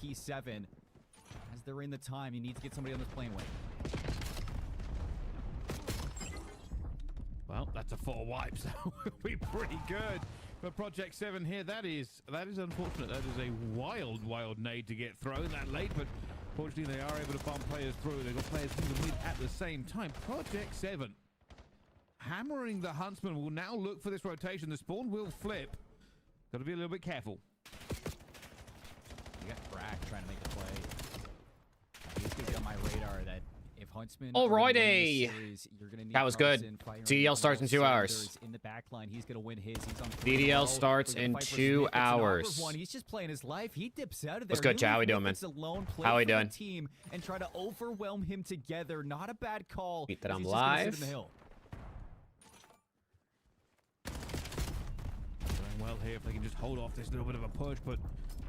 P7. As they're in the time, you need to get somebody on this plane wing. Well, that's a 4 wipe, so we'll be pretty good for Project 7 here. That is unfortunate. That is a wild nade to get thrown that late, but fortunately they are able to bomb players through. They've got players in the mid at the same time. Project 7 hammering the Huntsman will now look for this rotation. The spawn will flip. Got to be a little bit careful. You got Brack trying to make a play. He's going to be on my radar that if Huntsman... Alrighty. That was good. CDL starts in 2 hours. In the back line, he's going to win his. He's on CDL starts in 2 hours. He's just playing his life. He dips out of there. What's good, Chow? How we doing, man? How we doing? Team and try to overwhelm him together. Not a bad call. Beat that I'm live. Well here if they can just hold off this little bit of a push, but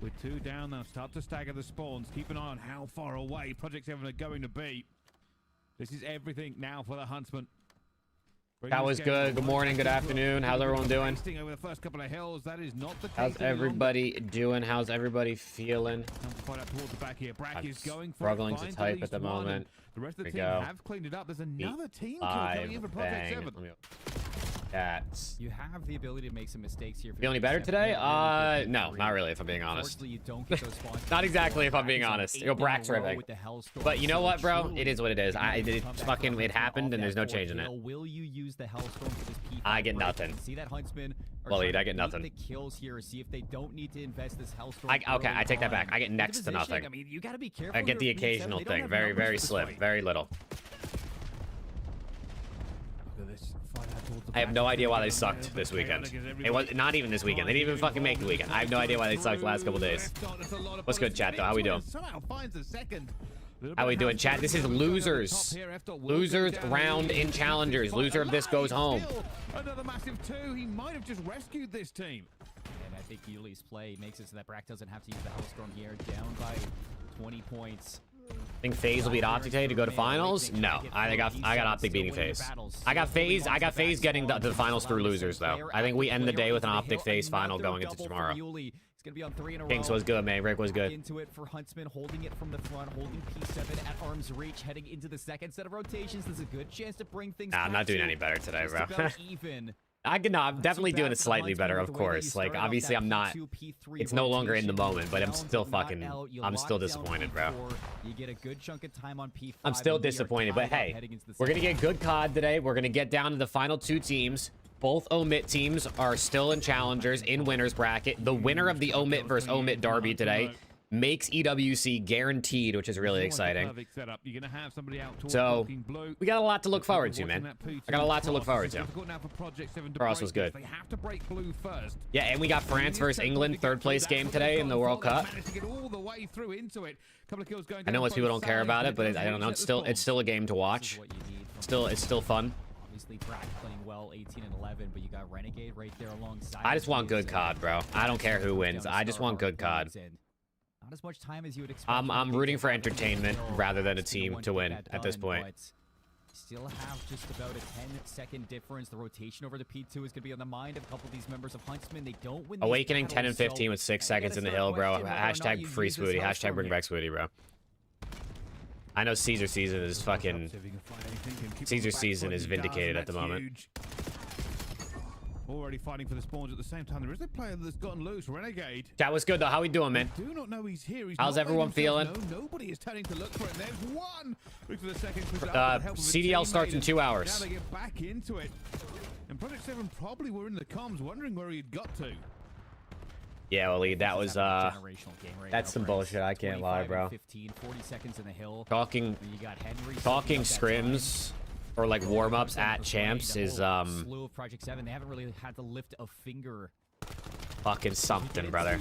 with 2 down now, start to stagger the spawns. Keep an eye on how far away Project 7 are going to be. This is everything now for the Huntsman. That was good. Good morning, good afternoon. How's everyone doing? Over the first couple of hills, that is not the case. How's everybody doing? How's everybody feeling? I'm struggling to type at the moment. The rest of the team have cleaned it up. There's another team coming in for Project 7. Cats. You have the ability to make some mistakes here. Feel any better today? No, not really, if I'm being honest. You don't get those not exactly, if I'm being honest. Yo, Brack's ripping. But you know what, bro? It is what it is. It happened, and there's no changing it. Will you use the Hellstorm for this P5? I get nothing. See that Huntsman? Well, I get nothing. The kills here. See if they don't need to invest this Hellstorm. Okay, I take that back. I get next to nothing. I mean, you got to be careful. I get the occasional thing. Very, very slim. Very little. I have no idea why they sucked this weekend. It was not even this weekend. They didn't even fucking make the weekend. I have no idea why they sucked the last couple days. What's good, chat, though? How we doing? How we doing, chat? This is losers. Losers round in challengers. Loser of this goes home. Another massive 2. He might have just rescued this team. And I think Yuli's play makes it so that Brack doesn't have to use the Hellstorm here. Down by 20 points. I think FaZe will beat Optic today to go to finals. No, I got Optic beating FaZe. I got FaZe getting to the finals through losers though. I think we end the day with an Optic FaZe final going into tomorrow. Kings was good, man. Rick was good. Into it for Huntsman, holding it from the front, holding P7 at arm's reach, heading into the second set of rotations. There's a good chance to bring things. Nah, I'm not doing any better today, bro. Even. I'm definitely doing it slightly better, of course. Like, obviously, I'm not. It's no longer in the moment, but I'm still fucking. I'm still disappointed, bro. You get a good chunk of time on P5. I'm still disappointed, but hey, we're gonna get good COD today. We're gonna get down to the final 2 teams. Both Omit teams are still in challengers in winners bracket. The winner of the Omit versus Omit derby today makes EWC guaranteed, which is really exciting. So we got a lot to look forward to, man. I got a lot to look forward to. Cross was good. Yeah, and we got France versus England, 3rd place game today in the World Cup. I know most people don't care about it, but I don't know. It's still a game to watch. It's still fun. Obviously, Brack playing well, 18 and 11, but you got Renegade right there alongside. I just want good COD, bro. I don't care who wins. I just want good COD. Not as much time as you would expect. I'm rooting for entertainment rather than a team to win at this point. Still have just about a 10-second difference. The rotation over the P2 is going to be on the mind of a couple of these members of Huntsman. They don't win. Awakening 10 and 15 with 6 seconds in the hill, bro. Hashtag free Swooty. Hashtag bring back Swooty, bro. I know Caesar season is fucking. Caesar season is vindicated at the moment. Already fighting for the spawns at the same time. There is a player that's gotten loose. Renegade. That was good though. How we doing, man? Do not know he's here. How's everyone feeling? No, nobody is turning to look for it. There's one. Look for the second. CDL starts in 2 hours. Now they get back into it. And Project 7 probably were in the comms, wondering where he'd got to. Yeah, well, that was that's some bullshit. I can't lie, bro. 40 seconds in the hill. Talking scrims. Or like warm-ups at champs is slew of Project 7. They haven't really had to lift a finger. Fucking something, brother.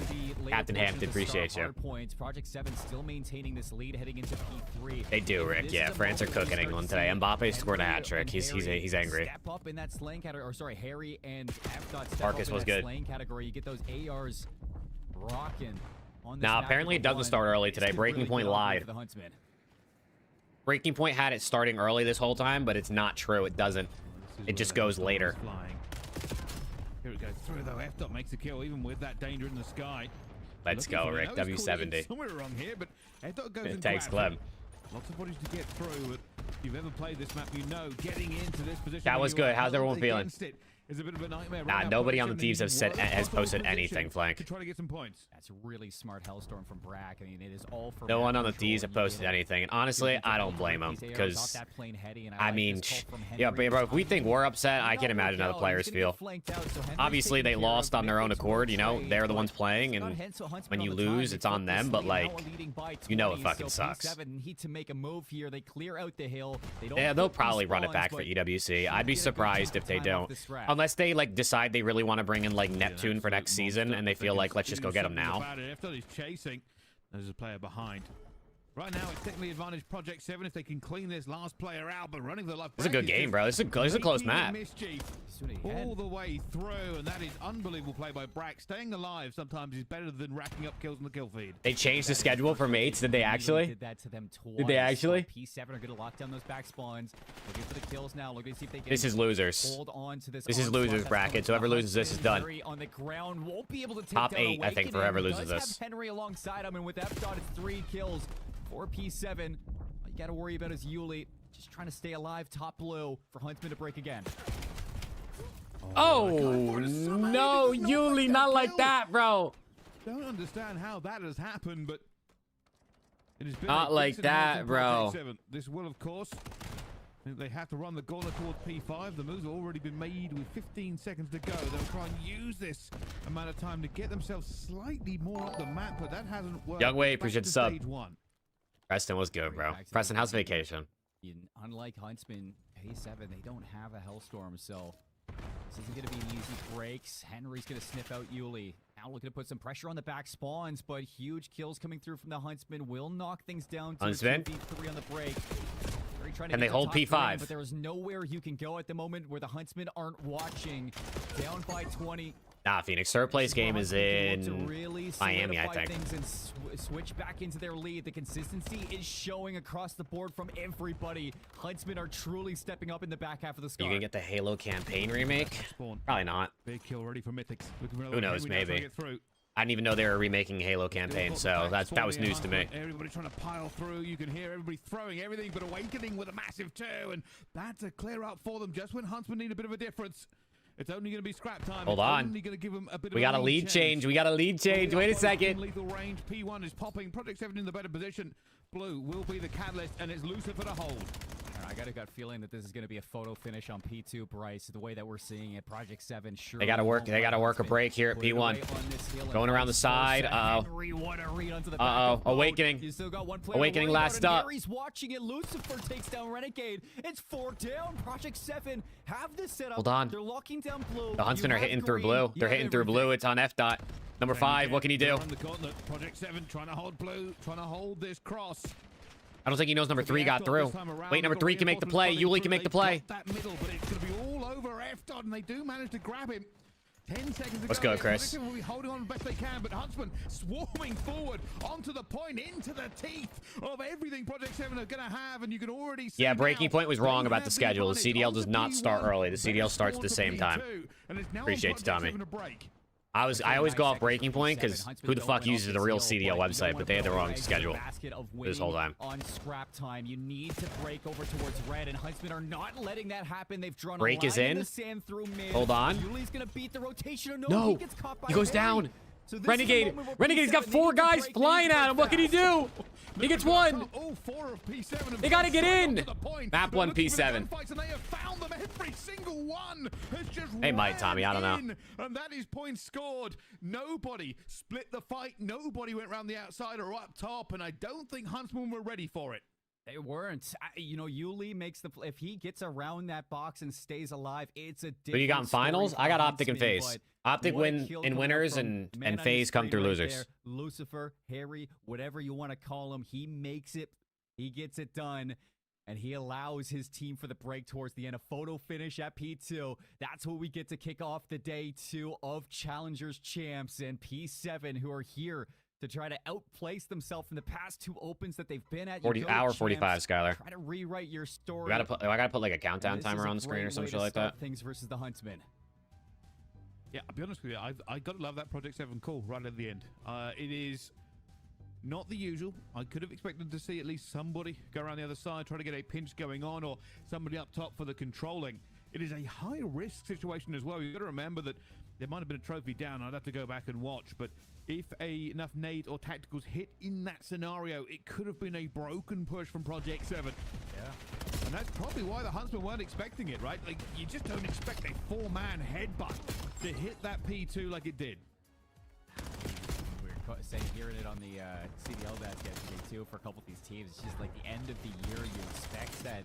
Captain Hampton, appreciate you. Points. Project 7 still maintaining this lead heading into P3. They do, Rick. Yeah, France are cooking England today. Mbappe scored a hat trick. He's angry. Step up in that slaying category, or sorry, Harry and F. Marcus was good. Slaying category. You get those ARs rocking. Now apparently it doesn't start early today. Breaking Point lied. Breaking Point had it starting early this whole time, but it's not true. It doesn't. It just goes later. Here it goes through though. F. makes the kill even with that danger in the sky. Let's Looking go, for it. Rick. I know he's called it W70. somewhere wrong here, but Eddot goes It and takes grabs Clem. it. Lots of bodies to get through, but if you've ever played this map, you know getting into this position. That when was you good. are How's held everyone feeling? against it is a bit of a nightmare. Nah, Right now, nobody on the Project teams has 7 said in has one posted possible anything, position Flank. to try to get some points. That's really smart Hellstorm from Brack. I mean, it is all for No map one on the control, D's have and you posted get it. anything, and honestly, I don't blame them because I mean, yeah, bro, if we think we're upset, I can imagine how the players feel. Obviously, they lost on their own accord, you know, they're the ones playing, and when you lose, it's on them, but like, you know it fucking sucks. Yeah, they'll probably run it back for EWC. I'd be surprised if they don't. Unless they, like, decide they really want to bring in, like, Neptune for next season, and they feel like, let's just go get him now. He's chasing. There's a player behind. Right now, it's technically advantage Project 7 if they can clean this last player out, but running the life. This is a good game, bro. This is a close map. All the way through, and that is unbelievable play by Brack. Staying alive sometimes is better than racking up kills in the kill feed. They changed the schedule for mates. Did they actually? Did that to them twice. Did they actually? P7 are going to lock down those back spawns. Looking for the kills now. Looking to see if they can This is losers. hold on to this. This is losers bracket. So whoever loses this is done. Henry on the ground won't be able to take Top down 8, I think, for Awakening. whoever loses Does this. have Henry alongside him, and with F-Dot, it's 3 kills for P7. All you got to worry about is Yuli. Just trying to stay alive. Top blue for Huntsman to break again. Oh, no, Yuli, not like that, bro. Don't understand how that has happened, but it has been Not a like decent that, amount of bro. Project 7. This will, of course, they have to run the gauntlet towards P5. The moves have already been made with 15 seconds to go. They'll try and use this amount of time to get themselves slightly more up the map, but that hasn't worked. Young Wei, Back appreciate to the sub. stage 1. Preston was good, bro. Preston, how's vacation? Unlike Huntsman, P7, they don't have a Hellstorm, so this isn't going to be an easy breaks. Henry's going to sniff out Yuli. Now looking to put some pressure on the back spawns, but huge kills coming through from the Huntsman will knock things down to Huntsman? 2v3 on the break. Trying to Can get they the hold top P5? ground, but there is nowhere you can go at the moment where the Huntsmen aren't watching. Down by 20. Nah, Phoenix. Third place game is in really Miami, I solidify think. things and switch back into their lead. The consistency is showing across the board from everybody. Huntsmen are truly stepping up in the back half of the You score. gonna get the Halo campaign remake? Probably not. Big kill ready for Mythics. Who knows, maybe. I didn't even know they were remaking Halo campaign, so that was news to me. Everybody trying to pile through. You can hear everybody throwing everything, but Awakening with a massive 2, and that's a clear out for them just when Huntsman need a bit of a difference. It's only going to be scrap time. Hold on. Only going to give them a bit We of got a lead change. We got a lead change. Wait a second. Lethal range. P1 is popping. Project 7 in the better position. Blue will be the catalyst, and it's Lucifer to hold. I got a gut feeling that this is going to be a photo finish on P2, Bryce. The way that we're seeing it, Project 7 sure. They gotta work. They gotta work a break here at P1. Going around the side. Awakening. You still got one player Awakening last up. Harry's watching it. Lucifer takes down Renegade. It's 4 down. Project 7 have this set up. Hold on. They're locking down blue. The Huntsmen You are have hitting through green. blue. They're You hitting have through blue. It's on F-Dot. Number 5, what can he do? Run the gauntlet. Project 7 trying to hold blue, trying to hold this cross. I don't think he knows number 3 got through. Wait, number 3 can make the play. Yuli can make the play. That middle, but it's going to be all over F-Dot, and they do manage to grab him. 10 seconds to Let's go. go, Chris. Will be holding on best they can, but Huntsman swarming forward onto the point, into the teeth of everything Project 7 are going to have, and you can already see. Yeah, Breaking now Point was wrong they about have the schedule. The advantage CDL on does the not start P1. early. The CDL Better starts at the score same to time. P2, and it's now on Appreciate you, Project Tommy. 7 to break. I always go off Breaking Point because who the fuck uses the real CDL website, but they had the wrong schedule this whole time. On scrap time, you need to break over towards red, and Huntsmen are not letting that happen. They've drawn Break a is line in. the sand through mid. Hold on. Yuli's gonna beat the rotation. No, he gets caught by he goes Harry. down. So this is Renegade. the moment where Renegade's got P7 4 needs to guys break, flying they need to at him. What can he break do? He gets 1. All 4 of P7 have They gotta get gone in. to the point. Map They're 1 looking for the P7. gunfights, and they have found them. Every single one has just They might, Tommy, I don't know. in, and that is points scored. Nobody split the fight. Nobody went around the outside or up top, and I don't think Huntsman were ready for it. They weren't. You know, Yuli makes the if he gets around that box and stays alive, it's a different Who you got in finals? story I got for Optic and Huntsman, FaZe. but Optic what a win kill in coming winners from and man on the FaZe come through screen right losers. there. Lucifer, Harry, whatever you want to call him, he makes it. He gets it done. And he allows his team for the break towards the end. A photo finish at P2. That's what we get to kick off the day 2 of Challengers Champs. And P7, who are here to try to outplace themselves in the past 2 opens that they've been at. 45, Skylar. Try to rewrite your story. I gotta put like a countdown This timer is a on the screen great or some way shit to like start that. Things versus the Huntsman. Yeah, I'll be honest with you. I got to love that Project 7 call right at the end. It is not the usual. I could have expected to see at least somebody go around the other side, try to get a pinch going on, or somebody up top for the controlling. It is a high-risk situation as well. You've got to remember that there might have been a trophy down. I'd have to go back and watch. But if enough nades or tacticals hit in that scenario, it could have been a broken push from Project 7. Yeah. And that's probably why the Huntsmen weren't expecting it, right? Like, you just don't expect a four-man headbutt to hit that P2 like it did. We were hearing it on the CDL desk yesterday, too, for a couple of these teams. It's just like the end of the year, you expect that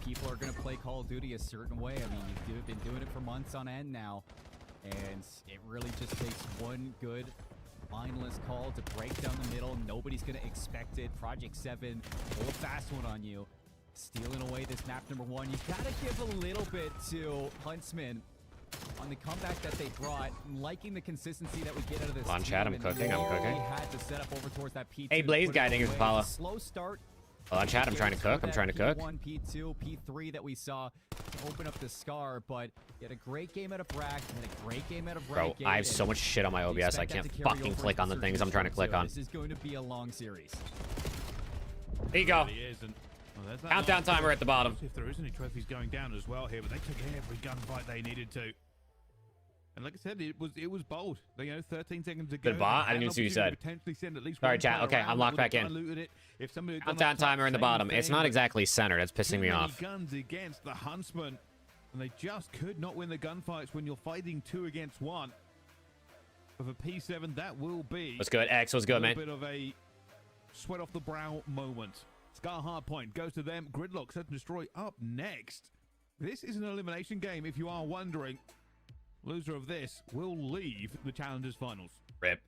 people are going to play Call of Duty a certain way. I mean, you've been doing it for months on end now, and it really just takes one good mindless call to break down the middle. Nobody's going to expect it. Project 7, pull a fast one on you, stealing away this map number 1. You got to give a little bit to Huntsmen on the comeback that they brought, liking the consistency that we get out of this On chat, I'm cooking, I'm cooking. Had to set up over towards that P2. Hey, Blaze guiding his Apollo. Slow start. On chat, I'm trying to cook. I'm trying to cook. P1, P2, P3 that we saw open up the scar, but he had a great game out of Brack, had a great game out of Bro, I have so much shit on my OBS. I can't fucking click on the things I'm trying to click on. This is going to be a long series. There you go. Well, Countdown timer at the bottom. If there is any trophies going down as well here, but they took every gunfight they needed to. And like I said, it was bold. 13 seconds ago. Good bot. I didn't even see what you said. Sorry, chat. Okay, I'm locked back in. Countdown timer in the bottom. It's not exactly centered. It's pissing me off. Guns against the Huntsmen, and they just could not win the gunfights when you're fighting 2 against 1. With a P7, that will be. What's good? X, what's good, man? A bit of a sweat off the brow moment. Scar Hardpoint goes to them. Gridlock Search and Destroy up next. This is an elimination game, if you are wondering. Loser of this will leave the Challengers Finals. Rip.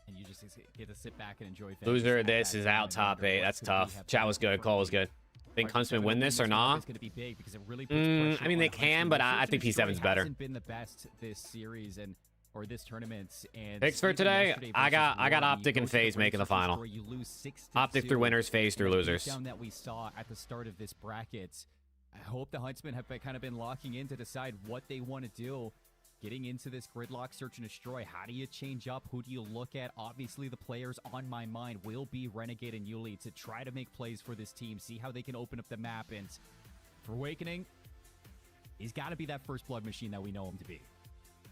And you just get to sit back and enjoy. Loser of this is out top 8. That's tough. Chat was good. Call was good. Think Huntsmen win this or not? I mean, they can, but I think P7's better. Hasn't been the best this series or this tournament. And picks for today, I got Optic and FaZe making the final. Optic through winners, FaZe through losers. That we saw at the start of this bracket. I hope the Huntsmen have kind of been locking in to decide what they want to do. Getting into this gridlock search and destroy, how do you change up? Who do you look at? Obviously, the players on my mind will be Renegade and Yuli to try to make plays for this team, see how they can open up the map. And for Awakening, he's got to be that first blood machine that we know him to be.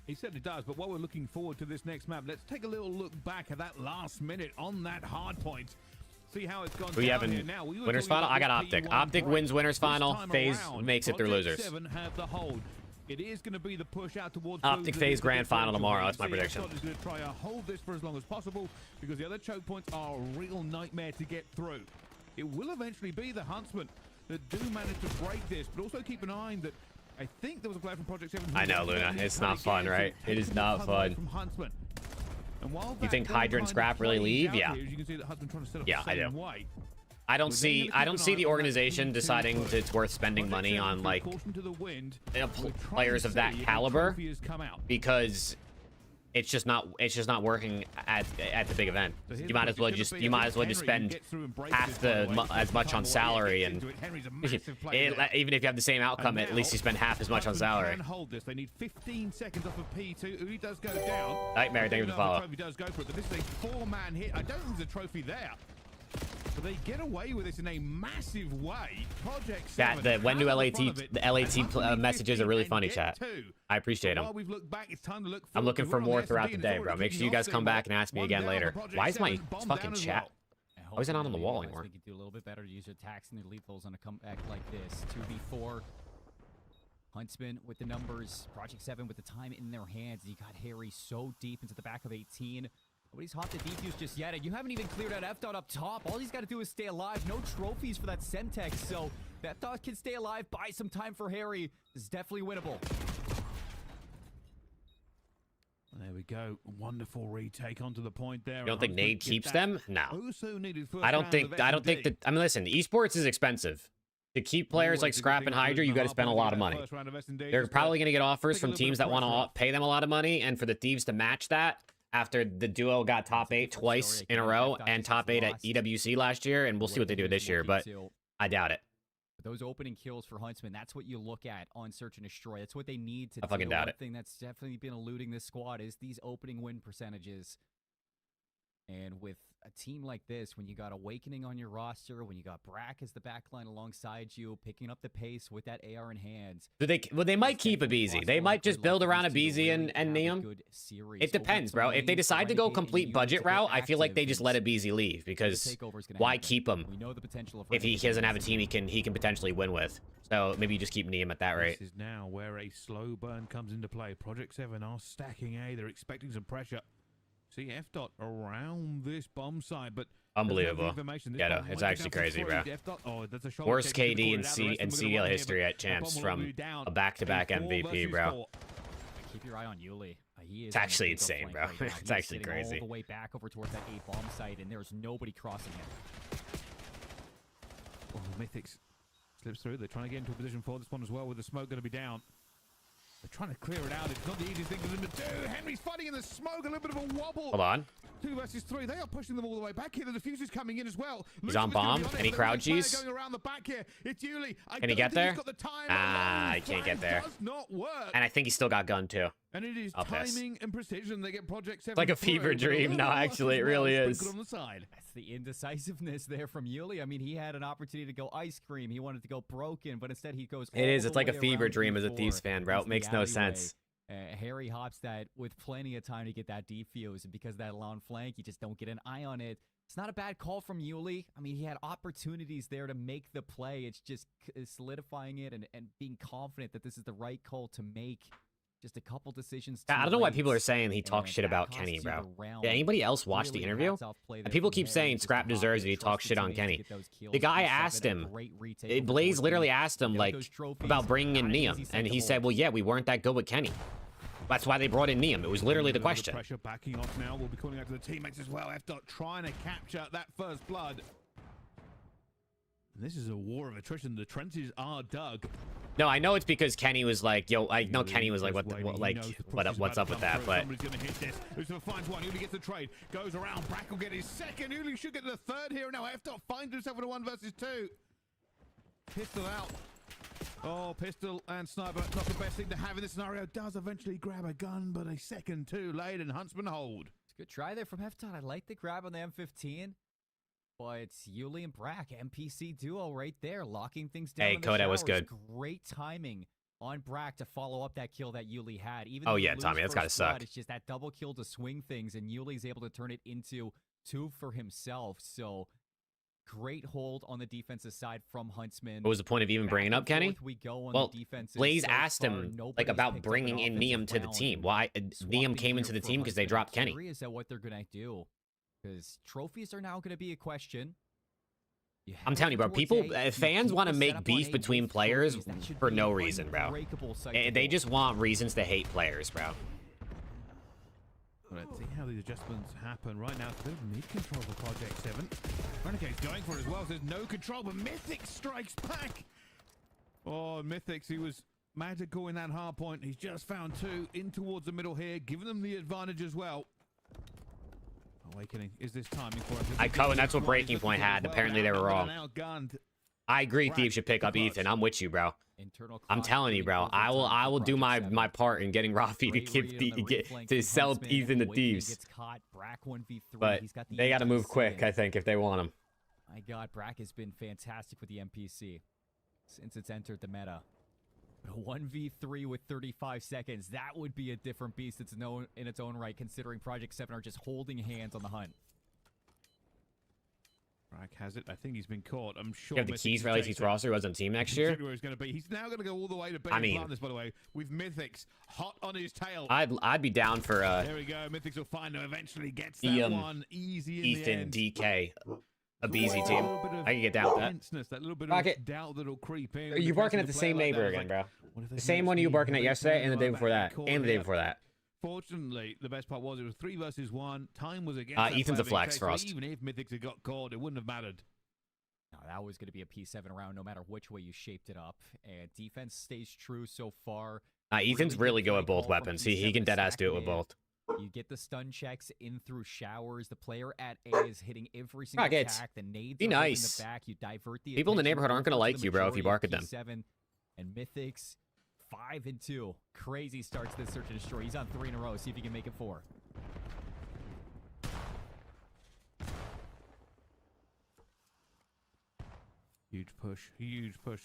He certainly does, but while we're looking forward to this next map, let's take a little look back at that last minute on that hard point. See how it's gone. Who you have in winners final? I got Optic. Optic wins winners final. FaZe makes it through losers. Have the hold. It is going to be the push out towards Optic FaZe grand final tomorrow. That's my prediction. Is going to try to hold this for as long as possible because the other choke points are a real nightmare to get through. It will eventually be the Huntsmen that do manage to break this, but also keep an eye that I think there was a player from Project 7. I know, Luna. It's not fun, right? It is not fun. From Huntsmen. And while you think Hydra and Scrap really leave? Yeah. Here, you can see that Huntsmen trying to set up yeah, the I do. Way. I don't see the organization deciding that it's worth spending money on like players of that caliber because it's just not working at the big event. You might as well just spend half as much on salary, and even if you have the same outcome, at least you spend half as much on salary. They need 15 seconds off of P2. Uli does go down. Nightmare, thank you for the follow. Does go for it, but this is a 4-man hit. I don't think there's a trophy there. But they get away with this in a massive way. Project 7 when do LAT messages are really funny, chat. I appreciate them. I'm looking for more throughout the day, bro. Make sure you guys come back and ask me again later. Why is my fucking chat? Why is it not on the wall anymore? I think you do a little bit better to use your attacks and your lethals on a comeback like this. 2v4. Huntsmen with the numbers. Project 7 with the time in their hands. You got Harry so deep into the back of 18. Nobody's hopped the defuse just yet, and you haven't even cleared out F-Dot up top. All he's got to do is stay alive. No trophies for that Semtex, so F-Dot can stay alive, buy some time for Harry. This is definitely winnable. There we go. Wonderful retake onto the point there. You don't think Nade keeps them? No. I don't think that. I mean, listen, esports is expensive. To keep players like Scrap and Hydra, you got to spend a lot of money. They're probably going to get offers from teams that want to pay them a lot of money, and for the Thieves to match that, after the duo got top 8 twice in a row and top 8 at EWC last year, and we'll see what they do this year, but I doubt it. Those opening kills for Huntsman, that's what you look at on Search and Destroy. That's what they need to do. I fucking doubt it. One thing that's definitely been eluding this squad is these opening win percentages. And with a team like this, when you got Awakening on your roster, when you got Brack as the backline alongside you, picking up the pace with that AR in hand. Well, they might keep Abeezy. They might just build around Abeezy and Neum. It depends, bro. If they decide to go complete budget route, I feel like they just let Abeezy leave, because why keep him if he doesn't have a team he can potentially win with? So maybe you just keep Neum at that rate. This is now where a slow burn comes into play. Project 7 are stacking A. They're expecting some pressure. See F-Dot around this bomb site, but unbelievable. Yeah, it's actually crazy, bro. Worst KD and CDL history at champs from a back-to-back MVP, bro. Keep your eye on Yuli. It's actually insane, bro. It's actually crazy. All the way back over towards that A bomb site, and there's nobody crossing it. Oh, Mythics slips through. They're trying to get into a position for this one as well, with the smoke going to be down. They're trying to clear it out. It's not the easiest thing for them to do. Henry's fighting in the smoke. A little bit of a wobble. Hold on. 2 versus 3. They are pushing them all the way back here. The diffuser's coming in as well. He's on bomb. Any crowd cheese? Going around the back here. It's Yuli. Can he get there? He can't get there. Does not work. And I think he's still got gun too. And it is timing and precision. They get Project 7. Like a fever dream. No, actually, it really is. On the side. That's the indecisiveness there from Yuli. I mean, he had an opportunity to go ice cream. He wanted to go broken, but instead he goes. It is. It's like a fever dream as a Thieves fan, bro. It makes no sense. Harry hops that with plenty of time to get that defuse, and because of that long flank, you just don't get an eye on it. It's not a bad call from Yuli. I mean, he had opportunities there to make the play. It's just solidifying it and being confident that this is the right call to make. Just a couple decisions. I don't know why people are saying he talks shit about Kenny, bro. Did anybody else watch the interview? And people keep saying Scrap deserves it. He talks shit on Kenny. The guy asked him, Blaze literally asked him, like, about bringing in Neum. And he said, well, yeah, we weren't that good with Kenny. That's why they brought in Neum. It was literally the question. Pressure backing off now. We'll be calling out to the teammates as well. F-Dot trying to capture that first blood. And this is a war of attrition. The trenches are dug. No, I know it's because Kenny was like, yo, I know Kenny was like, what's up with that, but. Somebody's gonna hit this. Lucifer finds one. Uli gets the trade. Goes around. Brack will get his second. Uli should get the third here. Now F-Dot finds himself in a 1 versus 2. Pistol out. Oh, pistol and sniper. Not the best thing to have in this scenario. Does eventually grab a gun, but a second too late, and Huntsman hold. It's a good try there from F-Dot. I like the grab on the M15. But it's Yuli and Brack, NPC duo right there, locking things down. Hey, Koda was good. Great timing on Brack to follow up that kill that Yuli had. Even oh yeah, Tommy, that's gotta suck. It's just that double kill to swing things, and Yuli's able to turn it into 2 for himself. So great hold on the defensive side from Huntsman. What was the point of even bringing up Kenny? Well, Blaze asked him like about bringing in Neum to the team. Why Neum came into the team because they dropped Kenny. Is that what they're gonna do? Because trophies are now going to be a question. I'm telling you, bro, fans want to make beef between players for no reason, bro. They just want reasons to hate players, bro. Let's see how these adjustments happen right now. It's a bit of mid-control for Project 7. Renegade's going for it as well. There's no control, but Mythic strikes back. Oh, Mythics, he was magical in that hard point. He's just found 2 in towards the middle here, giving them the advantage as well. Awakening is this timing for him. And that's what Breaking Point had. Apparently they were wrong. I agree Thieves should pick up Ethan. I'm with you, bro. I'm telling you, bro. I will do my part in getting Rafi to sell Ethan to Thieves. But they got to move quick, I think, if they want him. My God, Brack has been fantastic with the NPC since it's entered the meta. 1v3 with 35 seconds. That would be a different beast. It's known in its own right, considering Project 7 are just holding hands on the hunt. Brack has it. I think he's been caught. I'm sure. You have the keys for LAT's roster. Who was on the team next year? Where he's going to be. He's now going to go all the way to this, by the way, with Mythics hot on his tail. I'd be down for. There we go. Mythics will find him. Eventually gets that one easy in Ethan the end. DK. A BZ team. I can get down with that little bit of doubt that'll creep in. You're barking at the same neighbor again, bro. The same one you were barking at yesterday and the day before that. And the day before that. Fortunately, the best part was it was 3 versus 1. Time was against Ethan's a flex, Frost. Even if Mythics had got caught, it wouldn't have mattered. No, that was going to be a P7 round no matter which way you shaped it up. And defense stays true so far. Ethan's really good with both weapons. He can deadass do it with both. You get the stun checks in through showers. The player at A is hitting every single Rocket, attack. The nades be are nice. in the back. You divert the People in the attention neighborhood aren't gonna over like the you, bro, if you majority bark of at them. P7 and Mythics 5-2. Crazy starts this search and destroy. He's on 3 in a row. See if he can make it 4. Huge push. Huge push.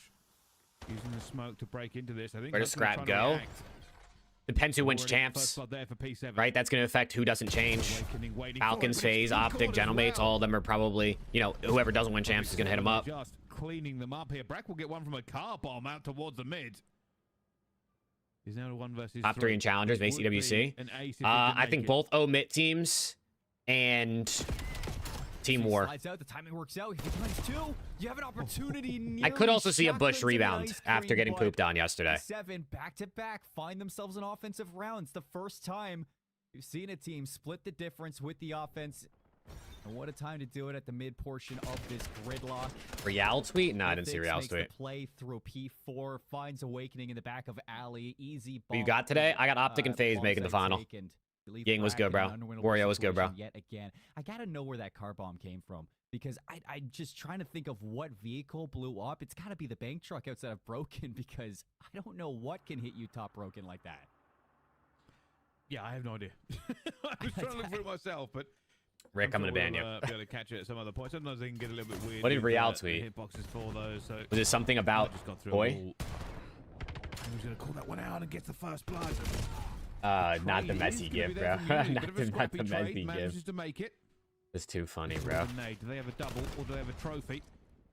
Using the smoke to break into this. I think Where does Husband's Scrap trying to go? react. Depends who wins Already the first champs, blood there for P7. right? That's going to affect who doesn't change. Awakening, waiting for it, Falcons, but it's FaZe, too Optic, good as Gentlemates, well. all of them are probably, you know, whoever doesn't win champs is going to hit them up. Just cleaning them up here. Brack will get one from a car bomb out towards the mid. He's now 1 versus Top 3 in challengers, makes Would be EWC. an ace if he I could think make it. both omit teams and Team War. Slides out. The timing works out. He finds 2. You have an opportunity. I could also see a nearly Bush shotguns in an rebound ice after cream, getting but pooped on yesterday. 7 back-to-back find themselves in offensive rounds. The first time you've seen a team split the difference with the offense. And what a time to do it at the mid portion of this gridlock. Real tweet? No, I didn't see Mythics Real makes tweet. the play through P4, finds Awakening in the back of Alley. Easy What you bomb. got today? I got Optic and FaZe Bomb making the site final. taken. Believe Gang was good, Brack in bro. an unwinnable Wario was good, bro. situation Yet again, I gotta know where that car bomb came from because I'm just trying to think of what vehicle blew up. It's gotta be the bank truck outside of Broken because I don't know what can hit you top broken like that. Yeah, I have no idea. I was trying to look for it myself, but Rick, I'm sure going to ban we'll, you. be able to catch it at some other point. Sometimes they can get a little bit weird. What did with, Real the tweet? Hitboxes for those. So Was it something about I just got through boy? them all. Who's going to call that one out and gets the first blood? Not the Trade messy is gonna gift, be bro. there from Yuli. not Bit of a the scrappy trade, messy manages gift. to make it. It's too funny, bro. Do they have a double or do they have a trophy?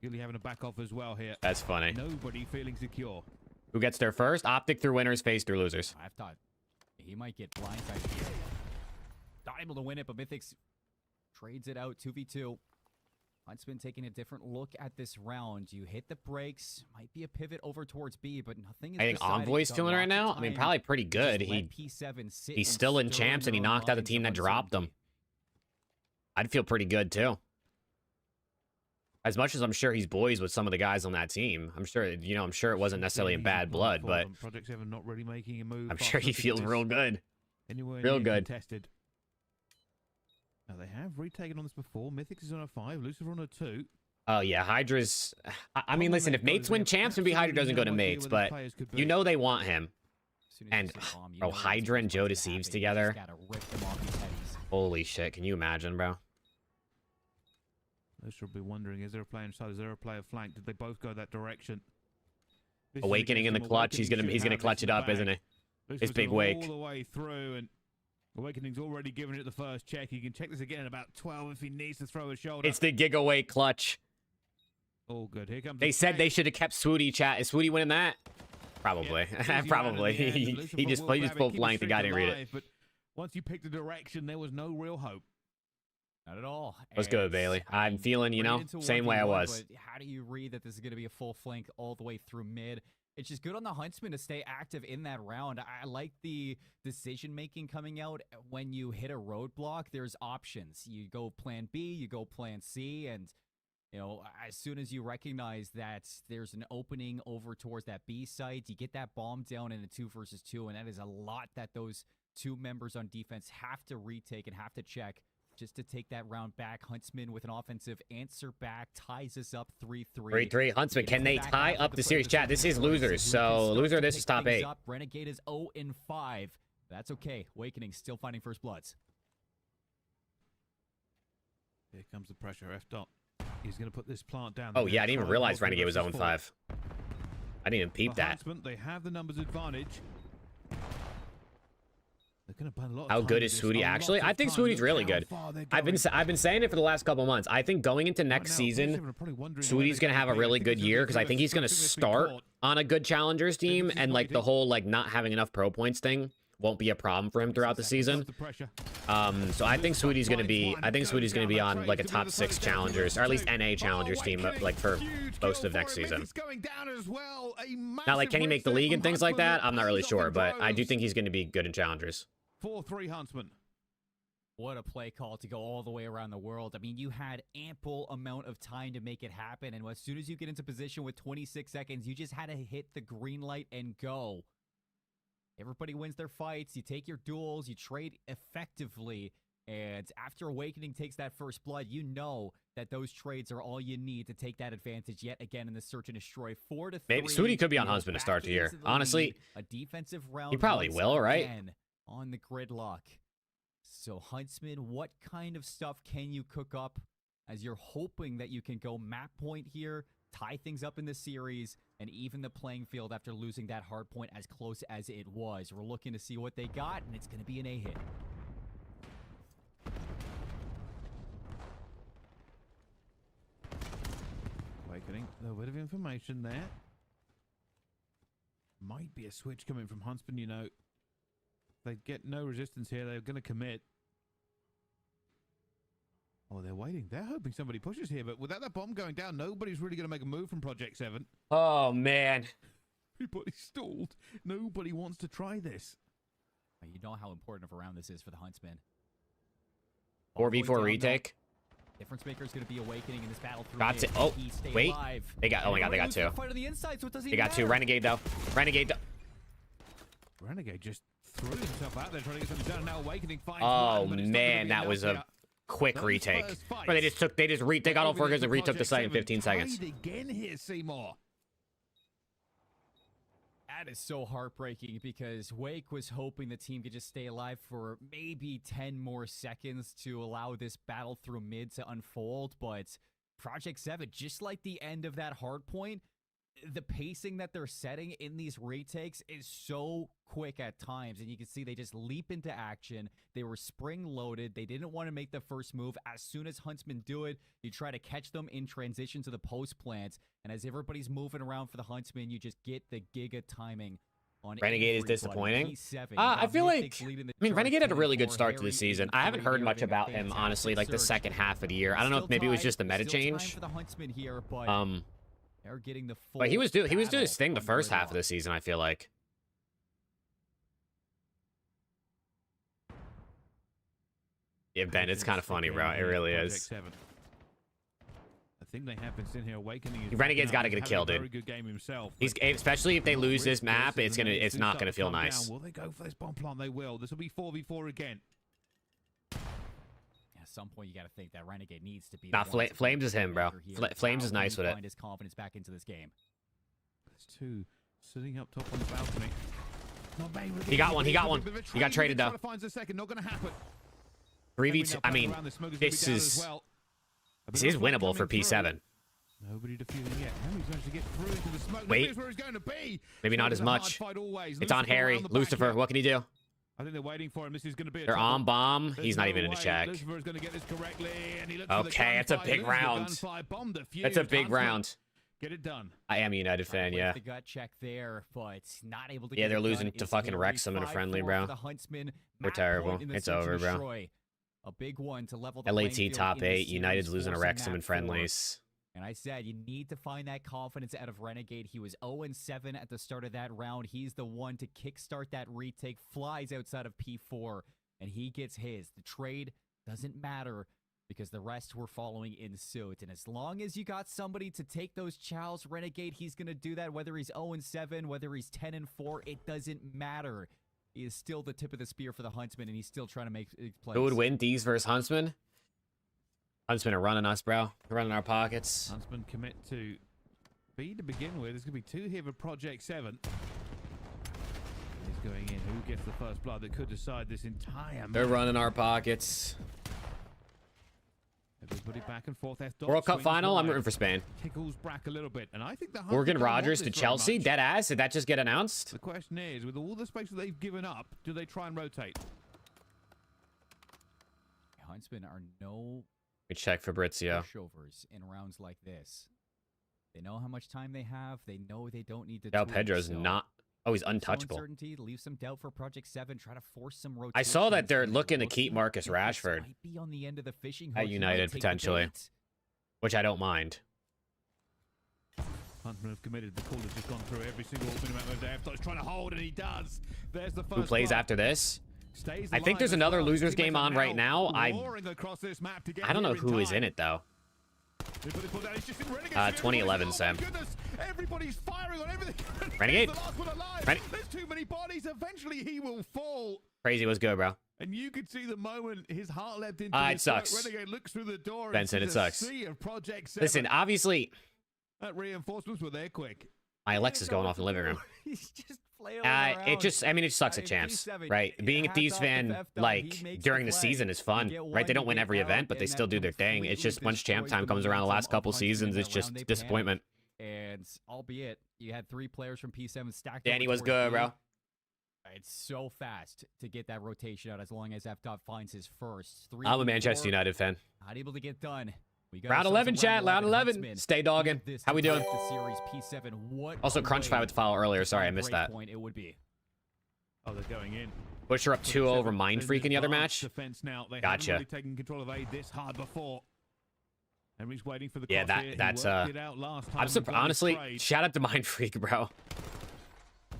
Yuli having a back off as well here. That's funny. Nobody feeling secure. Who gets there first? Optic through winners, FaZe through losers. I thought he might get blindsided here. Not able to win it, but Mythics trades it out 2v2. Huntsman taking a different look at this round. You hit the brakes. Might be a pivot over towards B, but nothing is I think decided. Envoy's Got feeling right lots of now. I mean, time. probably pretty good. Just let He P7 sit he's and still in stir champs and he their knocked out the minds team of that what's dropped gonna him. I'd feel pretty good too. As much as I'm sure he's boys with some of the guys on that team, I'm sure it wasn't necessarily in Easy bad blood blood, for but them. Project 7 not really making a move. I'm fast sure he enough to get feels this real good. anywhere real near good. contested. Now they have retaken on this before. Mythics is on a 5, Lucifer on a 2. Oh yeah, Hydra's. I mean, listen, if mates win champs, maybe Hydra doesn't go to mates, but you know they want him. As soon as you And, say bomb, you bro, know that's Hydra and what's Joe about to Deceives happen. You just together. gotta rip them off these headies. Holy shit, can you imagine, bro? Lucifer will be wondering, is there a player inside? Is there a player flank? Did they both go that direction? This is Awakening in the against them. clutch. He's Awakening gonna should have clutch this it in the up, isn't bag. he? Lucifer's big gone wake. all the way through, and Awakening's already given it the first check. He can check this again in about 12 if he needs to throw a shoulder. It's the giveaway clutch. all good. Here comes They the said fake. they should have kept Swooty. Chat. Is Swooty winning that? Probably. Yeah, easy Probably. round in the end, and He Lucifer just will he grab just it, full keep the blanked. The guy streak didn't read it. alive, But once you picked the direction, there was no real hope. Not at all. Let's go, And, Bailey. I I'm mean, feeling, you bring it know, into same way I 1v1, was. But how do you read that this is going to be a full flank all the way through mid? It's just good on the Huntsman to stay active in that round. I like the decision making coming out when you hit a roadblock. There's options. You go plan B, you go plan C, and you know, as soon as you recognize that there's an opening over towards that B site, you get that bomb down in a 2 versus 2, and that is a lot that those two members on defense have to retake and have to check just to take that round back. Huntsman with an offensive answer back ties us up 3-3. 3-3. Huntsman, Get can into they the back tie half up of the series? play. Chat, this is Who can losers. start So to loser, this pick is top things 8. up. Renegade is 0-5. That's okay. Awakening still finding first bloods. Here comes the pressure. F dot. He's going to put this plant down. Oh They're yeah, I gonna didn't even try realize Huntsman Renegade was versus 0-5. four. I didn't even peep For that. Huntsman, they have the numbers advantage. They're going to burn a lot of How time good with is this. Swooty? A lot Actually, of I think time. Swooty's Look really how good. far they're I've going. been saying it for the last couple months. I think going into next Right now, season, P7 are probably wondering where Swooty's they're gonna have a be. I really think good it's year gonna because be I think he's gonna something that's been start caught. on a good challengers team, and like the disappointing. whole like not having enough pro points thing won't be a problem for him throughout the season. The pressure. So I think Swooty's gonna be on like a top 6 challengers or at least NA challengers team like for most of next season. Now like can he make the league and things like that? I'm not really sure, but I do think he's gonna be good in challengers. 4-3 Huntsman. What a play call to go all the way around the world. I mean, you had ample amount of time to make it happen, and as soon as you get into position with 26 seconds, you just had to hit the green light and go. Everybody wins their fights. You take your duels. You trade effectively. And after Awakening takes that first blood, you know that those trades are all you need to take that advantage yet again in the search and destroy. 4-3. Maybe Sudi could be on Huntsman to start the year. Honestly, a defensive round. he probably will, right? On the gridlock. So Huntsman, what kind of stuff can you cook up as you're hoping that you can go map point here, tie things up in the series, and even the playing field after losing that hard point as close as it was? We're looking to see what they got, and it's going to be an A hit. Awakening, a little bit of information there. Might be a switch coming from Huntsman, you know. They get no resistance here. They're going to commit. Oh, they're waiting. They're hoping somebody pushes here, but without that bomb going down, nobody's really going to make a move from Project 7. Oh, man. Everybody's stalled. Nobody wants to try this. You know how important of a round this is for the Huntsman. 4v4 retake. Difference maker is going to be Awakening in this battle. Got it. Oh, wait. They got, oh my god, they got two. They got two. Renegade, though. Renegade. Renegade just threw himself out there trying to get something done. Now Awakening finds Oh, one, man, that was a quick retake. Where they got all four guys and retook the site in 15 seconds. Again here, Seymour. That is so heartbreaking because Wake was hoping the team could just stay alive for maybe 10 more seconds to allow this battle through mid to unfold, but Project 7, just like the end of that hard point, the pacing that they're setting in these retakes is so quick at times, and you can see they just leap into action. They were spring-loaded. They didn't want to make the first move. As soon as Huntsmen do it, you try to catch them in transition to the post plants, and as everybody's moving around for the Huntsmen, you just get the giga timing on Renegade is everybody. disappointing. P7, I feel Mythics like, leading the I mean, charge Renegade had a really good 24, start to the Harry season. in I haven't heard three, much they're about having a him, honestly, like the fantastic second surge. half of the year. I don't know if maybe it was just the meta Still time change. for the Huntsmen here, but they're getting the full But he was doing his battle thing the on first half of Gridlock. the season, I feel like. Yeah, Ben, it's kind of funny, bro. It really is. I think they have been sitting here Awakening. Renegade's got to get a kill, dude. Very good game himself. He's especially if they lose this map, it's not gonna feel nice. Will they go for this bomb plant? They will. This will be 4v4 again. At some point, you got to think that Renegade needs to be. Nah, the one to Flames be is the him, bro. playmaker here. Flames is How nice can with he it. find his confidence back into this game. There's two sitting up top on the balcony. Not bad. He got one. He got one. He got traded though. Finds a second. Not going to happen. 3v2. I mean, this is winnable for P7. Nobody defusing yet. He's managed to get through into the smoke. Wait. Where he's going to be. Maybe not as much. It's on Harry. Lucifer, what can he do? I think they're waiting for him. This is going to be. They're on bomb. He's not even in a check. Lucifer is going to get this correctly, and he looks Okay, it's a big round. It's a big round. Get it done. I am a United fan, yeah. The gut check there, but not able to. Yeah, get they're it losing done. to It's fucking Harry Wrexham in a 5-4 friendly, for bro. the Huntsmen. We're Map terrible. point in the It's search and over, bro. destroy. A big one to level the playing LAT field top in this 8. United's series, losing to forcing Wrexham in map 4. friendlies. And I said, you need to find that confidence out of Renegade. He was 0-7 at the start of that round. He's the one to kickstart that retake, flies outside of P4, and he gets his. The trade doesn't matter because the rest were following in suit. And as long as you got somebody to take those chows, Renegade, he's going to do that. Whether he's 0-7, whether he's 10-4, it doesn't matter. He is still the tip of the spear for the Huntsman, and he's still trying to make plays. Who would win, D's versus Huntsman? Huntsman are running us, bro. They're running our pockets. Huntsman commit to B to begin with. There's going to be 2 here for Project 7. He's going in. Who gets the first blood that could decide this entire match? They're running our pockets. Everybody back and forth. World Cup final, I'm rooting for Spain. Tickles Brack a little bit, and I think the Morgan Rogers to Chelsea, dead ass. Did that just get announced? The question is, with all the space that they've given up, do they try and rotate? Huntsmen are no We check Fabrizio. pushovers in rounds like this. They know how much time they have. They know they don't need to. Del tweak, Pedro's so not. Oh, he's some untouchable. uncertainty, leave some doubt for Project 7. Try to force some rotation. I saw that they're looking to keep Marcus Rashford Might be on the end of the fishing at hook. He United, might take the potentially. bait. Which I don't mind. Huntsman have committed. The call has just gone through every single minimap of depth. He's trying to hold, and he does. There's the first. Who plays blood. after this? Stays I think alive there's as another well. losers Teammates game are on right now. roaring across this map to get I don't know here who is in time. it though. They put this one down. It's just in Renegade. 2011, oh Sam. My goodness. Everybody's firing on everything. Renegade. The last one alive. There's too many bodies. Eventually, he will fall. Crazy was good, bro. And you could see the moment his heart leapt into It sucks. Renegade looks through the door. Benson, and it sucks. Sea of Project 7. Listen, obviously, That reinforcements were there quick. my Alexa's going off in the living room. He's just flailing around. It just sucks at champs, right? Being a Thieves fan, like, during the season is fun, right? They don't win every event, but they still do their thing. It's just once champ time comes around the last couple seasons, it's just disappointment. And albeit you had 3 players from P7 stacked. Danny over was towards good, B. bro. It's so fast to get that rotation out as long as FDOT finds his first. 3 I'm a Manchester United fan. Not able to get done. We got Round ourselves 11, a chat. Round 11. Huntsman. Stay dogging. This How we to doing? tie up the series P7. What Also, a Crunch way Fight with the foul earlier. Sorry, I to missed break that. point it would be. Oh, they're going in. Butcher up 2 over Mind Freak in the other match. Defense now. They Gotcha. haven't really taken control of A this hard before. Henry's waiting for the Yeah, cross here. He that's worked it out last time I'm and surprised. got his Honestly, trade. shout out to Mind Freak, bro.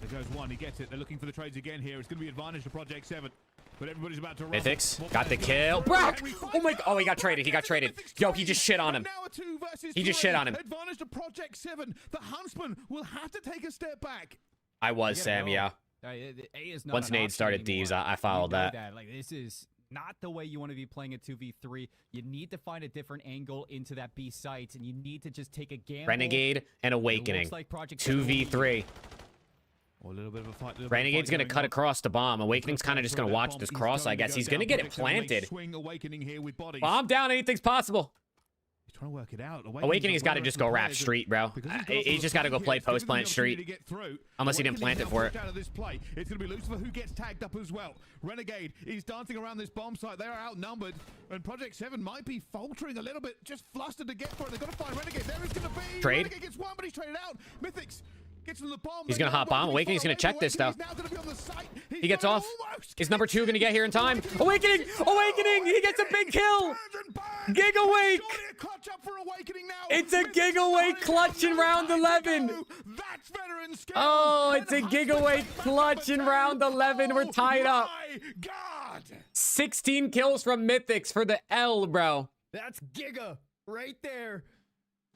There goes one. He gets it. They're looking for the trades again here. It's going to be advantage to Project 7. But everybody's about to run. Mythics got the kill. Brock! Oh my! Oh, he got traded. He got traded. Yo, he just shit on him. He just shit on him. Advantage to Project 7. The Huntsman will have to take a step back. I was Sam, yeah. A is not Once an Nade option started anymore. Thieves, I You followed know that. Like, this is not the way you want to be playing a 2v3. You need to find a different angle into that B site, and you need to just take a gamble. Renegade and It Awakening. looks like Project 7 will be- 2v3. Oh, a little bit of a fight. Renegade's going to cut across the bomb. Awakening's kind of just going to watch this cross, I guess. He's going to get it planted. Swing Awakening here with bodies. Bomb down, anything's possible. He's trying to work it out. Awakening's got to just go wrap street, bro. He's just got to go play post plant street. Unless he didn't plant it for it. It's going to be Lucifer who gets tagged up as well. Renegade is dancing around this bomb site. They are outnumbered. And Project 7 might be faltering a little bit. Just flustered to get for it. They've got to find Renegade. There is going to be. Trade. Renegade gets one, but he's traded out. Mythics gets to the bomb. He's going to hop bomb. Awakening's going to check this, though. He gets off. Is number 2 going to get here in time? Awakening! Awakening! He gets a big kill! Gigawake! It's a Gigawake clutch in round 11! Oh, it's a Gigawake clutch in round 11. We're tied up. 16 kills from Mythics for the L, bro. That's Giga right there.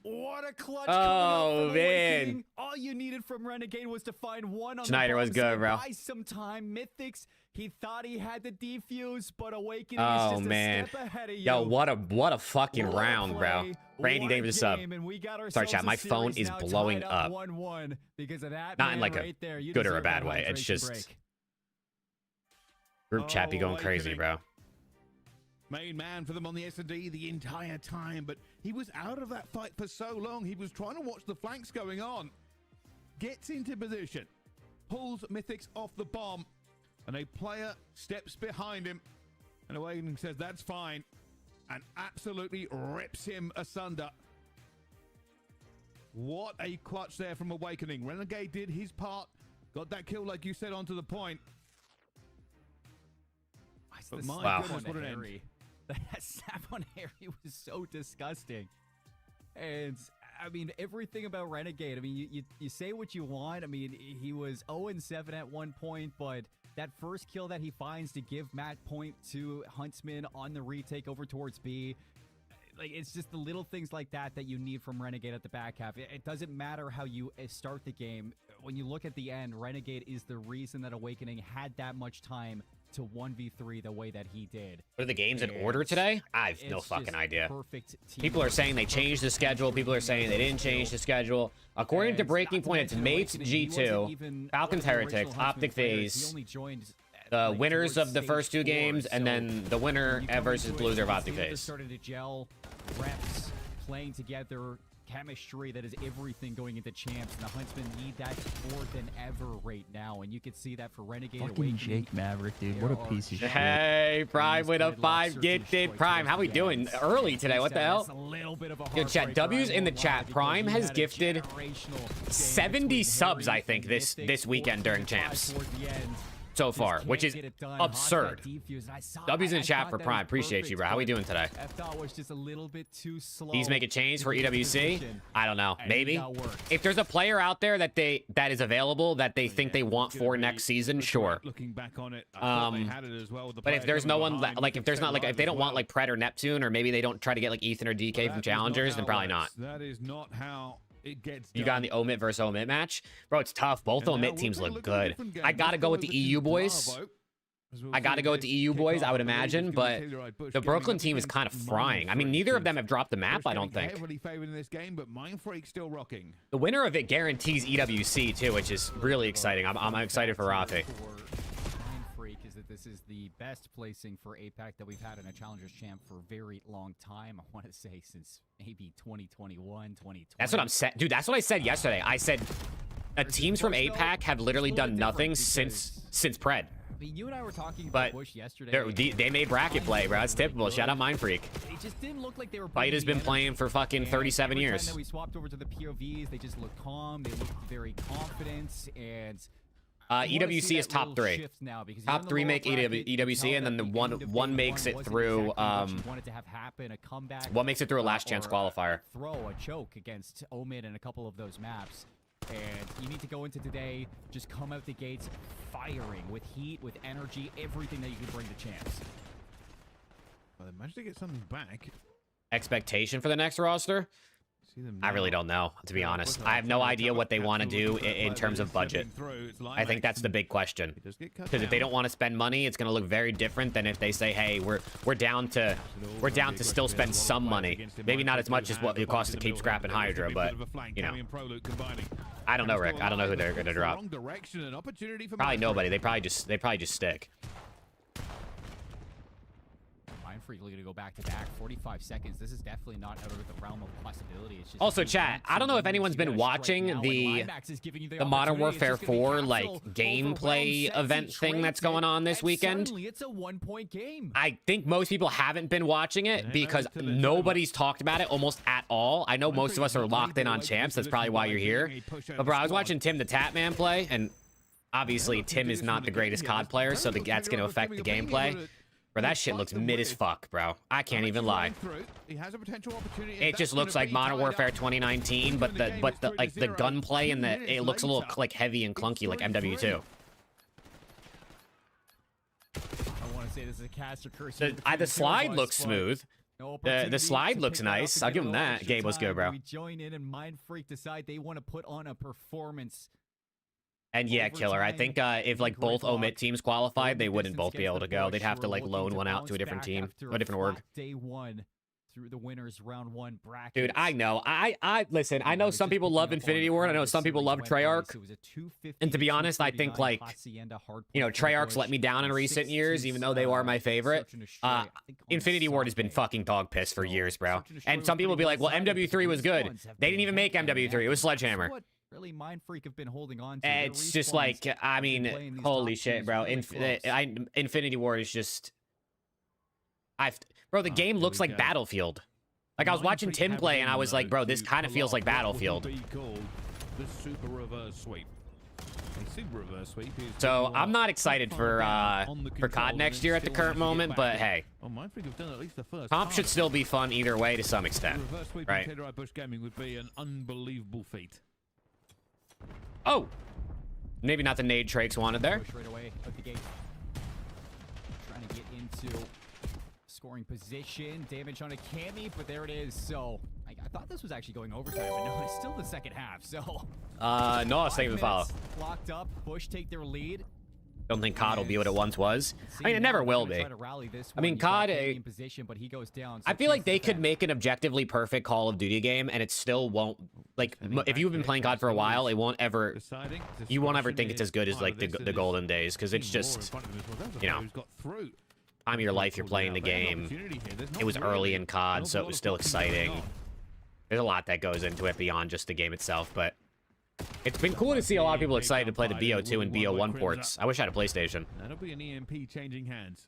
What a clutch! Oh, man. All you needed from Renegade was to find one on Schneider the was good, bro. Buy some time. Mythics, he thought he had the defuse, but Awakening Oh, is just man. a step ahead of you. Yo, what a fucking What a round, bro. play, Randy what Davis a sub. game, and we got Sorry, ourselves chat. a My phone series is now blowing tied up. 1-1 because of that. Not in man like a right there. You good or a deserve bad that way. It's hydration just break. group chat be going crazy, Awakening. bro. Main man for them on the S&D the entire time, but he was out of that fight for so long. He was trying to watch the flanks going on. Gets into position, pulls Mythics off the bomb, and a player steps behind him. And Awakening says that's fine, and absolutely rips him asunder. What a clutch there from Awakening. Renegade did his part, got that kill like you said onto the point. But my Wow. goodness, what an end. Harry. That snap on Harry was so disgusting. And I mean, everything about Renegade. I mean, you say what you want. I mean, he was 0-7 at one point, but that first kill that he finds to give Matt point to Huntsman on the retake over towards B. Like, it's just the little things like that that you need from Renegade at the back half. It doesn't matter how you start the game. When you look at the end, Renegade is the reason that Awakening had that much time to 1v3 the way that he did. What are the games in And order today? I have no it's fucking just idea. Perfect People are saying they changed the schedule. People are saying they didn't change the schedule. According to Breaking Point, it's Mates G2, Falcons Heretics, Optic Phase, the winners of the first 2 games, and then the winner versus loser of Optic Phase. Started to gel, reps, playing together, chemistry that is everything going into champs, and the Huntsmen need that more than ever right now, and you can see that for Renegade. Fucking Awakening. Jake Maverick, dude. What a piece of shit. Hey, Prime with a 5 gifted. Prime, how we doing early today? What the hell? Yo, chat, W's in the chat. Prime has gifted 70 subs, I think, this weekend during champs. so far, which is absurd. W's in chat for Prime. Appreciate you, bro. How we doing today? FDOT was just a little bit too slow. He's making change for to get into EWC. position, I don't know. and Maybe. he got worked. If there's a player out there that is available that they think they want for next season, sure. Looking back on it, I thought they had it as well with the But if player there's no coming one, behind, like, you if can there's not, like, set if they live don't as want, well. like, Pred or Neptune, or maybe they don't try to get, like, Ethan or DK That from is challengers, not then how probably it not. works. That is not how it gets You done. got in the Omit versus Omit match? Bro, it's tough. Both And now Omit teams we'll look take a look at a good. different game. I gotta Let's go go with the over to EU boys. Bravo, as we'll I gotta see go with this the EU kick boys, off. I would I believe imagine, it's gonna but be Telluride Bush the coming Brooklyn up team is kind of against frying. I mean, Mindfreak. neither of them have dropped the map, Bush I don't getting think. heavily favored in this game, but Mindfreak still rocking. The winner of it guarantees EWC, too, which is really exciting. I'm excited for Rafi. Freak is that this is the best placing for APAC that we've had in a Challengers Champ for a very long time. I want to say since maybe 2021, 2020. That's what I'm saying. Dude, that's what I said yesterday. I said teams from APAC have literally done nothing since Pred. I mean, you and I were talking about But Bush yesterday. they made bracket play, bro. It's typical. Shout out Mindfreak. They just didn't look like they were. Fight has been playing for fucking 37 every years. Time that we swapped over to the POVs, they just looked calm. They looked very confident, and EWC is top 3. Top 3 make EWC, and then the one makes it through. One makes it through a last chance qualifier. Throw a choke against Omid in a couple of those maps. And you need to go into today, just come out the gates firing with heat, with energy, everything that you can bring to champs. Well, they managed to get something back. Expectation for the next roster? I really don't know, to be honest. I have no idea what they want to do in terms of budget. I think that's the big question. Because if they don't want to spend money, it's going to look very different than if they say, "Hey, we're down to still spend some money. Maybe not as much as what it costs to keep Scrap and Hydra, but you know." I don't know, Rick. I don't know who they're going to drop. Probably nobody. They probably just stick. Mindfreak going to go back to back 45 seconds. This is definitely not out of the realm of possibility. It's just Also, chat, I don't know if anyone's been watching the Modern Warfare 4 like gameplay event thing that's going on this weekend. It's a 1-point game. I think most people haven't been watching it because nobody's talked about it almost at all. I know most of us are locked in on champs. That's probably why you're here. But bro, I was watching Tim the Tatman play, and obviously Tim is not the greatest COD player, so that's going to affect the gameplay. Bro, that shit looks mid as fuck, bro. I can't even lie. It just looks like Modern Warfare 2019, but the gunplay and it looks a little like heavy and clunky like MW2. I want to say this is a caster curse. The slide looks smooth. The slide looks nice. I'll give him that. Gabe was good, bro. We join in and Mindfreak decide they want to put on a performance. And yeah, Killer, I think if like both Omit teams qualified, they wouldn't both be able to go. They'd have to like loan one out to a different team, a different org. Day 1 through the winners round 1 bracket. Dude, I know. I listen. I know some people love Infinity Ward. I know some people love Treyarch. And to be honest, I think like Treyarch's let me down in recent years, even though they are my favorite. Infinity Ward has been fucking dog piss for years, bro. And some people be like, well, MW3 was good. They didn't even make MW3. It was Sledgehammer. Really, Mindfreak have been holding on to. It's just like, I mean, holy shit, bro. Infinity Ward is just... Bro, the game looks like Battlefield. Like, I was watching Tim play, and I was like, bro, this kind of feels like Battlefield. So, I'm not excited for COD next year at the current moment, but hey. Comp should still be fun either way to some extent, right? Would be an unbelievable feat. Oh! Maybe not the nade Trakes wanted there. Right away at the gate. Trying to get into scoring position. Damage on a Cammy, but there it is. So, I thought this was actually going overtime, but no, it's still the second half. So, no, I'll save the follow. Locked up. Bush take their lead. Don't think COD will be what it once was. I mean, it never will be. I mean, COD, I feel like they could make an objectively perfect Call of Duty game, and it still won't, like, if you've been playing COD for a while, it won't ever, you won't ever think it's as good as, like, the golden days, because it's just, you know, time of your life you're playing the game. It was early in COD, so it was still exciting. There's a lot that goes into it beyond just the game itself, but it's been cool to see a lot of people excited to play the BO2 and BO1 ports. I wish I had a PlayStation. That'll be an EMP changing hands.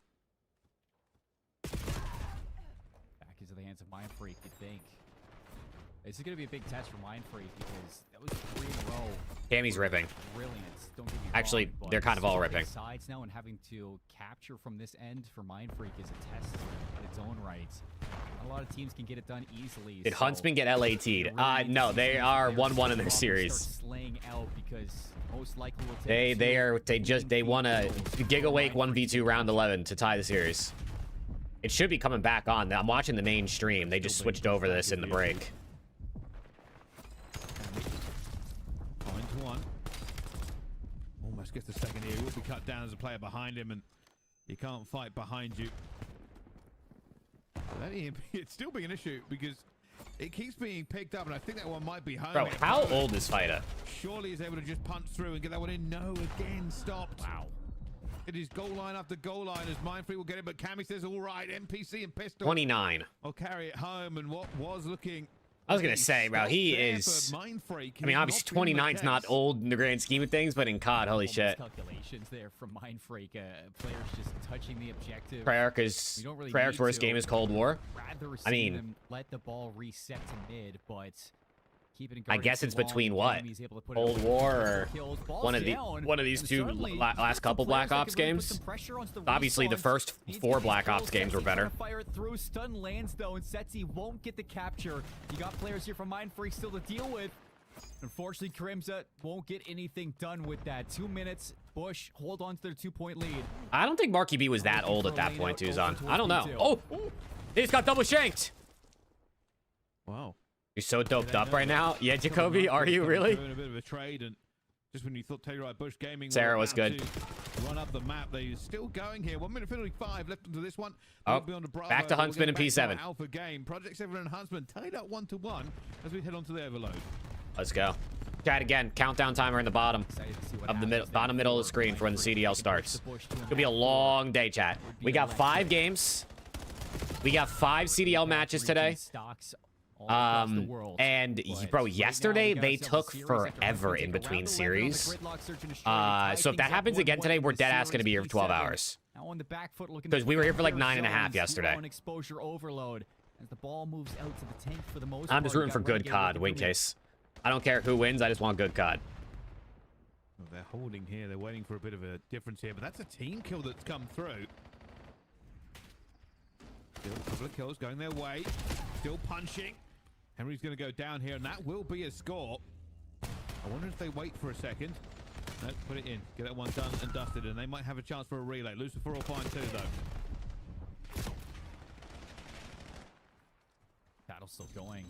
Back into the hands of Mindfreak, you think. This is going to be a big test for Mindfreak because that was 3 in a row. Tammy's ripping. Brilliant. Don't get me Actually, wrong, they're kind of all so ripping. many sides now, and having to capture from this end for Mindfreak is a test in its own right. A lot of teams can get it done easily. Did so Huntsman get LAT'd? really need to No, see they some are players 1-1 in their start series. slaying out because most likely will take They won a Giga Wake 1v2 round 11 to tie the series. It should be coming back on. I'm watching the main stream. They just switched over this in the break. Oh, into one. Almost gets the second here. He will be cut down as a player behind him, and you can't fight behind you. That EMP, it's still being an issue because it keeps being picked up, and I think that one might be home. Bro, how old is Fida? Surely he's able to just punch through and get that one in. No, again, stopped. Wow. It is goal line after goal line as Mindfreak will get it, but Cammy says, all right, NPC and Pistol 29. will carry it home, and what was looking... I was going to say, bro, he is... I mean, obviously 29's not old in the grand scheme of things, but in COD, holy shit. Calculations there from Mindfreak. Players just touching the objective. Treyarch's worst game is Cold War. I mean... them let the ball reset to mid, but... Keep it in I guess it's between what? Cold War or one of these two last couple Black Ops games. Obviously, the first 4 Black Ops games were better. Fire it through, stun lands though, and Setzi won't get the capture. You got players here from Mindfreak still to deal with. Unfortunately, Crimza won't get anything done with that. 2 minutes. Bush hold on to their 2-point lead. I don't think Marky B was that old at that point, Tuzon. I don't know. Oh, he just got double shanked. Wow. You're so doped up right now. Yeah, Jacoby, are you really? Doing a bit of a trade, and just when you thought Telluride Bush Gaming Sarah was good. Run up the map, they're still going here. 1 minute 55 left into this one. Oh, back to Huntsman and P7. Alpha game. Project 7 and Huntsman tied up 1-1 as we head on to the overload. Let's go. Chat again. Countdown timer in the bottom of the bottom middle of the screen for when the CDL starts. It'll be a long day, chat. We got 5 games. We got 5 CDL matches today. And bro, yesterday they took forever in between series. So if that happens again today, we're dead ass gonna be here for 12 hours. Because we were here for like 9.5 yesterday. Exposure overload as the ball moves out to the tank for the most I'm just rooting for good COD, win case. I don't care who wins, I just want good COD. Well, they're holding here, they're waiting for a bit of a difference here, but that's a team kill that's come through. Still a couple of kills going their way, still punching. Henry's going to go down here, and that will be a score. I wonder if they wait for a second. No, put it in. Get that one done and dusted, and they might have a chance for a relay. Lucifer will find 2, though. Battle's still going.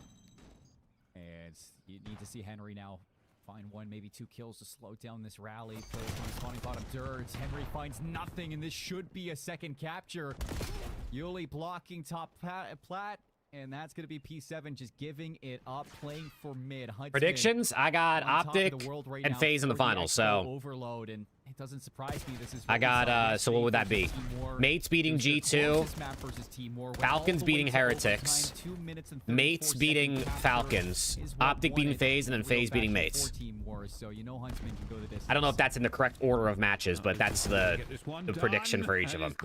And you need to see Henry now find 1, maybe 2 kills to slow down this rally. Players on the spawning bottom dirt. Henry finds nothing, and this should be a second capture. Yuli blocking top plat. And that's going to be P7 just giving it up, playing for mid. Huntsman Predictions? I got Optic and FaZe in the finals, so... Overload, and it doesn't surprise me. This is I got, so what would that be? Mates beating G2, Falcons beating Heretics, Mates beating Falcons, Optic beating FaZe, and then FaZe beating Mates. I don't know if that's in the correct order of matches, but that's the prediction for each of them.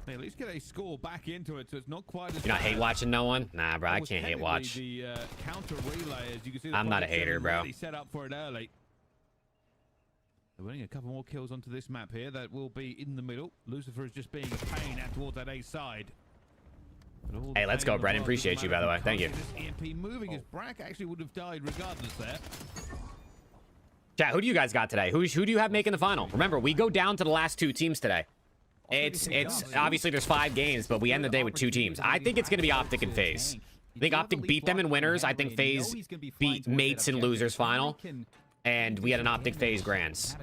They at least get a score back into it, so it's not quite as You're not hate watching no one? Nah, bro, I can't hate watch. The, counter relay, as you can see, I'm not a hater, bro. Set up for it early. They're winning a couple more kills onto this map here. That will be in the middle. Lucifer is just being a pain out towards that A side. Hey, let's go, Brennan. Appreciate you, by the way. Thank you. EMP moving as Brack actually would have died regardless there. Chat, who do you guys got today? Who do you have making the final? Remember, we go down to the last 2 teams today. It's obviously there's 5 games, but we end the day with 2 teams. I think it's going to be Optic and FaZe. I think Optic beat them in winners. I think FaZe beat Mates in losers final. And we had an Optic FaZe grands.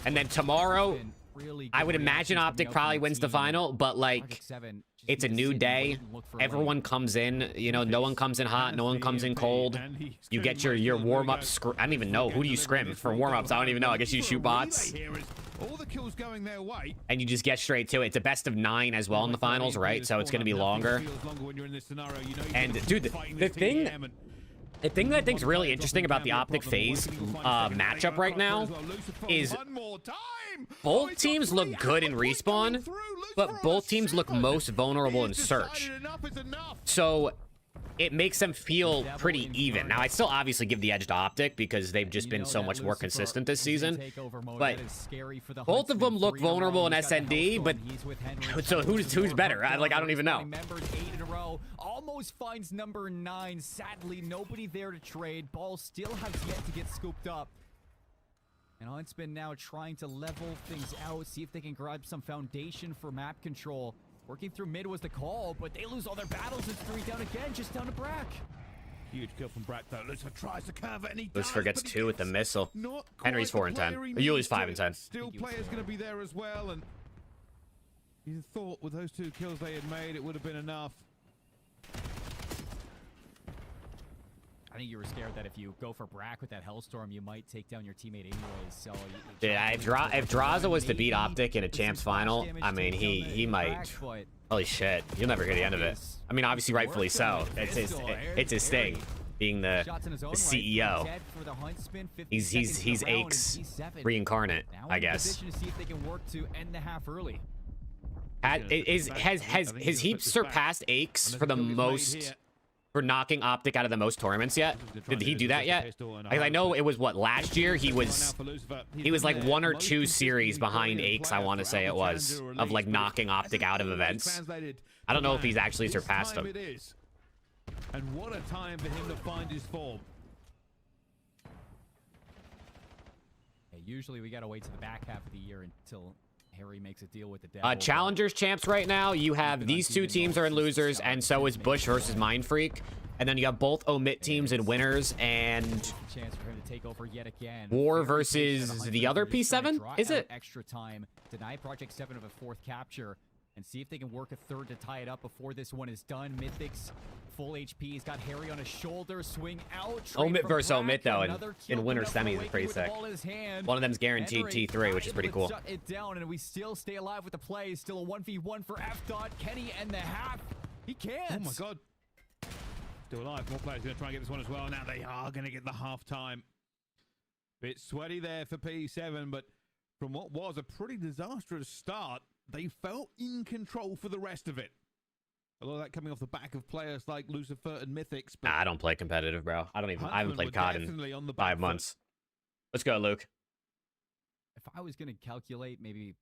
And then tomorrow, I would imagine Optic probably wins the final, but like, it's a new day. Everyone comes in, you know, no one comes in hot, no one comes in cold. You get your warm-up I don't even know. Who do you scrim for warm-ups? I don't even know. I guess you shoot bots. All the kills going their way. And you just get straight to it. It's a best of 9 as well in the finals, right? So it's going to be longer. And dude, the thing that I think is really interesting about the Optic FaZe matchup right now is both teams look good in respawn, but both teams look most vulnerable in search. So it makes them feel pretty even. Now, I still obviously give the edge to Optic because they've just been so much more consistent this season. But both of them look vulnerable in SND, but so who's better? I don't even know. Almost finds number 9. Sadly, nobody there to trade. Ball still has yet to get scooped up. And Huntsman now trying to level things out, see if they can grab some foundation for map control. Working through mid was the call, but they lose all their battles. It's 3 down again, just down to Brack. Huge kill from Brack, though. Lucifer tries to cover, and he Lucifer gets 2 with the missile. Henry's 4 and 10. Yuli's 5 and 10. Still players going to be there as well, and you thought with those 2 kills they had made, it would have been enough. I think you were scared that if you go for Brack with that Hellstorm, you might take down your teammate anyways. So, yeah, if Draza was to beat Optic in a champs final, I mean, he might. Holy shit, you'll never hear the end of it. I mean, obviously, rightfully so. It's his thing, being the CEO. He's Aches reincarnate, I guess. Has he surpassed Aches for the most? For knocking Optic out of the most tournaments yet? Did he do that yet? I know it was what, last year he was like 1 or 2 series behind Aches, I want to say it was, of like knocking Optic out of events. I don't know if he's actually surpassed him. And what a time for him to find his form. Usually we gotta wait to the back half of the year until Harry makes a deal with the devil. Challengers champs right now, you have these 2 teams are in losers, and so is Bush versus Mindfreak. And then you have both omit teams in winners, and chance for him to take over yet again. War versus the other P7, is it? Extra time, deny Project 7 of a 4th capture, and see if they can work a 3rd to tie it up before this one is done. Mythic's full HP. He's got Harry on his shoulder. Swing out. Omit versus Omit, though, in winter semis is pretty sick. One of them's guaranteed T3, which is pretty cool. Shut it down, and we still stay alive with the play. Still a 1v1 for F-Dot. Kenny and the half. He can't. Oh, my God. Still alive. More players going to try and get this one as well. Now they are going to get the half-time. Bit sweaty there for P7, but from what was a pretty disastrous start, they felt in control for the rest of it. A lot of that coming off the back of players like Lucifer and Mythics. Nah, I don't play competitive, bro. I haven't played COD in 5 months. Let's go, Luke. If I was going to calculate maybe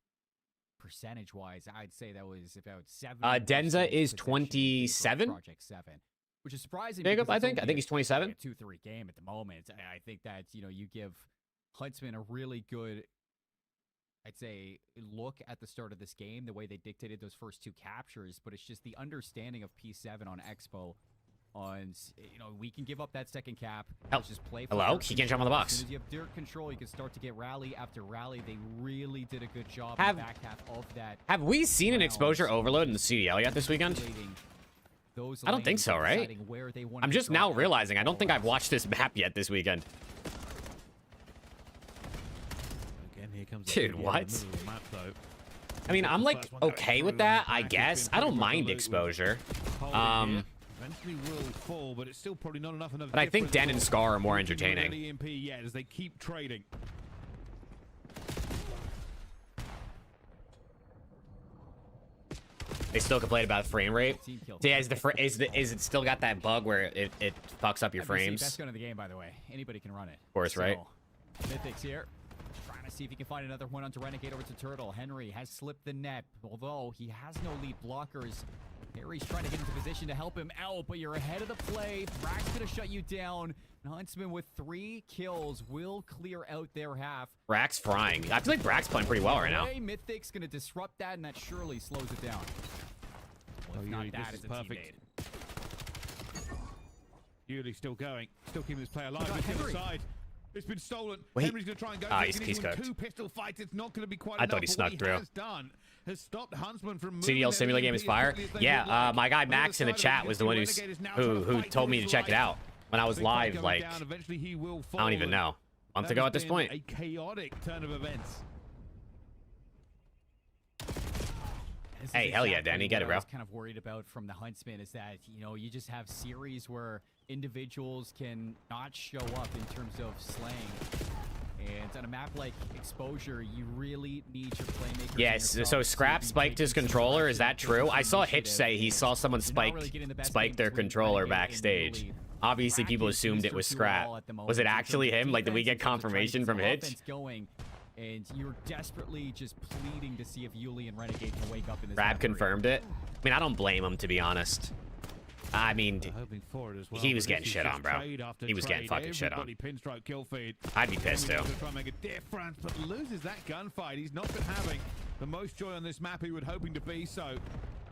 percentage-wise, I'd say that was about 7. Denza is 27. Project 7, which is surprising. Jacob, I think he's 27. A 2-3 game at the moment. I think that you give Huntsman a really good, I'd say, look at the start of this game, the way they dictated those first 2 captures, but it's just the understanding of P7 on Expo. We can give up that 2nd cap. Just play. Hello? He can't jump on the box. As soon as you have dirt control, you can start to get rally after rally. They really did a good job in the back half of that. Have we seen an exposure overload in the CDL yet this weekend? I don't think so, right? I'm just now realizing I don't think I've watched this map yet this weekend. Dude, what? I mean, I'm like okay with that, I guess. I don't mind exposure. But I think Den and Scar are more entertaining. As they keep trading. They still complain about frame rate. Yeah, is it still got that bug where it fucks up your frames? Best gun of the game, by the way. Anybody can run it. Of course, right? Mythic's here. Trying to see if he can find another one onto Renegade over to Turtle. Henry has slipped the net, although he has no lead blockers. Harry's trying to get into position to help him out, but you're ahead of the play. Brack's gonna shut you down. And Huntsman with 3 kills will clear out their half. Brack's frying. I feel like Brack's playing pretty well right now. Mythic's gonna disrupt that, and that surely slows it down. Well, if not that, it's a teammate. Yuli still going. Still keeping this play alive. He's to the side. It's been stolen. Wait. Henry's going to try and go. He's cooked. 2 pistol fights. It's not going to be quite I enough. thought he snuck through. Has stopped Huntsman from CDL Simulator game is fire. Yeah, my guy Max in the chat was the one who told me to check it out when I was live, like, I don't even know, a month ago at this point. A chaotic turn of events. Hey, hell yeah, Danny, get it, bro. What I was kind of worried about from the Huntsman is that, you just have series where individuals can not show up in terms of slaying. And on a map like Exposure, you really need your playmakers. Yes, so Scrap spiked his controller. Is that true? I saw Hitch say he saw someone spike their controller backstage. Obviously, people assumed it was Scrap. Was it actually him? Like, did we get confirmation from Hitch? And you're desperately just pleading to see if Yuli and Renegade can wake up in this. Scrap confirmed it. I mean, I don't blame him, to be honest. I mean, he was getting shit on, bro. He was getting fucking shit on. I'd be pissed too. Try and make a difference, but loses that gunfight. He's not been having the most joy on this map he would hoping to be so,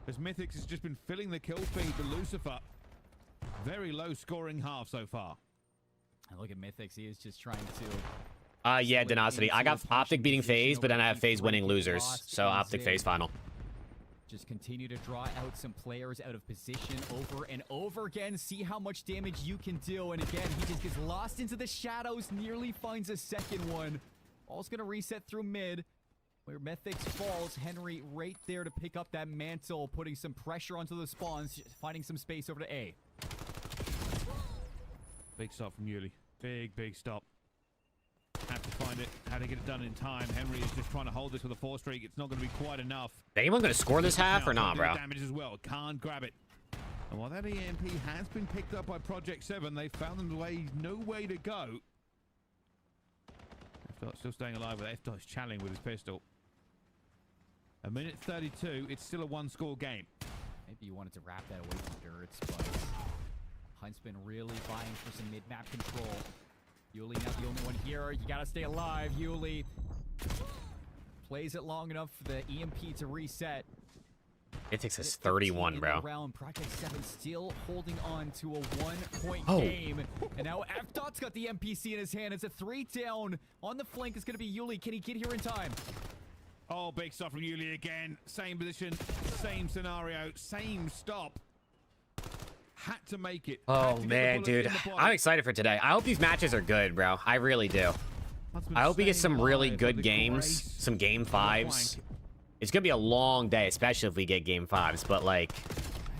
as Mythics has just been filling the kill feed to Lucifer. Very low scoring half so far. And look at Mythics. He is just trying to. Yeah, Denosity. I got Optic beating FaZe, but then I have FaZe winning losers. So Optic FaZe final. Just continue to draw out some players out of position over and over again. See how much damage you can do. And again, he just gets lost into the shadows. Nearly finds a second one. All's going to reset through mid. Where Mythics falls. Henry right there to pick up that mantle. Putting some pressure onto the spawns. Finding some space over to A. Big stop from Yuli. Big stop. Have to find it. How to get it done in time. Henry is just trying to hold this with a 4 streak. It's not going to be quite enough. Is anyone going to score this half or not, bro? Damage as well. Can't grab it. And while that EMP has been picked up by Project 7, they found them no way to go. FDOT still staying alive with FDOT's channeling with his pistol. A minute 32. It's still a 1-score game. Maybe you wanted to wrap that away from Durits, but Huntsman really vying for some mid-map control. Yuli not the only one here. You gotta stay alive. Yuli plays it long enough for the EMP to reset. Mythics is 31, bro. Round. Project 7 still holding on to a 1-point game. And now FDOT's got the MPC in his hand. It's a 3 down. On the flank is gonna be Yuli. Can he get here in time? Oh, big stop from Yuli again. Same position, same scenario, same stop. Had to make it. Oh man, dude, I'm excited for today. I hope these matches are good, bro. I really do. I hope we get some really good games, some game 5s. It's gonna be a long day, especially if we get game 5s. But like,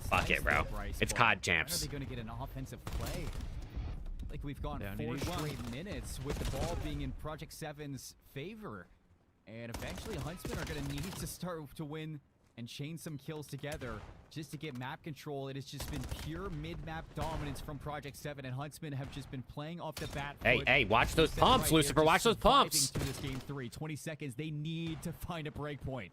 fuck it, bro. It's COD champs. Are they gonna get an offensive play? Like we've gone 4 straight minutes with the ball being in Project 7's favor, and eventually Huntsmen are gonna need to start to win and chain some kills together just to get map control. It has just been pure mid-map dominance from Project 7, and Huntsmen have just been playing off the bat. Hey, watch those pumps, Lucifer. Watch those pumps. To this game 3, 20 seconds. They need to find a break point.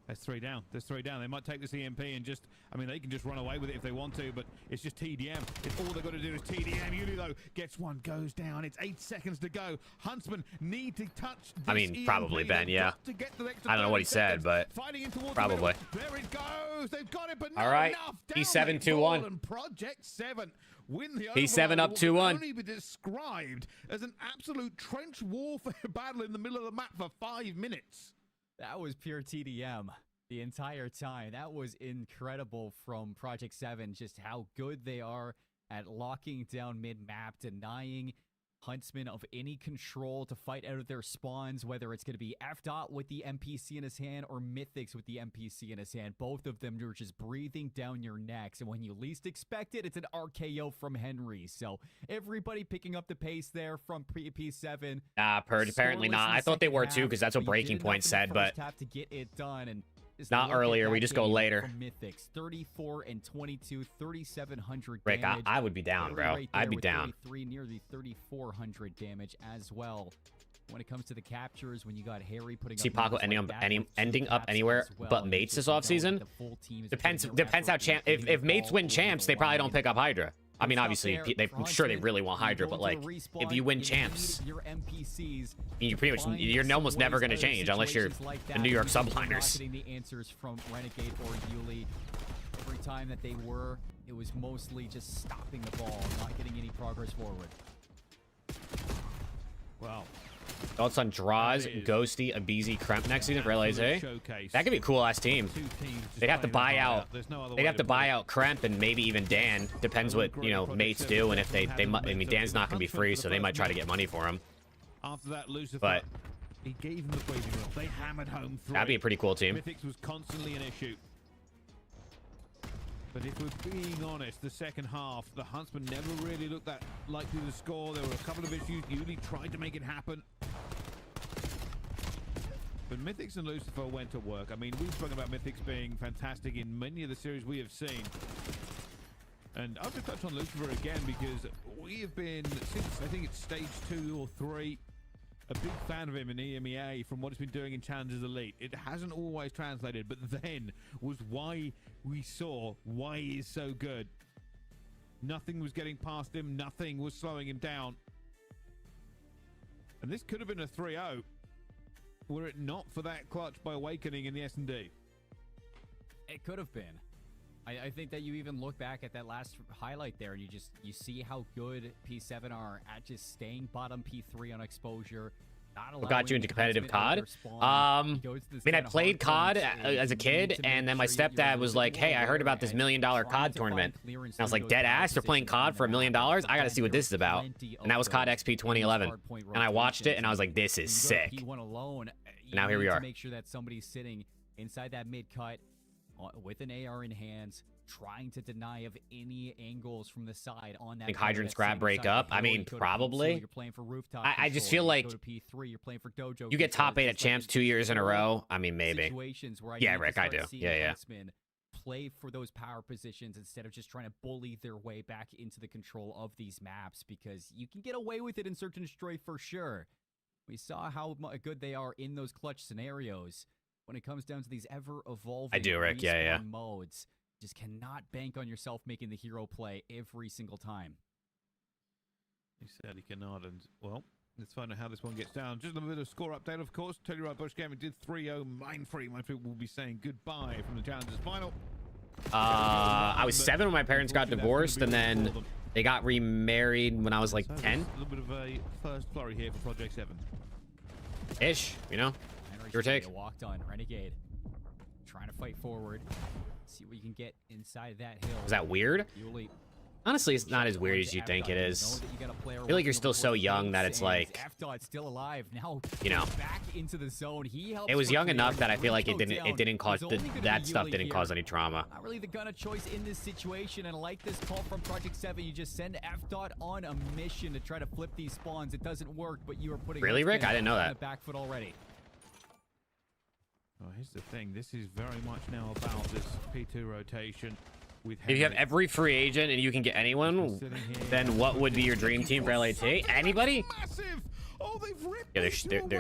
That's 3 down. There's 3 down. They might take this EMP and just, I mean, they can just run away with it if they want to, but it's just TDM. It's all they've got to do is TDM. Yuli, though, gets one, goes down. It's 8 seconds to go. Huntsmen need to touch this I mean, EMP. probably, Ben, yeah. I don't know what he said, but probably. There it goes. They've got it, but not all right. enough. P7 2-1. Project 7 win the P7 up 2-1. Only be described as an absolute trench warfare battle in the middle of the map for 5 minutes. That was pure TDM the entire time. That was incredible from Project 7, just how good they are at locking down mid-map, denying Huntsmen of any control to fight out of their spawns, whether it's going to be FDOT with the MPC in his hand or Mythics with the MPC in his hand. Both of them are just breathing down your necks, and when you least expect it, it's an RKO from Henry. So everybody picking up the pace there from P7. Apparently not. I thought they were too, because that's what Breaking Point said, but have to get it done. And not earlier. We just go later. Mythics 34 and 22, 3,700 Rick, damage. I would be down, bro. I'd be down. 33, nearly 3,400 damage as well. When it comes to the captures, when you got Harry putting see Paco ending up anywhere but Mates this offseason. Depends how if Mates win champs, they probably don't pick up Hydra. I mean, obviously, I'm sure they really want Hydra, but like, if you win champs, you pretty much you're almost never going to change unless you're the New York Subliners. The answers from Renegade or Yuli. Every time that they were, it was mostly just stopping the ball, not getting any progress forward. Well, Thoughts on Draws, Ghosty, Abizi, Kremp next season for LAZ? That could be a cool ass team. They'd have to buy out. They'd have to buy out Kremp and maybe even Dan. Depends what Mates do, and if they I mean, Dan's not gonna be free, so they might try to get money for him. After that, Lucifer, but he gave them the poison. They hammered home. That'd be a pretty cool team. Mythics was constantly an issue. But if we're being honest, the second half, the Huntsmen never really looked that likely to score. There were a couple of issues. Yuli tried to make it happen. But Mythics and Lucifer went to work. I mean, we've spoken about Mythics being fantastic in many of the series we have seen. And I'll just touch on Lucifer again because we have been, since I think it's stage 2 or 3, a big fan of him in EMEA from what he's been doing in Challengers Elite. It hasn't always translated, but then was why we saw why he is so good. Nothing was getting past him. Nothing was slowing him down. And this could have been a 3-0 were it not for that clutch by Awakening in the S&D. It could have been. I think that you even look back at that last highlight there and you see how good P7 are at just staying bottom P3 on exposure. What got you into competitive COD? I mean, I played COD as a kid, and then my stepdad was like, hey, I heard about this $1 million COD tournament. And I was like, dead ass, they're playing COD for $1 million? I gotta see what this is about. And that was COD XP 2011. And I watched it, and I was like, this is sick. And now here we are. Make sure that somebody's sitting inside that mid-cut with an AR in hands, trying to deny of any angles from the side on that. I think Hydra and Scrap break up. I mean, probably. You're playing for Rooftop I just feel like P3, you're playing for Dojo. You get top 8 at Champs 2 years in a row. I mean, maybe. Yeah, Rick, I do. Yeah. Play for those power positions instead of just trying to bully their way back into the control of these maps, because you can get away with it in Search and Destroy for sure. We saw how good they are in those clutch scenarios. When it comes down to these ever-evolving I do, Rick. Yeah. modes, just cannot bank on yourself making the hero play every single time. He said he cannot, and, well, let's find out how this one gets down. Just a little bit of score update, of course. Telluride Bush Gaming did 3-0 Mindfree. Mindfree will be saying goodbye from the Challengers final. I was 7 when my parents got divorced, and then they got remarried when I was like 10. A little bit of a first flurry here for Project 7. Ish, you know? Give or take. Walked on Renegade, trying to fight forward. See what you can get inside that hill. Was that weird? Honestly, it's not as weird as you think it is. I feel like you're still so young that it's like, still alive now. You know, back into the zone. It was young enough that I feel like it didn't cause that stuff didn't cause any trauma. Not really the gun of choice in this situation, and like this call from Project 7, you just send FDOT on a mission to try to flip these spawns. It doesn't work, but you are putting really, Rick? I didn't know that. On the back foot already. Oh, here's the thing. This is very much now about this P2 rotation. With if you have every free agent and you can get anyone, then what would be your dream team for LAT? Anybody? Massive. Oh, they've ripped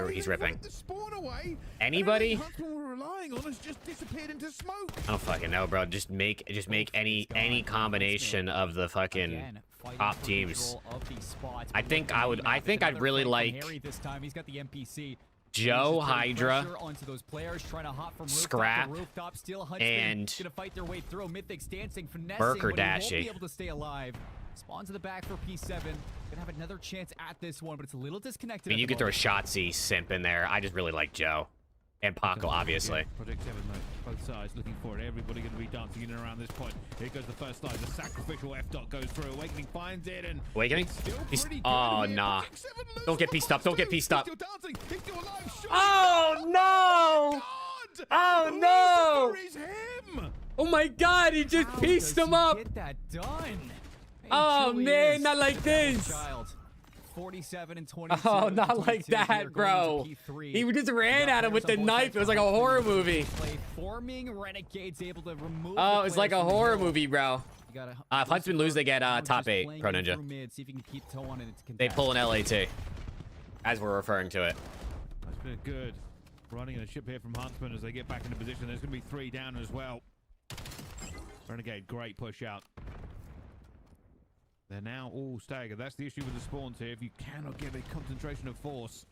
he's ripping. The spawn away. Anybody? We're relying on has just disappeared into smoke. I don't fucking know, bro. Just make any combination of the fucking top teams. I think I'd really like He's got the MPC. Joe, Hydra, Scrap, and Burker Dashy. Spawns to the back for P7. Gonna have another chance at this one, but it's a little disconnected. I mean, you could throw Shotzi Simp in there. I just really like Joe. And Paco, obviously. Project 7, both sides looking for it. Everybody going to be dancing in and around this point. Here goes the first slide. The sacrificial F-Dot goes through. Awakening finds it, and Awakening? Oh, nah. Don't get pieced up. Don't get pieced up. Oh, no! Oh, no! Oh, my God. He just pieced him up. Get that done. Oh, man. Not like this. 47 and 22. Oh, not like that, bro. He just ran at him with the knife. It was like a horror movie. Forming Renegades able to remove. Oh, it's like a horror movie, bro. If Huntsman lose, they get top 8. Pro Ninja. They pull an LAT, as we're referring to it. That's been good. Running in a ship here from Huntsman as they get back into position. There's going to be 3 down as well. Renegade, great push out. They're now all staggered. That's the issue with the spawns here. If you cannot give a concentration of force,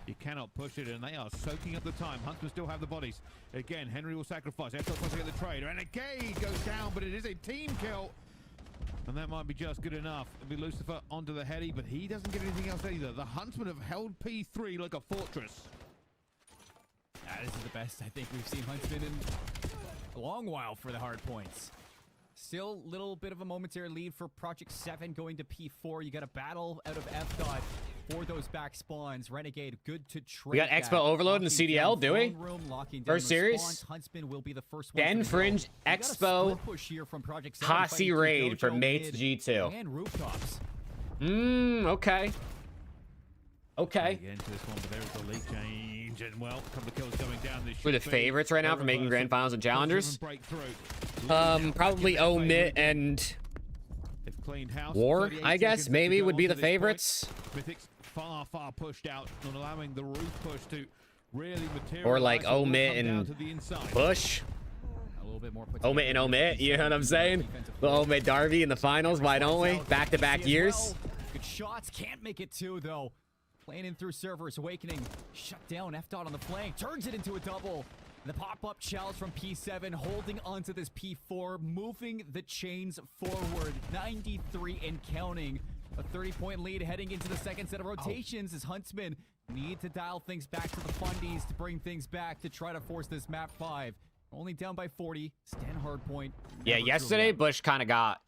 you cannot push it, and they are soaking up the time. Huntsman still have the bodies. Again, Henry will sacrifice. F-Dot tries to get the trade. Renegade goes down, but it is a team kill. And that might be just good enough. It'll be Lucifer onto the heady, but he doesn't get anything else either. The Huntsmen have held P3 like a fortress. This is the best I think we've seen Huntsman in a long while for the hard points. Still a little bit of a momentary lead for Project 7 going to P4. You got a battle out of F dot for those back spawns. Renegade, good to trade. We got that. Expo Overload in the Locking CDL, down do we? Throne Room, locking down First series? response. Huntsman will be the first one. Den, to go. Fringe, We got a Expo, split push here from Project 7 Posse fighting through Raid for Dojo Mates mid G2. and Rooftops. Okay. Okay. Get into this one, but there's the lead change, and well, a couple of kills coming down. This We're the should be favorites right now a for making grand finals and challengers. breakthrough. Probably Omit and They've cleaned house. War, 38 I guess, seconds to maybe go would be onto the this point. favorites. Mythics far pushed out, not allowing the roof push to really materialize. Or like It will Omit come down and to the inside. Bush. A little bit more Omit and Omit, you know what I'm saying? The Omit Darby in the finals, why don't we? Back-to-back years. Good shots, can't make it two though. Playing in through servers, Awakening shut down. F dot on the flank, turns it into a double. The pop-up challenge from P7 holding onto this P4, moving the chains forward. 93 and counting. A 30-point lead heading into the second set of rotations as Huntsmen need to dial things back to the fundies to bring things back to try to force this map 5. Only down by 40. Stan Hardpoint. Yeah, yesterday Bush kind of got...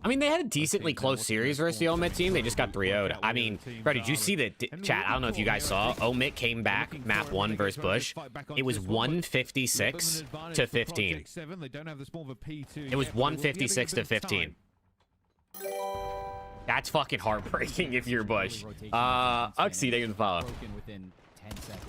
I mean, they had a decently close series versus the Omit team. They just got 3-0'd. I mean, bro, did you see the chat? I don't know if you guys saw. Omit came back map 1 versus Bush. It was 156 to 15. It was 156 to 15. That's fucking heartbreaking if you're Bush. Uxie, they can follow. Broken within 10 seconds.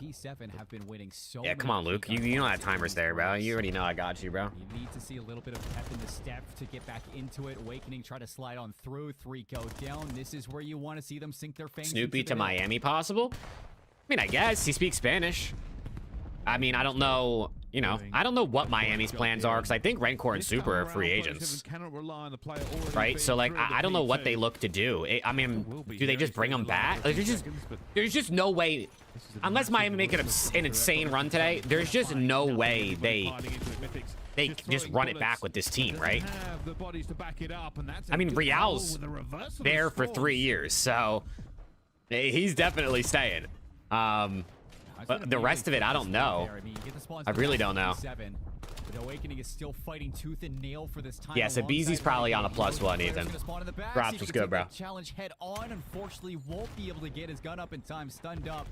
P7 have been winning so Yeah, come many on, Luke. key You know that games timer's there, bro. You already know I got you, bro. You need to see a little bit of pep in the step to get back into it. Awakening, try to slide on through. 3 go down. This is where you want to see them sink their fangs. Snoopy into to the Miami, possible? I mean, I guess he speaks Spanish. I mean, I don't know, you know, I don't know what Miami's plans are because I think Rencor and Super are free agents, right? So, like, I don't know what they look to do. I mean, do they just bring them back? Like, there's just no way, unless Miami make an insane run today, there's just no way they just run it back with this team, right? I mean, Real's there for 3 years, so he's definitely staying. But the rest of it, I don't know. I really don't know. The Awakening is still fighting tooth and nail for this time. Yeah, so Beezy's probably on a +1, Ethan. Props was good, bro. Challenge head on. Unfortunately, won't be able to get his gun up in time. Stunned up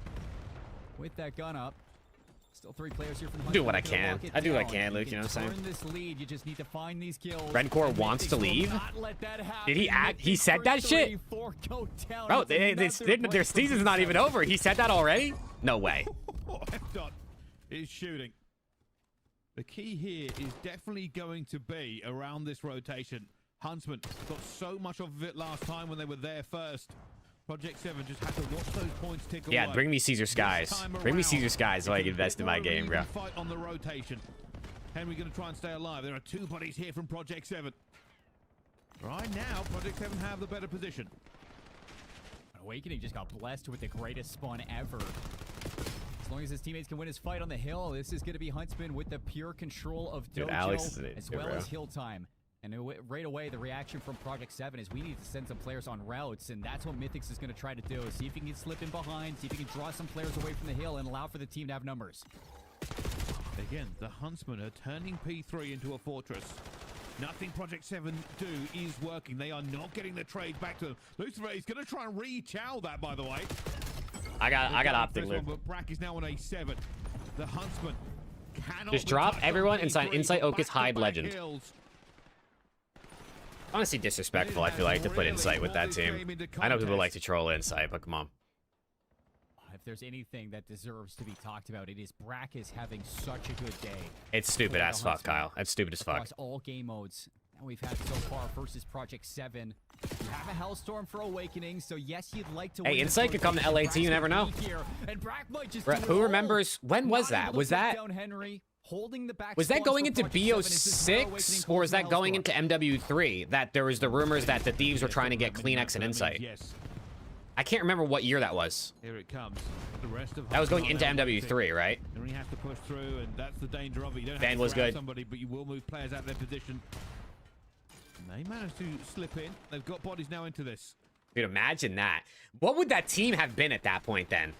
with that gun up. Still 3 players here from Do what I can. I do what I can, Luke. You know what I'm saying? Turn this lead. You just need to find these kills. Rencor wants to leave. Did he act? He said that shit? Bro, their season's not even over. He said that already? No way. F-Dot is shooting. The key here is definitely going to be around this rotation. Huntsman got so much of it last time when they were there first. Project 7 just had to watch those points tick away. Yeah, bring me Caesar Skies. Bring me Caesar Skies so I can invest in my game, bro. Fight on the rotation. Henry going to try and stay alive. There are 2 bodies here from Project 7. Right now, Project 7 have the better position. Awakening just got blessed with the greatest spawn ever. As long as his teammates can win his fight on the hill, this is going to be Huntsman with the pure control of Dojo, Dude, Alex is as well as hill time. And right away, the reaction from Project 7 is we need to send some players on routes, and that's what Mythics is going to try to do. See if he can slip in behind, see if he can draw some players away from the hill and allow for the team to have numbers. Again, the Huntsmen are turning P3 into a fortress. Nothing Project 7 do is working. They are not getting the trade back to them. Lucifer is going to try and re-chow that, by the way. I got optic, Luke. But Brack is now on a 7. The Huntsman cannot Just drop everyone and sign Insight Ocus Hyde Legend. Kills. Honestly disrespectful, I feel like, to put Insight with that team. I know people like to troll Insight, but come on. If there's anything that deserves to be talked about, it is Brack is having such a good day. It's stupid as fuck, Kyle. It's stupid as fuck. Across all game modes that we've had so far versus Project 7. You have a Hellstorm for Awakening, so yes, you'd like to win. Hey, Insight could come to LA team, you never know. And Brack might just Who remembers, when was that? Was that... Was that going into BO6 or is that going into MW3? That there was the rumors that the Thieves were trying to get Kleenex and Insight. Yes. I can't remember what year that was. Here it comes. The rest of that was going into MW3, right? And you have to push through, and that's the danger of it. You don't Van have to was grab good. somebody, but you will move players out of their position. And they managed to slip in. They've got bodies now into this. Dude, imagine that. What would that team have been at that point then?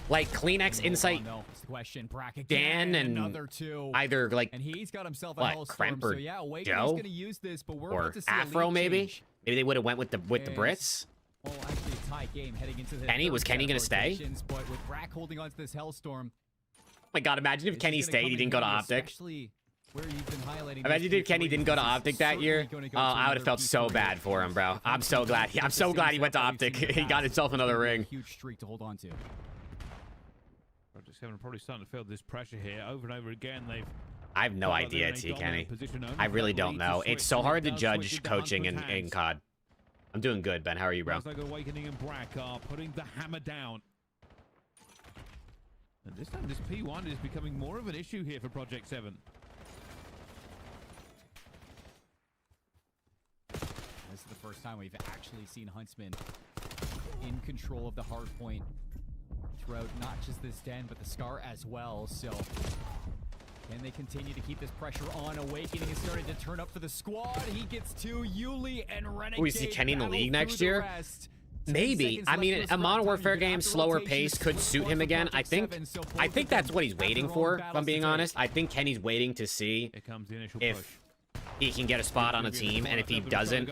like Kleenex Insight Question. Dan and another two. either like And he's got himself a what, hellstorm. Kremp So or yeah, Awakening's Joe? gonna use this, but we're or about to see a Afro lead maybe. change. Maybe they would have went with the And- Brits. Well, actually, a tie game heading into the Kenny? Was third Kenny set of gonna stay? rotations, But with Brack holding on to this hellstorm, Oh my God! Imagine if this Kenny is gonna stayed, come he in didn't go to handy, Optic. especially where you've been highlighting Imagine these if Kenny P3s. didn't go to This is Optic that year. certainly gonna go Oh, to I would another have felt so P3 bad for him, bro. if I'm so glad. I'm so glad he went to Optic. He got himself another ring. Huge streak to hold on to. Project 7 are probably starting to feel this pressure here over and over again. They've I have no felt like they're idea, in a T. dominant Kenny. position, only I really that don't lead to know. It's switch, so and hard to it does judge switch into coaching in Huntsman's hands. COD. I'm doing good, Ben. How are you, bro? Looks like Awakening and Brack are putting the hammer down. And this time, this P1 is becoming more of an issue here for Project 7. This is the first time we've actually seen Huntsman in control of the hard point throughout not just this den, but the Scar as well. So can they continue to keep this pressure on? Awakening is starting to turn up for the squad. He gets two. Yuli and Renegade. We see Kenny in the battle league through next the year? rest. 10 Maybe. seconds I left mean, in the a scrap Modern time. Warfare You're gonna game, have to slower rotation. pace could suit him Squad again. for I think. Project 7, so I both think of them that's what he's have waiting their own for. If I'm battles being to take. honest, I think Kenny's waiting to see Here comes the initial if push. he can get a spot on a team, and if he doesn't,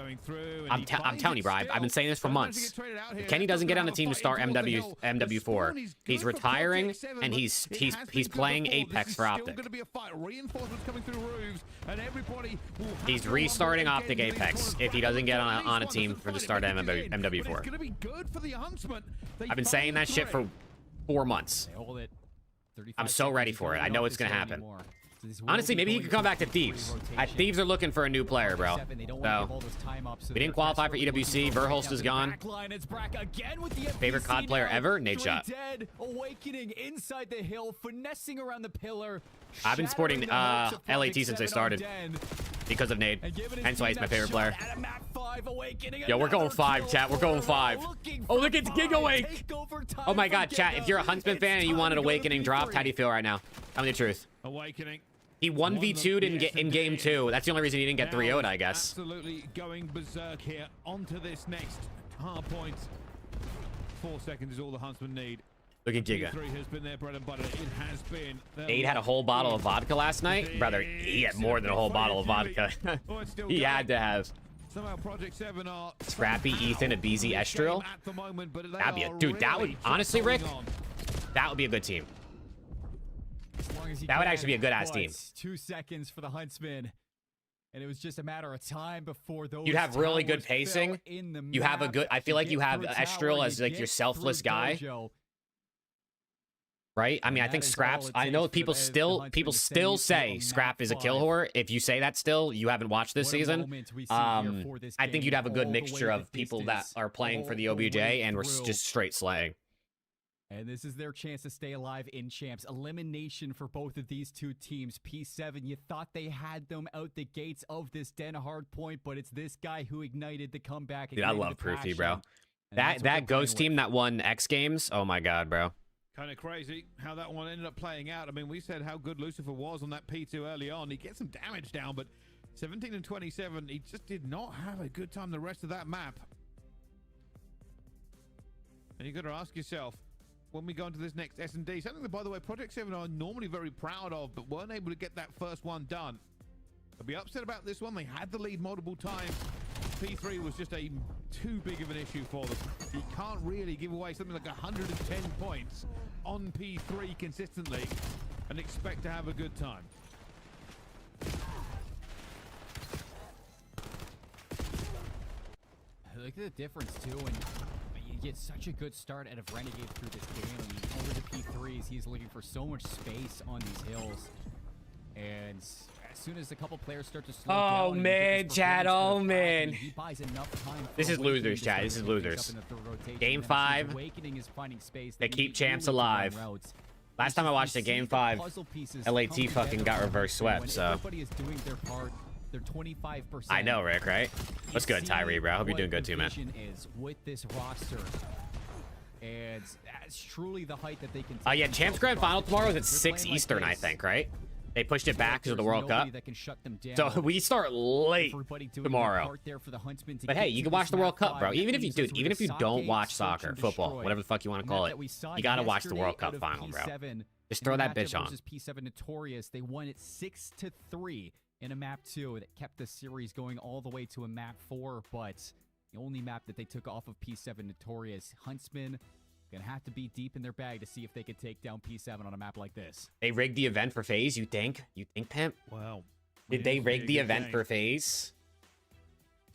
I'm telling you, bro. I've been saying this for months. If Kenny doesn't get on the team to start MW4, he's retiring and he's playing Apex for Optic. He's restarting Optic Apex if he doesn't get on a team for the start of MW4. I've been saying that shit for 4 months. They hold it. I'm so ready for it. I know it's gonna happen. So this will Honestly, be maybe he going could come back to P3 Thieves. rotation. Thieves are looking for a new player, bro. They don't wanna give So all this time up, so we didn't they're qualify for desperately EWC. looking for a Verholst breakdown is in the gone. back line. It's Brack again with the Favorite FPC COD player now. ever? Nade Three Shot. dead. Awakening inside the hill, finessing around the pillar. I've been sporting, shattering the hopes of LAT Project since I 7 on started. Den. Because of Nade. And giving his Hence why team he's my that favorite shot player. at a map 5, Awakening Yo, we're going another 5, kill chat. We're for going him. 5. Looking Oh, for look, it's 5. Gigawake. Takeover time Oh my for God, chat. If you're a Giga. Huntsman fan and you It's wanted time to go to Awakening dropped, how do you feel right now? Tell me the truth. Awakening. He 1v2'd in game 2. That's the only reason he didn't get 3-0'd, I guess. Absolutely going berserk here onto this next hard point. 4 seconds is all the Huntsman need. Look at Giga. P3 has been their bread and butter. It has been. Nade had a whole bottle of vodka last night. Brother, he had more than a whole bottle of vodka. Oh, it's still He going. had to have. Somehow Project 7 are Scrappy, somehow Ethan, a BZ in this Estrel. game at the moment, but they That'd be are dude, that would really honestly, Rick, going on. that would be a good team. As long as he That would can, actually be a good-ass but team. 2 seconds for the Huntsman. And it was just a matter of time before those You'd have really good towers fell pacing. in the You have a map. good. I feel like you get have through Estrel tower, as you like your get selfless through guy, Dojo. right? I mean, I And think that is Scraps. all it I takes know for people the still Huntsman to still stay say on Scrap map is a kill 5. whore. If you say that still, you haven't watched this What a season. moment we see here for this I think game, you'd have a good all the mixture way of the people that distance, are playing for all the the OBJ way and we're through. just straight slaying. And this is their chance to stay alive in champs. Elimination for both of these two teams. P7, you thought they had them out the gates of this den hard point, but it's this guy who ignited the comeback. Dude, I ignited love the Proofy, bro. passion. And that's what That they're Ghost playing team with. that won X Games. Oh my God, bro. Kind of crazy how that one ended up playing out. I mean, we said how good Lucifer was on that P2 early on. He gets some damage down, but 17 and 27, he just did not have a good time the rest of that map. And you got to ask yourself, when we go into this next S&D, something that, by the way, Project 7 are normally very proud of, but weren't able to get that first one done. I'll be upset about this one. They had the lead multiple times. P3 was just too big of an issue for them. You can't really give away something like 110 points on P3 consistently and expect to have a good time. Look at the difference, too, when you get such a good start out of Renegade through this game. I mean, over the P3s, he's looking for so much space on these hills. And as soon as a couple players start to slow down... Oh, and you man, get this Chad, performance oh, curve man. back, he buys enough time for This is Awakening losers, to Chad. start This is to pick things losers. up in the third rotation. Game And as 5, Awakening is finding space, they keep need champs Yuli to run alive. routes. Last time I watched You the see game the 5, puzzle pieces LAT come fucking together got on reverse when swept, so. everybody is doing their part. They're 25%. I know, Rick, right? What's good, Tyree, bro? I hope you're doing good too, man. Is with this roster, and that's truly the height that they can. Yeah, Champs Grand Final tomorrow is at 6 Eastern, I think, right? They pushed it back because of the World Cup. That can shut them down. So we start late Everybody doing tomorrow. their part there for the Huntsmen to But get hey, you to can this watch the World map Cup, 5. bro. That Even if you leaves do, us with even a if you Sake, don't watch Search soccer, and football, Destroy. whatever the fuck you want to And call that it, we saw you gotta watch the yesterday World Cup out of final, bro. P7 Just in throw the that matchup bitch on. versus P7 Notorious. They won it 6-3 in a map 2 that kept the series going all the way to a map 4, but the only map that they took off of P7 Notorious. Huntsmen gonna have to be deep in their bag to see if they could take down P7 on a map like this. They rigged the event for FaZe, you think? You think, Pimp? Wow. Did they rig the event for FaZe?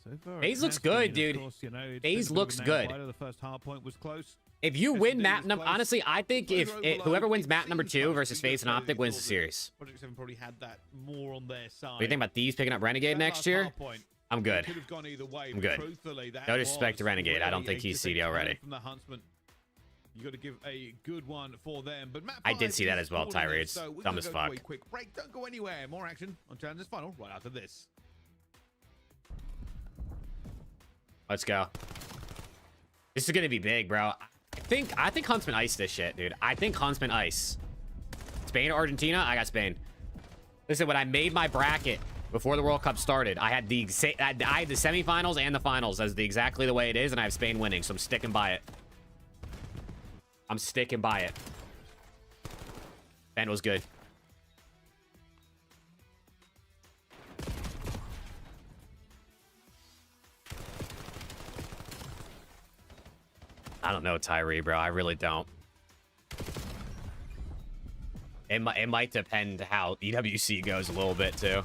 So far, FaZe it looks has been, good, of dude. course, you know, it's FaZe been a bit of a looks nail good. biter. The first hard point was close. If you Yes, win indeed, map it's number, close. honestly, I think if Overall, whoever wins it map number seems 2 like versus you FaZe and look at it, Optic you wins the thought that series. Project 7 probably had that more on their side. What do you think about these picking up Renegade That next last year? hard point, I'm it good. could have gone either way, I'm but good. truthfully, that No disrespect to was Renegade. I don't really think a he's defensive CDL ready. turn From the Huntsman. You got to give a good one for them. But map I did 5 see that is as well, calling it, Tyree. It's so we're dumb gonna as go to a fuck. quick break. Don't go anywhere. More action on Challenger's Final right after this. Let's go. This is gonna be big, bro. I think Huntsman Ice this shit, dude. I think Huntsman Ice. Spain or Argentina? I got Spain. Listen, when I made my bracket before the World Cup started, I had the semifinals and the finals as exactly the way it is, and I have Spain winning, so I'm sticking by it. I'm sticking by it. Ben was good. I don't know, Tyree, bro. I really don't. It might depend how EWC goes a little bit, too.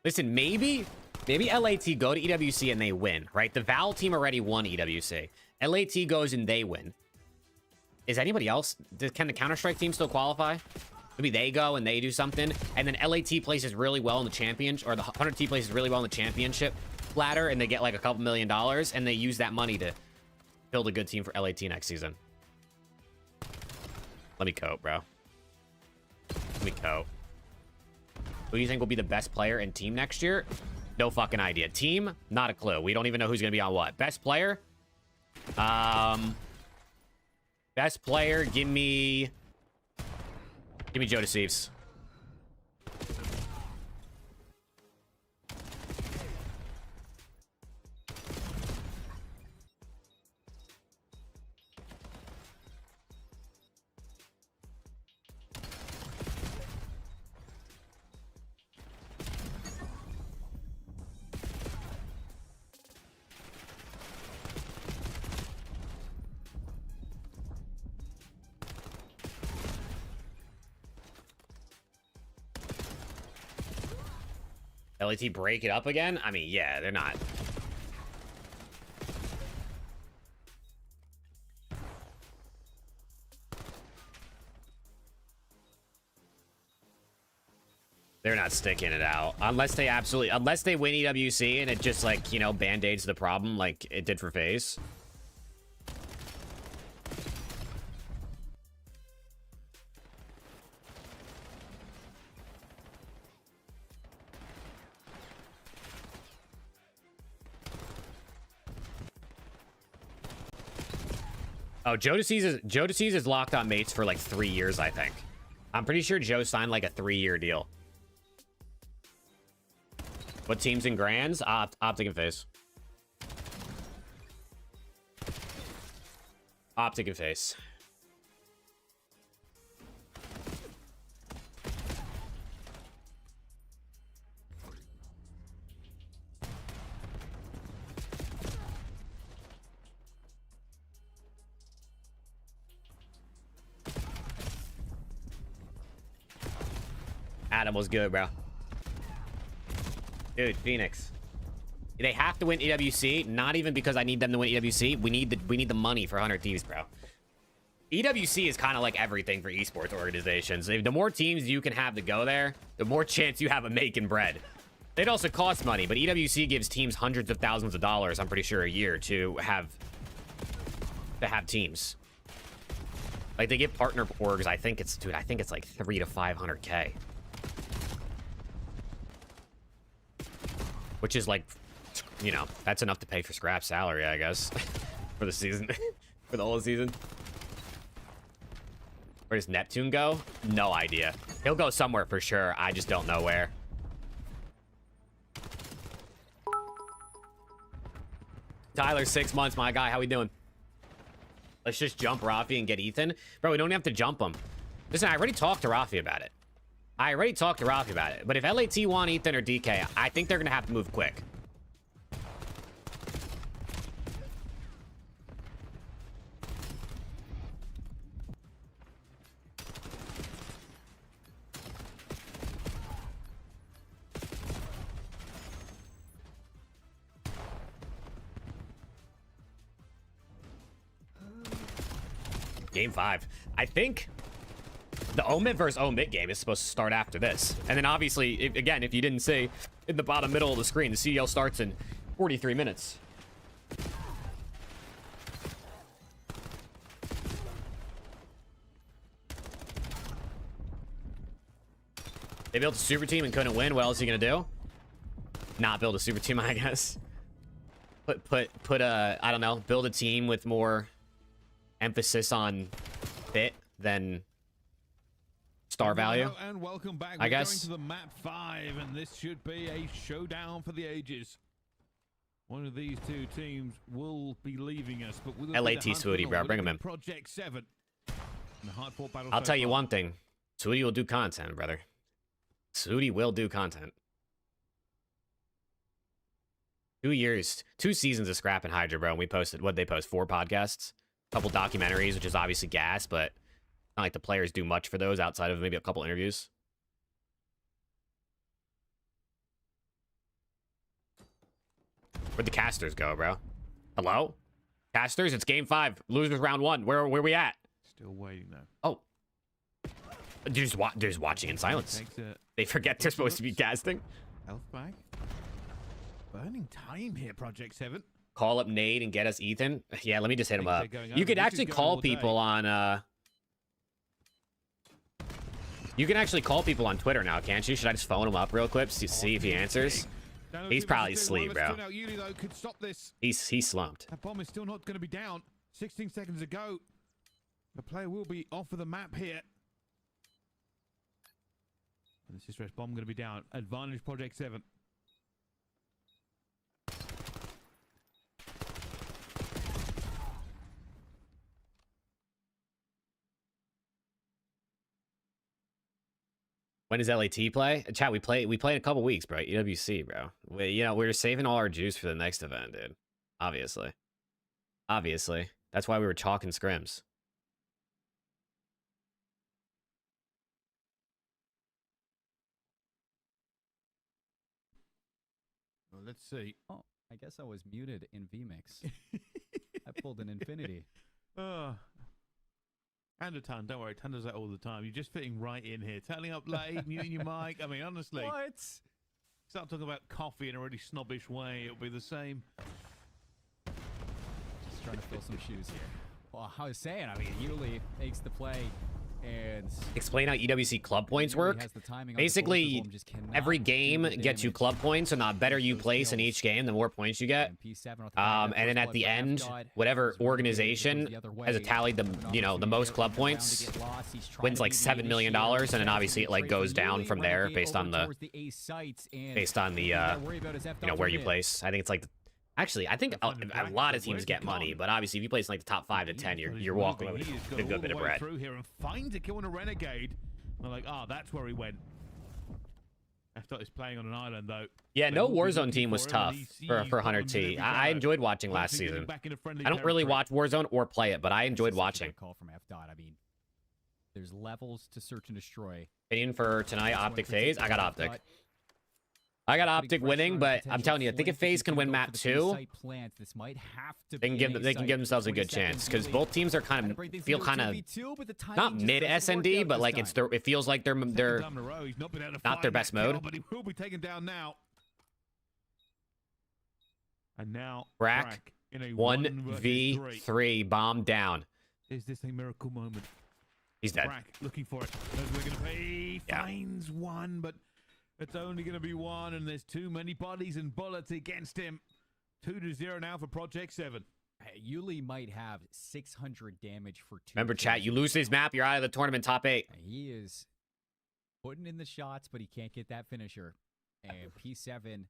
Listen, maybe LAT go to EWC and they win, right? The Val team already won EWC. LAT goes and they win. Is anybody else? Can the Counter-Strike team still qualify? Maybe they go and they do something, and then LAT places really well in the championship, or the 100T places really well in the championship ladder, and they get like a couple $1 million, and they use that money to build a good team for LAT next season. Let me cope, bro. Let me cope. Who do you think will be the best player in team next year? No fucking idea. Team? Not a clue. We don't even know who's gonna be on what. Best player? Best player, give me Joe Deceives. LAT break it up again? I mean, yeah, they're not. They're not sticking it out. Unless they win EWC and it just, like, you know, band-aids the problem like it did for FaZe. Oh, Joe Deceives is locked on mates for like 3 years, I think. I'm pretty sure Joe signed like a 3-year deal. What teams in Grands? Optic and FaZe. Optic and FaZe. Adam was good, bro. Dude, Phoenix. They have to win EWC, not even because I need them to win EWC. We need the money for 100 teams, bro. EWC is kind of like everything for esports organizations. The more teams you can have to go there, the more chance you have of making bread. It also costs money, but EWC gives teams hundreds of thousands of dollars, I'm pretty sure, a year to have teams. Like, they give partner orgs, I think it's like 300 to 500K. Which is like, you know, that's enough to pay for Scrap's salary, I guess, for the season, for the whole season. Where does Neptune go? No idea. He'll go somewhere for sure. I just don't know where. Tyler, 6 months, my guy. How we doing? Let's just jump Rafi and get Ethan. Bro, we don't have to jump him. Listen, I already talked to Rafi about it. But if LAT want Ethan or DK, I think they're going to have to move quick. Game 5. I think the Omit versus Omit game is supposed to start after this. And then obviously, again, if you didn't see, in the bottom middle of the screen, the CL starts in 43 minutes. They built a super team and couldn't win. What else are you gonna do? Not build a super team, I guess. Put a, I don't know, build a team with more emphasis on fit than star value. And welcome back. I guess. Going to the map 5, and this should be a showdown for the ages. One of these two teams will be leaving us, but with LAT Swooty, bro, bring him in. Project 7. I'll tell you one thing. Swooty will do content, brother. Swooty will do content. 2 years, 2 seasons of Scrap and Hydra, bro. And we posted, what'd they post? 4 podcasts? A couple documentaries, which is obviously gas, but not like the players do much for those outside of maybe a couple interviews. Where'd the casters go, bro? Hello? Casters, it's game 5. Losers round 1. Where we at? Still waiting, though. Oh. They're just watching in silence. They forget they're supposed to be casting. Health back. Burning time here, Project 7. Call up Nate and get us Ethan. Yeah, let me just hit him up. You could actually call people on you can actually call people on Twitter now, can't you? Should I just phone him up real quick to see if he answers? He's probably asleep, bro. He's slumped. That bomb is still not going to be down. 16 seconds ago. The player will be off of the map here. And this distress bomb going to be down. Advantage Project 7. When does LAT play? Chat, we play in a couple weeks, bro. EWC, bro. We're saving all our juice for the next event, dude. Obviously. That's why we were chalking scrims. Well, let's see. Oh, I guess I was muted in VMix. I pulled an infinity. And a ton, don't worry, Ton does that all the time. You're just fitting right in here. Turning up late, muting your mic. I mean, honestly. What? Start talking about coffee in a really snobbish way, it'll be the same. Just trying to fill some shoes here. Well, I was saying, I mean, Yuli makes the play and... Explain how EWC club points work. Basically, every game gets you club points, and the better you place in each game, the more points you get. And then at the end, whatever organization has tallied the most club points wins like $7 million, and then obviously it like goes down from there based on the where you place. I think it's like actually, I think a lot of teams get money, but obviously if you place in like the top 5 to 10, you're walking away with a good bit of bread. Through here and finds a kill on a Renegade. They're like, that's where he went. F-Dot is playing on an island though. Yeah, no Warzone team was tough for 100T. I enjoyed watching last season. I don't really watch Warzone or play it, but I enjoyed watching. Call from F-Dot. I mean, there's levels to search and destroy. Opinion for tonight, Optic FaZe. I got Optic. I got Optic winning, but I'm telling you, I think if FaZe can win map 2, they can give themselves a good chance because both teams are kind of feel kind of not mid SND, but like it feels like they're not their best mode. But he will be taken down now. And now Brack in a 1v3 bomb down. Is this a miracle moment? He's dead. Brack looking for it. We're gonna pay. Finds one, but it's only going to be one, and there's too many bodies and bullets against him. 2-0 now for Project 7. Yuli might have 600 damage for 2. Remember, chat, you lose this map, you're out of the tournament top 8. He is putting in the shots, but he can't get that finisher. And P7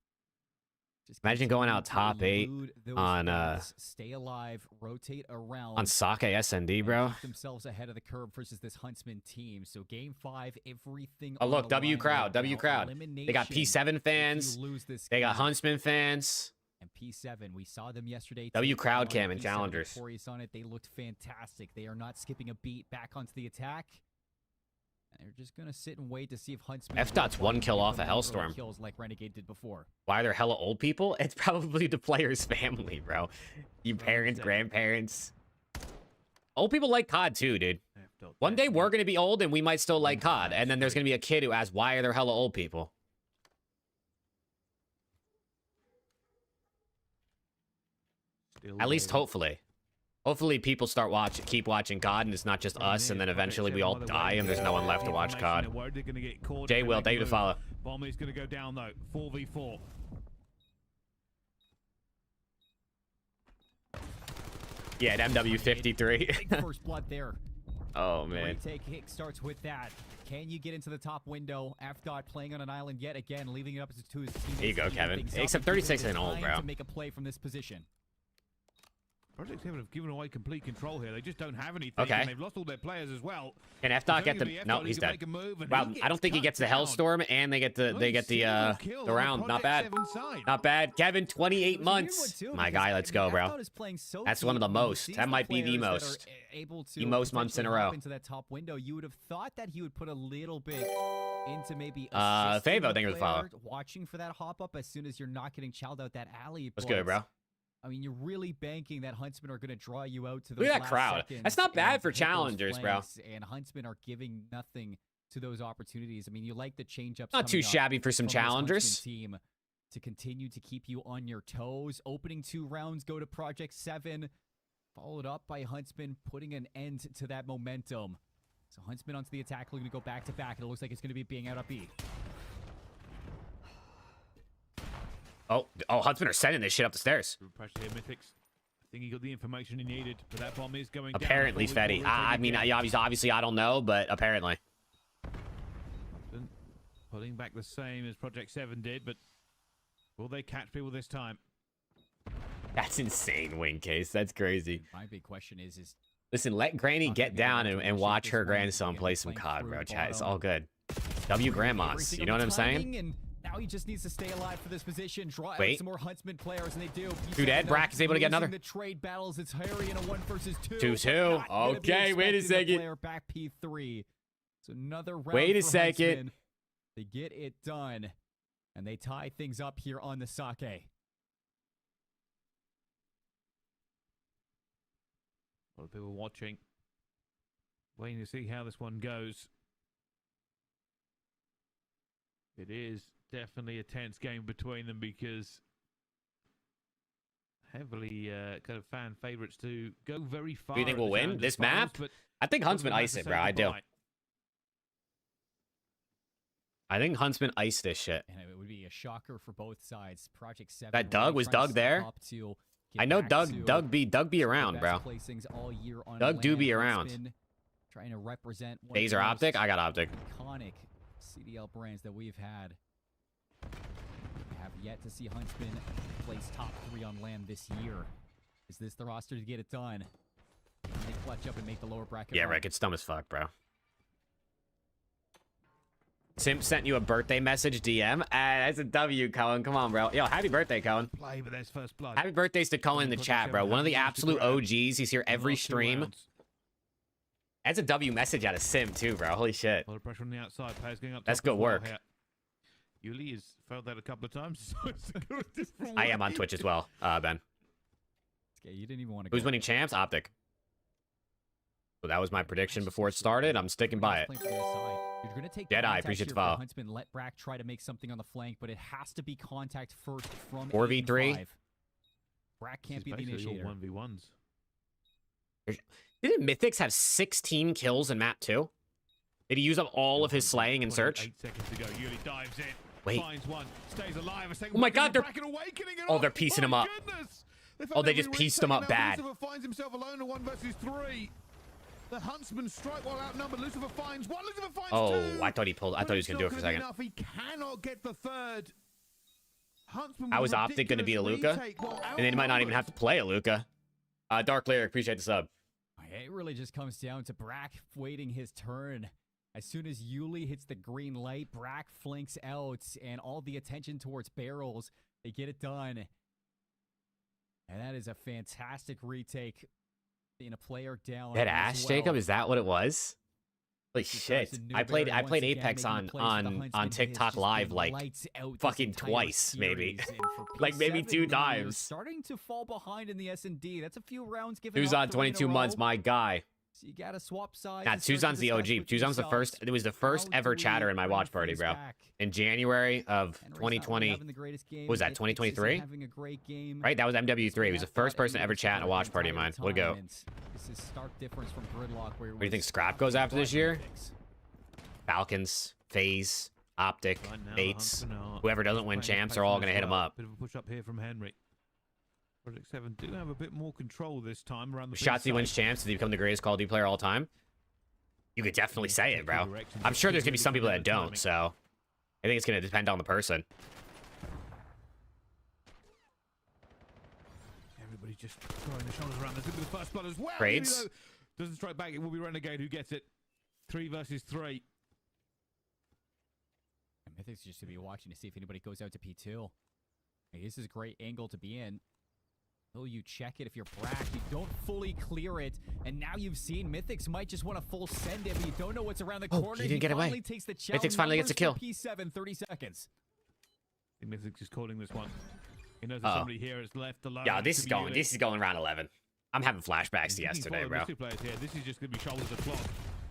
just imagine going out continuing top to 8 elude those on threats, stay alive, rotate around on Sake SND, and bro. keep themselves ahead of the curve versus this Huntsman team. So game 5, everything. Oh, on look, the W line crowd, right W now. crowd. They got Elimination P7 if fans. you lose this They got game. Huntsman fans. And P7, we saw them yesterday. W take crowd on cam and P7 challengers. victorious on it. They looked fantastic. They are not skipping a beat back onto the attack. And they're just gonna sit and wait to see if Huntsman. F-Dot's will 1 kill give off them a those early Hellstorm. Kills like Renegade did before. Why they're hella old people? It's probably the player's family, bro. You parents, grandparents. Old people like COD too, dude. One day we're gonna be old and we might still like COD, and then there's gonna be a kid who asks, why are there hella old people? At least hopefully. Hopefully people start keep watching COD, and it's not just us, and then eventually we all die and there's no one left to watch COD. Jay Will, thank you to follow. Bomb is going to go down though. 4v4. Yeah, at MW53. Big first blood there. Oh, man. Retake kick starts with that. Can you get into the top window? F-Dot playing on an island yet again, leaving it up to his teammates. There you go, to Kevin. things up Except and giving 36 him ain't old, time bro. To make a play from this position. Project 7 have given away complete control here. They just don't have anything. Okay. And they've lost all their players as well. Can F-Dot get the... No, he's dead. Wow, I don't think he gets the Hellstorm, and they get the round. Not bad. Not bad. Kevin, 28 months. My guy, let's go, bro. That's one of the most. That might be the most. The most months in a row. Into that top window, you would have thought that he would put a little bit into maybe Favo, thank you for the follow. watching for that hop up as soon as you're not getting chowed out that alley. What's good, bro? I mean, you're really banking that Huntsman are going to draw you out to those Look at that last crowd. seconds That's not bad and for hit those challengers, bro. flanks, and Huntsman are giving nothing to those opportunities. I mean, you like the change-ups. Not too shabby for some from this Huntsman challengers. team to continue to keep you on your toes. Opening 2 rounds go to Project 7, followed up by Huntsman putting an end to that momentum. So Huntsman onto the attack, looking to go back-to-back, and it looks like it's going to be being out up B. Oh, Huntsman are sending this shit up the stairs. Pressure here, Mythics. I think he got the information he needed, but that bomb is going Apparently, down. Fetty. I mean, obviously, I don't know, but apparently. Pulling back the same as Project 7 did, but will they catch people this time? That's insane, win case. That's crazy. My big question is Listen, let Granny Not get gonna down get and to watch this her one. grandson They're play some playing COD, through bro. Chat, it's bottom. all good. W grandmas. everything You know on what I'm the saying? timing, and now he just needs to stay alive for this position. Draw out Wait. some more Huntsman players, and they do. Two dead. Brack is able to get another. The trade battles. It's Harry in a 1 versus 2. 2-2. Not gonna be Okay, wait a expecting the second. player back P3. So another round. Wait a for second. Huntsman. They get it done, and they tie things up here on the Sake. A lot of people watching, waiting to see how this one goes. It is definitely a tense game between them because heavily kind of fan favorites to go very far. Do you think at we'll the win Challengers this Finals, map? but I think Huntsman Huntsman iced has it, to bro. say I do. goodbye. I think Huntsman iced this shit. And it would be a shocker for both sides. Project 7. That Doug? really Was trying to Doug step there? up to get I know back to Doug be the around, best bro. placings all year on Doug do land. be around. Huntsman trying to represent one of Phaser the optic? most I got optic. iconic CDL brands that we've had. We have yet to see Huntsman place top 3 on land this year. Is this the roster to get it done? Can they clutch up and make the lower bracket? Yeah, run? Rick, it's dumb as fuck, bro. Simp sent you a birthday message DM. That's a W, Cohen. Come on, bro. Yo, happy birthday, Cohen. Play, but there's first blood. Happy birthdays to Cohen in the chat, bro. One of the absolute OGs. He's here every Last 2 stream. rounds. That's a W message out of Sim, too, bro. Holy shit. A lot of pressure on the outside. Players going up. That's top as good well work. here. Yuli has failed that a couple of times. So it's a different I am on way. Twitch as well, Ben. Okay, you didn't even want to. Who's winning champs? Optic. So that was my prediction before it started. I'm sticking by it. You're going to take the Jedi, contact appreciate the here follow. for Huntsman. Let Brack try to make something on the flank, but it has to be contact first from 4v3. 8-5. Brack can't This be is the basically all initiator. 1v1s. Didn't Mythics have 16 kills in map 2? Did he use up all of his slaying and search? 8 seconds to go. Yuli dives in. Wait. Finds one. Stays alive. A second Oh my one, God, they're- Bracken awakening it Oh, off. they're piecing him My up. Goodness. Oh, they just pieced him up bad. Lucifer finds himself alone in 1 versus 3. The Huntsman strike while outnumbered. Lucifer finds 1. Lucifer finds 2. Oh, I thought he pulled. I thought he was gonna do it for a second. Enough. He cannot get the third. Huntsman I was optic gonna be a Luca, and then he might not even have to play a Luca. Dark Lyric, appreciate the sub. It really just comes down to Brack waiting his turn. As soon as Yuli hits the green light, Brack flanks out, and all the attention towards barrels. They get it done. And that is a fantastic retake in a player down. That Ash Jacob, is that what it was? Holy shit. I played Apex on TikTok Live like fucking twice, maybe. Like maybe 2 times. Starting to fall behind in the S&D. That's a few rounds given. Tuzon 22 months, my guy. So you gotta swap sides. Nah, Tuzon's the OG. Tuzon's the first. It was the first ever chatter in my watch party, bro. In January of 2020. What was that, 2023? Right, that was MW3. He was the first person to ever chat in a watch party of mine. Way to go. This is stark difference from Gridlock. Where what do you think Scrap goes after this year? Falcons, FaZe, Optic, Bates. Whoever doesn't win champs are all gonna hit him up. Bit of a push up here from Henry. Project 7 do have a bit more control this time around the Shotzzy wins champs. Does he become the greatest Call of Duty player of all time? You could definitely say it, bro. I'm sure there's gonna be some people that don't, so I think it's gonna depend on the person. Everybody just throwing the shoulders around. There's gonna be the first blood as well. Trades. Doesn't strike back. It will be Renegade who gets it. 3 versus 3. Mythic's just to be watching to see if anybody goes out to P2. Hey, this is a great angle to be in. Oh, you check it if you're Brack. You don't fully clear it. And now you've seen Mythics might just want to full send it, but you don't know what's around the corner. He didn't get away. Takes the Mythics finally gets a kill. P7, 30 seconds. I think Mythics is calling this one. He knows that somebody here is left alone. Yeah, this is going round 11. I'm having flashbacks to yesterday, bro. This is just going to be shoulders to clock.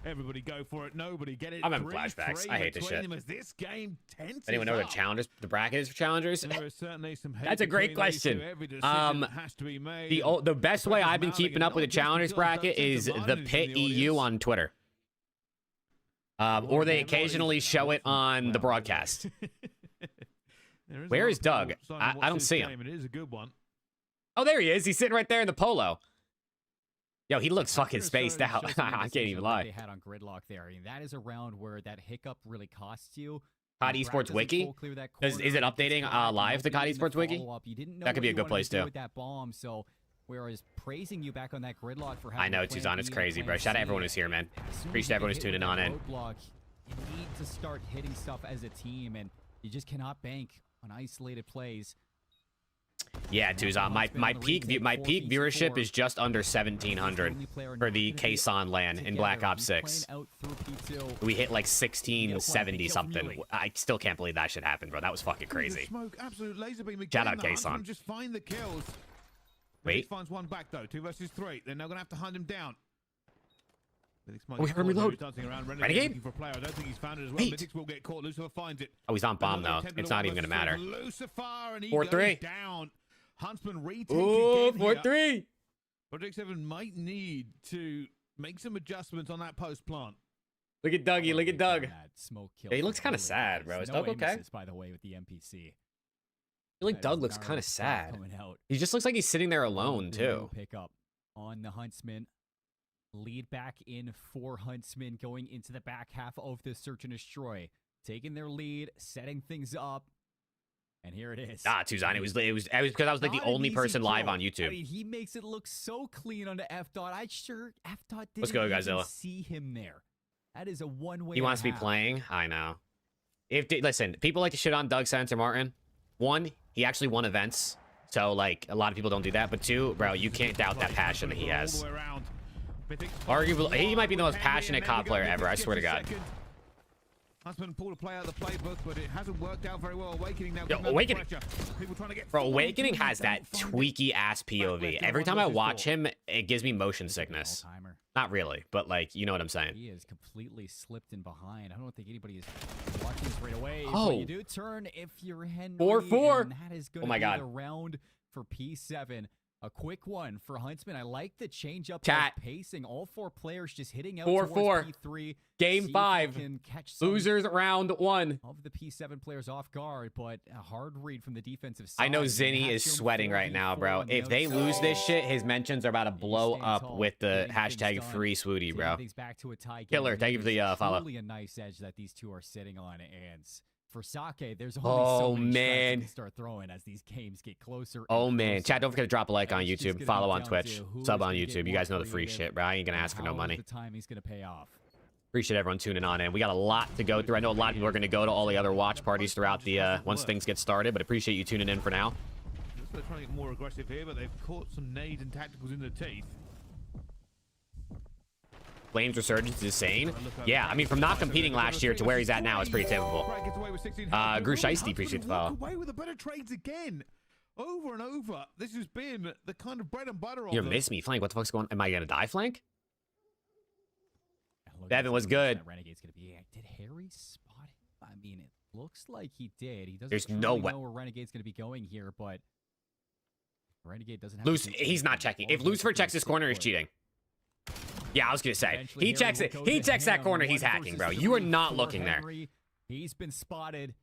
Everybody go for it. Nobody get it. I'm having flashbacks. I hate this shit. This game anyone know what the bracket is for challengers? There is certainly some hate. That's a great question. Has to be made. The best way I've been keeping up with the challengers bracket is the Pit EU on Twitter. Or they occasionally show it on the broadcast. Where is Doug? I don't see him. It is a good one. Oh, there he is. He's sitting right there in the polo. Yo, he looks fucking spaced out. I can't even lie. They had on Gridlock there. I mean, that is a round where that hiccup really costs you. COD Esports Wiki? Is it updating live, the COD Esports Wiki? That could be a good place, too. That bomb, so whereas praising you back on that Gridlock for I know, Tuzon, it's crazy, bro. Shout out everyone who's here, man. Appreciate everyone who's tuning on in. You need to start hitting stuff as a team, and you just cannot bank on isolated plays. Yeah, Tuzon, my peak viewership is just under 1,700 for the Kason LAN in Black Ops 6. We hit like 1,670 something. I still can't believe that shit happened, bro. That was fucking crazy. Shout out Kason. Just find the kills. Wait. Finds one back though. 2 versus 3. They're now gonna have to hunt him down. We heard him reload. Renegade? I don't think he's found it as well. Mythics will get caught. Lucifer finds it. Oh, he's on bomb though. It's not even gonna matter. 4-3 down. Huntsman retake. Ooh, 4-3. Project 7 might need to make some adjustments on that post plant. Look at Dougie. Look at Doug. Yeah, he looks kind of sad, bro. Is Doug okay? By the way, with the NPC. I feel like Doug looks kind of sad. He just looks like he's sitting there alone too. Pick up on the Huntsman. Lead back in for Huntsman going into the back half of the Search and Destroy. Taking their lead, setting things up. And here it is. Tuzon, it was because I was like the only person live on YouTube. I mean, he makes it look so clean onto F-Dot. F-Dot didn't Let's go, Godzilla. see him there. That is a one-way. He wants to be playing. I know. Listen, people like to shit on Doug Sensor Martin. 1, he actually won events, so like a lot of people don't do that. But 2, bro, you can't doubt that passion that he has. Arguably, he might be the most passionate COD player ever. I swear to God. Huntsman pulled a play out of the playbook, but it hasn't worked out very well. Awakening now. Awakening. Bro, Awakening has that tweaky ass POV. Every time I watch him, it gives me motion sickness. Not really, but like, you know what I'm saying. He is completely slipped in behind. I don't think anybody is watching this right away. Oh, but you do turn if you're Henry. 4-4. And that is going to be the round for P7. A quick one for Huntsman. I like the change up Chat. of pacing. All 4 players just hitting out 4-4. towards P3. Game See if 5. they can catch some Losers round 1. of the P7 players off guard, but a hard read from the defensive side. I know They Zinni have is shown sweating right now, 4v4 bro. on the If they outside. lose this shit, his mentions are about to blow Staying up tall, with the getting hashtag things done, free Swooty, taking bro. things back to a tie game. Killer, thank you for the It is follow. Truly a nice edge that these two are sitting on, and for Sake, there's only Oh, so many strikes man. you can start throwing as these games get closer. Oh and man, closer. chat, don't forget to drop a like on And it's just YouTube, gonna follow be on down Twitch, to who sub is on gonna get YouTube. You more guys know the free creative shit, bro. I ain't gonna and ask for no how money. The timing's gonna pay off. Appreciate everyone tuning on in. We got a lot to go through. I know a lot of people are going to go to all the other watch parties throughout the once things get started, but appreciate you tuning in for now. They're trying to get more aggressive here, but they've caught some nades and tacticals in the teeth. Flames Resurgence is insane. Yeah, I mean, from not competing last year to where he's at now is pretty typical. Gru Shiesty, appreciate the follow. Away with the better trades again. Over and over. This has been the kind of bread and butter of You them. miss me, Flank. What the fuck's going on? Am I going to die, Flank? Yeah, look, Devin that's was what good. that Renegade's gonna be. Did Harry spot it? I mean, it looks like he did. He doesn't There's truly no way. know where Renegade's gonna be going here, but Renegade doesn't have to Luce, do he's not checking. If anything. Lucifer checks his corner, he's cheating. Yeah, I was going to say. Eventually, He Harry checks will it. go He to checks that him. corner, he's 1 hacking, versus bro. You are 3 not for looking there. Henry. He's been spotted.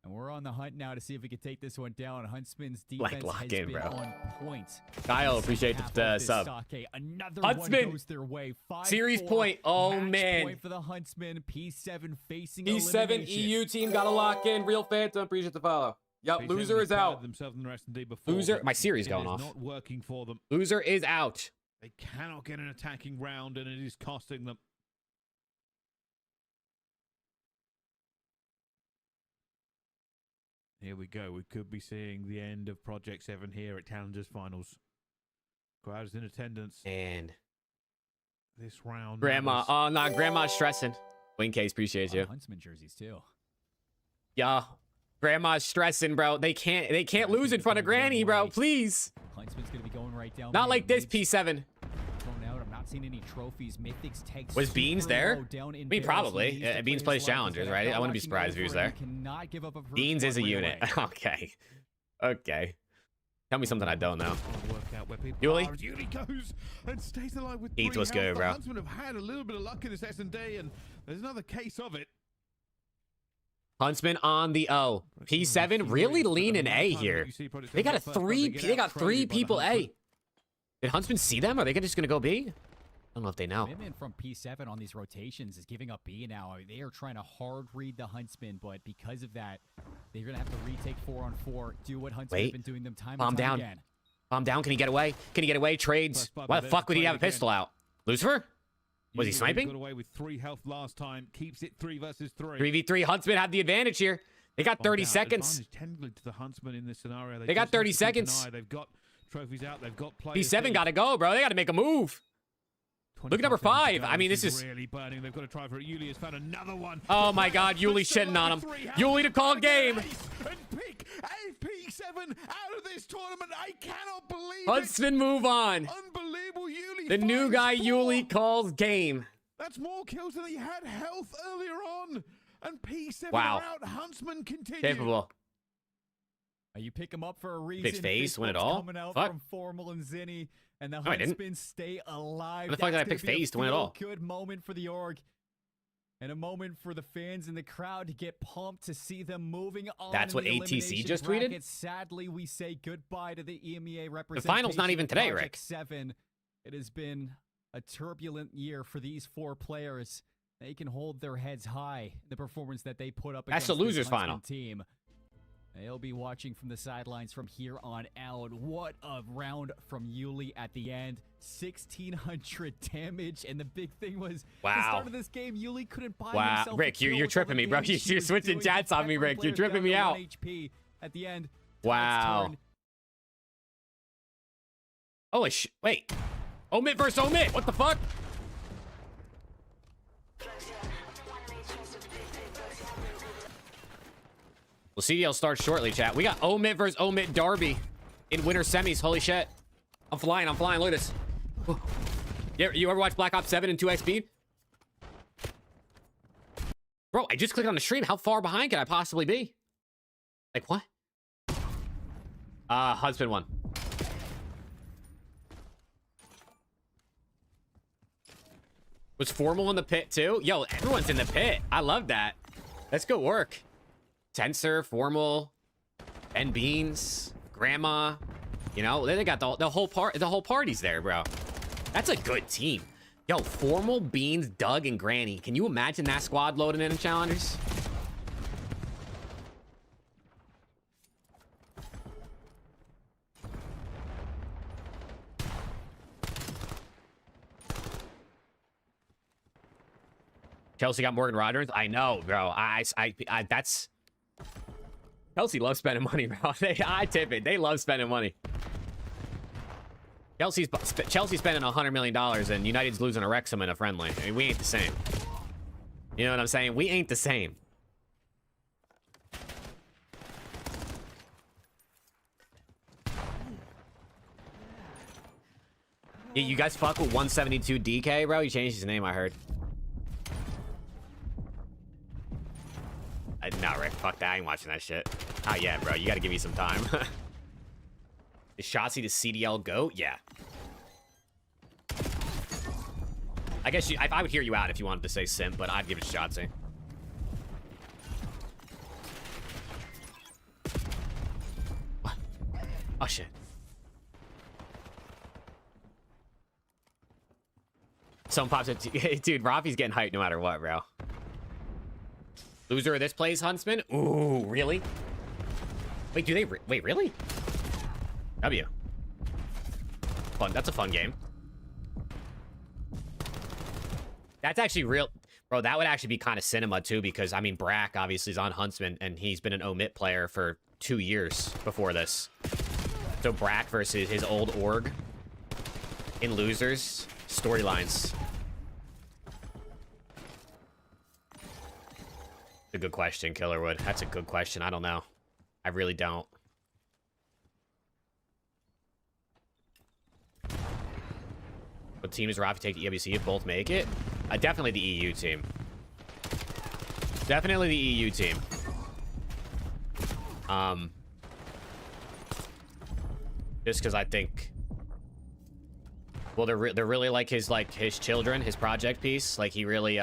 And we're on the hunt now to see if we can take this one down. Huntsman's defense lock has in, been bro. on point. Kyle, appreciate Half the of this sub. Sake. Another Huntsman. one goes their way. 5-4. Series point. Oh, Match man. point for the Huntsman. P7 facing E7 elimination. EU team got to lock in. Real Phantom, appreciate the follow. Yep, loser is out. Loser, my Siri's going off. Not working for them. Loser is out. They cannot get an attacking round, and it is costing them. Here we go. We could be seeing the end of Project 7 here at Challengers Finals. Crowd is in attendance. And This round. Grandma, matters. oh, no, Grandma's stressing. Wing Case, appreciate you. Huntsman jerseys too. Yeah, Grandma's stressing, bro. They can't lose in front of Granny, bro. Please. Huntsman's gonna be going right down. Not mid. like this, Mids P7. thrown out. I'm not seeing any trophies. Mythic's tagged Was Beans super there? low down in I mean, barrels. probably. He needs to Beans play plays his life challengers, with right? that. I wouldn't be Watching surprised if he was over, there. you cannot give up a first Beans is a blood right unit. away. Okay. Okay. Tell me something I don't know. Trying to work out where people Yuli? are as Yuli goes and stays alive with Eats 3 what's health. good, The bro. Huntsmen have had a little bit of luck in this S&D, and there's another case of it. Huntsman on the O. P7 really leaning A here. They got they got three people A. Did Huntsman see them? Are they just gonna go B? I don't know if they know. Commitment from P7 on these rotations is giving up B now. I mean, they are trying to hard read the Huntsman, but because of that, they're going to have to retake 4-on-4, do what Huntsman Wait. have been doing them time Bomb and time down. again. Bomb down. Can he get away? Can he get away? Trades. Why the fuck would he have a pistol out? Lucifer? Was he Yuli sniping? Got away with 3 health last time. Keeps it 3 versus 3. 3v3. Huntsman have the advantage here. They got 30 seconds. Advantage technically to the Huntsman in this scenario. They got just have 30 to keep an seconds. eye. They've got trophies out. They've got players. P7 got to go, bro. They got to make a move. Look at number 5. I mean, this is... really burning. They've got to try for it. Yuli has found another one. Oh my God, Yuli shitting on him. Yuli to call game. And pick AP7 out of this tournament. I cannot believe Huntsman move on. it. Unbelievable. Yuli. The new finds guy 4. Yuli calls game. That's more kills than he had health earlier on. And P7 Wow. are out. Huntsman continues. Capable. You pick them up for a reason. Fixed phase, win it Facebook's all? Coming out Fuck. from Formal and Zinni, and the I didn't. Huntsmen stay alive. When the fuck did I That's pick gonna be a phase to win it all? Good moment for the org. And a moment for the fans in the crowd to get pumped to see them moving on. That's in what the ATC elimination just tweeted? bracket. Sadly, we say goodbye to the EMEA representation. The final's not even of today, Project Rick. 7. It has been a turbulent year for these 4 players. They can hold their heads high. The performance that they put up That's against the this losers Huntsman final. team. They'll be watching from the sidelines from here on out. What a round from Yuli at the end. 1,600 damage, and the big thing was the Wow. start of this game, Yuli couldn't buy Wow. himself Rick, a kill you're with all tripping the me, bro. damage You're he was switching doing. chats on me, Five Rick. You're players tripping down me to out. 1 HP at the end. Wow. Turn. Holy sh... Wait. Omit versus Omit. What the fuck? Well, CDL starts shortly, chat. We got Omit versus Omit Derby in winter semis. Holy shit. I'm flying. Look at this. You ever watch Black Ops 7 in 2x speed? Bro, I just clicked on the stream. How far behind could I possibly be? Like, what? Husband won. Was Formal in the pit too? Yo, everyone's in the pit. I love that. Let's go work. Tensor, Formal, Ben Beans, Grandma. You know, they got the whole party's there, bro. That's a good team. Yo, Formal, Beans, Doug, and Granny. Can you imagine that squad loading in challengers? Chelsea got Morgan Rogers. I know, bro. That's Chelsea loves spending money, bro. I tip it. They love spending money. Chelsea's spending $100 million and United's losing a Wrexham in a friendly. I mean, we ain't the same. You know what I'm saying? We ain't the same. Yeah, you guys fuck with 172 DK, bro? You changed his name, I heard. Nah, Rick, fuck that. I ain't watching that shit. Oh, yeah, bro. You gotta give me some time. Is Shotzi the CDL GOAT? Yeah. I guess I would hear you out if you wanted to say simp, but I'd give it Shotzi. What? Oh, shit. Someone pops up. Dude, Rafi's getting hyped no matter what, bro. Loser of this plays Huntsman? Ooh, really? Wait, do they... Wait, really? W. Fun. That's a fun game. That's actually real... Bro, that would actually be kind of cinema, too, because, I mean, Brack obviously is on Huntsman, and he's been an omit player for 2 years before this. So Brack versus his old org in Losers. Storylines. A good question, Killerwood. That's a good question. I don't know. I really don't. What team does Rafi take to EWC if both make it? Definitely the EU team. Definitely the EU team. Just because I think... Well, they're really like his children, his project piece. Like, he really, you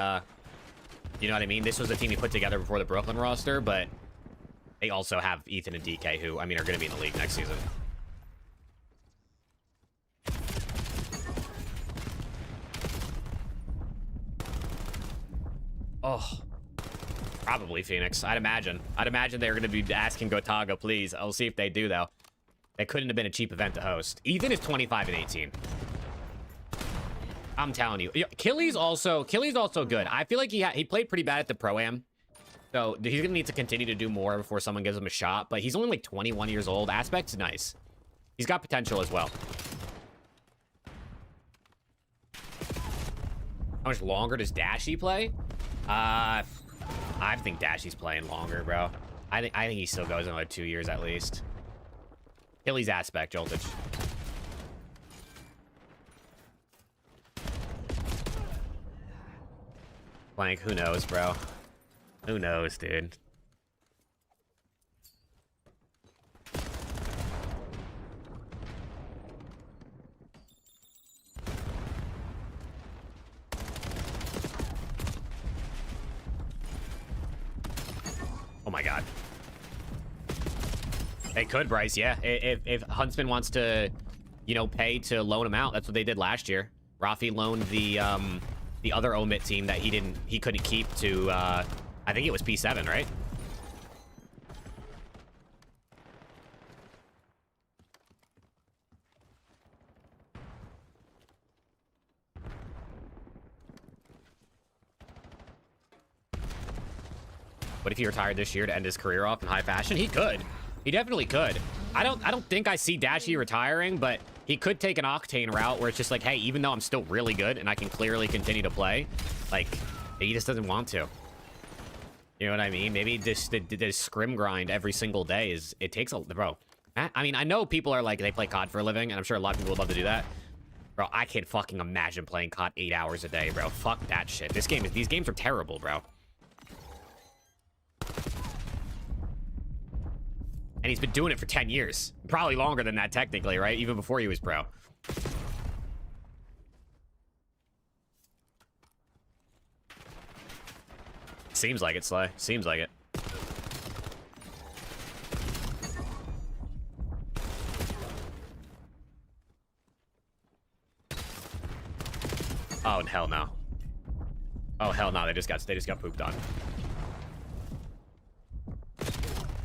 know what I mean? This was the team he put together before the Brooklyn roster, but they also have Ethan and DK, who, I mean, are going to be in the league next season. Oh, probably Phoenix. I'd imagine. I'd imagine they're going to be asking Gotaga, please. I'll see if they do, though. That couldn't have been a cheap event to host. Ethan is 25 and 18. I'm telling you. Killy's also good. I feel like he played pretty bad at the Pro-Am. So he's going to need to continue to do more before someone gives him a shot. But he's only like 21 years old. Aspect's nice. He's got potential as well. How much longer does Dashy play? I think Dashy's playing longer, bro. I think he still goes another 2 years at least. Killy's Aspect, Joltage. Blank, who knows, bro? Who knows, dude? Oh my god. They could, Bryce, yeah. If Huntsman wants to, you know, pay to loan him out, that's what they did last year. Rafi loaned the other omit team that he couldn't keep to I think it was P7, right? But if he retired this year to end his career off in high fashion, he could. He definitely could. I don't think I see Dashy retiring, but he could take an Octane route where it's just like, hey, even though I'm still really good and I can clearly continue to play, like, he just doesn't want to. You know what I mean? Maybe this scrim grind every single day it takes a... Bro, I mean, I know people are like, they play COD for a living, and I'm sure a lot of people would love to do that. Bro, I can't fucking imagine playing COD 8 hours a day, bro. Fuck that shit. These games are terrible, bro. And he's been doing it for 10 years. Probably longer than that, technically, right? Even before he was pro. Seems like it, Slay. Seems like it. Oh, hell no. Oh, hell no. They just got pooped on.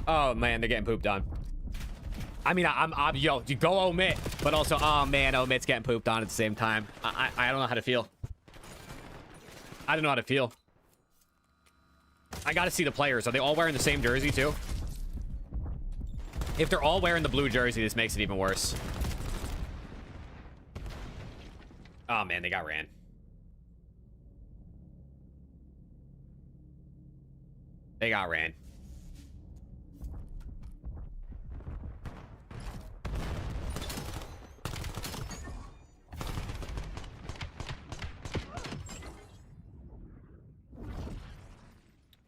Oh, man. They're getting pooped on. I mean, yo, you go omit, but also, oh, man, omit's getting pooped on at the same time. I don't know how to feel. I don't know how to feel. I gotta see the players. Are they all wearing the same jersey, too? If they're all wearing the blue jersey, this makes it even worse. Oh, man, they got ran. They got ran.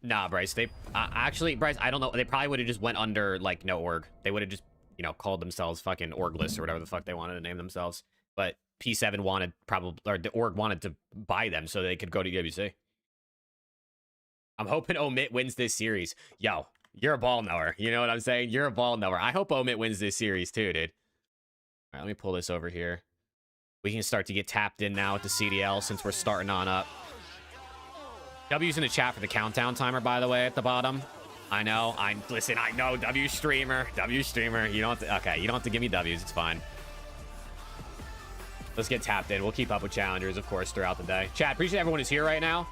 Nah, Bryce, they actually, Bryce, I don't know. They probably would have just went under, like, no org. They would have just, you know, called themselves fucking orgless or whatever the fuck they wanted to name themselves. But P7 wanted probably, or the org wanted to buy them so they could go to UWC. I'm hoping Omit wins this series. Yo, you're a ball knower. You know what I'm saying? You're a ball knower. I hope Omit wins this series too, dude. All right, let me pull this over here. We can start to get tapped in now with the CDL since we're starting on up. W's in the chat for the countdown timer, by the way, at the bottom. I know. Listen, I know. W streamer. You don't have to, okay, you don't have to give me W's. It's fine. Let's get tapped in. We'll keep up with challengers, of course, throughout the day. Chat, appreciate everyone who's here right now.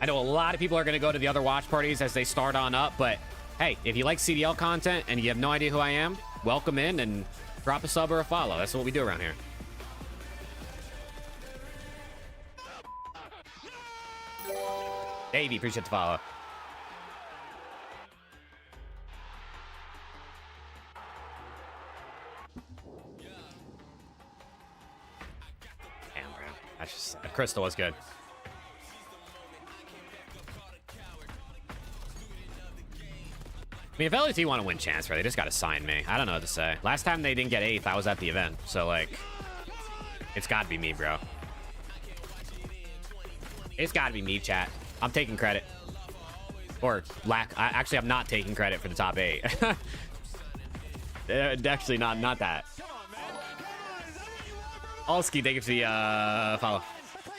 I know a lot of people are going to go to the other watch parties as they start on up, but hey, if you like CDL content and you have no idea who I am, welcome in and drop a sub or a follow. That's what we do around here. Davey, appreciate the follow. Damn, bro. That's just, Crystal was good. I mean, if LAT want to win chance, right, they just got to sign me. I don't know what to say. Last time they didn't get 8th, I was at the event. So, like, it's got to be me, bro. It's got to be me, chat. I'm taking credit. Or actually, I'm not taking credit for the top 8. Actually, not that. Alski, thank you for the follow.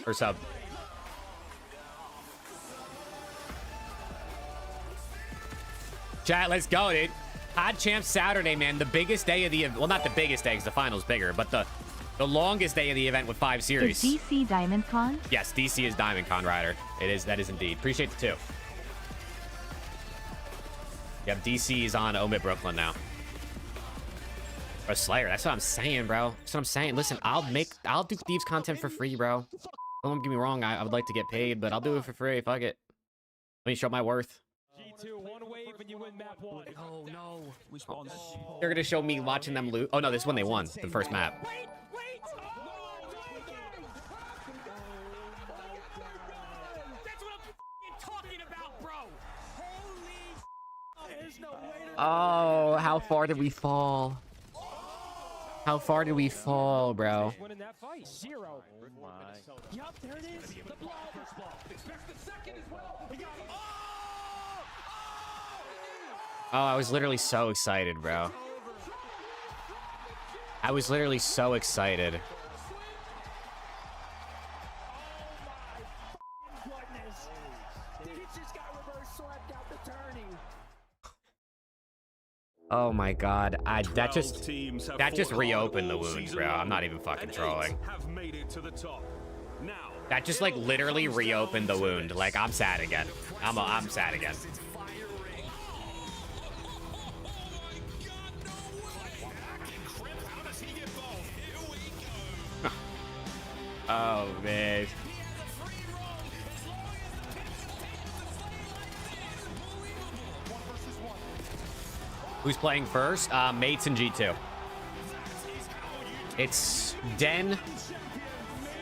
Or sub. Chat, let's go, dude. Pod Champs Saturday, man. The biggest day of the event. Well, not the biggest day because the final's bigger, but the longest day of the event with 5 series. Is DC Diamond Con? Yes, DC is Diamond Con, Ryder. It is. That is indeed. Appreciate the 2. Yep, DC is on Omit Brooklyn now. Bro, Slayer, that's what I'm saying, bro. That's what I'm saying. Listen, I'll do Thieves content for free, bro. Don't get me wrong. I would like to get paid, but I'll do it for free. Fuck it. Let me show my worth. G2, one wave and you win map 1. Oh, no. They're going to show me watching them lose. Oh, no, this one they won. The first map. Wait! That's what I'm talking about, bro! Holy there's no way to Oh, how far did we fall? How far did we fall, bro? winning that fight. 0. Yup, there it is. The blow. Expects the second as well. He got it. Oh, I was literally so excited, bro. I was literally so excited. Oh my god, that just reopened the wound, bro. I'm not even fucking trolling. That just like literally reopened the wound. Like I'm sad again. I'm sad again. Oh man. Who's playing first? Mates and G2. It's Den,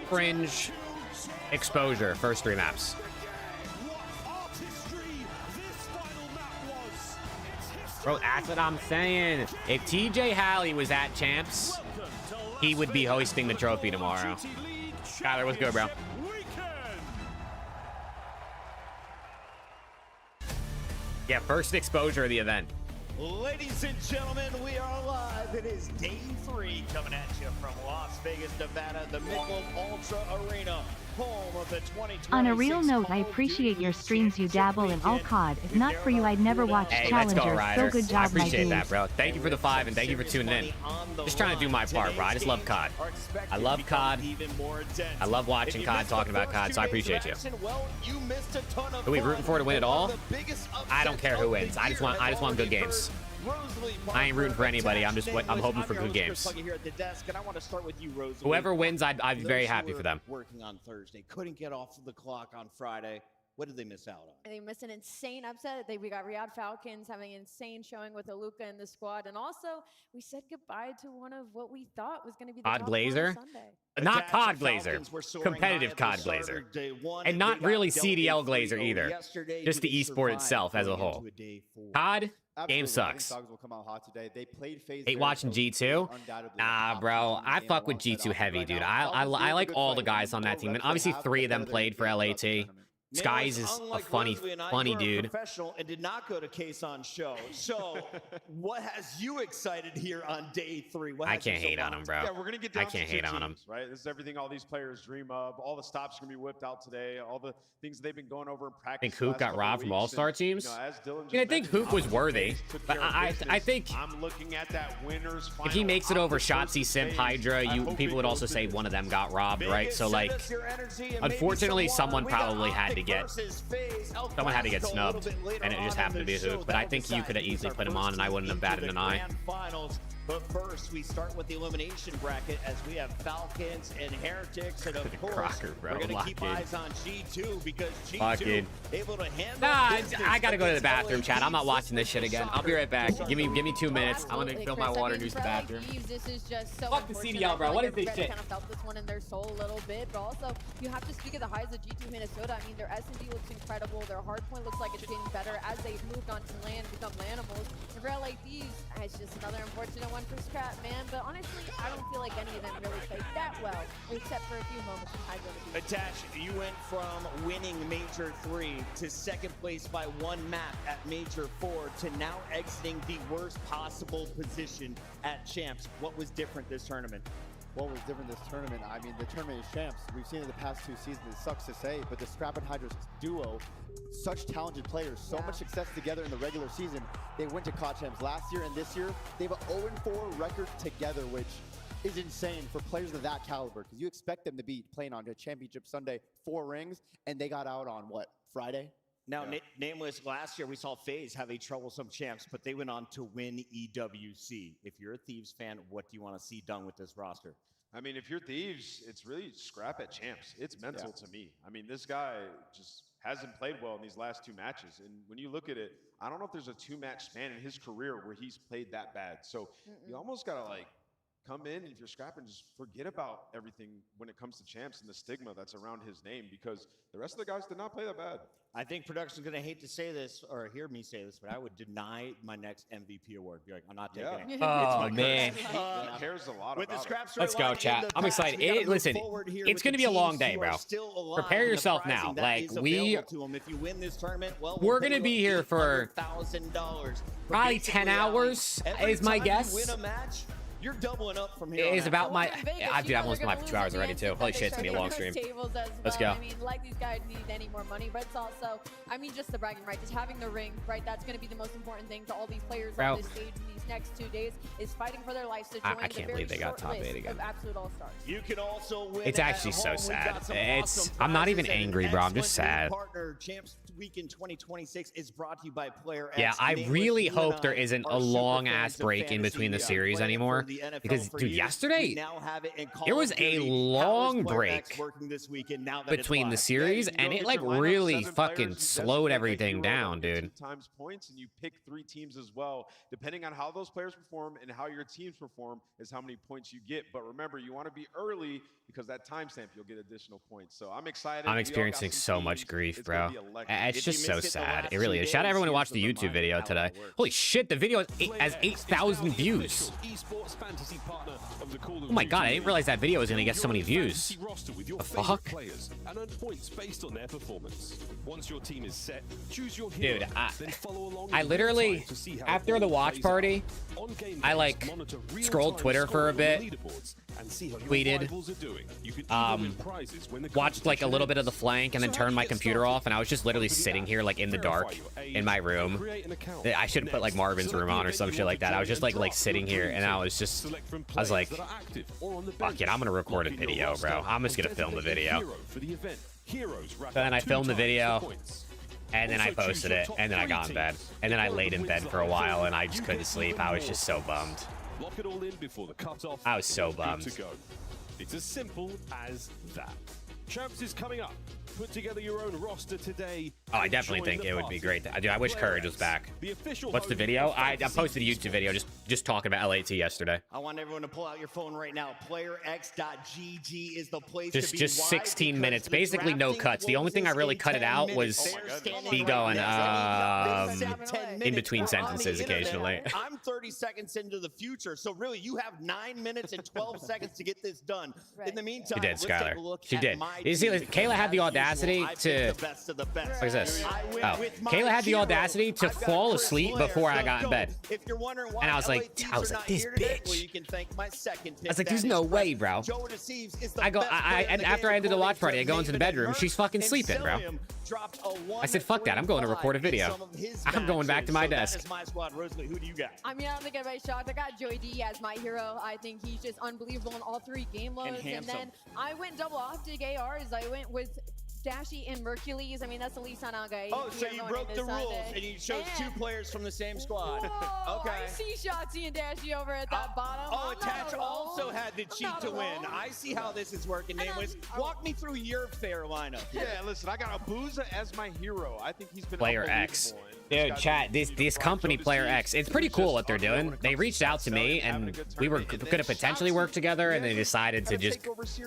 Fringe, Exposure. First 3 maps. Bro, that's what I'm saying. If TJ Halley was at Champs, he would be hosting the trophy tomorrow. Skyler, what's good, bro? Yeah, first exposure of the event. Ladies and gentlemen, we are live. It is day 3 coming at you from Las Vegas, Nevada, the Michelob Ultra Arena, home of the 2026 On a real note, I Call of appreciate Duty your streams. You Championship dabble in all weekend. COD. If not for you, I'd never watch Hey, let's Challenger. go, Ryder. So good I job, my appreciate dude. that, bro. Thank you for the 5 and thank you for tuning in. Just trying to do my part, bro. I just love COD. I love COD. I love watching COD, talking about COD, so I appreciate you. Who we rooting for to win it all? I don't care who wins. I just want good games. I ain't rooting for anybody. I'm hoping for good games. Whoever wins, I'd be very happy for them. Working on Thursday, couldn't get off the clock on Friday. What did they miss out on? They missed an insane upset. We got Riyadh Falcons having an insane showing with Aluka in the squad. And also, we said goodbye to one of what we thought was going to be the COD top Glazer? Sunday. Not COD Glazer. Competitive COD Glazer. And not really CDL Glazer either. Just the esport itself as a whole. COD? Game sucks. Hate watching G2? Nah, bro. I fuck with G2 heavy, dude. I like all the guys on that team. And obviously 3 of them played for LAT. Skies is a funny dude. Professional and did not go to Kason show. So, what has you excited here on day 3? I can't hate on him, bro. Yeah, we're gonna get down I can't to 2 hate on him. teams, right? This is everything all these players dream of. All the stops are gonna be whipped out today. All the things they've been going over in I practice. think Hook got robbed from All-Star teams. As Dylan I think Hook was worthy, but I think I'm looking at that winners. if he makes it over Shotzi, Simp, Hydra, people would also say one of them got robbed, right? So like, unfortunately, someone probably had to get snubbed, and it just happened to be Hook. But I think you could have easily put him on, and I wouldn't have batted an eye. But first, we start with the elimination bracket as we have Falcons and Heretics, and of course, Crocker, bro. we're going to keep Lock in. eyes on G2 because G2 Lock in. able to handle. Nah, business I gotta go to the against bathroom, Chad. I'm not LAD. watching this shit again. I'll be right back. Give me 2 minutes. I'm gonna fill my water and use the bathroom. This is just so Fuck the unfortunate. CDL, bro. I feel What like is this they've shit? kind of felt this one in their soul a little bit, but also you have to speak of the highs of G2 Minnesota. I mean, their S&D looks incredible. Their hardpoint looks like it's getting better as they've moved on to land, become Lanimals. And for LADs, it's just another unfortunate one for Scrap, man. But honestly, I don't feel like any of them really played that well, except for a few moments in Hydra. Attach, you went from winning Major 3 to second place by 1 map at Major 4 to now exiting the worst possible position at Champs. What was different this tournament? What was different this tournament? I mean, the tournament is Champs. We've seen it the past 2 seasons. It sucks to say, but the Scrap and Hydra duo, such talented players, so much success together in the regular season. They went to COD Champs last year, and this year they have an 0-4 record together, which is insane for players of that caliber, because you expect them to be playing on a championship Sunday, 4 rings, and they got out on what, Friday? Now, Nameless, last year we saw FaZe have a troublesome Champs, but they went on to win EWC. If you're a Thieves fan, what do you want to see done with this roster? I mean, if you're Thieves, it's really Scrap at Champs. It's mental to me. I mean, this guy just hasn't played well in these last 2 matches. And when you look at it, I don't know if there's a 2-match span in his career where he's played that bad. So you almost got to like come in, if you're Scrap, and just forget about everything when it comes to Champs and the stigma that's around his name, because the rest of the guys did not play that bad. I think production's going to hate to say this or hear me say this, but I would deny my next MVP award. Be like, I'm not taking it. Oh, man. He cares a lot With the about Scrap it. Let's go, storyline chat. in the I'm past, excited. we gotta move Listen, forward here it's with gonna the be a long teams day, who bro. are still alive, Prepare and the yourself prizing now. that Like, is we- available to 'em. If you win this tournament, well, We're we'll gonna pay be you here for $800,000. But probably 10 basically, hours, every is my time guess. You win a match, you're doubling up from here. It on is out. about my. Well, in Vegas, Dude, you I've know almost they're been gonna up for 2 lose hours at already, the too. end, Holy but shit, it's they gonna be a start long hitting stream. those tables as Let's well. go. I mean, like these guys need any more money, but it's also, I mean, just the bragging right, just having the ring, right? That's going to be the most important thing to all these players Bro. on this stage in these next 2 days is fighting for their lives to join I the can't very believe they got short top list 8 again. of absolute all-stars. You can also win. It's at actually so home. We've sad. got some It's- awesome I'm not even prizes, and an angry, bro. I'm just excellent sad. Partner Champs Weekend 2026 is brought to you by Player X. Yeah, I Nameless, really you and hope there I isn't are a super long fans ass of break in fantasy. between the We are series playing anymore. for the NFL Because, for dude, years. yesterday, We now have it in Call there was of a Duty. How is long Player X break working this weekend now that it's between the live? series, you and go it get like your lineup, really 7 fucking players, you slowed designate everything hero down, that dude. 2 times points, and you pick 3 teams as well. Depending on how those players perform and how your teams perform is how many points you get. But remember, you want to be early because that timestamp you'll get additional points. So I'm excited. I'm We all got experiencing some so much teams. grief, It's gonna bro. be electric. Yeah, it's just so sad. It really is. Shout out everyone who watched the YouTube video today. Holy shit, the video has 8,000 views. Oh my god, I didn't realize that video was gonna get so many views. The fuck? Dude, I literally, after the watch party, I like scrolled Twitter for a bit, tweeted, watched like a little bit of the flank, and then turned my computer off, and I was just literally sitting here like in the dark in my room. I should have put like Marvin's room on or some shit like that. I was just like sitting here, and I was like, fuck it, I'm gonna record a video, bro. I'm just gonna film the video. So then I filmed the video, and then I posted it, and then I got in bed, and then I laid in bed for a while, and I just couldn't sleep. I was just so bummed. I was so bummed. It's as simple as that. Champs is coming up. Put together your own roster today. Oh, I definitely think it would be great. Dude, I wish Courage was back. What's the video? I posted a YouTube video just talking about LAT yesterday. I want everyone to pull out your phone right now. PlayerX.gg is the place to be. Just 16 minutes, basically no cuts. The only thing I really cut it out was me going in between sentences occasionally. I'm 30 seconds into the future, so really you have 9 minutes and 12 seconds to get this done. In the meantime, She did, let's take a Skylar. look She at did. my You see, team. Kayla had the audacity to. What is this? Oh, Kayla had the audacity to fall asleep before I got in bed. If you're wondering why And I was like, LATs are not this here today, bitch. well, you can thank my second pick. I was like, That there's is no correct. way, bro. Joe Deceives is the I go, best player in and the after game I ended the according watch party, to I go into the Nathan bedroom. Hurst, She's fucking and sleeping, bro. Celium dropped a I said, fuck that. I'm going to record a 1-3-5 in video. some of his I'm going back to my matches. desk. So that is my squad. Rosalie, who do you got? I mean, I don't think anybody's shocked. I got Joey D as my hero. I think he's just unbelievable in all three game modes. And then I went double optic ARs. I went with Dashy and Mercules. I mean, that's the least on our guy. Oh, so you broke the rules and you chose two players from the same squad. Whoa, Okay. I see Shotzi and Dashy over at that bottom. Oh, I'm not Attach alone. also had the cheat not to win. alone. I see how this is working. Nameless, walk me through your fair lineup. Yeah, listen, I got Abuza as my hero. I think he's been Player X. unbelievable, and Dude, chat, this company, Player X, it's pretty cool what they're doing. They reached out to me, and we were going to potentially work together, and they decided to just,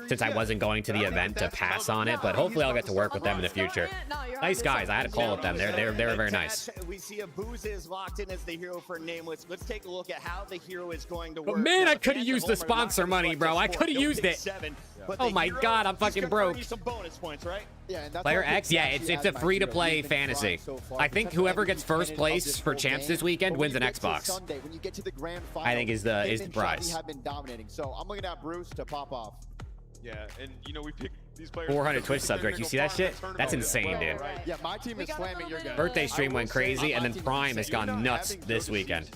since I wasn't going to the event, to pass on it. But hopefully I'll get to work with them in the future. Nice guys. I had a call with them. They were very nice. We see Abuza is locked in as the hero for Nameless. Let's take a look at how the hero is going to work. But man, Now, I could have Phantom used the Homer sponsor not money, gonna bro. I collect could have his used score. it. He'll pick 7, but Oh the my hero, God, I'm he's fucking gonna broke. earn you some bonus points, right? Yeah, and that's Player why I think X, yeah, Dashy it's as a my free-to-play hero. He's been fantasy. trying so far. I think Protecting whoever every gets first minute of place this for whole champs game. this weekend But wins when an you get to Xbox. Sunday, when you get to the grand I think final, is the him and prize. Shotzi have been dominating. So I'm looking at Bruce to pop off. Yeah, and you know we picked these players. 400 Twitch subs, Rick. You see that shit? That's insane, dude. Yeah, my team is slamming your guy. Birthday stream went crazy, and then Prime has gone nuts this weekend.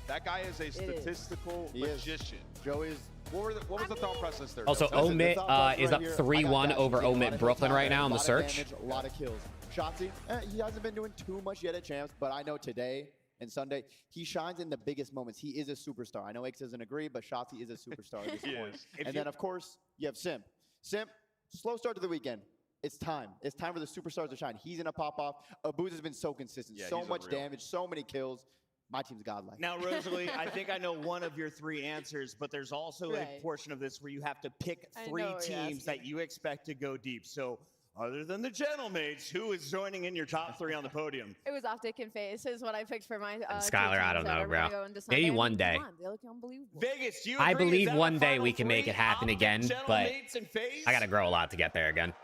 That guy is a statistical magician. Joe is. What was the thought process there? Also, Joe? Omit is up 3-1 over Omit Brooklyn right now on the A lot of search. damage, a lot of kills. Shotzi, he hasn't been doing too much yet at champs, but I know today and Sunday he shines in the biggest moments. He is a superstar. I know X doesn't agree, but Shotzi is a superstar at this point. And then of course you have Simp. Simp, slow start to the weekend. It's time. It's time for the superstars to shine. He's gonna pop off. Abuz has been so consistent, so much damage, so many kills. My team's godlike. Now, Rosalie, I think I know one of your three answers, but there's also a portion of this where you have to pick three teams that you expect to go deep. So, other than the Gentlemates, who is joining in your top three on the podium? It was Optic and FaZe is what I picked for my Skylar, I don't know, bro. Maybe one day. They look unbelievable. Vegas, you I agree? Is believe that one a day final we can make three? it happen Optic, again, but Gentlemates, and FaZe? I gotta grow a lot to get there again.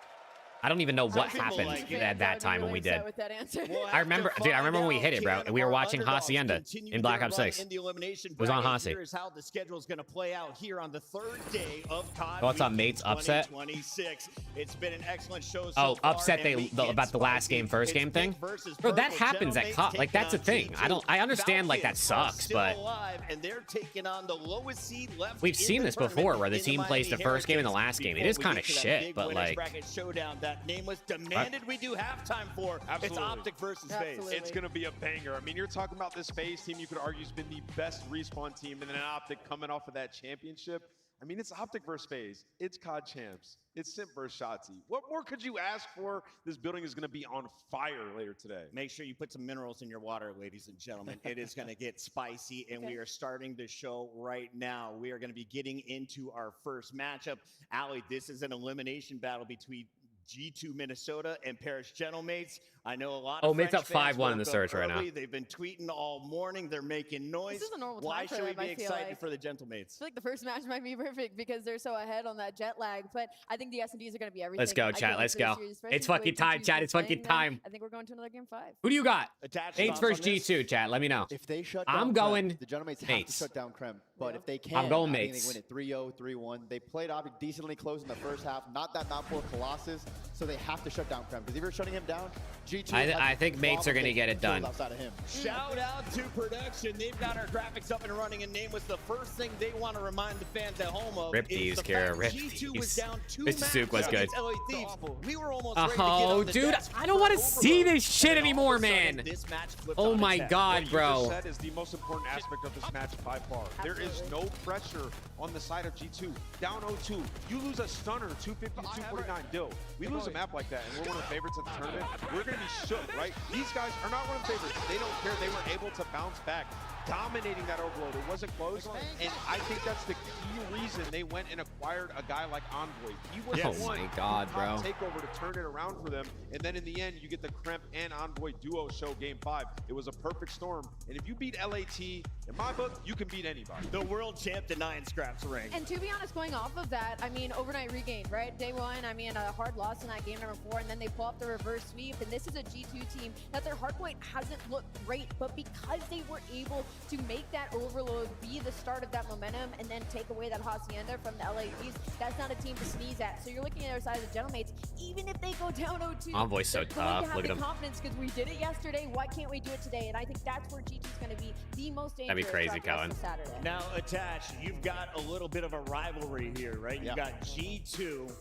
I don't even know what people happened like it. at that time when we did. With that answer. I remember, dude. I remember when we hit it, bro. We were watching Hacienda in Black Ops 6. In the elimination It was on bracket. Hasi. Here is how the schedule is going to play out here on the third day of COD. Thoughts on Mates upset? 2026. It's been an excellent show. Oh, so far, upset and we get about the last game, first It's game thing? Nick versus Bro, that Purple. happens at COD. Like, that's a Taking thing. on I understand, like, that Falcons are sucks, still but alive, and they're taking on the lowest seed left we've in seen the this before tournament where the in team plays the Miami first game and the Hurricanes. last game. It Before is we kind get of to that shit, big but winners like, bracket showdown that Nameless demanded we do halftime for. It's Optic versus FaZe. It's going to be a banger. I mean, you're talking about this FaZe team you could argue has been the best respawn team, and then Optic coming off of that championship. I mean, it's Optic versus FaZe. It's COD champs. It's Simp versus Shotzi. What more could you ask for? This building is going to be on fire later today. Make sure you put some minerals in your water, ladies and gentlemen. It is going to get spicy, and we are starting to show right now. We are going to be getting into our first matchup. Allie, this is an elimination battle between G2 Minnesota and Paris Gentlemates. I know a lot Oh, of Mid's French up fans 5-1 in the woke up search right now. early. They've been tweeting all morning. They're making noise. This is a normal time Why for should we them, I be feel excited like. for the Gentlemates? I feel like the first match might be perfect because they're so ahead on that jet lag, but I think the S&Ds are going to be everything. Let's go, I chat. can't wait Let's for this go. series, especially It's the way fucking time, G2's chat. been It's fucking playing them. time. I think we're going to another game 5. Who do you got? Attached Saints thoughts versus on this? G2, chat. Let me know. If they shut I'm down going Krem, the Gentlemates have Mates. to shut down Krem. But Yeah. if they can, I'm going I think Mates. they win it 3-0, 3-1. They played off decently close in the first half. Not that map for Colossus, so they have to shut down Krem. Because if you're shutting him down, G2 I think Mates are going to get it done. outside of him. Shout out to production. They've got our graphics up and running, and name was the first thing they want to remind the fans at home of. Rip is these, the Kara, fact rip G2 was these. down 2 Mr. Sook was matches good. against LA Thieves. We were almost ready to get Oh, on the dude, desk I don't for want to see overload, this shit and all of anymore, a sudden, man. this match flipped Oh on my its head. God, What you bro. just said is the most important aspect of this match by far. There is no pressure on the side of G2. Down 0-2. You lose a stunner, 250 to 249. Dill. We lose a map like that, and we're one of the favorites at the tournament. We're going to be shook, right? These guys are not one of the favorites. They don't care. They were able to bounce back, dominating that overload. It wasn't close, and I think that's the key reason they went and acquired a guy like Envoy. He was Oh the one my God, who top bro. takeover to turn it around for them, and then in the end, you get the Kremp and Envoy duo show game 5. It was a perfect storm, and if you beat LAT, in my book, you can beat anybody. The world champ denying Scraps ring. And to be honest, going off of that, I mean, overnight regained, right? Day one, I mean, a hard loss in that game number 4, and then they pull off the reverse sweep. And this is a G2 team that their hardpoint hasn't looked great, but because they were able to make that overload be the start of that momentum and then take away that Hacienda from the LA Thieves, that's not a team to sneeze at. So you're looking at the other side of the Gentlemates, even if they go down 0-2, Envoy's so they're going tough. to have Look at the him. confidence because we did it yesterday. Why can't we do it today? And I think that's where G2 is going to be the most dangerous. That'd be crazy, throughout the rest Kellen. of Saturday. Now, attached, you've got a little bit of a rivalry here, right? Yeah. You got G2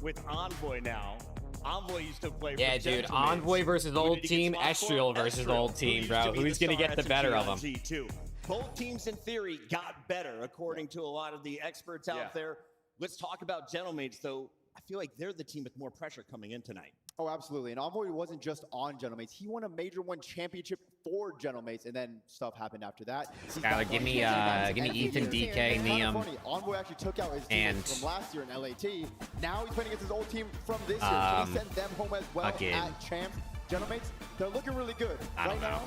with Envoy now. Envoy used to play Yeah, for dude. Gentlemates. Envoy versus Who old did he get team. swapped for? Estriel versus old who team, used bro. to be Who's the going to get the star better SMG of on them? G2. Both teams, in theory, got better, according to a lot of the experts out there. Let's talk about Gentlemates, though. I feel like they're the team with more pressure coming in tonight. Oh, absolutely. And Envoy wasn't just on Gentlemates. He won a Major 1 championship for Gentlemates, and then stuff happened after that. He's Skylar, back give on me Gentlemates. give me And Ethan, it's DK, kinda Neum. funny. Envoy actually took out his and- team from last year in LAT. Now he's playing against his old team from this year. So he sent them home as well fucking- at Champs. Gentlemates, they're looking really good. I don't right know. now,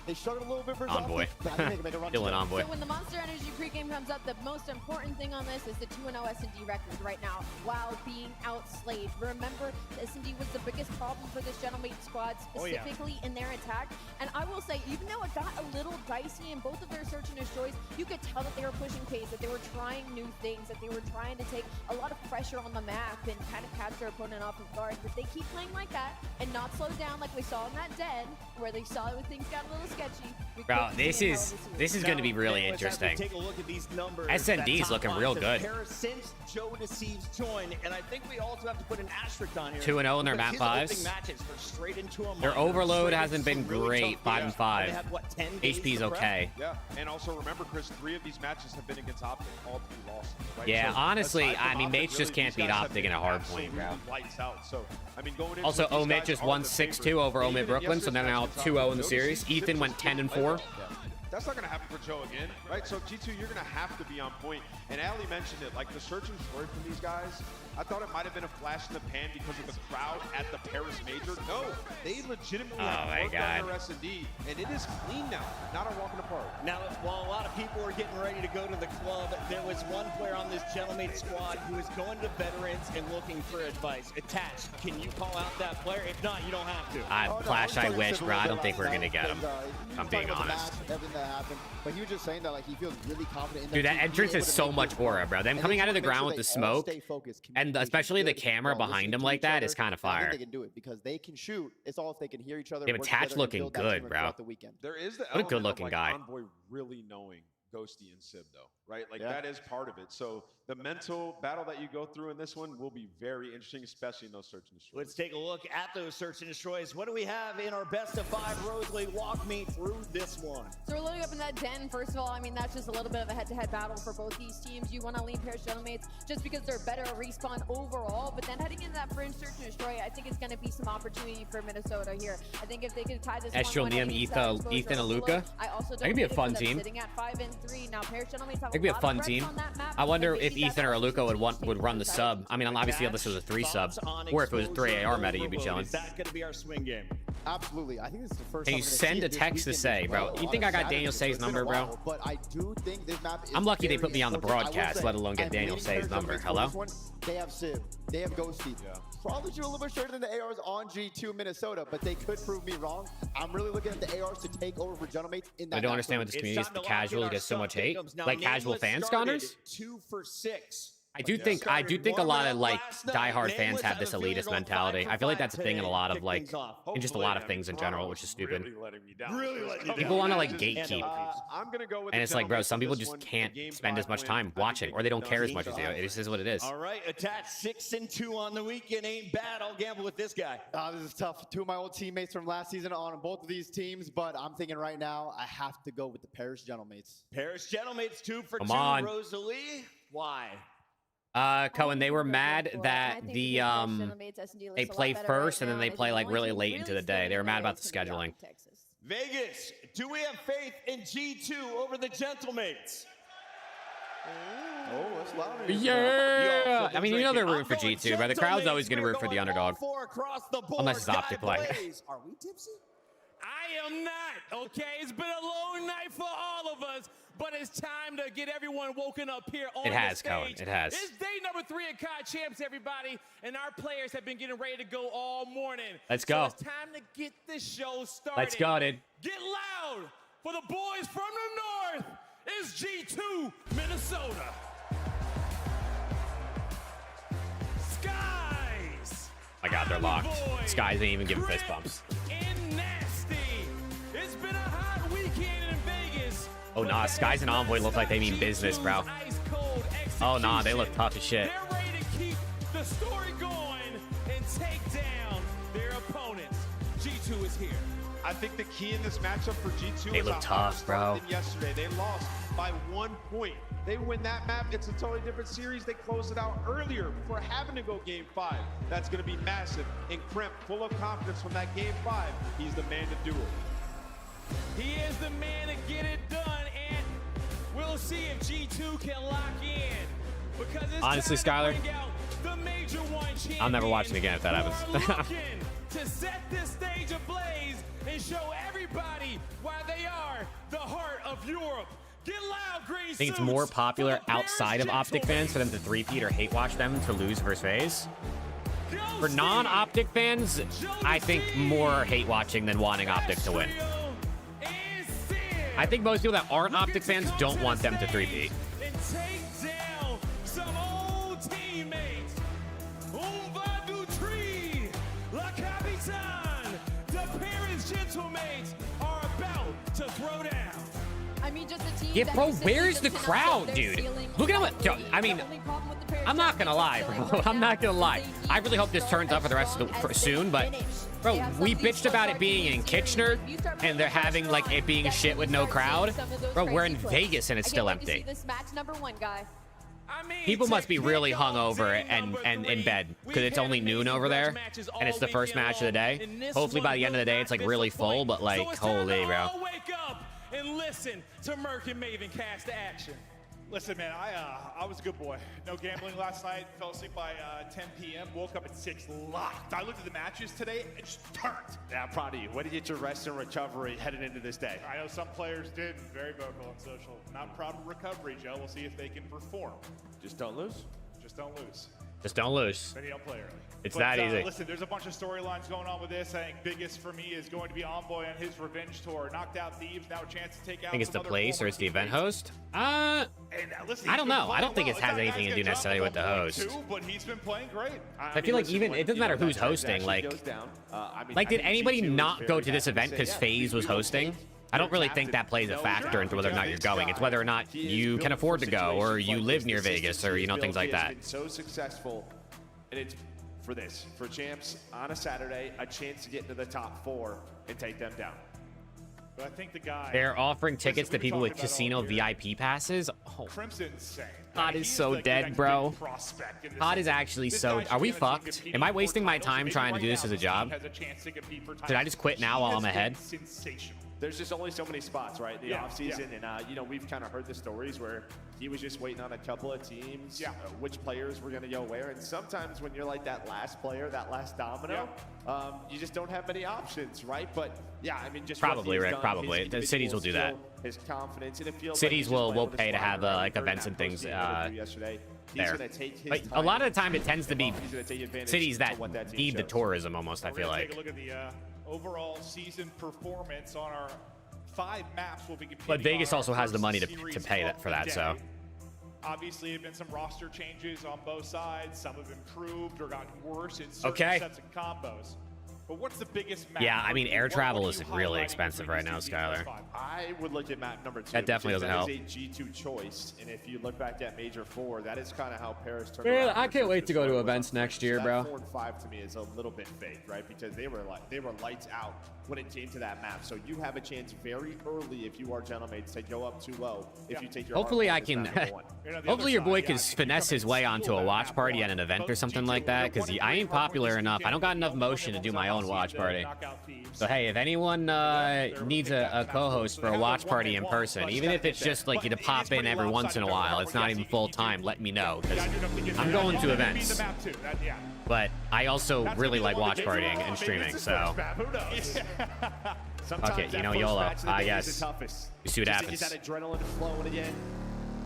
they struggled a little bit for Envoy. but I think they can make a run. Dylan today. Envoy. So when the Monster Energy pregame comes up, the most important thing on this is the 2-0 S&D record right now while being outslayed. Remember, S&D was the biggest problem for this Gentleman squad, specifically in their attack. And I will say, even though it got a little dicey in both of their search and destroys, you could tell that they were pushing pace, that they were trying new things, that they were trying to take a lot of pressure on the map and kind of catch their opponent off of guard. If they keep playing like that and not slow down like we saw in that Dead, where they saw when things got a little sketchy. we Bro, could see this a hell is of a series. this is going to be really Now, as we interesting. Take a look at these numbers. SND is That top looking line real says good. Paris since Joe Deceives joined, and I think we also have to put an asterisk on here. 2-0 in their because map his opening 5s. matches are straight into a Their minor, overload straight hasn't into been some really great, tough 5 games. and 5. They have, what, 10 days HP's to prep? okay. Yeah, and also remember, Chris, 3 of these matches have been against Optic, all 3 losses. Right? Yeah, So, honestly, aside from I mean, Optic, Mates just really, can't these beat guys have Optic in been a hard point, absolutely bro. Lights out. So, I mean, going into Also, it, these Omit guys just are won the 6-2 favorite. over And Omit even Brooklyn, so yesterday's they're now match was 2-0 in the Joe series. Deceives Ethan just went didn't 10-4. play well. That's not going to happen for Joe again, right? So G2, you're going to have to be on point. And Ali mentioned it, like the search and destroy from these guys, I thought it might have been a flash in the pan because of the crowd at the Paris Major. No, they legitimately have my worked on their S&D, and it is clean now, not a walk in the park. Now, while a lot of people were getting ready to go to the club, there was one player on this Gentleman squad who was going to veterans and looking for advice. Attached, can you call out that player? If not, you don't have to. Flash, I wish, bro. I don't think we're going to get him. I'm being honest. Everything that happened, but he was just saying that like he feels really confident in Dude, that team being entrance able is to so make much it work. aura, bro. Them And coming they out of the just wanna ground make with the sure they all smoke, stay focused, and communication especially the good, camera listening behind to them each like that other. is kind of I think fire. they can do it because they can shoot. It's all if they can hear each other. Yeah, but work Tatch together, and looking build that good, teamwork bro. throughout the weekend. There is the What a element good-looking of, guy. like, Envoy really knowing Ghosty and Sib, though, right? Like, Yeah. that is part of it. So the mental battle that you go through in this one will be very interesting, especially in those search and destroys. Let's take a look at those search and destroys. What do we have in our best of 5? Rosalie, walk me through this one. So we're loading up in that den. First of all, I mean, that's just a little bit of a head-to-head battle for both these teams. You want to lean Paris Gentlemates just because they're better at respawn overall, but then heading into that fringe search and destroy, I think it's going to be some opportunity for Minnesota here. I think if they could tie this Estriel, 1-1 Neum, and use Ethan, that exposure Ethan, overload, Aluka. I also That don't could be a hate it fun for them team. Sitting at 5-3. Now Paris Gentlemates have That could be a lot of fun reps team. on that map, I wonder and if maybe that's Ethan or also Aluka just would run the sub. I mean, obviously, if this was a 3 sub, Thoughts on or if it was exposure 3 AR meta, you'd be overload. chilling. Is that going to be our swing game? Absolutely. I think this is the first Can time you we're gonna send see a it this text to weekend say, as bro? well You on think a I got Saturday, Daniel so Say's it's been a number, bro? while, But I do think this map is I'm lucky they very put me on the important. I will broadcast, say, let alone get I'm Daniel leaning Say's Paris number. Gentlemen for Hello? this one. They have Civ. They have Ghosty. Probably should a little bit shorter than the ARs on G2 Minnesota, but they could prove me wrong. I'm really looking at the ARs to take over for Gentlemates in that I don't map understand what this tournament. community is time to lock casual in our gets so much stuff, hate. Jacobs. Now, Like casual Nameless fan started scanners? 2 for 6. I do think a lot of like diehard fans have this elitist mentality. I feel like that's a thing in a lot of like in just a lot of things in general, which is stupid. Really letting me down. People want to like gatekeep. I'm gonna go with And the it's like, bro, Gentlemen some for people this just one. can't Game spend as 5 much win. time I watching, think or they don't they've care done as much as you. solid. It just is what it is. All right, attach 6-2 on the weekend. Ain't bad. I'll gamble with this guy. This is tough. Two of my old teammates from last season on both of these teams, but I'm thinking right now I have to go with the Paris Gentlemates. Paris Gentlemates 2 for Come 2. on. Rosalie, why? Cohen, they were mad that the they play first and then they play like really late into the day. They were mad about the scheduling. Vegas, do we have faith in G2 over the Gentlemates? Oh, that's louder. Yeah. I mean, you know they're rooting for G2, but the crowd's always going to root for the underdog. Unless it's optic play. Are we tipsy? I am not, okay? It's been a long night for all of us, but it's time to get everyone woken up here on It has, the stage. Cohen. It has. It's day number 3 of COD Champs, everybody, and our players have been getting ready to go all morning. Let's go. So it's time to get this show started. Let's go, dude. Get loud for the boys from the north. It's G2 Minnesota. Skies. My God, they're locked. Boy, Skies ain't even giving Grip fist bumps. and nasty. It's been a hot weekend in Vegas. Oh, nah, Skies and Envoy look like they mean business, bro. Oh, nah, they look tough as shit. They're ready to keep the story going and take down their opponents. G2 is here. I think the key in this matchup for G2 They is look a tough, hotter start bro. than yesterday. They lost by 1 point. They win that map, it's a totally different series. They closed it out earlier before having to go game 5. That's going to be massive. And Kremp, full of confidence from that game 5, he's the man to do it. He is the man to get it done, and we'll see if G2 can lock in. Because it's Honestly, time to Skylar, bring out the Major 1 champion. I'm never watching again if that who happens. are looking to set this stage ablaze and show everybody why they are the heart of Europe. Get loud, green I think it's more popular outside of Optic fans for them to three-peat or hate watch them to lose versus FaZe. For non-Optic fans, I think more hate watching than wanting Optic to win. I think most people that aren't Optic fans don't want them to three-peat. And take down some old teammates. On va du tri, La Capitane, the Paris Gentlemates are about to throw down. I mean, just a team Yeah, that bro, consistently where's the does not crowd, hit their dude? ceiling Look at how on much. that I lead. mean, The only problem with the Paris I'm not gonna lie, Gentlemates bro. right I'm not now gonna lie. is they I really hope this turns up for the rest of the soon, but bro, we bitched about it being in Kitchener and they're having like it being shit with no crowd. Bro, we're in Vegas and it's still empty. This match number 1, guy. People must be really hungover and in bed because it's only noon over there and it's the first match of the day. Hopefully by the end of the day it's like really full, but like holy, bro. Wake up and listen to Merc and Maven cast to action. Listen, man, I was a good boy. No gambling last night. Fell asleep by 10 p.m. Woke up at 6, locked. I looked at the matches today and just turned. Yeah, I'm proud of you. Way to get your rest and recovery headed into this day. I know some players did. Very vocal on social. Not proud of recovery, Joe. We'll see if they can perform. Just don't lose. Just don't lose. Just don't lose. Then you don't play early. It's that easy. Listen, there's a bunch of storylines going on with this. I think biggest for me is going to be Envoy on his revenge tour. Knocked out Thieves, now a chance to take out. I think it's the some other place or it's the event former host. listen, I don't he's been know. I playing don't think well. it has It's not anything to guy's do gonna necessarily drop with the a host. too, but he's been playing great. I feel like even it doesn't matter who's hosting. Like did anybody not go to this event because FaZe was hosting? I don't really think that plays a factor into whether or not you're going. It's whether or not you can afford to go or you live near Vegas or know things like that. He has been so successful, and it's for champs on a Saturday, a chance to get into the top 4 and take them down. But I think the guy. They're offering tickets to people with casino VIP passes. Oh, Crimson's insane. COD is so dead, bro. COD is actually so. Are we fucked? Am I wasting my time trying to do this as a job? Did I just quit now while I'm ahead? there's just only so many spots, right? The offseason, and you know, we've kind of heard the stories where he was just waiting on a couple of teams, which players were going to go where. And sometimes when you're like that last player, that last domino, you just don't have many options, right? But yeah, I mean, just probably, Rick, probably. The cities will do that. His confidence, and it feels cities like will pay to have like events and things yesterday. there. But a lot of the time, it tends to be cities that need the tourism almost, I feel like. Take a look at the overall season performance on our 5 maps we'll be competing. But Vegas on also our has the first money to series pay of for the that, day. so. Obviously, there have been some roster changes on both sides. Some have improved or gotten worse in certain Okay. sets of combos. But what's the biggest map? Yeah, I mean, air What travel are is you really highlighting expensive for right now, these teams in Skylar. those 5? I would look at map number 2. That definitely because doesn't that is a G2 choice, and if you look back at Major 4, that is kind of how Paris turned Man, around. I can't wait to go to events So next year, that bro. 4 and 5 to me is a little bit fake, right? Because they were lights out when it came to that map. So you have a chance very early if you are Gentlemates to go up 2-0 if you take your Hopefully I hard can, point as map number 1. hopefully your boy can finesse his way onto a watch party at an event or something like that, because I ain't popular enough. I don't got enough motion to do my own watch party. So hey, if anyone needs a co-host for a watch party in person, even if it's just like you to pop in every once in a while, it's not even full time, let me know, because I'm going to events. But I also really like watch partying and streaming, so. Okay, you know, YOLO, I guess. We see what happens. That adrenaline flowing again.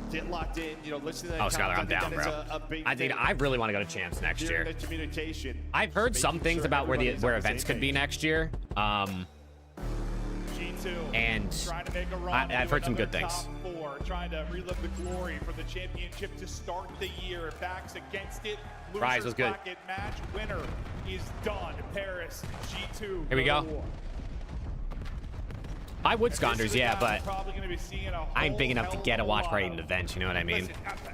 Get locked in, you know, listen to that. Oh, Skylar, I'm down, bro. I really want to go to Champs next year. I've heard some things about where events could be next year. And I've heard some good things. Trying to relive the glory for the championship to start the year. Backs against it. Rise was good. Bracket match winner is done. Paris G2. Here we go. I would Sconders, yeah, but I ain't big enough to get a watch party at an event, you know what I mean?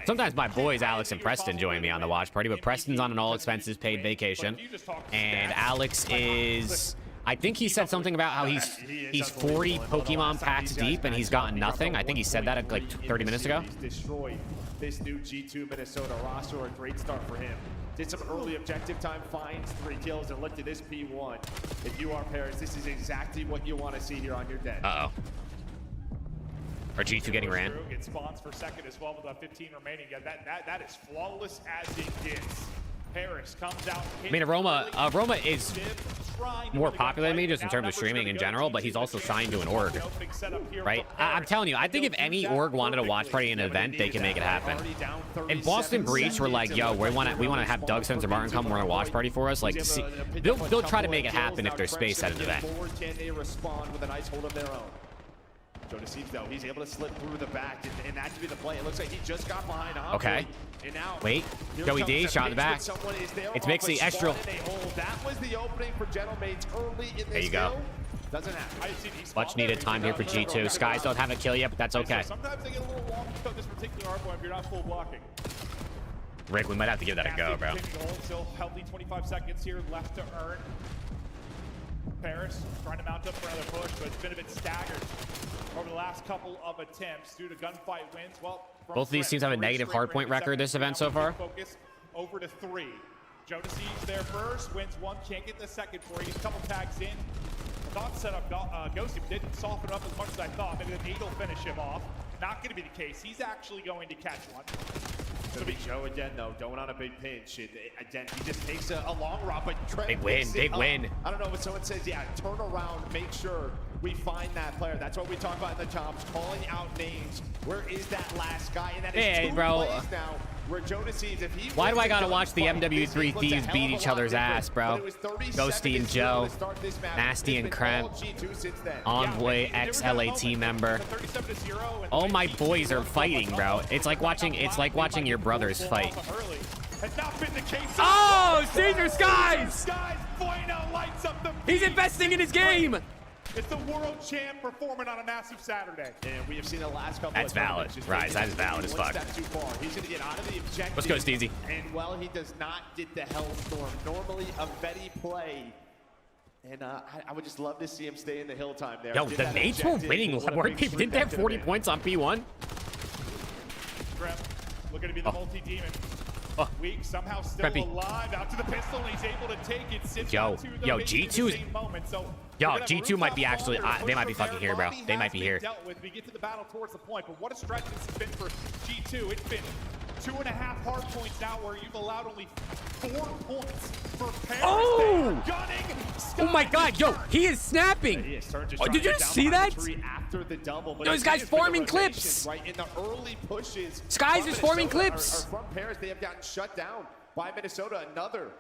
Sometimes my boys, Alex and Preston, join me on the watch party, but Preston's on an all-expenses paid vacation, and Alex is... I think he said something about how he's 40 Pokemon packs deep and he's gotten nothing. I think he said that like 30 minutes ago. He's destroyed this new G2 Minnesota roster. A great start for him. Did some early objective time finds, 3 kills, and looked at this P1. If you are Paris, this is exactly what you want to see here on your den. Uh-oh. Are G2 getting ran? Gets spawns for second as well with 15 remaining. Yeah, that is flawless as it gets. Paris comes out. I mean, Aroma is more popular than me just in terms of streaming in general, but he's also signed to an org, right? I'm telling you, I think if any org wanted a watch party in an event, they can make it happen. If Boston Breach were like, yo, we want to have Doug Spencer Martin come run a watch party for us, like, see, they'll try to make it happen if there's space at an event. Can they respond with a nice hold of their own? Jonas, though, he's able to slip through the back, and that could be the play. It looks like he just got behind Andre. Okay. And now, wait, Joey D, shot in the back. It's Mixie, Estral. That was the opening for Gentlemates early in this. There you go. Doesn't happen. Much needed time here for G2. Skies don't have a kill yet, but that's okay. Sometimes they get a little wonky on this particular hardpoint if you're not full blocking. Rick, we might have to give that a go, bro. Still healthy 25 seconds here left to earn. Paris trying to mount up for another push, but it's been a bit staggered over the last couple of attempts due to gunfight wins. Well, both of these teams have a negative hardpoint record this event so far. Focus over to 3. Jonas there first, wins 1, can't get the second for you. He's a couple tags in. I thought set up Ghosty, but didn't soften up as much as I thought. Maybe the nade will finish him off. Not going to be the case. He's actually going to catch one. So be Joe again, though, going on a big pinch. Again, he just takes a long route, but big win, big win. I don't know what someone says. Yeah, turn around, make sure we find that player. That's what we talk about in the tops, calling out names. Where is that last guy? And that is 2 plays now. Where Jonas sees if he why do I gotta watch the MW3 thieves beat each other's ass, bro? Ghosty and Joe, Nasty and Krem, Envoy, ex-LAT member. All my boys are fighting, bro. It's like watching your brothers fight. Oh, Caesar Skies! He's investing in his game. It's the world champ performing on a massive Saturday. And we have seen the last couple That's of valid. Rise, that is valid as fuck. He's going to get out of the objective. Let's go, Steezy. And well, he does not get the Hellstorm. Normally a Betty play. And I would just love to see him stay in the hill time there. Yo, the Nates were winning. Didn't they have 40 points on P1? Grab, looking to be the multi-demon. Oh. Weak somehow still Preppy. alive. Out to the pistol, and he's able to take it. Sits Yo, on two, though, yo, basically G2 the same moment. So Yo, we're gonna have G2 might be rooftop actually, longer, they might push be from fucking there. here, bro. Lobby They has might be been here. dealt with. We get to the battle towards the point, but what a stretch this has been for G2. It's been 2.5 hard points now where you've allowed only 4 points for Paris. Oh! Gunning. Oh my god, yo, he is snapping. He is just Oh, trying did to you get down see behind that? the tree after the double, but Those it's guys just been a forming rotation, clips. Right in the early pushes. Skies from is forming Minnesota, clips. Or from Paris, they have gotten shut down by Minnesota. Another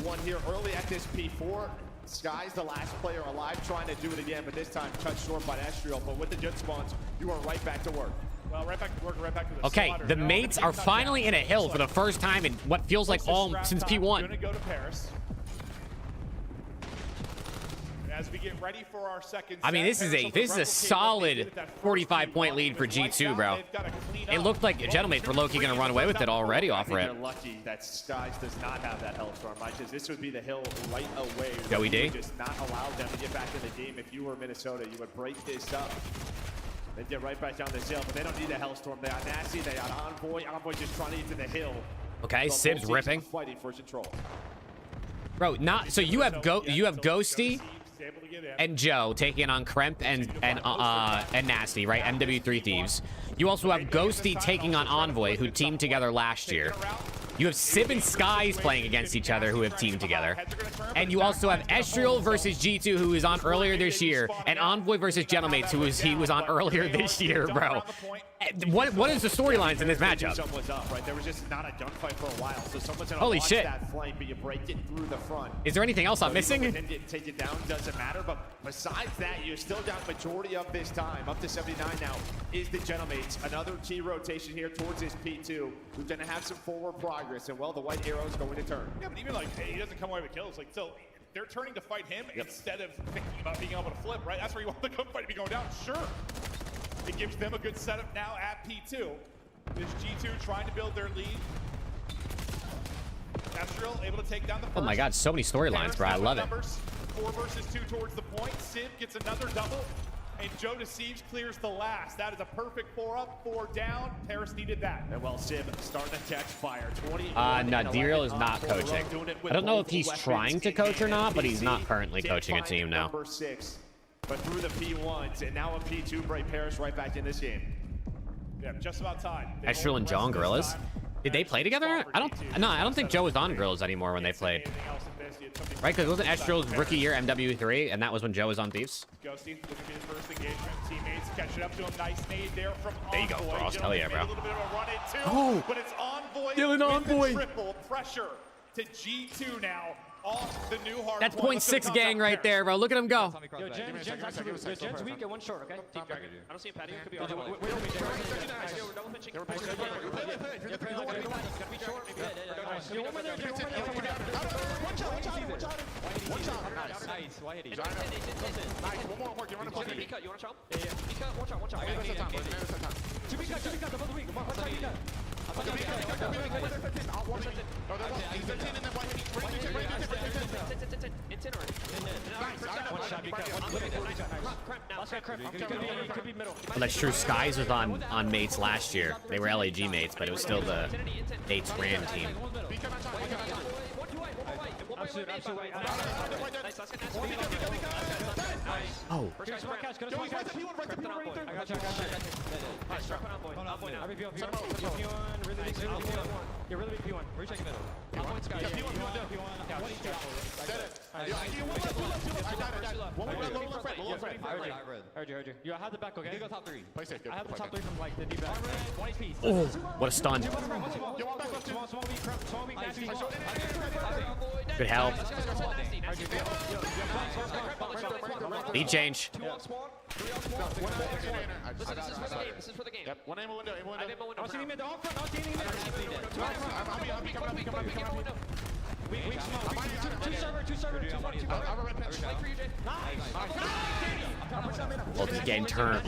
one here early at this P4. Sky's the last player alive trying to do it again, but this time cut short by Estriel. But with the jet spawns, you are right back to work. Well, right back to work, right back to the Okay, slaughter. the They're all mates gonna are be touched finally down. in a hill for the first time in what feels like all since P1. Gonna go to Paris. As we get ready for our second I mean, set, this is a solid 45-point lead for G2, bro. It looked like Gentlemen for Loki gonna run away with it already off I think rip. they're lucky that Skies does not have that Hellstorm. This would be the hill right away. Joey You D. would just not allow them to get back in the game. If you were Minnesota, you would break this up. They get right back down this hill, but they don't need a Hellstorm. They got Nasty, they got Envoy. Envoy just trying to get to the hill. Okay, But Sib's both teams ripping. are fighting for control. Bro, not so you have Ghosty and Joe taking on Kremp and Nasty, right? MW3 Thieves. You also have Ghosty taking on Envoy, who teamed together last year. You have Sib and Skies playing against each other, who have teamed together. And you also have Estriel versus G2, who was on earlier this year, and Envoy versus Gentlemates, he was on earlier this year, bro. What is the storylines in this matchup? Someone's up, right? There was just not a gunfight for a while, so someone's gonna Holy watch shit. that flank, but you break it through the front. Is there anything else I'm So missing? even with him getting taken down doesn't matter, but besides that, you're still down majority of this time. Up to 79 now is the Gentlemates. Another key rotation here towards this P2, who's gonna have some forward progress, and well, the white arrow is going to turn. Yeah, but even like, hey, he doesn't come away with kills. Like, still, they're turning to fight him instead of thinking about being able to flip, right? That's where you want the gunfight to be going down. Sure. It gives them a good setup now at P2. This G2 trying to build their lead. Estriel able to take down the first. Oh my god, so many storylines, bro. I love it. 4 versus 2 towards the point. Sib gets another double. And Joe Deceives clears the last. That is a perfect 4 up, 4 down. Paris needed that. And well, Sib starting to catch fire. 20. Nadiriel is not coaching. I don't know if he's trying to coach or not, but he's not currently coaching a team now. Number 6, but through the P1s, and now a P2 break Paris right back in this game. Yeah, just about time. Estriel and Joe on Gorillas. Did they play together? I don't think Joe was on Gorillas anymore when they played. Right, because wasn't Estriel's rookie year MW3, and that was when Joe was on Thieves? Ghosty looking for his first engagement. Teammates catching up to him. Nice nade there from Envoy. There you go, Frost. Hell yeah, bro. A little bit of a run in too, Oh! but it's Envoy Dylan with Envoy. the triple pressure to G2 now off the new hard That's point. 0.6 gang right there, bro. Look at him go. Yo, Jen's weak, get one short, okay? Keep going. I don't see him patio, could be all the way. Wait, we're double pitching. Nice, why hit he? Nice, one more, you wanna play? You wanna chop? Yeah. P-cut, one shot. Okay, two B-cut, they're both weak. One shot B-cut. That's true. Skies was on mates last year. They were LAG mates, but it was still the Dates Ram team. Oh. Heard you. You have the back, okay? You go top 3. Play safe. I have the top 3 from like the deep back. Oh, what a stun. Good help. Lead change. This is for the game. Yep. One aim window. I see him in the off front. Two server. Oh, this is getting turned.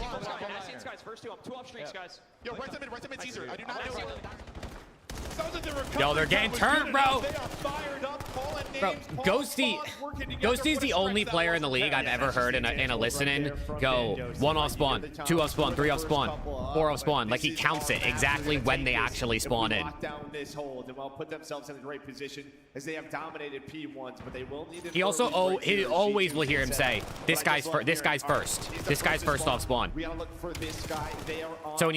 First 2 up, 2 off streaks, guys. Yo, right to mid, Caesar. I do not know. Yo, they're getting turned, bro. Bro, Ghosty's the only player in the league I've ever heard in a listen-in go 1 off spawn, 2 off spawn, 3 off spawn, 4 off spawn. Like, he counts it exactly when they actually spawn in. Down this hold and will put themselves in a great position as they have dominated P1s, but they will need. He also he always will hear him say, "This guy's first. This guy's first off spawn." We gotta look for this guy. They are So when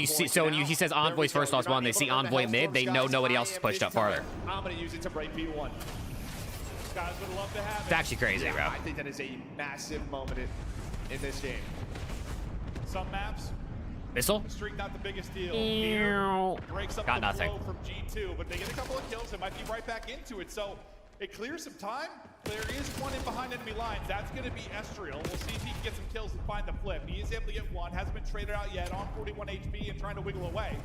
he says Envoy's first off spawn, they see Envoy mid. They know nobody else is pushed up farther. I'm gonna use it to break P1. Guys would love to have It's actually crazy, bro. I think that is a massive moment in this game. Some maps. Missile? The streak not the biggest deal. Here, breaks up Got the nothing. flow from G2, but they get a couple of kills. They might be right back into it. So it clears some time. There is one in behind enemy lines. That's going to be Estriel. We'll see if he can get some kills and find the flip. He is able to get one. Hasn't been traded out yet. On 41 HP and trying to wiggle away.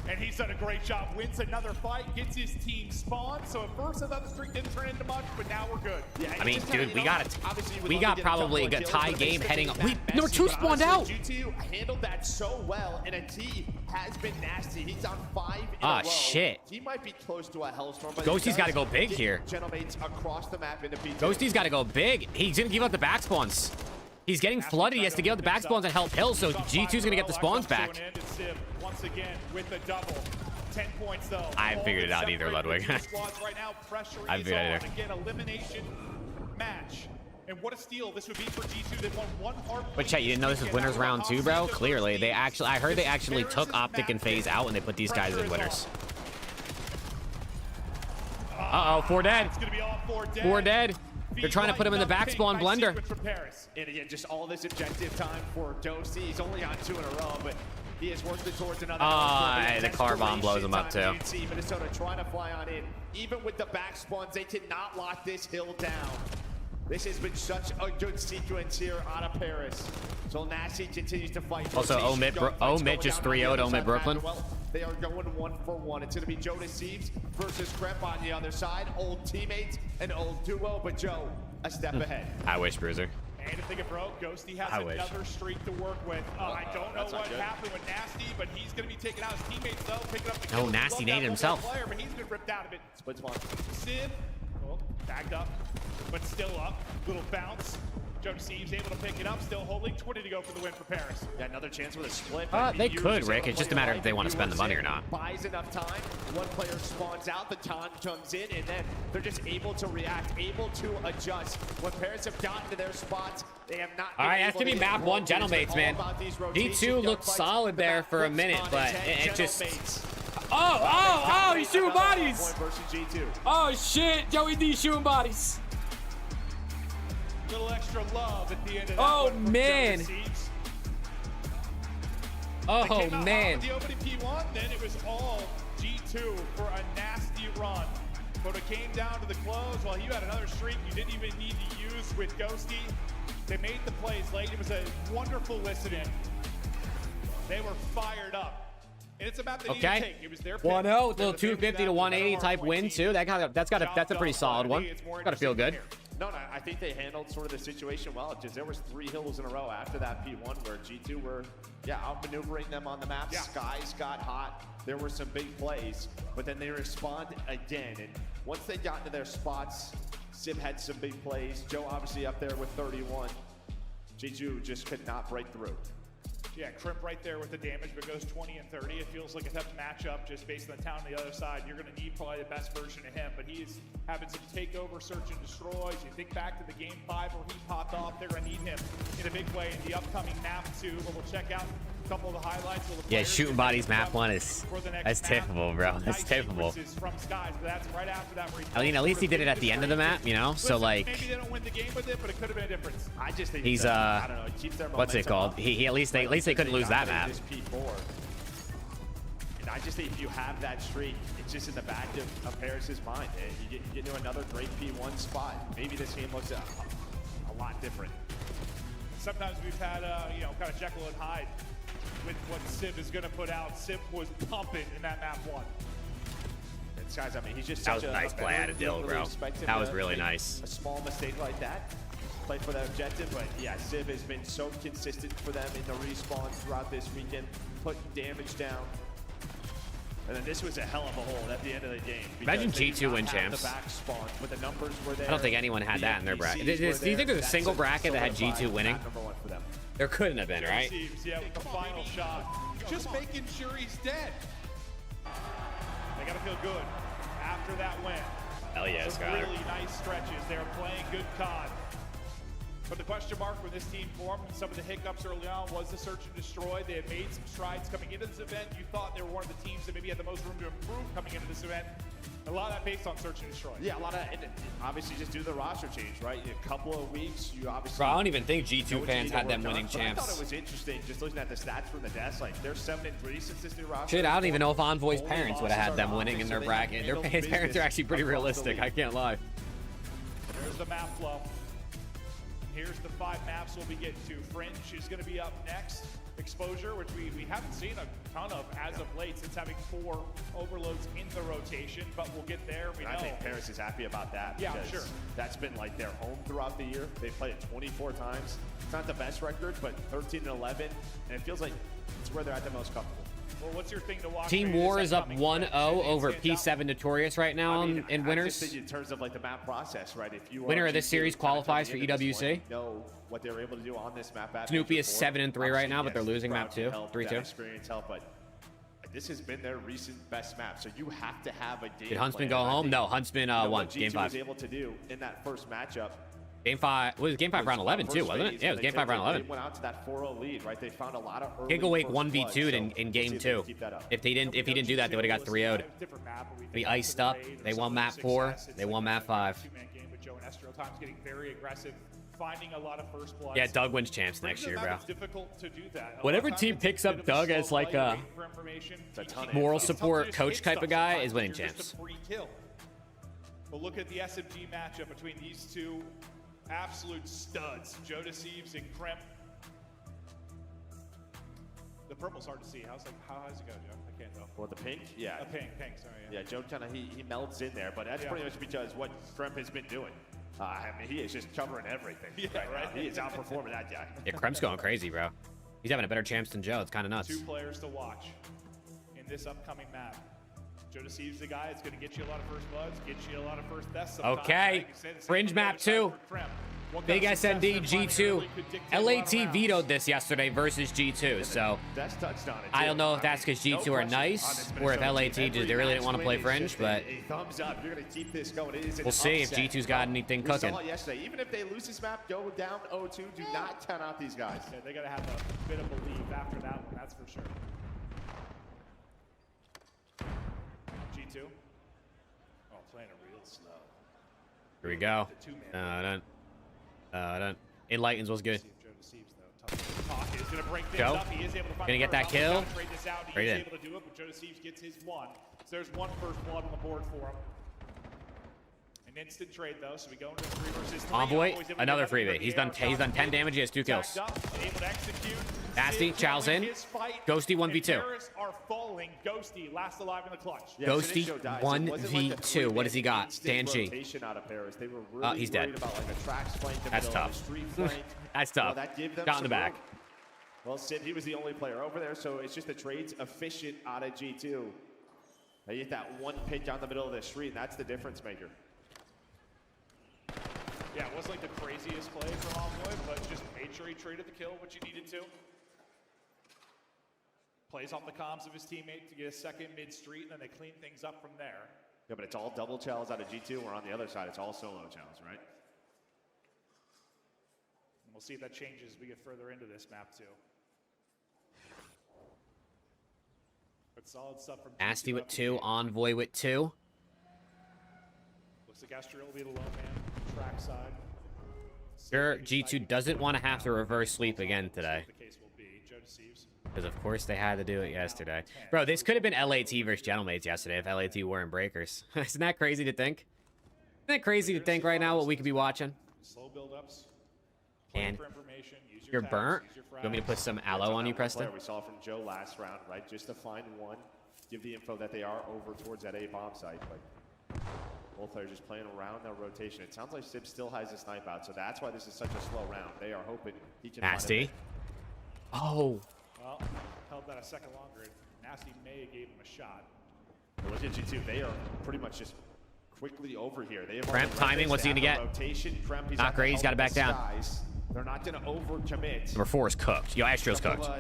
And he's done a great job. Wins another fight. Gets his team spawned. So at first I thought the streak didn't turn into much, but now we're good. Yeah, I mean, dude, we got got probably a tie game heading up. Number 2 spawned out. G2 handled that so well, and a T has been nasty. He's on 5 in a Ah, row. shit. He might be close to a hellstorm, but Ghosty's got to go big here. Gentlemates across the map into P2. Ghosty's got to go big. He's gonna give up the back spawns. He's getting flooded. He has to give up the back spawns and help Hill, so G2's gonna get the spawns back. Once again with the double. 10 points though. I haven't figured it out either, Ludwig. Right now, pressure I haven't figured it out either. Again, elimination match. And what a steal this would be for G2. They won one hard. But chat, you didn't know this was winners round 2, bro? Clearly, I heard they actually took Optic and FaZe out and they put these guys in winners. Uh-oh, 4 dead. 4 dead. They're trying to put him in the back spawn blender. And again, just all this objective time for Ghosty. He's only on 2 in a row, but he is working towards another. The car bomb blows him up too. Minnesota trying to fly on in. Even with the back spawns, they cannot lock this hill down. This has been such a good sequence here out of Paris. So Nasty continues to fight. Also, Omit just 3-0'd Omit Brooklyn. They are going 1-for-1. It's going to be Joe Deceives versus Crep on the other side. Old teammates, an old duo, but Joe a step ahead. I wish, Bruiser. And if they get broke, Ghosty has another streak to work with. I don't know what happened with Nasty, but he's going to be taking out his teammates, though. Picking up the kill. Nasty naded himself. Player, but he's been ripped out of it. Split spawn. Sid, backed up, but still up. Little bounce. Joe Deceives able to pick it up, still holding. 20 to go for the win for Paris. Got another chance with a split. They could, Rick. It's just a matter of if they want to spend the money or not. Buys enough time. One player spawns out, the taunt comes in, and then they're just able to react, able to adjust. When Paris have gotten to their spots, they have not. All right, that's gonna be map 1, Gentlemates, man. D2 looked solid there for a minute, but it just. Oh, he's shooting bodies. Oh shit, Joey D shooting bodies. Little extra love at the end of that. Oh man. Oh man. The opening P1, then it was all G2 for a nasty run. But it came down to the close. Well, you had another streak you didn't even need to use with Ghosty. They made the plays late. It was a wonderful listen-in. They were fired up. And it's about the need to take. It was their 1-0, little 250 to 180 type win too. That's a pretty solid one. Gotta feel good. No, I think they handled sort of the situation well. Just there was 3 hills in a row after that P1 where G2 were, outmaneuvering them on the map. Skies got hot. There were some big plays, but then they respond again. And once they got into their spots, Sib had some big plays. Joe obviously up there with 31. G2 just could not break through. Yeah, Crimp right there with the damage, but goes 20 and 30. It feels like a tough matchup just based on the town on the other side. You're going to need probably the best version of him, but he's having some takeover, search and destroys. You think back to the game 5 where he popped off. They're going to need him in a big way in the upcoming map 2, but we'll check out a couple of the highlights. Yeah, shooting bodies map 1 is that's typical, bro. That's typical. From Skies, but that's right after that. I mean, at least he did it at the end of the map, you know. So like, maybe they don't win the game with it, but it could have been a difference. I just think he's I don't know. It keeps their what's it called? He at least they couldn't lose that map. And I just think if you have that streak, it's just in the back of Paris's mind. You get into another great P1 spot. Maybe this game looks a lot different. Sometimes we've had kind of Jekyll and Hyde with what Sib is going to put out. Sib was pumping in that map 1. And guys, I mean, he's just that was a nice play out of Dill, bro. That was really nice. A small mistake like that, play for that objective, but yeah, Sib has been so consistent for them in the respawn throughout this weekend, putting damage down. And then this was a hell of a hold at the end of the game. Imagine because they did G2 not win have champs. The back spawn, but the numbers were there. I don't think anyone had The that in their bracket. NPCs Do were you think there. there's a single That bracket that had G2 solidified winning? map number 1 for them. There couldn't have been, right? Seems, yeah, with the final shot. Just making sure he's dead. They got to feel good after that win. Hell yeah, Some Skyler. really nice stretches. They're playing good COD. But the question mark when this team formed and some of the hiccups early on was the search and destroy. They had made some strides coming into this event. You thought they were one of the teams that maybe had the most room to improve coming into this event. A lot of that based on search and destroy. Yeah, a lot of, and obviously just do the roster change, right? In a couple of weeks, you obviously. Bro, I don't even think know G2 what fans you need had to them work winning on. But I thought champs. it was interesting just looking at the stats from the desk. Like, they're 7-3 since this new roster. Shit, I don't even know if Envoy's Only parents would have losses had are them to winning in offense, their so they bracket. handled His parents are business actually pretty across the realistic, league. I can't lie. There's the map flow. Here's the 5 maps we'll be getting to. Fringe is going to be up next. Exposure, which we haven't seen a ton of as of late since having 4 overloads in the rotation, but we'll get there. We know. I think Paris is happy about that. Yeah, because sure. That's been like their home throughout the year. They've played it 24 times. It's not the best record, but 13-11, and it feels like it's where they're at the most comfortable. Well, what's your thing to watch? Team War is up 1-0 over P7 Notorious right now in I winners. just think in terms of like the map process, right? If you Winner are of this G2 series kind of qualifies coming for into this EWC. one, know what they were able to do on this map. at Snoopy Major is 4. 7-3 right now, but Obviously, they're losing yes, map crowd 2, help, 3-2. that experience help, but this has been their recent best map, so you have to have a game. Did Huntsman plan. go And I home? think, No, Huntsman you know, won what game G2 5. was able to do in that first matchup. Game 5 was game 5 round 11 too, First wasn't phase, it? Yeah, it was they game 5 round 11. They went out to that 4-0 lead, right? They found a lot of early Gigawake first 1v2'd blood, so in we'll game see if they 2. can keep that up. If he didn't do that, they would have got 3-0'd. Be iced up. They won map 4. They won map 5. Two-man game with Joe and Estro times getting very aggressive, finding a lot of first bloods. Yeah, Doug wins champs next year, bro. It's difficult to do that. Whatever team picks up Doug as like a moral support coach type of guy is winning champs. But look at the SMG matchup between these two absolute studs, Joe Deceives and Kremp. The purple's hard to see. How does it go, Joe? I can't tell. Well, the pink, yeah. Pink, sorry. Yeah, Joe kind of he melts in there, but that's pretty much because what Kremp has been doing. I mean, he is just covering everything. Right. He is outperforming that guy. Yeah, Kremp's going crazy, bro. He's having a better champs than Joe. It's kind of nuts. 2 players to watch in this upcoming map. Joe Deceives the guy. It's going to get you a lot of first bloods, get you a lot of first deaths. Okay, Fringe map 2. Big SND G2. LAT vetoed this yesterday versus G2, so I don't know if that's because G2 are nice or if LAT just they really didn't want to play Fringe, but thumbs up. You're going to keep this going. It is an we'll see if upset. G2's got anything We cooking. saw it yesterday. Even if they lose this map, go down 0-2, do not count out these guys. Yeah, they got to have a bit of belief after that one, that's for sure. G2. Oh, playing it real slow. Here we go. Enlightens was good. Go. Gonna get that kill. Right in. Able to do it, but Joe Deceives gets his 1. So there's 1 first blood on the board for him. An instant trade though, so we go into 3 versus 3. Envoy, another freebie. He's done 10 damage. He has 2 kills. Nasty, Chow's in. Ghosty 1v2. Are falling. Ghosty last alive in the clutch. Ghosty 1v2. What does he got? Danji. He's dead. That's tough. That's tough. Got in the back. Well, Sid, he was the only player over there, so it's just the trades efficient out of G2. They get that 1 pick down the middle of the street, and that's the difference maker. Yeah, it wasn't like the craziest play from Envoy, but just made sure he traded the kill, which he needed to. Plays off the comms of his teammate to get a second mid-street, and then they clean things up from there. Yeah, but it's all double chows out of G2, where on the other side, it's all solo chows, right? And we'll see if that changes as we get further into this map, too. But solid stuff from Nasty G2 with up the 2. game. Envoy with 2. Looks like Astriel will be the low man, track side. Sure, G2 doesn't want to have to reverse sweep again today. The case will be Joe Deceives. Because of course they had to do it yesterday. Bro, this could have been LAT versus Gentlemates yesterday if LAT weren't breakers. Isn't that crazy to think? Isn't that crazy to think right now what we could be watching? Slow build-ups. And For information, use your you're tags, burnt? use your You want me to put some aloe on you, Preston? We saw from Joe last round, right? Just to find one, give the info that they are over towards that A bomb site. But both players just playing around their rotation. It sounds like Sib still has a snipe out, so that's why this is such a slow round. They are hoping he can Nasty. Find Oh. Well, held that a second longer. Nasty may have gave him a shot. Look at G2. They are pretty much just quickly over here. They have Kremp timing. What's he gonna get? Rotation. Kremp, he's Not great. He's got to back down. They're not going to overcommit. Number 4 is cooked. Yo, Astro's cooked. Oh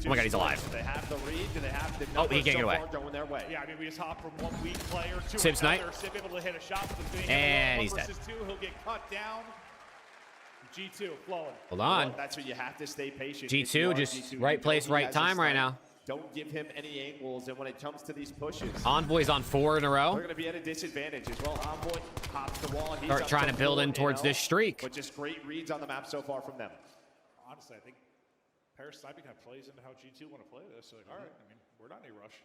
my god, he's alive. Do they have the read? Do they have the Oh, he can't get away. Going their way. Yeah, I mean, we just hop from one weak player to Sib snipe. another. Sib able to hit a shot with the And he's dead. 2, he'll get cut down. G2 flowing. Hold on. Well, that's what you have to stay patient. G2 just G2, right place, right time right now. Don't give him any angles, and when it comes to these pushes, Envoy's on 4 in a they're row. going to be at a disadvantage as well. Envoy hops the wall. He's Start up trying to build 4, in towards this streak. But just great reads on the map so far from them. Honestly, I think Paris sniping kind of plays into how G2 want to play this. So, like, all right, I mean, we're not in a rush,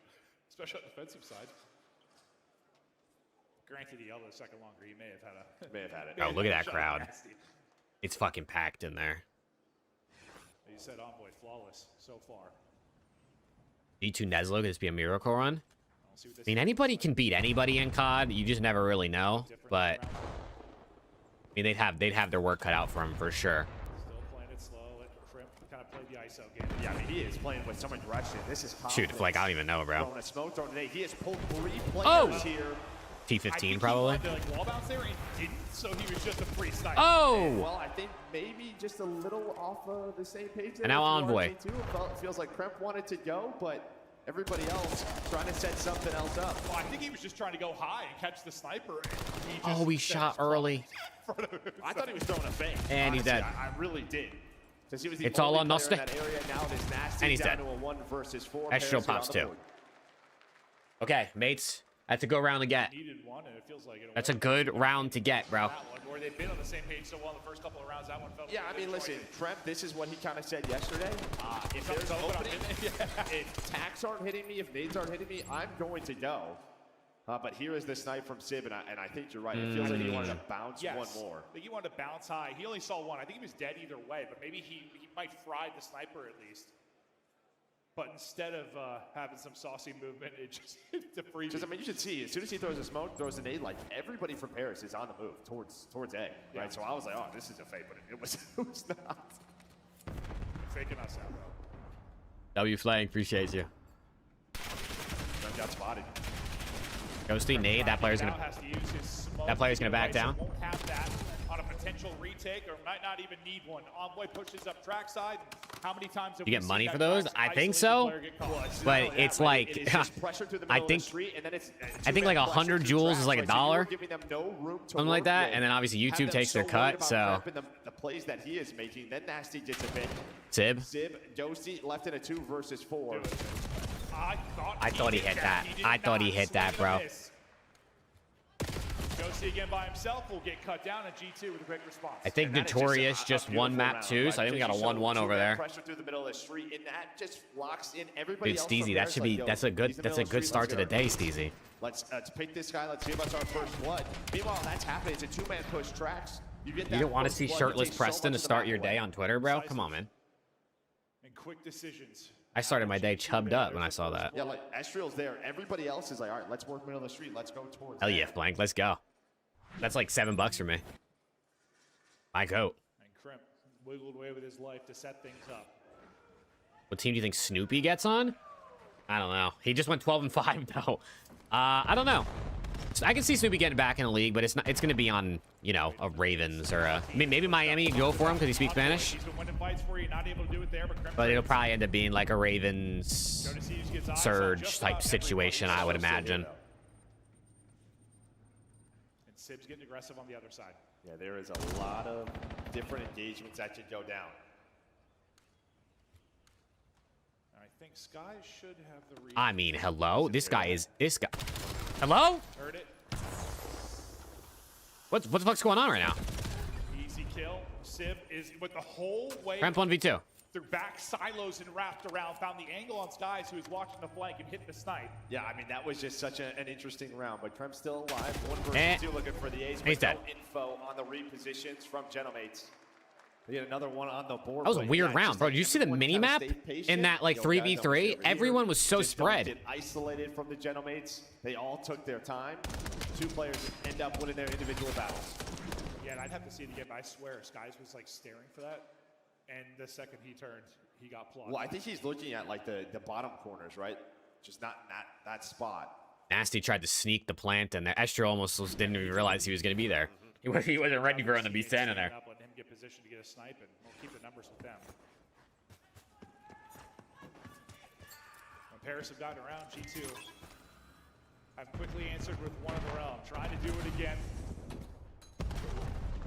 especially on the defensive side. Granted, the other second longer, he may have had it. Oh, look at that crowd. It's fucking packed in there. You said Envoy flawless so far. G2 Neslo, could this be a miracle run? I mean, anybody can beat anybody in COD. You just never really know. But I mean, they'd have their work cut out for him for sure. Still playing it slow. Let Crimp kind of play the ISO game. Yeah, I mean, he is playing with some aggression. This is Shoot, like I don't even know, bro. Throwing a smoke drone today. He has pulled 3 players here. T15 probably. He wanted to, like, wall bounce there and didn't, so he was just a free snipe. Oh! Well, I think maybe just a little off of the same page. And now Envoy. It feels like Kremp wanted to go, but everybody else trying to set something else up. Well, I think he was just trying to go high and catch the sniper. Oh, we shot early. I thought he was throwing a fake. And he's dead. I really did. He was the It's all only on player in Noste. that area. Now it is Nasty And he's down dead. to a 1 versus 4. Astro pops too. Okay, mates. That's a good round to get. Needed one, and it feels like it. That's a good round to get, bro. That one, where they've been on the same page so well in the first couple of rounds. That one felt. Yeah, I mean, listen, Kremp, this is what he kind of said yesterday. If there's opening, if tacks aren't hitting me, if nades aren't hitting me, I'm going to go. But here is the snipe from Sib, and I think you're right. It feels like he wanted to bounce one more. I think he wanted to bounce high. He only saw one. I think he was dead either way, but maybe he might fry the sniper at least. But instead of having some saucy movement, it just the free. Just, I mean, you should see, as soon as he throws a smoke, throws a nade, like everybody from Paris is on the move towards A, right? So I was like, oh, this is a fake, but it was not. Faking us out, bro. W Flang, appreciate you. Got spotted. Ghosty nade. That player's gonna back down. Won't have that on a potential retake, or might not even need one. Envoy pushes up trackside. How many times have You we get seen money that for those? Trax I think isolate the so. player get caught? But it's like, I think like 100 joules is like $1. Something like that. And then obviously YouTube takes their cut. So the plays that he is making, then Nasty gets a bit. Sib. Dosi left in a 2 versus 4. I thought he hit that. I thought he hit that, bro. Dosi again by himself will get cut down, and G2 with a great response. I think Notorious just won map 2, so I think we got a 1-1 over there. Pressure through the middle of the street, and that just locks in everybody Dude, else. Steezy, that should be that's a good start to the day, Steezy. Let's pick this guy. Let's give us our first blood. Meanwhile, that's happening. It's a 2-man push. Trax. You don't want to see shirtless Preston to start your day on Twitter, bro? Come on, man. And quick decisions. I started my day chubbed up when I saw that. Yeah, like Estriel's there. Everybody else is like, all right, let's work middle of the street. Let's go towards. Hell yeah, Blank. Let's go. That's like $7 for me. My goat. And Crimp wiggled away with his life to set things up. What team do you think Snoopy gets on? I don't know. He just went 12-5 though. I don't know. I can see Snoopy getting back in the league, but it's not. It's going to be on, you know, a Ravens or a. I mean, maybe Miami can go for him because he speaks Spanish. He's been winning fights for you, not able to do it there, but it'll probably end up being like a Ravens Surge type situation, I would imagine. And Sib's getting aggressive on the other side. Yeah, there is a lot of different engagements that could go down. I think Sky should have the read. I mean, hello. This guy. Hello? Heard it. What the fuck's going on right now? Easy kill. Sib is with the whole way. Ramp 1v2. Through back silos and wrapped around, found the angle on Skies, who was watching the flank and hit the snipe. Yeah, I mean, that was just such an interesting round, but Kremp's still alive. 1 versus 2 looking for the ace, He's but no dead. info on the repositions from Genomates. We had another one on the board. That was a weird round, bro. Did you see the mini map in that like 3v3? Everyone was so spread. Isolated from the Genomates. They all took their time. 2 players end up winning their individual battles. Yeah, and I'd have to see it again, but I swear, Skies was like staring for that. And the second he turned, he got plotted. Well, I think he's looking at like the bottom corners, right? Just not that spot. Nasty tried to sneak the plant in there. Estro almost didn't even realize he was going to be there. He wasn't ready for him to be standing there. Let him get positioned to get a snipe, and we'll keep the numbers with them. When Paris have gotten around, G2 have quickly answered with one of their own, trying to do it again.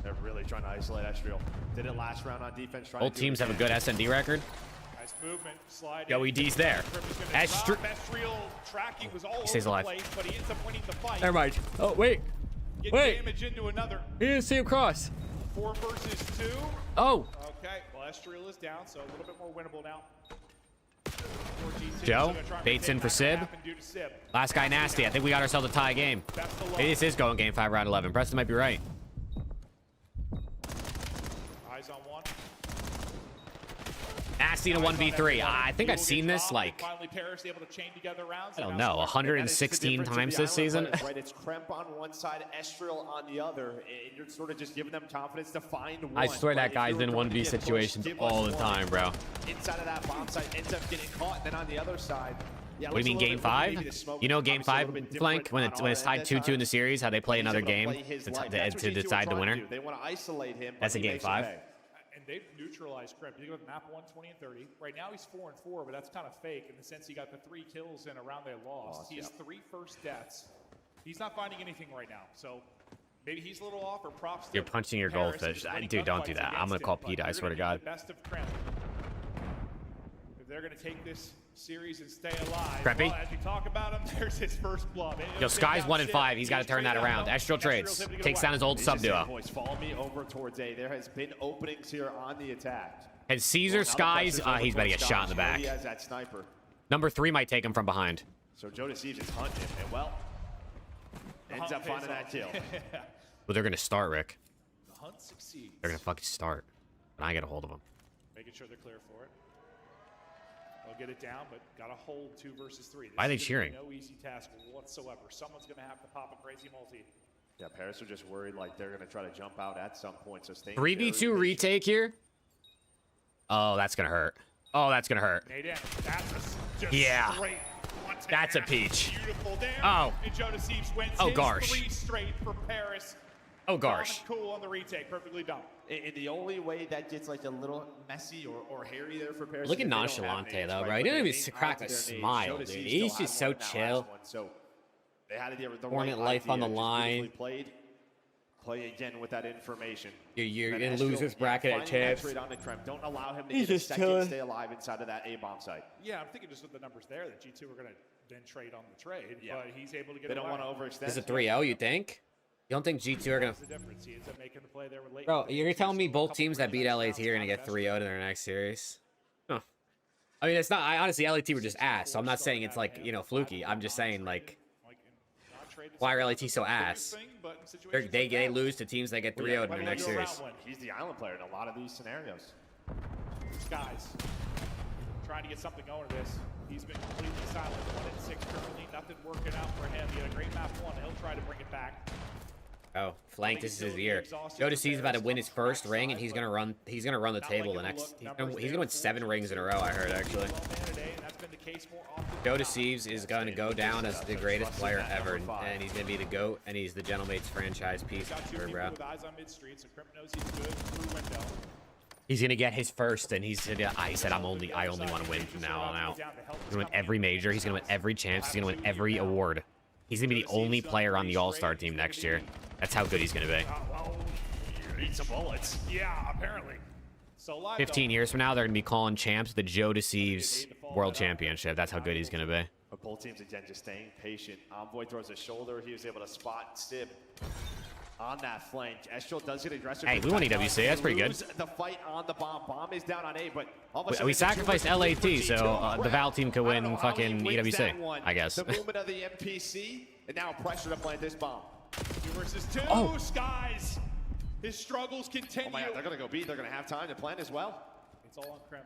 They're really trying to isolate Estriel. Did it last round on defense. Both teams have a good S&D record. Nice movement, slide. Joey D's there. Estriel tracking was all stays over alive. the place, but he ends up winning the fight. Never mind. Oh, wait. Get Wait. damage into another. He didn't see him cross. 4 versus 2. Oh. Okay, well, Estriel is down, so a little bit more winnable now. Joe baits in for Sib. Last guy Nasty. I think we got ourselves a tie game. Maybe this is going game 5, round 11. Preston might be right. Eyes on one. Nasty in a 1v3. I think I've seen this like, Finally, Paris able to chain together rounds. I don't know, 116 times this season. Right, it's Kremp on one side, Estriel on the other, and you're sort of just giving them confidence to find one. I swear that If guy's you were in going to 1v get pushed, situations give all us the one. time, bro. Inside of that bomb site, ends up getting caught, and then on the other side. Yeah, What do you mean game 5? You know game 5, Flank, when it's tied 2-2 in the series, how they play another game to decide the winner? They want to isolate him. That's a game 5. And they've neutralized Kremp. You go with map 1, 20, and 30. Right now he's 4-4, but that's kind of fake in the sense he got the 3 kills in a round they lost. He has 3 first deaths. He's not finding anything right now, so maybe he's a little off. Or props. You're punching your goldfish. Dude, don't do that. I'm gonna call PETA, I swear to God. The best of Kremp. If they're gonna take this series and stay alive, Kreppy. well, as we talk about him, there's his first blood. Yo, Sky's 1-5. He's got to turn that around. Estriel trades. Takes down his old sub duo. Boys, follow me over towards A. There has been openings here on the attack. And Caesar Skies, he's about to get shot in the back. He has that sniper. Number 3 might take him from behind. So Joe Deceives is hunting, and well, ends up finding that kill. Well, they're going to start, Rick. The hunt succeeds. They're going to fucking start. And I get a hold of them. Making sure they're clear for it. They'll get it down, but gotta hold 2 versus 3. Why are they This is cheering? No easy task whatsoever. Someone's gonna have to pop a crazy multi. Yeah, Paris are just worried like they're gonna try to jump out at some point. So stay 3v2 retake here. Oh, that's going to hurt. Oh, that's going to hurt. Nade in. That's just Yeah. straight. That's a peach. Beautiful there. Oh. And Joe Deceives wins Oh, his gosh. 3 straight for Paris. Oh, gosh. Cool on the retake. Perfectly done. And the only way that gets like a little messy or hairy there for Paris. Look is at if they don't have Nonchalante, nades, though, right? bro. He But didn't they even ain't crack onto a their nades. smile, Joe dude. Deceives He's still just had so one in that chill. last one, so they had the Hornet right life on the idea, just line. beautifully played. Play again with that information. You're And going then to lose Estriel, this bracket at finding that champs. trade on the Kremp. Don't allow him to He's get a just second chilling. stay alive inside of that A-bomb site. Yeah, I'm thinking just with the numbers there that G2 are gonna then trade on the trade, Yeah. but he's able to get They don't away. want to overextend. This is a 3-0, you think? You don't think G2 are going That's the difference. He ends up making the play there with late. Bro, you're telling me both teams that beat LAT are going to get 3-0 in their next series? Huh. I mean, it's not... honestly, LAT were just ass, so I'm not saying it's, like, fluky. I'm just saying, like... Why are LAT so ass? They lose to teams that get 3-0 in their next series. He's the island player in a lot of these scenarios. Skies trying to get something going to this. He's been completely silent. 1-6 currently. Nothing working out for him. He had a great map 1. He'll try to bring it back. Oh, Flank, this is his year. Joe Deceives about to win his first ring, and he's gonna run the table the next. He's gonna win 7 rings in a row. I heard actually. Joe Deceives is going to go down as the greatest player ever, and he's gonna be the GOAT, and he's the Gentlemates franchise piece, bro. He's gonna get his first, and he said I only want to win from now on out. He's gonna win every major. He's gonna win every champs. He's gonna win every award. He's gonna be the only player on the All-Star team next year. That's how good he's gonna be. Eat some bullets. Yeah, apparently. So 15 years from now, they're gonna be calling champs the Joe Deceives World Championship. That's how good he's gonna be. But both teams again just staying patient. Envoy throws a shoulder. He was able to spot Sib on that flank. Estriel does get aggressive. Hey, we won EWC. That's pretty good. The fight on the bomb. Bomb is down on A, but all of a sudden We it's a 2 sacrificed versus 3 for LAT, so G2. the Val team could I don't win know how he fucking wins EWC, that one. I guess. The movement of the NPC, and now pressure to plant this bomb. 2 versus 2. Oh. Skies. His struggles continue. Oh my God, they're gonna go B. They're gonna have time to plant as well. It's all on Kremp.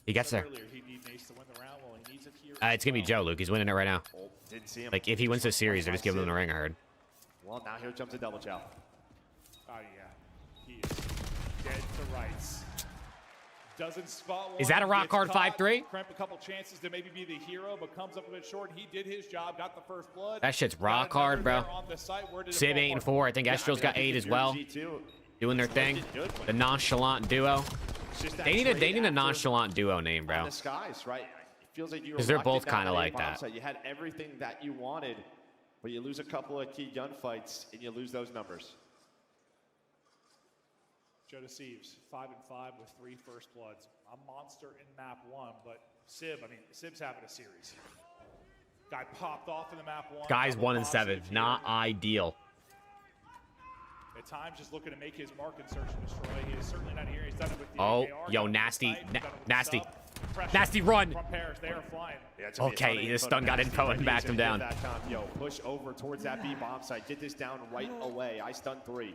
He gets there. Earlier, he needs Ace to win the round. Well, he needs it here. It's gonna be Joe, Luke. He's winning it right now. Oh, didn't see him. Like, if he wins this series, they're just giving him the ring, I heard. Well, now here jumps a double chow. Oh yeah, he is dead to rights. Doesn't spot one. Is that a rock Gets hard caught. 5-3? Kremp a couple chances to maybe be the hero, but comes up a bit short. He did his job, got the first blood. That shit's Got rock hard, another bro. there on the site. Where did it Sib fall 8 and apart? 4. I think Estrel's got 8 as well. Doing their thing. The nonchalant duo. They need a nonchalant duo name, bro. The skies, right? It feels like you were 'Cause they're locked in both that kinda A like bomb that. site. You had everything that you wanted, but you lose a couple of key gunfights and you lose those numbers. Joe Deceives, 5-5 with 3 first bloods. A monster in map 1, but Sib, I mean, Sib's having a series. Guy popped off in the map 1. Guys double 1 and 7. positive Not here. ideal. At times, just looking to make his mark in search and destroy. He is certainly not here. He's done it with the Oh, AKR, yo, done it with nasty, the sight, done it with the nasty. sub. Pressure Nasty run. From Paris, they are flying. Yeah, it's gonna be a ton Okay, of this info stun to got Nasty, info but and he's backed him gonna down. give that time. Yo, push over towards that B bomb site. Get this down right away. I stun 3.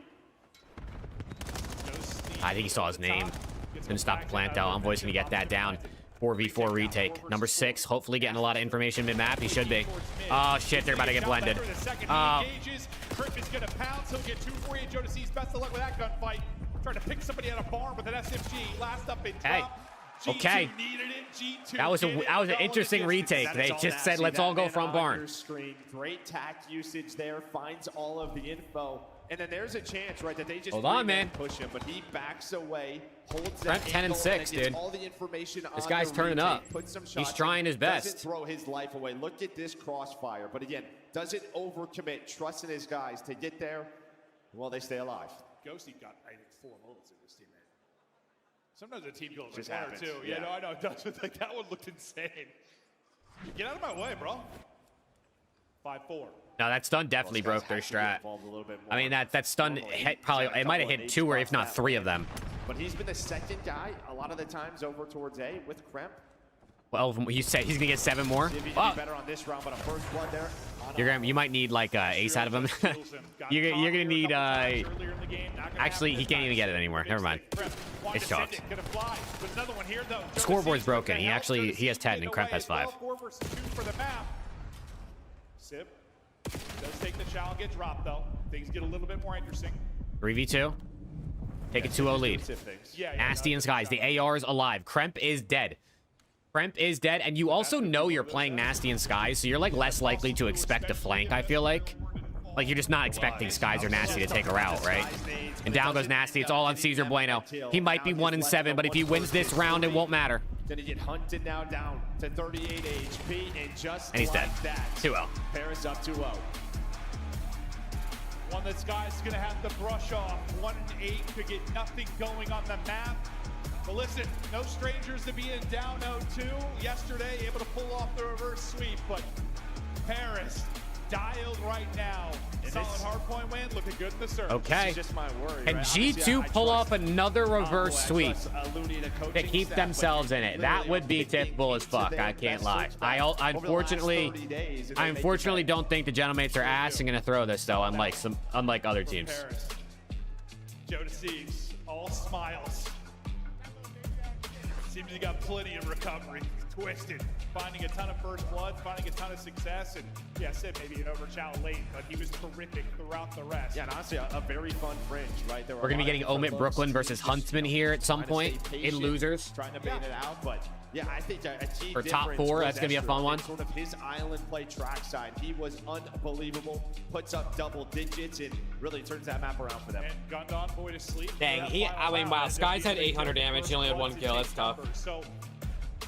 I think he saw his name. Couldn't stop the plant though. Envoy's gonna get that down. 4v4 retake. Number 6, hopefully getting a lot of information mid-map. He should be. Oh shit, they're about to get blended. Krip is going to pounce. He'll get 2 for you. Joe Deceives, best of luck with that gunfight. Trying to pick somebody out of barn with an SMG. Last up in top. Hey, okay. G2 needed it. G2 That was an interesting retake. That They is all just said, Nasty. let's That all go man from on barn. your screen. Great tack usage there. Finds all of the info. And then there's a chance, right, that they just Hold on, three-man man. push him, but he backs away, holds Brent that 10 and angle, 6, gets dude. all the information This on guy's the turning retake, up. puts some He's shots trying in, his best. Doesn't throw his life away. Look at this crossfire. But again, doesn't overcommit, trusting his guys to get there. Well, they stay alive. Ghosty got, I think, 4 bullets in this teammate. Sometimes a team goes Just like 1 happens, or 2. yeah. Yeah, no, I know it does. But like, that one looked insane. Get out of my way, bro. 5-4. No, that stun definitely broke their strat. I mean, that stun hit probably, it might have hit 2 or if not 3 of them. But he's been the second guy a lot of the times over towards A with Kremp. Well, you said he's gonna get 7 more. See if he Oh, can do better on this round, but a first blood there. you might need like ace out of him. you're gonna need actually he can't even get it anymore. Never mind. It's chalked. Scoreboard's broken. He has 10 and Kremp has 5. 4 versus 2 for the map. Sib does take the shot, get dropped though. Things get a little bit more interesting. 3v2. Take a 2-0 lead. Yeah, Nasty and Skies. The AR is alive. Kremp is dead. Kremp is dead, and you also know you're playing Nasty and Skies, so you're like less likely to expect a flank, I feel like. Like you're just not expecting Skies or Nasty to take a route, right? And down goes Nasty. It's all on Caesar Bueno. He might be 1 and 7, but if he wins this round, it won't matter. Gonna get hunted now down to 38 HP, and just And he's dead. like that, 2-0. Paris up 2-0. One that Sky's gonna have to brush off. 1 and 8 to get nothing going on the map. But listen, no strangers to being down 0-2 yesterday, able to pull off the reverse sweep, but Paris dialed right now. Solid hardpoint win, looking good in the service. Okay. Just my worry, And right? G2 pull off another reverse sweep Looney, the to coaching keep staff, themselves but in it. literally That would be digging typical as into fuck. their I can't best lie. search I over the last unfortunately 30 days, and I they make unfortunately it don't think the Gentlemates are ass and gonna throw this though, unlike other teams. Paris. Joe Deceives, all smiles. Seems he got plenty of recovery. Twisted, finding a ton of first blood, finding a ton of success, and yeah, Sid maybe an overshout late, but he was terrific throughout the rest. Yeah, and honestly, a very fun fringe, right? There were We're gonna be a lot getting of different Omit looks, Brooklyn versus just, Huntsman here at some trying to point stay in patient, losers. Trying to bait it out, but yeah, I think a key For top difference 4, was that's gonna be a Escher. fun one. Sort of his island play trackside. He was unbelievable. Puts up double digits and really turns that map around for them. And gunned Envoy to sleep. Dang, I mean, wow, Skies had 800 damage. He only had 1 kill. That's tough. So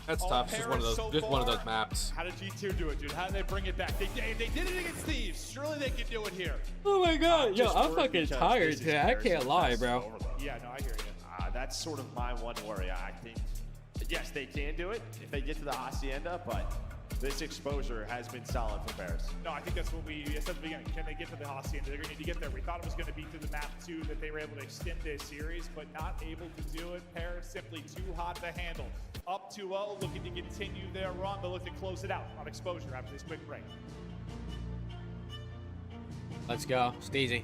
That's all tough. Just one of Paris those. so Just one of far, those maps. How did G2 do it, dude? How did they bring it back? They did it against Thieves. Surely they can do it here. Oh my god, yo, Just I'm work fucking because tired this is today. I Paris' can't lie, best bro. overload. Yeah, no, I hear you. That's sort of my one worry. I think, yes, they can do it if they get to the Hacienda, but this exposure has been solid for Paris. No, I think that's what we said at the beginning. Can they get to the Hacienda? They're going to need to get there. We thought it was going to be through the map 2 that they were able to extend this series, but not able to do it. Paris simply too hot to handle. Up 2-0, looking to continue their run, but look to close it out on exposure after this quick break. Let's go. Steezy.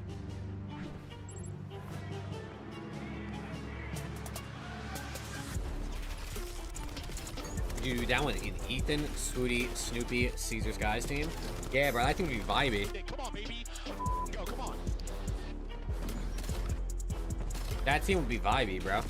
You down with Ethan, Swooty, Snoopy, Caesar's guys team? Yeah, bro, that team would be vibey. Come on, baby. Go, come on. That team would be vibey, bro.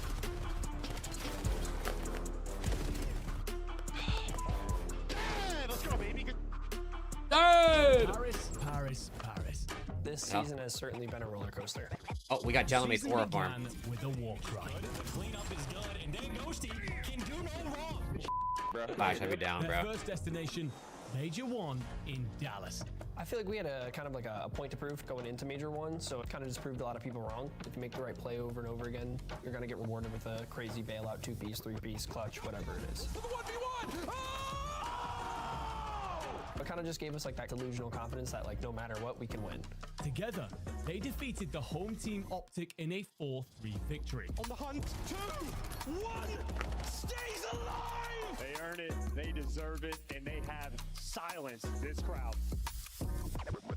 hell? season has certainly been a roller coaster. Oh, we got Gentleman's Aura Farm. With a war cry. Cleanup is good, and then Ghosty can do no wrong. Flash heavy down, Their bro. first destination, Major 1 in Dallas. I feel like we had a kind of like a point to prove going into Major 1, so it kind of just proved a lot of people wrong. If you make the right play over and over again, you're going to get rewarded with a crazy bailout, 2-piece, 3-piece, clutch, whatever it is. It kind of just gave us like that delusional confidence that like no matter what, we can win. Together, they defeated the home team Optic in a 4-3 victory. On the hunt, 2, 1, stays alive! They earn it, they deserve it, and they have silenced this crowd.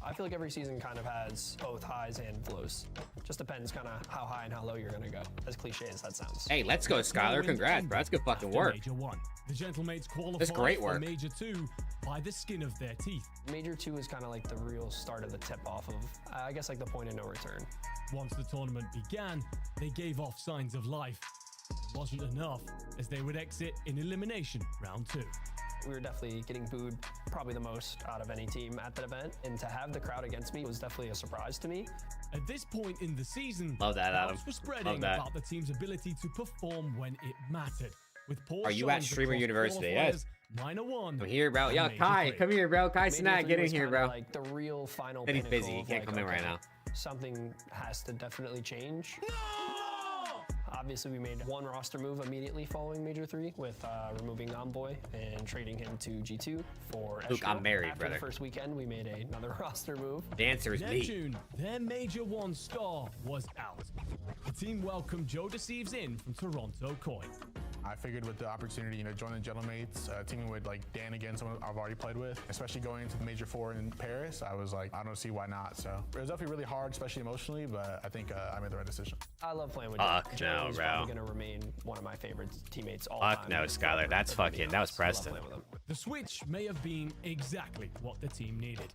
I feel like every season kind of has both highs and lows. Just depends kind of how high and how low you're going to go, as cliche as that sounds. Hey, let's go, Skylar. Congrats, bro. That's good fucking work. Major 1. The Gentlemates qualified That's great for work. Major 2 by the skin of their teeth. Major 2 is kind of like the real start of the tip-off of, I guess, like the point of no return. Once the tournament began, they gave off signs of life. It wasn't enough, as they would exit in elimination round 2. We were definitely getting booed probably the most out of any team at that event, and to have the crowd against me was definitely a surprise to me. At this point in the season, Love that, Adam. doubts were spreading Love that. about the team's ability to perform when it mattered. With poor Are you at showings Streamer across University? qualifiers, Yes. Minor 1. I'm here, bro. and Yo, Major Kai, 3. come here, bro. Kai Major Snag, 3 get in was here, kinda bro. like the real final Said he's pinnacle busy. He of, can't like, come in right okay, now. Something has to definitely change. Obviously, we made one roster move immediately following Major 3 with removing Envoy and trading him to G2 for Luke, I'm Ezreal. married, After brother. the first weekend, we made another roster move. Dancer is me. Neptune, their Major 1 star, was out. The team welcomed Joe Deceives in from Toronto Koi. I figured with the opportunity, joining the Gentlemates, teaming with like Dan again, someone I've already played with, especially going into the Major 4 in Paris, I was like, I don't see why not. So it was definitely really hard, especially emotionally, but I think I made the right decision. I love playing with Fuck Joe. no, Joe is bro. probably going to remain one of my favorite teammates all Fuck time. no, Skylar. That's fucking, that was Preston. The switch may have been exactly what the team needed,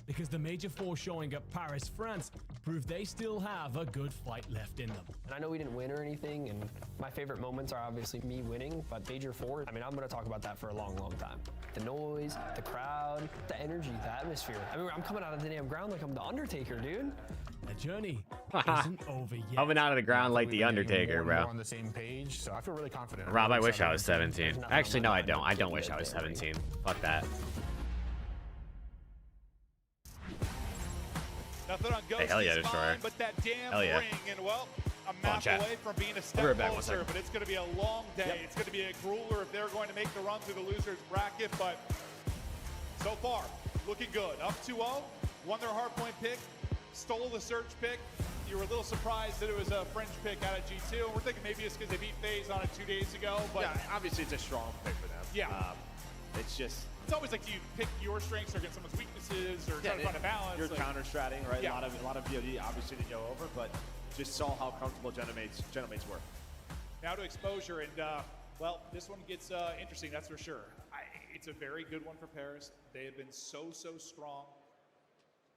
because the Major 4 showing at Paris, France, proved they still have a good fight left in them. And I know we didn't win or anything, and my favorite moments are obviously me winning, but Major 4, I mean, I'm going to talk about that for a long, long time. The noise, the crowd, the energy, the atmosphere. I mean, I'm coming out of the damn ground like I'm the Undertaker, dude. The journey isn't over yet. Coming out of the ground like the Undertaker, We're bro. on the same page, so I feel really confident. Rob, I I'm really wish I was excited. 17. Actually, no, I don't. I don't wish I was 17. Fuck that. Nothing on Ghost Hey, hell yeah, is Destroyer. fine, but that damn Hell yeah. ring, and well, a on, map chat. away from being a I'll step be right back, one closer, second. but it's going to be a long day. It's going to be a grueler if they're going to make the run through the losers bracket, but so far, looking good. Up 2-0, won their hardpoint pick, stole the Surge pick. You were a little surprised that it was a fringe pick out of G2, and we're thinking maybe it's because they beat FaZe on it 2 days ago, but Yeah, obviously it's a strong pick for them. Yeah. It's just it's always like, do you pick your strengths or against someone's weaknesses or try to find a balance? You're like- counter-stratting, right? Yeah. A lot of BOD obviously didn't go over, but just saw how comfortable Gentlemates were. Now to exposure, and well, this one gets interesting, that's for sure. It's a very good one for Paris. They have been so strong.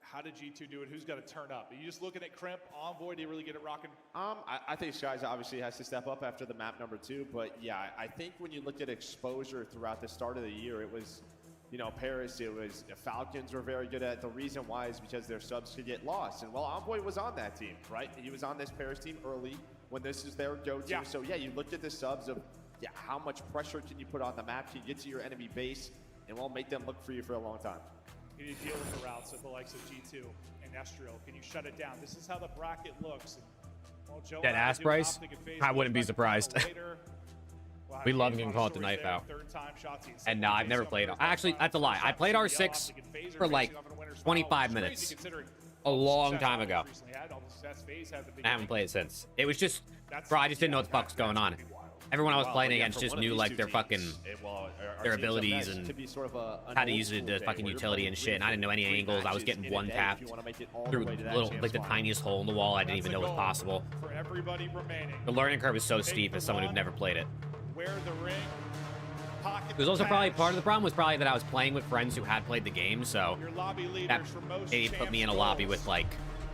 How did G2 do it? Who's got to turn up? Are you just looking at Crimp, Envoy? Do you really get it rocking? I think Skies obviously has to step up after the map number 2, but yeah, I think when you look at exposure throughout the start of the year, it was, Paris, it was the Falcons were very good at it. The reason why is because their subs could get lost. And well, Envoy was on that team, right? He was on this Paris team early when this is their go-to. Yeah. So yeah, you looked at the subs of, how much pressure can you put on the map? Can you get to your enemy base and will make them look for you for a long time? Can you deal with the routes of the likes of G2 and Estriel? Can you shut it down? This is how the bracket looks. And, well, Joe Dead and I ass do price? Optic and FaZe I wouldn't be back surprised. later. We'll have We love Gabe getting on called to stories knife there, out. third time, Shotzi And no, I've never played. Actually, that's a lie. I played R6 for like 25 minutes a long time ago. I haven't played it since. It was just, bro, I just didn't know what the fuck was going on. Everyone I was playing against just knew like their fucking their abilities and how to use the fucking utility and shit. And I didn't know any angles. I was getting one tapped through little like the tiniest hole in the wall. I didn't even know was possible. For everybody remaining. The learning curve is so steep as someone who'd never played it. Wear the ring. Pocket It was also probably part of the problem was probably that I was playing with friends who had played the game, so your lobby leaders that for most it put me in a champs lobby goals. with like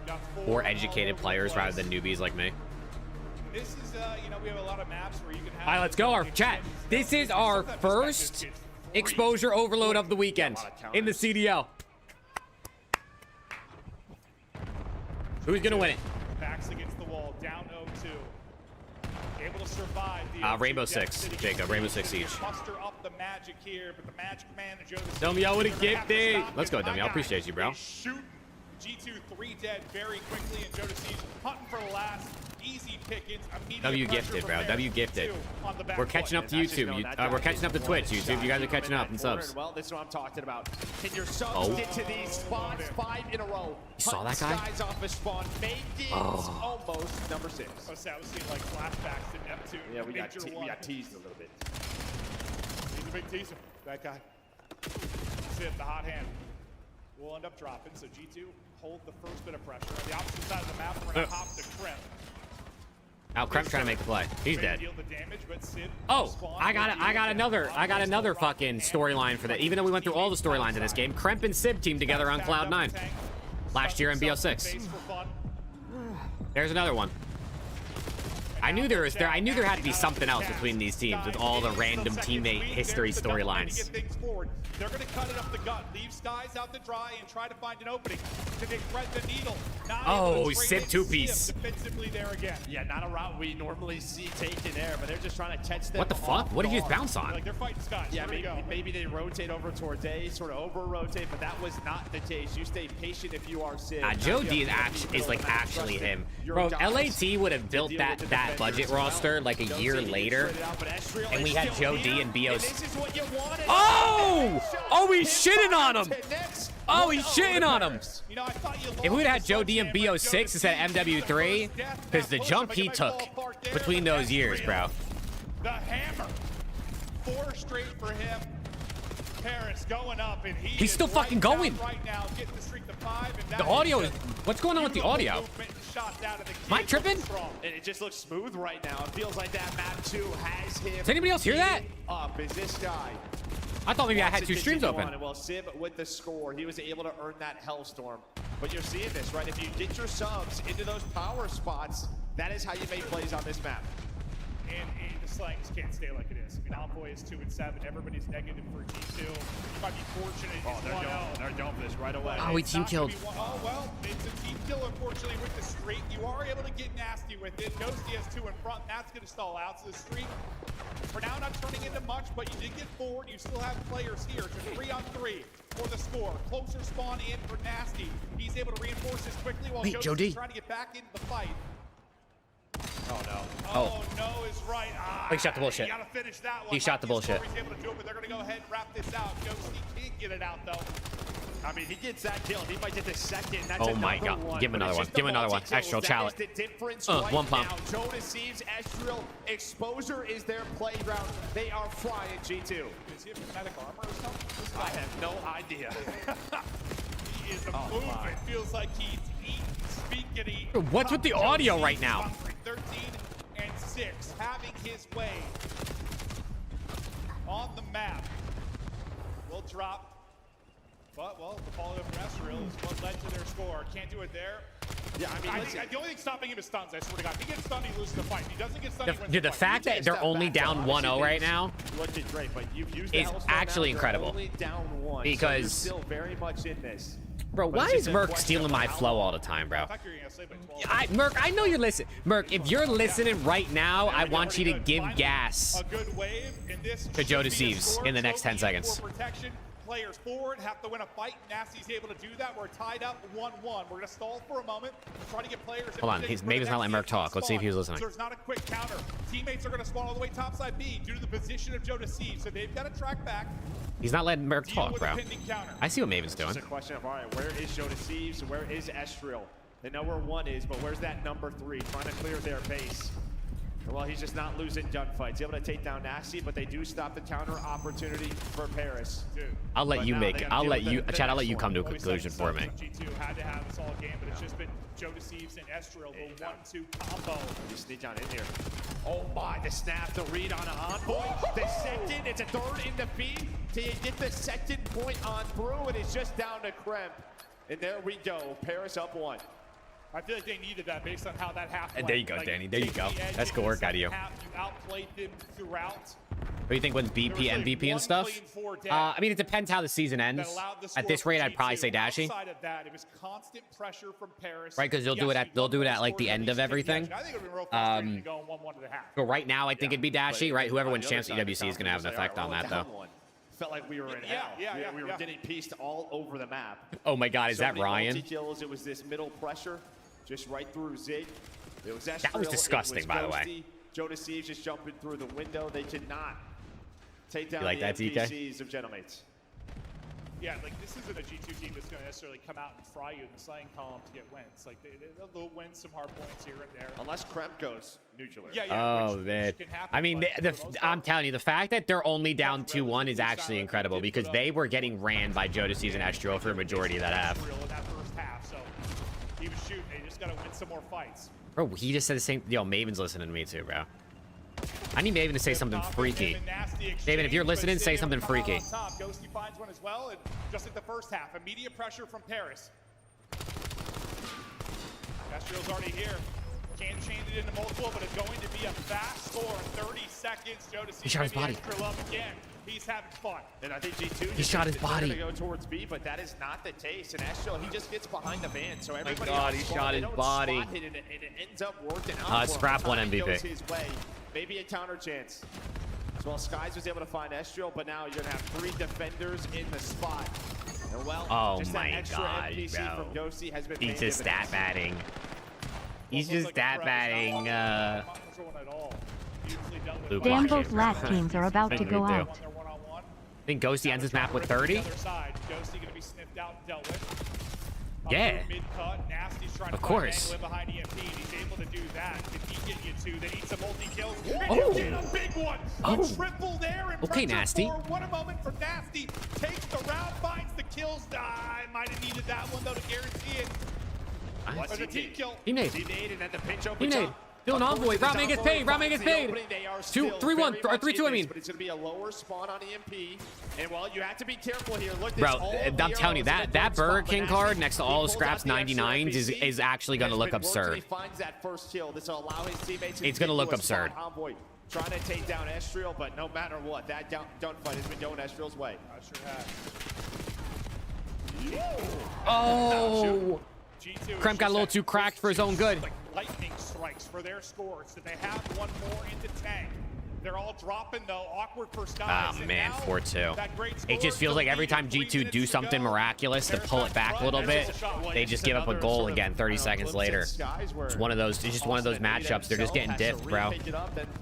Got 4 more all educated over the players place. rather than newbies like me. This is, we have a lot of maps where you can have. All right, let's go. Our chat. This is our first exposure overload of the weekend in the CDL. Who's gonna win it? Backs against the wall, down 0-2. Able to survive the Rainbow Six, Jacob. Rainbow Six Siege. Muster up the magic here, but the Magic Man and Joe Dumb with a gifted. Let's go, Dumb. I appreciate you, bro. Shooting G2 3 dead very quickly, and Joe Deceived hunting for the last. Easy pickings. W gifted, bro. W gifted. We're catching up to YouTube. We're catching up to Twitch, YouTube. You guys are catching up in subs. Well, this is what I'm talking about. Can your subs get to these spots 5 in a row? You saw that guy? Guys off a spawn. Make it almost number 6. I was seeing like flashbacks to Neptune. Yeah, we got teased a little bit. He's a big teaser. That guy. Sib, the hot hand. We'll end up dropping. So G2 hold the first bit of pressure. On the opposite side of the map, we're gonna hop to Kremp. Now Kremp trying to make the play. He's dead. I got another fucking storyline for that. Even though we went through all the storylines in this game, Kremp and Sib teamed together on Cloud9 last year in BO6. There's another one. I knew there had to be something else between these teams with all the random teammate history storylines. They're going to cut it up the gut, leave Skies out to dry, and try to find an opening to thread the needle. Oh, Sib two-piece. Defensively there again. Yeah, not a route we normally see taken there, but they're just trying to catch them. What the fuck? What did you just bounce on? Like they're fighting Skies. Yeah, maybe they rotate over towards A, sort of over-rotate, but that was not the case. You stay patient if you are Sib. Joe D is actually him. Bro, LAT would have built that budget roster like a year later, and we had Joe D and BOS. Oh, he's shitting on him. Oh, he's shitting on him. If we would have had Joe D and BO6 instead of MW3, because the jump he took between those years, bro. The hammer. 4 straight for him. Paris going up, and he's still fucking going. Right now, getting the streak to 5. And the audio is. What's going on with the audio? Am I tripping? It just looks smooth right now. It feels like that map 2 has him. Does anybody else hear that? Up is this guy. I thought maybe I had 2 streams open. Well, Sib with the score, he was able to earn that Hellstorm. But you're seeing this, right? If you get your subs into those power spots, that is how you make plays on this map. And the slang just can't stay like it is. I mean, Alpha is 2-7. Everybody's negative for G2. You might be fortunate. They're going for this right away. Oh, we team killed. Oh, well, it's a team kill, unfortunately, with the streak. You are able to get nasty with it. Ghosty has 2 in front, and that's going to stall out. So the streak, for now, not turning into much, but you did get forward. You still have players here. It's a 3-on-3 for the score. Closer spawn in for Nasty. He's able to reinforce this quickly while Joe trying to get back into the fight. Oh no. Oh no is right. He shot the bullshit. You gotta finish that one. He shot the bullshit. He's able to do it, but they're gonna go ahead and wrap this out. Ghosty can't get it out though. I mean, he gets that kill. He might get the second. That's oh my god. One, give him another one. Give him another one. Astral challenge. Right 1 pump. Joe Deceives, Astral Exposure is their playground. They are flying G2. Is he have kinetic armor or something? I have no idea. He is a movement. Feels like he's eating, speaking. What's with the audio right now? 13 and 6, having his way on the map. Will drop. But, well, the follow up from Ezreal is what led to their score. Can't do it there. Yeah, I mean, the only thing stopping him is stuns, I swear to God. If he gets stunned, he loses the fight. If he doesn't get stunned, he wins Dude, the fact that they're only down 1-0 right now great, but you've used is actually incredible. Only down 1, because so you're still very much in this. Bro, why is Merc stealing my flow all the time, bro? Merc, I know you're listening. Merc, if you're listening right now, I want you to give gas to Joe Deceives in the next 10 seconds. Players forward have to win a fight. Nasty's able to do that. We're tied up 1-1. We're going to stall for a moment. Try to get players. Hold on, maybe not letting Merc talk. Let's see if he was listening. So there's not a quick counter. Teammates are going to spawn all the way topside B due to the position of Joe Deceives. So they've got to track back. He's not letting Merc talk, bro. I see what Maven's doing. It's a question of, all right, where is Joe Deceives? Where is Estrel? They know where 1 is, but where's that number 3? Trying to clear their base. Well, he's just not losing gunfights. Able to take down Nasty, but they do stop the counter opportunity for Paris. Dude. I'll let you make. I'll let you, Chad. I'll let you come to a conclusion for me. G2 had to have this all game, but it's just been Joe Deceives and Estrel, the 1-2 combo. You sneak on in here. Oh my! The snap, the read on an envoy. The second, it's a 3rd in the feed. Till you get the second point on through, and it's just down to Kremp. And there we go. Paris up 1. I feel like they needed that based on how that half went. There you go, like, Danny. There you go. take the edge That's in good the work out of you. second half. You outplayed them throughout. What do you think wins BP, MVP, and stuff? I mean, it depends how the season ends. At this rate, I'd probably say Dashy. Outside of that, it was constant pressure from Paris. Right, because they'll do it at like the end of everything. I think it would be real frustrating to go 1-1 to the half. But right now, I think it'd be Dashy. Right, whoever wins champs at EWC is gonna have an effect on that, though. Felt like we were in hell. We were getting pieced all over the map. Oh my God, is that Ryan? Kills. It was this middle pressure, just right through Zig. It was that was disgusting, by the way. Jodeci just jumping through the window. They did not take down like the that, NPCs of Genomates. Yeah, like this isn't a G2 team that's going to necessarily come out and fry you in the slaying column to get wins. Like they'll win some hard points here and there. Unless Kremp goes nuclear. Oh man, I mean, I'm telling you, the fact that they're only down 2-1 is actually incredible because they were getting ran by Jodeci and Estro for a majority of that half. In that first half, so he was shooting. They just got to win some more fights. Bro, he just said the same. Yo, Maven's listening to me too, bro. I need Maven to say something freaky. Maven, if you're listening, say something freaky. Ghosty finds one as well, and just at the first half, immediate pressure from Paris. Castrio's already here. Can't change it into multiple, but it's going to be a fast score in 30 seconds. Jodeci He shot his body. Again. He's having fun. And I think G2 he shot his body. To go towards B, but that is not the case. And Astro, he just gets behind the van, so everybody God, he shot his body. And it ends up working out. Scrap one MVP. Goes his way. Maybe a counter chance. So well, Skies was able to find Estro, but now you're gonna have 3 defenders in the spot. And well, oh just my that extra God, NPC bro. From Ghosty has been He's just stat batting. He's just stat batting. Damn, both last teams are about to go out. I think Ghosty ends his map with 30. Yeah. Of course. Okay, Nasty. What a moment for Nasty. Takes the round, finds the kills. I might have needed that one though to guarantee it. Was a team kill. He made. And then the pinch He opens made. up. Still an envoy. Roundman gets paid. Roundman gets paid. 2-3-1 or 3-2. I mean. But it's gonna be a lower spawn on EMP. And well, you have to be careful here. Look, bro, I'm telling you that Burger King card next to all the scraps 99s is actually gonna look absurd. Finds that first kill. This will allow his teammates. It's gonna look absurd. Trying to take down Estriel, but no matter what, that gunfight has been going Estriel's way. I sure have. Oh. Kremp got a little too cracked for his own good. Like lightning strikes for their scores. So they have one more into tank. They're all dropping though. Awkward for Skies. Oh man, 4-2. It just feels like every time G2 do something miraculous to pull it back a little bit, they just give up a goal again 30 seconds later. It's one of those. It's just one of those matchups. They're just getting diffed, bro.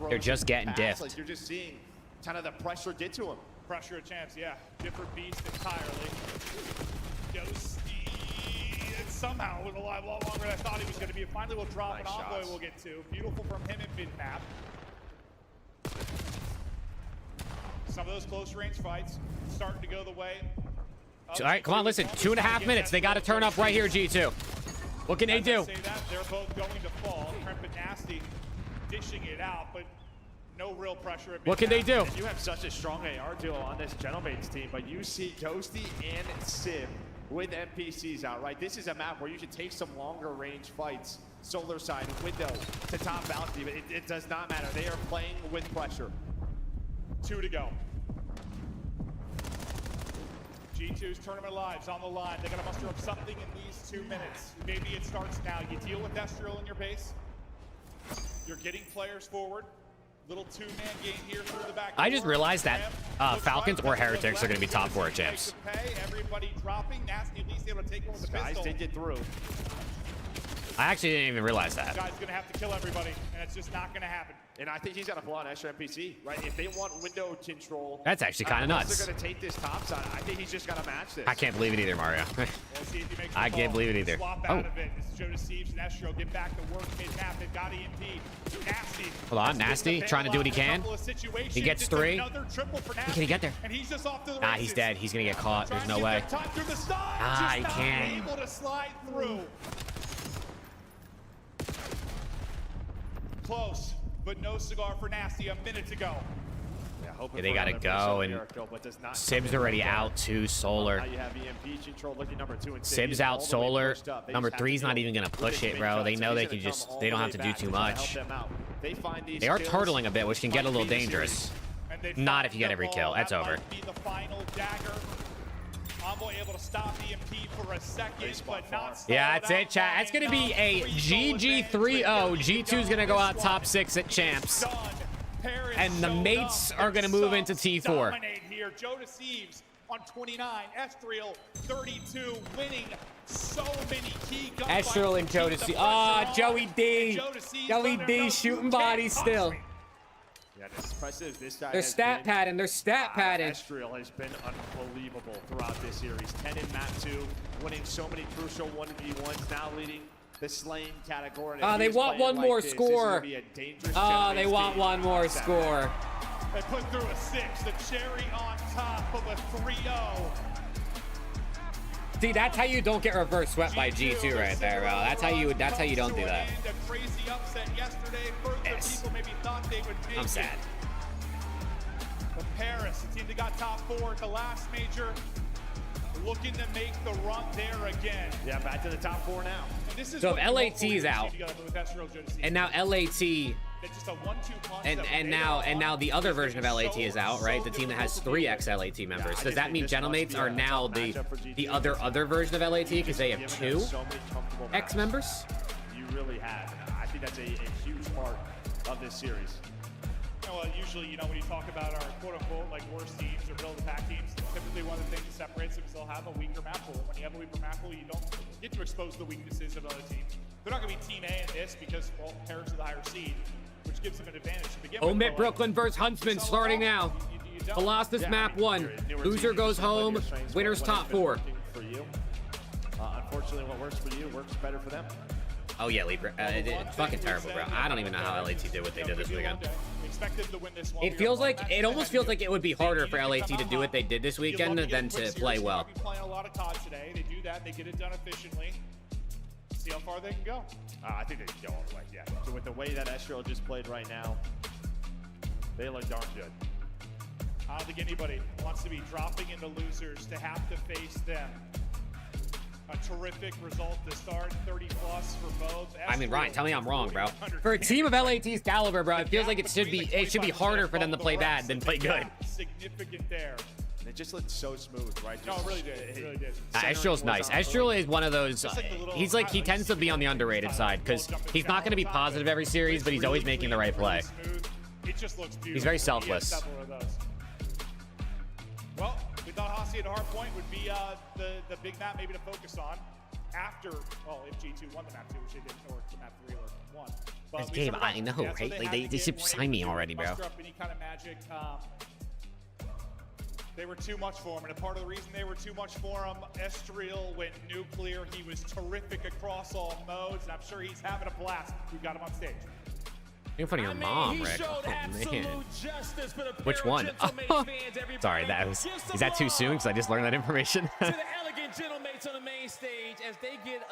They're just getting diffed. You're just seeing kind of the pressure get to him. Pressure at champs, yeah. Different beast entirely. Ghosty somehow was alive a lot longer than I thought he was going to be. Finally, we'll drop an envoy we'll get to. Beautiful from him in mid-map. Some of those close range fights starting to go the way. All right, come on, listen. 2.5 minutes. They got to turn up right here, G2. What can they do? They're both going to fall. Kremp and Nasty dishing it out, but no real pressure. What can they do? And you have such a strong AR duo on this Genomates team, but you see Ghosty and Sim with NPCs out, right? This is a map where you should take some longer range fights. Solar side, window to top balcony, but it does not matter. They are playing with pressure. 2 to go. G2's tournament lives on the line. They got to muster up something in these 2 minutes. Maybe it starts now. You deal with Estriel in your base. You're getting players forward. Little 2-man game here through the back. I just realized that Falcons or Heretics are going to be top 4 at champs. Everybody dropping. Nasty at least able to take one with the Guys pistol. did get through. I actually didn't even realize that. Guy's going to have to kill everybody, and it's just not going to happen. And I think he's got to pull out extra NPC, right? If they want window control, that's actually kind of nuts. They're going to take this top side. I think he's just got to match this. I can't believe it either, Mario. I can't believe it either. Swap out of it. This is Jodeci and Estro get back to work mid-map. They've got EMP. Nasty. Hold on, Nasty trying to do what he can. He gets 3. Can he get there? And he's just off to the nah, he's dead. He's going to get caught. There's no way. Ah, he can't. Able to slide through. Close, but no cigar for Nasty. A minute to go. Yeah, they gotta go, and Sib's already out to Solar. Now you have EMP control looking number 2 and Sib's out Solar. Number 3's not even gonna push it, bro. They know they can just, they don't have to do too much. They are turtling a bit, which can get a little dangerous. Not if you get every kill. That's over. Envoy able to stop EMP for a second, but not Yeah, that's it, chat. That's going to be a GG 3-0. G2's going to go out top 6 at Champs. And the mates are going to move into T4. Here. Jonas Eves on 29, Estriel 32, winning so many key guns. Estriel and Jonas. Ah, Joey D. Joey D shooting bodies still. Yeah, it's impressive. This guy they're stat padding. They're stat padding. Estriel has been unbelievable throughout this series. 10 in map 2, winning so many crucial 1v1s, now leading the slaying category. They want one more score. They want one more score. They put through a 6, the cherry on top of a 3-0. See, that's how you don't get reverse swept by G2 right there, bro. That's how you don't do that. Yes. I'm sad. But Paris, the team that got top 4 at the last major, looking to make the run there again. Yeah, back to the top 4 now. So if LAT's out, and now LAT, and now the other version of LAT is out, right? The team that has 3 ex-LAT members. Does that mean Gentlemates are now the other version of LAT because they have 2 ex-members? You really have. I think that's a huge part of this series. Well, usually, when you talk about our quote-unquote like worst teams or middle-of-the-pack teams, typically one of the things that separates them is they'll have a weaker map pool. When you have a weaker map pool, you don't get to expose the weaknesses of other teams. They're not going to be Team A in this because, well, Paris is the higher seed, which gives them an advantage to begin with. Omit Brooklyn versus Huntsman starting now. Colossus map 1. Loser goes home. Winner's top 4. For you. Unfortunately, what works for you works better for them. Oh yeah, Libra. It's fucking terrible, bro. I don't even know how LAT did what they did this weekend. It feels like, it almost feels like it would be harder for LAT to do what they did this weekend than to play well. Playing a lot of COD today. They do that. They get it done efficiently. See how far they can go. I think they can go all the way. Yeah. So with the way that Estriel just played right now, they look darn good. I don't think anybody wants to be dropping into losers to have to face them. A terrific result to start, 30 plus for both. I mean, Ryan, tell me I'm wrong, bro. For a team of LAT's caliber, bro, it feels like it should be harder for them to play bad than play good. Significant there. And it just looked so smooth, right? No, it really did. It really did. Estriel's nice. Estriel is one of those, he tends to be on the underrated side because he's not going to be positive every series, but he's always making the right play. It just looks beautiful. He's very selfless. Well, we thought Hossie at hard point would be the big map maybe to focus on after, well, if G2 won the map 2, which they didn't, or the map 3 won. This game, I know, right? They should sign me already, bro. Any kind of magic. They were too much for him, and a part of the reason they were too much for him, Estriel went nuclear. He was terrific across all modes, and I'm sure he's having a blast. We've got him on stage. In front of your mom, Rick. Oh, man. Which one? Oh, sorry, is that too soon? Because I just learned that information. To the elegant Gentlemates on the main stage as they get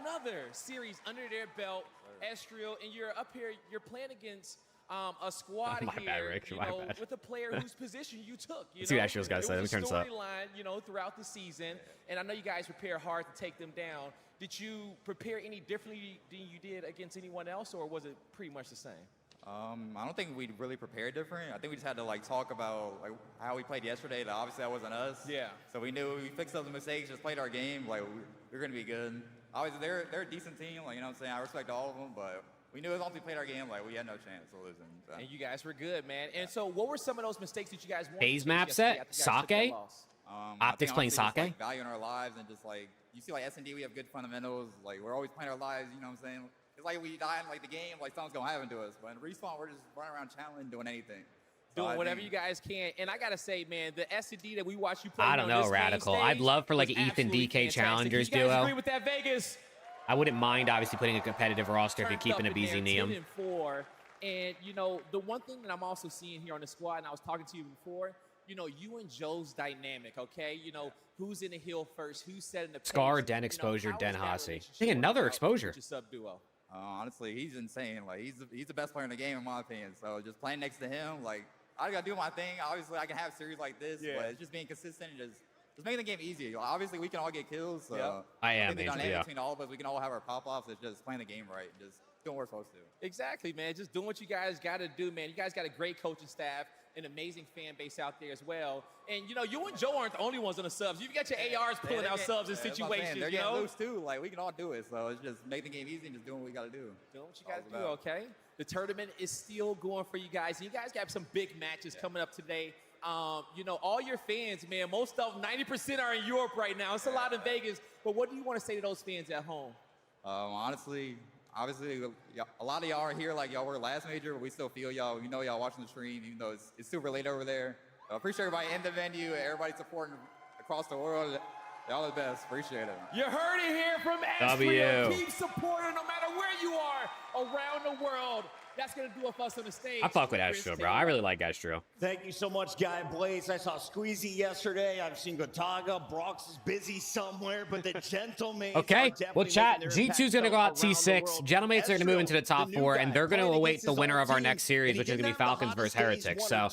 another series under their belt. Estriel, and you're up here, you're playing against a squad my bad, Rick. My bad. With a player whose position you took. Let's see what Estriel's got to say. Let me turn this up. Storyline, throughout the season, and I know you guys prepare hard to take them down. Did you prepare any differently than you did against anyone else, or was it pretty much the same? I don't think we really prepared different. I think we just had to talk about how we played yesterday. Obviously that wasn't us. Yeah. So we knew we fixed up the mistakes, just played our game. We're gonna be good. Obviously they're a decent team. You know what I'm saying? I respect all of them, but we knew as long as we played our game, we had no chance of losing. So. And you guys were good, man. And so what were some of those mistakes that you guys wanted? Phase map set, Sake. Optics playing Sake. Value in our lives and just you see S&D, we have good fundamentals. We're always playing our lives. You know what I'm saying? It's like we die in the game, something's gonna happen to us. But in Respawn, we're just running around challenging, doing anything. Doing whatever you guys can. And I gotta say, man, the S&D that we watch you play. I don't know, Radical. I'd love for an Ethan DK Challengers duo. Agree with that, Vegas? I wouldn't mind obviously putting a competitive roster if you're keeping a BZ Neum. And the one thing that I'm also seeing here on the squad, and I was talking to you before, you and Joe's dynamic, okay? Who's in the hill first, who's setting the pace. Scar, Den Exposure, Den Hasi. I think another exposure. Honestly, he's insane. He's the best player in the game, in my opinion. So just playing next to him, I gotta do my thing. Obviously, I can have series like this, but it's just being consistent and just making the game easier. Obviously, we can all get kills. So I am, think the Angel, dynamic between all of us, we can all have our pop-offs. It's just playing the game right, and just doing what we're supposed to do. Exactly, man. Just doing what you guys got to do, man. You guys got a great coaching staff, an amazing fan base out there as well. And, you know, you and Joe aren't the only ones on the subs. You've got your ARs pulling out subs in situations, They're you getting know? loose, too. Like, we can all do it. So it's just making the game easy and just doing what we got to do. Doing what you guys do, okay? The tournament is still going for you guys. And you guys got some big matches coming up today. You know, all your fans, man, most of them, 90% are in Europe right now. It's a lot in Vegas. But what do you want to say to those fans at home? Honestly, obviously, a lot of y'all are here like y'all were last major, but we still feel y'all. We know y'all watching the stream, even though it's super late over there. Appreciate everybody in the venue, everybody supporting across the world. Y'all are the best. Appreciate it. You heard it here from Astria. Keep supporting no matter where you are around the world. That's going to do it for us on the stage. I fuck with Astro, bro. I really like Astro. Thank you so much, Guy Blaze. I saw Squeezy yesterday. I've seen Gotaga. Brox is busy somewhere, but the Gentlemen. Okay, well, chat. G2's going to go out T6. Gentlemen are going to move into the top 4, and they're going to await the winner of our next series, which is going to be Falcons versus Heretics. So,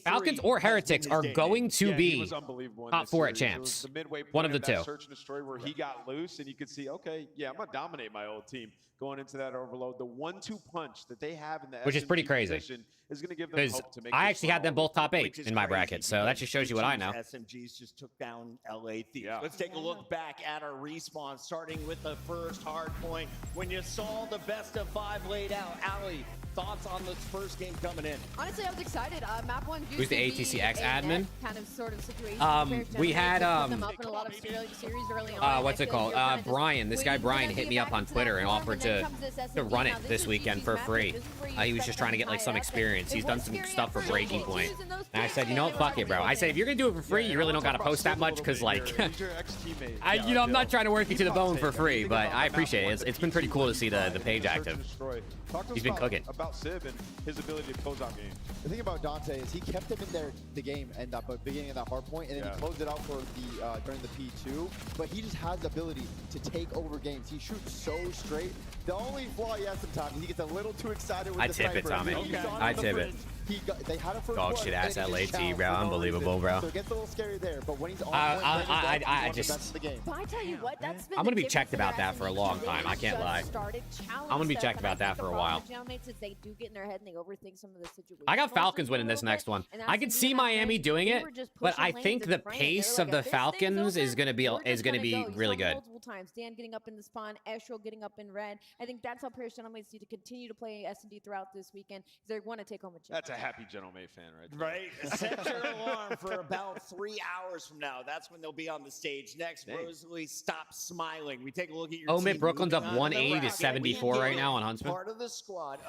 Falcons or Heretics are going to be top 4 at champs. One of the two. Search and destroy where he got loose, and you could see, okay, yeah, I'm going to dominate my old team going into that overload. The 1-2 punch that they have in the which is pretty crazy. Is going to give them hope to make I actually had them both top 8 in my bracket, so that just shows you what I know. SMGs just took down LA Thieves. Let's take a look back at our respawn, starting with the first hard point. When you saw the best of 5 laid out, Allie, thoughts on this first game coming in? Honestly, I was excited. Map 1 Who's the ATCX admin? Kind of sort of situation. We had them up in a lot of series early on. what's it called? Brian. This guy Brian hit me up on Twitter and offered to run it this weekend for free. He was just trying to get like some experience. He's done some stuff for Breaking Point. And I said, you know what, fuck it, bro. I said, if you're gonna do it for free, you really don't gotta post that much, because like, I'm not trying to work you to the bone for free, but I appreciate it. It's been pretty cool to see the page active. He's been cooking. About Sib and his ability to close out games. The thing about Dante is he kept him in the game and the beginning of that hard point, and then he closed it out for the during the P2. But he just has the ability to take over games. He shoots so straight. The only flaw he has sometimes is he gets a little too excited with the sniper. I tip it, Tommy. I tip it. They had a first dog shit ass LAT, bro. Unbelievable, bro. So it gets a little scary there, but when he's on I just. But I tell you what, that's been I'm gonna be checked about that for a long time. I can't lie. I'm gonna be checked about that for a while. They do get in their head and they overthink some of the situations. I got Falcons winning this next one. I can see Miami doing it, but I think the pace of the Falcons is gonna be really good. Multiple times, Dan getting up in the spawn, Astro getting up in red. I think that's how Paris Gentlemen need to continue to play S&D throughout this weekend. They want to take home a chip. That's a happy Gentleman fan right there. Right. Set your alarm for about 3 hours from now. That's when they'll be on the stage. Next, Rosalie, stop smiling. We take a look at your team. Brooklyn's up 180 to 74 right now on Huntsman. Part of the squad.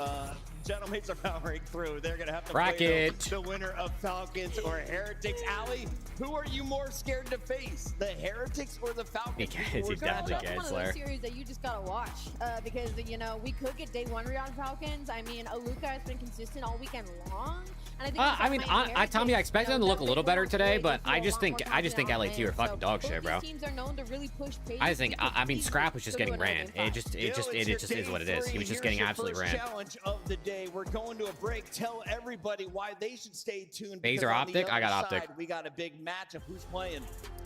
Gentlemen are powering through. They're going to have to bracket play the winner of Falcons or Heretics. Allie, who are you more scared to face? The Heretics or the Falcons? He's definitely It's one of those series that you just got to watch because, you know, we could get day 1 on Falcons. I mean, Aluka has been consistent all weekend long. And Tommy, I expected them to look a little better today, but I just think LAT are fucking dog shit, bro. I just think, I mean, Scrap was just getting ran. It just is what it is. He was just getting absolutely ran. Challenge of the day. We're going to a break. Tell everybody why they should stay tuned. Phaser Optic? I got Optic. We got a big matchup. Who's playing?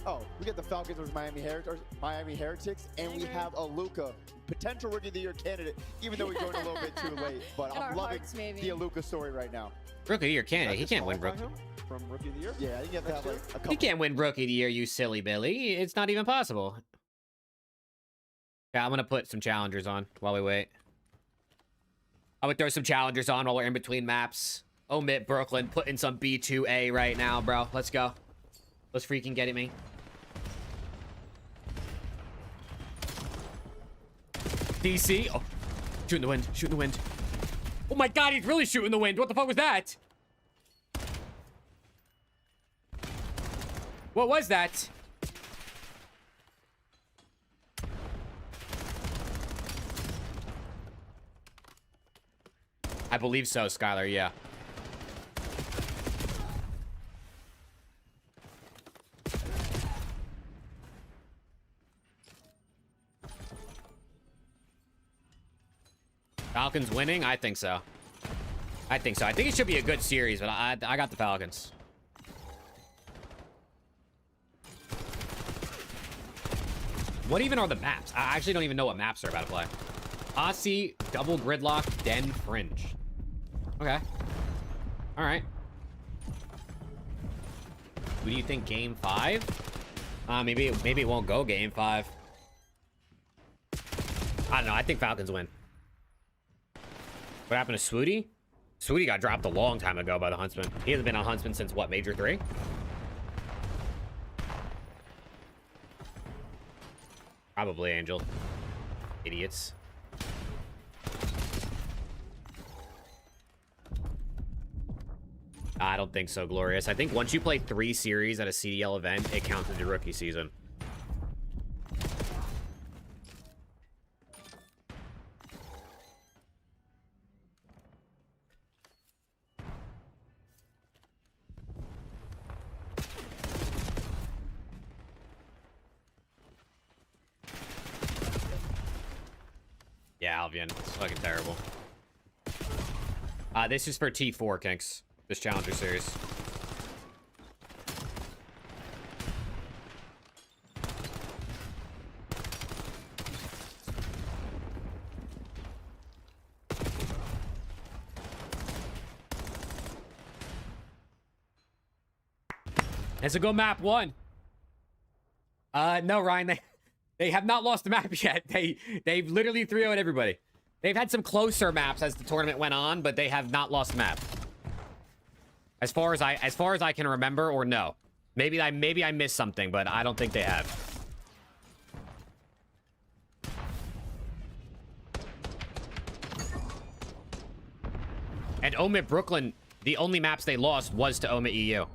Oh, we got the Falcons versus Miami Heretics, and we have Aluka, potential Rookie of the Year candidate, even though we're going a little bit too late. But I'm loving the Aluka story right now. Rookie of the Year candidate. He can't win Rookie. From Rookie of the Year? Yeah, you have to have like a couple. He can't win Rookie of the Year, you silly Billy. It's not even possible. Yeah, I'm gonna put some challengers on while we wait. I'm gonna throw some challengers on while we're in between maps. Omit Brooklyn, put in some B2A right now, bro. Let's go. Let's freaking get it, man. DC. Oh, shooting the wind. Shooting the wind. Oh my god, he's really shooting the wind. What the fuck was that? What was that? I believe so, Skylar, yeah. Falcons winning? I think so. I think so. I think it should be a good series, but I got the Falcons. What even are the maps? I actually don't even know what maps are about to play. Aussie, Double Gridlock, Den, Fringe. Okay. All right. Who do you think game 5? Maybe it won't go game 5. I don't know. I think Falcons win. What happened to Swooty? Swooty got dropped a long time ago by the Huntsman. He hasn't been on Huntsman since what, Major 3? Probably Angel. Idiots. I don't think so, Glorious. I think once you play 3 series at a CDL event, it counts as your rookie season. Yeah, Albion. It's fucking terrible. This is for T4, Kinks. This Challenger series. Let's go map 1. No, Ryan, they have not lost the map yet. They've literally 3-0'd everybody. They've had some closer maps as the tournament went on, but they have not lost the map. As far as I can remember, or no. Maybe I missed something, but I don't think they have. And Omit Brooklyn, the only maps they lost was to Omit EU.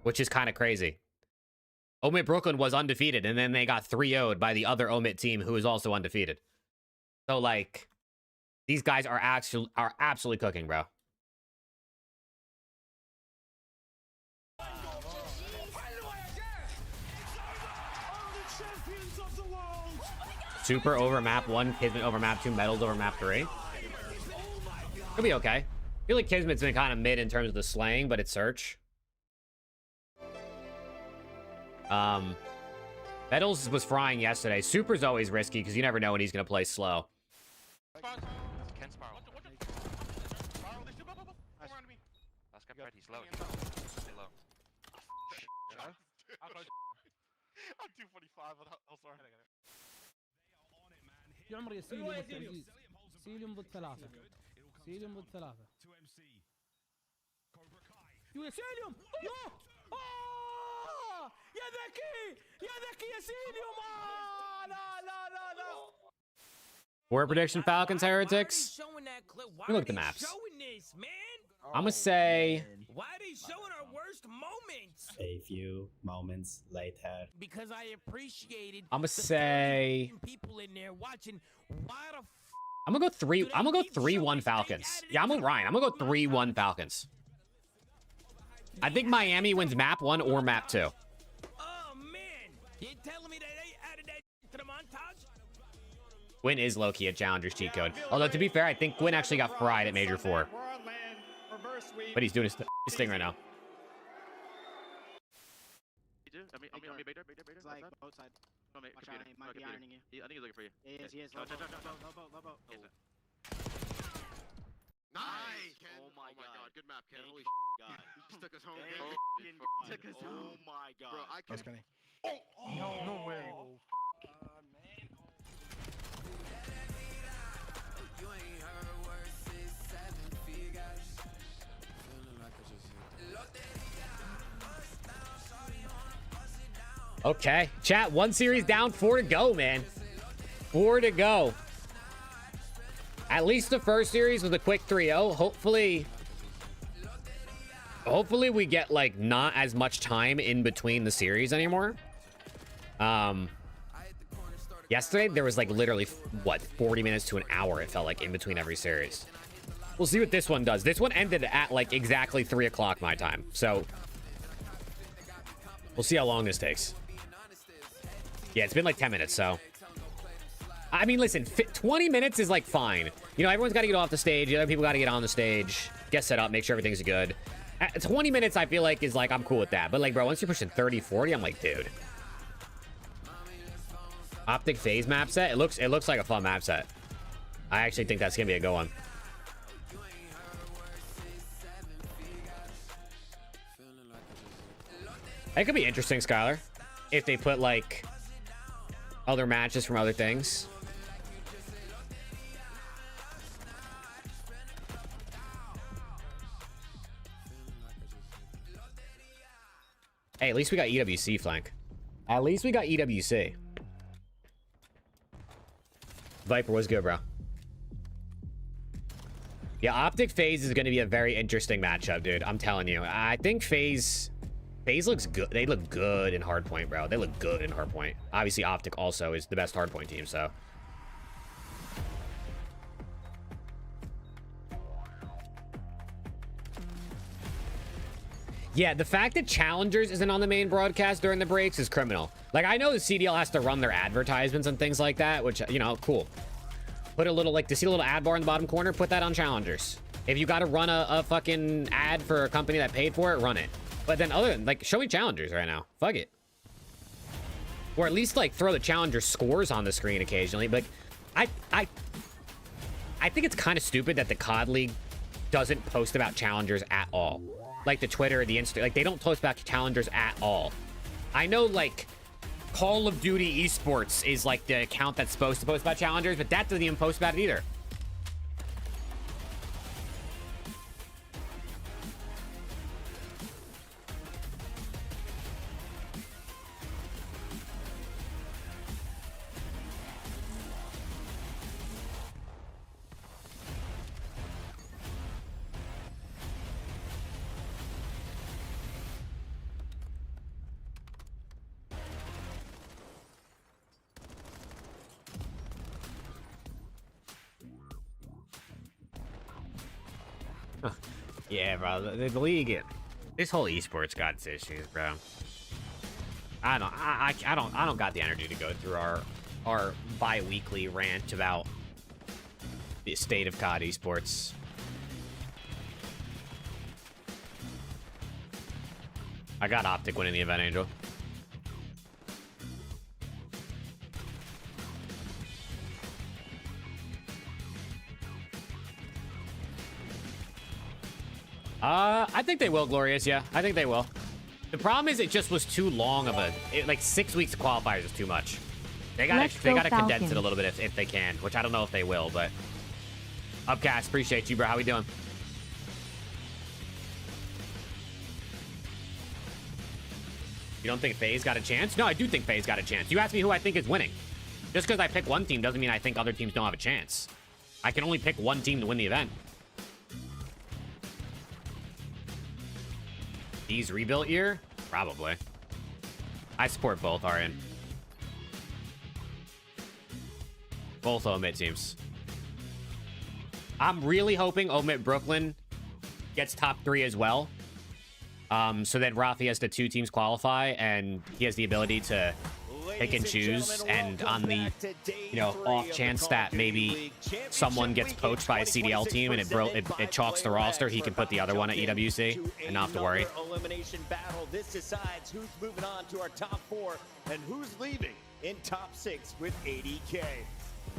Which is kind of crazy. Omit Brooklyn was undefeated, and then they got 3-0'd by the other Omit team who is also undefeated. So, like, these guys are absolutely cooking, bro. Super over map 1, Kismet over map 2, Metals over map 3. It'll be okay. I feel like Kismet's been kind of mid in terms of the slaying, but it's Search. Metals was frying yesterday. Super's always risky because you never know when he's going to play slow. I'm 245 elsewhere. يا عمري سيليوم والتعزيز سيليوم ضد 3 سيليوم ضد 3 يا سيليوم يا ذكي يا سيليوم لا War prediction Falcons Heretics. Let me look at the maps. I'm gonna say Why are they showing our worst moments? A few moments later. Because I appreciated I'm gonna say people in there watching. Why the I'm gonna go 3-1 Falcons. Yeah, I'm with Ryan. I'm gonna go 3-1 Falcons. I think Miami wins map 1 or map 2. Oh man, you telling me that they added that to the montage? Gwyn is low-key a Challenger's cheat code. Although, to be fair, I think Gwyn actually got fried at Major 4. But he's doing his thing right now. It's like both sides. Watch out, he might be ironing you. I think he's looking for you. He is. Low boat. Nice! Oh my god, good map, Ken. Holy god. He just took us home. Took us home. Oh my god. Bro, I can. Oh, no way. Okay, chat, 1 series down, 4 to go, man. 4 to go. At least the first series was a quick 3-0. Hopefully we get, like, not as much time in between the series anymore. Yesterday, there was, like, literally, what, 40 minutes to an hour, it felt like, in between every series. We'll see what this one does. This one ended at, like, exactly 3 o'clock my time. So, we'll see how long this takes. Yeah, it's been like 10 minutes, so. I mean, listen, 20 minutes is like fine. You know, everyone's got to get off the stage. The other people got to get on the stage, get set up, make sure everything's good. 20 minutes, I feel like, is like, I'm cool with that. But like, bro, once you're pushing 30, 40, I'm like, dude. Optic phase map set. It looks like a fun map set. I actually think that's gonna be a good one. It could be interesting, Skylar, if they put like other matches from other things. Hey, at least we got EWC flank. At least we got EWC. Viper was good, bro. Yeah, Optic FaZe is going to be a very interesting matchup, dude. I'm telling you. I think FaZe looks good. They look good in Hardpoint, bro. They look good in Hardpoint. Obviously, Optic also is the best Hardpoint team, so. Yeah, the fact that Challengers isn't on the main broadcast during the breaks is criminal. Like, I know the CDL has to run their advertisements and things like that, which, you know, cool. Put a little, like, to see a little ad bar in the bottom corner, put that on Challengers. If you got to run a fucking ad for a company that paid for it, run it. But then other than, like, show me Challengers right now. Fuck it. Or at least, like, throw the Challenger scores on the screen occasionally. But I think it's kind of stupid that the COD League doesn't post about Challengers at all. Like the Twitter or the Insta, like they don't post back to Challengers at all. I know like Call of Duty Esports is like the account that's supposed to post about Challengers, but that doesn't even post about it either. Yeah, bro. The league, this whole esports got its issues, bro. I don't got the energy to go through our bi-weekly rant about the state of COD esports. I got Optic winning the event, Angel. I think they will, Glorious. Yeah, I think they will. The problem is it just was too long of like 6 weeks of qualifiers is too much. They gotta condense it a little bit if they can, which I don't know if they will, but Upcast, appreciate you, bro. How we doing? You don't think FaZe got a chance? No, I do think FaZe got a chance. You asked me who I think is winning. Just because I pick one team doesn't mean I think other teams don't have a chance. I can only pick one team to win the event. These rebuilt year? Probably. I support both, Aryan. Both Omit teams. I'm really hoping Omit Brooklyn gets top 3 as well. So that Rafi has the 2 teams qualify and he has the ability to pick and choose, and on the, you know, off chance that maybe someone gets poached by a CDL team and it chalks the roster, he can put the other one at EWC and not have to worry. Elimination battle. This decides who's moving on to our top 4 and who's leaving in top 6 with 80K.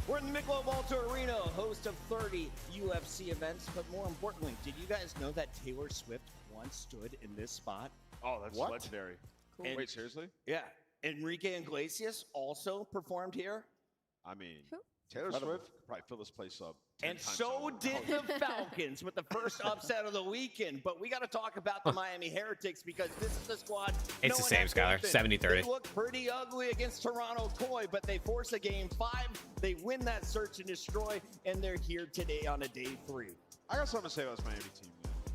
We're in the Michelob Ultra Arena, host of 30 UFC events, but more importantly, did you guys know that Taylor Swift once stood in this spot? Oh, that's legendary. Cool. Wait, seriously? Yeah. Enrique Iglesias also performed here. I mean, Taylor Swift could probably fill this place up. And so did the Falcons with the first upset of the weekend. But we got to talk about the Miami Heretics because this is the squad. It's the same, Skylar. 70-30. They look pretty ugly against Toronto Koi, but they force a game 5. They win that search and destroy, and they're here today on a day 3. I got something to say about this Miami team.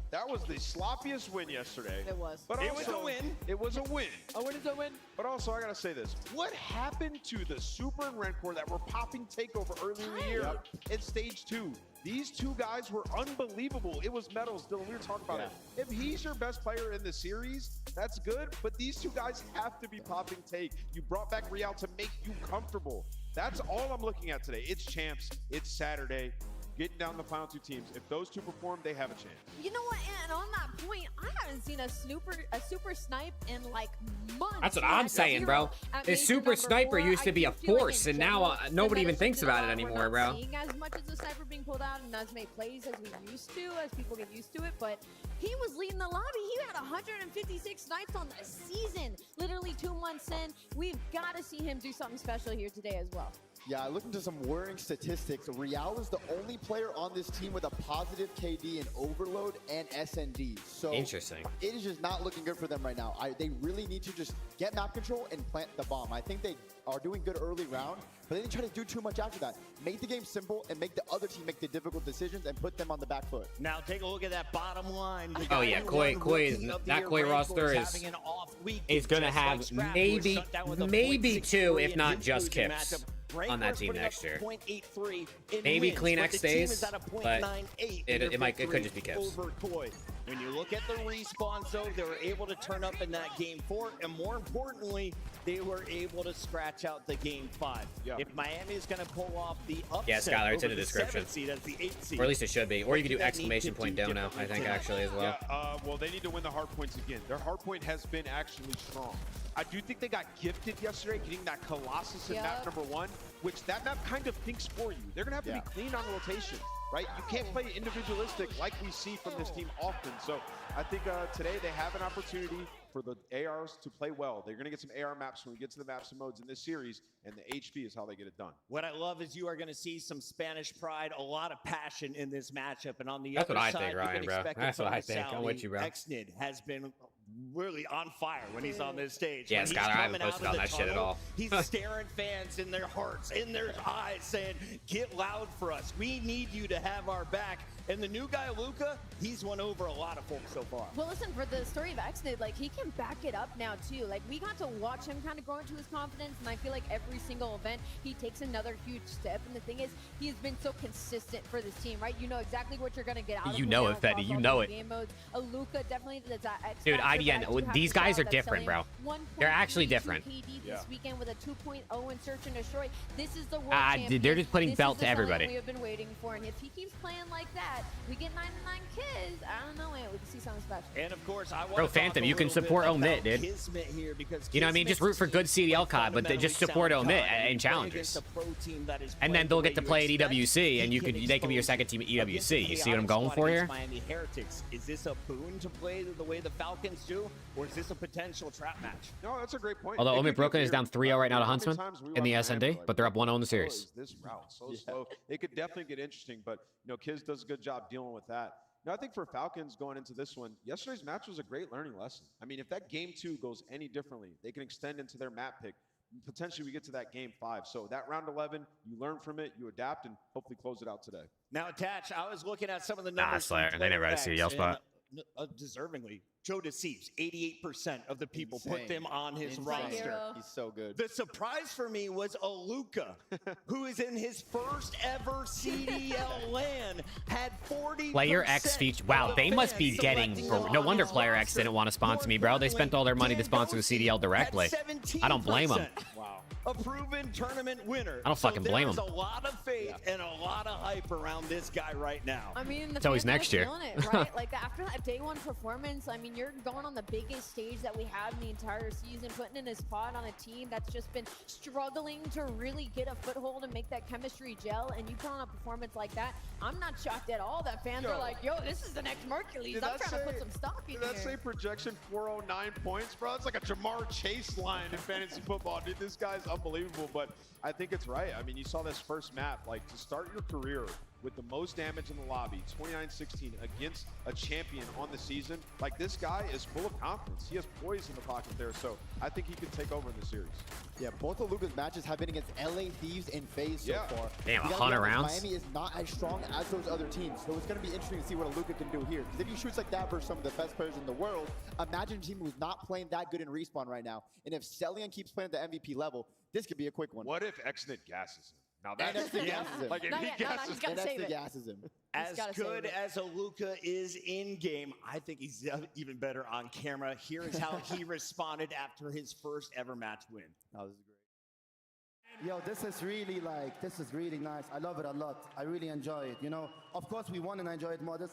That was the sloppiest win yesterday. It was. But it was a win. It was a win. A win is a win. But also, I gotta say this. What happened to the Super and Rencore that were popping takeover earlier in the year in stage 2? These 2 guys were unbelievable. It was Metals, Dylan. We were talking about it. If he's your best player in the series, that's good. But these 2 guys have to be popping take. You brought back Real to make you comfortable. That's all I'm looking at today. It's champs. It's Saturday. Getting down the final two teams. If those two perform, they have a chance. You know what? And on that point, I haven't seen a super snipe in like months. That's what I'm saying, bro. This super sniper used to be a force, and now nobody even thinks about it anymore, bro. Seeing as much as the sniper being pulled out and as many plays as we used to, as people get used to it, but he was leading the lobby. He had 156 snipes on the season, literally 2 months in. We've got to see him do something special here today as well. Yeah, looking to some worrying statistics. Real is the only player on this team with a positive KD in Overload and SND. So interesting. It is just not looking good for them right now. They really need to just get map control and plant the bomb. I think they are doing good early round, but they didn't try to do too much after that. Make the game simple and make the other team make the difficult decisions and put them on the back foot. Now take a look at that bottom line. Oh yeah, Koi is that Koi roster is gonna have maybe 2, if not just Kips on that team next year. Maybe CleanX stays, but it could just be Kips. When you look at the respawns, though, they were able to turn up in that game 4, and more importantly, they were able to scratch out the game 5. Yeah. If Miami is going to pull off the upset, yeah, Skylar, it's in the description, seed as the 8th seed, or at least it should be. Or you can do exclamation point dono, I think, actually, as well. Yeah, well, they need to win the hard points again. Their hard point has been actually strong. I do think they got gifted yesterday, getting that Colossus in map number 1, which that map kind of thinks for you. They're going to have to be clean on rotation, right? You can't play individualistic like we see from this team often. So I think today they have an opportunity for the ARs to play well. They're going to get some AR maps when we get to the maps and modes in this series, and the HP is how they get it done. What I love is you are going to see some Spanish pride, a lot of passion in this matchup. And on the That's other what I side, think, Ryan, bro. That's what I think. I'm with you, bro. Exnid has been really on fire when he's on this stage. Yeah, Skylar, I haven't posted on that shit at all. He's staring fans in their hearts, in their eyes, saying, get loud for us. We need you to have our back. And the new guy, Luca, he's won over a lot of folks so far. Well, listen, for the story of Exnid, like, he can back it up now, too. Like, we got to watch him kind of grow into his confidence, and I feel like every single event, he takes another huge step. And the thing is, he has been so consistent for this team, right? You know exactly what you're going to get out of him. You know it, Fetty. You know it. Game modes. Luca definitely does that. Dude, IDN, these guys are different, bro. They're actually different. KD this weekend with a 2.0 in Search and Destroy. This is the world champion. They're just putting belt to everybody. We have been waiting for, and if he keeps playing like that, we get 99 kills. I don't know, man. We can see something special. And of course, I want Bro, Phantom, you can support Omit, dude. You know what I mean? Just root for good CDL COD, but just support Omit in challenges. And then they'll get to play at EWC, and they can be your second team at EWC. You see what I'm going for here? Miami Heretics. Is this a boon to play the way the Falcons do, or is this a potential trap match? No, that's a great point. Although Omit Brooklyn is down 3-0 right now to Huntsman in the SND, but they're up 1-0 in the series. This route so slow. It could definitely get interesting, but you know, Kiz does a good job dealing with that. Now, I think for Falcons going into this one, yesterday's match was a great learning lesson. I mean, if that game 2 goes any differently, they can extend into their map pick. Potentially, we get to that game 5. So that round 11, you learn from it, you adapt, and hopefully close it out today. Now, Attach, I was looking at some of the numbers. Nah, Slayer. They never had a CDL spot. Deservingly, Joe Deceives, 88% of the people put them on his roster. He's so good. The surprise for me was Aluka, who is in his first ever CDL LAN, had 40%. Player X feature. Wow, they must be getting. No wonder Player X didn't want to sponsor me, bro. They spent all their money to sponsor the CDL directly. I don't blame them. Wow. A proven tournament winner. I don't fucking blame him. There's a lot of faith and a lot of hype around this guy right now. I mean, it's always next year. It, right? Like after that day 1 performance, I mean, you're going on the biggest stage that we have in the entire season, putting in a spot on a team that's just been struggling to really get a foothold and make that chemistry gel, and you put on a performance like that. I'm not shocked at all that fans are like, yo, this is the next Mercules. I'm trying to put some stock in here. Did that say projection 409 points, bro? It's like a Jamar Chase line in fantasy football. Dude, this guy's unbelievable, but I think it's right. I mean, you saw this first map, like to start your career with the most damage in the lobby, 29-16 against a champion on the season. Like, this guy is full of confidence. He has poise in the pocket there, so I think he can take over in the series. Yeah, both of Luca's matches have been against LA Thieves and FaZe so far. Damn, 100 rounds. Miami is not as strong as those other teams, so it's going to be interesting to see what Luca can do here. Because if he shoots like that versus some of the best players in the world, imagine a team who's not playing that good in Respawn right now. And if Celian keeps playing at the MVP level, this could be a quick one. What if Exnit gasses him? Now that's gasses him. Like if he gasses him. As good as Aluka is in game, I think he's even better on camera. Here is how he responded after his first ever match win. Oh, this is great. Yo, this is really nice. I love it a lot. I really enjoy it. You know, of course we won and I enjoy it more. Yep.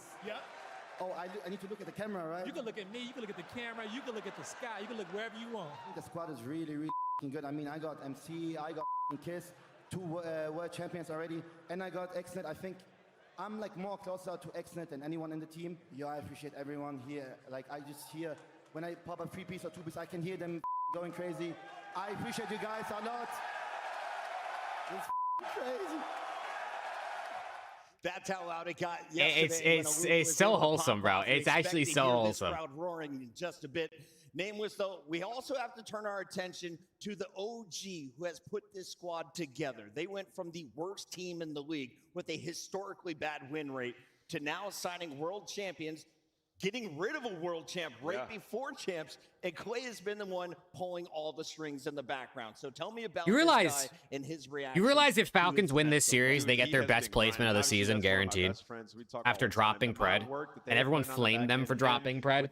Oh, I need to look at the camera, right? You can look at me, you can look at the camera, you can look at the sky, you can look wherever you want. I think the squad is really, really good. I mean, I got MC, I got Kiss, 2 world champions already, and I got XNet. I think I'm like more closer to XNet than anyone in the team. Yo, I appreciate everyone here. Like, I just hear, when I pop a 3-piece or 2-piece, I can hear them going crazy. I appreciate you guys a lot. It's crazy. That's how loud it got yesterday. It's so wholesome, bro. It's actually so wholesome. Crowd roaring in just a bit. Nameless, though, we also have to turn our attention to the OG who has put this squad together. They went from the worst team in the league with a historically bad win rate to now signing world champions, getting rid of a world champ before champs, and Clay has been the one pulling all the strings in the background. So tell me about this guy and his reaction. You realize if Falcons win this series, they get their best placement of the season guaranteed after dropping Pred, and everyone flamed them for dropping Pred.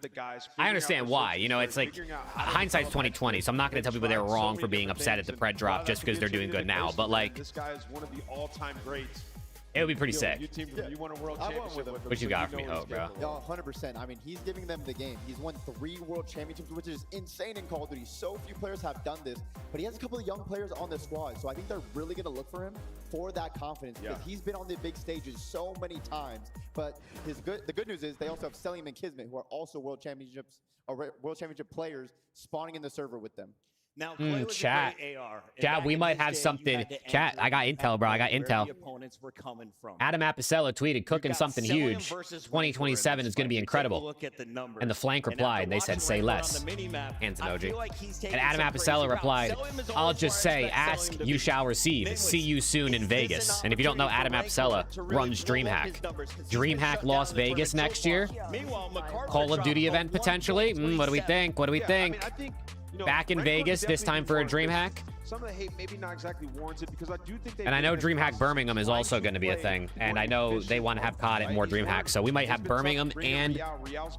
I understand why. You know, it's like hindsight's 2020, so I'm not going to tell people they were wrong for being upset at the Pred drop just because they're doing good now. But like, this guy is one of the all-time greats. It would be pretty sick. You won a world championship with him. What you got for me, Hope, bro? Yo, 100%. I mean, he's giving them the game. He's won 3 world championships, which is insane in Call of Duty. So few players have done this, but he has a couple of young players on the squad. So I think they're really going to look for him for that confidence because he's been on the big stages so many times. But the good news is they also have Selim and Kismet, who are also world championship players spawning in the server with them. Now, chat, we might have something. Chat, I got intel, bro. I got intel. Adam Apicella tweeted, cooking something huge. 2027 is going to be incredible. And the flank replied, they said, say less. Hands emoji. And Adam Apicella replied, I'll just say, ask, you shall receive. See you soon in Vegas. And if you don't know, Adam Apicella runs DreamHack. DreamHack Las Vegas next year. Call of Duty event potentially. What do we think? What do we think? Back in Vegas, this time for a DreamHack. Some of the hate maybe not exactly warranted because I do think they. And I know DreamHack Birmingham is also going to be a thing, and I know they want to have COD at more DreamHack, so we might have Birmingham and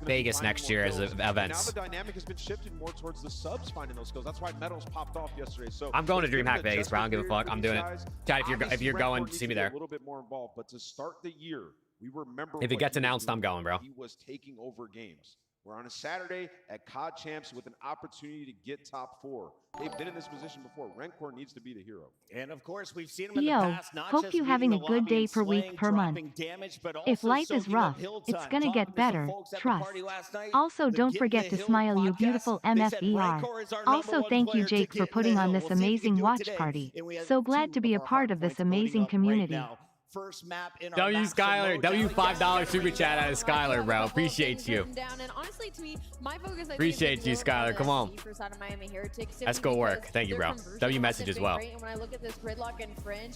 Vegas next year as events. Now the dynamic has been shifted more towards the subs finding those skills. That's why Metals popped off yesterday. So I'm going to DreamHack Vegas, bro. I don't give a fuck. I'm doing it. Chat, if you're going, see me there. A little bit more involved, but to start the year, we remember. If it gets announced, I'm going, bro. He was taking over games. We're on a Saturday at COD Champs with an opportunity to get top 4. They've been in this position before. Rencor needs to be the hero. And of course, we've seen him in the past. Not hope just you having a good day per week per month. Damage, but if life is rough, it's gonna get better. Trust. Also, don't forget to smile, you beautiful MFER. Also, thank you, Jake, for putting on this amazing watch party. So glad to be a part of this amazing community. First map in W Skylar, W $5 super chat out of Skylar, bro. Appreciate you. And honestly, to me, my focus, appreciate you, Skylar. Come on. That's good work. Thank you, bro. W message as well. And when I look at this Gridlock and Fringe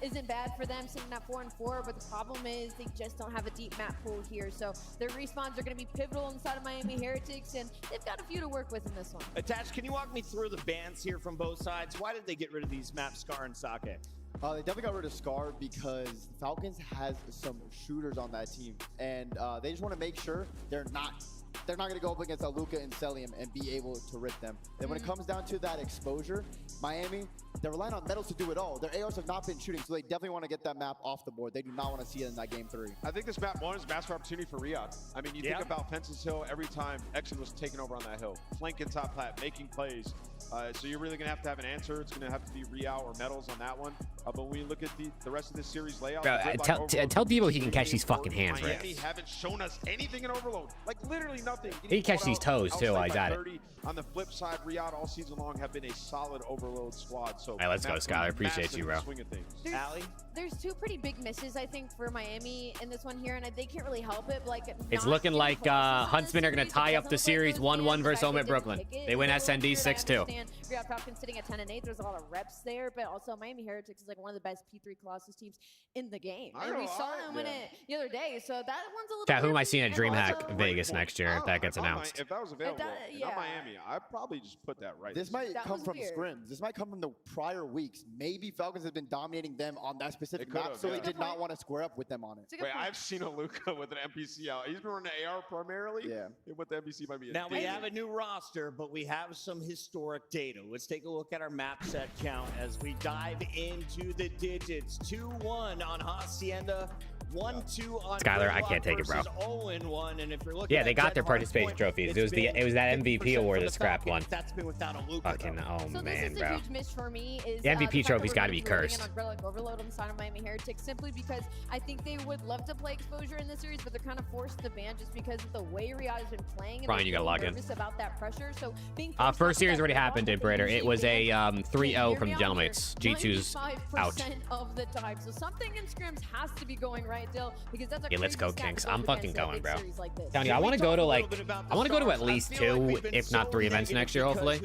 isn't bad for them sitting at 4-4, but the problem is they just don't have a deep map pool here. So their respawns are going to be pivotal inside of Miami Heretics, and they've got a few to work with in this one. Attach, can you walk me through the bans here from both sides? Why did they get rid of these maps, Scar and Sake? They definitely got rid of Scar because Falcons has some shooters on that team, and they just want to make sure they're not going to go up against Aluka and Selim and be able to rip them. Then when it comes down to that exposure, Miami, they're relying on Metals to do it all. Their ARs have not been shooting, so they definitely want to get that map off the board. They do not want to see it in that game 3. I think this map 1 is a massive opportunity for Riyadh. I mean, you think about Fences Hill every time Exxon was taking over on that hill, flanking top plat, making plays. So you're really going to have an answer. It's going to have to be Riyadh or Metals on that one. But when we look at the rest of this series layout, bro, tell Devo he can catch these fucking hands, right? Miami haven't shown us anything in Overload. Like literally nothing. He can catch these toes too while he's at it. On the flip side, Riyadh all season long have been a solid Overload squad. So all right, let's go, Skylar. Appreciate you, bro. There's 2 pretty big misses, I think, for Miami in this one here, and they can't really help it. But like, it's looking like Huntsmen are going to tie up the series 1-1 versus Omit Brooklyn. They win SND 6-2. Riyadh Falcons sitting at 10-8. There's a lot of reps there, but also Miami Heretics is like one of the best P3 Colossus teams in the game. I And we know, saw I- him win it the other day, so that one's a little Chat, who am I weird. seeing at And DreamHack also- Vegas next year if that gets announced? If that was available, yeah. not Miami, I'd probably just put that right. This might That come was from weird. scrims. This might come from the prior weeks. Maybe Falcons have been dominating them on that specific They could map, have, so yeah. they did not want to square up with them on it. It's a good Wait, point. I've seen a Luka with an NPC out. He's been running AR primarily. Yeah. And with the NPC might be. Now we insane. have a new roster, but we have some historic data. Let's take a look at our map set count as we dive into the digits. 2-1 on Hacienda, 1-2 on Skylar, I can't take it, bro. 0-1, and if you're looking Yeah, they at got Dead their Hardpoint, participation trophies. It was that 50% MVP award for that the scrapped one. Falcons. That's been without a Luka. Fucking oh So man, this is bro. a huge miss for me. Is The MVP fact that trophy's we're gotta gonna be be loading in cursed. on Relic Overload on the side of Miami Heretics simply because I think they would love to play exposure in this series, but they're kind of forced to ban just because of the way Riyadh has been playing. And Brian, they're you gotta really log in. nervous about that pressure. So being forced First off series that already draw, happened, but Brader. usually It was a banned. 3-0 from Hear the me out Gentleman's. here. G2's 95% out. of the time. So something in scrims has to be going right, Dill, because that's a Yeah, let's crazy go, stat to Kinks. go I'm up fucking against a going, big bro. series like this. Telling you, I want to go to at least 2, if not 3 events next year, hopefully.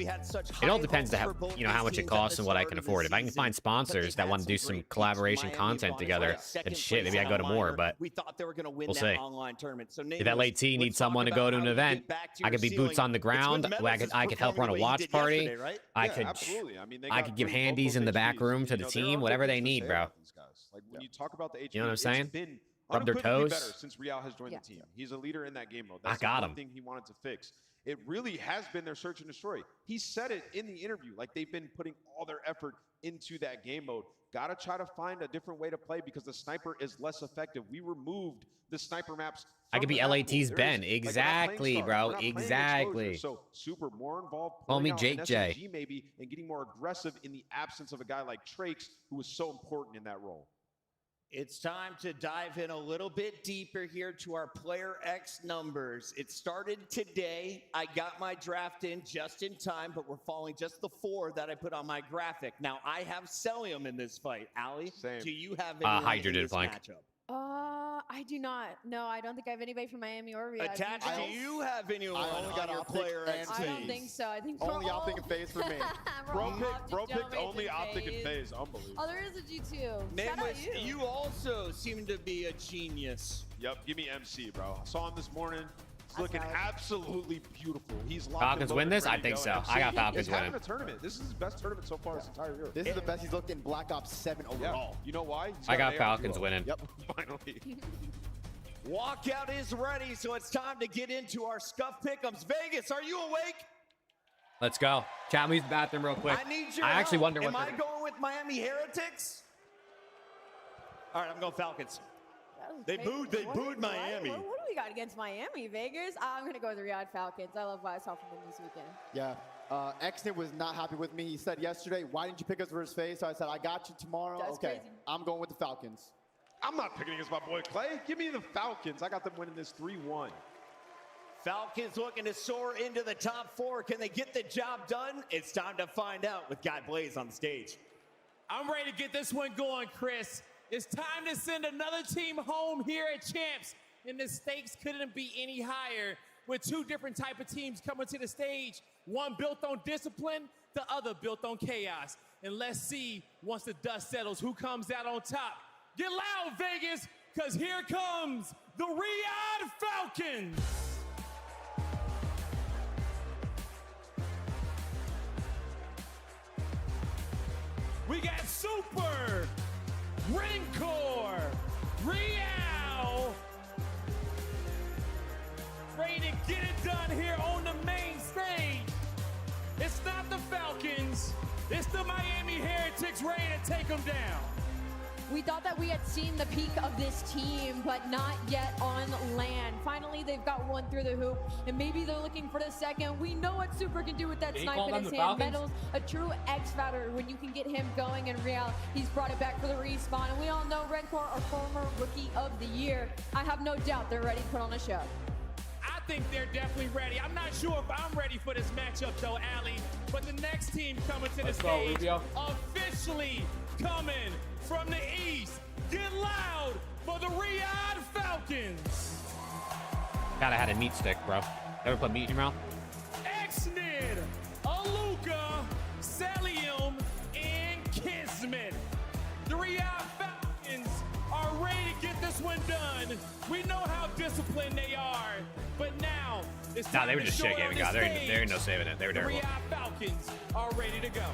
It all depends to how, how much it costs and what I can afford. If I can find sponsors that want to do some collaboration content together, then shit, maybe I go to more, but we thought they were going to win we'll that see. online tournament. So If that late T needs someone to go to an event, I could be boots on the ground. I could help run a watch party. I could absolutely. I mean, they I got could give 3 handies vocal in the back HPs. room to the There team, are whatever good they things to need, say bro. about these guys. Like when you talk about the HP, You know what I'm it's saying? been Rub their unequivocally toes. better since Real has joined the team. He's a leader in that game mode. I That's got the one him. thing he wanted to fix. It really has been their search and destroy. He said it in the interview. Like they've been putting all their effort into that game mode. Gotta try to find a different way to play because the sniper is less effective. We removed the sniper maps. I could from be the map LAT's pool. There is- Ben. like, we're not playing Exactly, Star. bro. We're not playing Exactly. Exposure. So super more involved. Call pulling me out Jake an J. SMG maybe and getting more aggressive in the absence of a guy like Trakes who was so important in that role. It's time to dive in a little bit deeper here to our Player X numbers. It started today. I got my draft in just in time, but we're following just the 4 that I put on my graphic. Now, I have Celium in this fight. Allie, do you have anyone Hydra in did this flank. matchup? I do not. No, I don't think I have anybody from Miami or Riyadh. Attached, do you have anyone I only got on your Optic Player and X I team? don't think so. I think Only we're all... Optic and FaZe for me. We're all Optic Bro picked gentlemen only and Optic and FaZe. FaZe. Unbelievable. Oh, there is a G2. Shout out Nameless, you. you also seem to be a genius. Yep, give me MC, bro. I saw him this morning. He's I looking saw it. absolutely beautiful. He's locked Falcons and win loaded, this? I ready to think go. so. And I got MC Falcons is having winning. a tournament. This is his best tournament so far this entire year. This is the best he's looked in Black Ops 7 overall. You know why? He's I got an AR Falcons duo. winning. Yep. Finally. Walkout is ready, so it's time to get into our Scuff Pick'ems. Vegas, are you awake? Let's go. Chat, me use the bathroom real quick. I need your I actually help. wonder what Am I they're- going with Miami Heretics? All right, I'm going Falcons. That was They crazy. booed Miami. What do we got against Miami, Vegas? I'm going to go with the Riyadh Falcons. I love what I saw from them this weekend. Yeah. Exnit was not happy with me. He said yesterday, why didn't you pick us versus FaZe? So I said, I got you tomorrow. That's okay. crazy. I'm going with the Falcons. I'm not picking against my boy Clay. Give me the Falcons. I got them winning this 3-1. Falcons looking to soar into the top 4. Can they get the job done? It's time to find out with Guy Blaze on the stage. I'm ready to get this one going, Chris. It's time to send another team home here at Champs, and the stakes couldn't be any higher with 2 different type of teams coming to the stage. One built on discipline, the other built on chaos. And let's see, once the dust settles, who comes out on top. Get loud, Vegas, because here comes the Riyadh Falcons. We got Super, Rancor, Real, ready to get it done here on the main stage. It's not the Falcons, it's the Miami Heretics ready to take them down. We thought that we had seen the peak of this team, but not yet on land. Finally, they've got one through the hoop, and maybe they're looking for the second. We know what Super can do with that Did he snipe call in them his the hand. Falcons? Medals, a true X-Factor when you can get him going in Real. He's brought it back for the respawn, and we all know Redcore, our former Rookie of the Year. I have no doubt they're ready to put on a show. I think they're definitely ready. I'm not sure if I'm ready for this matchup though, Allie, but the next team coming to the Let's go, stage, Rubio. officially coming from the east. Get loud for the Riyadh Falcons. God, I had a meat stick, bro. Ever put meat in your mouth? Exnid, Aluka, Celium, and Kismet. We know how disciplined they are, but now it's Nah, time they were to just show shit it on gaming the God. There stage. ain't no saving it. They were The terrible. Riyadh Falcons are ready to go.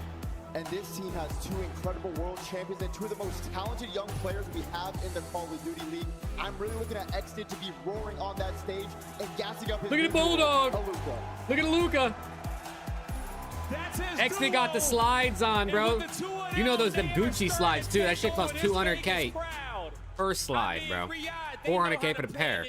And this team has two incredible world champions and two of the most talented young players we have in the Call of Duty League. I'm really looking at XNIT to be roaring on that stage and gassing up his Look at the Bulldog. Look at Luca. XNIT got the slides on, bro. You know those them Gucci slides too. That shit costs 200K. First slide, bro. 400K for the pair.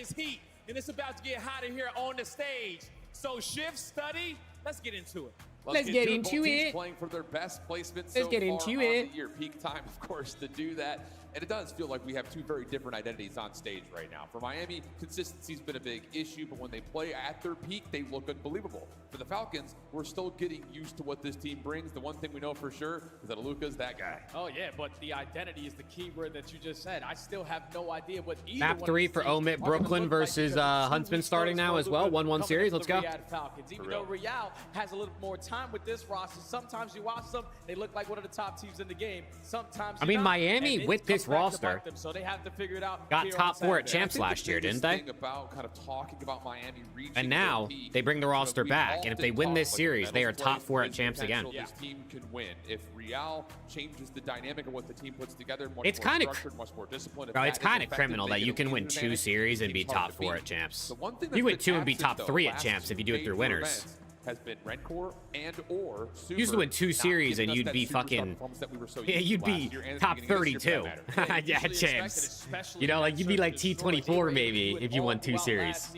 And it's about to get hot in here on the stage. So shift, study, let's get into it. Let's get into Both teams it. Playing for their best placement Let's so get far into on it. the year. Peak time, of course, to do that. And it does feel like we have two very different identities on stage right now. For Miami, consistency's been a big issue, but when they play at their peak, they look unbelievable. For the Falcons, we're still getting used to what this team brings. The one thing we know for sure is that Luka's that guy. Oh yeah, but the identity is the key word that you just said. I still have no idea what either Map one 3 of these for teams Omit are gonna Brooklyn look like versus because 2 Huntsman weeks starting first now for as well. Luka 1-1 coming series. into Let's the go. Riyadh Falcons. Even though Real has a little more time with this roster, sometimes you watch them, they look like one of the top teams in the game. Sometimes I you mean, not, Miami, and it with this comes back to roster, bite them, so they have to figure it out. got here top on 4 at Saturday. champs last year, didn't they? About kind of talking about Miami reaching And now their peak. they bring the roster We back, and if they often win talk this about series, they are medals top play 4 at with champs again. potential This team can win if Real changes the dynamic of what the team puts together. Much It's more kinda structured, much more disciplined. If Bro, that it's is kind of effective, criminal they that get you a can win lead 2 advantage. series and be Team's hard top to 4 beat. at champs. The one thing You that's win been 2 and be absent, top though, 3 the at last champs if you do it through major winners. events has been Rencore and or Super You used to win 2 not series giving and us you'd that be superstar fucking, performance that we were so yeah, used to you'd last be year and at the top beginning of this year, 32 for that matter. at champs. You know, like you'd be like T24 maybe if you won 2 series.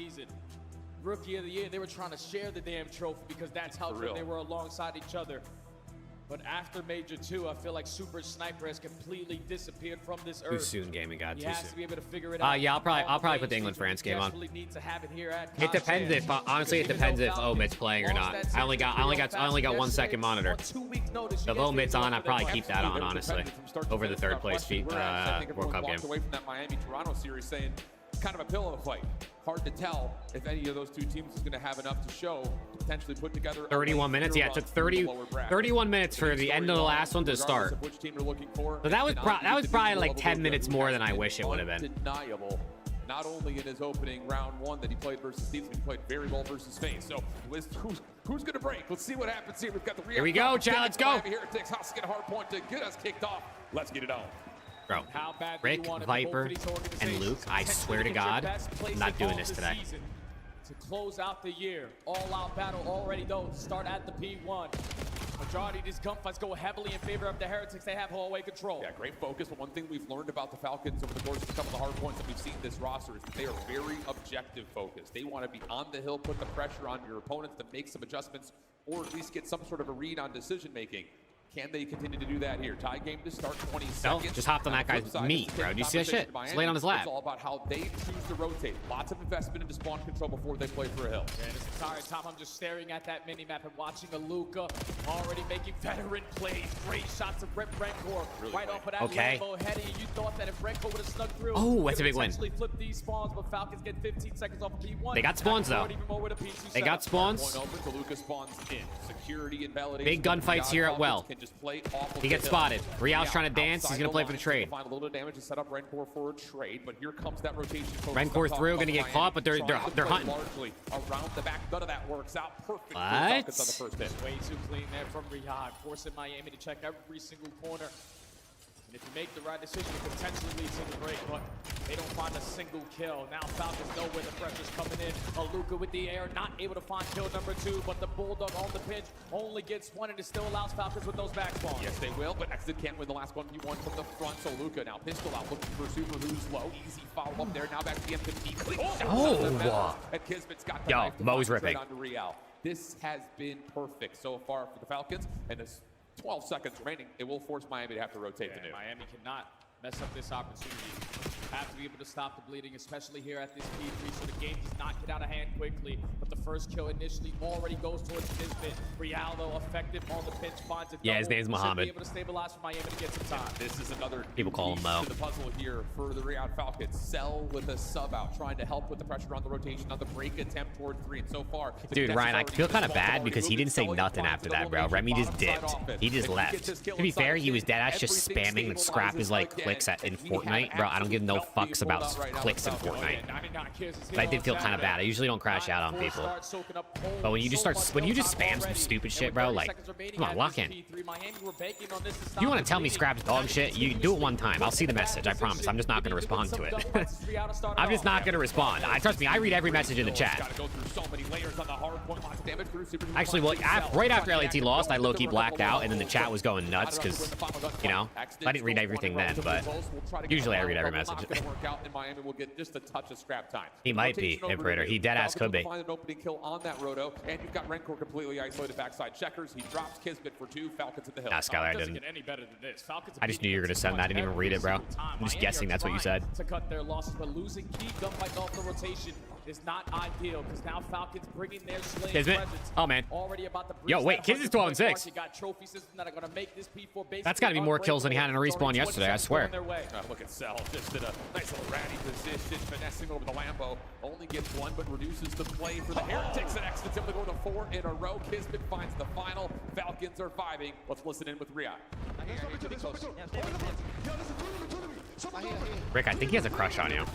Rookie of the year, they were trying to share the damn trophy because that's how For good real. they were alongside each other. But after Major 2, I feel like Super Sniper has completely disappeared from this earth. Too soon, gaming God. He Too has to soon. be able to figure it out. Yeah, I'll probably All put the England France game on. desperately need to have it here at It depends if honestly it depends if Omit's playing or not. I only got 1 second monitor. If Omit's on, I'd probably keep that on honestly over the 3rd place feat I think World everyone Cup game. walked away from that Miami-Toronto series saying kind of a pillow fight. Hard to tell if any of those two teams is going to have enough to show to potentially put together. 31 minutes. Yeah, it took 31 minutes for the end of the last one to start. Which team you're looking for. So that was probably like 10 minutes more than I wish it would have been. Undeniable. Not only in his opening round 1 that he played versus Steves, but he played very well versus FaZe. So who's going to break? Let's see what happens here. We've got the Here we go, Chad. Let's go. Here it takes Haas to get a hard point to get us kicked off. Let's get it on. Bro, How bad do Rick, you want it for Viper, both of these and organizations Luke, to I potentially swear to get your God, best I'm place not doing of this the today. season to close out the year. All-out battle already, though, to start at the P1. Majority of these gunfights go heavily in favor of the Heretics. They have hallway control. Yeah, great focus. But one thing we've learned about the Falcons over the course of a couple of hard points that we've seen this roster is that they are very objective focused. They want to be on the hill, put the pressure on your opponents to make some adjustments, or at least get some sort of a read on decision making. Can they continue to do that here? Tie game to start 20 No, seconds. just hopped on that guy's meat, bro. Do you see that shit? Just lay it on his lap. It's all about how they choose to rotate. Lots of investment into spawn control before they play for a hill. And this entire time, I'm just staring at that mini-map and watching a Luka already making veteran plays. Great shots of Rip Rencor right off of that Okay. Lambo heading. You thought that if Rencor would have snuck through, Oh, that's a big win. potentially flip these spawns, but Falcons get 15 seconds off of P1. They got spawns, though. Even more with a P2 They got setup. spawns. Point over to Luka spawns in. Security and validation. Big gunfights here at Well. Can just play off of He gets the spotted. hill. Real's trying to dance. He's Outside going to play the for the line, trade. Find a little damage to set up Rencor for a trade, but here comes that rotation. Rencor through, going to get caught, but they're hunting. Largely around the back. None of that works out perfect. for the What? Falcons on the first hit. Way too clean there from Riyadh, forcing Miami to check every single corner. And if you make the right decision, it potentially leads to the break, but they don't find a single kill. Now Falcons know where the pressure's coming in. Luka with the air, not able to find kill number 2, but the Bulldog on the pinch only gets 1, and it still allows Falcons with those back spawns. Yes, they will, but Exit can't win the last one. He won from the front, so Luka now pistol out, looking for Super, who's low. Easy follow-up there. Now back to the M15. Oh! And Kismet's got the Yo, knife to Mo's find ripping. straight onto Real. This has been perfect so far for the Falcons, and there's 12 seconds remaining. It will force Miami to have to rotate the new. Miami cannot mess up this opportunity. Have to be able to stop the bleeding, especially here at this P3, so the game does not get out of hand quickly. But the first kill initially already goes towards Nisbet. Real, though, effective on the pinch, finds a Yeah, his double. name's Should Muhammad. be able to stabilize for Miami to get some time. This is another People call him piece Mo. to the puzzle here for the Riyadh Falcons. Cell with a sub out, trying to help with the pressure on the rotation on the break attempt toward 3. And so far, the Dude, Cadets Ryan, I already feel moved kind of the ball bad already because he moving didn't say Sully nothing flying after to the that, bro. location, Remy just bottom side dipped. offense. He just If he left. gets this kill To be inside fair, the he was pit, dead ass just everything spamming and scrap his stabilizes like again. clicks in Fortnite, bro. I don't give no fucks about clicks in Fortnite. But I did feel kind of bad. I usually don't crash out on people. But when you just spam some stupid shit, bro, like, come on, lock in. If you want to tell me Scrap's dog shit, you do it one time. I'll see the message. I promise. I'm just not going to respond to it. I'm just not going to respond. Trust me, I read every message in the chat. Actually, well, right after LAT lost, I low-key blacked out, and then the chat was going nuts because, you know, I didn't read everything then, but usually I read every message. He might be, Imperator. He deadass could be. Find an opening kill on that Roto, and you've got Rencor completely isolated backside checkers. He drops Kismet for 2. Falcons at the hill. Nah, Skylar, I didn't. I just knew you were gonna send that. I didn't even read it, bro. I'm just guessing that's what you said. To cut their losses, but losing key gunfight off the rotation is not ideal because now Falcons bringing their slaying presence. Oh man. Already about to yo, wait, Kiz is 12-6. That's got to be more kills than he had in a respawn yesterday. I swear. Look at Cell, just in a nice little ratty position, finessing over the Lambo. Only gets 1, but reduces the play for the Heretics, and accidentally go to 4 in a row. Kismet finds the final. Falcons are 5ing. Let's listen in with Riyad. Rick, I think he has a crush on you.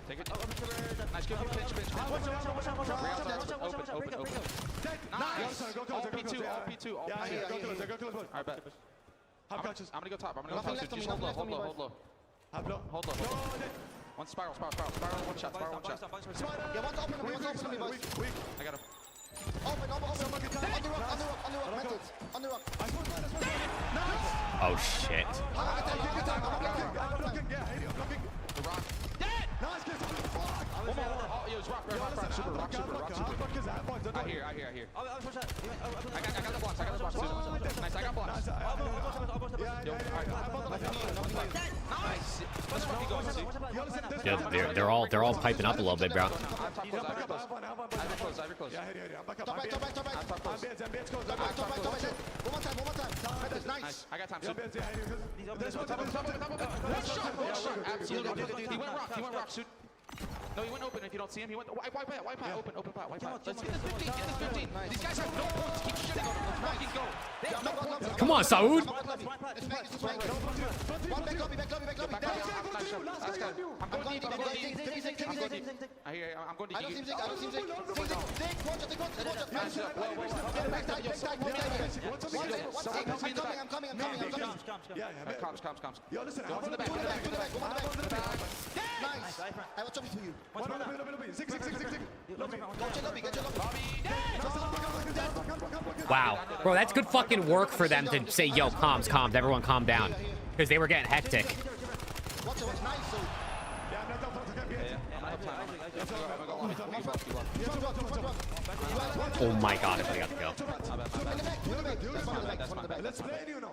Take it. Nice. Give him pinch. Open. Nice. All P2. All right, bet. I'm gonna go top. I'm gonna go top. Just hold low. Hold low. One spiral. One shot. I got him. Open. On the rock. Oh shit. The rock. Yo, it's rock super. I hear. I got the blocks. Nice, I got blocks. Yo, nice. Let's fucking go. Yeah, they're all piping up a little bit, bro. Ivory close. Nice. I got time. One shot. Absolutely. He went rock, suit. No, he went open. If you don't see him, he went wipe open pot. Let's get this 15. These guys have no points. Keep shitting on them. Let's fucking go. They have no points. Come on, Saud. I hear. I'm going to Comms. Yo, listen, go in the back. Nice. I will jump to you. Wow, bro, that's good fucking work for them to say, yo, comms, everyone calm down, because they were getting hectic. Oh my god, I got the kill. Let's play, you know.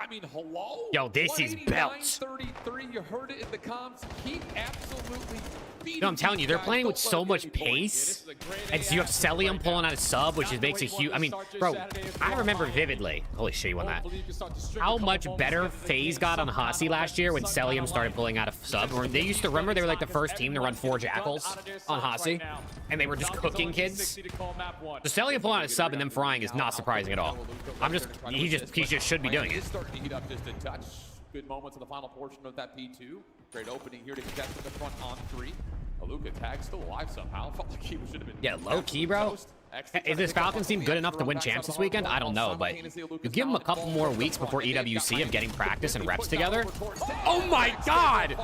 I mean, hello? Yo, this is belts. 33, you heard it in the comms. Keep absolutely beating. No, I'm telling you, they're playing with so much pace. And so you have Celium pulling out a sub, which makes a huge... I mean, bro, I remember vividly... Holy shit, you won that. How much better FaZe got on Hasi last year when Celium started pulling out a sub. Or they used to... Remember, they were like the first team to run 4 Jackals on Hasi? And they were just cooking kids? The Celium pulling out a sub and them frying is not surprising at all. He just should be doing it. To heat up just a touch. Good moments in the final portion of that P2. Great opening here to contest in the front on 3. Aluka tag still alive somehow. Felt like he should have been. Yeah, low key, bro. Is this Falcons team good enough to win champs this weekend? I don't know, but you give them a couple more weeks before EWC of getting practice and reps together. Oh my god!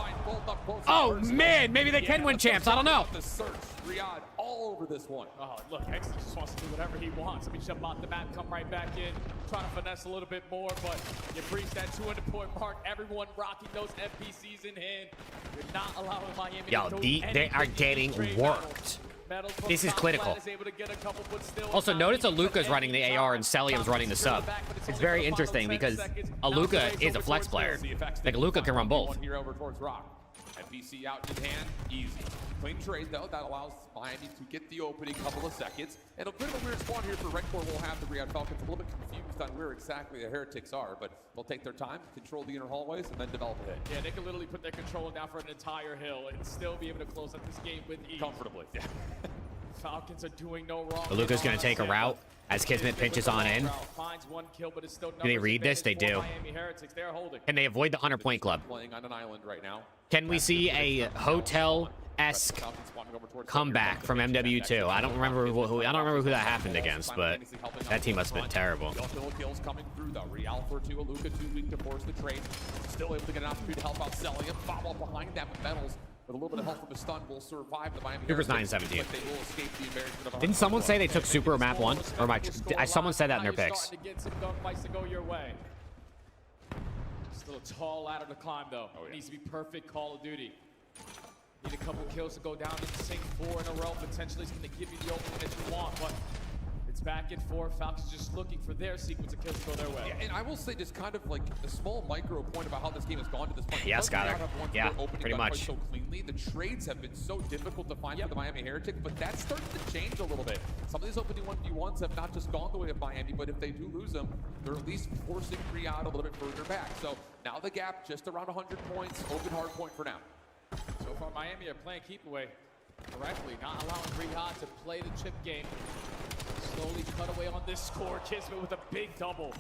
Oh man, maybe they can win champs. I don't know. The search, Riyad, all over this one. Oh, look, X just wants to do whatever he wants. I mean, jump out the map, come right back in, trying to finesse a little bit more, but you breach that 200-point mark. Everyone rocking those FPCs in hand. You're not allowing Miami. Yo, they are getting worked. This is critical. Also, notice Aluka's running the AR and Celium's running the sub. It's very interesting because Aluka is a flex player. Like, Aluka can run both. Here over towards Rock. FPC out in hand, easy. Clean trade though, that allows Miami to get the opening couple of seconds. And a bit of a weird spawn here for Rencor will have the Riyad Falcons a little bit confused on where exactly the Heretics are, but they'll take their time, control the inner hallways, and then develop a hit. Yeah, they can literally put their controller down for an entire hill and still be able to close out this game with ease. Comfortably, yeah. Falcons are doing no wrong. But Luka's going to take a route as Kismet pinches on in. Finds one kill, but it's still Do they read this? They do. Miami Heretics. They're holding. Can they avoid the 100-point club? Playing on an island right now. Can we see a hotel-esque comeback from MW2? I don't remember who that happened against, but that team must have been terrible. Kills coming through though. Real for two, Luka too weak to force the trade. Still able to get an opportunity to help out Celium. Follow up behind that with Metals. With a little bit of help from a stun, will survive the Miami. Super's 9-17. Didn't someone say they took Super map 1? Or someone said that in their picks. To get some gunfights to go your way. Still a tall ladder to climb though. It needs to be perfect Call of Duty. Need a couple kills to go down to sink 4 in a row. Potentially it's going to give you the opening that you want, but it's back and forth. Falcons just looking for their sequence of kills to go their way. Yeah, and I will say just kind of like a small micro point about how this game has gone to this point. Yeah, Skyler. Yeah, pretty much. So cleanly, the trades have been so difficult to find for the Miami Heretics, but that's starting to change a little bit. Some of these opening 1v1s have not just gone the way of Miami, but if they do lose them, they're at least forcing Riyadh a little bit further back. So now the gap just around 100 points, open hard point for now. So far, Miami are playing keep away correctly, not allowing Riyadh to play the chip game. Slowly cut away on this score. Kismet with a big double.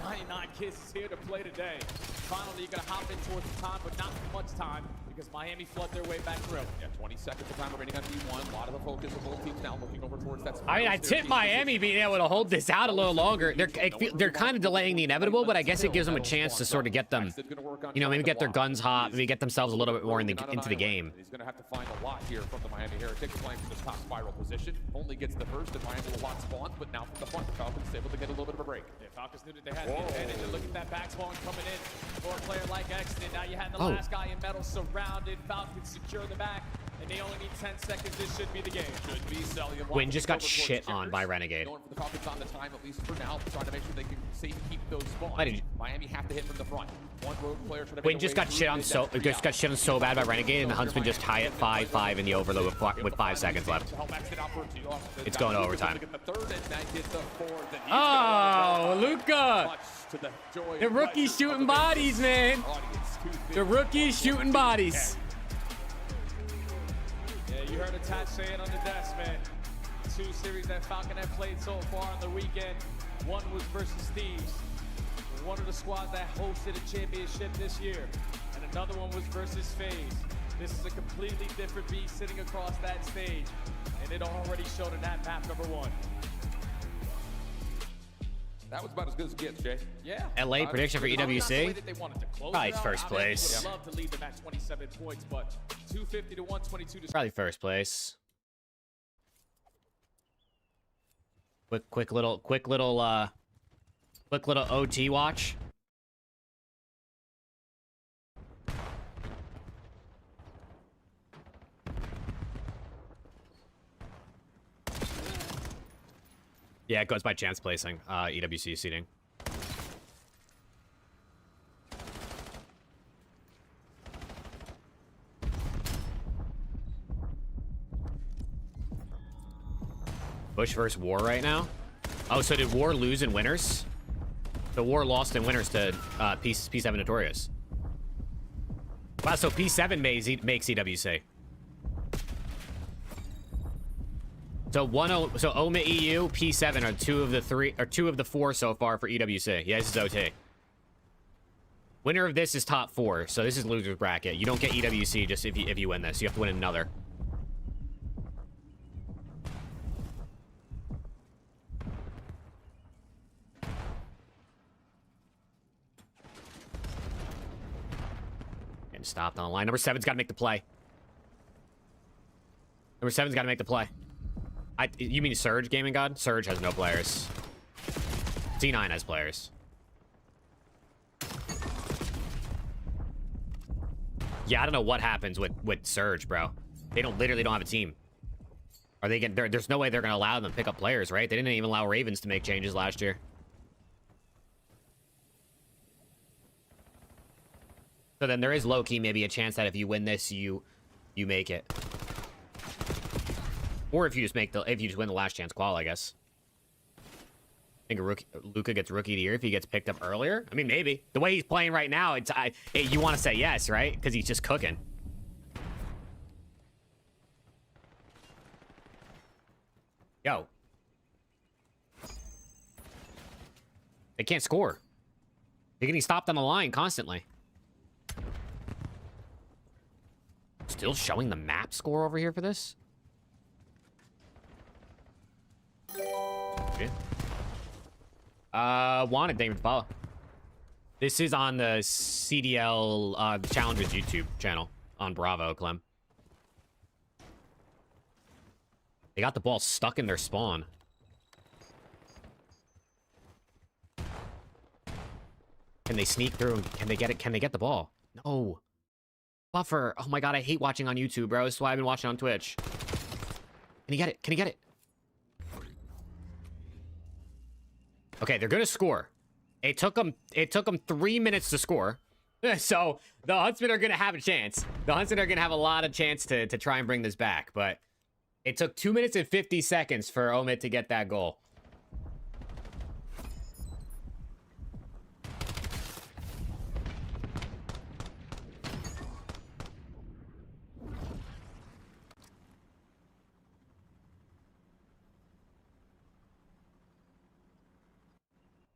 99 Kiss is here to play today. Finally, you're going to hop in towards the time, but not too much time because Miami flood their way back through. Yeah, 20 seconds of time remaining on D1. A lot of the focus of both teams now looking over towards that. I mean, I tip Miami being able to hold this out a little longer. They're kind of delaying the inevitable, but I guess it gives them a chance to sort of get them, you know, maybe get their guns hot, maybe get themselves a little bit more into the game. He's going to have to find a lot here from the Miami Heretics playing from this top spiral position. Only gets the first, and Miami will lot spawn, but now from the front, the Falcons able to get a little bit of a break. Yeah, Falcons knew that they had the advantage, and look at that back spawn coming in for a player like Exton. Now you had the last guy in metal surrounded. Falcons secure the back, and they only need 10 seconds. This should be the game. Should be Celium. Win just got shit on by Renegade. Going for the Falcons on the time, at least for now, trying to make sure they can safe keep those spawns. Miami have to hit from the front. One rogue player trying to Win just got shit on so bad by Renegade, and the Huntsman just tie it 5-5 in the overload with 5 seconds left. It's going to overtime. Oh, Luka! The rookie's shooting bodies, man. The rookie's shooting bodies. Yeah, you heard Attach say it on the desk, man. 2 series that Falcon have played so far on the weekend. One was versus Thieves, one of the squads that hosted a championship this year, and another one was versus FaZe. This is a completely different beast sitting across that stage, and it already showed in that map number 1. That was about as good as it gets, Jay. Yeah. LA prediction for EWC? Probably first place. I'd love to lead them at 27 points, but 250 to 122 to Probably first place. Quick little OT watch. Yeah, it goes by chance placing, EWC seating. Bush versus War right now. Oh, so did War lose in winners? The War lost in winners to P7 Notorious. Wow, so P7 makes EWC. So OMIT EU, P7 are two of the 4 so far for EWC. Yeah, this is OT. Winner of this is top 4, so this is loser's bracket. You don't get EWC just if you win this. You have to win another. Getting stopped on the line. Number 7's got to make the play. Number 7's got to make the play. You mean Surge, Gaming God? Surge has no players. C9 has players. Yeah, I don't know what happens with Surge, bro. They literally don't have a team. Are they getting? There's no way they're gonna allow them to pick up players, right? They didn't even allow Ravens to make changes last year. So then there is low-key maybe a chance that if you win this, you make it. Or if you just win the last chance qual, I guess. I think Luka gets rookie of the year if he gets picked up earlier. I mean, maybe. The way he's playing right now, you want to say yes, right? Because he's just cooking. Yo. They can't score. They're getting stopped on the line constantly. Still showing the map score over here for this? Okay. Wanted Damon follow. This is on the CDL Challengers YouTube channel on Bravo, Clem. They got the ball stuck in their spawn. Can they sneak through? Can they get it? Can they get the ball? No. Buffer. Oh my god, I hate watching on YouTube, bro. That's why I've been watching on Twitch. Can he get it? Can he get it? Okay, they're gonna score. It took them 3 minutes to score. So the Huntsmen are gonna have a chance. The Huntsmen are gonna have a lot of chance to try and bring this back, but it took 2 minutes and 50 seconds for Omid to get that goal.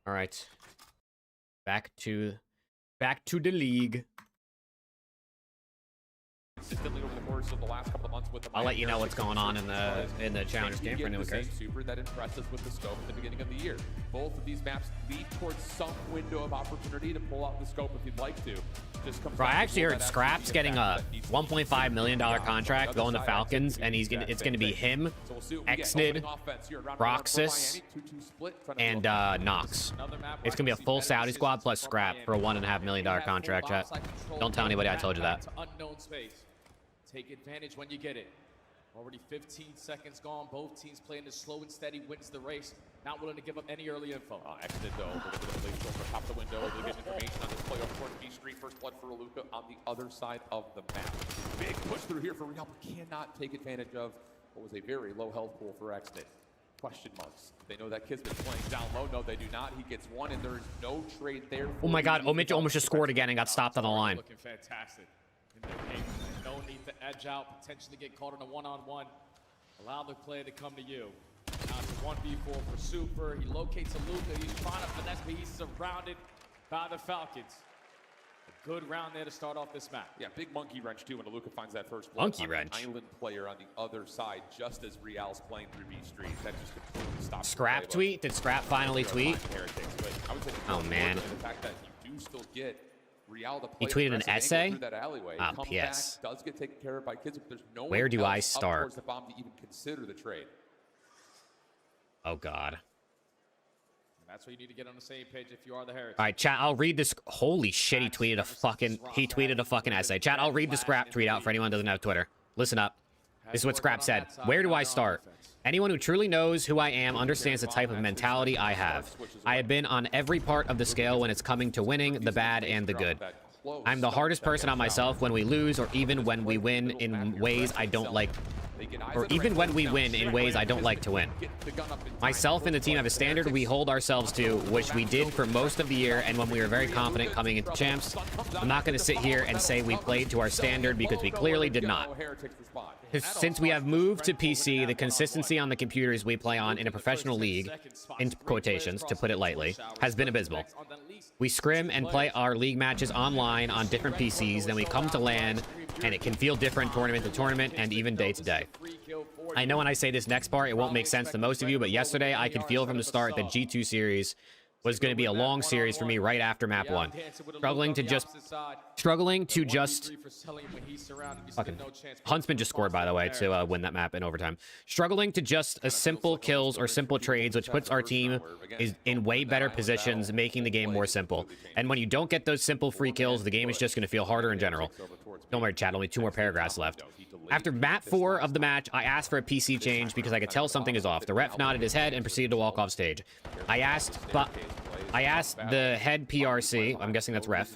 All right. Back to the league. Consistently over the course of the last couple of months with the I'll let you know what's going on in the challenge game for anyone who cares. Super that impressed us with the scope at the beginning of the year. Both of these maps lead towards some window of opportunity to pull out the scope if you'd like to. Just comes Bro, I actually heard Scrap's getting a $1.5 million contract going to Falcons, and it's gonna be him, Exnid, Roxas, and Nox. It's gonna be a full Saudi squad plus Scrap for a $1.5 million contract. Chat. Don't tell anybody I told you that. Unknown space. Take advantage when you get it. Already 15 seconds gone. Both teams playing this slow and steady wins the race. Not willing to give up any early info. Exit though, over the place over top the window, able to get information on this play over towards B Street. First blood for Aluka on the other side of the map. Big push through here for Real, but cannot take advantage of what was a very low health pool for Exit. Question marks. They know that Kismet playing down low. No, they do not. He gets one, and there is no trade there. Oh my god, Omid almost just scored again and got stopped on the line. Looking fantastic. No need to edge out, potentially get caught in a one-on-one. Allow the player to come to you. Now it's a 1v4 for Super. He locates Aluka. He's trying to finesse, but he's surrounded by the Falcons. A good round there to start off this match. Yeah, big monkey wrench too when Aluka finds that first blood. Monkey wrench. Island player on the other side, just as Real's playing through B Street. That just completely stops. Scrap tweet? Did Scrap finally tweet? Oh man. The fact that you do still get Real, the he tweeted an essay? Ah, PS. Does get taken care of by kids, but there's no Where do I start? The bomb to even consider the trade. Oh god. And that's where you need to get on the same page if you are the Heritage. All right, chat. I'll read this. Holy shit! He tweeted a fucking essay. Chat. I'll read the Scrap tweet out for anyone who doesn't have Twitter. Listen up. This is what Scrap said. Where do I start? Anyone who truly knows who I am understands the type of mentality I have. I have been on every part of the scale when it's coming to winning, the bad and the good. I'm the hardest person on myself when we lose, or even when we win in ways I don't like. Or even when we win in ways I don't like to win. Myself and the team have a standard we hold ourselves to, which we did for most of the year, and when we were very confident coming into champs. I'm not going to sit here and say we played to our standard because we clearly did not. Since we have moved to PC, the consistency on the computers we play on in a professional league, in quotations, to put it lightly, has been abysmal. We scrim and play our league matches online on different PCs, then we come to LAN, and it can feel different tournament to tournament and even day to day. I know when I say this next part, it won't make sense to most of you, but yesterday I could feel from the start that G2 series was going to be a long series for me right after map 1. Struggling to just fucking Huntsman just scored, by the way, to win that map in overtime. Struggling to just a simple kills or simple trades, which puts our team in way better positions, making the game more simple. And when you don't get those simple free kills, the game is just going to feel harder in general. Don't worry, chat, only 2 more paragraphs left. After map 4 of the match, I asked for a PC change because I could tell something is off. The ref nodded his head and proceeded to walk off stage. I asked the head PRC, I'm guessing that's ref,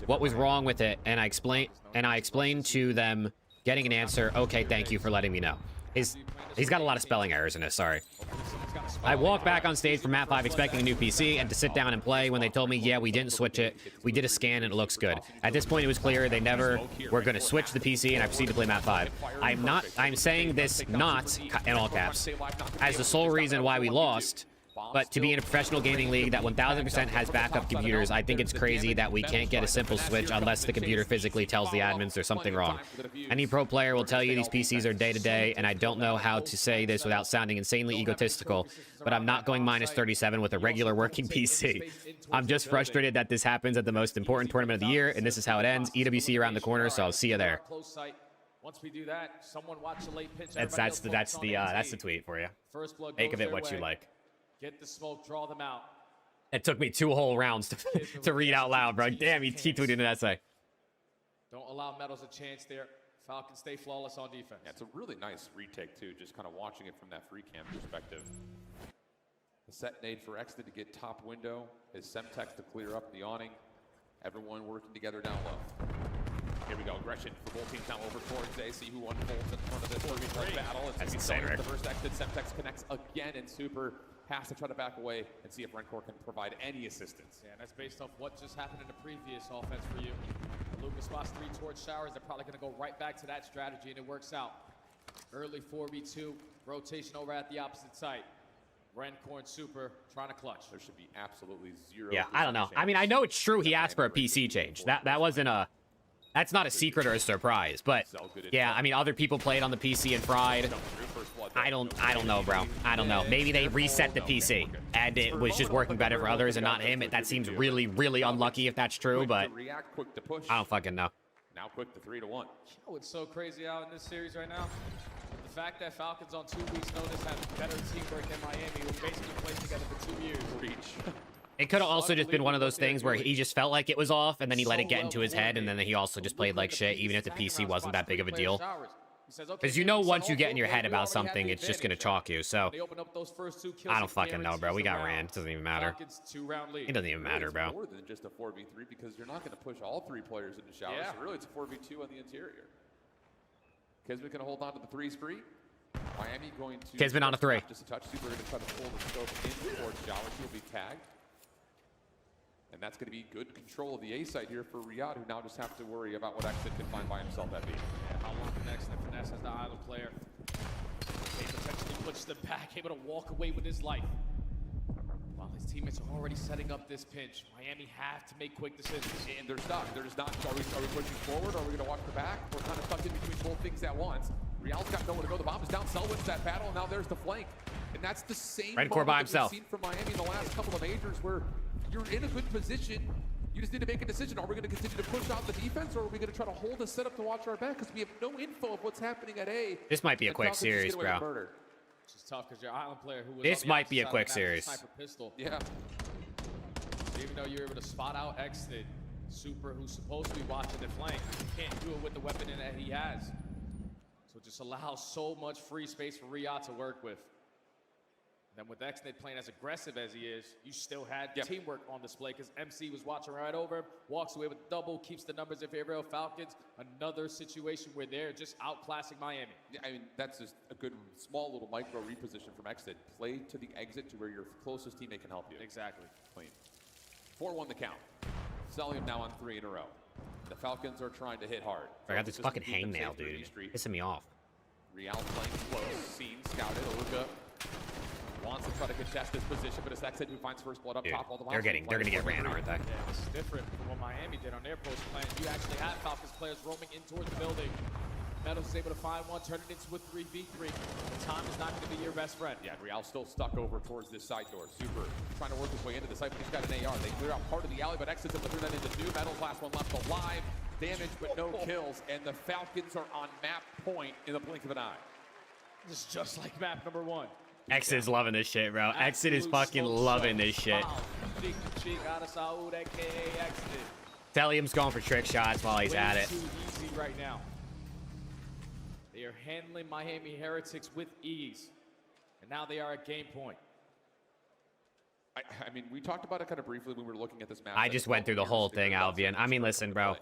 what was wrong with it, and I explained to them, getting an answer, okay, thank you for letting me know. He's got a lot of spelling errors in this, sorry. I walked back on stage from Map 5 expecting a new PC and to sit down and play when they told me, yeah, we didn't switch it. We did a scan and it looks good. At this point, it was clear they never were going to switch the PC, and I proceeded to play Map 5. I'm saying this not, in all caps, as the sole reason why we lost. But to be in a professional gaming league that 1000% has backup computers, I think it's crazy that we can't get a simple switch unless the computer physically tells the admins there's something wrong. Any pro player will tell you these PCs are day-to-day, and I don't know how to say this without sounding insanely egotistical, but I'm not going minus 37 with a regular working PC. I'm just frustrated that this happens at the most important tournament of the year, and this is how it ends. EWC around the corner, so I'll see you there. Once we do that, someone watch the late pitch. That's the tweet for you. Make of it what you like. Get the smoke, draw them out. It took me 2 whole rounds to read out loud, bro. Damn, he tweeted an essay. Don't allow Metals a chance there. Falcons stay flawless on defense. Yeah, it's a really nice retake, too, just kind of watching it from that free cam perspective. The set nade for Exton to get top window. His Semtex to clear up the awning. Everyone working together down low. Here we go, aggression for both teams now over towards A. See who unfolds in front of this 4v4 battle. That's insane, Rick. The first Exton, Semtex connects again, and Super has to try to back away and see if Rencor can provide any assistance. Yeah, and that's based off what just happened in the previous offense for you. Lucas spots 3 towards showers. They're probably going to go right back to that strategy, and it works out. Early 4v2, rotation over at the opposite site. Rencor and Super trying to clutch. There should be absolutely 0%. Yeah, I don't know. I mean, I know it's true he asked for a PC change. That wasn't a... That's not a secret or a surprise, but yeah, I mean, other people played on the PC and fried. I don't know, bro. I don't know. Maybe they reset the PC and it was just working better for others and not him. That seems really, really unlucky if that's true, but I don't fucking know. Now quick to 3-1. You know what's so crazy out in this series right now? The fact that Falcons on 2 weeks' notice have better teamwork than Miami, who basically played together for 2 years. It could have also just been one of those things where he just felt like it was off, and then he let it get into his head, and then he also just played like shit, even if the PC wasn't that big of a deal. Because you know once you get in your head about something, it's just going to chalk you, so... I don't fucking know, bro. We got ran. It doesn't even matter. It doesn't even matter, bro. More than just a 4v3, because you're not going to push all 3 players into showers. Yeah. So really, it's a 4v2 on the interior. Kismet going to hold on to the 3 spree. Miami going to... Kismet on a 3. Just a touch. Super going to try to pull the scope in towards showers. He'll be tagged. And that's going to be good control of the A site here for Riyadh, who now just have to worry about what Exit can find by himself at B. Yeah, how long connects and finesse as the island player. They potentially push them back, able to walk away with his life. While his teammates are already setting up this pinch, Miami have to make quick decisions. And they're stuck. They're just not, are we pushing forward, or are we going to watch the back? We're kind of stuck in between both things at once. Real's got nowhere to go. The bomb is down. Cell wins that battle, and now there's the flank. And that's the same Rencor by himself. We've seen from Miami in the last couple of majors, where you're in a good position. You just need to make a decision. Are we going to continue to push out the defense, or are we going to try to hold a setup to watch our back? Because we have no info of what's happening at A. This might be a quick series, bro. Which is tough because your island player who was this might be a quick series. Pistol. Yeah. Even though you're able to spot out Exit, Super, who's supposed to be watching the flank, can't do it with the weapon that he has. So it just allows so much free space for Riyadh to work with. Then with Exnet playing as aggressive as he is, you still had teamwork on display because MC was watching right over him, walks away with double, keeps the numbers in favor of Falcons. Another situation where they're just outclassing Miami. Yeah, I mean, that's just a good small little micro reposition from Exit. Play to the exit to where your closest teammate can help you. Exactly. Clean. 4-1 the count. Sellium now on 3 in a row. The Falcons are trying to hit hard. I got this fucking hangnail, dude. Pissing me off. Real playing close. Seen, scouted. Aluka wants to try to contest this position, but it's Exit who finds first blood up top. All the they're gonna get ran, aren't they? Yeah, it's different from what Miami did on their post plan. You actually had Falcons players roaming in towards the building. Metals is able to find one, turn it into a 3v3. Time is not going to be your best friend. Yeah, Real's still stuck over towards this side door. Super trying to work his way into the site, but he's got an AR. They clear out part of the alley, but Exit's able to turn that into 2. Metals last one left alive. Damage, but no kills. And the Falcons are on map point in the blink of an eye. This is just like map number 1. Exit's loving this shit, bro. Exit is fucking loving this shit. Cellium's going for trick shots while he's at it. Too easy right now. They are handling Miami Heretics with ease. And now they are at game point. I mean, we talked about it kind of briefly when we were looking at this map. I just went through the whole thing, Albion. I mean, listen, bro.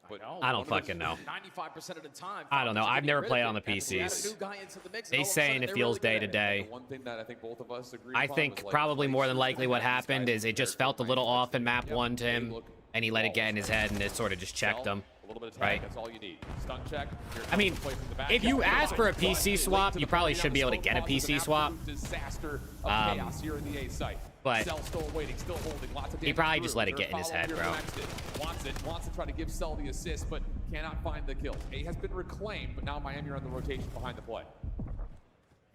But I don't fucking know. 95% of the time. I don't know. I've never played on the Add a PCs. new guy into the mix, and They all of a saying sudden it they're feels really day good to at it. day. one thing that I think both of us agree I upon think was, like, probably more than likely what these guys happened is it just felt a little off in map 1 to him, look and he let it get in his head, and it sort of just checked him. A little bit of tag, Right. that's all you need. Stun check. Here I mean, comes the play from the back. if you Yeah, ask for a but PC swap, you probably should be able to get a PC swap. Disaster of chaos here in the A site. but Cell still waiting, still holding. Lots of he damage probably through. just let it They're get in his following head, here bro. Winston wants to try to give Cell the assist, but cannot find the kills. A has been reclaimed, but now Miami are on the rotation behind the play.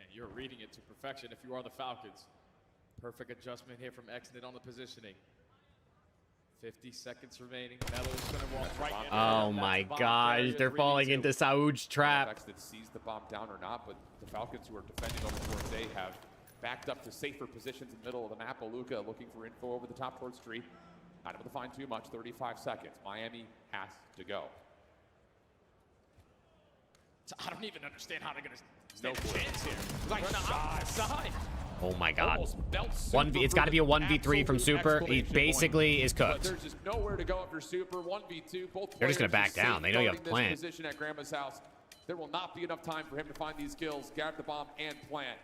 And you're reading it to perfection if you are the Falcons. Perfect adjustment here from Exnet on the positioning. 50 seconds remaining. Melo's gonna walk right in. Oh my gosh, they're falling into Saoud's trap. That sees the bomb down or not, but the Falcons who are defending over towards A have backed up to safer positions in the middle of the map. Aluka looking for info over the top towards Street. Not able to find too much, 35 seconds. Miami has to go. I don't even understand how they're gonna No stand a chance here. Like side. Oh my god. Almost belts One v, Super it's got to be a for the 1v3 from absolute Super. He exclamation basically point. is But cooked. there's just nowhere to go if you're Super. 1v2. Both They're just gonna players back down. They know you have a safeguarding plan. this position at Grandma's house. There will not be enough time for him to find these kills, grab the bomb, and plant.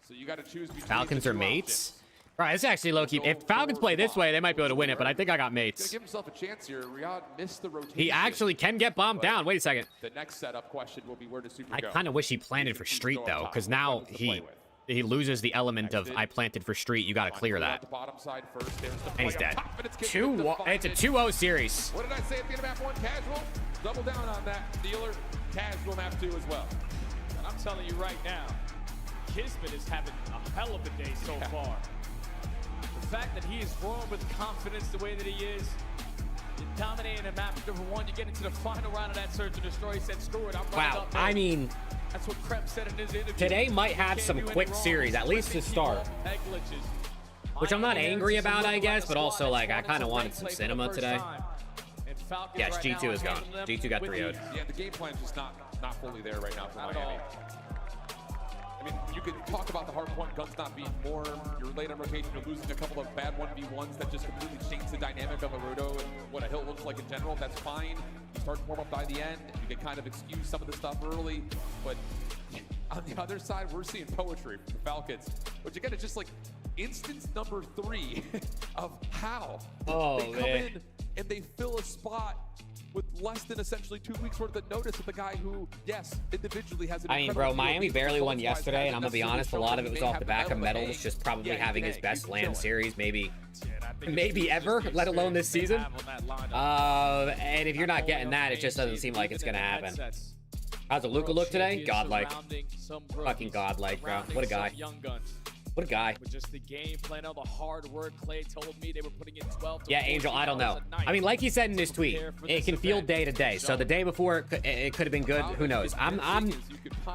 So you got to choose between Falcons the are two mates. All right, it's actually low key. If Falcons play this way, they might be able to win it, but I think I got Gonna mates. give himself a chance here. Riyadh missed the rotation. He actually can get bombed down. Wait a second. The next setup question will be where does Super I go? kind of wish he planted for Street though, because now he loses the element of I planted for Street. You got to clear that. The bottom side first. There's the And he's play dead. up top, but it's getting It's a 2-0 series. What did I say at the end of map 1? Casual. Double down on that. Dealer. Casual map 2 as well. And I'm telling you right now, Kismet is having a hell of a day so far. The fact that he is rolling with confidence the way that he is, dominating a map number 1, you get into the final round of that Search and Destroy. He said, screw it, I'm running Wow, up there. I mean, That's what Krebs said in his interview. today might have Can't some do any quick wrong. series, at least to start. Egg glitches. Which I'm not Miami angry is about, I looking guess, like a but also squad like I that's kind of wanted wanted to some play for the cinema first today. time. And Falcons Yes, right G2 now is are gone. handling them G2 got with 3-0'd. Yeah, the game plan's just not fully there right now for Not at Miami. all. I mean, you could talk about the hard point guns not being more. You're late on rotation. You're losing a couple of bad 1v1s that just completely change the dynamic of a Roto and what a hill looks like in general. That's fine. You start to warm up by the end. You can kind of excuse some of the stuff early. But on the other side, we're seeing poetry from the Falcons, which again is just like instance number 3 of how they come in and they fill a spot with less than essentially 2 weeks worth of notice with a guy who, yes, individually has an I mean, bro, incredible Miami field, barely won results-wise yesterday, and I'm gonna be hasn't honest, a necessarily lot of it shown was that off they the back have of the medals, medal. just probably Yeah, you having can his best keep LAN going. series, maybe ever, let alone this season. And if you're not getting that, it just doesn't seem like it's gonna happen. How's Luka look today? Godlike. Fucking godlike, bro. What a guy. What a guy. With just the game plan, all the hard work, Clay told me they were putting in 12 to Yeah, Angel, I don't know. I mean, like he said in his tweet, it can feel day to day. So the day before, it could have been good. Who knows?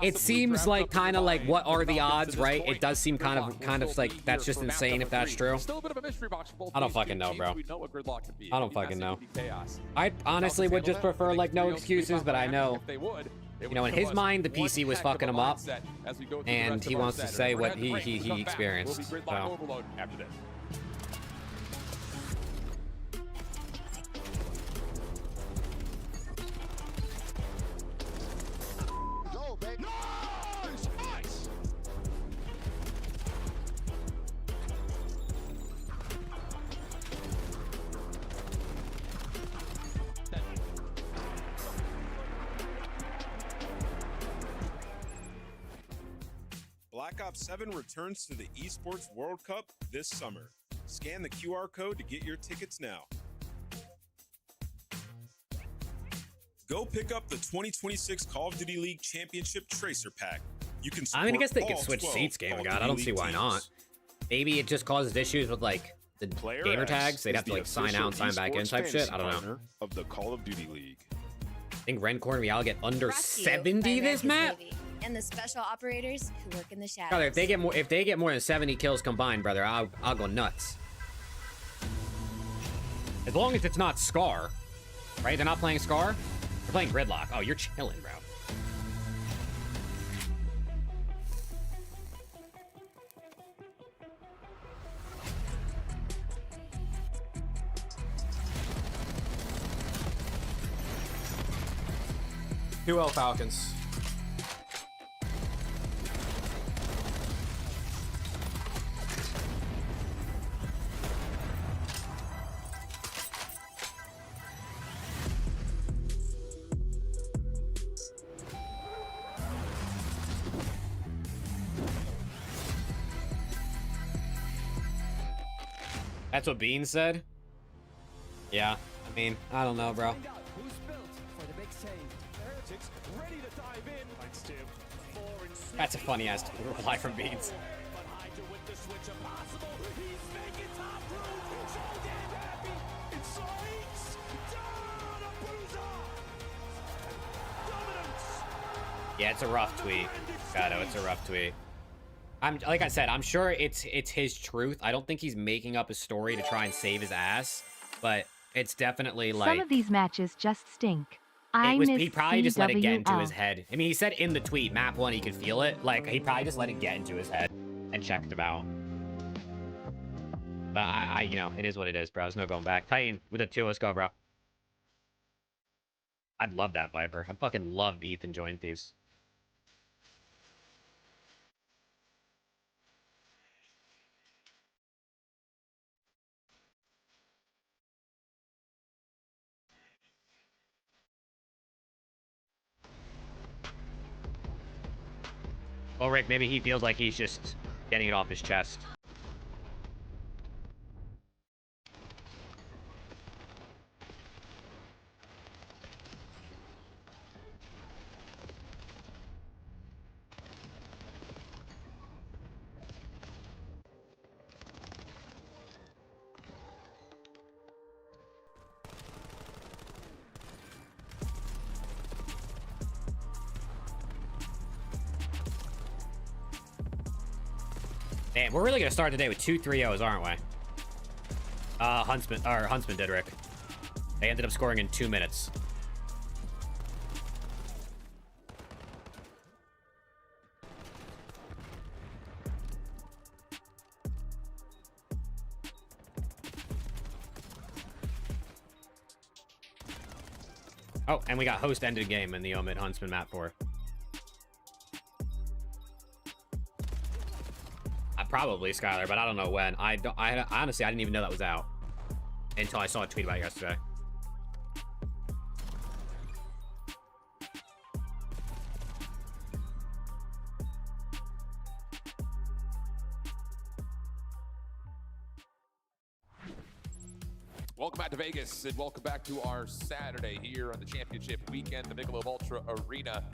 It seems like kind of like what are the odds, right? It does seem kind of like that's just insane if that's true. Still a bit of a mystery box for both I don't these fucking two know, teams. bro. We know what Gridlock can be. I don't He fucking know. massively chaos. I honestly would just prefer like no excuses, but I know, If they would, you know, in his mind, the PC was fucking him up, as we go through the and rest he of our wants to set. say We're what heading to break. he Come back. experienced. We'll be Gridlock So. overload after this. Black Ops 7 returns to the Esports World Cup this summer. Scan the QR code to get your tickets now. Go pick up the 2026 Call of Duty League Championship Tracer Pack. You can I mean, I guess they support could all switch 12 seats, Game Call of of God. I Duty don't see League why teams. not. Maybe it just causes issues with like the Player gamer X tags. They'd is have to the like sign out and official sign back in esports type shit. fantasy I don't know. partner of the Call of Duty League. I think Rencore and Real get under Brought to you 70 by this America's map. Navy and the special operators who work in the shadows. Brother, if they get more than 70 kills combined, brother, I'll go nuts. As long as it's not Scar, right? They're not playing Scar. They're playing Gridlock. Oh, you're chilling, bro. 2-0 Falcons. That's what Bean said? Yeah. I mean, I don't know, bro. That's a funny ass reply from Beans. Yeah, it's a rough tweet. Gato, it's a rough tweet. Like I said, I'm sure it's his truth. I don't think he's making up a story to try and save his ass, but it's definitely like some of these matches just stink. He probably just let it get into his head. I mean, he said in the tweet, map 1, he could feel it. Like, he probably just let it get into his head and checked him out. But you know, it is what it is, bro. There's no going back. Titan with a 2, let's go, bro. I'd love that Viper. I fucking love Ethan joining Thieves. Well, Rick, maybe he feels like he's just getting it off his chest. Damn, we're really gonna start today with 2 3-0s, aren't we? Huntsman did, Rick. They ended up scoring in 2 minutes. Oh, and we got host ended game in the Omid Huntsman map 4. Probably Skylar, but I don't know when. I honestly, I didn't even know that was out until I saw a tweet about it yesterday. Welcome back to Vegas, and welcome back to our Saturday here on the championship weekend, the Michelob Ultra Arena.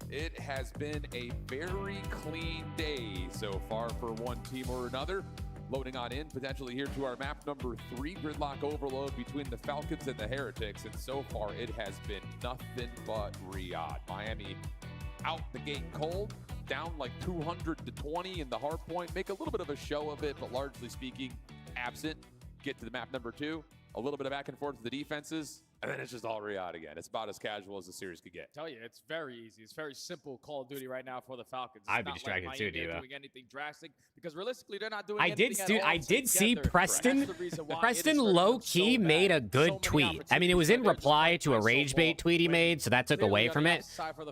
It has been a very clean day so far for one team or another. Loading on in potentially here to our map number 3, gridlock overload between the Falcons and the Heretics, and so far it has been nothing but Riyadh. Miami out the gate cold, down like 200-20 in the hard point, make a little bit of a show of it, but largely speaking, absent. Get to the map number 2, a little bit of back and forth to the defenses, and then it's just all Riyadh again. It's about as casual as the series could get. Tell you, it's very easy. It's very simple Call of Duty right now for the Falcons. It's I'd be not distracted like too, Miami Diva. Doing anything drastic because realistically, they're not doing anything I did see Preston. Preston low key made a good tweet. I mean, it was in reply to a rage bait tweet he made, so that took away from it.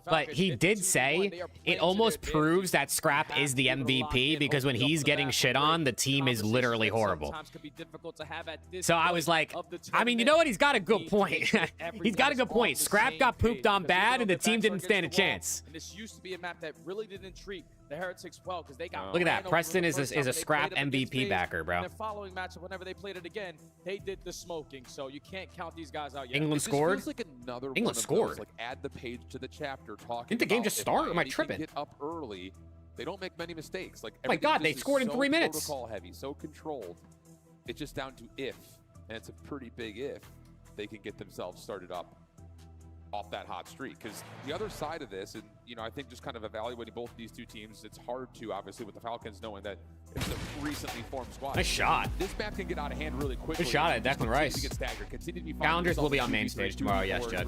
But he did say it almost proves that Scrap is the MVP because when he's getting shit on, the team is literally horrible. So I was like, I mean, you know what? He's got a good point. He's got a good point. Scrap got pooped on bad, and the team didn't stand a chance. And this used to be a map that really didn't treat the Heretics well because they got. Look at that. Preston is a Scrap MVP backer, bro. In the following matchup, whenever they played it again, they did the smoking. So you can't count these guys out yet. England scored. Feels like another England scored. Like add the page to the chapter talking. Didn't the game just start? Or am I tripping? Get up early. They don't make many mistakes. Like oh my God, they scored in 3 minutes. Protocol heavy, so controlled. It's just down to if, and it's a pretty big if, they can get themselves started up off that hot streak. Because the other side of this, and you know, I think just kind of evaluating both these two teams, it's hard to obviously with the Falcons knowing that it's a recently formed squad. Nice shot. This map can get out of hand really quickly. Good shot at Declan Rice. Calendars will be on main stage tomorrow. Yes, Jed.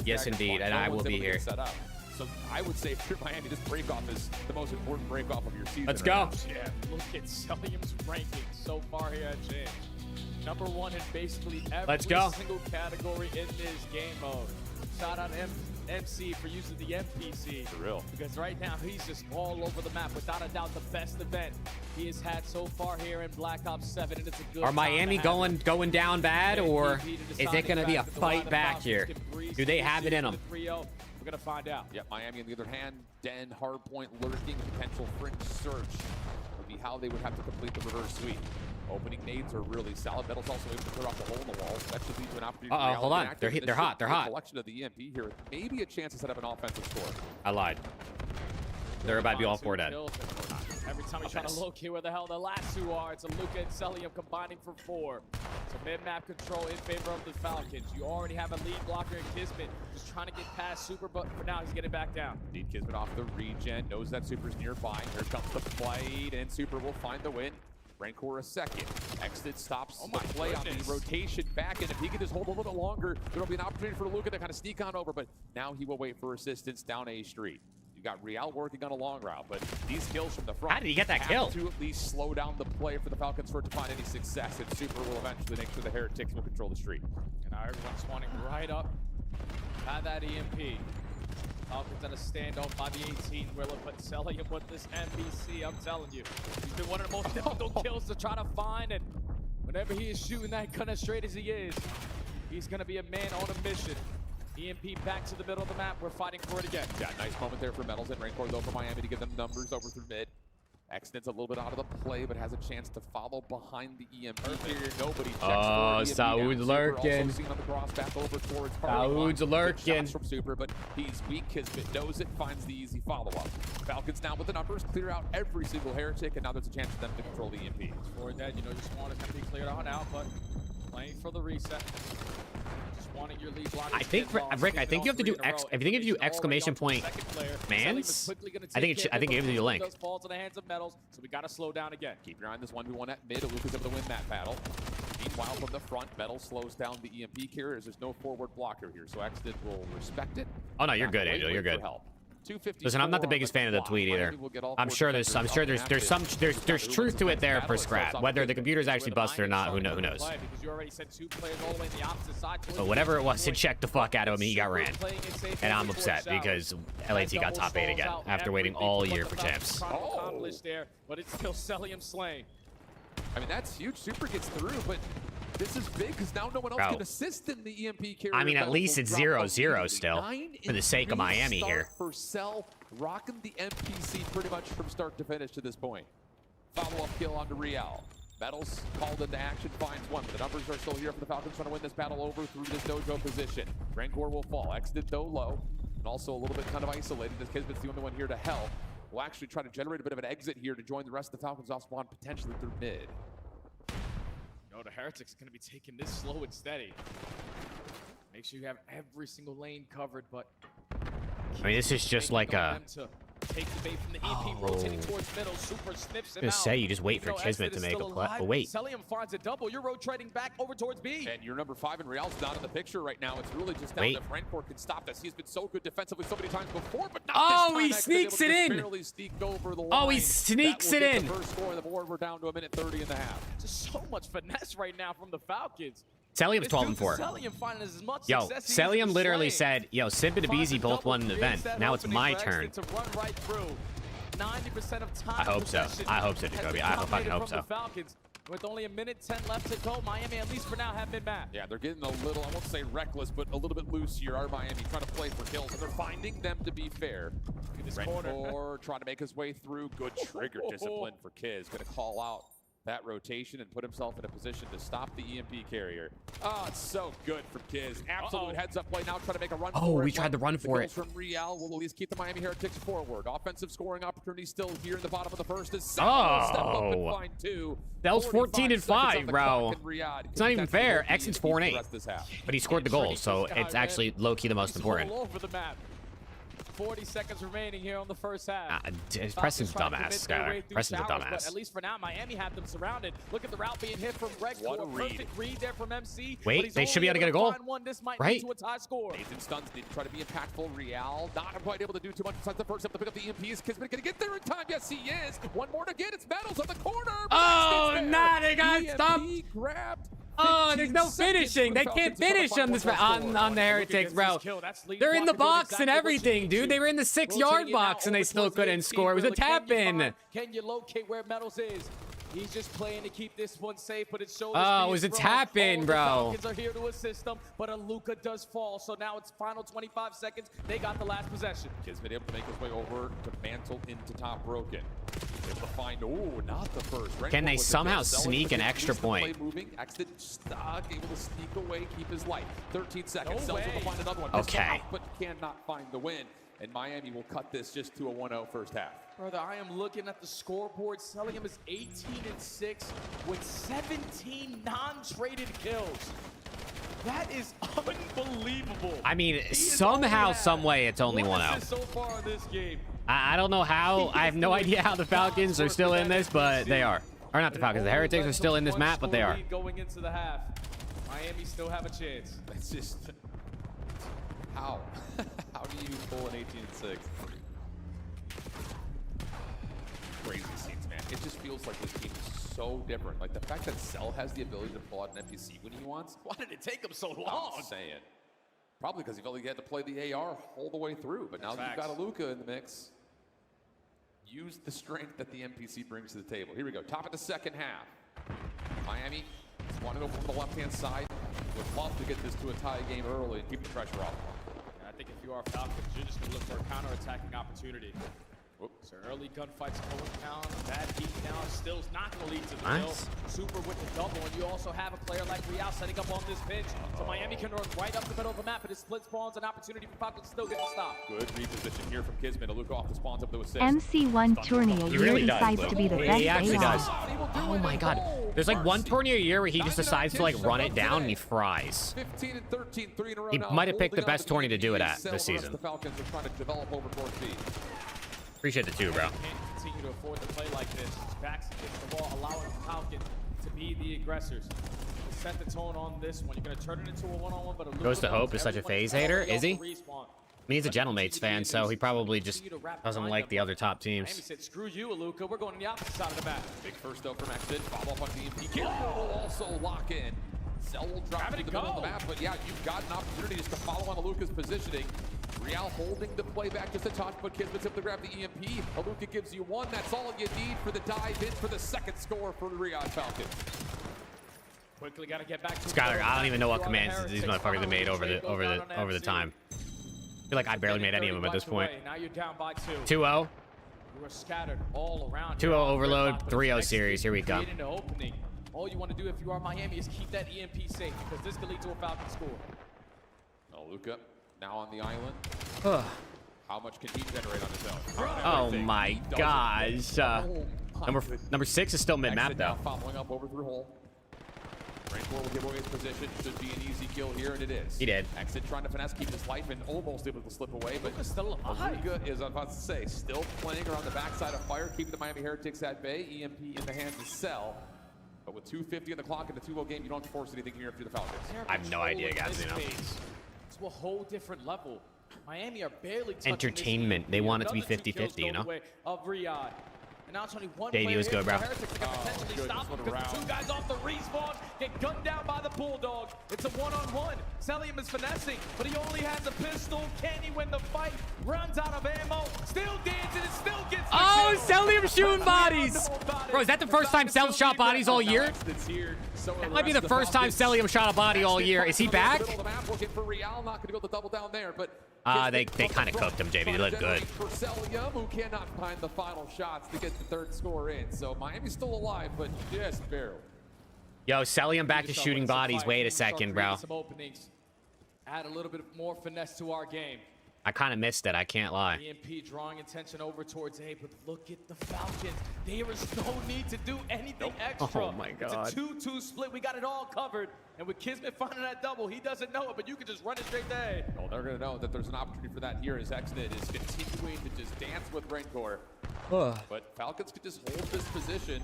Yes, indeed, and I will be here. So I would say if you're Miami, this break-off is the most important break-off of your season. Let's go. Yeah, look at Selim's ranking so far here at James. Number 1 in basically every single category in this game mode. Shout out MC for using the NPC. For real. Because right now, he's just all over the map. Without a doubt, the best event he has had so far here in Black Ops 7, and it's a good Are Miami going down bad, or is it going to be a the fight back here? Do they have it in them? 3-0. We're going to find out. Yeah, Miami on the other hand, Den, Hardpoint, lurking, potential fringe search would be how they would have to complete the reverse sweep. Opening nades are really solid. Metal's also able to clear off the hole in the wall. So that should lead to an opportunity. Hold on. They're hot. They're hot. Collection of the EMP here. Maybe a chance to set up an offensive score. I lied. They're about to be all 4 dead. Every time he's trying to locate where the hell the last two are, it's a Luka and Celium combining for 4. So mid-map control in favor of the Falcons. You already have a lead blocker in Kismet, just trying to get past Super, but for now he's getting back down. Need Kismet off the regen, knows that Super's nearby. Here comes the fight, and Super will find the win. Rancor a second. Exit stops the play on the rotation back, and if he can just hold a little bit longer, there'll be an opportunity for Luka to kind of sneak on over, but now he will wait for assistance down A Street. You got Real working on a long route, but these kills from the front. How did he get that kill? To at least slow down the play for the Falcons for it to find any success, and Super will eventually make sure the Heretics will control the street. And now everyone's spawning right up at that EMP. Falcons at a standoff by the 18. Willa put Celium with this NBC, I'm telling you. He's been one of the most difficult kills to try to find, and whenever he is shooting that gun as straight as he is, he's going to be a man on a mission. EMP back to the middle of the map. We're fighting for it again. Yeah, nice moment there for Metals and Rancor, though, for Miami to get them numbers over through mid. Extend's a little bit out of the play, but has a chance to follow behind the EMP here. Nobody checks for Saud's lurking. Saud's lurking. From Super, but he's weak. Kismet knows it, finds the easy follow-up. Falcons now with the numbers, clear out every single Heretic, and now there's a chance for them to control the EMP. For that, you know, your spawn is going to be cleared on out, but playing for the reset. Your lead I think, Rick, I think you have to do exclamation point mans. I think it gives you a link. Falls in the hands of Metals, so we got to slow down again. Keep your eye on this 1v1 at mid. Luka's able to win that battle. Meanwhile, from the front, Metal slows down the EMP carriers. There's no forward blocker here, so Exit will respect it. Oh no, you're good, Angel. You're good. Listen, I'm not the biggest fan of the tweet either. I'm sure there's truth to it there for Scrap. Whether the computer's actually busted or not, who knows? But whatever it was, it checked the fuck out of him. He got ran, and I'm upset because LAT got top 8 again after waiting all year for champs. But it's still Celium slain. I mean, that's huge. Super gets through, but this is big because now no one else can assist in the EMP carrier. I mean, at least it's 0-0 still, for the sake of Miami here. For Cell, rocking the NPC pretty much from start to finish to this point. Follow-up kill onto Real. Metals called into action, finds one. The numbers are still here for the Falcons trying to win this battle over through this dojo position. Rancor will fall. Exited though low, and also a little bit kind of isolated as Kismet's the only one here to help. We'll actually try to generate a bit of an exit here to join the rest of the Falcons off spawn, potentially through mid. No, the Heretics are going to be taking this slow and steady. Make sure you have every single lane covered, but I mean, this is just like a... Take the bait from the EP, rotating towards middle. Super snips him out. Say you just wait for Kismet to make a play. But wait. Celium finds a double. You're rotating back over towards B. And your number 5 and Real's not in the picture right now. It's really just down if Rancor can stop this. He's been so good defensively so many times before, but not this time. He sneaks it in. Barely sneaked over the line. Oh, he sneaks it in. The first score on the board. We're down to a minute 30 and a half. Just so much finesse right now from the Falcons. Celium's 12-4. Yo, Celium literally said, yo, Simp and Abizi both won an event. Now it's my turn. To run right through. 90% of time. I hope so. I hope so, Jacoby. I fucking hope so. Falcons, with only a minute 10 left to go, Miami, at least for now, have mid-map. Yeah, they're getting a little, I won't say reckless, but a little bit loose here. Our Miami trying to play for kills, and they're finding them to be fair. Rancor trying to make his way through. Good trigger discipline for Kiz. Going to call out that rotation and put himself in a position to stop the EMP carrier. Oh, it's so good for Kiz. Absolute heads-up play now, trying to make a run for it. Oh, we tried to run for it. From Real will at least keep the Miami Heretics forward. Offensive scoring opportunity still here in the bottom of the first. Is step up and find 2. That was 14-5, bro. It's not even fair. Exit's 4-8. But he scored the goal, so it's actually low-key the most important. All over the map. 40 seconds remaining here on the first half. Preston's dumbass, Skylar. Preston's a dumbass. But at least for now, Miami have them surrounded. Look at the route being hit from Greg. Perfect read there from MC. Wait, they should be able to get a goal. Right? Nathan Stuns need to try to be impactful. Real not quite able to do too much besides the first step to pick up the EMPs. Kismet gonna get there in time. Yes, he is. One more to get. It's Metals on the corner. Oh, not it got stumped. Grabbed. Oh, there's no finishing. They can't finish on this on the Heretics, bro. They're in the box and everything, dude. They were in the 6-yard box and they still couldn't score. It was a tap-in. Can you locate where Metals is? He's just playing to keep this one safe, but it shows. Oh, it was a tap-in, bro. The Falcons are here to assist them, but Aluka does fall. So now it's final 25 seconds. They got the last possession. Kismet able to make his way over to mantle into top broken. Able to find, oh, not the first. Can they somehow sneak an extra point? Moving, exit stuck, able to sneak away, keep his life. 13 seconds. Sells able to find another one. Okay. But cannot find the win. And Miami will cut this just to a 1-0 first half. Brother, I am looking at the scoreboard. Sellingham is 18-6 with 17 non-traded kills. That is unbelievable. I mean, somehow, some way, it's only 1-0. So far in this game. I don't know how. I have no idea how the Falcons are still in this, but they are. Or not the Falcons. The Heretics are still in this map, but they are. Going into the half, Miami still have a chance. That's just how. How do you pull an 18-6? Crazy scenes, man. It just feels like this game is so different. Like the fact that Cell has the ability to pull out an NPC when he wants. Why did it take him so long? I'm saying. Probably because he felt like he had to play the AR all the way through. But now that you've got Aluka in the mix, use the strength that the NPC brings to the table. Here we go. Top of the second half. Miami want to go from the left-hand side. Would love to get this to a tie game early and keep the pressure off. I think if you are Falcons, you're just going to look for a counter-attacking opportunity. So early gunfights going down. That heat now still is not going to lead to the kill. Super with the double, and you also have a player like Real setting up on this pinch. So Miami can run right up the middle of the map, but it split spawns an opportunity for Falcons to still get the stop. Good reposition here from Kismet. Aluka off the spawns up to assist. MC1 tourney a year decides to be the best. He actually AR. does. Oh my god. There's like one tourney a year where he just decides to like run it down and he fries. 15 and 13, 3 in a row He now, might have picked the holding on best to tourney to do it lead. at Cell, this the rest season. of The Falcons are trying to develop over North Sea. Appreciate the 2, bro. Can't continue to afford to play like this. Backs against the wall, allowing the Falcons to be the aggressors. Set the tone on this one. You're going to turn it into a one-on-one, but Goes to Hope is such a phase hater, is he? I mean, he's a Gentlemates fan, so he probably just doesn't like the other top Miami teams. said, screw you, Aluka. We're going to the opposite side of the map. Big first though from Exit. Follow up on the EMP kill. Will also lock in. Cell will drop to the middle of the map, but yeah, you've got an opportunity just to follow on Aluka's positioning. Real holding the play back just a touch, but Kismet's able to grab the EMP. Aluka gives you one. That's all you need for the dive in for the second score for the Riyadh Falcons. Quickly got to get back to Skylar, I don't even know what commands these motherfuckers have made over the time. I feel like I barely made any of them at this point. Now you're down by 2. 2-0. You are scattered all around. 2-0 overload, 3-0 series. Here we come. Creating the opening. All you want to do if you are Miami is keep that EMP safe because this could lead to a Falcon score. Aluka now on the island. How much can he generate on his own? Oh my gosh. Number 6 is still mid-map though. Following up over through hole. Rancor will give away his position. Should be an easy kill here, and it is. He did. Exit trying to finesse, keep his life, and almost able to slip away. But still alive. Aluka is, I'm about to say, still playing around the backside of fire, keeping the Miami Heretics at bay. EMP in the hands of Cell. But with 2:50 on the clock in the 2-0 game, you don't force anything here for the Falcons. I have no idea, guys. You know. To a whole different level. Miami are barely touching Entertainment. They want it to be 50-50, you know. Of Riyadh. And now it's only one JV was good, bro. Potentially stop him because 2 guys off the respawn get gunned down by the Bulldog. It's a one-on-one. Sellium is finessing, but he only has a pistol. Can he win the fight? Runs out of ammo. Still dancing and still gets the Oh, kill. Sellium shooting bodies. Bro, is that the first time Cell shot bodies all year? That might be the first time Sellium shot a body all year. Is he back? Looking for Real, not going to be able to double down there, but They kind of cooked him, JV. They look good. For Sellium, who cannot find the final shots to get the third score in. So Miami's still alive, but just barely. Yo, Sellium back to shooting bodies. Wait a second, bro. Some openings. Add a little bit more finesse to our game. I kind of missed it. I can't lie. EMP drawing attention over towards A, but look at the Falcons. There is no need to do anything extra. Oh my God. It's a 2-2 split. We got it all covered. And with Kismet finding that double, he doesn't know it, but you can just run it straight to A. Well, they're going to know that there's an opportunity for that here as Exnet is continuing to just dance with Rancor. But Falcons could just hold this position,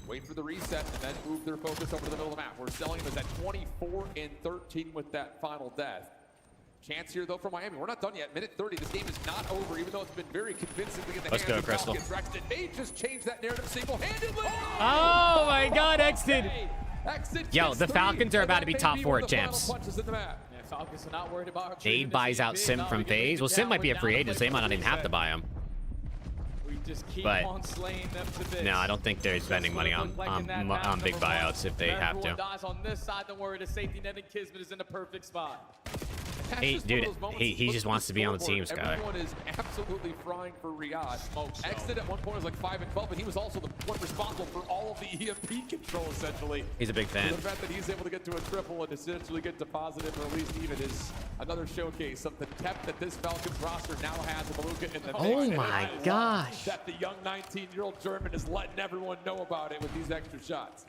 wait for the reset, and then move their focus over to the middle of the map. We're selling them at 24 and 13 with that final death. Chance here, though, for Miami. We're not done yet. Minute 30. This game is not over, even though it's been very convincingly in the hands of Falcons. Rexton may just change that narrative single-handedly. Oh, my God, Exton. Yo, the Falcons are about to be top 4 champs. Falcons are not worried about Jade buys out Sim from FaZe. Well, Sim might be a free agent, so they might not even have to buy him. But no, I don't think they're spending money on big buyouts if they have to. On this side, don't worry, the safety net and Kismet is in the perfect spot. Hey, dude, he just wants to be on the team, Skyler. Everyone is absolutely frying for Riyadh. Exit at one point was like 5 and 12, and he was also the one responsible for all of the EMP control, essentially. He's a big fan. So the fact that he's able to get to a triple and essentially get to positive or at least even is another showcase of the depth that this Falcons roster now has with Luka in the mix. Oh my gosh. That the young 19-year-old German is letting everyone know about it with these extra shots.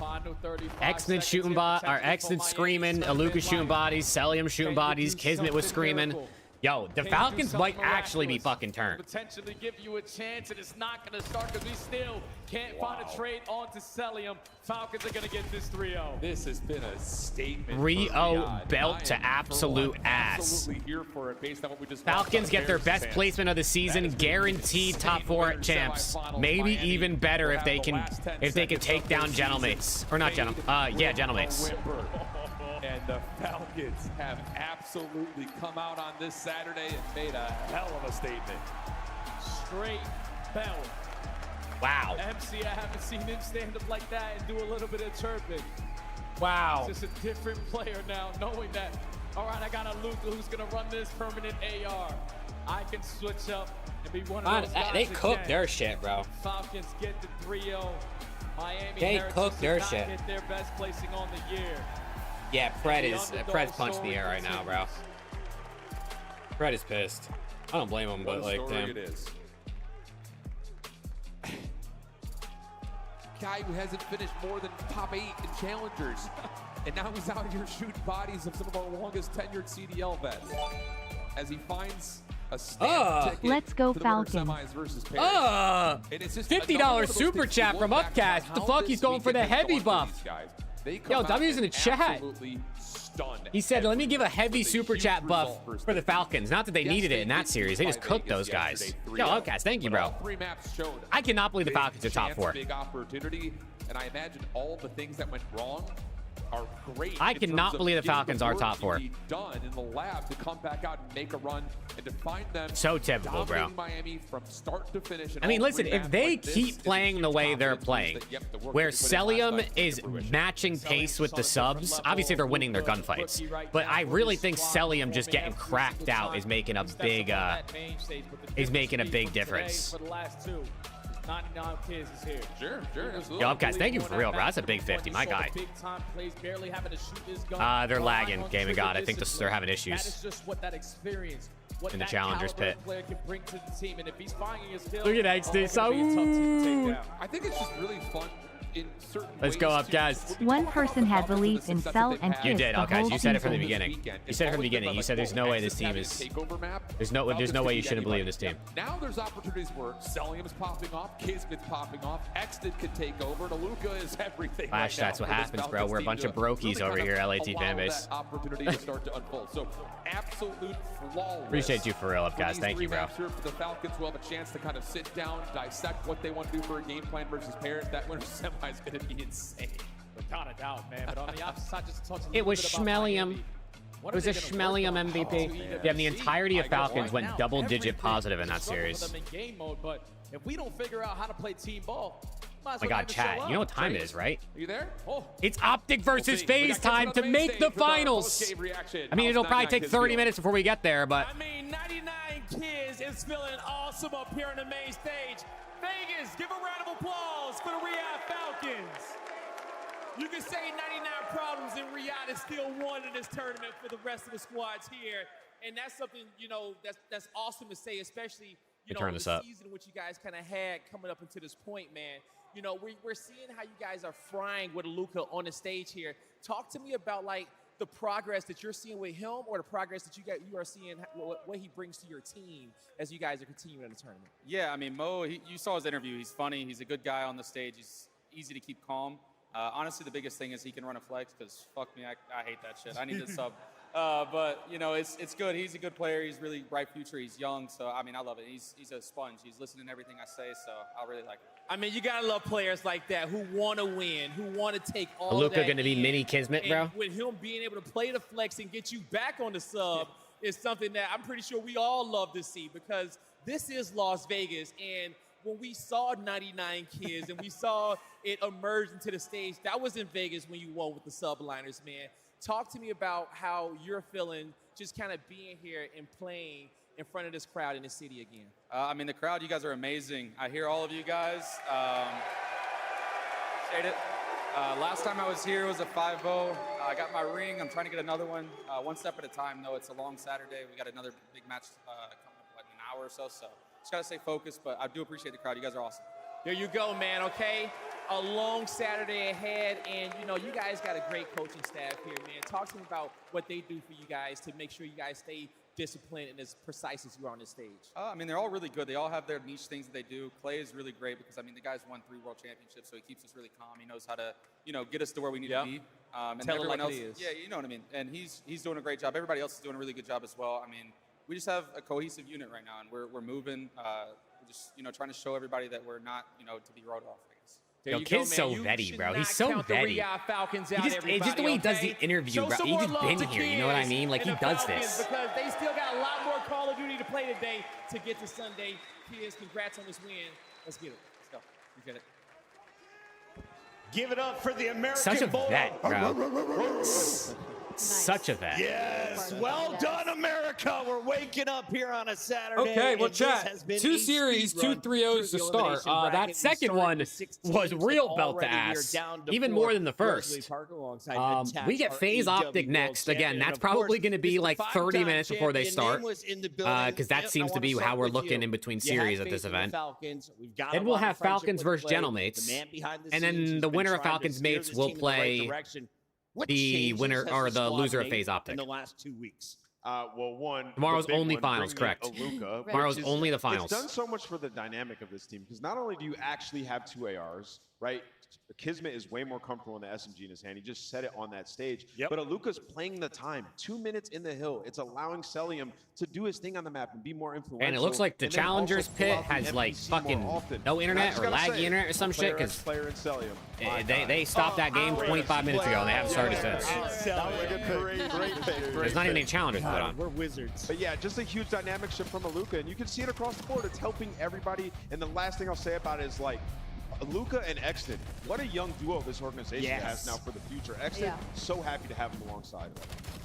Xnit shooting bot, or Xnit screaming, Aluka shooting bodies, Celium shooting bodies, Kismet was screaming. Yo, the Falcons might actually be fucking turned. Potentially give you a chance, and it's not going to start because we still can't find a trade onto Celium. Falcons are going to get this 3-0. This has been a statement. 3-0 belt to absolute ass. Absolutely here for it based on what we just Falcons get their best placement of the season, guaranteed top 4 at champs. Maybe even better if they can take down Gentlemates. Or not Gentlemates. Yeah, Gentlemates. And the Falcons have absolutely come out on this Saturday and made a hell of a statement. Straight belt. Wow. MC, I haven't seen him stand up like that and do a little bit of chirping. Wow. It's just a different player now, knowing that, all right, I got a Luka who's going to run this permanent AR. I can switch up and be one of those guys. They cook their shit, bro. Falcons get the 3-0. Miami they cook their shit. Get their best placing on the year. Yeah, Fred's punching the air right now, bro. Fred is pissed. I don't blame him, but like, damn. It is. Guy who hasn't finished more than top 8 in challengers, and now he's out here shooting bodies of some of our longest tenured CDL vets as he finds a ticket. Let's go to the Falcons. versus Paris. And it's just $50 super chat from Upcast. What the fuck? He's going for the heavy buff. Yo, W's in the chat. He said, let me give a heavy super chat buff for the Falcons. Not that they needed it in that series. They just cooked those guys. Yo, Upcast, thank you, bro. I cannot believe the Falcons are top 4. Big opportunity, and I imagine all the things that went wrong are great. I cannot believe the Falcons are top 4. Done in the lab to come back out and make a run and to find them so typical, bro. Miami from start to finish. I mean, listen, if they keep playing the way they're playing, where Celium is matching pace with the subs, obviously they're winning their gunfights, but I really think Celium just getting cracked out is making a big difference. 99 kids is here. Sure, absolutely. Yo, guys, thank you for real, bro. That's a big 50, my guy. Big time plays, barely having to shoot this gun. They're lagging, Game of God. I think they're having That issues is just what that experience, what in the that challengers caliber pit. player can bring to the team, and if he's finding his skill, Look at XD. I think it's just really fun. In Let's go up, guys. One person had belief in Cell and Kiss. You did, the okay. whole You said it from the season. beginning. You said it from the beginning. You said there's no way this team is. There's no way you shouldn't believe in this team. Now there's opportunities where Celium's popping off, Kismet's popping off, Xnit could take over, and Aluka is everything. Flash, that's what happens, bro. We're a bunch of brokies over here, LAT fanbase. Opportunity to start to unfold. So absolute flawless. Appreciate you for real, up, guys. Thank you, bro. Here for the Falcons will have a chance to kind of sit down, dissect what they want to do for a game plan versus Paris. That winner semi is going to be insane. Without a doubt, man. But on the opposite side, just touch It was Schmelium. It was a Schmelium MVP. Yeah, the entirety of Falcons went double-digit positive in that series. But if we don't figure out how to play team ball, Oh my God, chat. You know what time it is, right? Are you there? It's Optic versus FaZe time to make the finals. I mean, it'll probably take 30 minutes before we get there, but. I mean, 99 Kids is feeling awesome up here on the main stage. Vegas, give a round of applause for the Riyadh Falcons. You can say 99 problems and Riyadh is still one in this tournament for the rest of the squads here. And that's something, you know, that's awesome to say, especially, you know, the season which you guys kind of had coming up into this point, man. You know, we're seeing how you guys are frying with Luka on the stage here. Talk to me about, like, the progress that you're seeing with him, or the progress that you are seeing, what he brings to your team as you guys are continuing in the tournament. Yeah, I mean, Mo, you saw his interview. He's funny. He's a good guy on the stage. He's easy to keep calm. Honestly, the biggest thing is he can run a flex, because fuck me, I hate that shit. I need to sub But you know, it's good. He's a good player. He's really bright future. He's young, so I mean, I love it. He's a sponge. He's listening to everything I say, so I really like it. I mean, you gotta love players like that who want to win, who want to take all Luka that gonna be in. mini Kismet, bro. And with him being able to play the flex and get you back on the sub is something that I'm pretty sure we all love to see, because this is Las Vegas. And when we saw 99 Kids and we saw it emerge into the stage, that was in Vegas when you won with the subliners, man. Talk to me about how you're feeling just kind of being here and playing in front of this crowd in the city again. I mean, the crowd, you guys are amazing. I hear all of you guys. Appreciate it. Last time I was here was a 5-0. I got my ring. I'm trying to get another one. One step at a time, though. It's a long Saturday. We got another big match coming up in an hour or so. So just got to stay focused, but I do appreciate the crowd. You guys are awesome. There you go, man, okay? A long Saturday ahead, and, you know, you guys got a great coaching staff here, man. Talk to me about what they do for you guys to make sure you guys stay disciplined and as precise as you are on this stage. I mean, they're all really good. They all have their niche things that they do. Clay is really great because, I mean, the guy's won 3 world championships, so he keeps us really calm. He knows how to, you know, get us to where we need to be. And Tell everyone it like else, it is. yeah, you know what I mean. And he's doing a great job. Everybody else is doing a really good job as well. I mean, we just have a cohesive unit right now, and we're moving. We're just, you know, trying to show everybody that we're not, you know, to be wrote off, I guess. Yo, Kid's so vetty, bro. He's so vetty. It's just the way he does the interview, bro. He's just been here, you know what I mean? Like, he does this. Because they still got a lot more Call of Duty to play today to get to Sunday. Kids, congrats on this win. Let's get it. Let's go. You get it. Give it up for the American Such a Bulldog. vet, bro. Such a vet. Yes, well done, America. We're waking up here on a Saturday. Okay, well, and this chat. has been 2 a series, speed 2 run 3-0s through to the start. elimination bracket. That We second started one with 6 was teams, real and belt to already we are ass. down to Even 4. more than the first. Wesley Parker alongside Attack, We get our Phase AEW Optic World next. Champion. Again, that's And of course, probably going to be it's the like 30 5-time minutes before they champion. start. Name was in the building. Because that Yep, seems I to be wanna how start we're with looking you. in between You had series at faith this in the event. Falcons. We've got Then a we'll lot of have friendship Falcons with versus Clay, Genomates. the man behind the And scenes then who's the been winner of trying to Falcons steer Mates this will team in the right play direction. What the changes winner has or the squad loser of made Phase Optic. in the last 2 weeks? Well, one, Tomorrow's the big only one, finals, bringing correct. Aluka, Tomorrow's which is- only the finals. It's done so much for the dynamic of this team because not only do you actually have 2 ARs, right? Kismet is way more comfortable in the SMG in his hand. He just said it on that stage. But Aluka's playing the time. 2 minutes in the hill. It's allowing Celium to do his thing on the map and be more influential. And it looks like the and then also Challengers pull pit out the has like NPC more fucking often. no And I internet just or gotta laggy say, internet or some shit. player X Because player in Celium. My they stopped that game 25 minutes ago and they haven't started since. That was a great pick. There's not even any challengers put on. We're wizards. But yeah, just a huge dynamic shift from Aluka, and you can see it across the board. It's helping everybody. And the last thing I'll say about it is like, Aluka and Exton, what a young duo this organization has now for the future. Exton, so happy to have him alongside.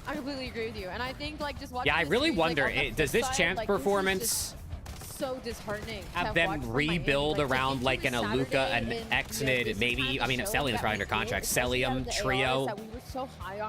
I completely agree with you, and I think like just watching. Yeah, I the really series, like, wonder, on the does this flip champ side, like, performance this is just so disheartening. to have watched them from rebuild Miami. Like, around to like get an to Aluka, Saturday an and, Exnid, maybe, I mean, Celium's probably under contract, Celium, Trio,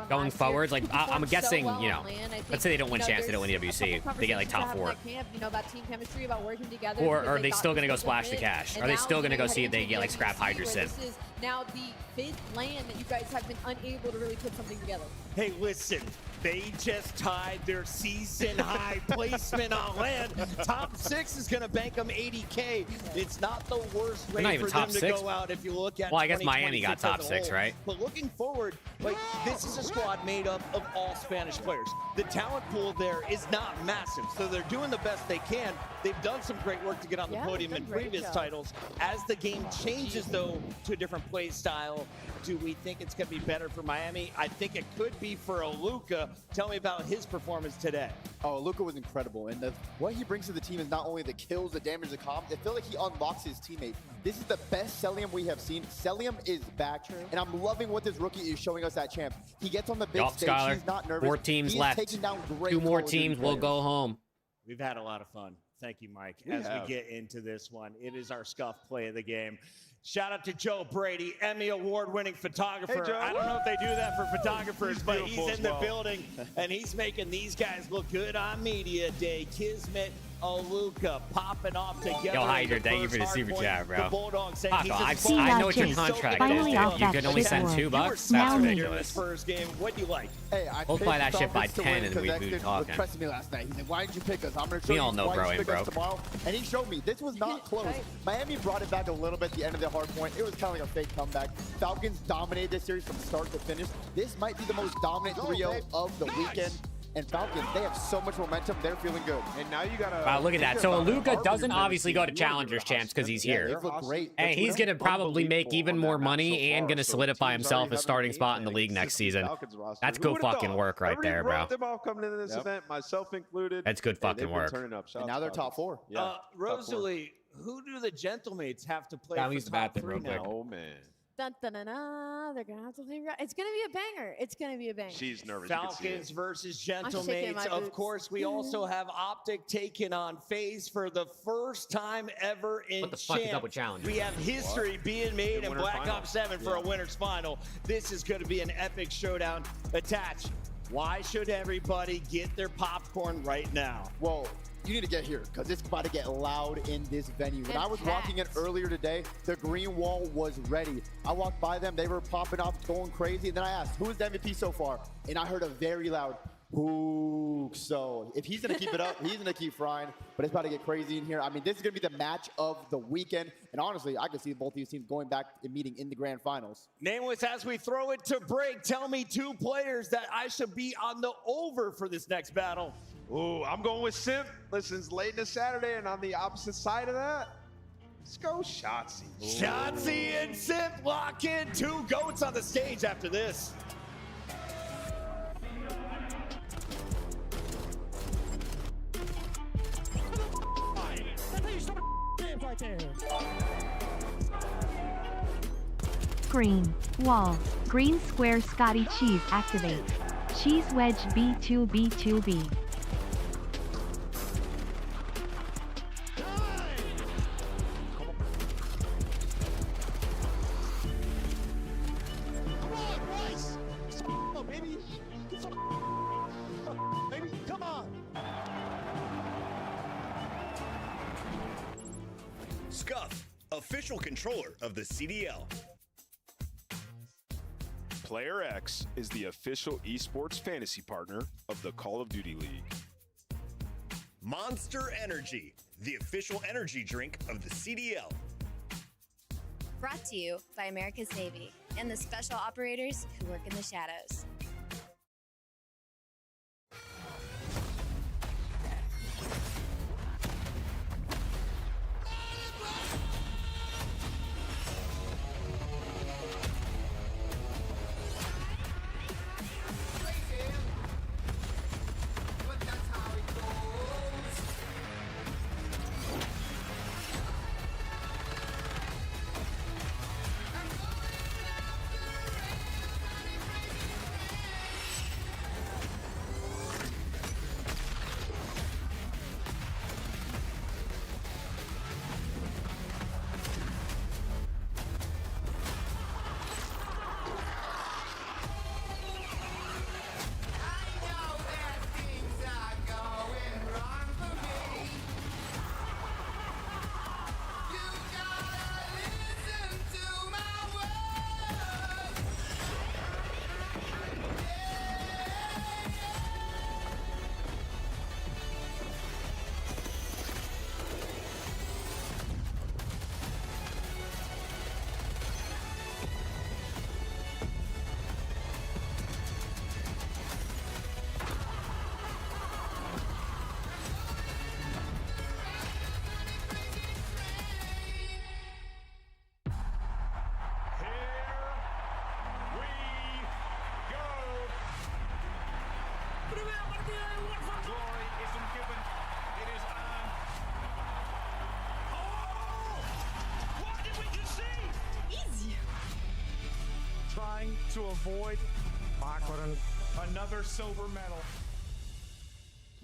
going forwards? Like, I'm guessing, you know, let's say they don't win champs, they don't win EWC, they get like top 4. Camp, you know, about team chemistry, about working together. Or because are they got still to going to go the splash the fit. cash? And Are they now, still going to go heading see if they into get like the scrap WC, Hydra where Sim? This is now the 5th land that you guys have been unable to really put something together. Hey, listen, they just tied their season high placement on land. Top 6 is going to bank them 80K. It's not the worst They're not rate even for top them to 6. go out if you look at Well, I guess Miami got 2026 top as a 6, whole. right? But looking forward, like, this is a squad made up of all Spanish players. The talent pool there is not massive, so they're doing the best they can. They've done some great work to get on the podium in previous titles. As the game changes, though, to a different play style, do we think it's going to be better for Miami? I think it could be for Aluka. Tell me about his performance today. Oh, Luka was incredible, and what he brings to the team is not only the kills, the damage, the comms. I feel like he unlocks his teammates. This is the best Celium we have seen. Celium is back, and I'm loving what this rookie is showing us at Champs. He gets on the big Yup, stage. Skylar. He's not nervous. 4 teams He's left. taking down great 2 more Call of Duty teams will players. go home. We've had a lot of fun. Thank you, Mike. We As have. we get into this one, it is our scuff play of the game. Shout out to Joe Brady, Emmy Award-winning photographer. Hey, Joe. I don't know if they do that for photographers, but he's beautiful in as the well. building, and he's making these guys look good on media day. Kismet, Oluka popping off together. Yo, Hydra, thank you for the super chat, bro. I know what your contract is, dude. You can only send $2? That's ridiculous. First game, what do you like? Hey, I Multiply that shit by Falcons to 10 win and we because do Exton talking. was pressing me last night. He's like, why didn't you pick us? I'm going to show We you all know why bro you ain't pick us broke. tomorrow. And he showed me. This was not close. Miami brought it back a little bit at the end of the hard point. It was kind of like a fake comeback. Falcons dominated this series from start to finish. This might be the most dominant trio of the weekend. And Falcons, they have so much momentum. They're feeling good. And now you got to... Wow, look at that. So Luka doesn't obviously go to Challengers Champs because he's here. They look great. And he's going to probably make even more money and going to solidify himself a starting spot in the league next season. That's good fucking work right there, bro. Them all coming into this event, myself included. That's good fucking work. Turning up. And now they're top 4. Yeah, Rosalie, who do the Gentlemates have to play I'll for use the top bathroom 3 real quick. now? Oh, man. Dun, dun, dun, dun. They're gonna have to figure out. It's gonna be a banger. It's gonna be a banger. She's nervous. You can see Falcons it. versus shaking Gentlemates. my Of boots. course, we also have Optic taking on FaZe for the first time ever in What the fuck is up Champs. with Challenge? We have history being made in winner Black final. Ops 7 for a winner's final. This is going to be an epic showdown. Attached. Why should everybody get their popcorn right now? Well, you need to get here because it's about to get loud in this venue. When I was walking in earlier today, the green wall was ready. I walked by them, they were popping off, going crazy. And then I asked, who is the MVP so far? And I heard a very loud whoo. So if he's gonna keep it up, he's gonna keep frying. But it's about to get crazy in here. I mean, this is gonna be the match of the weekend. And honestly, I can see both these teams going back and meeting in the grand finals. Nameless, as we throw it to break, tell me 2 players that I should be on the over for this next battle. Ooh, I'm going with Simp. Listen, it's late in the Saturday, and on the opposite side of that, let's go Shotzzy. Shotzzy and Simp lock in. 2 goats on the stage after this. Green. Wall. Green square Scotty Cheese activate. Cheese wedge B2B2B. Scuff, official controller of the CDL. Player X is the official esports fantasy partner of the Call of Duty League. Monster Energy, the official energy drink of the CDL. Brought to you by America's Navy and the special operators who work in the shadows. Trying to avoid another silver medal.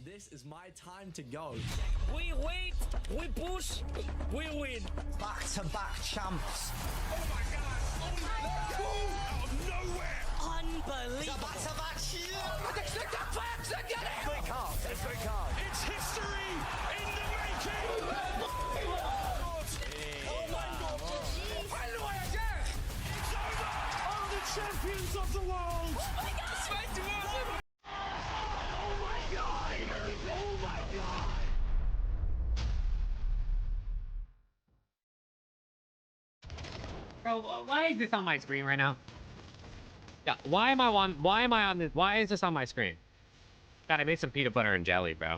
This is my time to go. We wait, we push, we win. Back-to-back champs. Oh my God! Out of nowhere! Unbelievable. Back-to-back It's history in the Bro, why is this on my screen right now? Yeah, why am I on this? Why is this on my screen? God, I made some peanut butter and jelly, bro.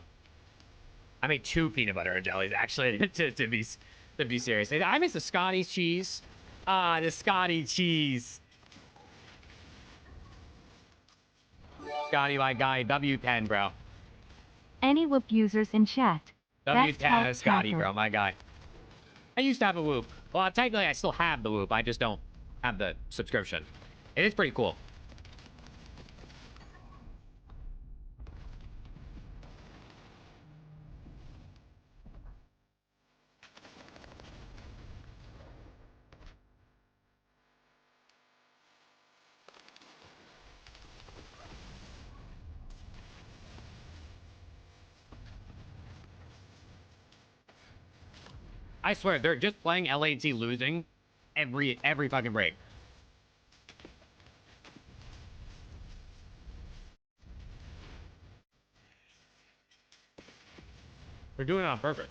I made 2 peanut butter and jellies, actually, to be serious. I miss the Scotty cheese. Ah, the Scotty cheese. Scotty, my guy, W10, bro. Any Whoop users in chat? Best W10 health is Scotty, tracker. bro, my guy. I used to have a Whoop. Well, technically, I still have the Whoop. I just don't have the subscription. It is pretty cool. I swear, they're just playing LAT losing every fucking break. They're doing it on purpose.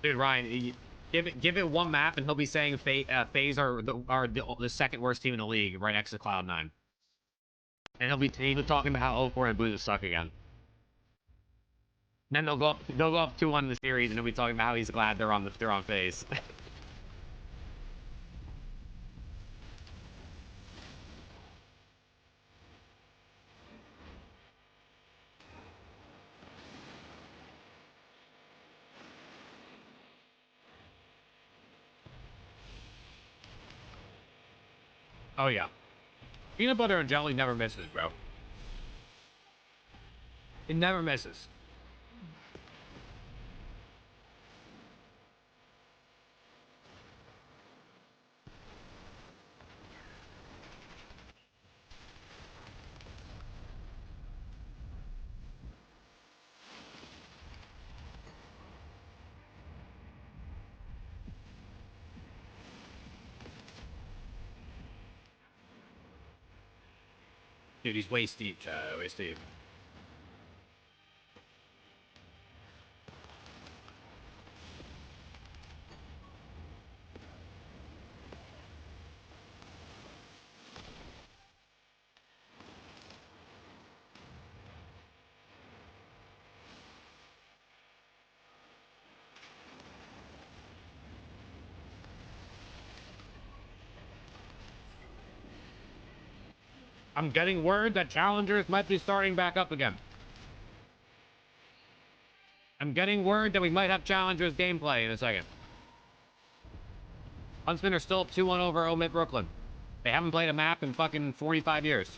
Dude, Ryan, give it one map and he'll be saying FaZe are the second worst team in the league, right next to Cloud9. And he'll be talking about how 0-4 and Blues suck again. Then they'll go up 2-1 in the series, and he'll be talking about how he's glad they're on FaZe. Oh yeah, peanut butter and jelly never misses, bro. It never misses. Dude, he's waist deep, waist deep. I'm getting word that challengers might be starting back up again. I'm getting word that we might have challengers gameplay in a second. Huntsmen are still 2-1 over Omit Brooklyn. They haven't played a map in fucking 45 years.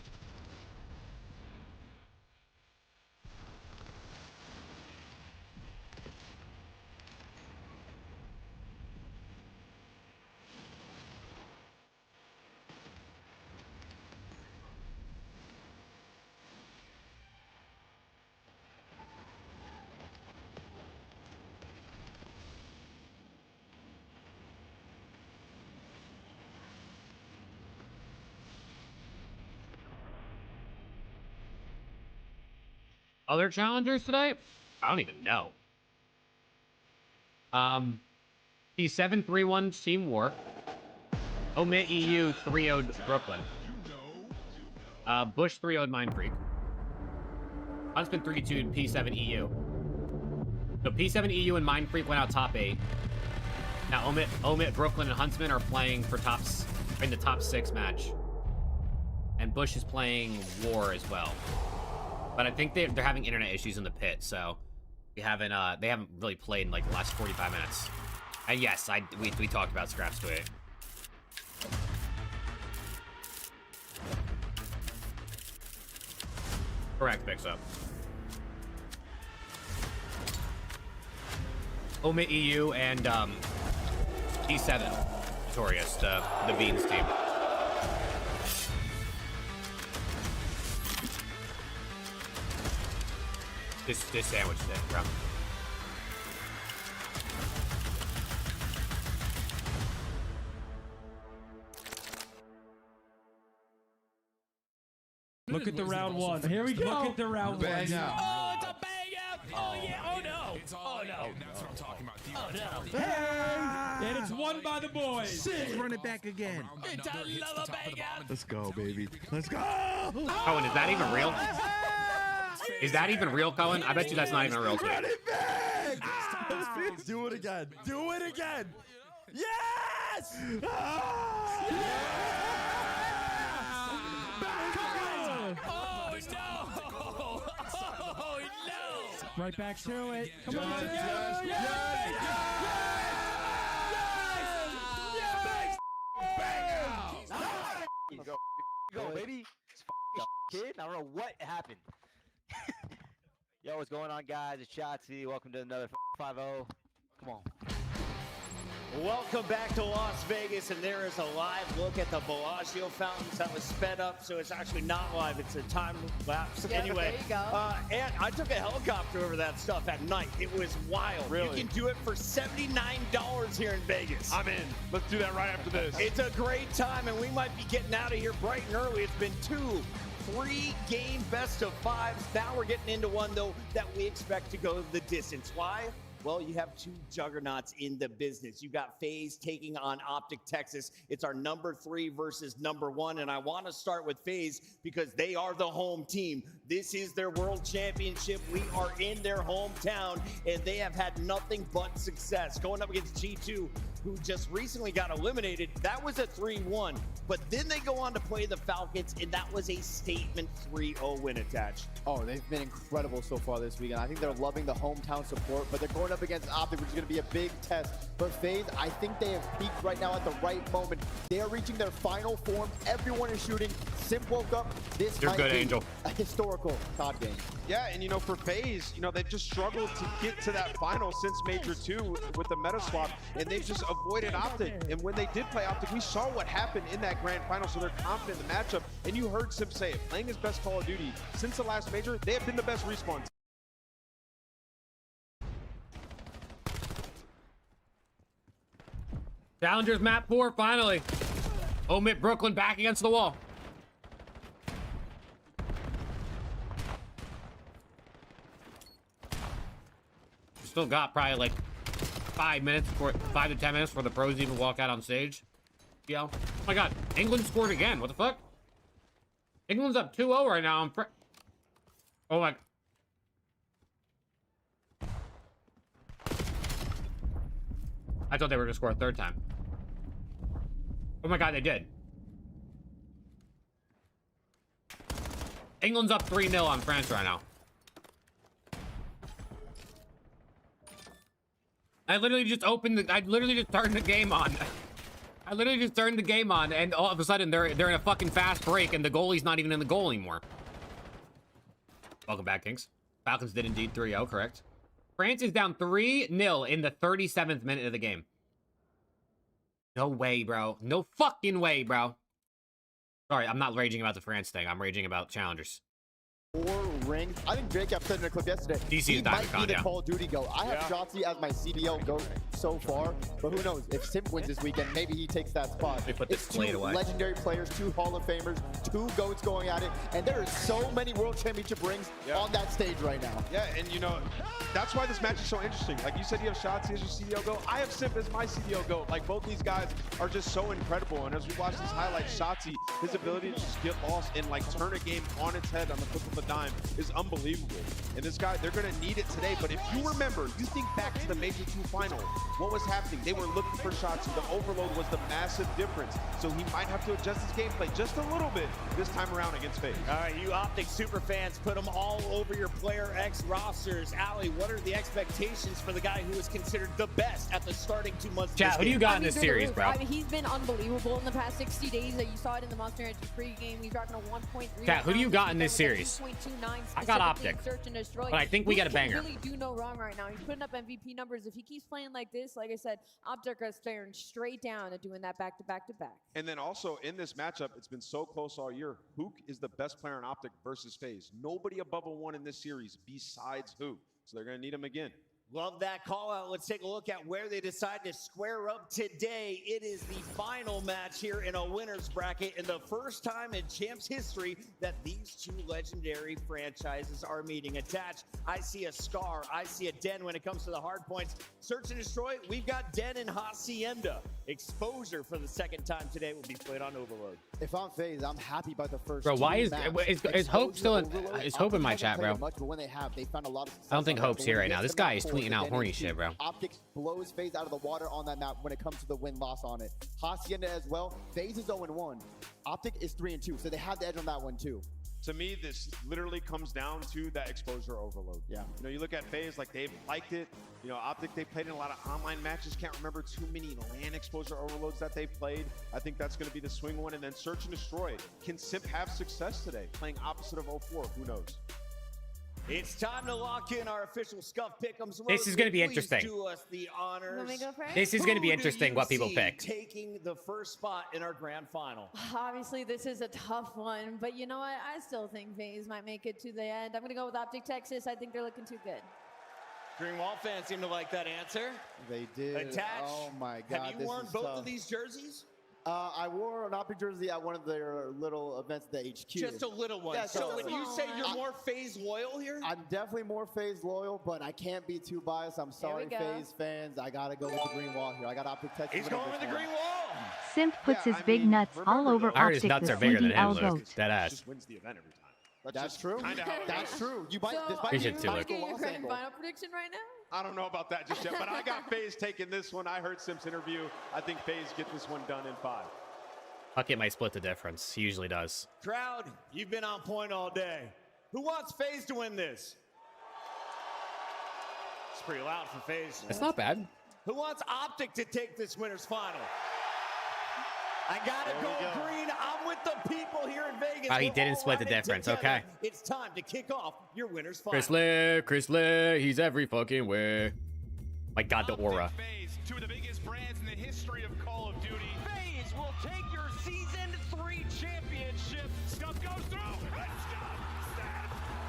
Other challengers today? I don't even know. P7 3-1 Team War. Omit EU 3-0'd Brooklyn. Bush 3-0'd Mind Freak. Huntsman 3-2'd P7 EU. So P7 EU and Mind Freak went out top 8. Now Omit Brooklyn and Huntsman are playing for in the top 6 match. And Bush is playing War as well. But I think they're having internet issues in the pit, so they haven't really played in like the last 45 minutes. And yes, we talked about Scraps to it. Correct, mix up. Omit EU and T7 victorious, the Beans team. This sandwich thing, bro. Look at the round one. Here we go. Look at the round one. Bang out. Oh, it's a bang out. Oh, yeah. Oh, no. Oh, no. That's what I'm talking about. Oh, no. Hey! And it's won by the boys. Run it back again. It's another bang out. Let's go, baby. Let's go. Cohen, is that even real? Is that even real, Cohen? I bet you that's not even a real tweet. Do it again. Do it again. Yes! Oh, no. Oh, no. Right back to it. Come on. Go, baby. Kid, I don't know what happened. Yo, what's going on, guys? It's Shotzi. Welcome to another 5-0. Come on. Welcome back to Las Vegas, and there is a live look at the Bellagio fountains that was sped up, so it's actually not live. It's a time lapse. Yeah, anyway, there you go. and I took a helicopter over that stuff at night. It was wild. Really? You can do it for $79 here in Vegas. I'm in. Let's do that right after this. It's a great time, and we might be getting out of here bright and early. It's been 2 3-game best of 5s. Now we're getting into one, though, that we expect to go the distance. Why? Well, you have 2 juggernauts in the business. You got FaZe taking on Optic Texas. It's our number 3 versus number 1, and I want to start with FaZe because they are the home team. This is their world championship. We are in their hometown, and they have had nothing but success. Going up against G2, who just recently got eliminated, that was a 3-1. But then they go on to play the Falcons, and that was a statement 3-0 win attached. Oh, they've been incredible so far this weekend. I think they're loving the hometown support, but they're going up against Optic, which is going to be a big test. But FaZe, I think they have peaked right now at the right moment. They are reaching their final form. Everyone is shooting. Simp woke up. This might be Angel. A historical COD game. Yeah, and for FaZe, they've just struggled to get to that final since Major 2 with the meta swap, and they've just avoided Optic. And when they did play Optic, we saw what happened in that grand final, so they're confident in the matchup. And you heard Simp say it, playing his best Call of Duty since the last Major, they have been the best respawn team. Challengers map 4, finally. Omit Brooklyn back against the wall. Still got probably like 5 to 10 minutes before the pros even walk out on stage. Yeah. Oh my god, England scored again. What the fuck? England's up 2-0 right now. Oh my. I thought they were gonna score a 3rd time. Oh my god, they did. England's up 3-0 on France right now. I literally just turned the game on. I literally just turned the game on, and all of a sudden they're in a fucking fast break, and the goalie's not even in the goal anymore. Welcome back, Kings. Falcons did indeed 3-0, correct. France is down 3-0 in the 37th minute of the game. No way, bro. No fucking way, bro. Sorry, I'm not raging about the France thing. I'm raging about challengers. 4 rings. I think Jake said in a clip yesterday. DC is might be the Call of Duty GOAT. I have Shotzi as my CDL GOAT so far, but who knows? If Simp wins this weekend, maybe he takes that spot. They put this plate away. Legendary players, 2 Hall of Famers, 2 GOATs going at it, and there are so many World Championship rings on that stage right now. Yeah, and that's why this match is so interesting. Like you said, you have Shotzi as your CDL GOAT. I have Simp as my CDL GOAT. Like both these guys are just so incredible. And as we watch this highlight, Shotzi, his ability to just get lost and like turn a game on its head on the flip of a dime is unbelievable. And this guy, they're going to need it today. But if you remember, you think back to the Major 2 final, what was happening? They were looking for Shotzi. The overload was the massive difference. So he might have to adjust his gameplay just a little bit this time around against FaZe. All right, you Optic super fans, put them all over your Player X rosters. Allie, what are the expectations for the guy who was considered the best at the starting 2 months? Chat, what do you got in this series, bro? I mean, he's been unbelievable in the past 60 days. You saw it in the Monster Energy pregame. He's rocking a 1.3. Chat, who do you got in this series? I got Optic, but I think we got a banger. He really do no wrong right now. He's putting up MVP numbers. If he keeps playing like this, like I said, Optic is staring straight down and doing that back to back to back. And then also in this matchup, it's been so close all year. Hook is the best player in Optic versus FaZe. Nobody above a 1 in this series besides Hook. So they're going to need him again. Love that call out. Let's take a look at where they decide to square up today. It is the final match here in a winner's bracket, and the first time in Champs history that these two legendary franchises are meeting. Attached, I see a Scar, I see a Den when it comes to the hard points. Search and Destroy, we've got Den and Hacienda. Exposure for the second time today will be played on Overload. If I'm FaZe, I'm happy about the first. Bro, why is Hope still in? Is Hope in my chat, bro? Much, but when they have, they found a lot of I don't think Hope's here right now. This guy is tweeting out horny shit, bro. Optic blows FaZe out of the water on that map when it comes to the win-loss on it. Hacienda as well. FaZe is 0-1. Optic is 3-2, so they have the edge on that one too. To me, this literally comes down to that exposure overload. Yeah. You know, you look at FaZe, like they've liked it. You know, Optic, they played in a lot of online matches. Can't remember too many LAN exposure overloads that they've played. I think that's going to be the swing one. And then Search and Destroy. Can Simp have success today? Playing opposite of 04, who knows? It's time to lock in our official Scuff Pick'ems. This is going to be interesting. Do us the honors. Let me go first? This is going to be interesting what people pick. Taking the first spot in our grand final. Obviously, this is a tough one, but you know what? I still think FaZe might make it to the end. I'm going to go with Optic Texas. I think they're looking too good. Greenwall fans seem to like that answer. They did. Attach. Oh my God. Have you worn both of these jerseys? I wore an Optic jersey at one of their little events at the HQ. Just a little one. Yeah, so when you say you're more FaZe loyal here? I'm definitely more FaZe loyal, but I can't be too biased. I'm sorry, FaZe fans. I got to go with the green wall here. I got Optic Texas. He's going with the green wall. Simp puts his big nuts all over I heard his Optic nuts the are bigger than sleepy him, elbow. Luke. That ass. Just wins the event every time. That's true. That's true. You might. This So might are be you should too, Luke. making your grand final prediction right now? I don't know about that just yet, but I got FaZe taking this one. I heard Simp's interview. I think FaZe get this one done in 5. Bucket might split the difference. He usually does. Crowd, you've been on point all day. Who wants FaZe to win this? It's pretty loud for FaZe. It's not bad. Who wants Optic to take this winner's final? I gotta go green. I'm with the people here in Vegas. Oh, he We're didn't all split the running difference. together. Okay. It's time to kick off your winner's final. Chris Lee, he's every fucking way. My God, the aura. FaZe, two of the biggest brands in the history of Call of Duty. FaZe will take your Season 3 championship. Scuff goes through.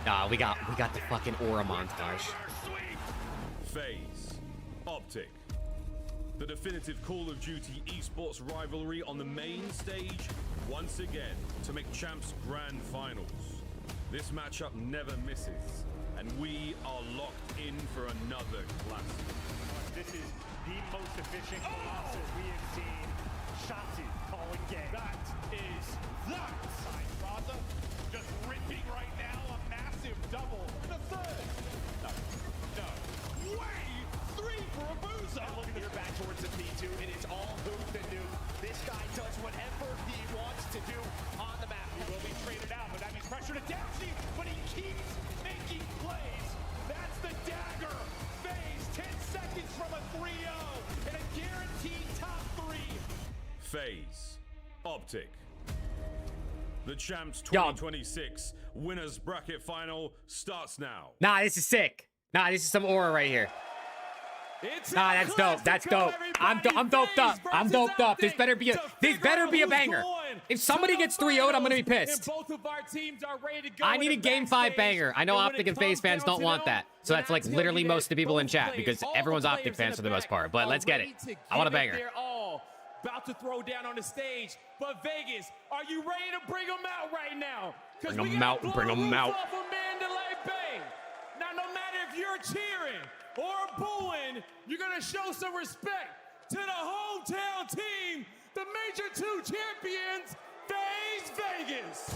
Nah, we got the fucking aura montage. FaZe, Optic, the definitive Call of Duty esports rivalry on the main stage once again to make Champs Grand Finals. This matchup never misses, and we are locked in for another classic. This is the most efficient Colossus we have seen. Shotzi calling game. That is that. Raza just ripping right now. A massive double. The third. No. Way 3 for Abuza. Look at your back towards the P2. It is all hoop and do. This guy does whatever he wants to do on the map. He will be traded out, but that means pressure to Dowsy. But he keeps making plays. That's the dagger. FaZe 10 seconds from a 3-0 and a guaranteed top 3. FaZe, Optic. The Champs 2026 Winners Bracket Final starts now. Nah, this is sick. Nah, this is some aura right here. Nah, that's dope. That's dope. I'm doped up. I'm doped up. This better be a banger. If somebody gets 3-0'd, I'm gonna be pissed. Both of our teams are ready to go. I need a Game 5 banger. I know Optic and FaZe fans don't want that. So that's like literally most of the people in chat because everyone's Optic fans for the most part. But let's get it. I want a banger. About to throw down on the stage, but Vegas, are you ready to bring them out right now? Bring them out, bring them out. Off of Mandalay Bay. Now, no matter if you're cheering or booing, you're gonna show some respect to the hometown team, the Major 2 champions, FaZe Vegas.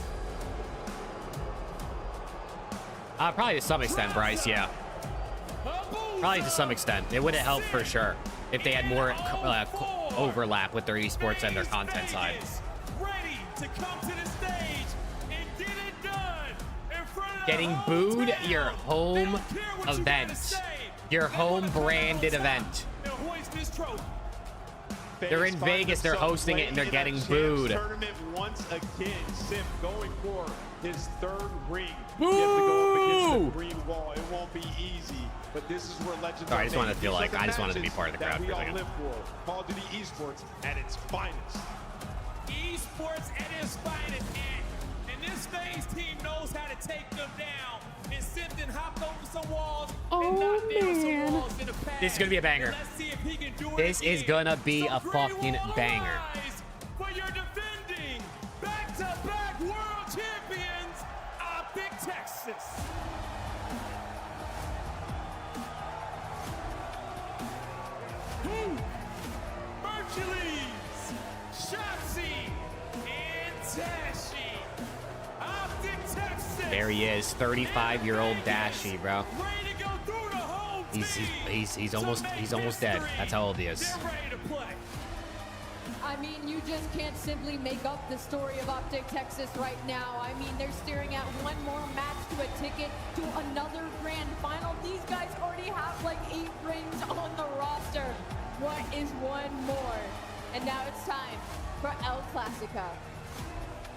Probably to some extent, Bryce. Yeah. Probably to some extent. It would have helped for sure if they had more overlap with their esports and their content side. Ready to come to the stage and get it done in front of Getting booed your home event. Your home branded event. They're in Vegas, they're hosting it, and they're getting booed. Tournament once again. Simp going for his 3rd ring. Boo! You have to go up against the green wall. It won't be easy, but this is where legends Sorry, I just wanted to feel These like are the I just wanted to be matches part of the crowd that for a we all second. live for. Call of Duty esports at its finest. Esports at its finest, and this FaZe team knows how to take them down in Simpson hopped over some walls Oh, and knocked down some man. walls in the past. This is gonna be a banger. And let's see if he can do it This is again. gonna be a So fucking Great Wall banger. Rise for your defending back-to-back world champions, Optic Texas. Hercules, Shotzi, and Tashi. Optic Texas. There he is, 35-year-old Dashi, bro. Ready to go through the whole He's almost dead. That's how old he is. They're ready to play. I mean, you just can't simply make up the story of Optic Texas right now. I mean, they're staring at one more match to a ticket to another grand final. These guys already have like 8 rings on the roster. What is one more? And now it's time for El Clasico.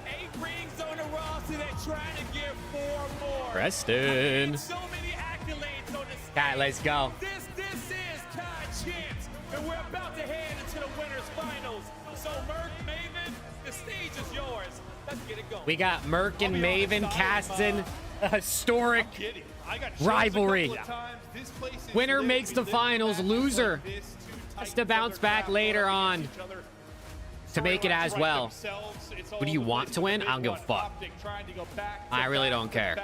8 rings on the roster. They're trying to get 4 more. Preston. So many accolades on this. Cat, let's go. This is COD Champs, and we're about to head into the winners finals. So Merc, Maven, the stage is yours. Let's get it going. We got Merc and Maven casting a historic rivalry. Winner makes the finals. Loser has to bounce back later on to make it as well. Who do you want to win? I don't give a fuck. I really don't care.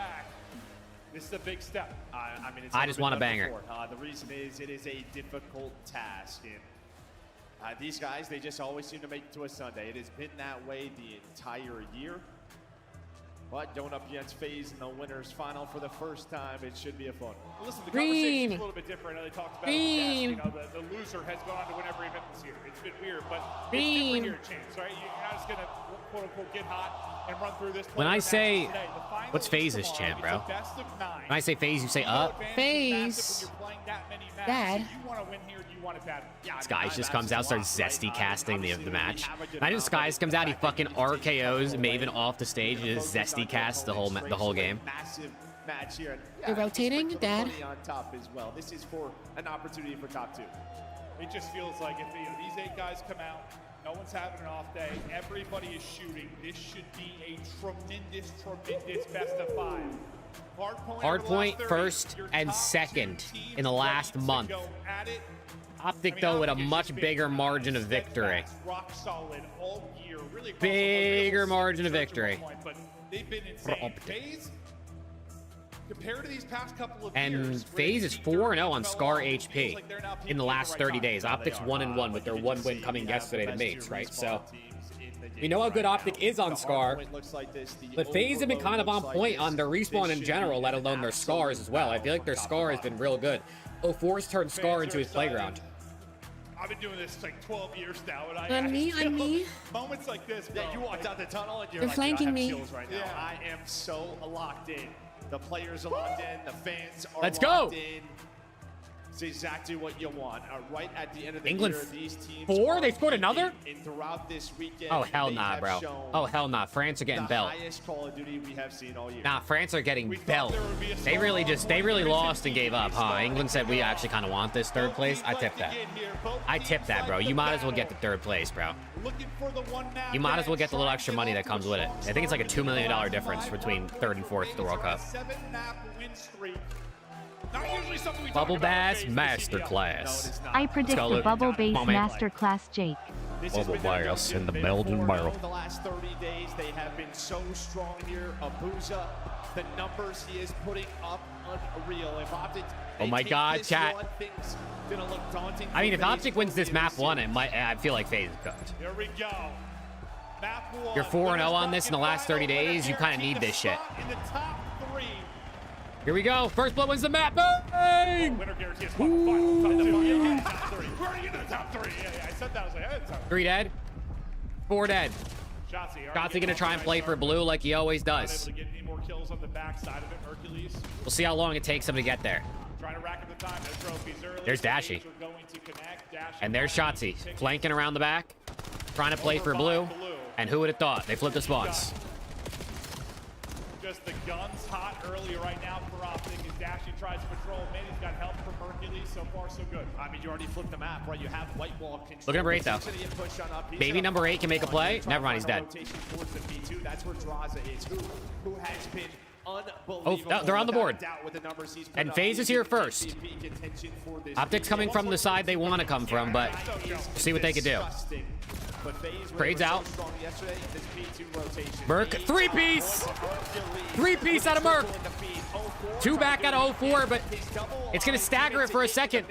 This is a big step. I mean, it's I just want a banger. The reason is it is a difficult task. And these guys, they just always seem to make it to a Sunday. It has been that way the entire year. But going up against FaZe in the winners final for the first time, it should be a fun. Well, listen, the Green. conversation's a little bit different. They talked about Green. it in the past. You know, the loser has gone on to win every event this year. It's been weird, but Green. it's different here, Chance, right? You're not just gonna quote unquote get hot and run through this. When I say, today. The final what's is FaZe's tomorrow. chant, bro? It's a best of 9. When I say FaZe, you say up. FaZe. Dad. You want to win here, you want it bad. Yeah, Skies just comes out, starts zesty casting the match. Imagine Skies comes out, he fucking RKOs Maven off the stage and just zesty casts the whole game. Massive match here. You're rotating, Dad? On top as well. This is for an opportunity for top 2. It just feels like if these 8 guys come out, no one's having an off day, everybody is shooting. This should be a tremendous best of 5. Hardpoint first and second in the last month. Optic, though, with a much bigger margin of victory. Rock solid all year. Really Bigger margin of victory. But they've been insane. FaZe, compared to these past couple of And years, FaZe is 4-0 on Scar HP in the last 30 days. Optic's 1-1 with their 1 win coming yesterday to Mates, right? So we know how good Optic is on Scar, but FaZe have been kind of on point on their respawn in general, let alone their Scars as well. I feel like their Scar has been real good. 04's turned Scar into his playground. I've been doing this like 12 years now, and On me. moments like this, bro. Yeah, you walked out the tunnel and you're They're like, flanking I have me. chills right now. I am so locked in. The players are locked in. The fans are Let's locked go. in. It's exactly what you want. Right at the end of the England year, these teams 4? are They scored another? And throughout this weekend, Oh, hell they nah, have bro. shown Oh, hell nah. France are getting the belt. highest Call of Duty we have seen all year. Nah, France are getting belt. They really lost and gave up, huh? England said we actually kind of want this 3rd place. I tip that. I tip that, bro. You might as well get the 3rd place, bro. You might as well get the little extra money that comes with it. I think it's like a $2 million difference between 3rd and 4th at the World Cup. 7-map win streak. Not usually something we Bubble talk about Bass on FaZe Masterclass. I predict go, the Luke. Bubble Base Come on, man. Masterclass, Jake. Bubble Bass in the Belgian barrel. The last 30 days, they have been so strong here. Abuza, the numbers he is putting up, unreal. If Optic, Oh my God, chat. I mean, if Optic wins this map 1, I feel like FaZe is cooked. Here we go. Map 1. You're 4-0 on this in the last 30 days. You kind of need this shit. In the top 3. Here we go. First blood wins the map. Bang! Winner guarantees final. Top 3. We're already in the top 3. Yeah, I said that. I was like, hey, top 3 dead. 4 dead. Shotzi Gonna try and play for blue like he always does. Able to get any more kills on the backside of it. Hercules We'll see how long it takes him to get there. trying to rack up the time. No trophies early. There's Dashi. We're going to connect. Dashi And there's Shotzi flanking around the back, trying to play for blue. And who would have thought? They flipped the spawns. Just the guns hot early right now for Optic as Dashi tries to patrol. Man, he's got help from Hercules. So far, so good. I mean, you already flipped the map, right? You have white wall control. Look at number 8, though. Maybe number 8 can make a play. Never mind, he's dead. Rotation towards the B2. That's where Draza is. Who has been unbelievable. Oh, they're on the board. Without a doubt with the numbers he's put And up. FaZe is here first. MVP contention for this Optics coming from the side they want to come from, but see what they can do. Disgusting. But FaZe were Trades so out. strong yesterday in this P2 rotation. Merc, three-piece! Three-piece out of Merc. 2 back out of 04, but it's going to stagger it for a second.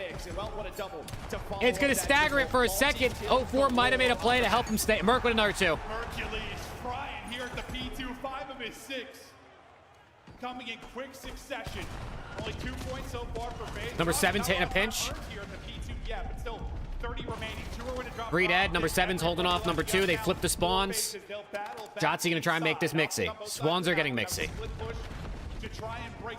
It's going to stagger it for a second. 04 might have made a play to help him stay. Merc with another 2. Hercules trying here at the P2, 5 of his 6. Coming in quick succession. Only 2 points so far for FaZe. Number 7 taking a pinch. Here at the P2, yeah, but still 30 remaining. 2 are going to drop. 3 dead. Number 7's holding off number 2. They flip the spawns. Jotzi going to try and make this mixy. Swans are getting mixy.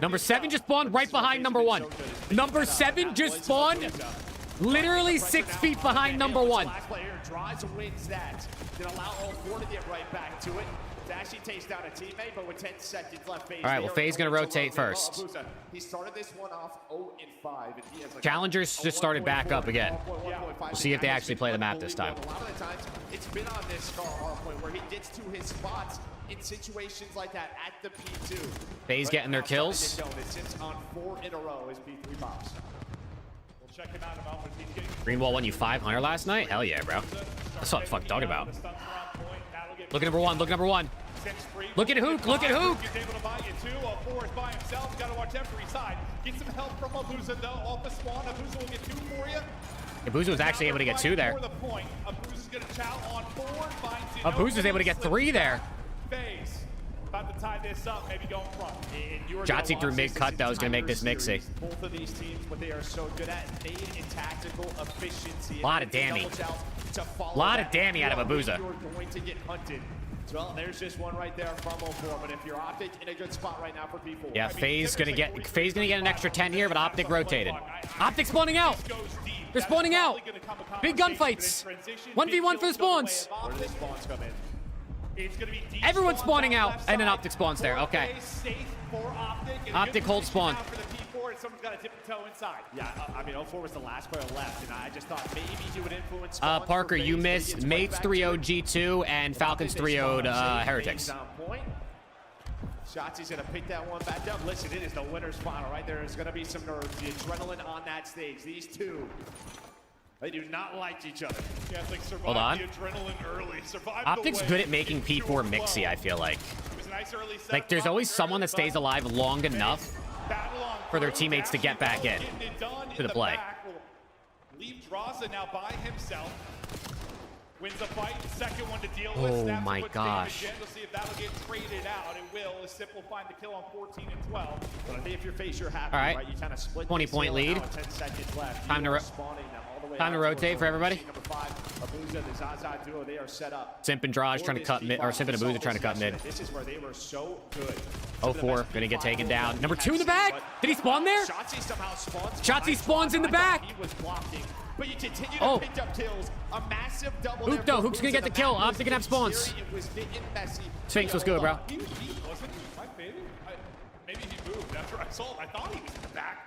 Number 7 just spawned right behind number 1. Number 7 just spawned literally 6 feet behind number 1. Last player draws and wins that. Gonna allow all 4 to get right back to it. Dashy takes down a teammate, but with 10 seconds left, FaZe. All right, well, FaZe gonna rotate first. He started this one off 0-5, and he has like Challengers just started back up again. We'll see if they actually play the map this time. A lot of the times, it's been on this Scar hardpoint where he gets to his spots in situations like that at the P2. FaZe getting their kills. It sits on 4 in a row as P3 pops. We'll check him out in a moment. He's getting Greenwall won you 500 last night? Hell yeah, bro. That's what I'm fucking talking about. Look at number 1. Look at number 1. Look at Hook. Look at Hook. He's able to buy you 2. 4 is by himself. Got to watch every side. Get some help from Abuza though. Off the spawn. Abuza will get 2 for you. Abuza was actually able to get 2 there. Abuza's going to chow on 4 and finds it. Abuza was able to get 3 there. FaZe about to tie this up. Maybe go in front. Jotzi through mid-cut, though, is going to make this mixy. Both of these teams, what they are so good at, made in tactical efficiency. A lot of dammy. A lot of dammy out of Abuza. You're going to get hunted. Well, there's just one right there from 04, but if you're Optic, in a good spot right now for P4. Yeah, FaZe gonna get an extra 10 here, but Optic rotated. Optic spawning out. They're spawning out. Big gunfights. 1v1 for the spawns. Where do the spawns come in? It's going to be Everyone's spawning out, and then Optic spawns there. Okay. Optic hold spawn. Someone's got to dip the toe inside. Yeah, I mean, 04 was the last player left, and I just thought maybe he would influence. Parker, you missed Mates 3-0 G2 and Falcons 3-0'd Heretics. Shotzi's gonna pick that one back up. Listen, it is the winner's final, right? There is gonna be some nerves. The adrenaline on that stage. These two, they do not like each other. Yeah, it's like survive Hold on. the adrenaline early. Survive Optic's the good at making P4 mixy, I feel like. It was a nice early set. Like, there's always someone that stays alive long enough for their teammates to get back in to the play. Leave Draza now by himself. Wins a fight, second one to deal Oh with. Snaps my and puts gosh. damage in. We'll see if that'll get traded out. It will. As Simple find the kill on 14 and 12. But I think if you're FaZe, you're happy, All right. right? You kind of split 20-point lead. 10 seconds left. Time to time to rotate for everybody. Number 5, Abuza, the Zaza duo, they are set up. Simp and Draj trying to cut mid, or Simp and Abuza trying to cut mid. This is where they were so good. 04 gonna get taken down. Number 2 in the back. Did he spawn there? Shotzi somehow spawns. Shotzi spawns in the back. He was blocking, but you continue Oh. to pick up kills. A massive double. Hook though. Hook's gonna get the kill. Optic gonna have spawns. It was big and messy. Sphinx was good, bro. He wasn't my favorite. Maybe he moved after I saw it. I thought he was in the back.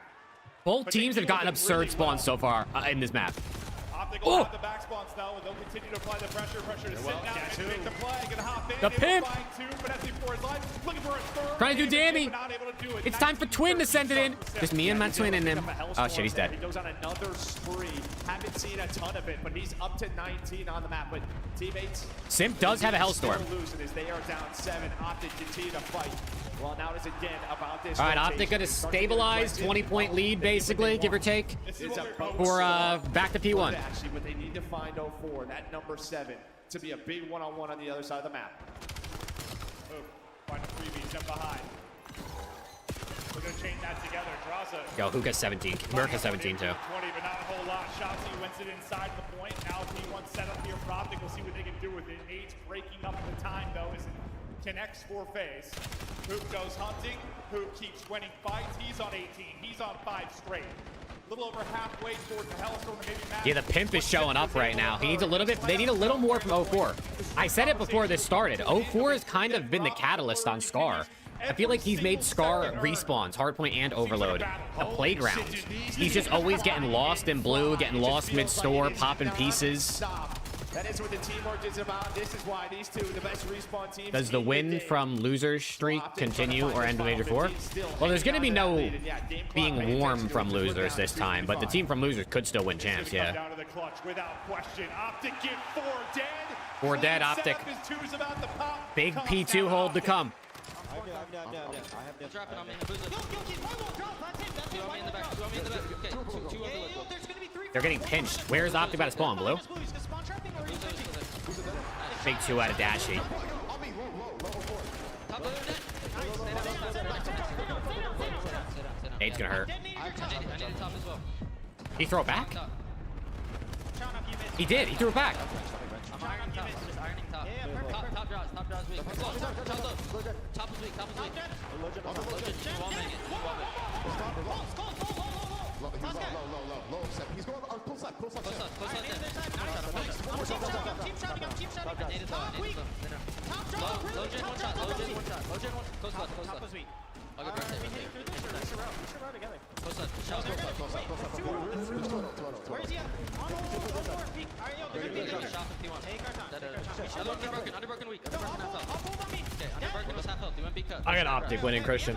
Both teams have gotten absurd spawns so far in this map. Optic will have the back spawns now, and they'll continue to apply the pressure. Pressure to sit now. Make the play. Gonna hop in. The pimp. Looking for a third. Trying to do damage. Not able to do it. It's time for Twin to send it in. Just me and my Twin in him. Oh shit, he's dead. He goes on another spree. Haven't seen a ton of it, but he's up to 19 on the map. But teammates, Simp does have a Hellstorm. still losing as they are down 7. Optic continue to fight. Well, now it is again about this. All right, Optic gonna stabilize 20-point lead, basically, give or take, for back to P1. Actually, but they need to find 04, that number 7, to be a big one-on-one on the other side of the map. Find a freebie, jump behind. We're gonna chain that together. Draza. Yo, Hook has 17. Merc has 17 too. 20, but not a whole lot. Shotzi wins it inside the point. Now P1 set up here for Optic. We'll see what they can do with it. Age breaking up the time though as it connects for FaZe. Hook goes hunting. Hook keeps winning fights. He's on 18. He's on 5 straight. A little over halfway towards the Hellstorm, maybe Matt. Yeah, the pimp is showing up right now. He needs a little bit. They need a little more from 04. I said it before this started. 04 has kind of been the catalyst on Scar. I feel like he's made Scar respawns, Hardpoint and Overload, a playground. He's just always getting lost in blue, getting lost mid-store, popping pieces. That is what the teamwork is about. This is why these two, the best respawn teams. Does the win from loser streak continue or end Major 4? Well, there's going to be no being warm from losers this time, but the team from losers could still win champs, yeah. Down to the clutch without question. Optic get 4 dead. 4 dead, Optic. Big P2 hold to come. They're getting pinched. Where is Optic about to spawn, Blue? Big 2 out of Dashy. Nade's gonna hurt. He throw it back? He did. He threw it back. He's going on pull side. Where is he at? On four. Peek. Underbroken weak. I got Optic winning, Christian.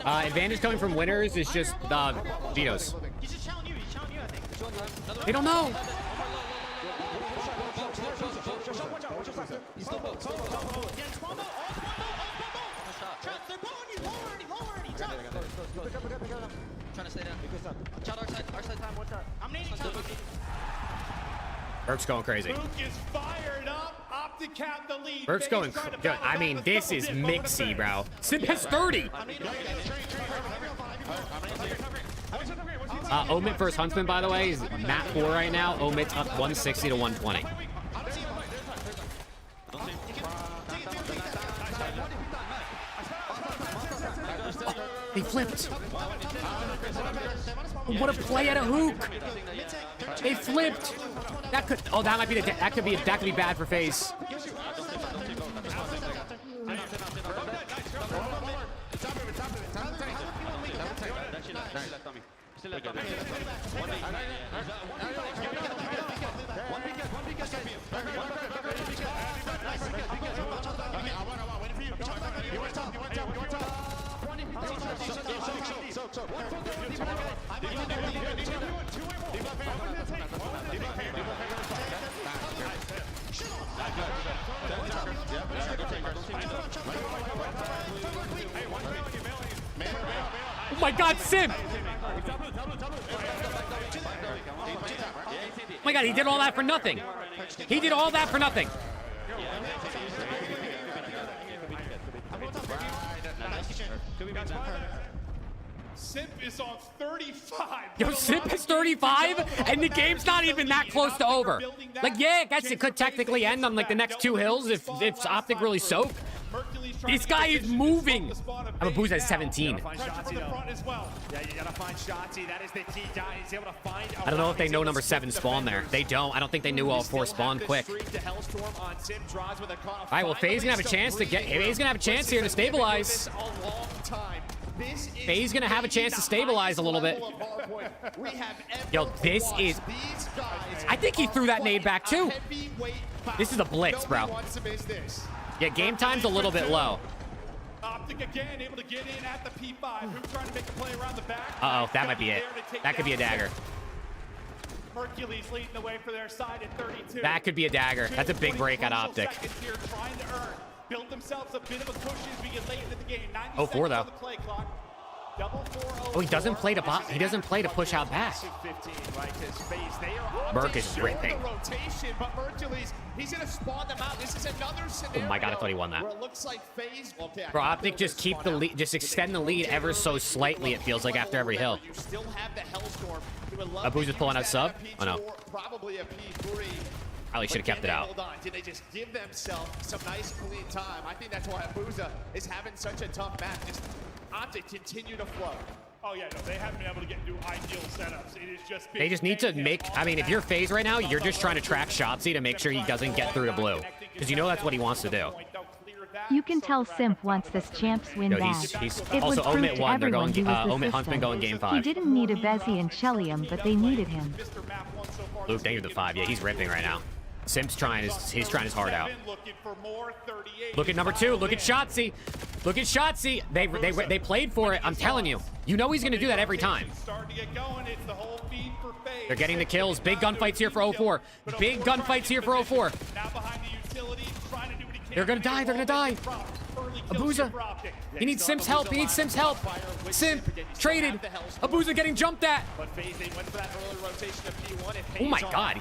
Advantage coming from winners is just Vito's. He's just challenging you. He's challenging you, I think. They don't know. Trying to stay down. Child our side time, one shot. I'm nading top. Burke's going crazy. Luke is fired up. Optic have the lead. Burke's going good. I mean, this is mixy, bro. Simp has 30. Omit versus Huntsman, by the way, is map 4 right now. Omit's up 160 to 120. He flipped. What a play at a hook. They flipped. That could. Oh, that might be. That could be bad for FaZe. Oh my God, Sim! Oh my God, he did all that for nothing. He did all that for nothing. Simp is on 35. Yo, Simp is 35, and the game's not even that close to over. Like, yeah, I guess it could technically end on like the next 2 hills if Optic really soak. This guy is moving. I'm a boost at 17. Yeah, you gotta find Shotzi. That is the key guy. He's able to find. I don't know if they know number 7 spawn there. They don't. I don't think they knew all 4 spawn quick. All right, well, FaZe gonna have a chance to get. FaZe gonna have a chance here to stabilize. FaZe gonna have a chance to stabilize a little bit. Yo, this is. I think he threw that nade back too. This is a blitz, bro. Yeah, game time's a little bit low. Optic again, able to get in at the P5. Who's trying to make a play around the back? Uh-oh, that might be it. That could be a dagger. Hercules leading the way for their side at 32. That could be a dagger. That's a big break on Optic. Here trying to earn. Built themselves a bit of a push as we get late into the game. 0-4 though. Oh, he doesn't play to he doesn't play to push out back. Merc is ripping. He's gonna spawn them out. This is another scenario. Oh my God, I thought he won that. Where it looks like FaZe. Bro, Optic just keep the lead, just extend the lead ever so slightly. It feels like after every hill. You still have the Hellstorm. Abu's just pulling out sub. Oh no. Probably a P3. Probably should have kept it out. Hold on. Did they just give themselves some nice clean time? I think that's why Abuza is having such a tough match. Just Optic continue to flow. Oh yeah, no, they haven't been able to get into ideal setups. It is just. They just need to make. I mean, if you're FaZe right now, you're just trying to track Shotzi to make sure he doesn't get through to blue, because you know that's what he wants to do. You can tell Simp wants this champs win Yo, bad. he's It also would prove Omit to 1. They're everyone going. he was the Omit Huntsman system. going game He 5. didn't need a Bezzy and Chelium, but they needed him. Luke, thank you for the 5. Yeah, he's ripping right now. Simp's trying his heart out. Look at number 2. Look at Shotzi. Look at Shotzi. They played for it. I'm telling you. You know he's going to do that every time. They're getting the kills. Big gunfights here for 04. Big gunfights here for 04. They're going to die. They're going to die. Abuza. He needs Simp's help. He needs Simp's help. Simp traded. Abuza getting jumped at. Oh my God.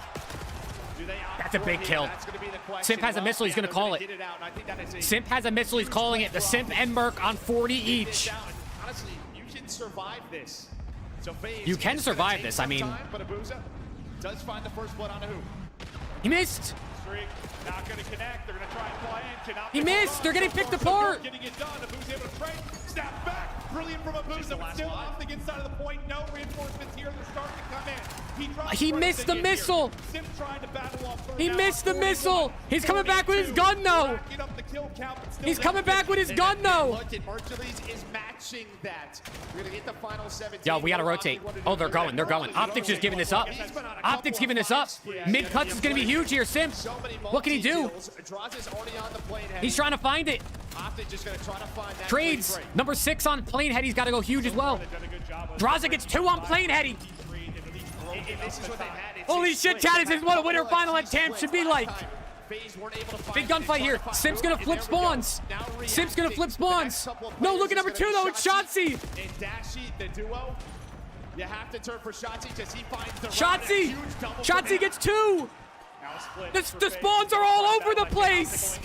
That's a big kill. Simp has a missile. He's going to call it. Simp has a missile. He's calling it. The Simp and Merc on 40 each. Honestly, you can survive this. You can survive this. I mean, but Abuza does find the first blood on a hoop. he missed. Not going to connect. They're going to try and fly in. He missed. They're getting picked apart. Getting it done. Abuza able to trade. Snap back. Brilliant from Abuza, but still off the inside of the point. No reinforcements here. They're starting to come in. He missed the missile. He missed the missile. He's coming back with his gun, though. He's coming back with his gun, though. Is matching that. We're going to get the final 17. Yo, we got to rotate. Oh, they're going. They're going. Optics just giving this up. Optics giving this up. Mid cuts is going to be huge here, Simp. What can he do? He's trying to find it. Trades. Number 6 on Planehead. He's got to go huge as well. Draza gets 2 on Planehead. Holy shit, chat. This is what a winter final at TAMP should be like. Big gunfight here. Simp's gonna flip spawns. Simp's gonna flip spawns. No, look at number 2 though. It's Shotzi. And Dashy, the duo. You have to turn for Shotzi because he finds the Shotzi. Shotzi gets 2. The spawns are all over the place.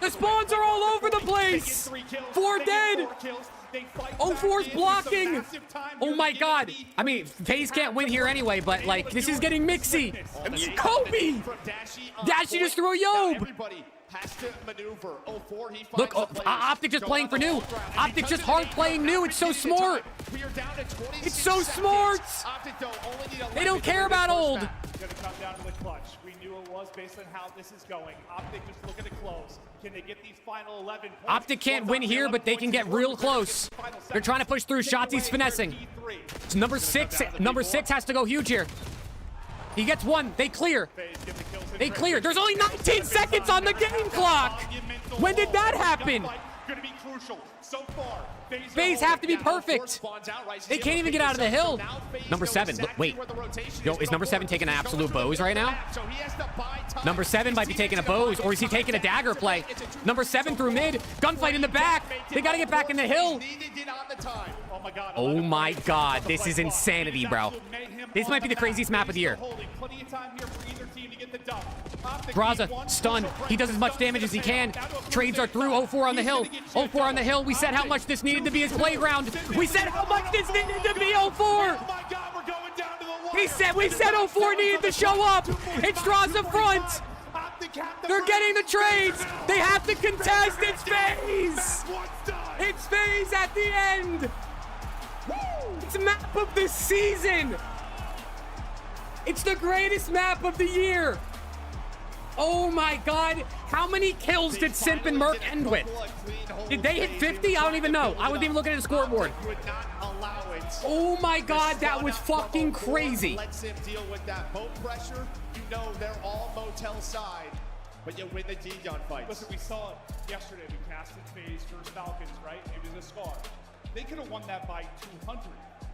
The spawns are all over the place. 4 dead. 04's blocking. Oh my God. I mean, FaZe can't win here anyway, but like, this is getting mixy. Kobe. Dashy just threw a Yob. Look, Optic just playing for new. Optic just hard playing new. It's so smart. It's so smart. They don't care about old. Going to come down to the clutch. We knew it was based on how this is going. Optic just looking to close. Can they get these final 11 points? Optic can't win here, but they can get real close. They're trying to push through. Shotzi's finessing. It's number 6. Number 6 has to go huge here. He gets 1. They clear. They clear. There's only 19 seconds on the game clock. When did that happen? Going to be crucial so far. FaZe have to be perfect. They can't even get out of the hill. Number 7. Look, wait. Yo, is number 7 taking an absolute Bose right now? Number 7 might be taking a Bose, or is he taking a dagger play? Number 7 through mid. Gunfight in the back. They got to get back in the hill. Oh my God. This is insanity, bro. This might be the craziest map of the year. Draza, stun. He does as much damage as he can. Trades are through. 04 on the hill. 04 on the hill. We said how much this needed to be his playground. We said how much this needed to be 04. We said 04 needed to show up. It's Draza front. They're getting the trades. They have to contest. It's FaZe. It's FaZe at the end. It's a map of the season. It's the greatest map of the year. Oh my God. How many kills did Simp and Merc end with? Did they hit 50? I don't even know. I wasn't even looking at the scoreboard. Oh my God, that was fucking crazy. Let Simp deal with that boat pressure. You know they're all motel side, but you win the D-Gun fight. Listen, we saw it yesterday. We casted FaZe versus Falcons, right? It was a scar. They could have won that by 200.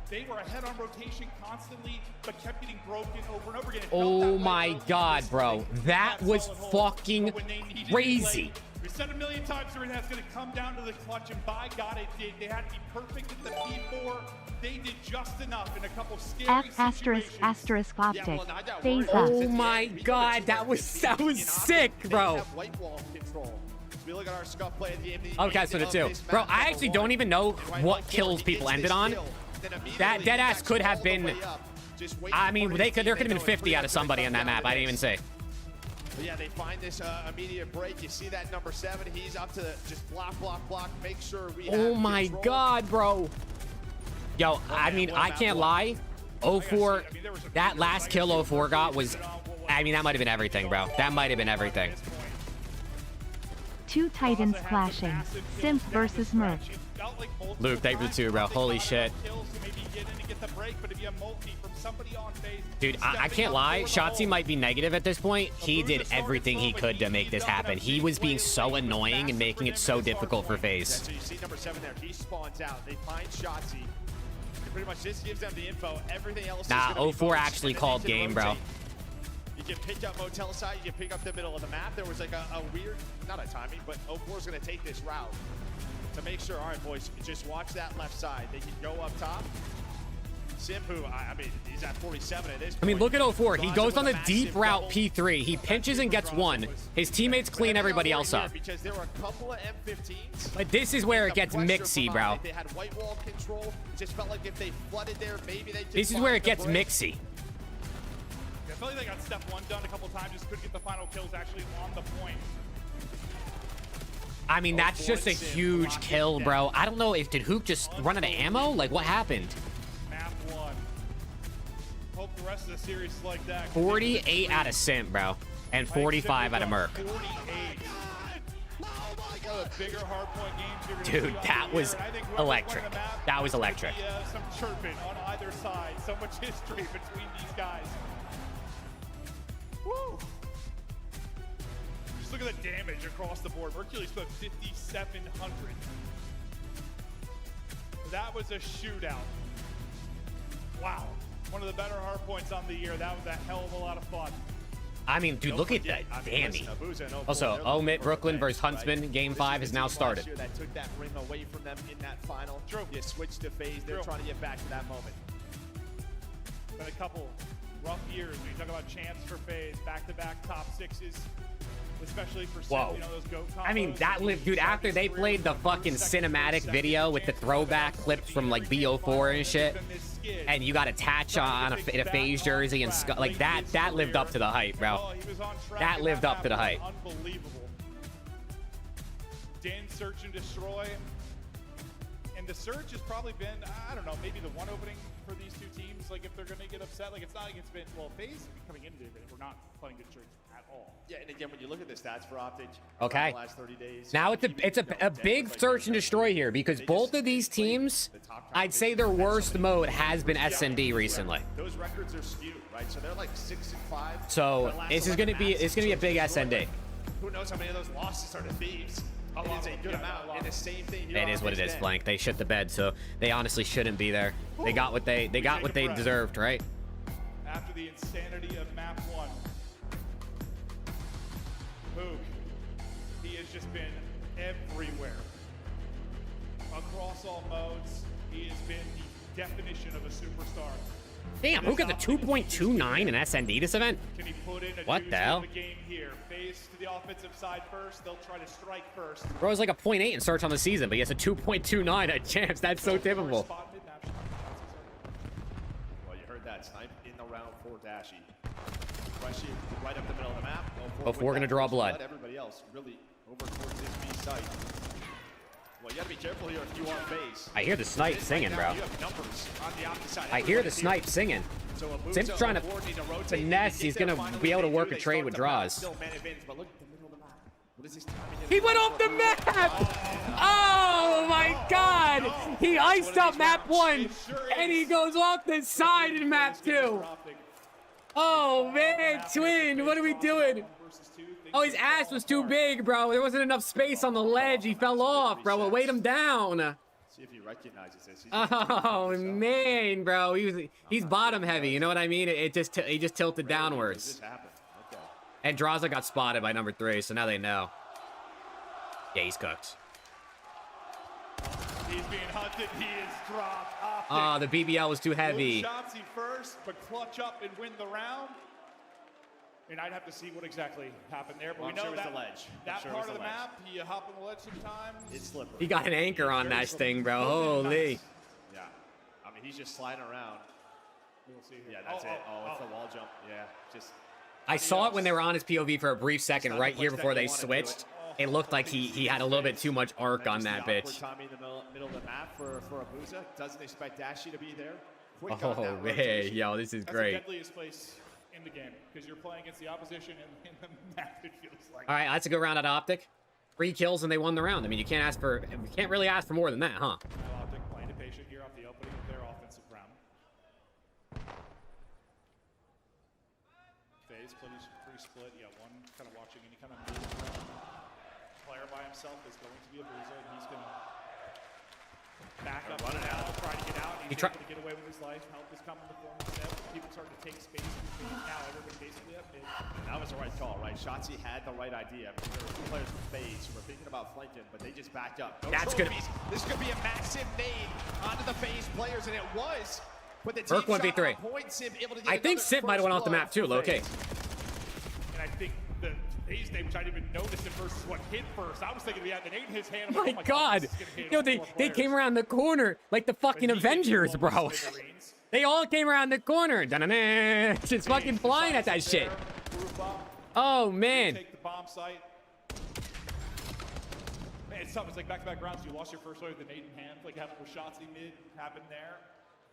They were ahead on rotation constantly, but kept getting broken over and over again. Oh my God, bro. That was fucking crazy. We said a million times during that's going to come down to the clutch, and by God it did. They had to be perfect at the P4. They did just enough in a couple scary F*** optic. FaZe up. Oh my God, that was sick, bro. Okay, so the 2. Bro, I actually don't even know what kills people ended on. That deadass could have been. I mean, there could have been 50 out of somebody on that map. I didn't even say. But yeah, they find this immediate break. You see that number 7. He's up to just block. Make sure we. Oh my God, bro. Yo, I mean, I can't lie. 04, that last kill 04 got was. I mean, that might have been everything, bro. That might have been everything. Two titans clashing. Simp versus Merc. Luke, thank you for the 2, bro. Holy shit. Dude, I can't lie. Shotzzy might be negative at this point. He did everything he could to make this happen. He was being so annoying and making it so difficult for FaZe. So you see number 7 there. He spawns out. They find Shotzzy. Pretty much this gives them the info. Everything else Nah, is gonna be 04 focused, actually and then called they can game, bro. rotate. You can pick up Motel side, you can pick up the middle of the map. There was like a weird, not a timing, but 04 is going to take this route to make sure, all right, boys, just watch that left side. They can go up top. Simpu, I mean, he's at 47 at this point. I mean, look at 04. He goes on the deep route P3. He pinches and gets 1. His teammates clean everybody else up. Because there were a couple of M15s. But this is where it gets mixy, bro. They had white wall control. It just felt like if they flooded there, maybe they. This is where it gets mixy. I feel like they got step 1 done a couple times, just couldn't get the final kills actually on the point. I mean, that's just a huge kill, bro. I don't know if did Hook just run out of ammo? Like, what happened? Map 1. Hope the rest of the series is like that. 48 out of Simp, bro. And 45 out of Merc. 48. Bigger hardpoint games Dude, that was electric. That was electric. Some chirping on either side. So much history between these guys. Woo! Just look at the damage across the board. Mercury's put 5,700. That was a shootout. Wow. One of the better hard points on the year. That was a hell of a lot of fun. I mean, dude, look at that. Dandy. Also, Omit Brooklyn versus Huntsman. Game 5 has now started. That took that ring away from them in that final. You switch to FaZe. They're trying to get back to that moment. Been a couple rough years when you talk about champs for FaZe, back-to-back top 6s, especially for Whoa. you know, those GOAT combos. I mean, that lived, dude, after they played the fucking cinematic video with the throwback clips from like BO4 and shit, and you got attached on a FaZe jersey and like that lived up to the hype, bro. That lived up to the hype. Unbelievable. Dan search and destroy. And the search has probably been, I don't know, maybe the one opening for these two teams. Like, if they're going to get upset, like, it's not like it's been, well, FaZe coming into it, we're not playing good search at all. Yeah, and again, when you look at the stats for Optic, Okay. the last 30 days, Now it's a big search and destroy here because both of these teams, I'd say their worst mode has been SND recently. those records are skewed, right? So they're like 6-5. So this is gonna be a big SND. Who knows how many of those losses are to Thieves? It's a good amount. And the same thing here. It is what it is, Blank. They shit the bed, so they honestly shouldn't be there. They got what they deserved, right? After the insanity of map 1. Hook, he has just been everywhere. Across all modes, he has been the definition of a superstar. Damn, who got the 2.29 in SND this event? Can he put in a What the hell? game here? FaZe to the offensive side first. They'll try to strike first. Bro's like a 0.8 in search on the season, but he has a 2.29 at champs. That's so typical. Well, you heard that. Snipe in the round for Dashy. Rushy right up the middle of the map. If we're gonna draw blood. Everybody else really over towards this B site. Well, you gotta be careful here if you are FaZe. I hear the snipe singing, bro. You have numbers on the opposite side. I hear the snipe singing. So Simp's trying to finesse. He's gonna be able to work a trade with draws. He went off the map! Oh my god! He iced up map 1, and he goes off the side in map 2. Oh man, Twin, what are we doing? Oh, his ass was too big, bro. There wasn't enough space on the ledge. He fell off, bro. It weighed him down. See if he recognizes this. Oh man, bro. He's bottom heavy. You know what I mean? He just tilted downwards. And Draza got spotted by number 3, so now they know. Yeah, he's cooked. He's being hunted. He is dropped. Oh, the BBL was too heavy. Shotzzy first, but clutch up and win the round. And I'd have to see what exactly happened there, but Well, we know I'm sure it was that the ledge. that I'm sure it part was of the the ledge. map, you hop on the ledge sometimes. It's slippery. He got an anchor on that thing, bro. Holy. Yeah. I mean, he's just sliding around. We'll see here. Yeah, that's it. Oh, it's the wall jump. Yeah, just. I saw it when they were on his POV for a brief second right here before they switched. It looked like he had a little bit too much arc on that bitch. Timing in the middle of the map for Abuza. Doesn't expect Dashy to be there. Quick on Oh that man, rotation. yo, this is That's great. the deadliest place in the game because you're playing against the opposition in the map, it feels like. All right, let's go round at Optic. 3 kills and they won the round. I mean, you can't really ask for more than that, huh? Optic playing it patient here off the opening of their offensive round. Phase pretty split. Yeah, one kind of watching any kind of move. Player by himself is going to be a bruiser, and he's going to back up now, try to get out. He's able to get away with his life. Help is coming to form himself. People starting to take space between now. Everybody basically up mid. That was the right call, right? Shotzzy had the right idea. I mean, there were 2 players from FaZe who were thinking about flanking, but they just backed up. No That's good. This could be a massive nade onto the FaZe players, and it was. But the Merc 1v3. I think Simp might have went off the map too, low-key. And I think the FaZe nade, which I didn't even notice at first, is what hit first. I was thinking he had the nade in his hand. My God. Yo, they came around the corner like the fucking Avengers, bro. They all came around the corner. Da-na-na. Just fucking flying at that shit. Oh, man. Take the bomb site. Man, it's tough. It's like back-to-back rounds. You lost your first wave with the nade in hand. Like happened with Shotzzy mid, happened there.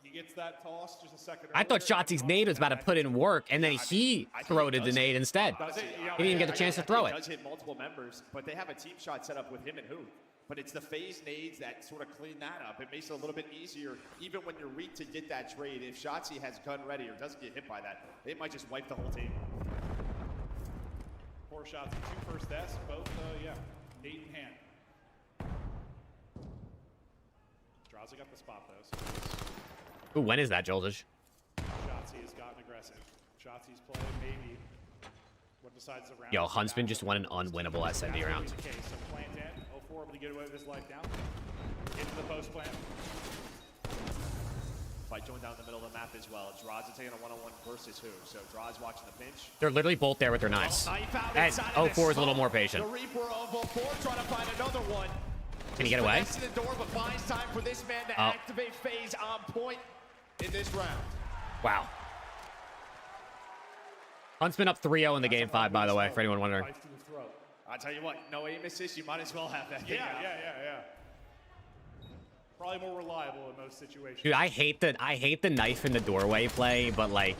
He gets that toss just a second I thought Shotzi's nade was about to put in work, and then he throated the nade instead. He didn't even get the chance to throw it. He does hit multiple members, but they have a team shot set up with him and who? But it's the FaZe nades that sort of clean that up. It makes it a little bit easier, even when you're weak to get that trade. If Shotzzy has gun ready or doesn't get hit by that, they might just wipe the whole team. 4 shots and 2 first deaths, both, nade in hand. Draza got the spot, though. So Ooh, when is that, Joltage? Shotzzy has gotten aggressive. Shotzi's play, maybe. What decides the round? Yo, Huntsman just won an unwinnable SND round. So plant in. 04 able to get away with his life down. Into the post plant. Fight going down the middle of the map as well. Draza taking a 1-on-1 versus who? So Draza watching the pinch. They're literally both there with their knives. And 04 is a little more patient. The Reaper of 04 trying to find another one. Can he get away? To the door, but finds time for this man to activate FaZe on point in this round. Wow. Huntsman up 3-0 in the game 5, by the way, for anyone wondering. I tell you what, no aim assist, you might as well have that. Yeah. Probably more reliable in most situations. Dude, I hate the knife in the doorway play, but like,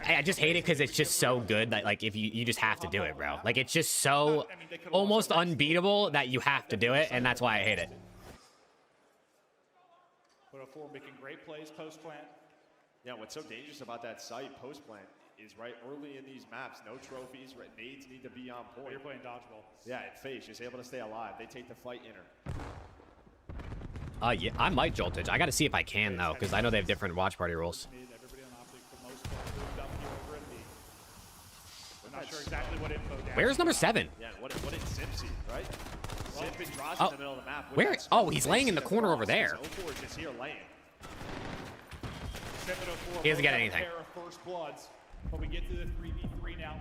I just hate it because it's just so good that like if you just have to do it, bro. Like it's just so almost unbeatable that you have to do it, and that's why I hate it. But 04 making great plays post plant. Yeah, what's so dangerous about that site post plant is right early in these maps, no trophies, right, nades need to be on point. You're playing dodgeball. Yeah, and FaZe just able to stay alive. They take the fight inner. Yeah, I might Joltage. I got to see if I can though, because I know they have different watch party rules. Everybody on Optic for most part moved up here over at B. I'm not sure exactly what info down. Where's number 7? Yeah, what did Simp see, right? Simp and Draza in the middle of the map. Where? Oh, he's laying in the corner over there. 04 is just here laying. He doesn't get anything. First bloods, but we get to the 3v3 now.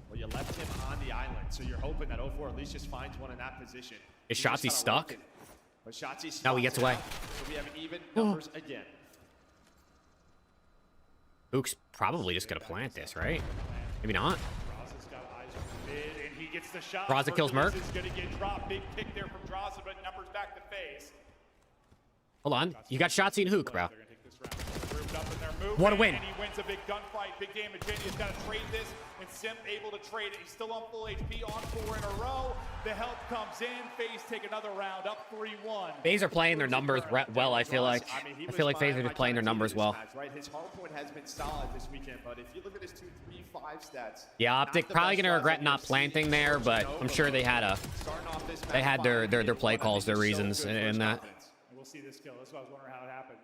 Well, you left him on the island, so you're hoping that 04 at least just finds one in that position. Is Shotzzy stuck? But Shotzzy No, he gets away. So we have even numbers again. Book's probably just gonna plant this, right? Maybe not. Draza's got eyes for mid, and he gets the shot. Draza kills Merc. Is gonna get dropped. Big pick there from Draza, but numbers back to FaZe. Hold on. You got Shotzzy and Hook, bro. What a win. And he wins a big gunfight, big damage. He's got to trade this, and Simp able to trade it. He's still on full HP, on 4 in a row. The help comes in. FaZe take another round, up 3-1. FaZe are playing their numbers well, I feel like. I feel like FaZe are just playing their numbers well. Right, his hard point has been solid this weekend, but if you look at his 2, 3, 5 stats. Yeah, Optic probably gonna regret not planting there, but I'm sure they had their play calls, their reasons in that. We'll see this kill. That's why I was wondering how it happened.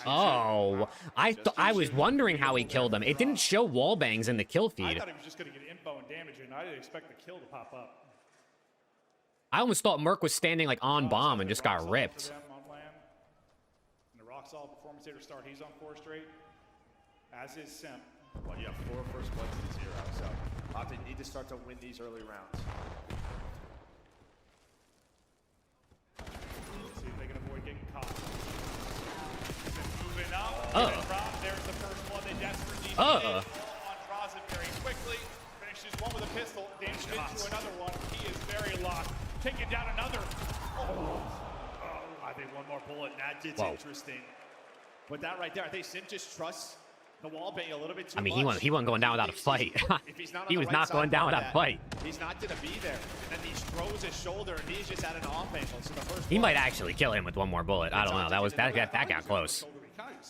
Oh, I was wondering how he killed him. It didn't show wall bangs in the kill feed. I thought he was just going to get info and damage, and I didn't expect the kill to pop up. I almost thought Merc was standing like on bomb and just got ripped. And the rock solid performance here to start. He's on 4 straight, as is Simp. Well, you have 4 first bloods to 0, so Optic need to start to win these early rounds. Let's see if they can avoid getting caught. Moving up. There's the first one. They desperately on Draza very quickly. Finishes one with a pistol. Damaged into another one. He is very locked. Taking down another. I think one more bullet. That gets interesting. But that right there, I think Simp just trusts The wall bang a little bit too I mean, much. he wasn't going down without a fight. If he's not on He the was right not side going down for without a that, fight. He's not going to be there. And then he throws his shoulder, and he's just at an off angle. So the first He might actually kill him with one more bullet. I don't know. That got close.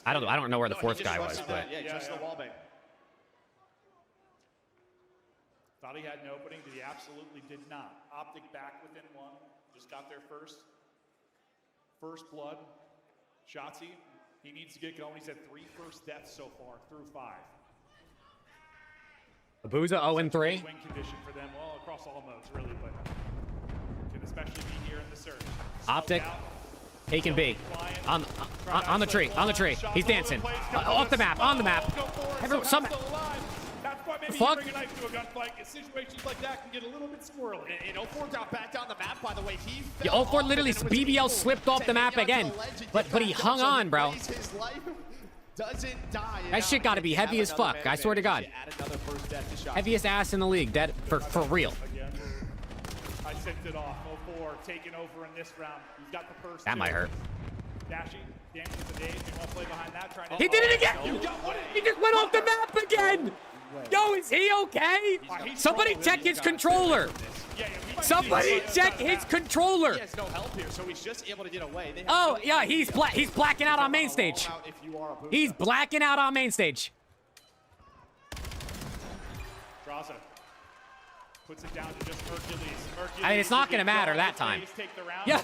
I don't know where the fourth guy was, but Yeah, just the wall bang. Thought he had an opening, but he absolutely did not. Optic back within one. Just got there first. First blood. Shotzzy, he needs to get going. He's had 3 first deaths so far through 5. Abuza 0-3. Win condition for them, well, across all modes, really, but can especially be here in the surge. Optic. Taking B. On the tree. On the tree. He's dancing. Off the map. On the map. Maybe fuck? you bring a knife to a gunfight. Situations like that can get a little bit squirrely. And 04 got back down the map, by the way. He Yeah, 04 literally BBL slipped off the map again, but he hung on, bro. His life doesn't die. That shit got to be heavy as fuck. I swear to God. Heaviest ass in the league. Dead for real. I sent it off. 04 taking over in this round. He's got the first. That might hurt. Dashing, dancing with the Dave. They won't play behind that. Trying to He did it again. He just went off the map again. Yo, is he okay? Somebody check his controller. Somebody check his controller. He has no help here, so he's just able to get away. Oh, yeah, he's blacking out on main stage. He's blacking out on main stage. Draza puts it down to just Hercules. I mean, it's not going to matter that time. Yeah.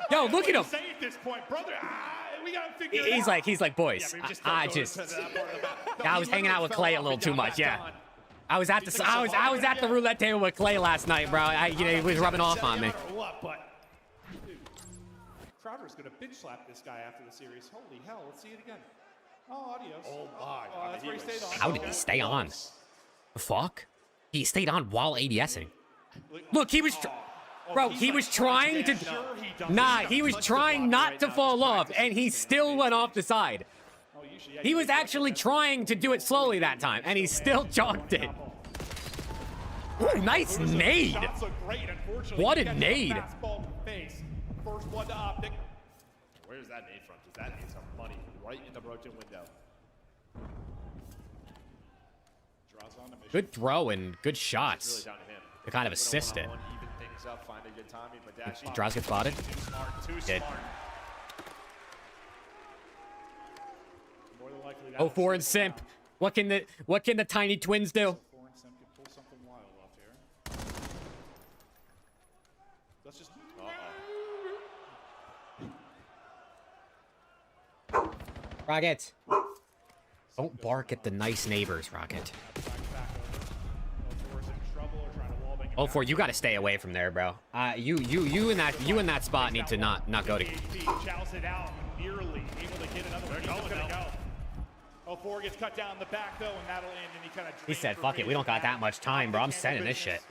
Yo, look at him. Say at this point, brother, we got to figure it He's like, boys, I was hanging out with Clay a little too much, yeah. I was at the roulette table with Clay last night, bro. He was rubbing off on me. Crowder's gonna bitch slap this guy after the series. Holy hell, let's see it again. Oh, adios. Oh my. That's where he stayed on. How did he stay on? The fuck? He stayed on while ADSing. Look, he was... Bro, he was trying to... Nah, he was trying not to fall off, and he still went off the side. He was actually trying to do it slowly that time, and he still chunked it. Ooh, nice nade. What a nade. First one to Optic. Where's that nade from? Because that needs some money right in the broken window. Draws on the mission. Good throw and good shots. Really down to him. To kind of assist it. Even things up, find a good timing, but Dashy. Draws get spotted. Too Did. smart. More than likely that 04 and Simp. What can the tiny twins do? 04 and Simp could pull something wild off here. Let's just. Rocket. Don't bark at the nice neighbors, Rocket. 04, you got to stay away from there, bro. You in that spot need to not go to. Chows it out, nearly able to get another one. He's gonna go. 04 gets cut down the back though, and that'll end. And he kind of. He said, "Fuck it, we don't got that much time, bro. I'm sending this shit."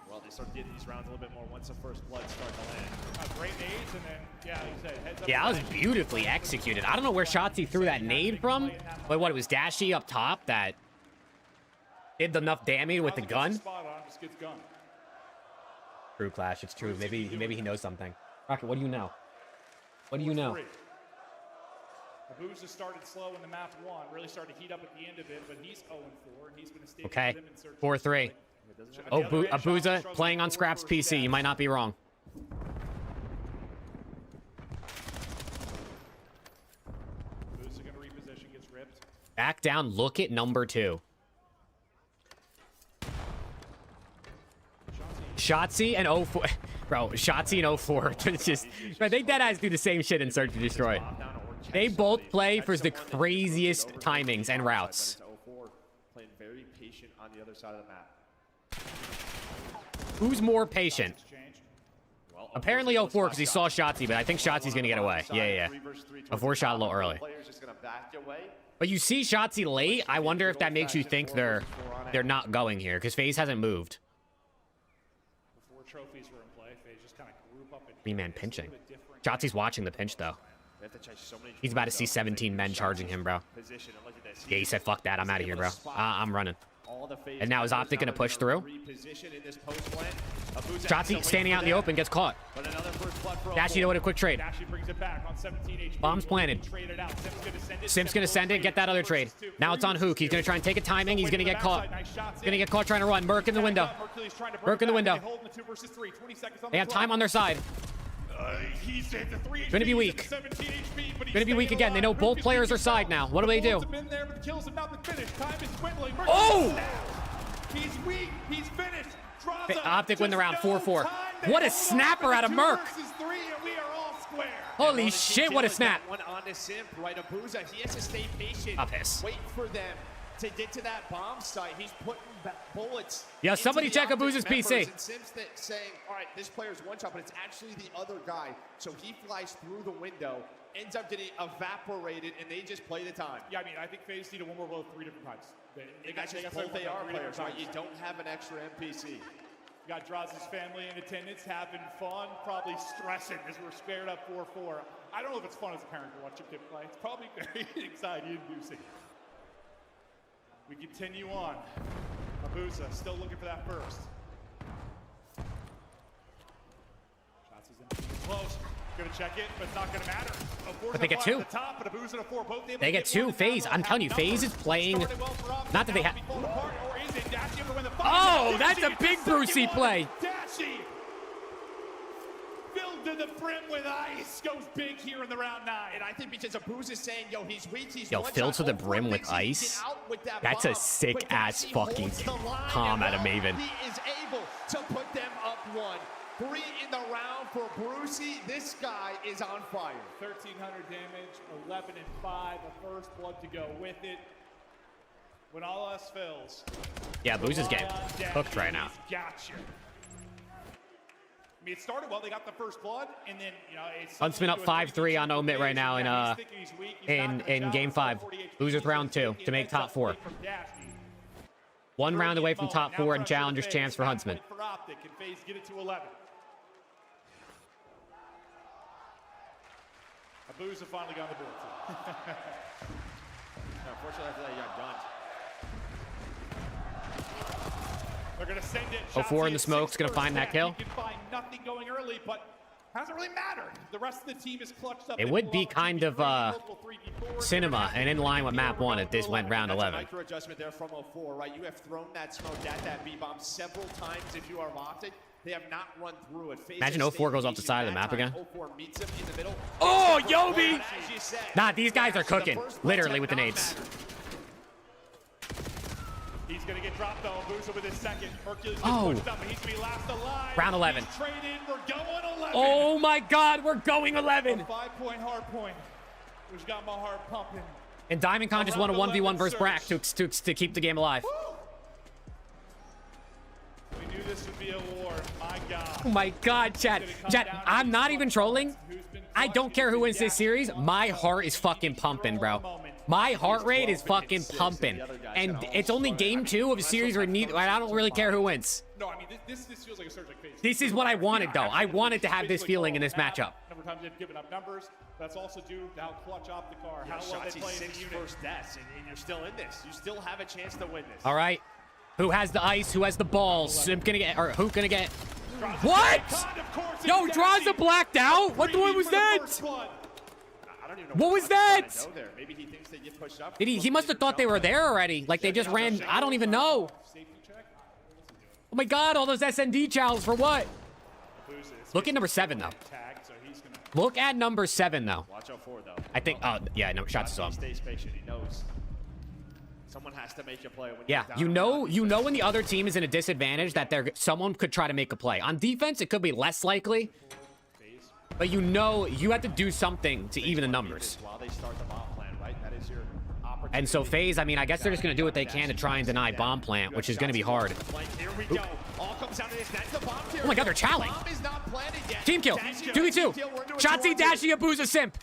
Well, they start getting these rounds a little bit more once the first blood start to land. Great nades, and then yeah, he said heads up. Yeah, that was beautifully executed. I don't know where Shotzzy threw that nade from, but what, it was Dashy up top that did enough damage with the gun. Spot on, just gets gunned. True, Clash. It's true. Maybe he knows something. Rocket, what do you know? What do you know? Abuza started slow in the map 1, really started to heat up at the end of it, but he's 0-4, and he's been a stable Okay, with him in search 4-3. Oh, Abuza playing on Scraps PC. You might not be wrong. Abuza gonna reposition, gets ripped. Back down. Look at number 2. Shotzzy and 04. Bro, Shotzzy and 04. It's just, bro, they deadass do the same shit in Search and Destroy. They both play for the craziest timings and routes. 04 playing very patient on the other side of the map. Who's more patient? Well, Apparently 04 because he saw Shotzzy, but I think Shotzi's going to get away. Yeah. 04 shot a little early. But you see Shotzzy late, I wonder if that makes you think they're not going here because FaZe hasn't moved. Before trophies were in play, FaZe just kind of group up and B-man pinching. Shotzi's watching the pinch though. He's about to see 17 men charging him, bro. Yeah, he said, fuck that. I'm out of here, bro. I'm running. And now is Optic going to push through? Shotzzy standing out in the open, gets caught. Dashy with a quick trade. Bomb's planted. Sim's going to send it, get that other trade. Now it's on Hook. He's going to try and take a timing. He's going to get caught. He's going to get caught trying to run. Merc in the window. Merc in the window. They have time on their side. Going to be weak. Going to be weak again. They know both players are side now. What do they do? Oh! He's weak. He's finished. Optic win the round 4-4. What a snapper out of Merc. Holy shit, what a snap. One on to Simp, right? Abuza, he has to stay patient. I'll piss. Wait for them to get to that bomb site. He's putting bullets. Yeah, somebody check Abuza's PC. And Sim's saying, all right, this player's one shot, but it's actually the other guy. So he flies through the window, ends up getting evaporated, and they just play the time. Yeah, I mean, I think FaZe need a one more blow 3 different times. That's just both they are players, right? You don't have an extra NPC. You got Draz's family in attendance, having fun, probably stressing as we're squared up 4-4. I don't know if it's fun as a parent to watch your kid play. It's probably very anxiety-inducing. We continue on. Abuza still looking for that first. Shots is in close. Gonna check it, but it's not gonna matter. But they get 2. The top, but Abuza and a 4, both They get 2. FaZe, I'm telling you, FaZe is playing. Not that they have. Oh, that's a big Brucey play. Dashy filled to the brim with ice, goes big here in the round 9. And I think because Abuza is saying, yo, he's weak, he's Yo, filled to the brim with ice. That's a sick ass fucking palm out of Maven. He is able to put them up 1. 3 in the round for Brucey. This guy is on fire. 1,300 damage, 11 and 5. A first blood to go with it. When all else fails. Yeah, Booza's game hooked right now. Gotcha. I mean, it started well. They got the first blood, and then it's Huntsman up 5-3 on Omit right now in game 5. Losers round 2 to make top 4. 1 round away from top 4 and challengers chance for Huntsman. For Optic, and FaZe get it to 11. Abuza finally got the board. Unfortunately, after that, he got dunked. They're going to send it. 04 in the smoke's going to find that kill. He can find nothing going early, but hasn't really mattered. The rest of the team is clutched up. It would be kind of cinema and in line with map 1 if this went round 11. Micro adjustment there from 04, right? You have thrown that smoke at that B-bomb several times if you are Optic. They have not run through it. Imagine 04 goes off the side of the map again. 04 meets him in the middle. Oh, Yobi! Nah, these guys are cooking. Literally with the nades. He's going to get dropped, though. Abuza with his second. Hercules gets pushed up, but he's going to be last alive. Round 11. He's traded. We're going 11. Oh, my God. We're going 11. A 5-point hard point, which got my heart pumping. And Diamond Con just won a 1v1 versus Brack to keep the game alive. We knew this would be a war. My God. Oh, my God, Chad. Chad, I'm not even trolling. I don't care who wins this series. My heart is fucking pumping, bro. My heart rate is fucking pumping. And it's only game 2 of a series where I don't really care who wins. No, I mean, this feels like a surge like FaZe. This is what I wanted, though. I wanted to have this feeling in this matchup. Number of times they've given up numbers. That's also due to how clutch Optic are, how well they play as a unit. First deaths, and you're still in this. You still have a chance to win this. All right. Who has the ice? Who has the balls? Simp gonna get, or who gonna get? What? Yo, Draza blacked out? What the one was that? What was that? Maybe he thinks they get pushed up. Did he must have thought they were there already. Like they just ran. I don't even know. Oh my God, all those SND chows for what? Look at number 7 though. Look at number 7 though. Watch out for though. I think. Oh yeah, no shots is on. He stays patient. He knows. Someone has to make a play. When Yeah, you know when the other team is in a disadvantage that someone could try to make a play. On defense, it could be less likely, but you have to do something to even the numbers. While they start the bomb plan, right? That is your opportunity. And so FaZe, I mean, I guess they're just gonna do what they can to try and deny bomb plant, which is gonna be hard. Here we go. All comes down to this. That's the bomb. Oh my God, they're chowing. Bomb is not planted yet. Team kill. 2v2. Shotzzy, Dashy, Abuza, Simp.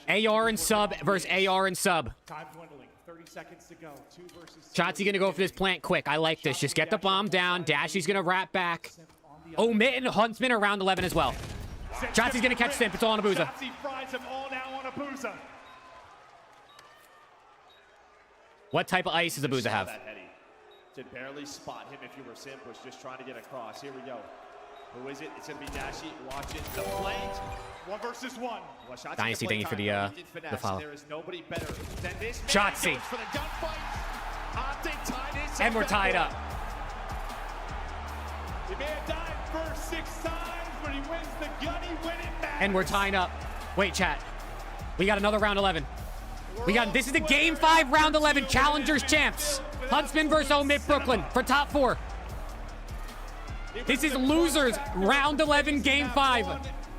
AR and sub versus AR and sub. Time dwindling. 30 seconds to go. 2 versus. Shotzzy gonna go for this plant quick. I like this. Just get the bomb down. Dashy's gonna wrap back. Omit and Huntsman are round 11 as well. Shotzi's gonna catch Simp. It's all on Abuza. Shotzi fries him all now on Abuza. What type of ice does Abuza have? Could barely spot him if you were Sim, was just trying to get across. Here we go. Who is it? It's going to be Dashy. Watch it. The flank. 1 versus 1. Well, Shotzi Dynasty, can play thank you for time. the follow. There is nobody better than this man. Shotzi. Goes for the gunfight. Optic tied himself And we're tied up. He may have died first 6 times, but he wins the gun. He win it back. And we're tying up. Wait, chat. We got another round 11. This is the game 5 round 11 challengers champs. Huntsman versus Omit Brooklyn for top 4. This is losers round 11 game 5.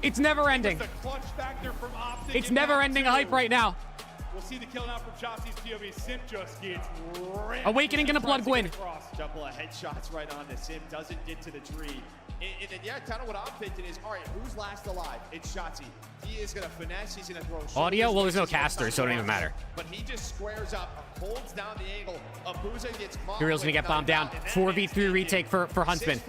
It's never ending. It's never ending hype right now. We'll see the kill now from Shotzi's POV. Sim just gets ripped. Awakening gonna blood Gwyn. Couple of headshots right on the Sim. Doesn't get to the tree. And then, yeah, kind of what I'm thinking is, all right, who's last alive? It's Shotzi. He is going to finesse. He's going to throw audio. Well, there's no caster, so it don't even matter. But he just squares up, holds down the angle. Abuza gets Heroes gonna get bombed down. 4v3 retake for Huntsman.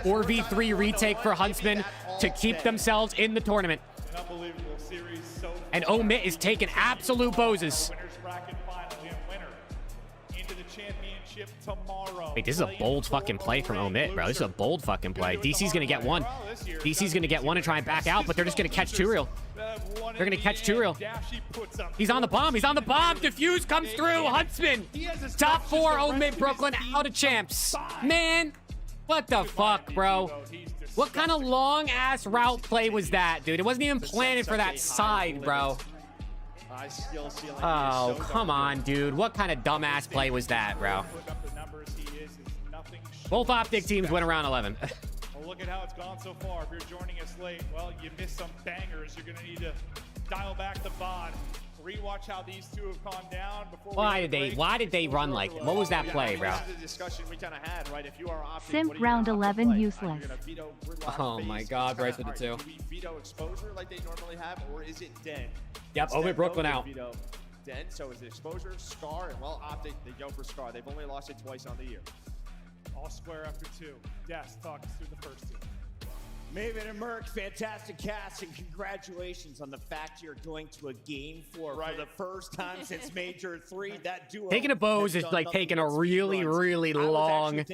4v3 retake for Huntsman to keep themselves in the tournament. An unbelievable series so far. And Omit is taking absolute bozes. Winners bracket final and winner into the championship tomorrow. Wait, this is a bold fucking play from Omit, bro. This is a bold fucking play. DC's gonna get one. DC's gonna get one and try and back out, but they're just gonna catch 2 real. They're gonna catch 2 real. He's on the bomb. He's on the bomb. Diffuse comes through. Huntsman. Top 4 Omit Brooklyn out of champs. Man, what the fuck, bro? What kind of long ass route play was that, dude? It wasn't even planted for that side, bro. Oh, come on, dude. What kind of dumbass play was that, bro? Both Optic teams went around 11. Well, look at how it's gone so far. If you're joining us late, well, you missed some bangers. You're going to need to dial back the VOD. Rewatch how these two have gone down before. Why did they run like? What was that play, bro? This is the discussion we kind of had, right? If you are Optic, Simp round 11 useless. Oh my God, Bryce with the 2. Do we veto exposure like they normally have, or is it Den? Yep, Omit Brooklyn out. Den, so is it exposure, Scar, and well, Optic, they go for Scar. They've only lost it twice on the year. All square after 2. Des, talk us through the first 2. Maven and Merc, fantastic cast, and congratulations on the fact you're going to a game 4 for the first time since Major 3. That duo taking a Bose is like taking a really, really long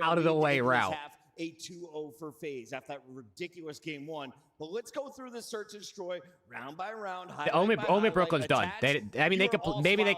out of the way route. A 2-0 for FaZe after that ridiculous game 1. But let's go through the search and destroy round by round. Omit Brooklyn's done. I mean, they could maybe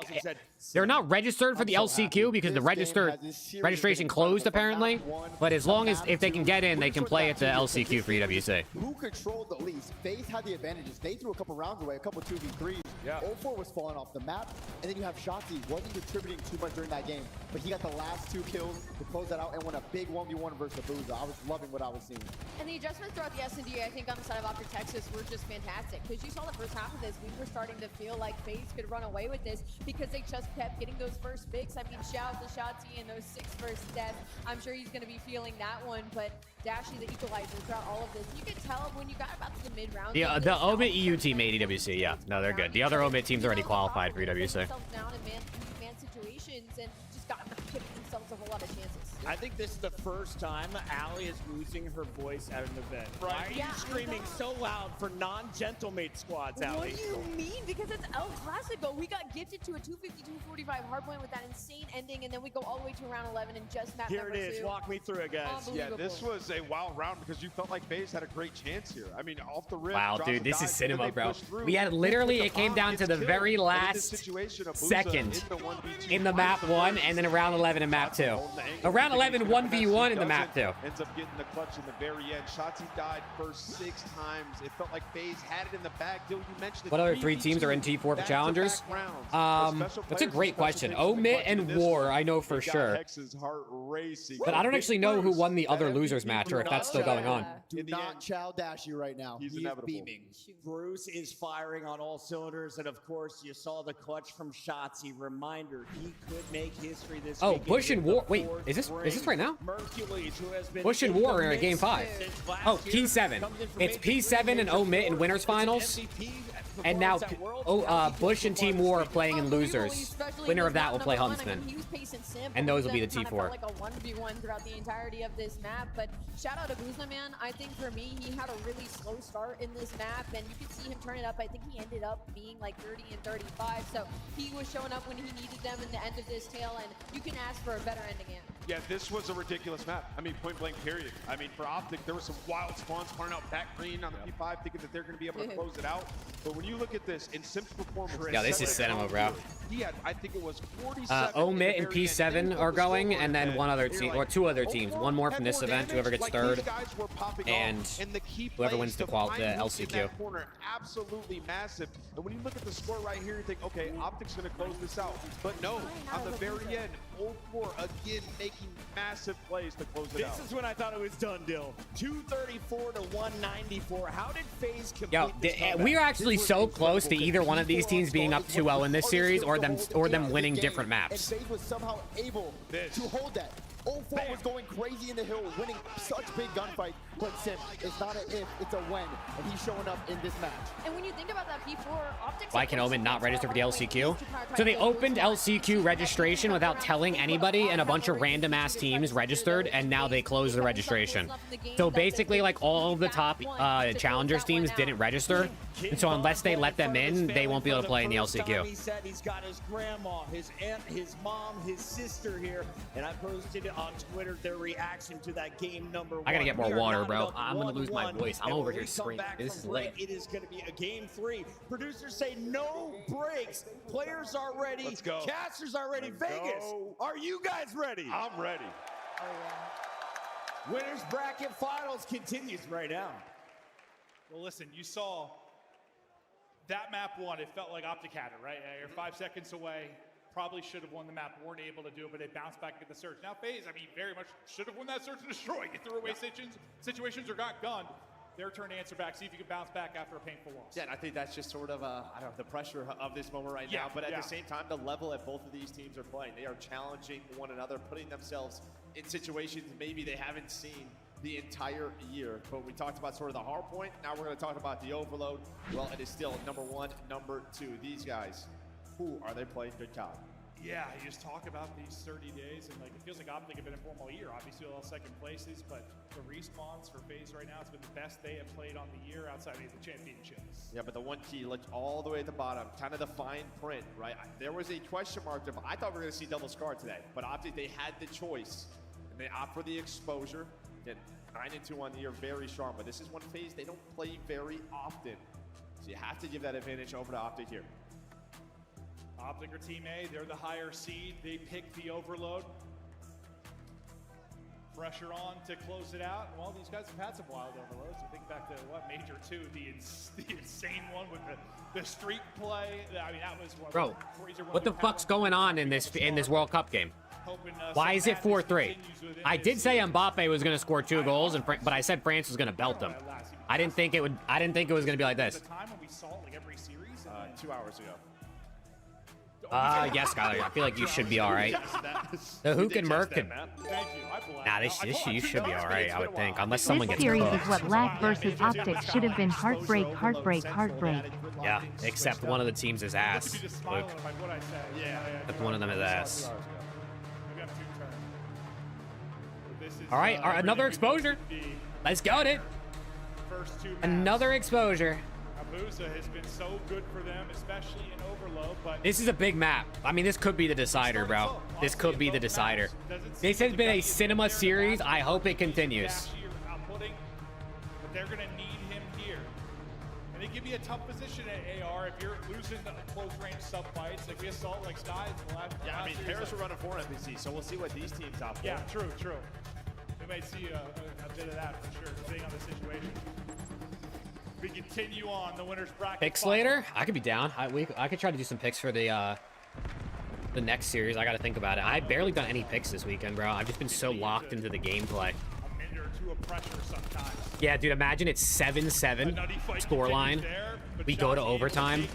they're not registered for the LCQ because the registration closed apparently. But as long as if they can get in, they can play at the LCQ for EWC. Who controlled the least? FaZe had the advantages. They threw a couple rounds away, a couple 2v3s. Yeah. 0-4 was falling off the map, and then you have Shotzi wasn't contributing too much during that game, but he got the last 2 kills to close that out and won a big 1v1 versus Abuza. I was loving what I was seeing. And the adjustments throughout the S&D, I think on the side of Optic Texas were just fantastic. Because you saw the first half of this, we were starting to feel like FaZe could run away with this because they just kept getting those first picks. I mean, shout out to Shotzi and those 6 first deaths. I'm sure he's going to be feeling that one, but Dashy, the equalizer throughout all of this. You could tell when you got about to the mid-round. The Omit EU team made EWC, yeah. No, they're good. The other Omit teams already qualified for EWC. Down in man situations and just got giving themselves a whole lot of chances. I think this is the first time Allie is losing her voice at an event. Right? Why are you screaming so loud for non-gentlemate squads, Allie? What do you mean? Because it's El Clasico. We got gifted to a 250-245 hardpoint with that insane ending, and then we go all the way to round 11 and just map Here number it is. 2. Walk me through it, guys. Yeah, this was a wild round because you felt like FaZe had a great chance here. I mean, off the rip. Wow, dude, this is cinema, bro. We had literally, it came down to the very last second in the map 1, and then around 11 in map 2. Around 11, 1v1 in the map 2. Ends up getting the clutch in the very end. Shotzi died first 6 times. It felt like FaZe had it in the bag. Dylan, you mentioned it. What other 3 teams are in T4 for challengers? That's a great question. Omit and War, I know for sure. But I don't actually know who won the other losers match or if that's still going on. Do not chow Dashy right now. He's beaming. Bruce is firing on all cylinders, and of course, you saw the clutch from Shotzi. Reminder, he could make history this weekend. Bush and War. Wait, is this right now? Bush and War are in game 5. Oh, P7. It's P7 and Omit in winners finals. And now Bush and Team War are playing in losers. Winner of that will play Huntsman. And those will be the T4. Like a 1v1 throughout the entirety of this map, but shout out to Buzna, man. I think for me, he had a really slow start in this map, and you could see him turn it up. I think he ended up being like 30 and 35, so he was showing up when he needed them in the end of this tail, and you can ask for a better ending. Yeah, this was a ridiculous map. I mean, point blank, period. I mean, for Optic, there were some wild spawns flying out back green on the P5, thinking that they're going to be able to close it out. But when you look at this, in Sim's performance... Yeah, this is cinema, bro. He had, I think it was 47... Omit and P7 are going, and then one other team, or two other teams. One more from this event, whoever gets third, and whoever wins the LCQ. Absolutely massive. And when you look at the score right here, you think, okay, Optic's going to close this out. But no, on the very end, 0-4 again making massive plays to close it out. This is when I thought it was done, Dill. 234 to 194. How did FaZe complete this? We are actually so close to either one of these teams being up 2-0 in this series, or them winning different maps. And FaZe was somehow able to hold that. 0-4 was going crazy in the hill, winning such big gunfights. But Sim, it's not an if, it's a when, and he's showing up in this match. And when you think about that, P4 Optics... Why can Omen not register for the LCQ? So they opened LCQ registration without telling anybody, and a bunch of random ass teams registered, and now they closed the registration. So basically, like, all of the top challengers teams didn't register, and so unless they let them in, they won't be able to play in the LCQ. He said he's got his grandma, his aunt, his mom, his sister here, and I posted it on Twitter their reaction to that game number 1. I gotta get more water, bro. I'm gonna lose my voice. I'm over here screaming. This is late. It is gonna be a game 3. Producers say no breaks. Players are ready. Let's go. Casters are ready. Vegas, are you guys ready? I'm ready. Winners bracket finals continues right now. Well, listen, you saw that map 1. It felt like Optic had it, right? You're 5 seconds away. Probably should have won the map, weren't able to do it, but they bounced back at the search. Now FaZe, I mean, very much should have won that search and destroy. You threw away situations or got gunned. Their turn to answer back, see if you can bounce back after a painful loss. Yeah, and I think that's just sort of, I don't know, the pressure of this moment right now. But at the same time, the level that both of these teams are playing, they are challenging one another, putting themselves in situations maybe they haven't seen the entire year. But we talked about sort of the hard point. Now we're going to talk about the overload. Well, it is still number 1, number 2. These guys, who are they playing good COD? Yeah, you just talk about these 30 days, and like it feels like Optic have been in form all year. Obviously, all second places, but the respawns for FaZe right now, it's been the best they have played on the year outside of the championships. Yeah, but the one key, look all the way at the bottom, kind of the fine print, right? There was a question mark. I thought we were going to see double scar today, but Optic, they had the choice, and they opt for the exposure. Again, 9-2 on the year, very strong, but this is one FaZe they don't play very often. So you have to give that advantage over to Optic here. Optic or Team A, they're the higher seed. They pick the overload. Pressure on to close it out. Well, these guys have had some wild overloads. I think back to, what, Major 2, the insane one with the streak play. I mean, that was one. Bro, what the fuck's going on in this World Cup game? Why is it 4-3? I did say Mbappe was going to score 2 goals, but I said France was going to belt them. I didn't think it was going to be like this. The time when we saw it, like every series, 2 hours ago. Yes, Skylar. I feel like you should be all right. The Hook and Merc could... Nah, you should be all right, I would think. Unless someone gets This series cooked. is what Lag versus Optic should have been. Heartbreak, heartbreak, heartbreak. Yeah, except one of the teams is ass, Luke. Except one of them is ass. All right, another exposure. Let's go, dude. Another exposure. Abusa has been so good for them, especially in overload, but This is a big map. I mean, this could be the decider, bro. This could be the decider. This has been a cinema series. I hope it continues. but they're going to need him here. And it can be a tough position at AR if you're losing close range sub fights. Like we saw like Skies in the last I mean, Paris are running 4 NPC, so we'll see what these teams opt for. Yeah, true. We may see a bit of that for sure, depending on the situation. We continue on the winners bracket. Picks later? I could be down. I could try to do some picks for the next series. I got to think about it. I've barely done any picks this weekend, bro. I've just been so locked into the gameplay. A minute or two of pressure sometimes. Yeah, dude, imagine it's 7-7 scoreline. We go to overtime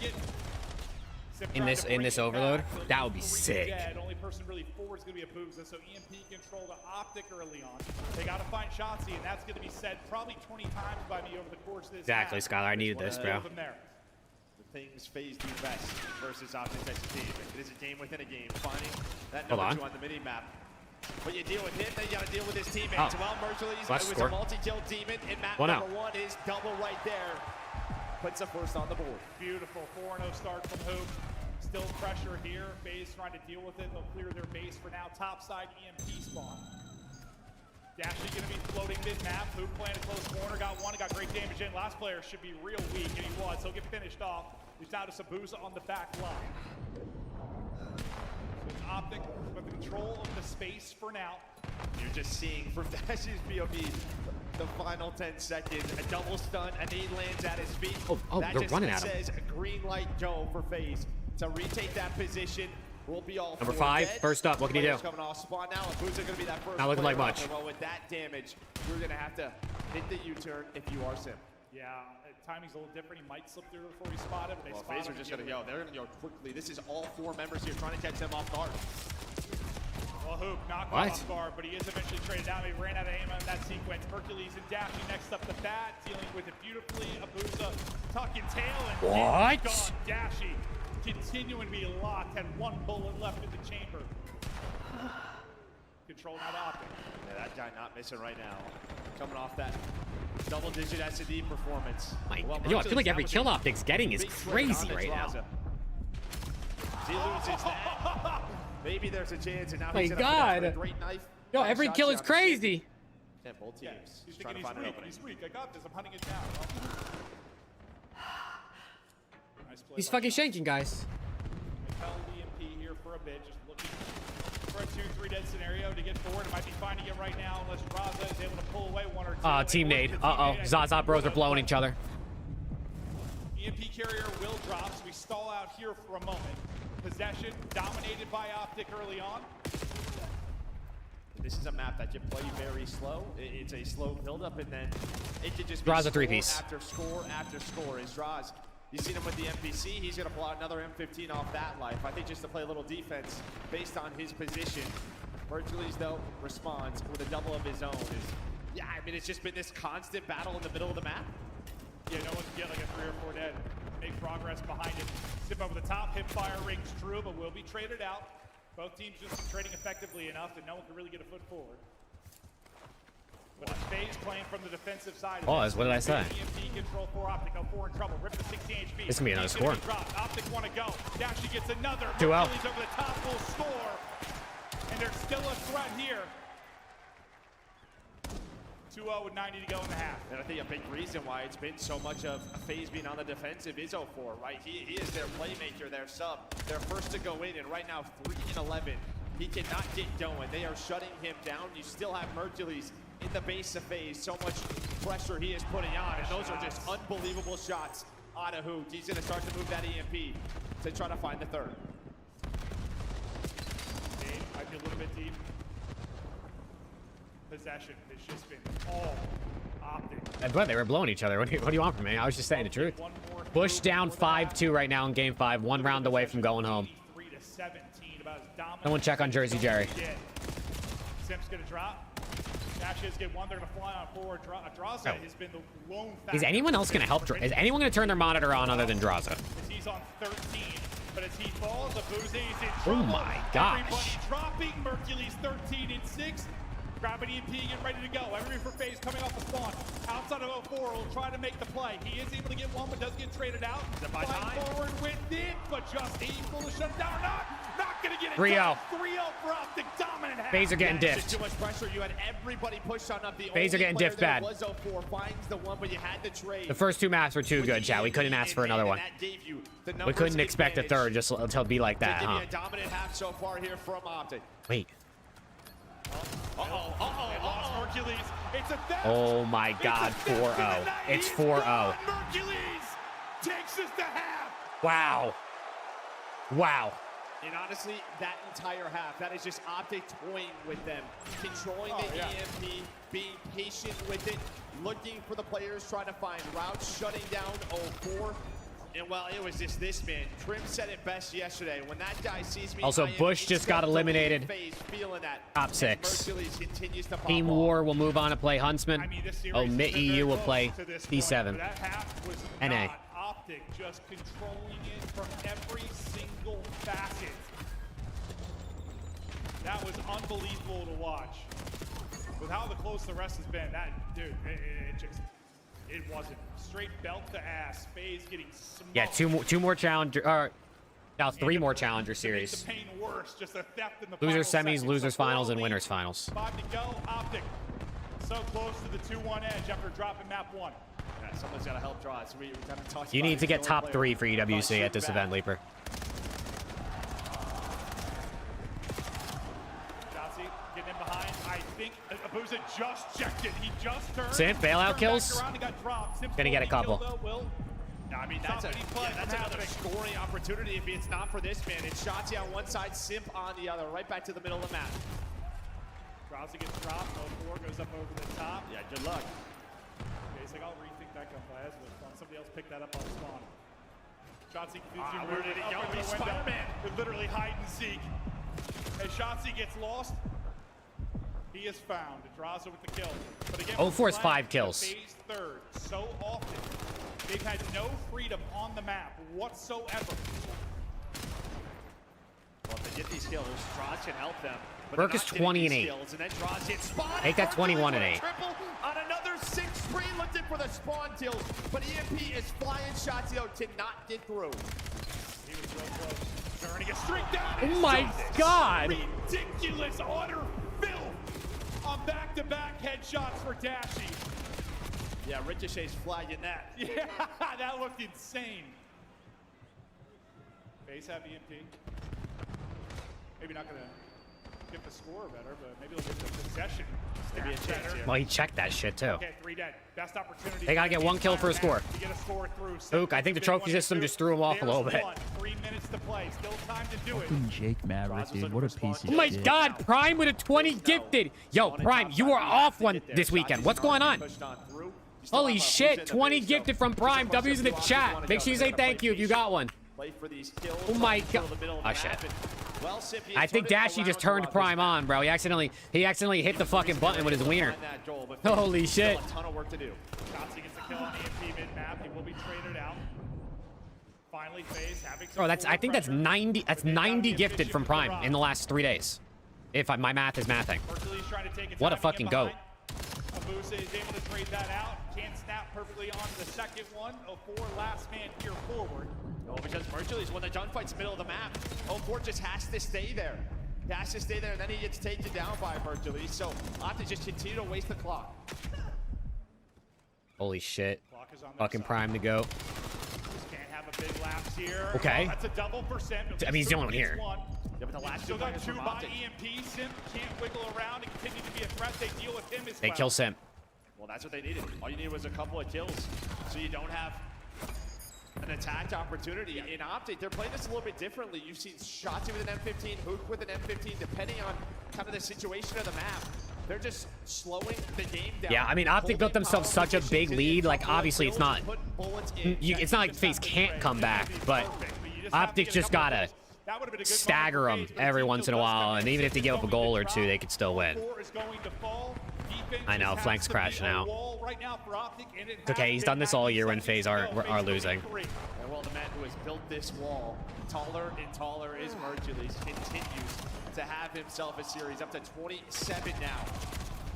in this overload. That would be sick. The only person really forward is going to be Abusa, so EMP control to Optic early on. They got to find Shotzzy, and that's going to be said probably 20 times by me over the course of this Exactly, match. Skylar. I needed this, bro. The things FaZe do best versus Optic as a team. It is a game within a game, finding that Hold number on. 2 on the mini map. But you deal with him, then you got to deal with his teammates. Oh. Well, Mercules, it Last was score. a multi-kill demon, and map 1-0. number 1 is double right there. Puts the first on the board. Beautiful 4-0 start from Hoop. Still pressure here. FaZe trying to deal with it. They'll clear their base for now. Top side EMP spawn. Dashy gonna be floating mid-map. Hoop playing a close corner. Got one. Got great damage in. Last player should be real weak, and he was. He'll get finished off. He's down to Sabuza on the back line. So it's Optic with the control of the space for now. You're just seeing from Dashy's POV the final 10 seconds. A double stun. A nade lands at his feet. Oh, that they're just running at him. says a green light go for FaZe to retake that position. We'll be all Number four 5, dead. first up. What can you do? Players coming off spawn now, and who's gonna be that first Not looking player like up? much. And well, with that damage, you're gonna have to hit the U-turn if you are Sim. Yeah, timing's a little different. He might slip through before he spot him. But Well, spot FaZe him are just and gonna get go. They're gonna go quickly. This is all 4 members here trying to catch them off guard. Well, Hoop knocked What? him off guard, but he is eventually traded out. He ran out of ammo in that sequence. Hercules and Daphne next up the bat, dealing with it beautifully. Abuza tuck and tail, and What? gone. Dashi continuing to be locked, had 1 bullet left in the chamber. Control not Optic. Yeah, that guy not missing right now. Coming off that double-digit S&D performance. Well, Yo, I feel like every that was kill a Optic's getting is big trade crazy on right now. Draza. He loses that. Maybe there's a chance, and now My he's gonna put out God. a great knife. Yo, Five every shots kill down is to crazy. Yeah, both teams Yeah, just he's trying thinking to find an he's weak. opening. He's weak. I got this. I'm hunting it down. Nice play He's by fucking Josh. shanking, guys. Held EMP here for a bit, just looking for a 2-3 dead scenario to get forward. It might be finding it right now unless Raza is able to pull away 1 or 2. Team nade. Zaza bros are blowing each other. EMP carrier will drop, so we stall out here for a moment. Possession dominated by Optic early on. This is a map that you play very slow. It's a slow build-up, and then it can just be Draza score 3-piece. after score after score. Is Draz, you've seen him with the MPC. He's going to pull out another M15 off that life. I think just to play a little defense based on his position. Hercules, though, responds with a double of his own. Yeah, I mean, it's just been this constant battle in the middle of the map. Yeah, no one can get like a 3 or 4 dead. Make progress behind it. Zip over the top, hip fire rings true, but will be traded out. Both teams just trading effectively enough that no one can really get a foot forward. But it's FaZe playing from the defensive side. Pause, what did I say? EMP control for Optic, 4 in trouble. Rip the 16 HP. This is gonna be another He's score. gonna be dropped. Optic want to go. Dashi gets another. 2-0. Hercules over the top will score. And there's still a threat here. 2-0 with 90 to go in the half. And I think a big reason why it's been so much of FaZe being on the defensive is 0-4, right? He is their playmaker, their sub. They're first to go in, and right now 3-11. He cannot get going. They are shutting him down. You still have Hercules in the base of FaZe. So much pressure he is putting on, and those are just unbelievable shots out of Hoot. He's going to start to move that EMP to try to find the third. Dave might be a little bit deep. Possession has just been all Optic. I bet they were blowing each other. What do you want from me? I was just saying the truth. Bush down 5-2 right now in game 5. 1 round away from going home. 3-17, about as dominant. Someone check on Jersey Jerry. Sim's gonna drop. Dashes get 1. They're gonna fly on forward. Draza has been the lone factor. Is anyone else going to help? Is anyone going to turn their monitor on other than Draza? As he's on 13, but as he falls, Abuza is in Oh trouble. my gosh. Everybody dropping. Mercules 13 and 6. Grabbing EMP, getting ready to go. Everybody for FaZe coming off the spawn. Outside of 04, will try to make the play. He is able to get 1, but does get traded out. Flying forward with it, but just able to shut down. Not gonna get it 3-0. done. 3-0 for Optic, dominant half. FaZe are getting Yeah, it's diffed. just too much pressure. You had everybody pushed on up. The FaZe are only getting player diffed there bad. was 04, finds the 1, but you had to trade. The first 2 maps were too good, chat. We couldn't ask for another one. That gave you the We numbers couldn't expect a advantage third just to be like to that, give huh? you a dominant half so far here from Optic. Wait. Lost Hercules. It's a theft. Oh my God, 4-0. It's 4-0. Hercules takes us to half. Wow. Wow. And honestly, that entire half, that is just Optic toying with them, controlling the EMP, being patient with it, looking for the players, trying to find routes, shutting down 04. And well, it was just this man. Trim said it best yesterday. When that guy sees me, Also, I am Bush just got instantly eliminated. FaZe, feeling that. Top As 6. Mercules continues to pop Team off. War will move on to play Huntsman. I mean, this series Omit has been EU very will close play to this point, C7. but that half was NA. not Optic, just controlling it from every single facet. That was unbelievable to watch. With how the close the rest has been, that dude, it wasn't straight belt to ass. FaZe getting smoked. Yeah, two more challenger. Now 3 more Challenger Series. The pain worse, just a theft in the Losers final semis, seconds. losers So finals, early, and winners finals. 5 to go. Optic so close to the 2-1 edge after dropping map 1. Yeah, someone's got to help draw it. So we kind of talked You about need it. to get The top player 3 for EWC at this shooting event, back. Leaper. Jossie getting in behind. I think Abuza just checked it. He just turned. Simp, bailout turned kills. back around and got dropped. Simp's Gonna get a only kill, couple. though, Will. No, I mean, that's another scoring opportunity if it's not for this man. It's Shotzi on one side, Simp on the other, right back to the middle of the map. Drowsy gets dropped. 0-4 goes up over the top. Yeah, good luck. He's like, I'll rethink that gunplay. That's really fun. Somebody else picked that up on spawn. Shotzi confuses where did it go? He's Spider-Man. Literally hide and seek. As Shotzi gets lost, he is found. Draza with the kill. But again, 0-4 is 5 kills. Phase third. So often, they've had no freedom on the map whatsoever. Well, if they get these kills, Draws can help them. But Burke they're is not getting 20 and these 8. kills, and then Draws gets spotted. Take that 21 and 8. Triple on another 6 screen, looking for the spawn kills. But EMP is flying shots, though, to not get through. He was real close. Turning a streak down. Oh my God. Ridiculous utter filth on back-to-back headshots for Dashy. Yeah, Ricochet's flagging that. Yeah, that looked insane. Base have EMP. Maybe not gonna get the score better, but maybe they'll get the possession. Maybe a chance better. here. Well, he checked that shit too. Okay, 3 dead. Best opportunity. They gotta get 1 kill for a score. To get a score through. Ook, I think the trophy system just threw him off a little bit. 3 minutes to play. Still time to do it. Fucking Jake Maverick, dude. What a piece of Oh my shit. God, Prime with a 20 gifted. Yo, Prime, you are off one this weekend. What's going on? Holy shit, 20 gifted from Prime. W's in the chat. Make sure you say thank you if you got one. Play for these kills. Oh my God. Oh shit. I think Dashy just turned Prime on, bro. He accidentally hit the fucking button with his wiener. Holy shit. A ton of work to do. Shotzi gets the kill on the EMP mid-map. He will be traded out. Finally, FaZe having some Bro, I think that's 90. That's 90 gifted from Prime in the last 3 days. If my math is mathing. Hercules trying to take its What a time to fucking get goat. behind. Abusa is able to trade that out. Can't snap perfectly on the second one. 0-4 last man here forward. No, because Mercury's when the gunfight's middle of the map. 0-4 just has to stay there. He has to stay there, and then he gets taken down by Mercury. So I'll have to just continue to waste the clock. Holy shit. Clock is on their Fucking side. Prime to go. Just can't have a big lapse here. Okay. Oh, that's a double for Simp. I mean, he's the only one here. Yeah, but the last Still two got players 2 from by Optic. EMP. Simp can't wiggle around and continue to be a threat. They deal with him as They well. kill Simp. Well, that's what they needed. All you needed was a couple of kills. So you don't have an attack opportunity. In Optic, they're playing this a little bit differently. You've seen Shotzi with an M15, Hook with an M15, depending on kind of the situation of the map. They're just slowing the game down. Yeah, I mean, Optic built themselves such a big lead. Like, obviously, it's not. It's not like FaZe can't come back, but Optic just gotta stagger them every once in a while, and even if they give up a goal or two, they could still win. I know, flank's crashing out. It's okay, he's done this all year when FaZe are losing. And well, the man who has built this wall, taller and taller is Mercules, continues to have himself a series up to 27 now.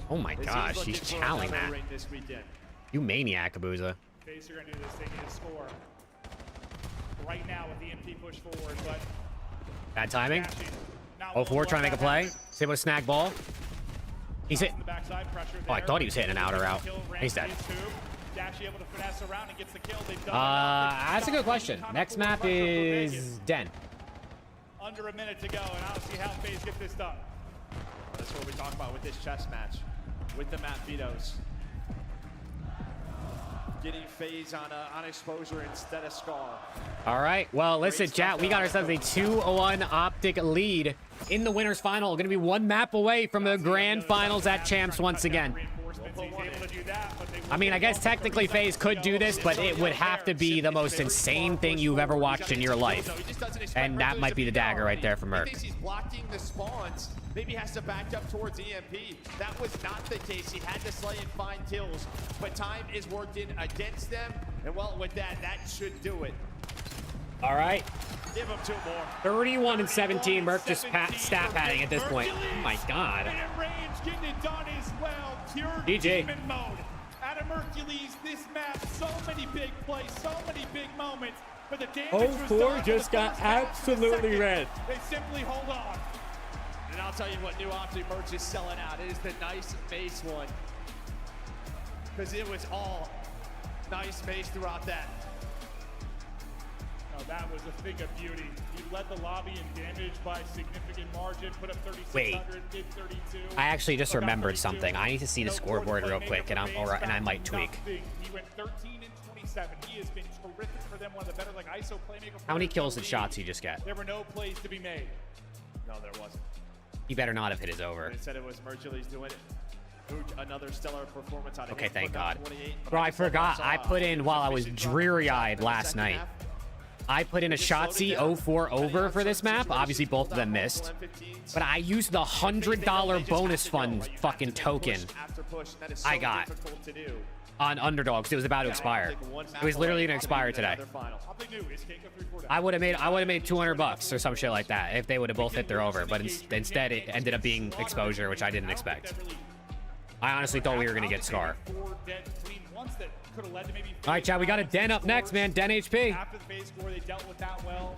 Oh my gosh, he's chowing that. This weekend. You maniac, Abuza. FaZe are going to do this. They need a score right now with the EMP push forward, but Bad timing. Dashy not 0-4 willing to trying to let make a that play. happen. He's able to snag ball. He's hit. The backside pressure Oh, I there. thought he was hitting an outer out. Kill, He's dead. Ramsey is two. Dashy able to finesse around and gets the kill. They've done That's a good question. Next map is Den. under a minute to go, and I don't see how FaZe get this done. That's what we talk about with this chess match, with the map vetoes. Getting FaZe on exposure instead of Scar. All right. Well, listen, chat. We got ourselves a 2-1 Optic lead in the winners final. Going to be 1 map away from the grand finals at Champs once again. I mean, I guess technically FaZe could do this, but it would have to be the most insane thing you've ever watched in your life. And that might be the dagger right there from Merc. He thinks he's blocking the spawns. Maybe he has to back up towards EMP. That was not the case. He had to slay and find kills, but time is working against them. And well, with that, that should do it. All right. Give him 2 more. 31 and 17. Merc just stat padding at this point. Oh my God. Range getting it done as well. Pure GG. demon mode. Out of Mercules, this map, so many big plays, so many big moments. but the damage was done. just got absolutely red. They simply hold on. And I'll tell you what, New Optic merch is selling out. It is the nice base one. Because it was all nice base throughout that. Oh, that was a thing of beauty. He led the lobby in damage by a significant margin, put up 3,600, did 32. I actually just remembered something. I need to see the scoreboard real quick, and I might tweak. He went 13 and 27. He has been terrific for them. One of the better ISO playmaker. How many kills did Shotzzy just get? There were no plays to be made. No, there wasn't. He better not have hit his over. They said it was Mercules doing it. Another stellar performance out of Okay, him. thank God. 28. Bro, I forgot. I put in while I was dreary-eyed last night. I put in a Shotzzy 04 over for this map. Obviously, both of them missed. But I used the $100 bonus fund fucking token I got on Underdogs. It was about to expire. It was literally going to expire today. I would have made 200 bucks or some shit like that if they would have both hit their over. But instead, it ended up being exposure, which I didn't expect. I honestly thought we were going to get Scar. All right, Chad, we got a Den up next, man. Den HP. After the phase score, they dealt with that well.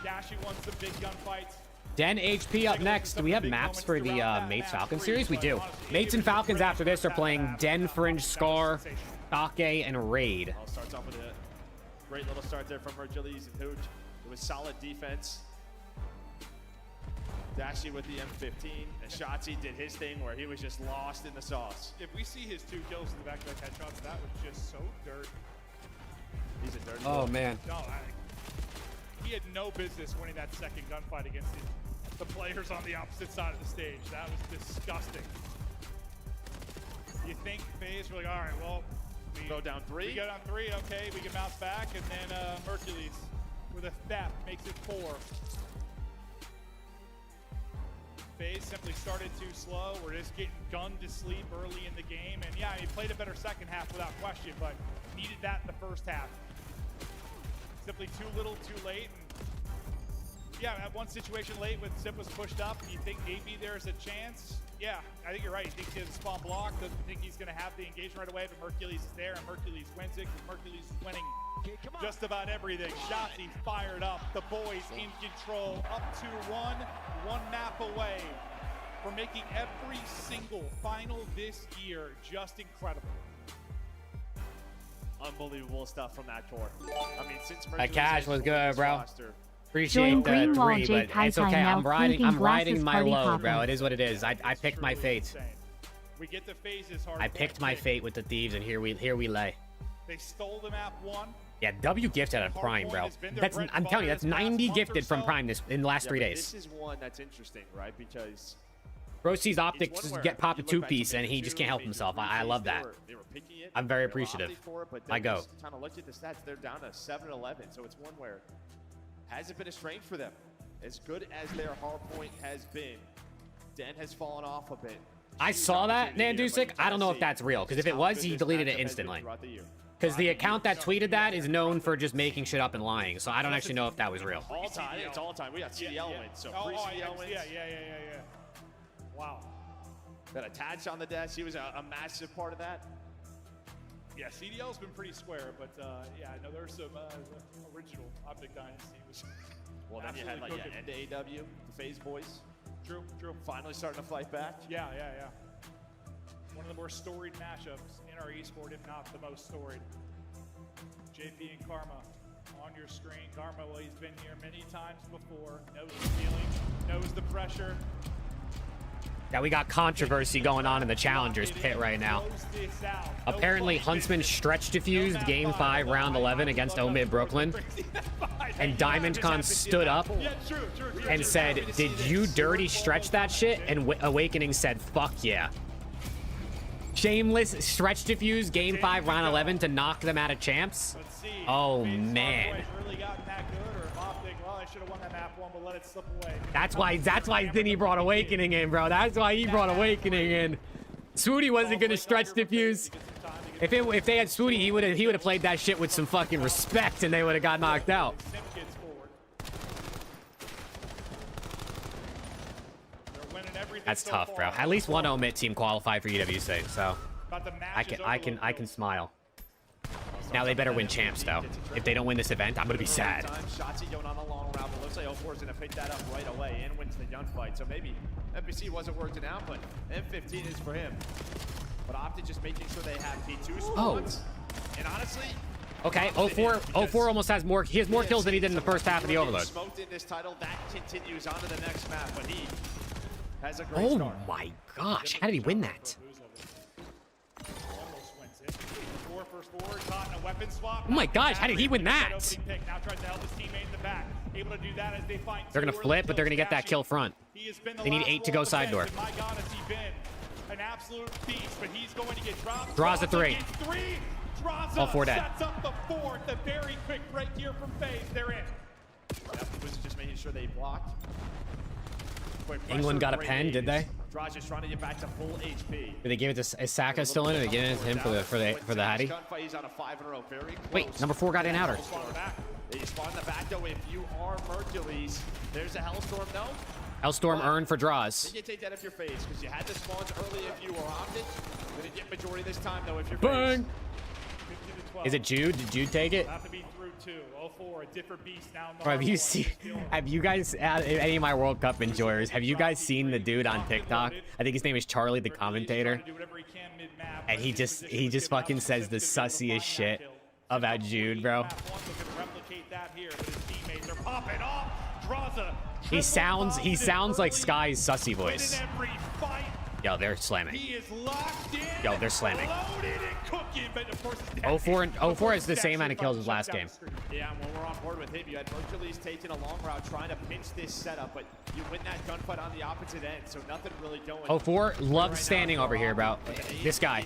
Dashi won some big gunfights. Den HP up next. Do we have maps for the Mates Falcons series? We do. Mates and Falcons after this are playing Den, Fringe, Scar, Sake, and Raid. Starts off with a great little start there from Mercules and Hooch. It was solid defense. Dashi with the M15, and Shotzzy did his thing where he was just lost in the sauce. If we see his 2 kills in the back-to-back headshots, that was just so dirt. He's a dirty Oh, boy. man. No, he had no business winning that second gunfight against the players on the opposite side of the stage. That was disgusting. You think FaZe were like, all right, well, we go down 3. We go down 3, okay, we can bounce back, and then Mercules with a theft makes it 4. FaZe simply started too slow. We're just getting gunned to sleep early in the game. And yeah, he played a better second half without question, but needed that in the first half. Simply too little, too late. And yeah, at one situation late when Sip was pushed up, you think maybe there's a chance. Yeah, I think you're right. He thinks he has a spawn block, doesn't think he's going to have the engagement right away, but Mercules is there, and Mercules wins it because Mercules is winning just about everything. Shotzzy fired up. The boys in control. Up 2-1. 1 map away from making every single final this year just incredible. Unbelievable stuff from that core. I mean, since That cash was good, bro. roster, Appreciate the Join Greenwall 3, Jake but it's High okay. Time I'm now, riding my party low, poppin'. bro. It is what it is. I picked my fate. We get the phases hard. I picked my fate with the Thieves, and here we lay. They stole the map 1. Yeah, W gifted at Prime, bro. I'm telling you, that's 90 gifted from Prime in the last 3 days. This is one that's interesting, right? Because Bro sees Optics get popped a 2-piece, and he just can't help himself. I love that. They were picking it. I'm very appreciative. I go. Kind of looked at the stats. They're down to 7-11, so it's one where hasn't been a strain for them. As good as their hard point has been, Den has fallen off a bit. I saw that, Nandusik. I don't know if that's real, because if it was, he deleted it instantly. Because the account that tweeted that is known for just making shit up and lying, so I don't actually know if that was real. All time, it's all time. We got CDL wins, so free CDL wins. Yeah. Wow. Got attached on the desk. He was a massive part of that. Yeah, CDL's been pretty square, but yeah, I know there's some original Optic Dynasty. Well, then you had like end AW, the FaZe boys. True. Finally starting to fight back. Yeah. One of the more storied matchups in our esport, if not the most storied. JP and Karma on your screen. Karma, well, he's been here many times before. Knows the feeling, knows the pressure. Yeah, we got controversy going on in the Challengers pit right now. Apparently, Huntsman stretch diffused Game 5, Round 11 against Omid Brooklyn. And DiamondCon stood up and said, "Did you dirty stretch that shit?" And Awakening said, "Fuck yeah." Shameless stretch diffuse Game 5, Round 11 to knock them out of champs. Oh, man. That's why Zinni brought Awakening in, bro. That's why he brought Awakening in. Swooty wasn't gonna stretch diffuse. If they had Swooty, he would have played that shit with some fucking respect, and they would have got knocked out. That's tough, bro. At least one Omit team qualified for EWC, so I can smile. Now they better win champs, though. If they don't win this event, I'm going to be sad. Shotzzy going on the long route, but looks like 0-4 is going to pick that up right away and wins the gunfight. So maybe FBC wasn't working out, but M15 is for him. But Optic just making sure they have P2 spawns. And honestly, okay, 0-4 almost has more. He has more kills than he did in the first half of the Overload. Smoked in this title, that continues on to the next map, but he has a great start. Oh my gosh, how did he win that? Oh my gosh, how did he win that? They're gonna flip, but they're gonna get that kill front. They need 8 to go side door. An absolute beast, but he's going to get dropped. Draws the 3. All 4 dead. Sets up the 4th. A very quick break here from FaZe. They're in. Was just making sure they blocked. England got a pen, did they? Draws just trying to get back to full HP. Did they give it to Saka still in it? Did they give it to him for the Hattie? He's on a 5 in a row. Very close. Wait, number 4 got in outer. They spawn in the back though. If you are Mercules, there's a Hellstorm. No. Hellstorm earned for draws. You take that if you're FaZe, because you had the spawns early if you were Optic. But you get majority this time though if you're Bang! FaZe. Is it Jude? Did Jude take it? Have to be through 2. 0-4, a different beast now. Bro, have you guys, any of my World Cup enjoyers, have you guys seen the dude on TikTok? I think his name is Charlie, the commentator. And he just fucking says the sussiest shit about Jude, bro. He sounds like Sky's sussy voice. Yo, they're slamming. Yo, they're slamming. 0-4 is the same amount of kills as last game. Yeah, when we're on board with him, you had Mercules taking a long route, trying to pinch this setup, but you win that gunfight on the opposite end, so nothing really going. 0-4 loves standing over here, bro. This guy.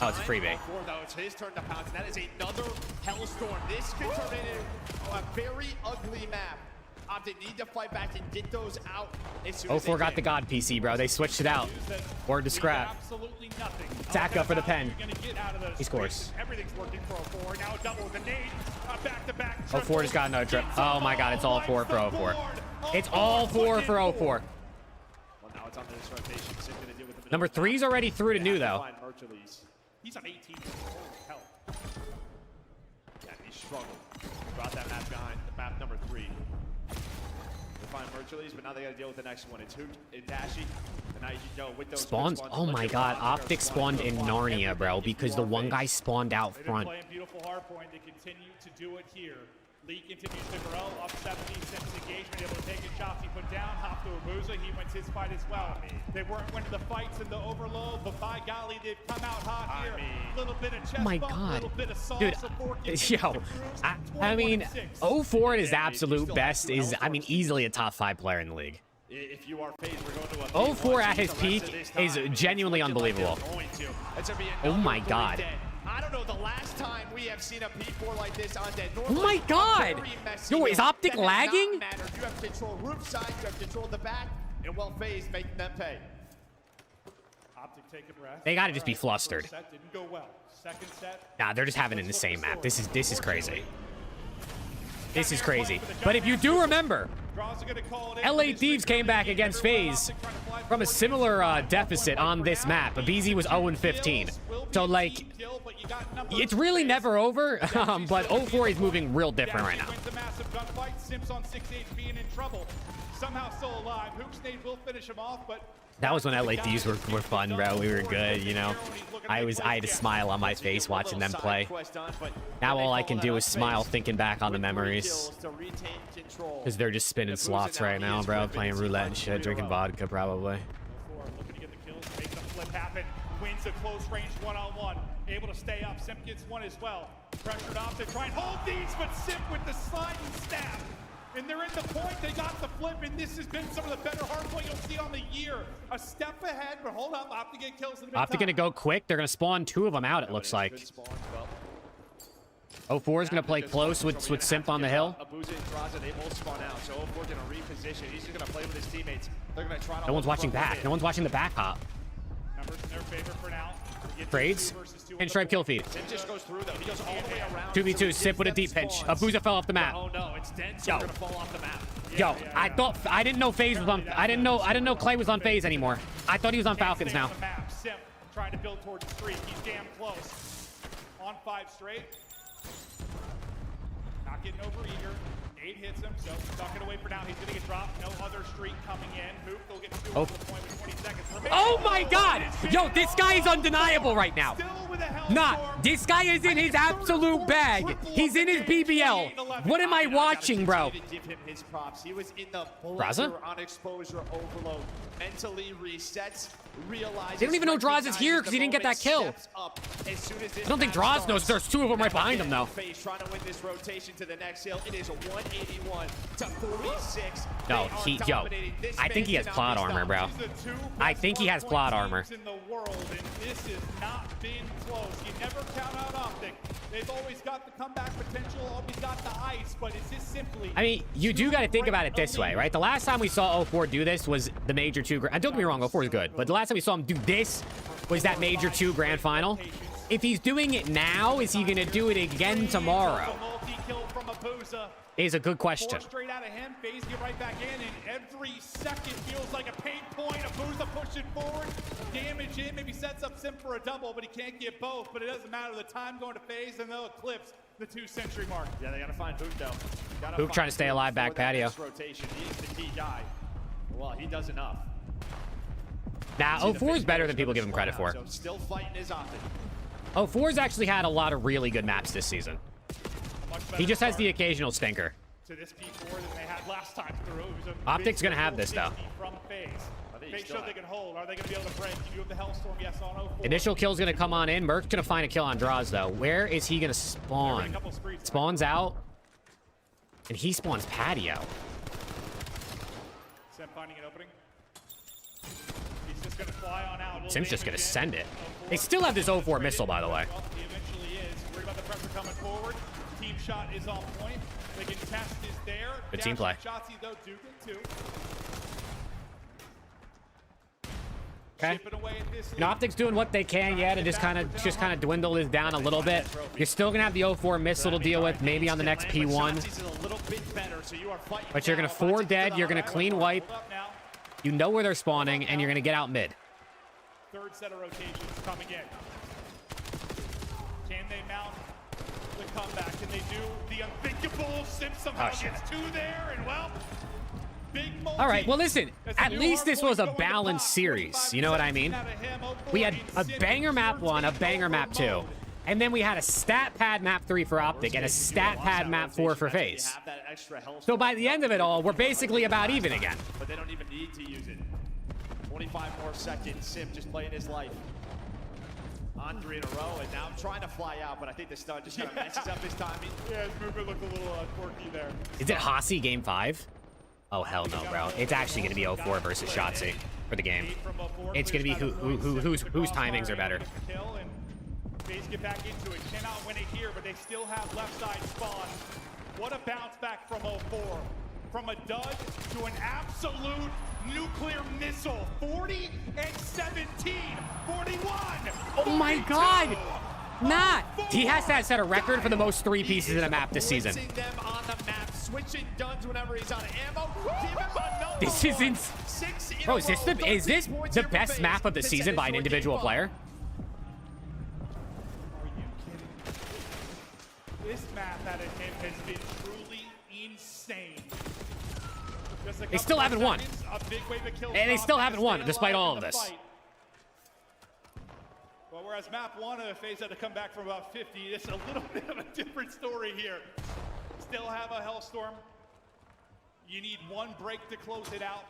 Oh, it's a freebie. 0-4, though, it's his turn to pounce, and that is another Hellstorm. This could turn into a very ugly map. They need to fight back and get those out as soon as 0-4 got the God PC, bro. They switched it out. Word to scrap. Saka for the pen. He scores. Everything's working for 0-4. Now double with the nade. Back-to-back. 0-4 just got another trip. Oh my God, it's all 4 for 0-4. It's all 4 for 0-4. Well, now it's on this rotation. Sim gonna deal with the Number 3's already through to new, though. He's on 18. Hell. Yeah, he struggled. Brought that map behind. The map number 3. Find Mercules, but now they got to deal with the next one. It's Hoot and Dashy. And now you go with those spawns. Oh my God, Optic spawned in Narnia, bro, because the one guy spawned out front. Playing beautiful hard point. They continue to do it here. Lee continues to grow up 70 since engagement, able to take a shot. He put down, hop to Abuza. He wins his fight as well. They weren't winning the fights in the Overload, but by golly, they've come out hot here. Little bit of chest Oh my bump, God, little bit of sauce, dude, yo, I mean, 0-4 at his absolute best is, I mean, easily a top 5 player in the league. If you are FaZe, we're going to 0-4 at his peak is genuinely unbelievable. Oh my God. I don't know the last time we have seen a P4 like this on dead. Oh my God! Yo, is Optic lagging? You have control roof side, you have control the back, and well, FaZe making them pay. Optic take a breath. They gotta just be flustered. Set didn't go well. Second set. Nah, they're just having it in the same map. This is crazy. This is crazy. But if you do remember, LA Thieves came back against FaZe from a similar deficit on this map. BZ was 0-15. So, like, it's really never over, but 0-4 is moving real different right now. Sims on 6 HP and in trouble. Somehow still alive. Hoopsnade will finish him off, but that was when LA Thieves were fun, bro. We were good, you know. I had a smile on my face watching them play. Now all I can do is smile thinking back on the memories. Because they're just spinning slots right now, bro. Playing roulette and shit, drinking vodka probably. Looking to get the kills, make the flip happen. Wins a close range one-on-one. Able to stay up. Simp gets one as well. Pressured off to try and hold these, but Simp with the slide and stab. And they're in the point, they got the flip, and this has been some of the better hardpoint you'll see on the year. A step ahead, but hold up, Optic get kills in the Optic gonna go quick. They're gonna spawn 2 of them out, it looks like. 0-4 is gonna play close with Simp on the hill. Abuza and Draza, they both spawn out, so 0-4 gonna reposition. He's just gonna play with his teammates. They're gonna try to no one's watching back. No one's watching the back hop. Numbers in their favor for now. Trades. Pinstripe kill feed. Simp just goes through though. He goes all the way around. 2v2, Simp with a deep pinch. Abuza fell off the map. Oh no, it's dead, so gonna fall off the map. Yo, I didn't know FaZe was on. I didn't know Clay was on FaZe anymore. I thought he was on Falcons now. Simp trying to build towards the streak. He's damn close. On 5 straight. not getting over eager. Nade hits him, so tuck it away for now. He's gonna get dropped. No other streak coming in. Hoop, they'll get 2 Oh. to the point with 20 seconds remaining. Oh my God! Yo, this guy is undeniable right now. Nah, this guy is in his absolute bag. He's in his BBL. What am I watching, bro? Give him his props. He was in the Draza? blender on exposure overload. Mentally resets, realizes. They don't even know Draza's is here because he didn't get that kill. I don't think Draza knows there's 2 of them right behind him, though. Trying to win this rotation to the next hill. It is a 181 to 46. No, yo, I think he has plot armor, bro. I think he has plot armor. In the world, and this has not been close. You never count out Optic. They've always got the comeback potential, always got the ice, but it's just simply. I mean, you do got to think about it this way, right? The last time we saw 04 do this was the Major 2. Don't get me wrong, 04 is good, but the last time we saw him do this was that Major 2 Grand Final. If he's doing it now, is he going to do it again tomorrow? Is a good question. 4 straight out of him, FaZe get right back in, and every second feels like a pain point. Abuza pushing forward, damage in, maybe sets up Sim for a double, but he can't get both. But it doesn't matter, the time going to FaZe, and they'll eclipse the 2-century mark. Yeah, they gotta find Hoop though. Hoop trying to stay alive back patio. Rotation. He's the key guy. Well, he does enough. Nah, 04 is better than people give him credit for. So still fighting his Optic. 04's actually had a lot of really good maps this season. He just has the occasional stinker. To this P4 than they had last time through. Optic's gonna have this though. From FaZe. FaZe show they can hold. Are they gonna be able to break? You do have the Hellstorm, yes, on 04. Initial kill's gonna come on in. Merc's gonna find a kill on Draws though. Where is he gonna spawn? Spawns out. And he spawns patio. Sim finding an opening. He's just gonna fly on out. Sim's just gonna send it. They still have this 04 missile, by the way. He eventually is. Worried about the pressure coming forward. Team shot is on point. They can test is there. Good team play. Shotsy though do good too. Okay. And Optic's doing what they can, yeah, to just kind of dwindle this down a little bit. You're still gonna have the 04 missile to deal with, maybe on the next P1. But you're gonna 4 dead. You're gonna clean wipe. You know where they're spawning, and you're gonna get out mid. Third set of rotations coming in. Can they mount the comeback? Can they do the unthinkable? Sim somehow gets 2 there, and well, big multi. All right, well, listen, at least this was a balanced series. You know what I mean? We had a banger map 1, a banger map 2, and then we had a stat pad map 3 for Optic and a stat pad map 4 for FaZe. So by the end of it all, we're basically about even again. But they don't even need to use it. 25 more seconds. Sim just playing his life. On 3 in a row, and now trying to fly out, but I think the stun just kind of messes up his timing. Yeah, his movement looked a little quirky there. Is it Hasi game 5? Oh, hell no, bro. It's actually going to be 04 versus Shotzzy for the game. It's going to be whose timings are better. FaZe get back into it. Cannot win it here, but they still have left side spawn. What a bounce back from 04. From a dud to an absolute nuclear missile. 40 and 17. 41. Oh my God. Matt, he has to set a record for the most 3 pieces in a map this season. Them on the map, switching duns whenever he's out of ammo. This is bro, is this the best map of the season by an individual player? Are you kidding? This map out of him has been truly insane. They still haven't won. And they still haven't won, despite all of this. Well, whereas map 1 of FaZe had to come back from about 50, it's a little bit of a different story here. Still have a Hellstorm. You need 1 break to close it out.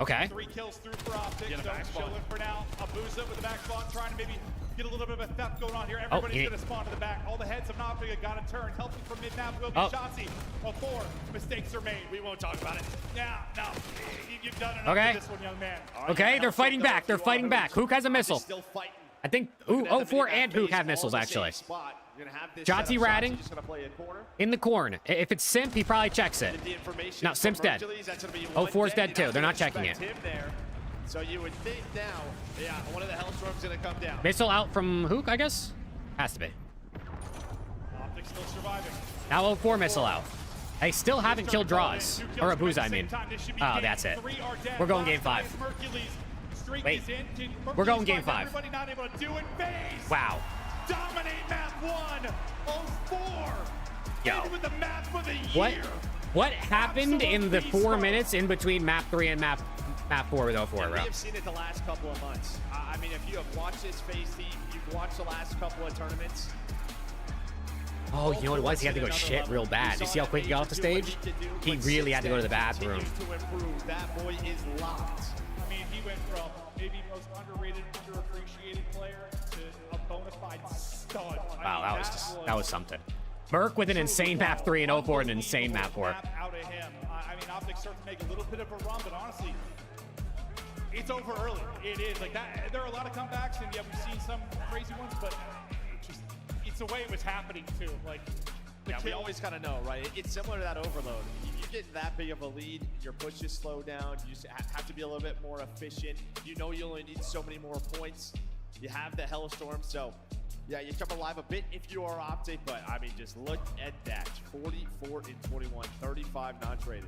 Okay. 3 kills through for Optic, so chilling for now. Abuza with the back spawn, trying to maybe get a little bit of a theft going on here. Everybody's going to spawn to the back. All the heads of Optic have got to turn. Helping from mid-map will be Shotzzy. 4 mistakes are made. We won't talk about it. Yeah, no. You've done enough for this one, young man. Okay, they're fighting back. They're fighting back. Hook has a missile. I think 04 and Hook have missiles, actually. Shotzzy ratting in the corn. If it's Simp, he probably checks it. No, Simp's dead. 04's dead too. They're not checking it. So you would think now, yeah, one of the Hellstorms gonna come down. Missile out from Hook, I guess? Has to be. Optic still surviving. Now 04 missile out. They still haven't killed Draws. Or Abuza, I mean. Oh, that's it. We're going game 5. Wait. We're going game 5. Not able to do it. FaZe wow. dominate map 1. 04 Yo. with the map for the What? year. What happened in the 4 minutes in between map 3 and map 4 with 04, bro? We have seen it the last couple of months. I mean, if you have watched this FaZe team, you've watched the last couple of tournaments. Oh, you know what it was? He had to go shit real bad. You see how quick he got off the stage? He really had to go to the bathroom. That boy is locked. I mean, he went from maybe most underrated, underappreciated player to a bona fide stud. Wow, that was something. Merc with an insane map 3 and 04 and an insane map 4. Out of him. I mean, Optic starts to make a little bit of a run, but honestly, it's over early. It is like that. There are a lot of comebacks, and yeah, we've seen some crazy ones, but it's the way it was happening too. Like, we always gotta know, right? It's similar to that overload. You get that big of a lead, your pushes slow down. You just have to be a little bit more efficient. You know you only need so many more points. You have the Hellstorm, so yeah, you come alive a bit if you are Optic, but I mean, just look at that. 44 and 21, 35 non-traded.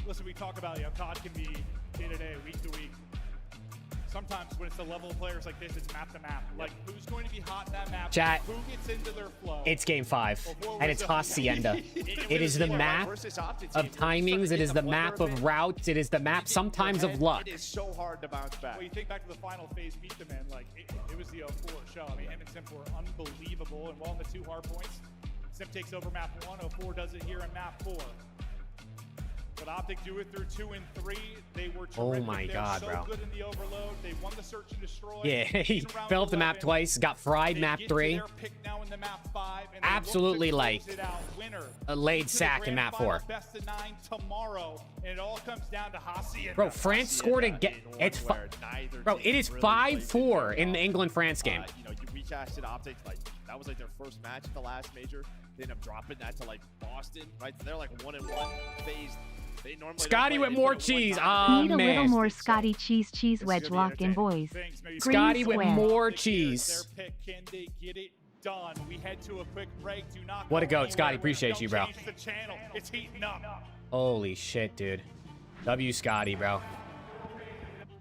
Listen, we talk about, COD can be day to day, week to week. Sometimes when it's the level of players like this, it's map to map. Like, who's going to be hot in that map? Chat. Who gets into their flow? It's game 5, and it's Hacienda. It is the map of timings. It is the map of routes. It is the map sometimes of luck. It is so hard to bounce back. Well, you think back to the final FaZe Meet the Man, like, it was the 04 show. I mean, him and Simp were unbelievable, and well, in the 2 hard points, Simp takes over map 1, 04 does it here in map 4. But Optic do it through 2 and 3. They were terrific. Oh my God, so bro. Good in the overload. They won the search and destroy. Yeah, he fell off the map twice, got fried map 3. Absolutely, like, a laid sack in map 4. Best of 9 tomorrow, and it all comes down to Hacienda. Bro, France scored again. Bro, it is 5-4 in the England-France game. You know, you recasted Optic, like, that was like their first match at the last major. They end up dropping that to like Boston, right? They're like 1-1 FaZe. They normally Scotty with more cheese. Oh, Need a man. little more Scotty cheese wedge locked in, boys. Scotty with Green more cheese. Can they get it done? We head to a quick break. Do not What a go goat, Scotty. Appreciate you, bro. Change the channel. It's heating up. Holy shit, dude. W Scotty, bro.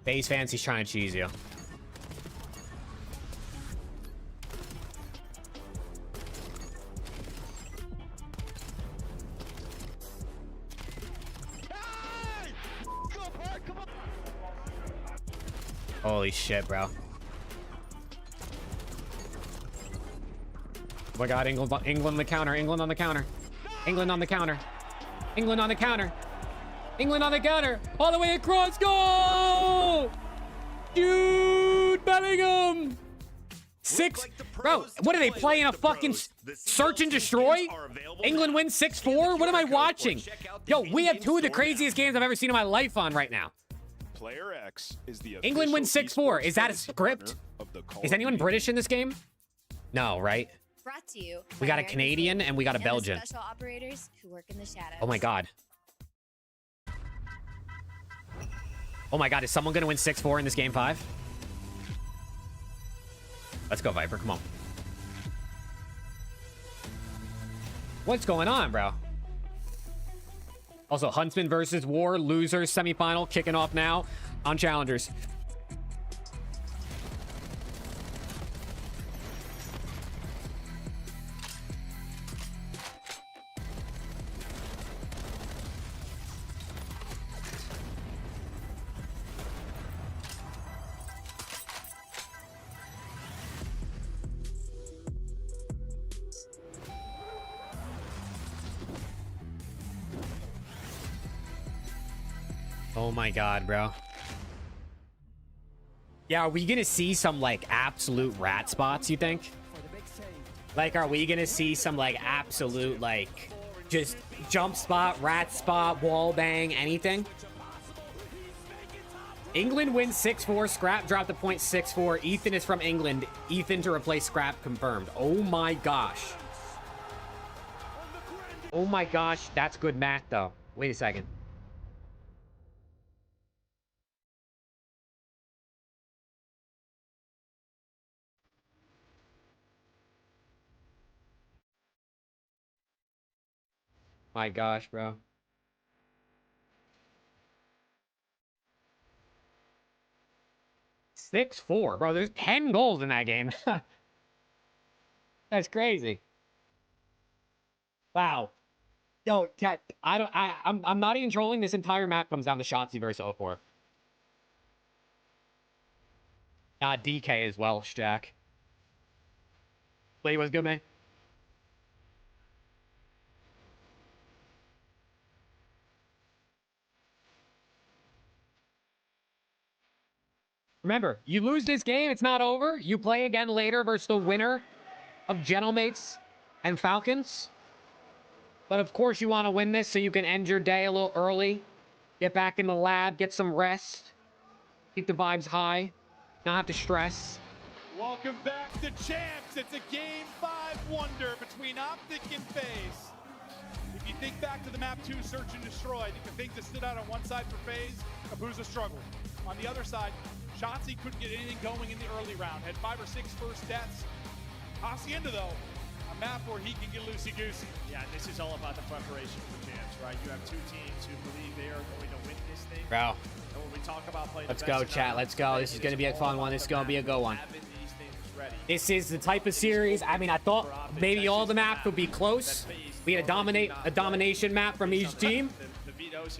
FaZe fans, he's trying to cheese you. Holy shit, bro. Oh my God, England on the counter, England on the counter. England on the counter. England on the counter. England on the counter. All the way across. Go! Dude, Bellingham. 6. Bro, what are they playing? A fucking search and destroy? England wins 6-4? What am I watching? Yo, we have 2 of the craziest games I've ever seen in my life on right now. Player X is the England wins 6-4. Is that a script? Is anyone British in this game? No, right? Brought to you We got a Canadian and we got a Belgian. Special operators who work in the shadows. Oh my God. Oh my God, is someone gonna win 6-4 in this game 5? Let's go, Viper, come on. What's going on, bro? Also, Huntsman versus War, losers, semifinal, kicking off now on Challengers. Oh my God, bro. Yeah, are we gonna see some like absolute rat spots, you think? Like, are we gonna see some like absolute like just jump spot, rat spot, wall bang, anything? England wins 6-4. Scrap dropped to point 6-4. Ethan is from England. Ethan to replace Scrap confirmed. Oh my gosh. Oh my gosh, that's good math though. Wait a second. My gosh, bro. 6-4, bro. There's 10 goals in that game. That's crazy. Wow. Yo, Cat, I'm not even trolling. This entire map comes down to Shotzzy versus 04. DK as well, Jack. Play was good, man. Remember, you lose this game, it's not over. You play again later versus the winner of Gentlemates and Falcons. But of course you want to win this so you can end your day a little early. Get back in the lab, get some rest. Keep the vibes high. Not have to stress. Welcome back to Champs. It's a Game 5 wonder between Optic and FaZe. If you think back to the map 2 Search and Destroy, I think the things that stood out on one side for FaZe, Abuza struggled. On the other side, Shotzzy couldn't get anything going in the early round. Had 5 or 6 first deaths. Hacienda, though, a map where he can get loosey-goosey. Yeah, this is all about the preparation for Champs, right? You have 2 teams who believe they are going to win this thing. Bro. And when we talk about playing Let's go, chat. Let's go. This is going to be a fun one. This is going to be a good one. This is the type of series. I mean, I thought maybe all the maps would be close. We had a domination map from each team.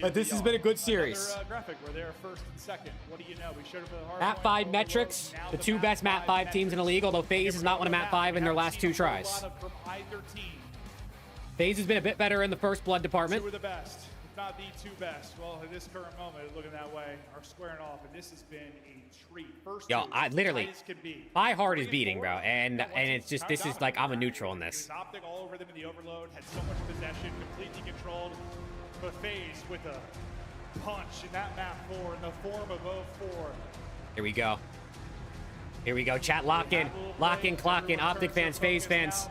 But this has been a good series. Graphic, we're there first and second. What do you know? We showed up at the hard Map 5 metrics, the 2 best Map 5 teams in the league, although FaZe has not won a Map 5 in their last 2 tries. FaZe has been a bit better in the first blood department. 2 of the best, if not the 2 best. Well, at this current moment, looking that way, are squaring off, and this has been a treat. First Yo, I literally, my heart is beating, bro, and it's just, this is like, I'm a neutral in this. Optic all over them in the overload, had so much possession, completely controlled. But FaZe with a punch in that map 4 in the form of 04. Here we go. Here we go. Chat, lock in. Lock in, clock in. Optic fans, FaZe fans.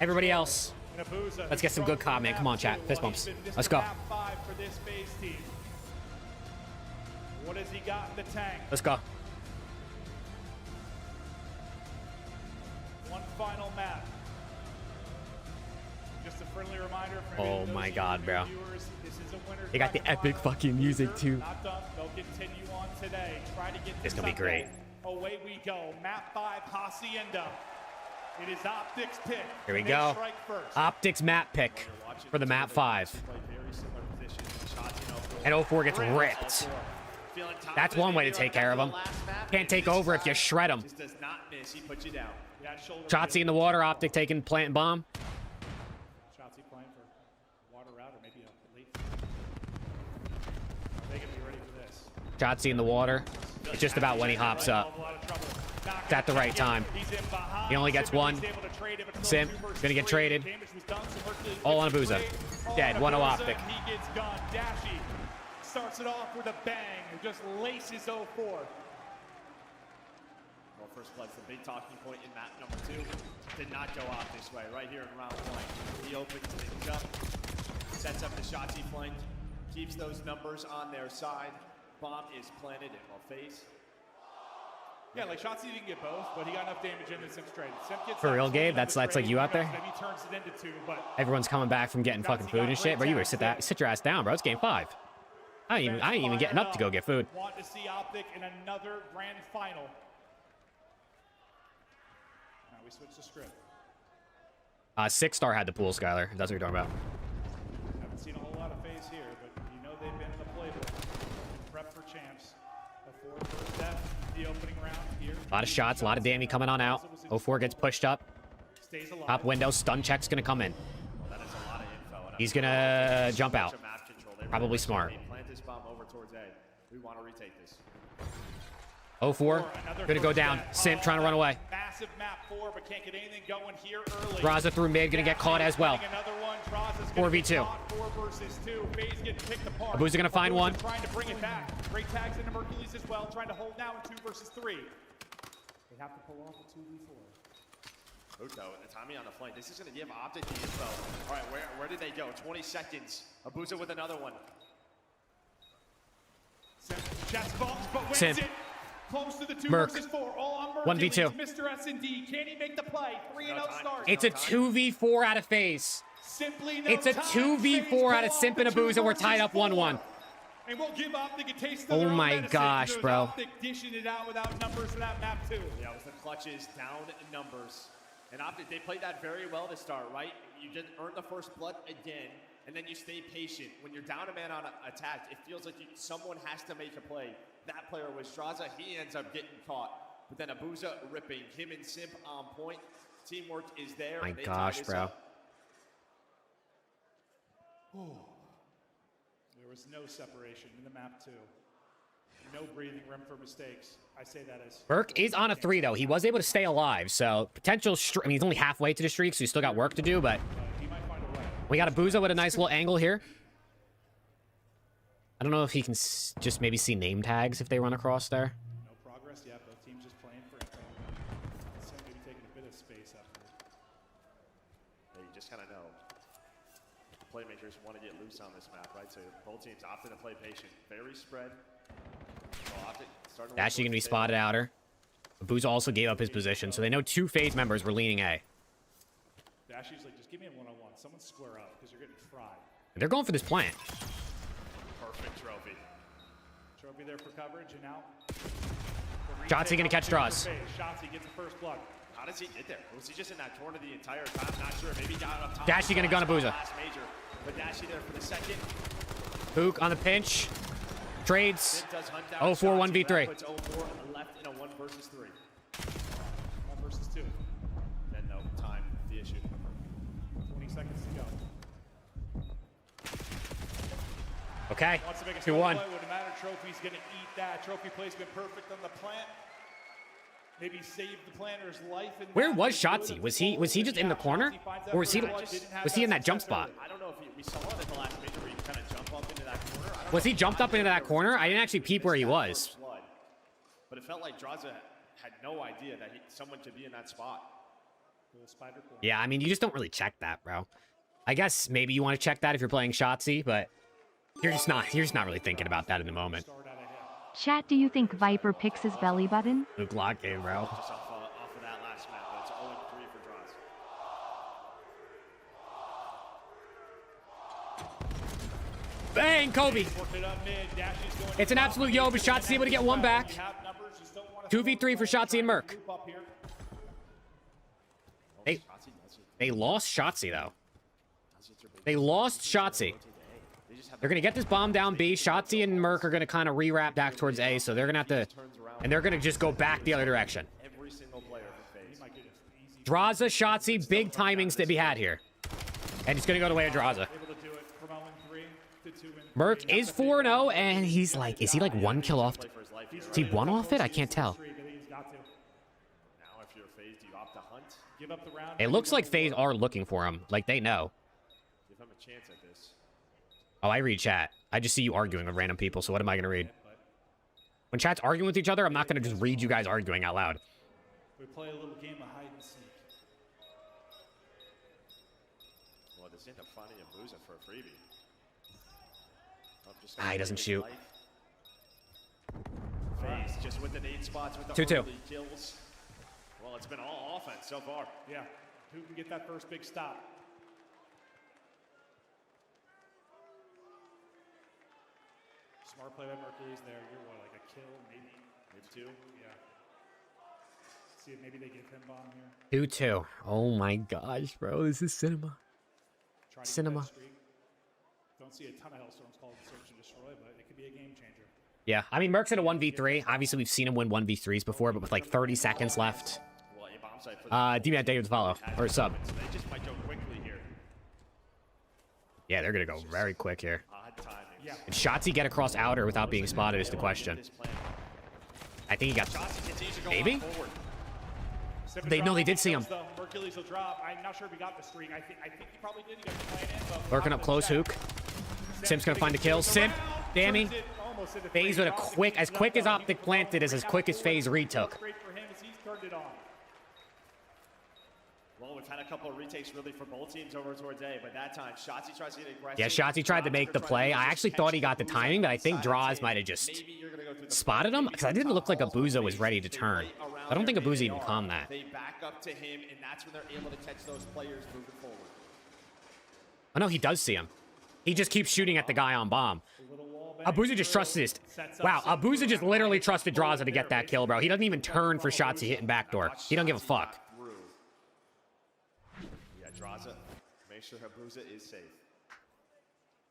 Everybody else. Let's get some good comment. Come on, chat. Fist bumps. Let's go. Map 5 for this FaZe team. What has he got in the tank? Let's go. One final map. Just a friendly reminder for Oh my god, bro. viewers, this is a winner's They got the bracket epic final. fucking music too. Not done. They'll continue on today. Try to get It's to gonna be Sunday. great. Away we go. Map 5, Hacienda. It is Optic's pick. Here we and they go. strike first. Optics map pick for the Map 5. And 04 gets ripped. That's one way to take care of him. Can't take over if you shred him. Just does not miss. He puts you down. Shotzzy in the water, Optic taking plant bomb. Shotzzy playing for water route or maybe a late. They can be ready for this. Shotzzy in the water. It's just about when he hops up. It's at the right time. He only gets one. Simp, gonna get traded. All on Abuza. Dead, 1-0 Optic. He gets gone. Dashy starts it off with a bang. Just laces 04. Well, first blood's the big talking point in map number 2. Did not go off this way. Right here in round 1. He opens things up, sets up the Shotzzy flank, keeps those numbers on their side. Bomb is planted in FaZe. Yeah, like Shotzzy didn't get both, but he got enough damage in that Simp traded. Simp gets For real, Gabe? That's like you out there? Maybe turns it into 2, but Everyone's coming back from getting fucking food and shit. Bro, you better sit your ass down, bro. It's game 5. I ain't even getting up to go get food. Want to see Optic in another grand final. Now we switch to script. 6-star had the pool, Skylar. If that's what you're talking about. Haven't seen a whole lot of FaZe here, but you know they've been in the playbook. Prep for champs. A 4 first death, the opening round here. A lot of shots, a lot of damage coming on out. 04 gets pushed up. Stays alive. Top window, stun check's gonna come in. That is a lot of info. He's gonna jump out. Probably smart. Plant this bomb over towards A. We want to retake this. 04, gonna go down. Simp trying to run away. Massive map 4, but can't get anything going here early. Raza through mid, gonna get caught as well. Another one. Draza's gonna 4v2. get caught, 4 versus 2. FaZe getting picked apart. Abuza gonna find one. Trying to bring it back. Great tags into Mercules as well, trying to hold now in 2 versus 3. They have to pull off a 2v4. Uto, the timing on the flank. This is going to give Optic the info. All right, where did they go? 20 seconds. Abuza with another one. Chest bumps, but wins Simp. it. Close to the 2 Merc. versus 4. All on 1v2. Mr. S&D. Can he make the play? 3-0 start. It's a 2v4 out of FaZe. Simply no It's a time. 2v4 out of Simp and Abuza. We're tied up 1-1. And we'll give Optic a taste of Oh their own my medicine. gosh, There's bro. Optic dishing it out without numbers for that map too. Yeah, with the clutches down in numbers. And Optic, they played that very well to start, right? You just earn the first blood again, and then you stay patient. When you're down a man on attack, it feels like someone has to make a play. That player was Straza. He ends up getting caught. But then Abuza ripping. Him and Simp on point. Teamwork is there. My gosh, bro. There was no separation in the map, too. No breathing room for mistakes. I say that as... Merc is on a 3, though. He was able to stay alive, so potential... I mean, he's only halfway to the streak, so he's still got work to do, but... He might find a way. We got Abuza with a nice little angle here. I don't know if he can just maybe see name tags if they run across there. No progress yet. Both teams just playing for info. So maybe taking a bit of space after. Yeah, you just kind of know. Playmakers want to get loose on this map, right? So both teams opting to play patient. Very spread. Actually gonna be spotted outer. Abuza also gave up his position, so they know 2 FaZe members were leaning A. Dashy's like, just give me a one-on-one. Someone square up, because you're getting fried. They're going for this plant. Perfect trophy. Trophy there for coverage, and now... Shotzzy gonna catch draws. Shotzzy gets the first blood. How does he get there? Was he just in that corner the entire time? Not sure. Maybe he got up top. Dashy gonna gun Abuza. But Dashy there for the second. Hook on the pinch. Trades. 0-4 1v3. Puts 0-4 left in a 1 versus 3. 1 versus 2. Then no time, the issue. 20 seconds to go. Okay. 2-1. Wouldn't matter. Trophy's gonna eat that. Trophy placement perfect on the plant. Maybe save the planter's life. Where was Shotzzy? Was he just in the corner, or was he in that jump spot? I don't know if we saw it at the last major where you kind of jump up into that corner. Was he jumped up into that corner? I didn't actually peep where he was. But it felt like Draza had no idea that someone could be in that spot. Yeah, I mean, you just don't really check that, bro. I guess maybe you want to check that if you're playing Shotzzy, but you're just not really thinking about that in the moment. Chat, do you think Viper picks his belly button? Luke Lock game, bro. Just off of that last map, but it's 0-3 for Draza. Bang, Kobe. It's an absolute yo, but Shotzzy able to get one back. 2v3 for Shotzzy and Merc. They lost Shotzzy, though. They lost Shotzzy. They're going to get this bomb down B. Shotzzy and Merc are going to kind of re-wrap back towards A, so they're going to have to... And they're going to just go back the other direction. Draza, Shotzzy, big timings to be had here. And it's going to go the way of Draza. Merc is 4-0, and he's like... Is he like 1 kill off? Is he 1 off it? I can't tell. It looks like FaZe are looking for him. Like, they know. Give him a chance at this. Oh, I read chat. I just see you arguing with random people, so what am I going to read? When chat's arguing with each other, I'm not going to just read you guys arguing out loud. We play a little game of hide and seek. Well, this end up finding Abuza for a freebie. He doesn't shoot. FaZe just with the 8 spots with the 2-2. kills. Well, it's been all offense so far. Yeah. Who can get that first big stop? Smart play by Mercury's there. You're what, like a kill, maybe? Maybe 2? Yeah. See if maybe they get him bomb here. 2-2. Oh my gosh, bro. This is cinema. Cinema. Don't see a ton of Hellstorms called Search and Destroy, but it could be a game changer. Yeah, I mean, Merc's in a 1v3. Obviously, we've seen him win 1v3s before, but with like 30 seconds left. D-Man David's follow, or sub. They just might go quickly here. Yeah, they're going to go very quick here. Odd timing. Yeah. Can Shotzzy get across outer without being spotted is the question. I think he got... Maybe? They did see him. Hercules will drop. I'm not sure if he got the streak. I think he probably did. He got the plan in, but Lurking up close, Hook. Simp's going to find the kill. Simp, Dammy. FaZe with a quick, as quick as Optic planted is as quick as FaZe retook. Great for him as he's turned it on. Well, we've had a couple of retakes really for both teams over towards A, but that time, Shotzzy tries to get aggressive. Yeah, Shotzzy tried to make the play. I actually thought he got the timing, but I think Draws might have just spotted him, because I didn't look like Abuza was ready to turn. I don't think Abuza even calmed that. They back up to him, and that's when they're able to catch those players moving forward. Oh, no, he does see him. He just keeps shooting at the guy on bomb. Abuza just trusted. Wow, Abuza just literally trusted Draza to get that kill, bro. He doesn't even turn for Shotzzy hitting backdoor. He don't give a fuck. Yeah, Draza Make sure Habuza is safe.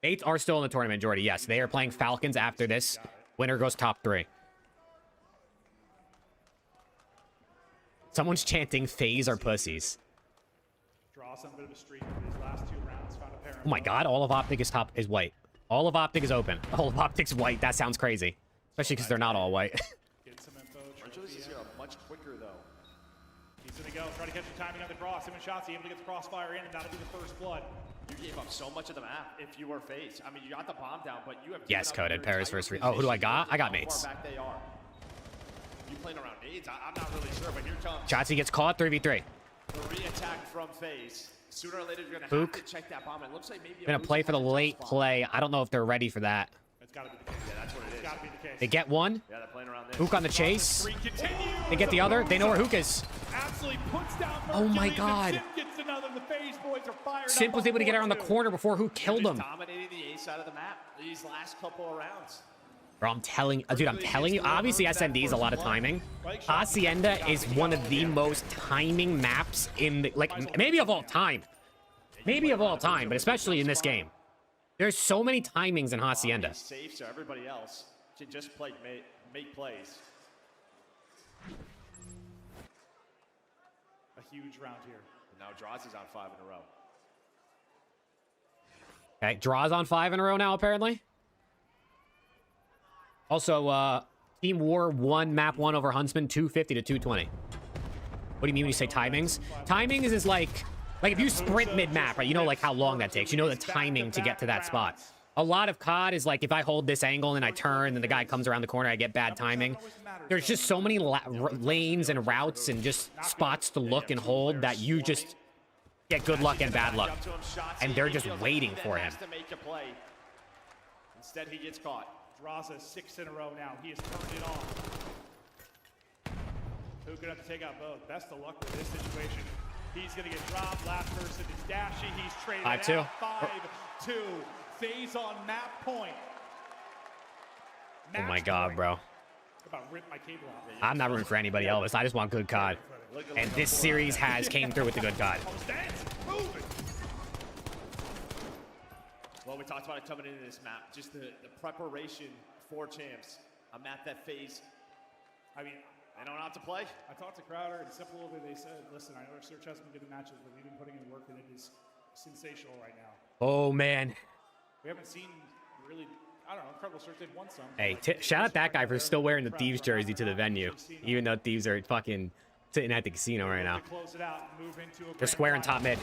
Fates are still in the tournament, Jordy. Yes, they are playing Falcons after this. Winner goes top 3. Someone's chanting FaZe are pussies. Draw some bit of a streak in these last 2 rounds. Found a pair. Oh my god, all of Optic is white. All of Optic is open. All of Optic's white. That sounds crazy. Especially because they're not all white. Get some info. Archelaus here much quicker though. He's gonna go. Try to catch the timing on the cross. Him and Shotzi able to get the crossfire in, and that'll be the first blood. You gave up so much of the map if you were FaZe. I mean, you got the bomb down, but you have Yes, coded. Paris first free. Oh, who do I got? I got mates. How far back they are. You playing around nades? I'm not really sure, but here comes. Shotzi gets caught 3v3. The re-attack from FaZe. Sooner or later, you're gonna Fook. have to check that bomb. It looks like maybe Gonna play for the late play. I don't know if they're ready for that. That's gotta be the case. Yeah, that's what it is. It's gotta be the case. They get one. Yeah, they're playing around this. Hook on the chase. Continue. They get the other. They know where Hook is. Absolutely puts down Oh my Hercules, and god. Simp gets another. The FaZe boys are fired Simp up was able to get around the 4-2. corner before Hook killed him. Dominating the A side of the map these last couple of rounds. Bro, I'm telling you, obviously SND is a lot of timing. Hacienda is one of the most timing maps in the, like, maybe of all time. Maybe of all time, but especially in this game. There's so many timings in Hacienda. Safe, so everybody else can just play, make plays. A huge round here. Now Droz is on 5 in a row. Okay, draws on 5 in a row now, apparently. Also, Team War won map 1 over Huntsman 250 to 220. What do you mean when you say timings? Timings is like if you sprint mid-map, right? You know like how long that takes. You know the timing to get to that spot. A lot of COD is like if I hold this angle and I turn and the guy comes around the corner, I get bad timing. There's just so many lanes and routes and just spots to look and hold that you just get good luck and bad luck. And they're just waiting for him. Instead, he gets caught. Draza 6 in a row now. He has turned it on. Who's gonna have to take out both? Best of luck with this situation. He's gonna get dropped. Last person is Dashy. He's traded 5-2. out. 5-2. FaZe on map point. Oh my god, bro. About rip my cable out. I'm not rooting for anybody else. I just want good COD. And this series came through with the good COD. Well, we talked about it coming into this map. Just the preparation for champs. A map that FaZe, I mean, they don't know how to play. I talked to Crowder and Simple, they said, listen, I know our search hasn't been good matches, but we've been putting in work and it is sensational right now. Oh, man. We haven't seen really, I don't know, Incredible Search, they've won some. Hey, shout out that guy for still wearing the Thieves jersey to the venue. Even though Thieves are fucking sitting at the casino right now. They're squaring top mid.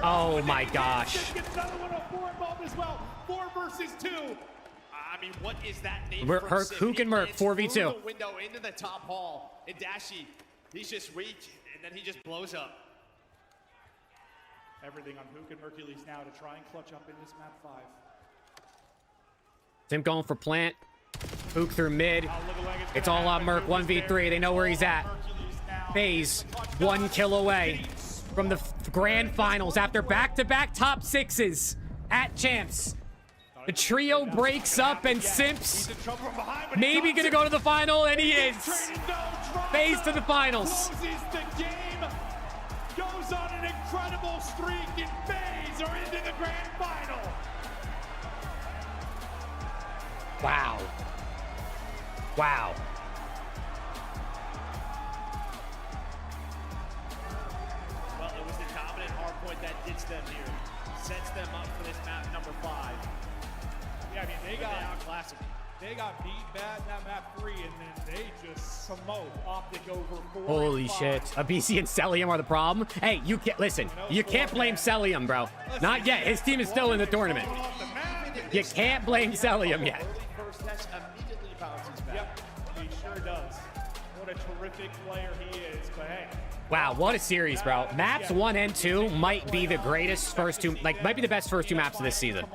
Oh my gosh. Another one on 4 involved as well. 4 versus 2. I mean, what is that name? Hook and Merc, 4v2. The window into the top hall. And Dashy, he's just weak, and then he just blows up. Everything on Hook and Mercules now to try and clutch up in this map 5. Tim going for plant. Hook through mid. It's all on Merc, 1v3. They know where he's at. FaZe, 1 kill away from the grand finals after back-to-back top 6s at champs. The trio breaks up and Simps maybe gonna go to the final, and he is. FaZe to the finals. Goes on an incredible streak, and FaZe are into the grand final. Wow. Wow. Well, it was the dominant hardpoint that gets them here. Sets them up for this map number 5. Yeah, I mean, they got beat bad in that map 3, and then they just smoked Optic over 4. Holy shit. Abisi and Celium are the problem. Hey, you can't listen. You can't blame Celium, bro. Not yet. His team is still in the tournament. You can't blame Celium yet. Immediately bounces back. Yep, he sure does. What a terrific player he is, but hey. Wow, what a series, bro. Maps 1 and 2 might be the greatest first two, might be the best first 2 maps of this season.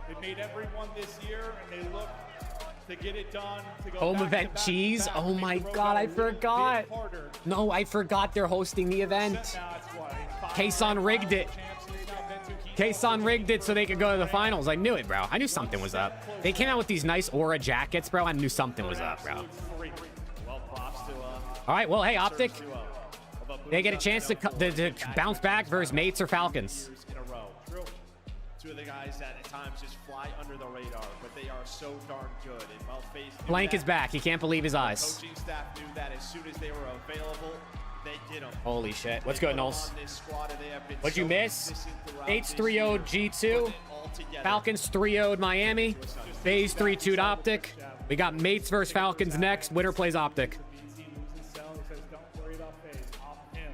They made everyone this year, and they look to get it done. To go Home event cheese. Oh my god, I forgot. No, I forgot they're hosting the event. Kason rigged it. Kason rigged it so they could go to the finals. I knew it, bro. I knew something was up. They came out with these nice Aura jackets, bro. I knew something was up, bro. Well, props to all right, well, hey, Optic. They get a chance to bounce back versus Mates or Falcons. In a row. True. Two of the guys that at times just fly under the radar, but they are so darn good. And well-faced. Blank is back. He can't believe his eyes. Coaching staff knew that as soon as they were available, they did them. Holy shit. What's good, Knowles? What'd you So miss? consistent Mates throughout 3-0'd this G2. year. All together. Falcons 3-0'd Miami. FaZe 3-2'd Optic. We got Mates versus Falcons next. Winner plays Optic. He loses cell. He says, "Don't worry about FaZe. Off him."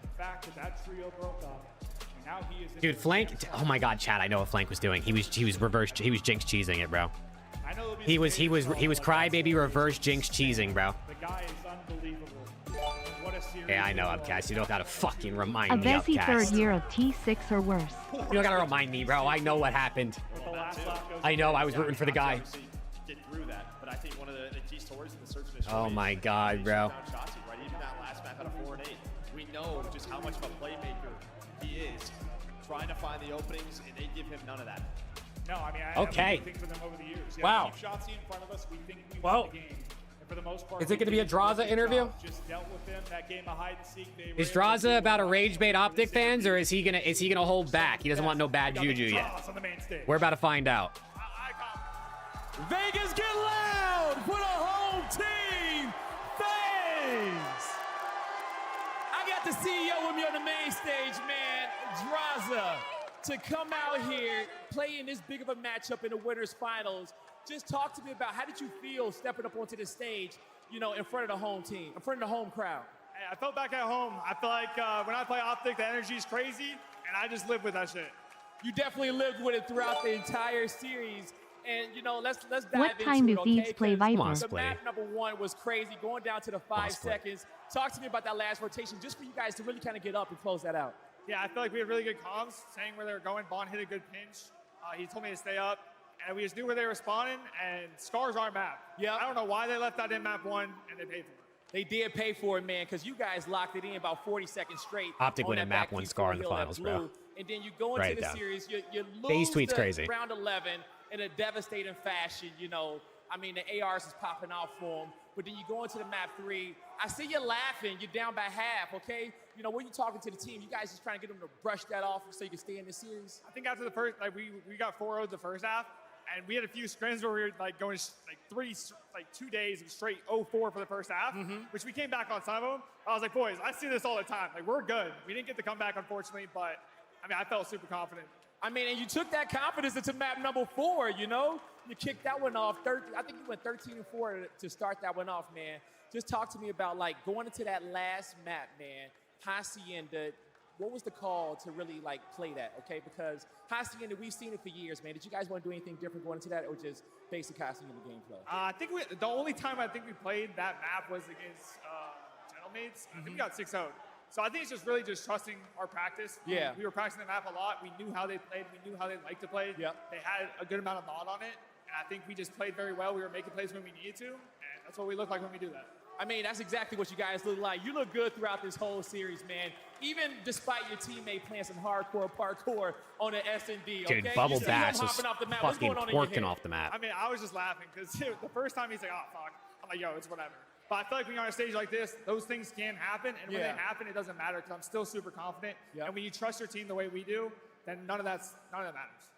The fact that trio broke up, and now he is. Dude, Flank. Oh my God, Chad. I know what Flank was doing. He was Jinx cheesing it, bro. He was crybaby reverse Jinx cheesing, bro. The guy is unbelievable. What a series. Yeah, I know, Upcast. You don't gotta fucking A remind me, Vessi third Upcast. year of T6 or worse. You don't gotta remind me, bro. I know what happened. I know. I was rooting for the guy. Get through that, but I think one of the key stories in the search and Oh my God, bro. right? Even that last map out of 4 and 8, we know just how much of a playmaker he is, trying to find the openings, and they give him none of that. No, I mean, Okay. think for them over the years. Wow. Keep Shotzzy in front of us. We think we Well, won the game. And for the most part, is it gonna be a Draza interview? Just dealt with them that game of hide and seek. They Is were able to Draza about a rage bait Optic fans, or is he gonna hold back? He doesn't want no bad got the juju yet. Draws on the main stage. We're about to find out. Vegas, get loud for the home team, FaZe. I got the CEO with me on the main stage, man, Draza, to come out here, play in this big of a matchup in the winners finals. Just talk to me about how did you feel stepping up onto the stage, you know, in front of the home team, in front of the home crowd? Hey, I felt back at home. I feel like when I play Optic, the energy is crazy, and I just live with that shit. You definitely lived with it throughout the entire series. And, you know, let's dive What time into do it, Thieves okay? play 'Cause Viper? The map number 1 was crazy, going down to the 5 seconds. Talk to me about that last rotation, just for you guys to really kind of get up and close that out. Yeah, I feel like we had really good comms, saying where they were going. Bond hit a good pinch. He told me to stay up, and we just knew where they were spawning, and Scar's our map. Yeah. I don't know why they left that in map 1, and they paid for it. They did pay for it, man, because you guys locked it in about 40 seconds straight. Optic on winning that map back 1 piece Scar over in the hill at finals, bro. blue. And then you go Write into it the down. series, you FaZe lose tweet's the crazy. round 11 in a devastating fashion, you know. I mean, the ARs is popping off for them. But then you go into the map 3. I see you laughing. You're down by half, okay? You know, when you're talking to the team, you guys just trying to get them to brush that off so you can stay in the series? I think after the first, like we got 4-0'd the first half, and we had a few scrims where we were like going like 2 days of straight 0-4 for the first half, which we came back on some of them. I was like, boys, I see this all the time. Like, we're good. We didn't get the comeback, unfortunately, but I mean, I felt super confident. I mean, and you took that confidence into map number 4, you know? You kicked that one off. I think you went 13-4 to start that one off, man. Just talk to me about, like, going into that last map, man. Hacienda, what was the call to really, like, play that, okay? Because Hacienda, we've seen it for years, man. Did you guys want to do anything different going into that, or just basic Hacienda gameplay? I think the only time I think we played that map was against Gentlemates. I think we got 6-0. So I think it's just really just trusting our practice. Yeah. We were practicing the map a lot. We knew how they played. We knew how they liked to play. Yep. They had a good amount of mod on it. And I think we just played very well. We were making plays when we needed to. And that's what we look like when we do that. I mean, that's exactly what you guys look like. You look good throughout this whole series, man. Even despite your teammate playing some hardcore parkour on the S&D, okay? Dude, Bubble You see him Bass was hopping off the map. What's fucking going on in your working head? off the map. I mean, I was just laughing because the first time he's like, oh, fuck. I'm like, yo, it's whatever. But I feel like when you're on a stage like this, those things can happen. And when they happen, it doesn't matter because I'm still super confident. And when you trust your team the way we do, then none of that matters.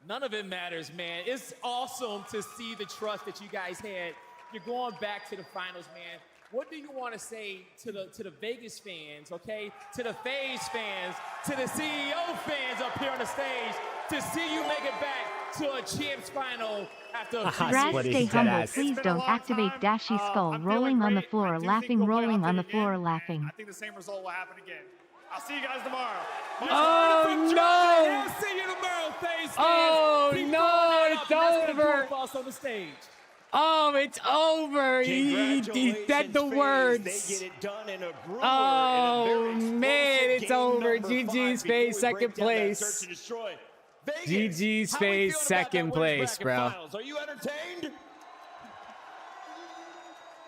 None of it matters, man. It's awesome to see the trust that you guys had. You're going back to the finals, man. What do you want to say to the Vegas fans, okay? To the FaZe fans, to the CEO fans up here on the stage, to see you make it back to a champs final after a Brad, stay humble. Please don't activate Dashy Skull. Rolling on the floor, laughing, rolling on the floor, laughing. I think the same result will happen again. I'll see you guys tomorrow. Oh, no! We'll see you tomorrow, FaZe fans. Oh, Keep no, throwing it it's up. Let's get a over. group us on the stage. Oh, it's over. He said the words. They get it done in a groomer, Oh, man, it's over. GG's FaZe second place. GG's FaZe second place, bro. Are you entertained?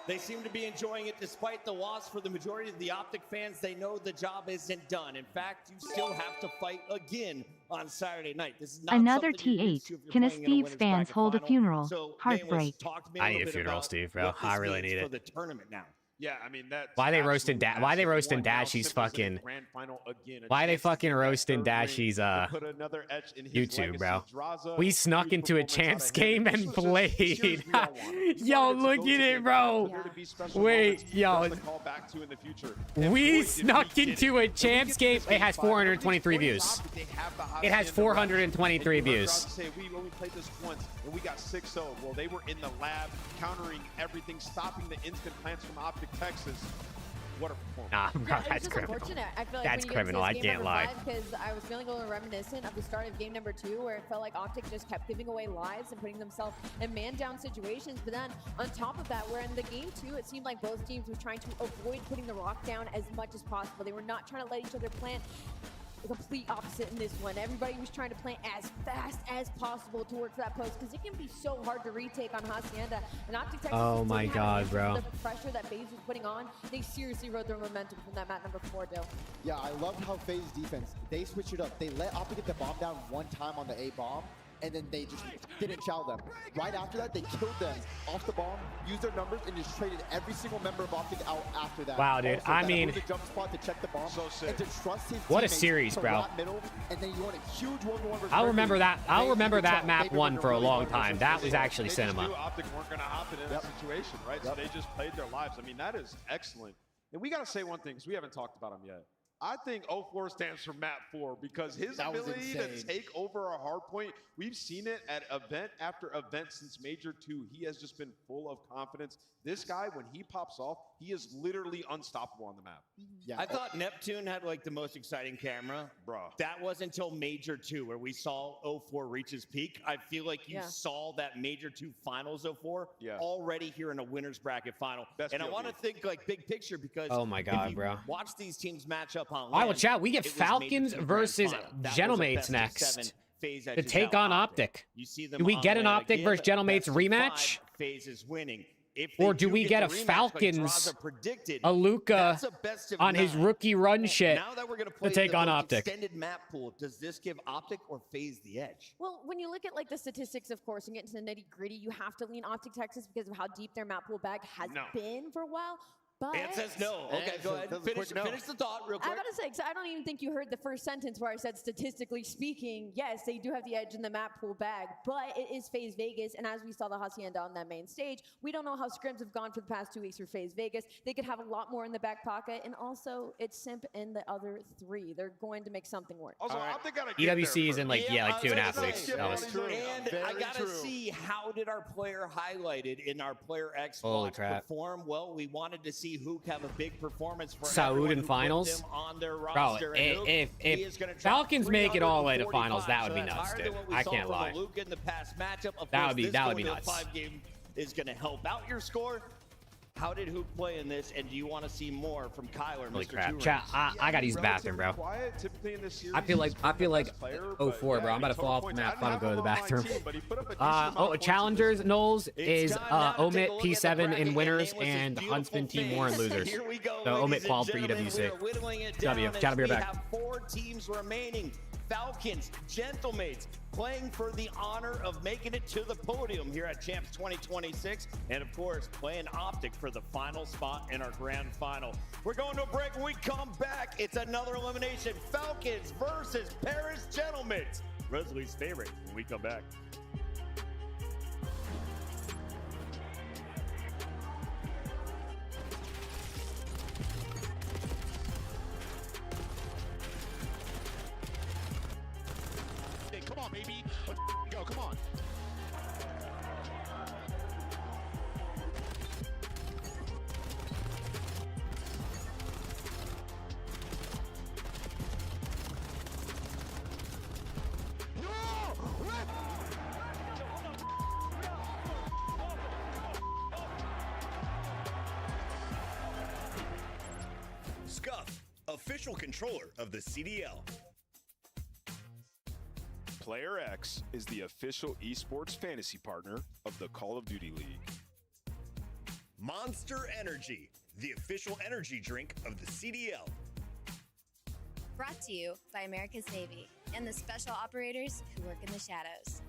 They seem to be enjoying it despite the loss. For the majority of the Optic fans, they know the job isn't done. In fact, you still have to fight again on Saturday night. This is not Another something you're used T8. to if you're Can a playing in Steve's winners fans bracket hold a final. funeral? So, Heartbreak. talk to me a I little need a bit funeral, about Steve, bro. what this I really means need for it. the tournament now. Yeah, I mean that's Why they roasting absolute Why they massive roasting one. Now Dashy's Simba's in the fucking? grand final again, a Why they chance to fucking get that roasting third ring, Dashy's to put another etch in his YouTube, bro? legacy. Draza, We snuck huge into a performance out champs of him, game this and was just played. series we all wanted. We Yo, wanted to look go at to it, the bro. for there to be special Wait, moments yo. for us to call back to in the future. And boy, We did we snuck get into it. a champs game. It has 423 views. It has 423 views. Say, when we played this once and we got 6-0. Well, they were in the lab countering everything, stopping the instant plants from Optic Texas. What a performance. Nah, bro, Yeah, it was that's just criminal. unfortunate. I feel like That's when you criminal. I get into this can't game lie. number 5, because I was feeling a little reminiscent of the start of game number 2, where it felt like Optic just kept giving away lives and putting themselves in man-down situations. But then on top of that, where in the game 2, it seemed like both teams were trying to avoid putting the rock down as much as possible. They were not trying to let each other plant. The complete opposite in this one. Everybody was trying to plant as fast as possible towards that post, because it can be so hard to retake on Hacienda. And Optic Texas, Oh my God, bro. the pressure that FaZe was putting on, they seriously rode their momentum from that map number 4, Dill. Yeah, I loved how FaZe's defense, they switched it up. They let Optic get the bomb down one time on the A bomb, and then they just didn't chow them. Right after that, they killed them off the bomb, used their numbers, and just traded every single member of Optic out after that. Wow, dude. Also, I that mean, moved the jump spot to check the bomb, so sick. and to trust his What a teammates series, to bro. rat middle, and then you want a huge 1v1 versus I'll remember Mercury. that. I'll They remember could that tell map they one were for a really long good time. versus That FaZe. was actually They cinema. just knew Optic weren't going to hop in that situation, right? So they just played their lives. I mean, that is excellent. And we got to say one thing, because we haven't talked about him yet. I think 04 stands for map 4, because his That was ability to insane. take over a hard point, we've seen it at event after event since Major 2. He has just been full of confidence. This guy, when he pops off, he is literally unstoppable on the map. Yeah, I thought Neptune had like the most exciting camera. Bro. That was until Major 2, where we saw 04 reach his peak. I feel like you Yeah. saw that Major 2 finals 04 Yeah. already here in a winner's bracket final. Best and I POV. want to think like big picture, because Oh my God, if you bro. watch these teams match up on I will land, chat. We get it was Major Falcons 2 grand versus final. That was a Gentlemates best of next 7 FaZe to edges take out on Optic. You see them Do we on get an land Optic again, versus Gentlemates best of rematch? 5, FaZe is winning. If Or they do we get a the rematch like Falcons, Draza predicted, a Luka that's a best of on his 9. rookie run shit Now that we're going to play take the on most Optic? extended map pool, does this give Optic or FaZe the edge? Well, when you look at like the statistics, of course, and get into the nitty gritty, you have to lean Optic Texas because of how deep their map pool bag has No. been for a while. But Ant says no. Okay, go ahead. Finish the thought real quick. I gotta say, 'cause I don't even think you heard the first sentence where I said, statistically speaking, yes, they do have the edge in the map pool bag, but it is FaZe Vegas, and as we saw the Hacienda on that main stage, we don't know how scrims have gone for the past 2 weeks for FaZe Vegas. They could have a lot more in the back pocket, and also it's Simp and the other 3. They're going to make something work. Also, Optic got to EWC is in like, yeah, like 2.5 weeks. Yeah, That was and Very I gotta true. see, how did our player highlighted in our player X Holy watch crap. perform? Well, we wanted to see Hook have a big performance for Saud everyone in who put finals? them on their Bro, roster. And Hook, if he is gonna drop Falcons make it all the way to finals, 345, that would be so that's nuts, higher than dude. what we I saw can't from lie. Luke in the past matchup. Of That course, would be- this that would going be to a nuts. 5 game is going to help out your score. How did Hook play in this, and do you want to see more from Kyler? Holy Mr. crap. Two Chat, Rings? I gotta use the bathroom, bro. Quiet, typically in this series, I feel like he's been the best 04, bro. I'm about to fall off the map. If I don't go to the bathroom. Challengers, Knowles is Omit P7 in winners and Huntsman Team War in losers. Here we go, So ladies Omit qualified for and gentlemen. EWC. We are whittling it W. down Chat, as be right we back. have 4 teams remaining. Falcons, Gentlemates, playing for the honor of making it to the podium here at Champs 2026. And of course, playing Optic for the final spot in our grand final. We're going to a break. When we come back, it's another elimination. Falcons versus Paris Gentlemates. Reslie's favorite when we come back. Come on, baby. Let's go. Come on. Scuff, official controller of the CDL. Player X is the official esports fantasy partner of the Call of Duty League. Monster Energy, the official energy drink of the CDL. Brought to you by America's Navy and the special operators who work in the shadows.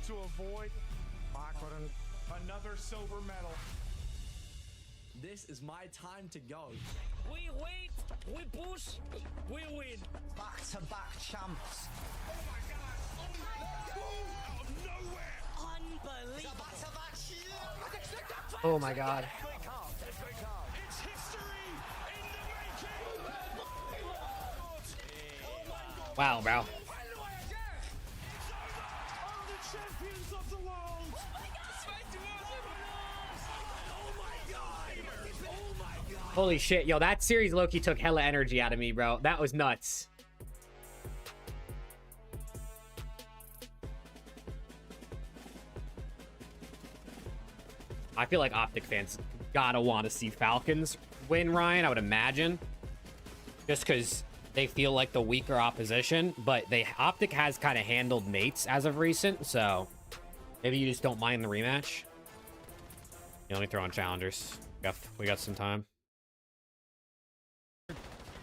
to avoid another silver medal. This is my time to go. We wait, we push, we win. Back-to-back champs. Oh my God! Out of nowhere! Unbelievable. Oh my God. It's history in the making. Wow, bro. The champions of the world. Oh my God! Oh my God! Holy shit, yo, that series Loki took hella energy out of me, bro. That was nuts. I feel like Optic fans gotta want to see Falcons win, Ryan, I would imagine. Just because they feel like the weaker opposition, but Optic has kind of handled mates as of recent, so maybe you just don't mind the rematch. You only throw on challengers. We got some time.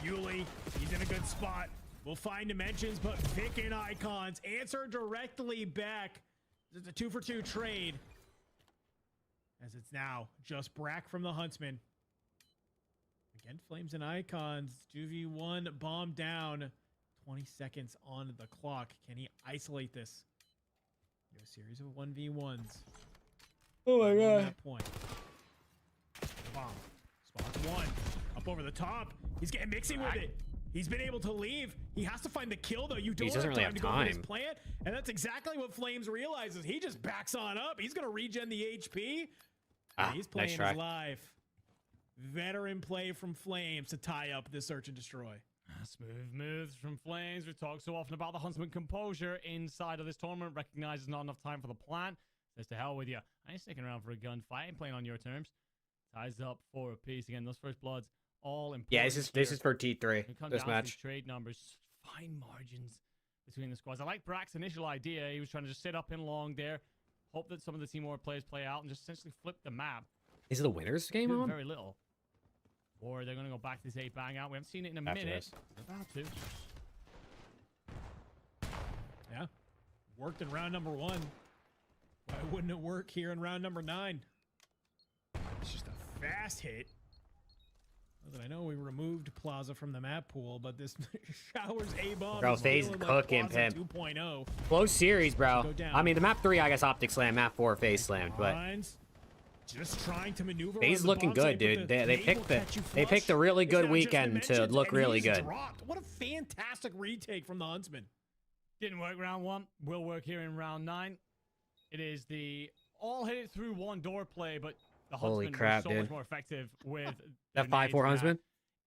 Yuli, he's in a good spot. We'll find dimensions, but Vic and Icons answer directly back. It's a 2-for-2 trade. As it's now just Brack from the Huntsman. Again, Flames and Icons. 2v1 bomb down. 20 seconds on the clock. Can he isolate this? A series of 1v1s. Oh my God. That point. Bomb. Spot one. Up over the top. He's getting mixing with it. He's been able to leave. He has to find the kill, though. You don't doesn't really have to go for his time. plant. And that's exactly what Flames realizes. He just backs on up. He's going to regen the HP. He's playing nice try. his life. Veteran play from Flames to tie up this search and destroy. Smooth moves from Flames. We talk so often about the Huntsman composure inside of this tournament. Recognizes not enough time for the plan. Says to hell with you. I ain't sticking around for a gunfight. I ain't playing on your terms. Ties up 4 apiece. Again, those first bloods all important. Yeah, this is for T3, this match. Trade numbers, fine margins between the squads. I like Brack's initial idea. He was trying to just sit up in long there, hope that some of the Team War players play out, and just essentially flip the map. Is it the winners game on? Very little. Or they're going to go back to this 8 bang out. We haven't seen it in a minute. This. They're about to. Yeah. Worked in round number 1. Why wouldn't it work here in round number 9? It's just a fast hit. I know we removed Plaza from the map pool, but this Showers A-bomb. Bro, FaZe cooking, Pimp. 2.0. Close series, bro. I mean, the map 3, I guess Optic slammed. Map 4, FaZe slammed, but just trying to maneuver. FaZe looking good, dude. They picked a really good weekend to look really good. What a fantastic retake from the Huntsman. Didn't work round 1. Will work here in round 9. It is the all hit it through one door play, but the Holy Huntsman crap, was so dude. much more effective with That 5-4 Huntsman?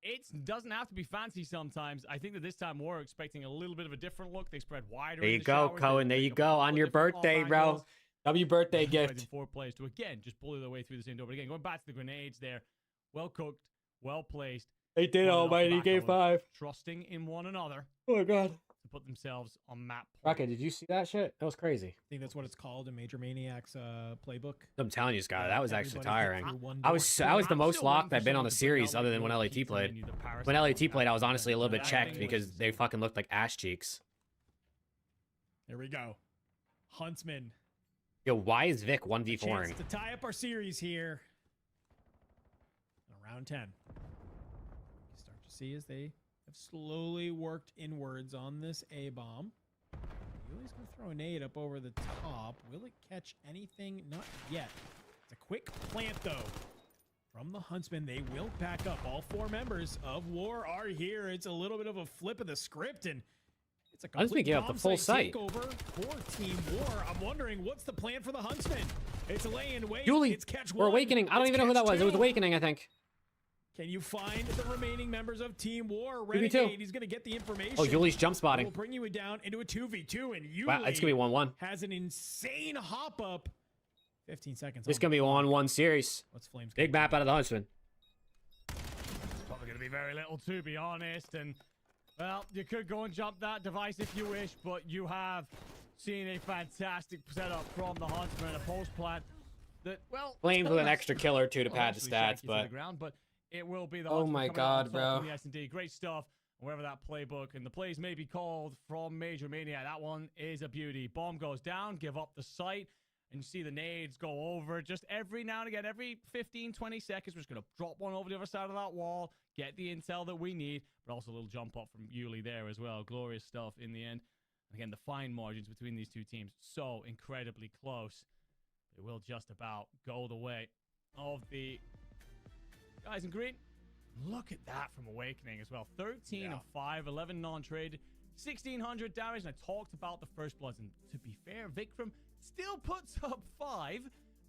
It doesn't have to be fancy sometimes. I think that this time we're expecting a little bit of a different look. They spread wider. There in you the go, showers. Cohen. There you go. On your birthday, bro. W birthday gift. 4 players to again just bully their way through this indoor. But again, going back to the grenades there, well cooked, well placed. They did, almighty. Game 5. Trusting in one another. Oh my God. To put themselves on map. Rocket, did you see that shit? That was crazy. I think that's what it's called in Major Maniac's playbook. I'm telling you, Scott, that was actually Everybody tiring. through one I was door. the most locked I've been on the series other than when LAT played. When LAT played, I was honestly a little bit checked because they fucking looked like ass cheeks. There we go. Huntsman. Yo, why is Vic 1v4ing? Chance to tie up our series here. Round 10. You start to see as they have slowly worked inwards on this A-bomb. Yuli's going to throw a nade up over the top. Will it catch anything? Not yet. It's a quick plant, though. From the Huntsman, they will back up. All 4 members of War are here. It's a little bit of a flip of the script, and it's a Huntsman complete gave up the full site. takeover for Team War. I'm wondering, what's the plan for the Huntsman? It's lay in wait. Julie, It's catch or one. Awakening. I don't It's even know who that catch was. It was 2. Awakening, I think. Can you find the remaining members of Team War? 2v2. Renegade, he's going to get the information. Oh, Julie's jump spotting. We'll bring you down into a 2v2, and Yuli Wow, it's going to be 1-1. has an insane hop up. 15 seconds. It's going to be a 1-1 series. What's Flames? Big map out of the Huntsman. It's probably going to be very little, to be honest. And, well, you could go and jump that device if you wish, but you have seen a fantastic setup from the Huntsman, a post plant that, well... Flames with an extra kill or two to pad the actually stats, shank you to but... the ground, but it will be the Oh Huntsman my coming out on God, top bro. from the S&D. Great stuff. wherever that playbook and the plays may be called from Major Mania. That one is a beauty. Bomb goes down, give up the site, and you see the nades go over. Just every now and again, every 15, 20 seconds, we're just going to drop one over the other side of that wall, get the intel that we need, but also a little jump up from Yuli there as well. Glorious stuff in the end. Again, the fine margins between these two teams, so incredibly close. It will just about go the way of the guys in green. Look at that from Awakening as well. 13 of 5, 11 non-traded, 1,600 damage. And I talked about the first bloods. And to be fair, Vikram still puts up 5.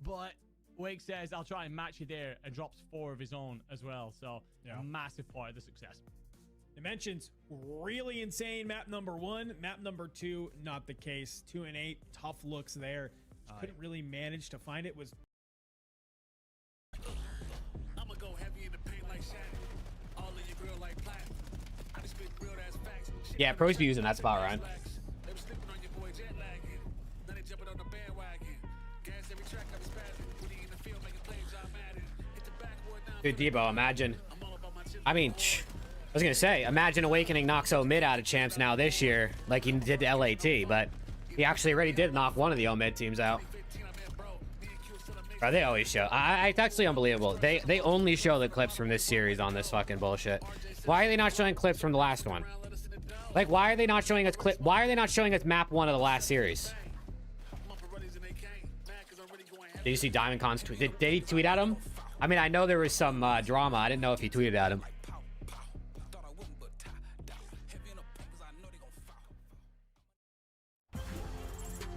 But Wake says, I'll try and match you there, and drops 4 of his own as well. So a massive part of the success. Dimensions, really insane. Map number 1. Map number 2, not the case. 2 and 8, tough looks there. Couldn't really manage to find it. Was Yeah, pros be using that spot, Ryan. Dude, Debo, imagine. I mean, I was going to say, imagine Awakening knocks mid out of champs now this year, like he did to LAT, but he actually already did knock one of the mid teams out. Bro, they always show. It's actually unbelievable. They only show the clips from this series on this fucking bullshit. Why are they not showing clips from the last one? Like, why are they not showing us clip? Why are they not showing us map 1 of the last series? Did you see Diamond Con's tweet? Did he tweet at him? I mean, I know there was some drama. I didn't know if he tweeted at him.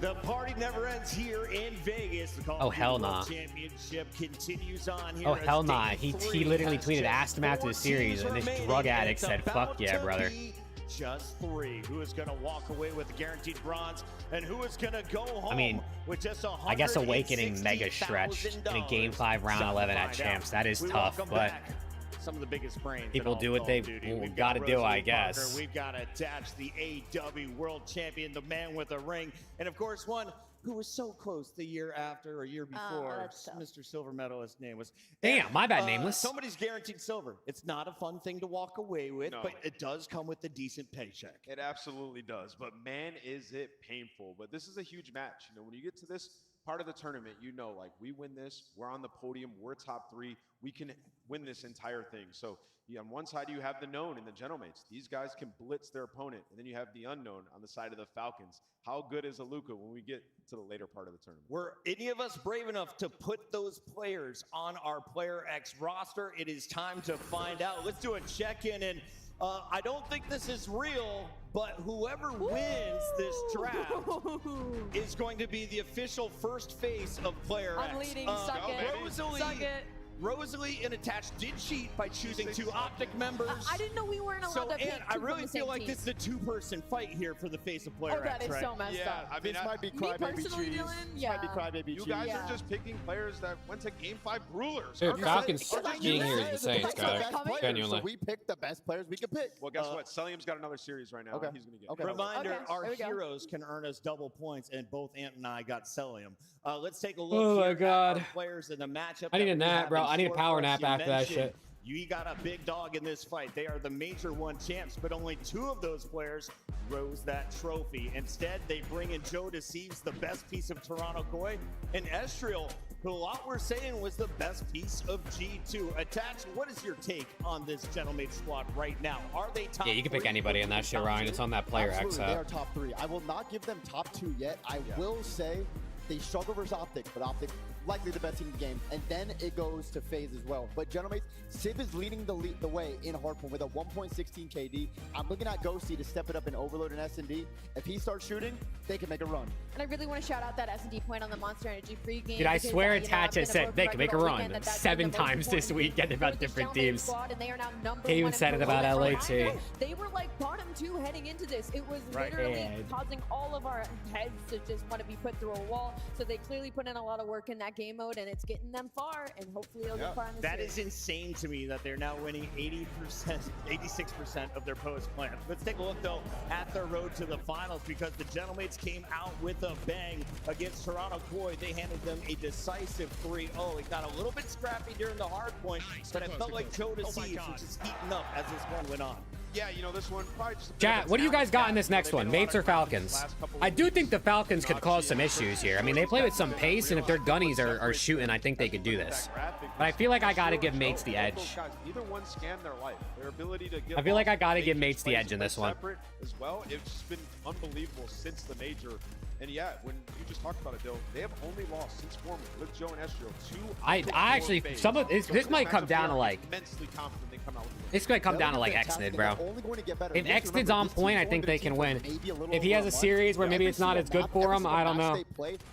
The party never ends here in Vegas. The Oh, hell nah. Championship continues on here. Oh, hell nah. He literally tweeted, asked him after the series, and this drug addict said, fuck yeah, brother. Just 3. Who is going to walk away with the guaranteed bronze, and who is going to go home with just I guess Awakening mega stretch in a game 5 round 11 at champs. That is tough, but some of the biggest brains. People do what they've got to do, I guess. Parker. We've got to attach the AW World Champion, the man with a ring, and of course one who was so close the year after or year before. Mr. Silver Medalist name was. Damn, my bad, nameless. Somebody's guaranteed silver. It's not a fun thing to walk away with, but it does come with a decent paycheck. It absolutely does, but man, is it painful. But this is a huge match. You know, when you get to this part of the tournament, you know, like, we win this, we're on the podium, we're top 3, we can win this entire thing. So on one side, you have the known and the gentlemates. These guys can blitz their opponent, and then you have the unknown on the side of the Falcons. How good is Aluka when we get to the later part of the tournament? Were any of us brave enough to put those players on our Player X roster? It is time to find out. Let's do a check-in, and I don't think this is real, but whoever wins this draft is going to be the official first face of Player X. I'm leading, suck it. Rosalie and Attached did cheat by choosing 2 Optic members. I didn't know we weren't allowed to pick 2 I really feel like this is a 2-person fight here for the face of Player X, that is so messed up. I mean, this might be Crybaby Cheese. This might be Crybaby Cheese. You guys are just picking players that went to Game 5 rulers. Dude, Falcons being here is insane, Skyler. Genuinely. So we picked the best players we could pick. Well, guess what? Celium's got another series right now. Okay. He's going to get Okay. Reminder, our heroes can earn us double points, and both Ant and I got Celium. Let's take a look here at our players in the matchup. I need a nap, bro. I need a power nap after that shit. You got a big dog in this fight. They are the Major 1 champs, but only 2 of those players rose that trophy. Instead, they bring in Joe Deceives, the best piece of Toronto Koi, and Estriel, who a lot were saying was the best piece of G2. Attached, what is your take on this Gentlemate squad right now? Are they top 3? Yeah, you can pick anybody in that shit, Ryan. It's on that Player X They are top 3. I will not give them top 2 yet. I will say they struggle versus Optic, but Optic likely the best team in the game, and then it goes to FaZe as well. But Gentlemen, Civ is leading the way in Hardpoint with a 1.16 KD. I'm looking at Ghosty to step it up in Overload and S&D. If he starts shooting, they can make a run. And I really want to shout out that S&D point on the Monster Energy free game. Dude, I swear Attach has said they can make a run 7 times this weekend about different teams. They even said it about LAT. They were like bottom 2 heading into this. It was literally causing all of our heads to just want to be put through a wall. So they clearly put in a lot of work in that game mode, and it's getting them far, and hopefully they'll get far in this That series. is insane to me that they're now winning 80%, 86% of their post plans. Let's take a look, though, at their road to the finals, because the Gentlemates came out with a bang against Toronto Koi. They handed them a decisive 3-0. It got a little bit scrappy during the hard point, but I felt like Joe Deceives was just heating up as this one went on. Yeah, you know, this one probably just... Chat, what do you guys got in this next one? Mates or Falcons? I do think the Falcons could cause some issues here. I mean, they play with some pace, and if their gunnies are shooting, I think they could do this. But I feel like I got to give Mates the edge. Neither one scanned their life. Their ability to get... I feel like I got to give Mates the edge in this one. As well, it's just been unbelievable since the major. And yeah, when you just talked about it, Dylan, they have only lost since Foreman with Joe and Estrio. I actually, some of this might come down to like... Immensely confident they come out with This might come down to like Exnid, bro. If Exnid's on point, I think they can win. If he has a series where maybe it's not as good for him, I don't know.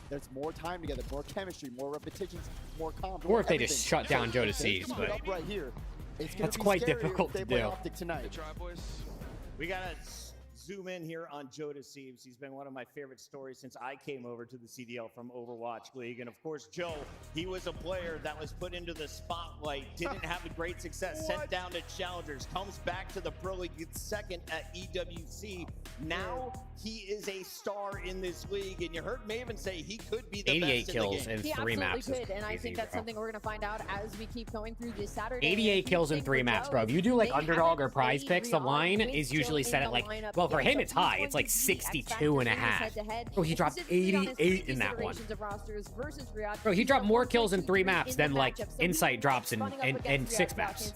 There's more time together, more chemistry, more repetitions, more comp. Or if they just shut down Joe Deceives, but that's quite difficult to do. We gotta zoom in here on Joe Deceives. He's been one of my favorite stories since I came over to the CDL from Overwatch League. And of course, Joe, he was a player that was put into the spotlight, didn't have a great success, sent down to Challengers, comes back to the Pro League, gets second at EWC. Now he is a star in this league, and you heard Maven say he could be the 88 best kills in the game. in 3 maps. He absolutely could, and I think that's something we're going to find out as we keep going through this Saturday. 88 kills in 3 maps, bro. If you do like underdog or prize picks, the line is usually set at like, well, for him it's high. It's like 62 and a half. Bro, he dropped 88 in that one. Bro, he dropped more kills in 3 maps than like Insight drops in 6 maps.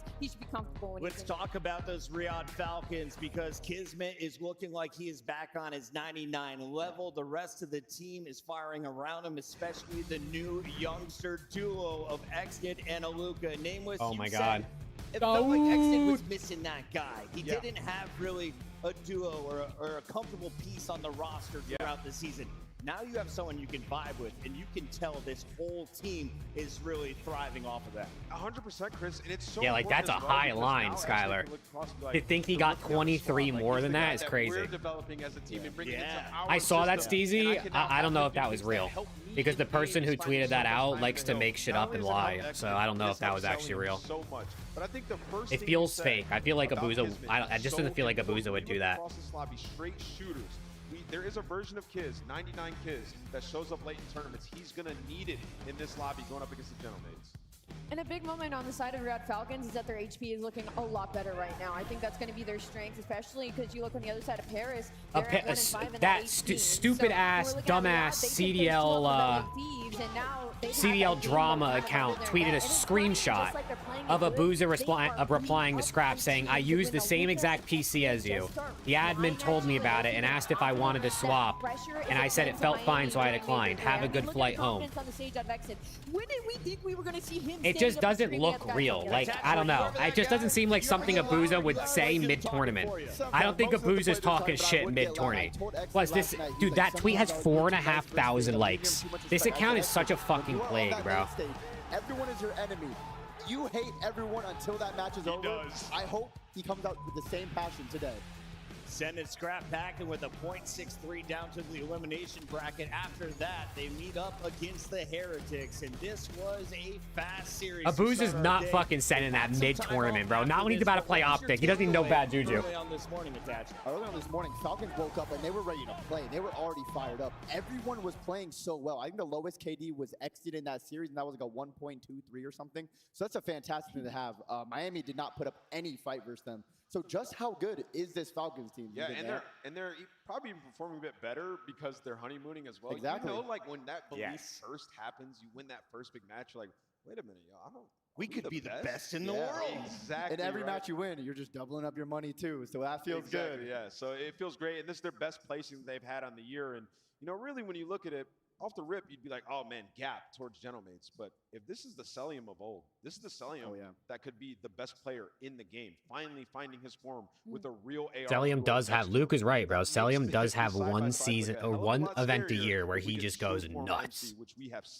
Let's talk about those Riyadh Falcons, because Kismet is looking like he is back on his 99 level. The rest of the team is firing around him, especially the new youngster duo of Exnid and Aluka. Nameless, oh my god. It felt like Exnid was missing that guy. He didn't have really a duo or a comfortable piece on the roster throughout the season. Now you have someone you can vibe with, and you can tell this whole team is really thriving off of that. 100%, Chris, and it's so... Yeah, like that's a high line, Skylar. To think he got 23 more than that is crazy. I saw that, Steezy. I don't know if that was real, because the person who tweeted that out likes to make shit up and lie, so I don't know if that was actually real. It feels fake. I feel like Abuza... I just doesn't feel like Abuza would do that. There is a version of Kiz, 99 Kiz, that shows up late in tournaments. He's going to need it in this lobby going up against the Gentlemates. And a big moment on the side of Riyadh Falcons is that their HP is looking a lot better right now. I think that's going to be their strength, especially because you look on the other side of Paris. That stupid ass, dumbass CDL drama account tweeted a screenshot of Abuza replying to Scrap saying, "I used the same exact PC as you. The admin told me about it and asked if I wanted to swap, and I said it felt fine, so I declined. Have a good flight home." When did we think we were going to see him? It just doesn't look real. Like, I don't know. It just doesn't seem like something Abuza would say mid-tournament. I don't think Abuza's talking shit mid-tourney. Plus, this dude, that tweet has 4,500 likes. This account is such a fucking plague, bro. Everyone is your enemy. You hate everyone until that match is over. I hope he comes out with the same passion today. Sending Scrap packing with a .63 down to the elimination bracket. After that, they meet up against the Heretics, and this was a fast series. Abuza's not fucking sending that mid-tournament, bro. Not when he's about to play Optic. He doesn't even know bad juju. Early on this morning, Falcons woke up and they were ready to play. They were already fired up. Everyone was playing so well. I think the lowest KD was exited in that series, and that was like a 1.23 or something. So that's a fantastic thing to have. Miami did not put up any fight versus them. So just how good is this Falcons team? Yeah, and they're probably even performing a bit better because they're honeymooning as well. Exactly. You know, like when that belief first happens, you win that first big match, you're like, wait a minute, yo, we could be the best in the world. Exactly. In every match you win, you're just doubling up your money too. So that feels good. Yeah, so it feels great. And this is their best placing they've had on the year. And, you know, really when you look at it, off the rip, you'd be like, oh man, gap towards Gentlemates. But if this is the Cellium of old, this is the Cellium that could be the best player in the game. Finally finding his form with a real AR. Cellium does have, Luke is right, bro. Cellium does have one season or one event a year where he just goes nuts.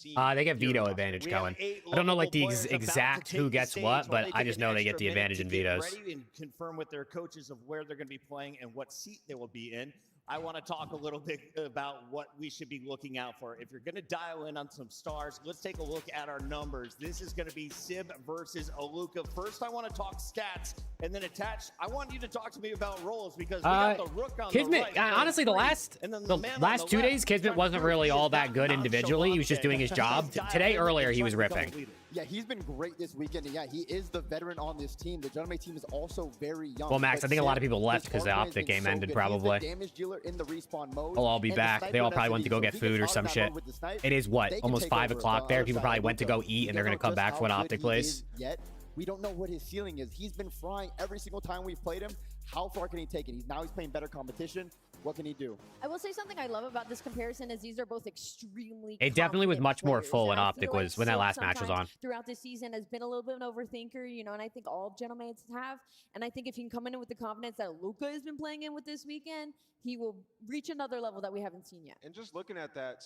They get veto advantage going. I don't know like the exact who gets what, but I just know they get the advantage in vetoes. Ready and confirm with their coaches of where they're going to be playing and what seat they will be in. I want to talk a little bit about what we should be looking out for. If you're going to dial in on some stars, let's take a look at our numbers. This is going to be Sib versus Aluka. First, I want to talk stats, and then attached, I want you to talk to me about roles because we got the Rook on Kismet, the right. Honestly, the last 2 days, Kismet wasn't really all that good individually. He was just doing his job. Today, earlier, he was ripping. Yeah, he's been great this weekend. And yeah, he is the veteran on this team. The Gentleman team is also very young. Well, Max, I think a lot of people left because the His Optic game ended probably. Damage dealer in the respawn mode. They'll all be back. They all probably went to go get food or some shit. It is what? Almost 5 o'clock there. People probably went to go eat and they're going to come back for what Optic plays. Yet we don't know what his ceiling is. He's been frying every single time we've played him. How far can he take it? Now he's playing better competition. What can he do? I will say something I love about this comparison is these are both extremely. It definitely was much more full when and I Optic feel like was when that Sid last match was on. sometimes throughout the season has been a little bit of an overthinker, you know, and I think all gentlemen have. And I think if he can come in with the confidence that Luka has been playing in with this weekend, he will reach another level that we haven't seen yet. And just looking at that,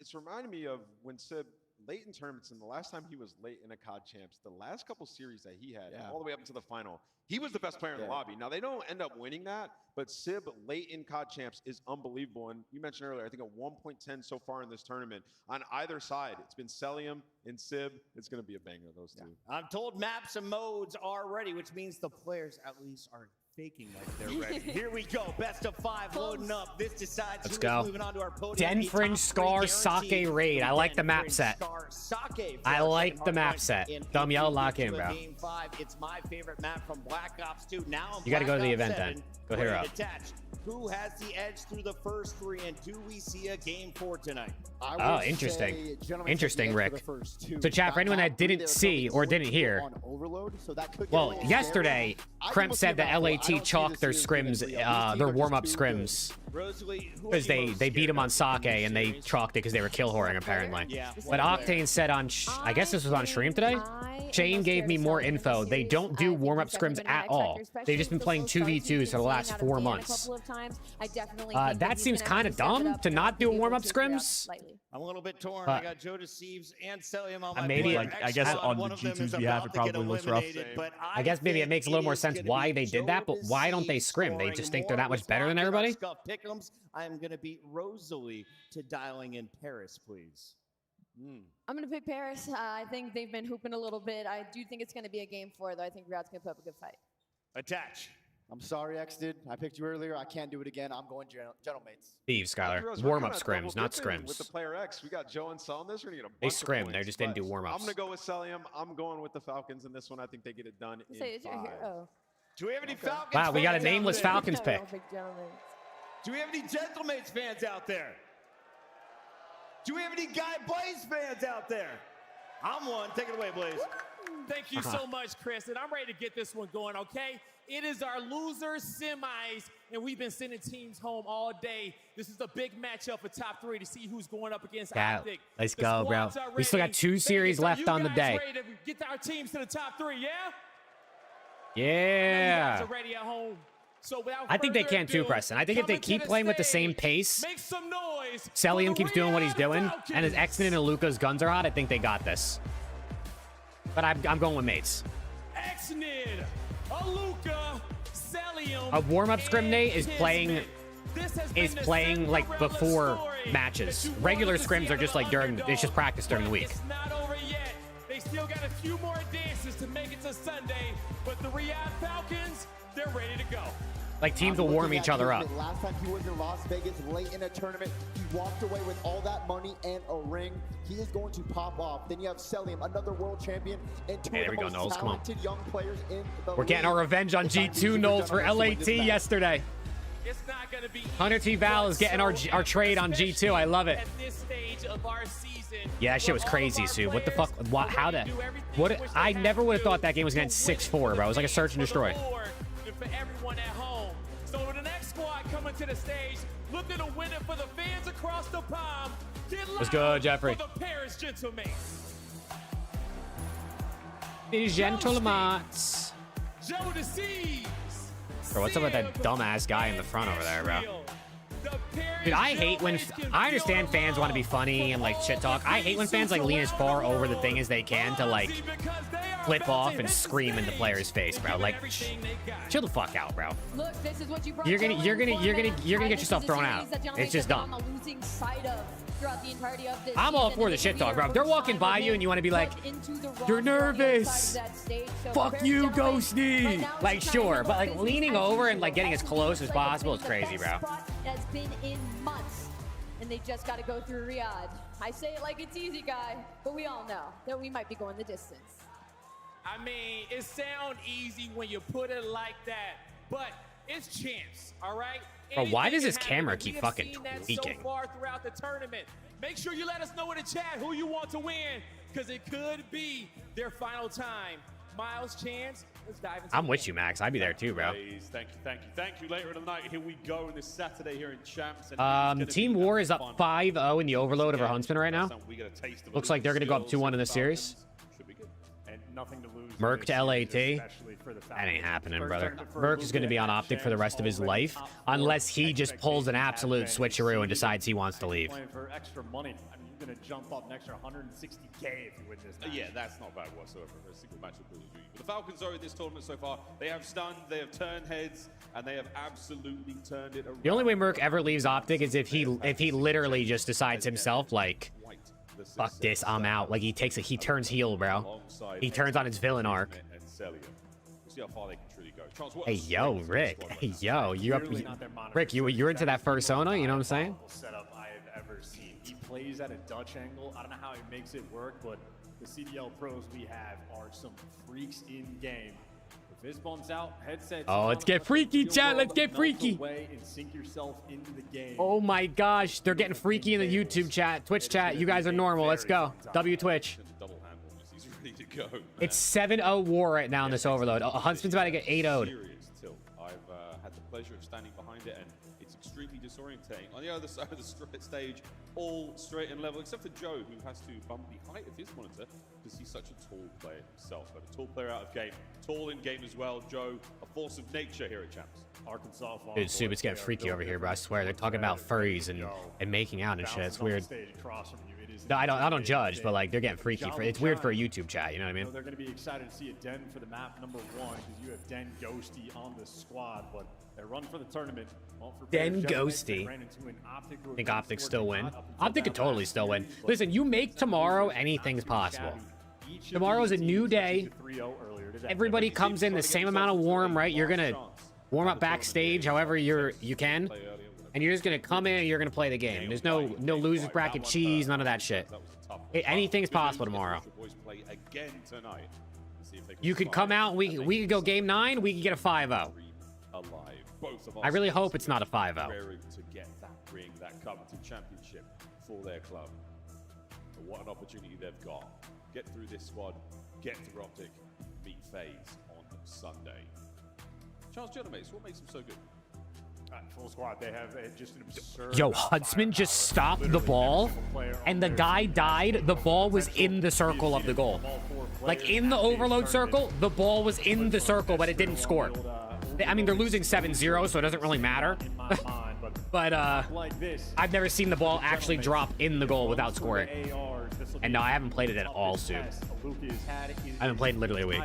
it's reminding me of when Sib late in tournaments, and the last time he was late in a COD Champs, the last couple series that he had, all the way up into the final, he was the best player in the lobby. Now, they don't end up winning that, but Sib late in COD Champs is unbelievable. And you mentioned earlier, I think at 1.10 so far in this tournament, on either side, it's been Cellium and Sib. It's going to be a banger, those two. I'm told maps and modes are ready, which means the players at least are faking like they're ready. Here we go. Best of 5 loading up. This decides Let's who go. is moving on to our podium. Den The Fringe top 3 Scar guaranteed. Sake Raid. I like the map Den set. Fringe Scar Sake for I our like second the map hardpoint set. in Dumb yell, lock in, to bro. Game 5. It's my favorite map from Black Ops 2. Now You got to go to the Black event Ops then. 7, Go hit her ready up. to attach. Who has the edge through the first 3, and do we see a game 4 tonight? Oh, interesting. Interesting, Rick. So, chat, for anyone that didn't see or didn't hear, well, yesterday, Kremp said that LAT chalked their scrims, their warm-up scrims, because they beat him on Sake, and they chalked it because they were kill whoring, apparently. But Octane said on, I guess this was on stream today, Shane gave me more info. They don't do warm-up scrims at all. They've just been playing 2v2s for the last 4 months. That seems kind of dumb to not do a warm-up scrims. I'm a little bit torn. But- I got Joe Deceives and Cellium on my maybe, board. like, I guess Excellent. on One the of them is G2s we have, about it to get probably looks rough. eliminated, but I guess maybe it makes a little more sense why they did that, but why don't they scrim? They just think they're that much better than everybody? I'm going to beat Rosalie to dialing in Paris, please. I'm going to pick Paris. I think they've been hooping a little bit. I do think it's going to be a game 4, though. I think Riot's going to put up a good fight. Attach. I'm sorry, X did. I picked you earlier. I can't do it again. I'm going Gentlemates. Steve, Skylar. Heroes, we're Warm-up kinda scrims, not double dipping scrims. With the player X, we got Joe and Cell in this. We're going to get a They bunch of scrim. points, They just didn't do but warm-ups. I'm going to go with Cellium. I'm going with the Falcons in this one. I think they get it done in Say, it's your 5. hero. Do we have any Falcons Wow, we got a fans out nameless there? Falcons pick. Do we have any Gentlemates fans out there? Do we have any Guy Blaze fans out there? I'm one. Take it away, Blaze. Thank you so much, Chris. And I'm ready to get this one going, okay? It is our loser semis, and we've been sending teams home all day. This is the big matchup for top 3 to see who's going up against Yeah, Optic. let's The go, bro. squads are We still got ready. 2 series Vegas, are left you on the guys day. ready to get our teams to the top 3, yeah? Yeah. You guys are ready at home. So without I think they further can too, ado, Preston. I think if they coming to keep the playing with the same stage, pace, make some noise Cellium for keeps the doing what he's Riyadh doing, and his Falcons. Xnan and Luca's guns are hot, I think they got this. But I'm going with mates. Xnid, Aluka, Cellium, A warm-up scrim day is and playing Kismet. This has been the playing like Cinderella before story matches. that you Regular wanted to see scrims are out just of like during, underdog. it's just practice during the week. It's not over yet. They still got a few more dances to make it to Sunday, but the Riyadh Falcons, they're ready to go. Like teams will warm each other up. Last time he was in Las Vegas late in a tournament, he walked away with all that money and a ring. He is going to pop off. Then you have Cellium, another world champion, and 2 Hey, there of we the go, most Knowles, come on. talented young players in the We're getting league. our revenge on It's time G2 for Knowles for Gentlemates to win LAT this match. yesterday. It's not going to be Hunter T. Val is getting our trade on G2. I love it. at this stage of our season. Yeah, that shit was crazy, Sue. What the fuck? What? How the? What? I never would have thought that game was going to end 6-4, bro. It was like a search and destroy. And for everyone at home. So the next squad coming to the stage, looking to win it for the fans across the pond. Get Let's go, Jeffrey. For the Paris Gentlemen. These gentlemans. Joe Deceives. Bro, what's up with that dumbass guy in the front over there, bro? Dude, I hate when I understand fans want to be funny and like shit talk. I hate when fans like lean as far over the thing as they can to like flip off and scream in the player's face, bro. Like, chill the fuck out, bro. Look, this is what you brought You're gonna get yourself thrown This out. is the gentleman It's just that I'm dumb. on the losing side of throughout the entirety of this I'm all season, for the and shit we talk, are bro. If they're both walking sides by of you it, and you want to be like, put into the wrong you're on the other nervous. side of that stage. So Fuck Paris you, gentlemen, right Ghosty. now Like, it's the sure, time but like of leaning business over as and like getting as usual. close as Like, possible it's is been the crazy, best bro. spot that's been in months. and they just got to go through Riyadh. I say it like it's easy, guy, but we all know that we might be going the distance. I mean, it sounds easy when you put it like that, but it's champs, all right? Bro, why does Anything this can camera happen. keep We have fucking seen that tweaking? so far throughout the tournament. Make sure you let us know in the chat who you want to win, because it could be their final time. Miles, Chance, let's dive into I'm the with game. you, Max. I'd be there too, bro. Thank you. Later in the night, here we go on this Saturday here in Champs. And Team War is up 5-0 in the overload over Huntsman right now. Looks like they're going to go up 2-1 in this series. And nothing to lose. Merc to LAT. That ain't happening, brother. Merc is going to be on Optic for the rest of his life, unless he just pulls an absolute switcheroo and decides he wants to leave. Playing for extra money. I mean, you're going to jump up an extra 160K if you win this match. Yeah, that's not bad whatsoever for a single match of Call of Duty. But the Falcons are in this tournament so far. They have stunned, they have turned heads, and they have absolutely turned it around. The only way Merc ever leaves Optic is if he literally just decides himself, like, fuck this, I'm out. Like, he turns heel, bro. He turns on his villain arc. We'll see how far they can truly go. Charles, what Hey, yo, Rick. Hey, yo, Rick, you're into that Fursona, you know what I'm saying? Setup I have ever seen. He plays at a Dutch angle. I don't know how he makes it work, but the CDL pros we have are some freaks in game. If his bombs out, headsets. Oh, let's get freaky, chat. Let's get freaky. And sink yourself into the game. Oh my gosh, they're getting freaky in the YouTube chat, Twitch chat. You guys are normal. Let's go. W Twitch. he's ready to go. It's 7-0 War right now in this overload. Huntsman's about to get 8-0'd. I've had the pleasure of standing behind it, and it's extremely disorientating. On the other side of the stage, all straight and level, except for Joe, who has to bump the height of his monitor because he's such a tall player himself. But a tall player out of game, tall in game as well. Joe, a force of nature here at Champs. Arkansas. Dude, Soup, it's getting freaky over here, bro. I swear, they're talking about furries and making out and shit. It's weird. No, I don't judge, but like they're getting freaky. It's weird for a YouTube chat. You know what I mean? They're going to be excited to see a Den for the map number 1 because you have Den Ghosty on the squad, but they run for the tournament. Den Ghosty. I think Optic still win. Optic could totally still win. Listen, you make tomorrow, anything's possible. Tomorrow's a new day. Everybody comes in the same amount of warm, right? You're gonna warm up backstage however you can, and you're just gonna come in and you're gonna play the game. There's no losers bracket cheese, none of that shit. Anything's possible tomorrow. You could come out and we could go game 9, we could get a 5-0. I really hope it's not a 5-0. To get that ring, that coveted championship for their club. But what an opportunity they've got. Get through this squad, get through Optic, meet FaZe on Sunday. Charles Johnamates, what makes them so good? Full squad, they have just an absurd. Yo, Huntsman just stopped the ball, and the guy died. The ball was in the circle of the goal. Like, in the overload circle, the ball was in the circle, but it didn't score. I mean, they're losing 7-0, so it doesn't really matter. But I've never seen the ball actually drop in the goal without scoring. And no, I haven't played it at all, Stu. I haven't played in literally a week.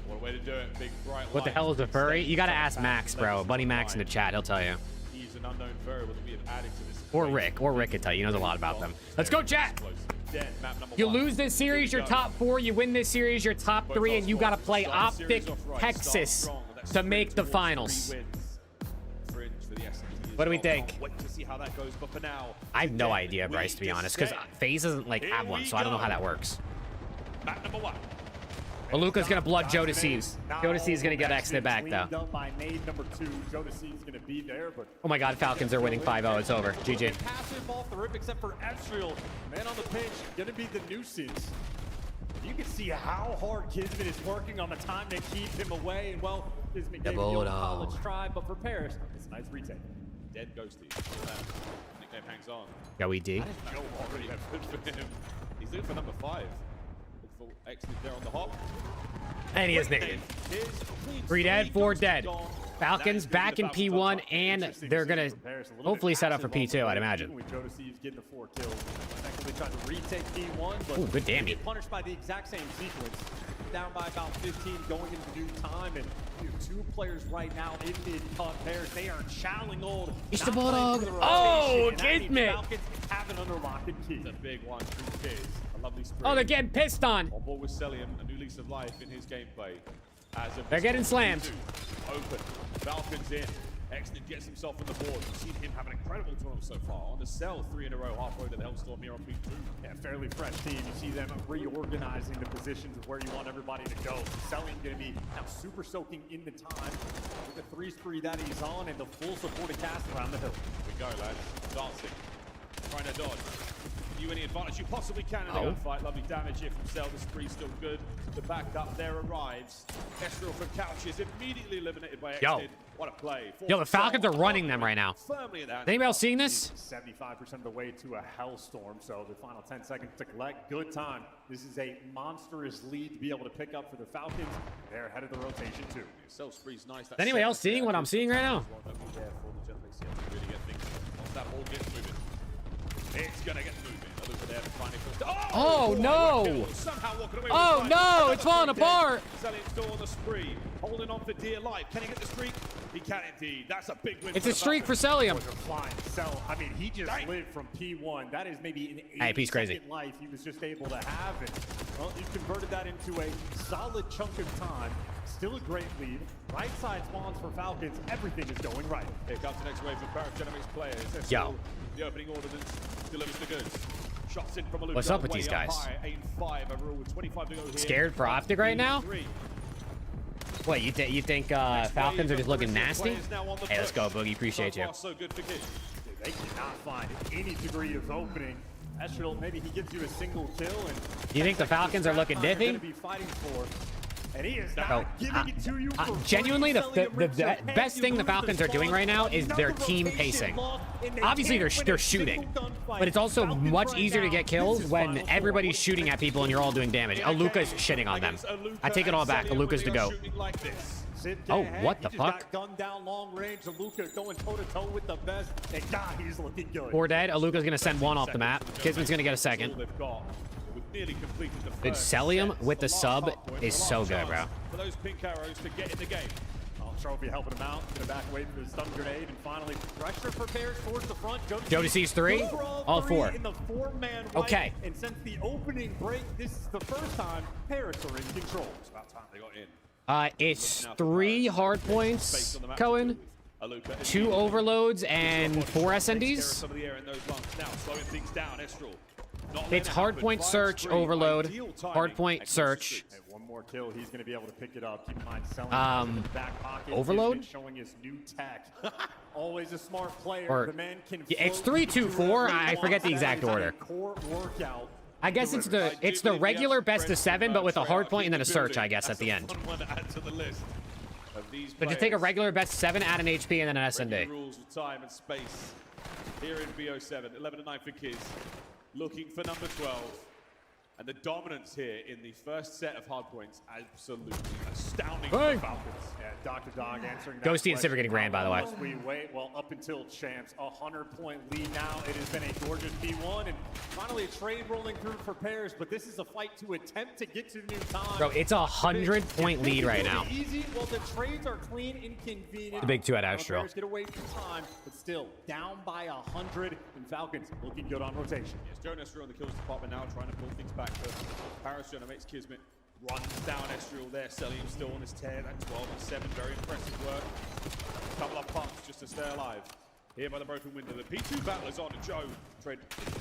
What a way to do it. Big, bright What the hell is a furry? You gotta ask Max, bro. Buddy Max in the chat, he'll tell you. He's an unknown variable that we have added to this. Or Rick could tell you. He knows a lot about them. Let's go, chat! You lose this series, you're top 4. You win this series, you're top 3, and you gotta play Optic Texas to make the finals. What do we think? I have no idea, Bryce, to be honest, because FaZe doesn't like have one, so I don't know how that works. Map number 1. Luca's gonna blood Jodeci's. Jodeci's gonna get exited back, though. Oh my god, Falcons are winning 5-0. It's over. GG. Passive off the rip, except for Ezreal. Man on the pitch, gonna be the nuisance. You can see how hard Kismet is working on the time to keep him away. And well, Kismet gave him a college try, but for Paris, it's a nice retake. Dead Ghosty. Nickname hangs on. Go ED. Joe already have good for him. He's looking for number 5. Look for exit there on the hop. And he is naked. 3 dead, 4 dead. Falcons back in P1, and they're gonna hopefully set up for P2, I'd imagine. Jodeci's getting the 4 kills. Effectively trying to retake P1, but ooh, good damage. Punished by the exact same sequence. Down by about 15 going into due time, and you have 2 players right now in mid-cut pairs. They are chowing old. It's the Bulldog. Oh, Kismet. Falcons have an under lock and key. It's a big one. True Kids. A lovely spree. Oh, they're getting pissed on. On board with Celium, a new lease of life in his gameplay. They're getting slammed. Open. Falcons in. Exton gets himself on the board. We've seen him have an incredible tournament so far. On the cell, 3 in a row, halfway to the Hellstorm here on P2. Yeah, fairly fresh team. You see them reorganizing the positions of where you want everybody to go. Selling going to be now super soaking in the time with the 3 spree that he's on and the full supported cast around the hill. Here we go, lads. Dancing. Trying to dodge. You any advantage you possibly can in the gunfight. Lovely damage here from Cell. The spree still good. The backup there arrives. Kestrel for Couch is immediately eliminated by Exton. What a play. Yo, the Falcons are running them right now. Firmly in the hands. Anybody else seeing this? 75% of the way to a Hellstorm, so the final 10 seconds to collect. Good time. This is a monstrous lead to be able to pick up for the Falcons. They're ahead of the rotation too. Cell spree's nice. Is anybody else seeing what I'm seeing right now? Really get things once that ball gets moving. It's gonna get moving. Oh no! Oh no! It's falling apart. Selling still on the spree, holding on for dear life. Can he get the streak? He can indeed. That's a big win. It's a streak for Cellium. Flying Cell. I mean, he just lived from P1. That is maybe an 80-second life he was just able to have. And well, he converted that into a solid chunk of time. Still a great lead. Right side spawns for Falcons. Everything is going right. Here comes the next wave of Paris Genomics players. Yo. The opening ordinance delivers the goods. Shots in from a What's up with these guys? 8-5 overall with 25 to go here. Scared for Optic right now? What, you think Falcons are just looking nasty? Hey, let's go, Boogie. Appreciate you. So good for Kids. They cannot find any degree of opening. Estrel, maybe he gives you a single kill. And you think the Falcons are looking diffy? And he is not giving it to you for genuinely, the best thing the Falcons are doing right now is their team pacing. Obviously, they're shooting, but it's also much easier to get kills when everybody's shooting at people and you're all doing damage. Aluka's shitting on them. I take it all back. Aluka's to go. Oh, what the fuck? Gunned down long range. Aluka going toe-to-toe with the best. And God, he's looking good. Poor dead. Aluka's going to send one off the map. Kisman's going to get a second. Dude, Cellium with the sub is so good, bro. For those pink arrows to get in the game. Trophy helping him out. Gonna back away from the stun grenade, and finally pressure prepares towards the front. Jody sees 3. All 4. In the 4-man okay. And since the opening break, this is the first time Paris are in control. It's about time they got in. It's 3 hard points, Cohen. 2 overloads and 4 SNDs. It's hardpoint search, overload, hardpoint search. One more kill, he's going to be able to pick it up. Keep in mind, selling in the back pocket. Overload? Showing his new tech. Always a smart player. Or, the man can it's 3-2-4. I forget the exact order. Core workout. I guess it's the regular best of 7, but with a hardpoint and then a search, I guess, at the end. But just take a regular best 7, add an HP, and then an SND. Rules of time and space. Here in BO7, 11-9 for Kiz. Looking for number 12. And the dominance here in the first set of hardpoints, absolutely astounding for the Falcons. Yeah, Dr. Dog answering that Ghosty and Civ are getting ran, by the way. We wait, well, up until Champs, a 100-point lead now. It has been a gorgeous P1, and finally a trade rolling through for Pairs, but this is a fight to attempt to get to the new time. Bro, it's a 100-point lead right now. Easy. Well, the trades are clean, inconvenient. The big 2 at Astro. Pairs get away from time, but still down by 100, and Falcons looking good on rotation. Yes, Joe Nestor on the kills department now, trying to pull things back. Paris Genomics. Kismet runs down Estriel there. Cellium still on his tear. That 12-7. Very impressive work. A couple of pumps just to stay alive. Here by the broken window. The P2 battle is on. Joe trade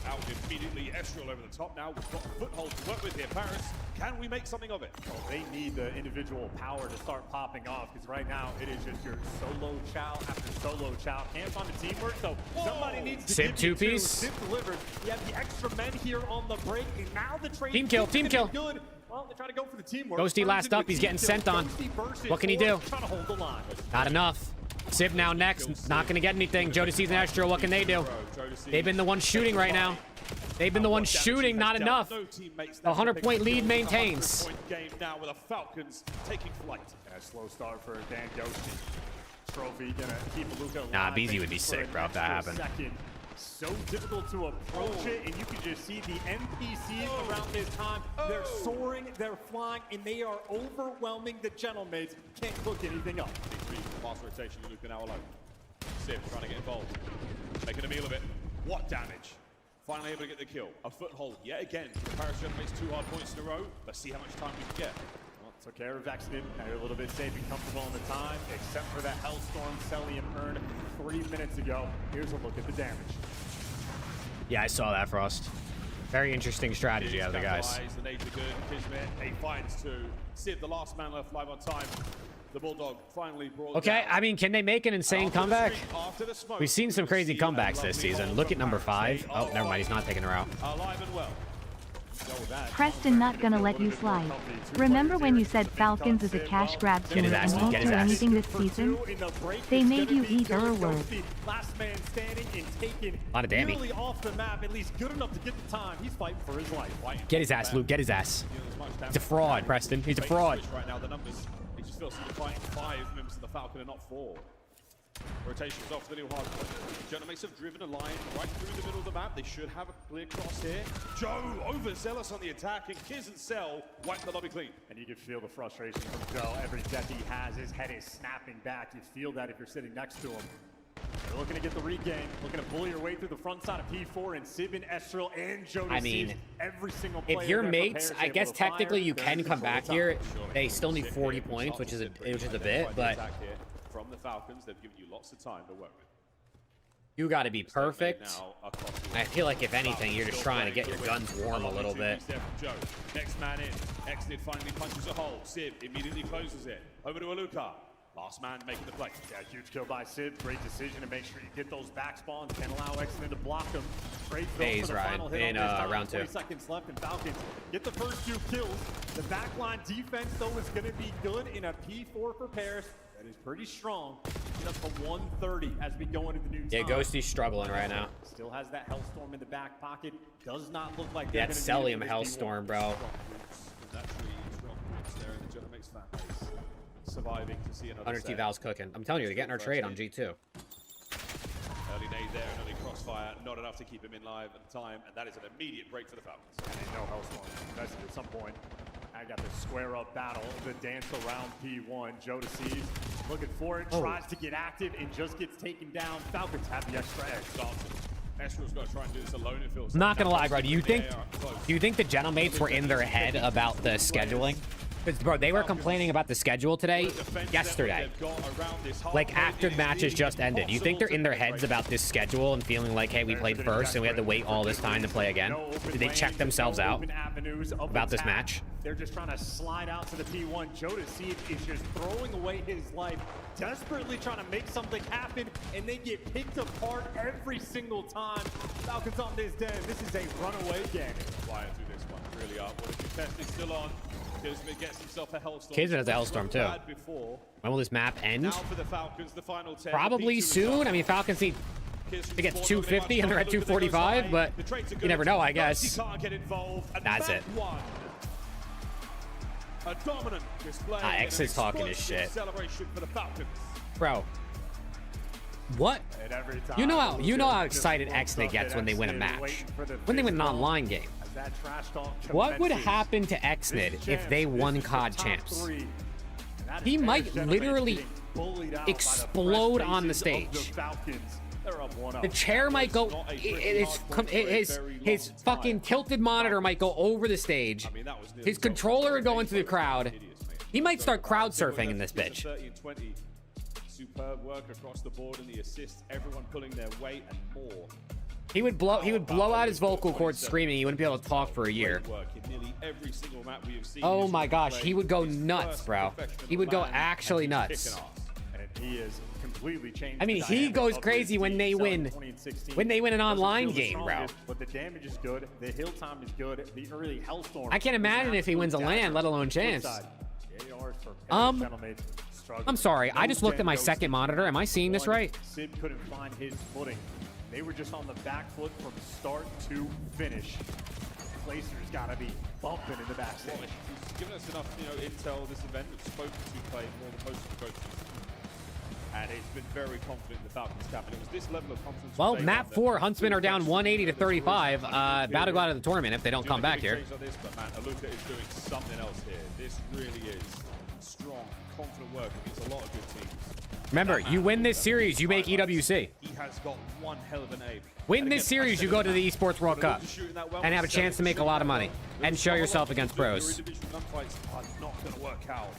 out immediately. Estriel over the top now. We've got a foothold to work with here. Paris, can we make something of it? Well, they need the individual power to start popping off, because right now it is just your solo chow after solo chow. Can't find the teamwork, so somebody needs to Civ give 2-piece. Civ delivered. You have the extra men here on the break, and now the trade Team kill, team kill. Good. Well, they try to go for the teamwork. Ghosty last up. He's getting sent on. What can he do? Trying to hold the line. Not enough. Civ now next. Not going to get anything. Jodeci and Astro, what can they do? They've been the ones shooting right now. They've been the ones shooting, not enough. The 100-point lead maintains. Game now with the Falcons taking flight. A slow start for Dan Ghosty. Trophy gonna keep Luka alive. Nah, BZ would be sick, bro, if that happened. So difficult to approach it, and you can just see the NPCs around this time. They're soaring, they're flying, and they are overwhelming the Gentlemates. Can't cook anything up. Fast rotation, Luka now alone. Civ trying to get involved. Making a meal of it. What damage? Finally able to get the kill. A foothold yet again. Paris Gentlemates 2 hard points in a row. Let's see how much time we can get. Well, So care of Exnid, now a little bit safe and comfortable in the time, except for that Hellstorm Cellium earned 3 minutes ago. Here's a look at the damage. Yeah, I saw that, Frost. Very interesting strategy out of the guys. The nature good. Kismet, 8 finds 2. Sid, the last man left live on time. The Bulldog finally brought Okay, down. I mean, can they make an insane comeback? After the smoke, We've seen some crazy comebacks this season. Look at number 5. Oh, never mind. He's not taking her out. Alive and well. Preston not gonna let you slide. Remember when you said Falcons is a cash grab team his ass, and won't get his do ass. anything this season? They made you eat our words. Last man standing and taken A lot of damage. nearly off the map, at least good enough to get the time. He's fighting for his life. Get his ass, Luke. Get his ass. He's a fraud, Preston. He's a fraud. Right now, the numbers, he just feels like fighting 5 members of the Falcon and not 4. Rotations off the new hardpoint. Genemates have driven a line right through the middle of the map. They should have a clear cross here. Joe overzealous on the attack, and Kiz and Cell wipe the lobby clean. And you can feel the frustration from Joe. Every death he has, his head is snapping back. You feel that if you're sitting next to him. They're looking to get the regain, looking to bully your way through the front side of P4, and Sibin, Estrel, and Joe. I mean, every single player if your there mates, prepares, I able guess to fire, technically you they're can in come control back of the here. time. They still need 40 points, which is a bit, but From the Falcons, they've given you lots of time to work with. you got to be perfect. I feel like if anything, you're just trying to get your guns warm a little bit. Next man in. Exnid finally punches a hole. Sib immediately closes it. Over to Alucard. Last man making the play. Yeah, huge kill by Sib. Great decision to make sure you get those back spawns. Can't allow Exnid to block them. Great fill Phase for the ride final hit in on this time. round 2. 20 seconds left, and Falcons get the first 2 kills. The backline defense, though, is going to be good in a P4 for Paris. That is pretty strong. Get up to 130 as we go into the new time. Yeah, Ghosty's struggling right now. Still has that Hellstorm in the back pocket. Does not look like Yeah, they're it's gonna need it Cellium for this Hellstorm, D1. bro. Naturally, strong roots there in the Genemates fan base. Surviving to see another Under T set. Val's cooking. I'm telling you, they're getting our trade on G2. Early nade there, and early crossfire, not enough to keep him in live at the time, and that is an immediate break for the Falcons. And they know Hellstorm invested at some point. I got the square up battle, the dance around P1. Jodeci's looking for it, tries to get active, and just gets taken down. Falcons have the extra edge. Estrel's got to try and do this alone, it feels. I'm not gonna lie, bro. Do you think the Gentlemates were in their head about the scheduling? Because, bro, they were complaining about the schedule today, yesterday. Like, after the matches just ended. Do you think they're in their heads about this schedule and feeling like, hey, we played first and we had to wait all this time to play again? Did they check themselves out about this match? They're just trying to slide out to the P1. Jodeci is just throwing away his life, desperately trying to make something happen, and they get picked apart every single time. Falcons on this den. This is a runaway game. Flying through this one, really up. What if the test is still on? Kismet gets himself a Hellstorm. Kismet has a Hellstorm, too. When will this map end? Now for the Falcons, the final 10. Probably soon. I mean, Falcons need to get 250 and they're at 245, but you never know, I guess. That's it. A dominant display. X is talking his shit. Celebration for the Falcons. Bro. What? You know how excited Exnid gets when they win a match. When they win an online game. What would happen to Exnid if they won COD Champs? He might literally explode on the stage. The chair might go, his fucking tilted monitor might go over the stage. His controller would go into the crowd. He might start crowd surfing in this bitch. Superb work across the board and the assists, everyone pulling their weight and more. He would blow out his vocal cords screaming. He wouldn't be able to talk for a year. Oh my gosh, he would go nuts, bro. He would go actually nuts. He is completely changed. I mean, he goes crazy when they win an online game, bro. But the damage is good. The hill time is good. The early Hellstorm. I can't imagine if he wins a LAN, let alone Champs. I'm sorry. I just looked at my second monitor. Am I seeing this right? Sid couldn't find his footing. They were just on the back foot from start to finish. Placer's got to be bumping in the backstage. Well, he's given us enough, intel this event. We've spoken to play more than most of the coaches. And he's been very confident in the Falcons camp. And it was this level of confidence. Well, map 4, Huntsmen are down 180 to 35. About to go out of the tournament if they don't come back here. But man, Aluka is doing something else here. This really is strong, confident work against a lot of good teams. Remember, you win this series, you make EWC. He has got one hell of an aim. Win this series, you go to the Esports World Cup and have a chance to make a lot of money and show yourself against pros. Individual gunfights are not going to work out.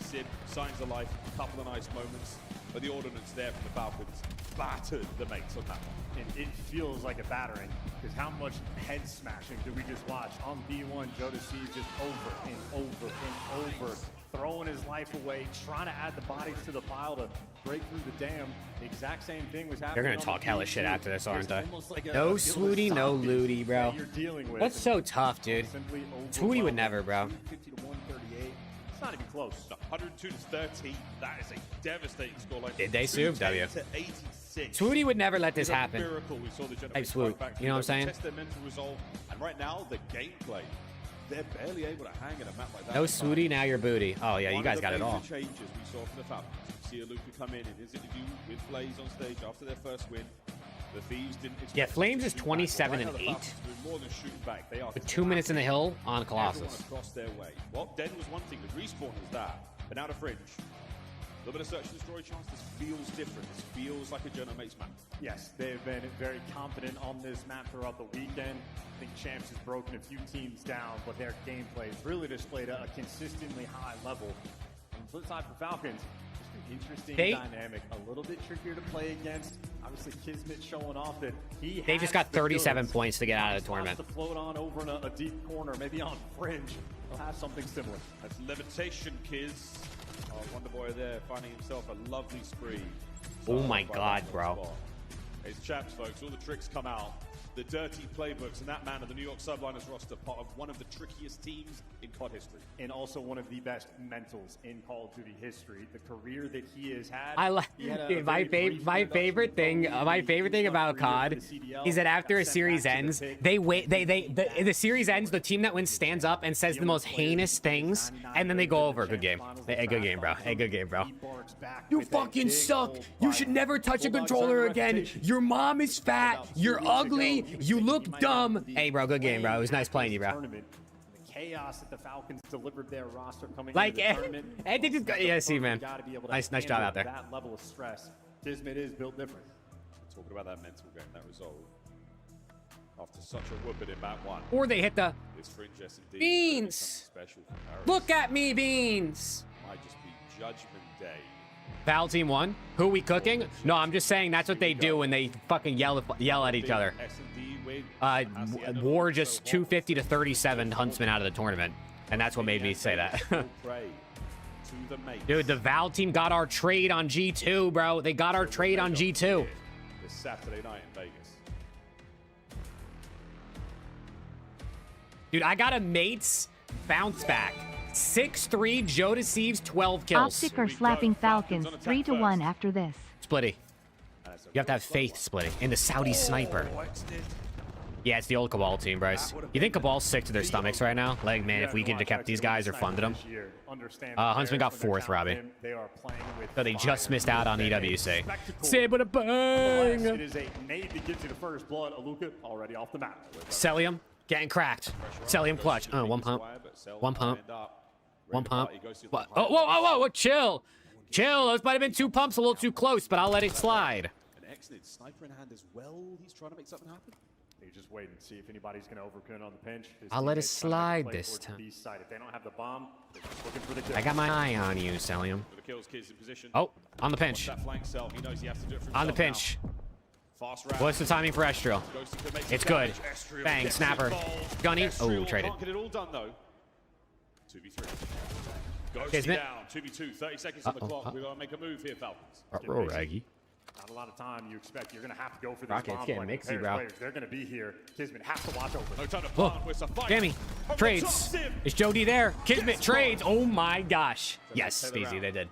Sib, signs of life, a couple of nice moments, but the ordnance there from the Falcons battered the mates on that one. And it feels like a battering, because how much head smashing did we just watch on B1? Jodeci just over and over and over, throwing his life away, trying to add the bodies to the pile to break through the dam. The exact same thing was happening. They're gonna talk hella shit after this, aren't they? Like No Swooty, no Looty, bro. With. That's so tough, dude. Swooty would never, bro. 50 to 138. It's not even close. 102 to 30. That is a devastating scoreline. Did they sue? W. To 86. Swooty would never let this It's a happen. miracle we saw the Hey, Swoot, you know what I'm saying? Test their mental resolve, and right now the gameplay, they're barely able to hang in a map like that. No Swooty, now your booty. Oh, yeah, you One guys of the got it all. major changes we saw from the Falcons. You see Luka come in his interview with Blaze on stage after their first win. The Thieves didn't expect Yeah, Flames is to shoot back. 27 Right and now, the 8. Falcons are doing more than shooting back. They are With 2 minutes in the hill on everyone Colossus. across their way. Well, Den was one thing, the respawn was that. But now the Fringe. A little bit of search and destroy chance. This feels different. This feels like a Genomates map. Yes, they've been very confident on this map throughout the weekend. I think Champs has broken a few teams down, but their gameplay has really displayed a consistently high level. On the flip side for Falcons, just an interesting dynamic, a little bit trickier to play against. Obviously, Kismet showing off that They just got 37 points to get out of the tournament. To float on over in a deep corner, maybe on Fringe, they'll have something similar. That's levitation, Kiz. Oh, Wonder Boy there finding himself a lovely spree. Oh my God, bro. It's Champs, folks. All the tricks come out. The dirty playbooks, and that man of the New York Subliners roster, part of one of the trickiest teams in COD history. And also one of the best mentals in Call of Duty history. The career that he has had. I like my favorite thing about COD is that after a series ends, they wait. The series ends. The team that wins stands up and says the most heinous things, and then they go over. Good game. Hey, good game, bro. Hey, good game, bro. You fucking suck. You should never touch a controller again. Your mom is fat. You're ugly. You look dumb. Hey, bro. Good game, bro. It was nice playing you, bro. Chaos that the Falcons delivered their roster coming like, into the tournament. I think it's yeah, see, man. Nice job out there. That level of stress. Kismet is built different. Talking about that mental game, that resolve. After such a whooping in map 1. Or they hit the this Fringe S&D Beans. Special for Paris. Look at me, Beans. Might just be Judgment Day. Val team 1. Who we cooking? No, I'm just saying that's what they do when they fucking yell at each other. War just 250 to 37 Huntsman out of the tournament, and that's what made me say that. Dude, the Val team got our trade on G2, bro. They got our trade on G2. This Saturday night in Vegas. Dude, I got a mates bounce back. 6-3, Joe deceives 12 kills. Optic are slapping Falcons 3-1 after this. Splitty. You have to have faith, Splitty. And the Saudi sniper. Yeah, it's the old Cabal team, Bryce. You think Cabal's sick to their stomachs right now? Like, man, if we could have kept these guys or funded them. Huntsman got 4th, Robbie. So they just missed out on EWC. Sib with a bang! It is a nade that gives you the first blood. Aluka already off the map. Celium getting cracked. Celium clutch. Oh, one pump. One pump. One pump. What? Oh, whoa, chill. Chill. Those might have been 2 pumps a little too close, but I'll let it slide. An excellent sniper in hand as well. He's trying to make something happen. You just wait and see if anybody's going to overcommit on the pinch. I'll let it slide this time. If they don't have the bomb, they're just looking for the I got my eye on you, Celium. Oh, on the pinch. On the pinch. What's the timing for Estriel? It's good. Bang, snapper. Gunny. Oh, traded. Can't get it all done though. 2v3. Kismet. Down. 2v2. 30 seconds on the clock. We're gonna make a move here, Falcons. Roll Raggy. Not a lot of time. You expect you're gonna have to go for this Rocket's bomb. getting mixy, bro. Players. They're gonna be here. Kismet has to watch over. No time to Oh, plant. It's a fight. Gammy. Trades. Is Jody there? Kismet trades. Oh my gosh. Yes, easy. They did.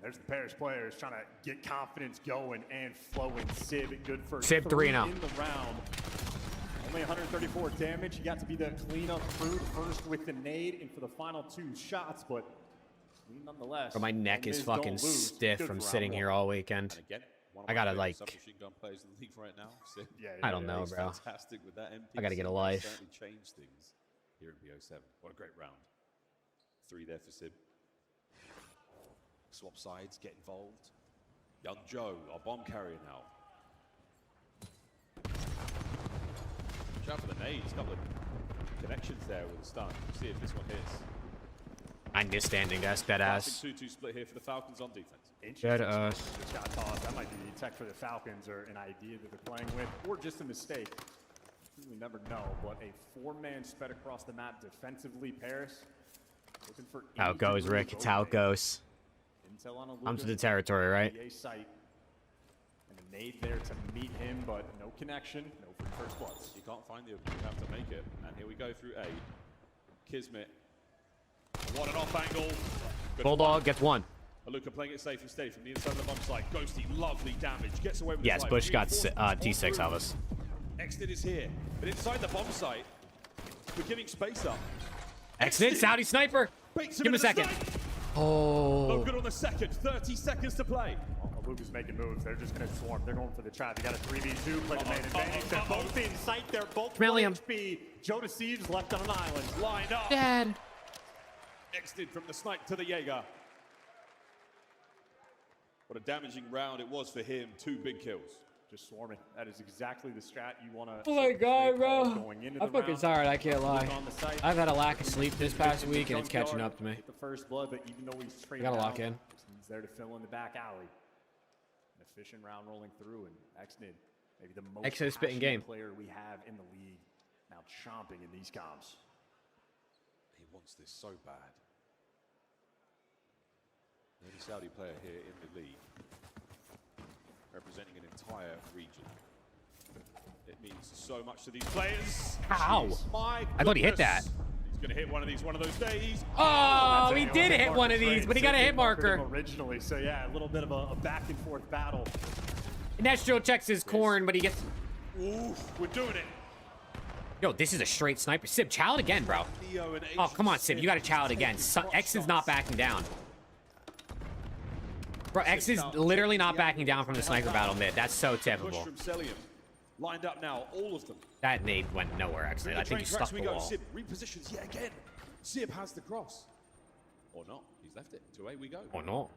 There's the Paris players trying to get confidence going and flowing. Sib, good for Sib 3-0. in the round. Only 134 damage. He got to be the cleanup crew first with the nade and for the final 2 shots, but nonetheless. Bro, my neck is fucking stiff from sitting here all weekend. I gotta like. I don't know, bro. I gotta get a life. Change things here in BO7. What a great round. 3 there for Sib. swap sides, get involved. Young Joe, our bomb carrier now. Watch out for the nades, a couple of connections there with the stun. See if this one hits. Understanding, that's dead ass. 2-2 split here for the Falcons on defense. Dead ass. Just got tossed. That might be the tech for the Falcons, or an idea that they're playing with, or just a mistake. We never know, but a 4-man spread across the map defensively. Paris looking for How it goes, Rick. It's how it goes. Intel on I'm to the territory, right? Site. And a nade there to meet him, but no connection. No for first bloods. You can't find the opening, you have to make it. And here we go through A. Kismet. What an off angle. Bulldog gets one. Aluka playing it safe and steady from the inside of the bomb site. Ghosty, lovely damage. Gets away with Yes, the Bush got D6 of us. Exit is here. But inside the bomb site, we're giving space up. Exit, Saudi sniper. Give him a second. Oh. No good on the second. 30 seconds to play. Luca's making moves. They're just going to swarm. They're going for the trap. You got a 3v2. Play the main advantage. They're both in sight. They're both Trillium. HP. Joe Deceives left on an island. Lined up. Dead. Exited from the snipe to the Jaeger. What a damaging round it was for him. 2 big kills. Just swarming. That is exactly the strat you want to. Oh my god, bro. I'm fucking tired, I can't lie. I've had a lack of sleep this past week and it's catching up to me. The first blood, but even though he's I trading gotta lock in. He's there to fill in the back alley. An efficient round rolling through, and Xnid, maybe the most Exit spitting game player we have in the league, now chomping in these comps. He wants this so bad. The only Saudi player here in the league, representing an entire region. It means so much to these players. Ow! My I thought he hit that. He's gonna hit one of those days. Oh, he did hit one of these, but he got a hit marker. Originally, so yeah, a little bit of a back and forth battle. Nestro checks his corn, but he gets. Oof, we're doing it. Yo, this is a straight sniper. Sib, chow it again, bro. Oh, come on, Sib, you gotta chow it again. X is not backing down. Bro, X is literally not backing down from the sniper battle mid. That's so typical. Lined up now, all of them. That nade went nowhere, actually. I think he stuck the wall. Sib repositions yet again. Sib has the cross. Or not. He's left it. 2A we go. Or not.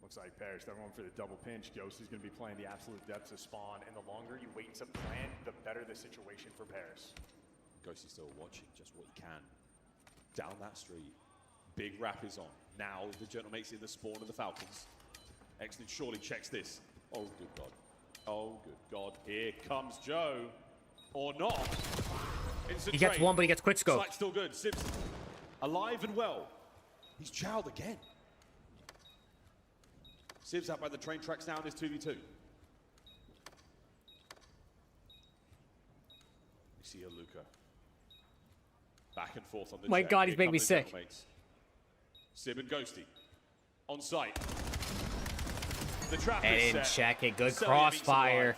Looks like Paris, they're going for the double pinch. Ghost is going to be playing the absolute depths of spawn. And the longer you wait to plan, the better the situation for Paris. Ghost is still watching just what he can. Down that street. Big wrap is on. Now the General makes it the spawn of the Falcons. Excellent, surely checks this. Oh, good God. Oh, good God. Here comes Joe. Or not. Instant He gets trade. one, but he gets quick scope. Sight's still good. Simpson, alive and well. He's chowed again. Sib's out by the train tracks now in this 2v2. We see Aluka. Back and forth on the My check. God, he's Here making me come the sick. General mates. Sib and Ghosty. On site. The trap And is in set. check it. Good Celia meets him crossfire. live.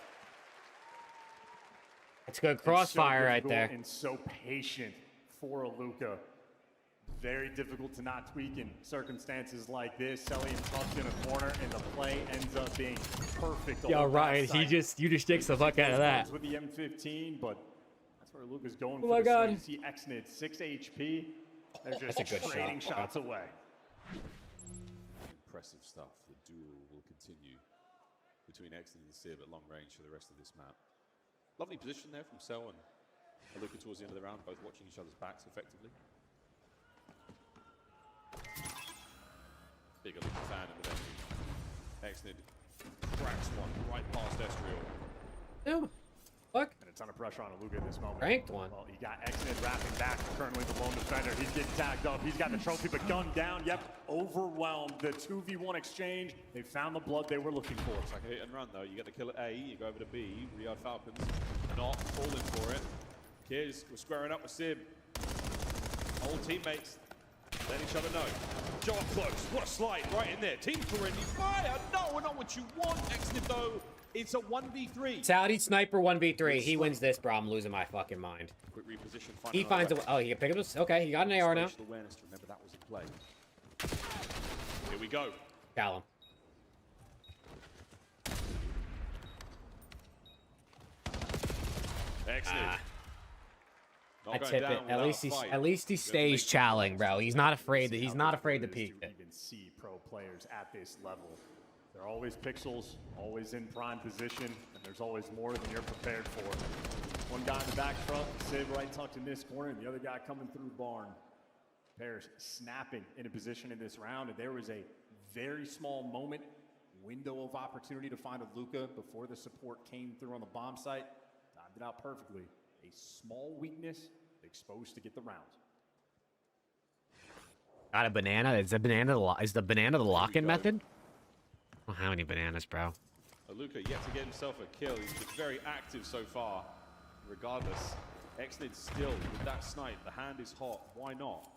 It's good crossfire right there. And so patient for Aluka. Very difficult to not tweak in circumstances like this. Celian tucks in a corner, and the play ends up being perfect. Yo, Ryan, you just sticks the fuck out of that. With the M15, but that's where Aluka's going. Oh my God. You see Xnid 6 HP. They're just That's a good trading shot. shots away. Impressive stuff. The duel will continue between Exton and Sib at long range for the rest of this map. Lovely position there from Cell and Aluka towards the end of the round, both watching each other's backs effectively. Big Aluka fan in the bench. Exton cracks one right past Estriel. Ew. Fuck. And a ton of pressure on Aluka at this moment. Ranked one. Well, you got Xnid wrapping back, currently the lone defender. He's getting tagged up. He's got the trophy, but gunned down. Yep, overwhelmed. The 2v1 exchange. They found the blood they were looking for. It's like a hit and run though. You get the kill at A, you go over to B. Riyadh Falcons not falling for it. Kids, we're squaring up with Sib. Old teammates letting each other know. Joe up close. What a slide right in there. Team friendly fire. No, we're not what you want. Exnid though. It's a 1v3. Saudi sniper 1v3. He wins this, bro. I'm losing my fucking mind. Quick reposition. He finds a. Oh, he can pick up this. Okay, he got an AR now. Spatial awareness to remember that was in play. Here we go. Callum. Exnid. I tip it. At least he stays challenging, bro. He's not afraid. He's not afraid to peek it. Even see pro players at this level. They're always pixels, always in prime position, and there's always more than you're prepared for. One guy in the back front, Sib right tucked in this corner, and the other guy coming through barn. Paris snapping in a position in this round, and there was a very small moment, window of opportunity to find a Luka before the support came through on the bomb site. Timed it out perfectly. A small weakness exposed to get the round. Got a banana? Is the banana the lock-in method? I don't have any bananas, bro. Luka yet to get himself a kill. He's been very active so far. Regardless, Exnid still with that snipe. The hand is hot. Why not?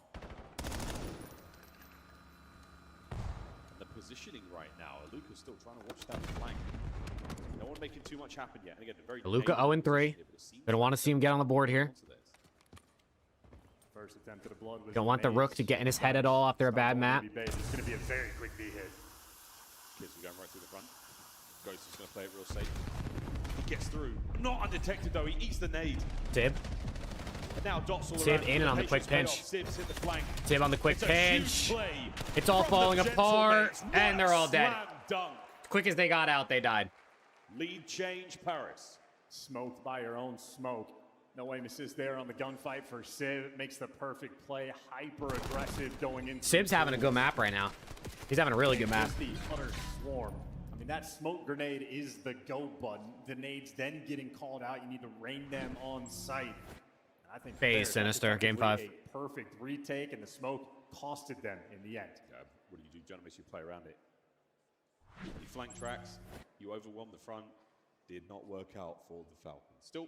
And the positioning right now. Luka's still trying to watch that flank. No one making too much happen yet. And again, very Luka 0-3. Gonna want to see him get on the board here. First attempt at a blood was Don't want the rook to get in his head at all after a bad map. It's going to be a very quick B hit. Kids are going right through the front. Ghost is going to play it real safe. He gets through. Not undetected though. He eats the nade. Sib. And now dots all Sib around. in and on the quick pinch. Sib's hit the flank. Sib on the quick It's a pinch. huge play It's all from falling the apart, Gentlemates. and they're all dead. Slam dunk. Quick as they got out, they died. Lead change, Paris. Smoked by your own smoke. No aim assist there on the gunfight for Sib. Makes the perfect play. Hyper aggressive going into. Sib's having a good map right now. He's having a really good map. The utter swarm. I mean, that smoke grenade is the go button. The nades then getting called out. You need to rain them on sight. I think Phase Sinister, game 5. A perfect retake, and the smoke costed them in the end. Yeah, what do you do, gentlemen? You play around it. You flank tracks. You overwhelm the front. Did not work out for the Falcons. Still,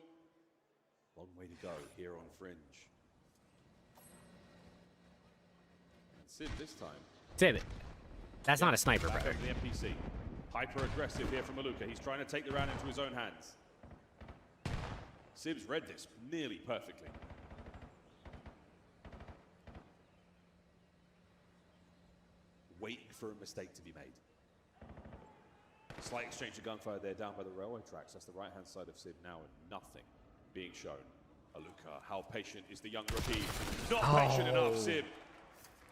long way to go here on Fringe. And Sid this time. Sid, that's not a sniper, bro. The NPC. Hyper aggressive here from Maluka. He's trying to take the round into his own hands. Sib's read this nearly perfectly. Waiting for a mistake to be made. Slight exchange of gunfire there down by the railway tracks. That's the right-hand side of Sib now, and nothing being shown. Aluka, how patient is the young rookie? Not patient enough, Sib.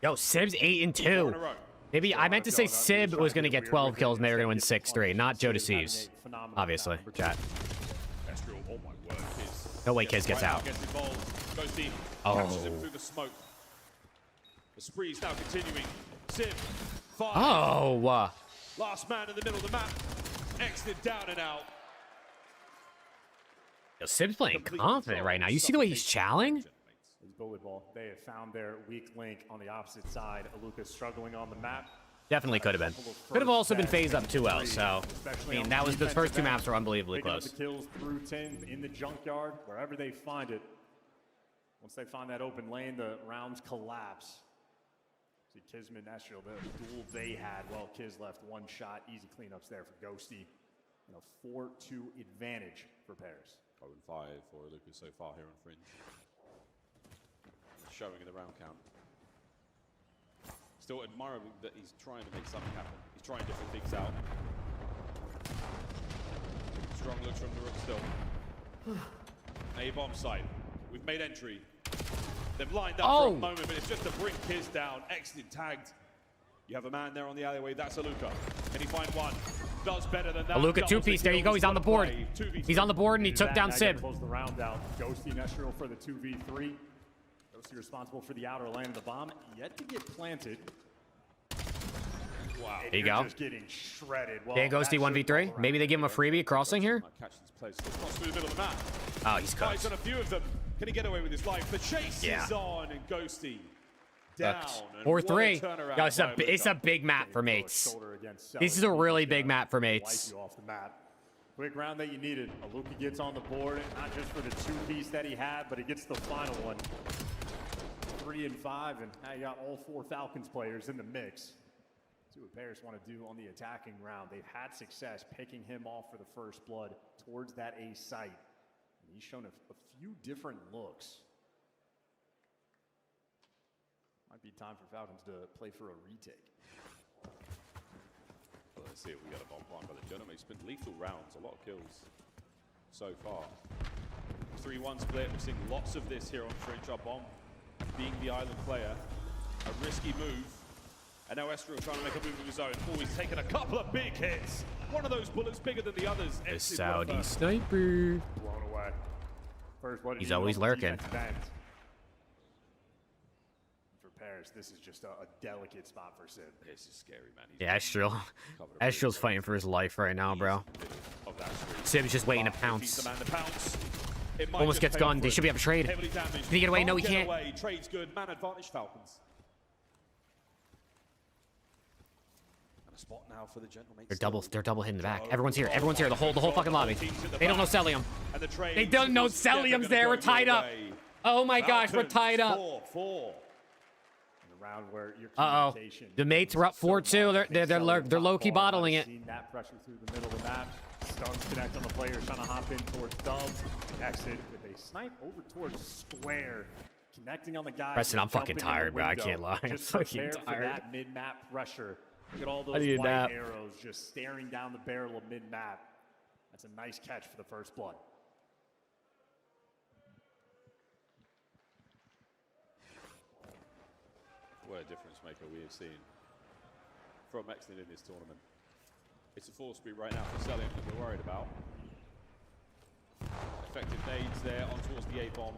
Yo, Sib's 8-2. Maybe I meant to say Sib was going to get 12 kills and they were going to win 6-3, not Joe Deceives. Obviously, chat. Oh my word, Kiz. No way Kiz gets out. Gets involved. Goes deep. Oh. Captures him through the smoke. The spree's now continuing. Sib, 5. Oh. Last man in the middle of the map. Exit down and out. Yo, Sib's playing confident right now. You see the way he's challenging? It's bullet ball. They have found their weak link on the opposite side. Aluka struggling on the map. Definitely could have been. Could have also been phased up 2-0, so I mean, that was the first 2 maps were unbelievably close. The kills through 10 in the junkyard, wherever they find it. Once they find that open lane, the rounds collapse. See Kismet, Nashville, the duel they had. Well, Kiz left 1 shot. Easy cleanups there for Ghosty. And a 4-2 advantage for Paris. 0-5 for Lucas so far here on Fringe. Showing in the round count. Still admirable that he's trying to make something happen. He's trying different things out. Strong looks from the rook still. A-bomb site. We've made entry. They've lined up for a moment, but it's just to bring Kiz down. Excellent tagged. You have a man there on the alleyway. That's Aluka. Can he find one? Does better than that. Aluka 2-piece. There you go. He's on the board. He's on the board, and he took down Sib. Close the round out. Ghosty Neshrill for the 2v3. Ghosty responsible for the outer lane of the bomb. Yet to get planted. Wow. There you go. Just getting shredded. Well, Dan Ghosty 1v3. Maybe they give him a freebie crossing here. Catch this place. Cross through the middle of the map. Oh, he's cooked. He's on a few of them. Can he get away with his life? The chase is on, and Ghosty down. 4-3. Yo, it's a big map for mates. This is a really big map for mates. Off the map. Quick round that you needed. Aluka gets on the board, not just for the 2-piece that he had, but he gets the final one. 3 and 5, and now you got all 4 Falcons players in the mix. See what Paris want to do on the attacking round. They've had success picking him off for the first blood towards that A site. And he's shown a few different looks. Might be time for Falcons to play for a retake. Well, let's see if we got a bomb by the gentleman. It's been lethal rounds, a lot of kills so far. 3-1 split. We're seeing lots of this here on Fringe. Our bomb being the island player. A risky move. And now Estro trying to make a move of his own. Oh, he's taken a couple of big hits. One of those bullets bigger than the others. The Saudi sniper. Blown away. First blood. He's always lurking. For Paris, this is just a delicate spot for Sid. This is scary, man. Yeah, Estrel. Estrel's fighting for his life right now, bro. Sib's just waiting to pounce. Almost gets gunned. They should be able to trade. Did he get away? No, he can't. Trade's good. Man advantage Falcons. And a spot now for the gentlemen. They're double hitting the back. Everyone's here. Everyone's here. The whole fucking lobby. They don't know Cellium. They don't know Cellium's there. We're tied up. Oh my gosh, we're tied up. 4-4. Where your the mates were up 4-2. They're low-key bottling it. Seen that pressure through the middle of the map. Stuns connect on the players trying to hop in towards Dubs. Exit with a snipe over towards Square. Connecting on the guy. Preston, I'm fucking tired, bro. I can't lie. I'm fucking tired. For that mid-map pressure. Look at all those white arrows just staring down the barrel of mid-map. That's a nice catch for the first blood. What a difference maker we have seen from Exton in this tournament. It's a 4-speed right now for Cellium that we're worried about. Effective nades there on towards the A-bomb.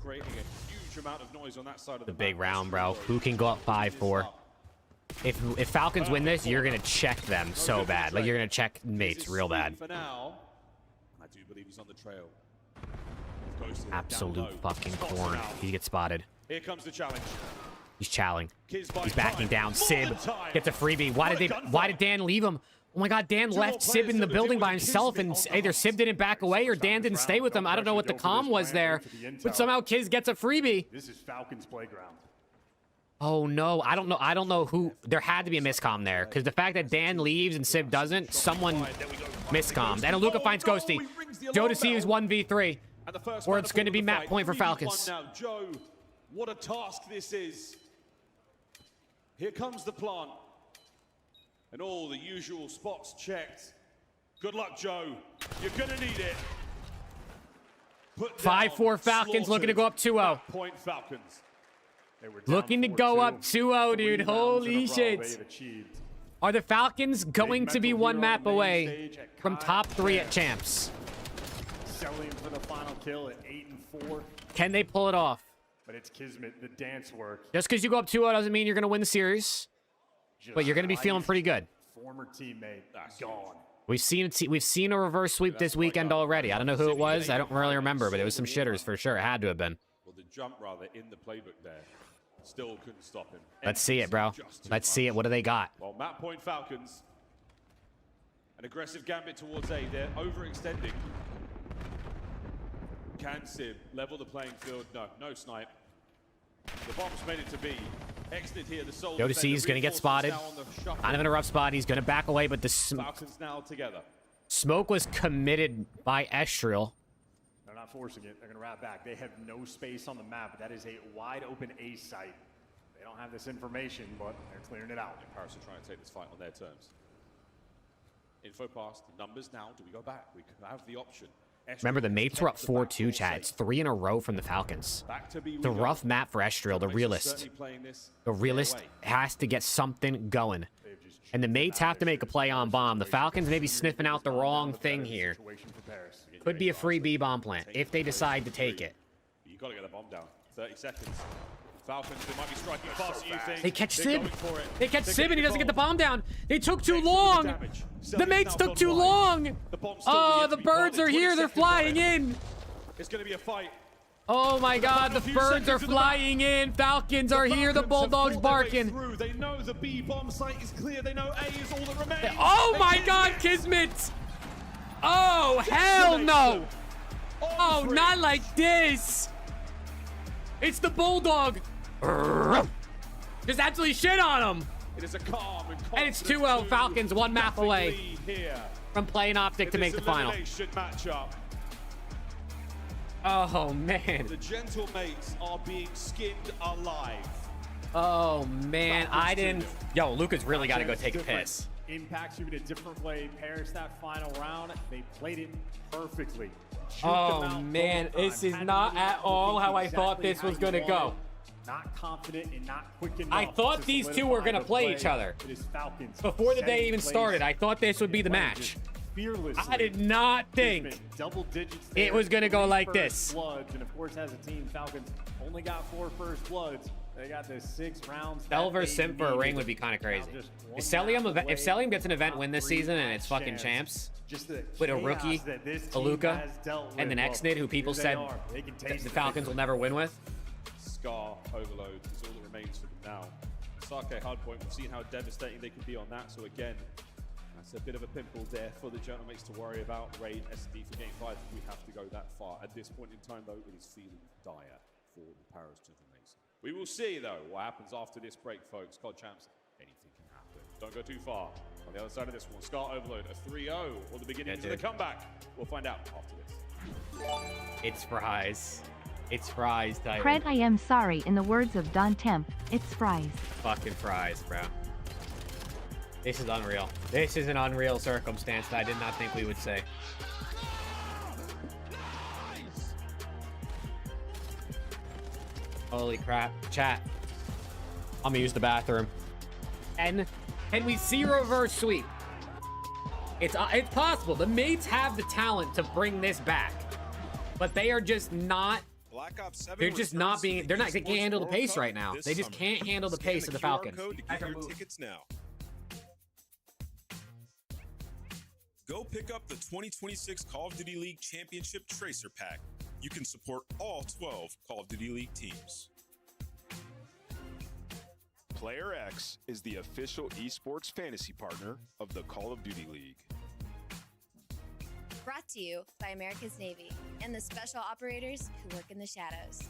Creating a huge amount of noise on that side of the big round, bro. Who can go up 5-4? If Falcons win this, you're gonna check them so bad. Like you're gonna check mates real bad. For now, I do believe he's on the trail. Absolute fucking corn. He gets spotted. Here comes the challenge. He's chowing. He's backing down. Sib gets a freebie. Why did Dan leave him? Oh my god, Dan left Sib in the building by himself, and either Sib didn't back away or Dan didn't stay with him. I don't know what the comm was there, but somehow Kiz gets a freebie. This is Falcons playground. Oh no, I don't know who. There had to be a miscomm there, because the fact that Dan leaves and Sib doesn't, someone miscommed. And Luca finds Ghosty. Jodeci is 1v3, or it's going to be map point for Falcons. Now, Joe, what a task this is. Here comes the plant. And all the usual spots checked. Good luck, Joe. You're going to need it. 5-4 Falcons looking to go up 2-0. Point Falcons. Looking to go up 2-0, dude. Holy shit. Are the Falcons going to be one map away from top 3 at champs? Selling for the final kill at 8-4. Can they pull it off? But it's Kismet, the dance work. Just because you go up 2-0 doesn't mean you're going to win the series. But you're going to be feeling pretty good. Former teammate gone. We've seen a reverse sweep this weekend already. I don't know who it was. I don't really remember, but it was some shitters for sure. It had to have been. Well, the jump rather in the playbook there still couldn't stop him. Let's see it, bro. Let's see it. What do they got? Well, map point Falcons. An aggressive gambit towards A. They're overextending. Can Sib level the playing field? No snipe. The bomb's made it to B. Exited here, the sole Jodeci is going to get spotted. Kind of in a rough spot. He's going to back away, but the Falcons now together. Smoke was committed by Estrel. They're not forcing it. They're going to wrap back. They have no space on the map. That is a wide open A site. They don't have this information, but they're clearing it out. Paris are trying to take this fight on their terms. Info passed. Numbers now. Do we go back? We have the option. Remember, the mates were up 4-2, Chad. It's 3 in a row from the Falcons. The rough map for Estrel, the realist. The realist has to get something going. And the mates have to make a play on bomb. The Falcons may be sniffing out the wrong thing here. Could be a free B bomb plant if they decide to take it. You got to get the bomb down. 30 seconds. Falcons, they might be striking faster, you think. They catch Sib. They catch Sib and he doesn't get the bomb down. They took too long. The mates took too long. Oh, the birds are here. They're flying in. It's going to be a fight. Oh my god, the birds are flying in. Falcons are here. The Bulldogs barking. They know the B bomb site is clear. They know A is all that remains. Oh my god, Kismet. Oh, hell no. Oh, not like this. It's the Bulldog. Just absolutely shit on him. It is a calm and it's 2-0. Falcons 1 map away from playing Optic to make the final. Matchup. Oh man. The gentle mates are being skinned alive. Oh man, I didn't. Yo, Luca's really got to go take a piss. impacts you in a different way. Paris that final round, they played it perfectly. Oh man, this is not at all how I thought this was gonna go. Not confident and not quick enough. I thought these two were gonna play each other. It is Falcons. Before the day even started, I thought this would be the match. I did not think it was gonna go like this. Bloods, and of course, as a team, Falcons only got 4 first bloods. They got the 6 rounds. Cell versus Simp for a ring would be kind of crazy. If Cellium gets an event win this season and it's fucking champs, with a rookie, a Luka, and an Exnid who people said the Falcons will never win with. Scar overload is all that remains for them now. Sake hardpoint, we've seen how devastating they can be on that. So again, that's a bit of a pimple there for the Gentlemen to worry about. Raid, SD for game 5 if we have to go that far. At this point in time, though, it is feeling dire for the Paris Gentlemen. We will see, though, what happens after this break, folks. COD champs, anything can happen. Don't go too far. On the other side of this one, Scar overload, a 3-0, or the beginning of the comeback. We'll find out after this. It's fries. It's fries, Tyler. Fred, I am sorry. In the words of Don Temp, it's fries. Fucking fries, bro. This is unreal. This is an unreal circumstance that I did not think we would say. Holy crap. Chat. I'm gonna use the bathroom. And can we see reverse sweep? It's possible. The mates have the talent to bring this back. But they are just not. They're just not being. They can't handle the pace right now. They just can't handle the pace of the Falcons. Tickets now. Go pick up the 2026 Call of Duty League Championship Tracer Pack. You can support all 12 Call of Duty League teams. Player X is the official esports fantasy partner of the Call of Duty League. Brought to you by America's Navy and the special operators who work in the shadows.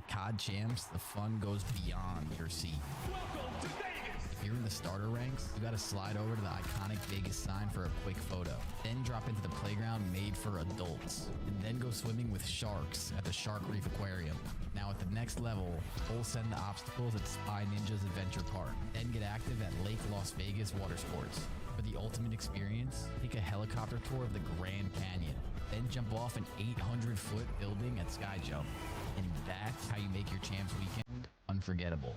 COD Champs, the fun goes beyond your seat. If you're in the starter ranks, you gotta slide over to the iconic Vegas sign for a quick photo. Then drop into the playground made for adults. And then go swimming with sharks at the Shark Reef Aquarium. Now at the next level, full send the obstacles at Spy Ninja's Adventure Park. Then get active at Lake Las Vegas Water Sports. For the ultimate experience, take a helicopter tour of the Grand Canyon. Then jump off an 800-foot building at Sky Jump. And that's how you make your Champs weekend unforgettable.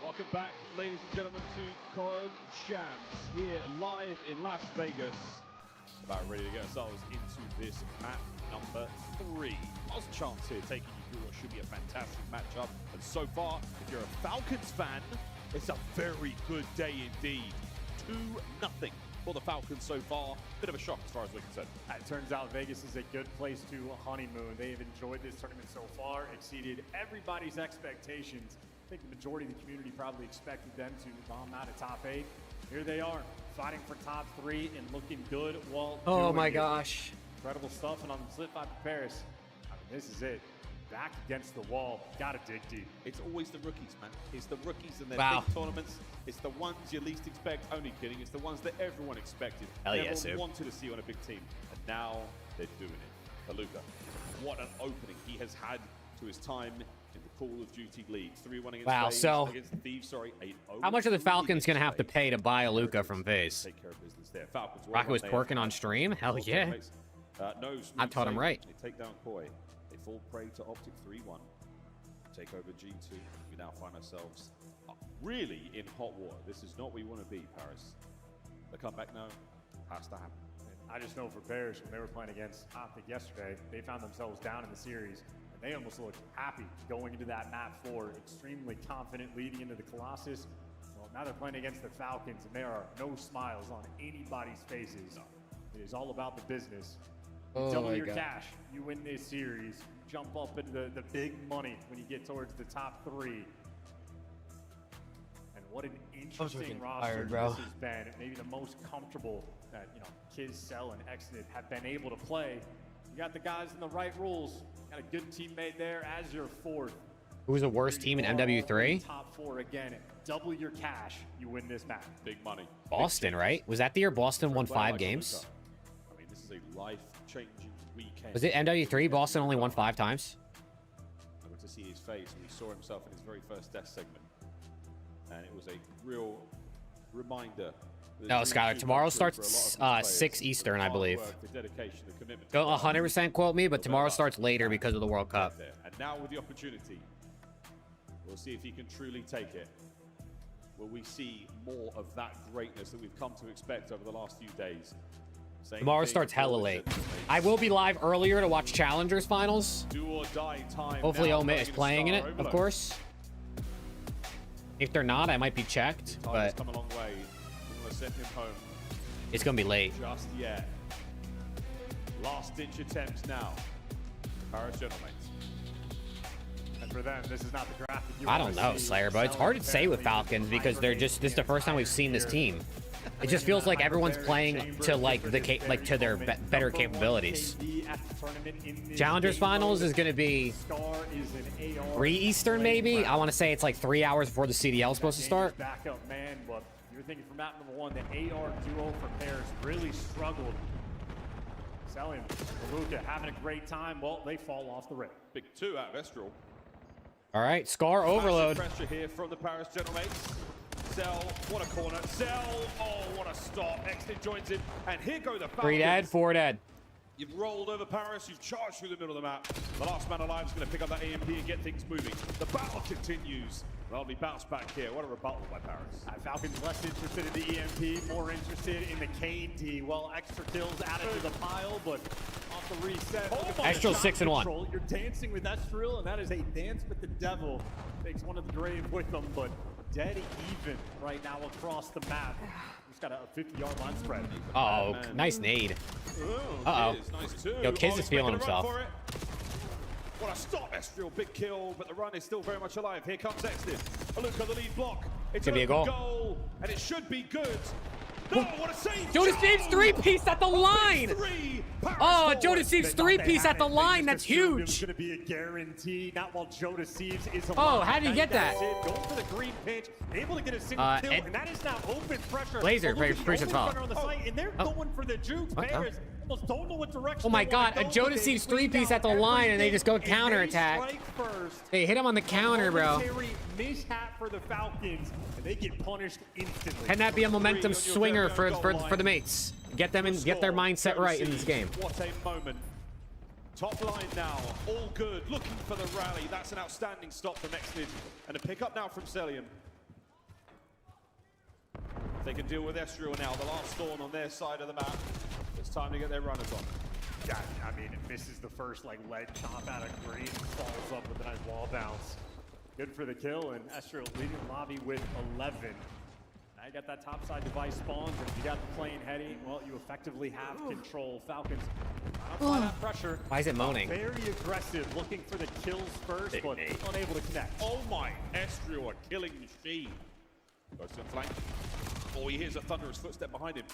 Welcome back, ladies and gentlemen, to COD Champs here live in Las Vegas. About ready to get ourselves into this map number 3. Lots of chance here taking you through what should be a fantastic matchup. And so far, if you're a Falcons fan, It's a very good day indeed. 2-0 for the Falcons so far. Bit of a shock as far as we're concerned. It turns out Vegas is a good place to honeymoon. They've enjoyed this tournament so far, exceeded everybody's expectations. I think the majority of the community probably expected them to bomb out of top 8. Here they are, fighting for top 3 and looking good while Oh doing my it. gosh. Incredible stuff, and on the flip side for Paris, I mean, this is it. Back against the wall, gotta dig deep. It's always the rookies, man. It's the rookies and their Wow. big tournaments. It's the ones you least expect. Only kidding. It's the ones that everyone expected. Hell yeah, everyone Sue. wanted to see on a big team, and now they're doing it. Haluka, what an opening he has had to his time in the Call of Duty League. 3-1 against Wow, FaZe, so against Thieves. Sorry, 8-0 How much are the against Falcons going to have to FaZe. pay to buy a Luka from FaZe? Take care of business there. Falcons. Rocket was twerking on stream? Hell yeah. No, I taught him right. They take down Koi. They fall prey to Optic 3-1. Take over G2. We now find ourselves really in hot water. This is not where we want to be, Paris. The comeback now has to happen. I just know for Paris, when they were playing against Optic yesterday, they found themselves down in the series, and they almost looked happy going into that map 4, extremely confident leading into the Colossus. Well, now they're playing against the Falcons, and there are no smiles on anybody's faces. It is all about the business. You Oh double my your God. cash, you win this series, jump up into the big money when you get towards the top 3. And what an interesting freaking roster tired, bro. this has been. Maybe the most comfortable that, you know, Kiz, Cell, and Exodus have been able to play. You got the guys in the right rules. Got a good teammate there as your 4th. Who's the worst team in MW3? Top 4 again. Double your cash, you win this match. Big money. Boston, right? Was that the year Boston won 5 games? I mean, this is a life-changing weekend. Was it MW3? Boston only won 5 times? I went to see his face when he saw himself in his very first death segment. And it was a real reminder. No, Skylar, tomorrow starts 6 Eastern, I believe. Don't 100% quote me, but tomorrow starts later because of the World Cup. And now with the opportunity, we'll see if he can truly take it. Will we see more of that greatness that we've come to expect over the last few days? Same Tomorrow thing starts hella for late. Central. I will be live earlier to watch Challengers finals. Do or die time. Hopefully now Omit is going playing in into it, Star of Overload. course. If they're not, I might be checked, Time but has come a long way. We want to send him home. it's going to be late. Just yet. Last ditch attempts now. Paris Gentlemen. And for them, this is not the graphic you I wanna don't know, see. Slayer, but it's Cell hard and to say with family Falcons because they're just, this is the first time we've seen this team. It just feels like everyone's playing to like to their better capabilities. Challengers finals is going to be 3 Eastern maybe. I want to say it's like 3 hours before the CDL is supposed to start. Backup man, but you're thinking for map number 1, the AR duo for Paris really struggled. Selling Luka having a great time. Well, they fall off the rip. Big 2 out of Estral. All right, Scar overload. Massive pressure here from the Paris Gentlemates. Cell, what a corner. Cell, oh, what a stop. Exit joins in, and here go the Falcons. 3 dead, 4 dead. You've rolled over Paris, you've charged through the middle of the map. The last man alive is going to pick up that AMP and get things moving. The battle continues. They'll be bounced back here. What a rebuttal by Paris. Falcons less interested in the EMP, more interested in the KD. Well, extra kills added to the pile, but off the reset. Estral 6 and 1. You're dancing with Estral, and that is a dance with the devil. Takes one of the grave with them, but dead even right now across the map. He's got a 50-yard line spread. Uh-oh, nice nade. Uh-oh. Nice too. Yo, Kiz Oh, is he's feeling making a run himself. for it. What a stop, Estral. Big kill, but the run is still very much alive. Here comes Exton. A look at the lead block. It's Could be a open goal. and it should be good. No, what a save! Jonas James 3-piece at the line! Oh, Jonas James 3-piece at the line. That's huge. It's going to be a guarantee. Not while Joda Sieves is alive. Oh, how did he get that? Going for the green pitch, able to get a single kill, and that is now open pressure. Blazer, Look at very the appreciative only foul. runner on the site, and they're going for the juke. What? Bears almost don't know what direction. Oh my they god, wanna a go, Joda but Sieves they 3-piece at the line and they just go counterattack. strike first. They hit him on the counter, bro. Momentary mishap for the Falcons, and they get punished instantly. Can that be a momentum swinger for the mates? Get them in, get their mindset right in this game. What a moment. Top line now, all good, looking for the rally. That's an outstanding stop from Exton. And a pick up now from Celium. They can deal with Estral now, the last thorn on their side of the map. It's time to get their runners on. Yeah, I mean, it misses the first like leg chop out of green and follows up with a nice wall bounce. good for the kill, and Esther leading the lobby with 11. Now you got that topside device spawns, and if you got the plane heading, well, you effectively have control. Falcons apply that pressure. Why is it moaning? Very aggressive, looking for the kills first, but unable to connect. Oh my, Estrio, a killing machine. Goes to flank. Oh, he hears a thunderous footstep behind him.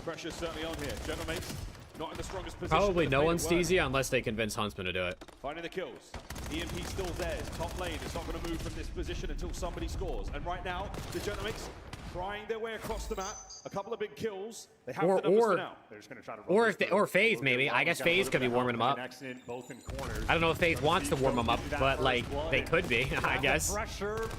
Pressure certainly on here. Gentlemates not in the strongest position. Probably no one's easy unless they convince Huntsman to do it. Finding the kills. EMP still theirs. Top lane is not going to move from this position until somebody scores. And right now, the Gentlemates trying their way across the map. A couple of big kills. They have the numbers for now. They're just going to try to or FaZe maybe. I guess FaZe could be warming them up. I don't know if FaZe wants to warm them up, but like they could be. I guess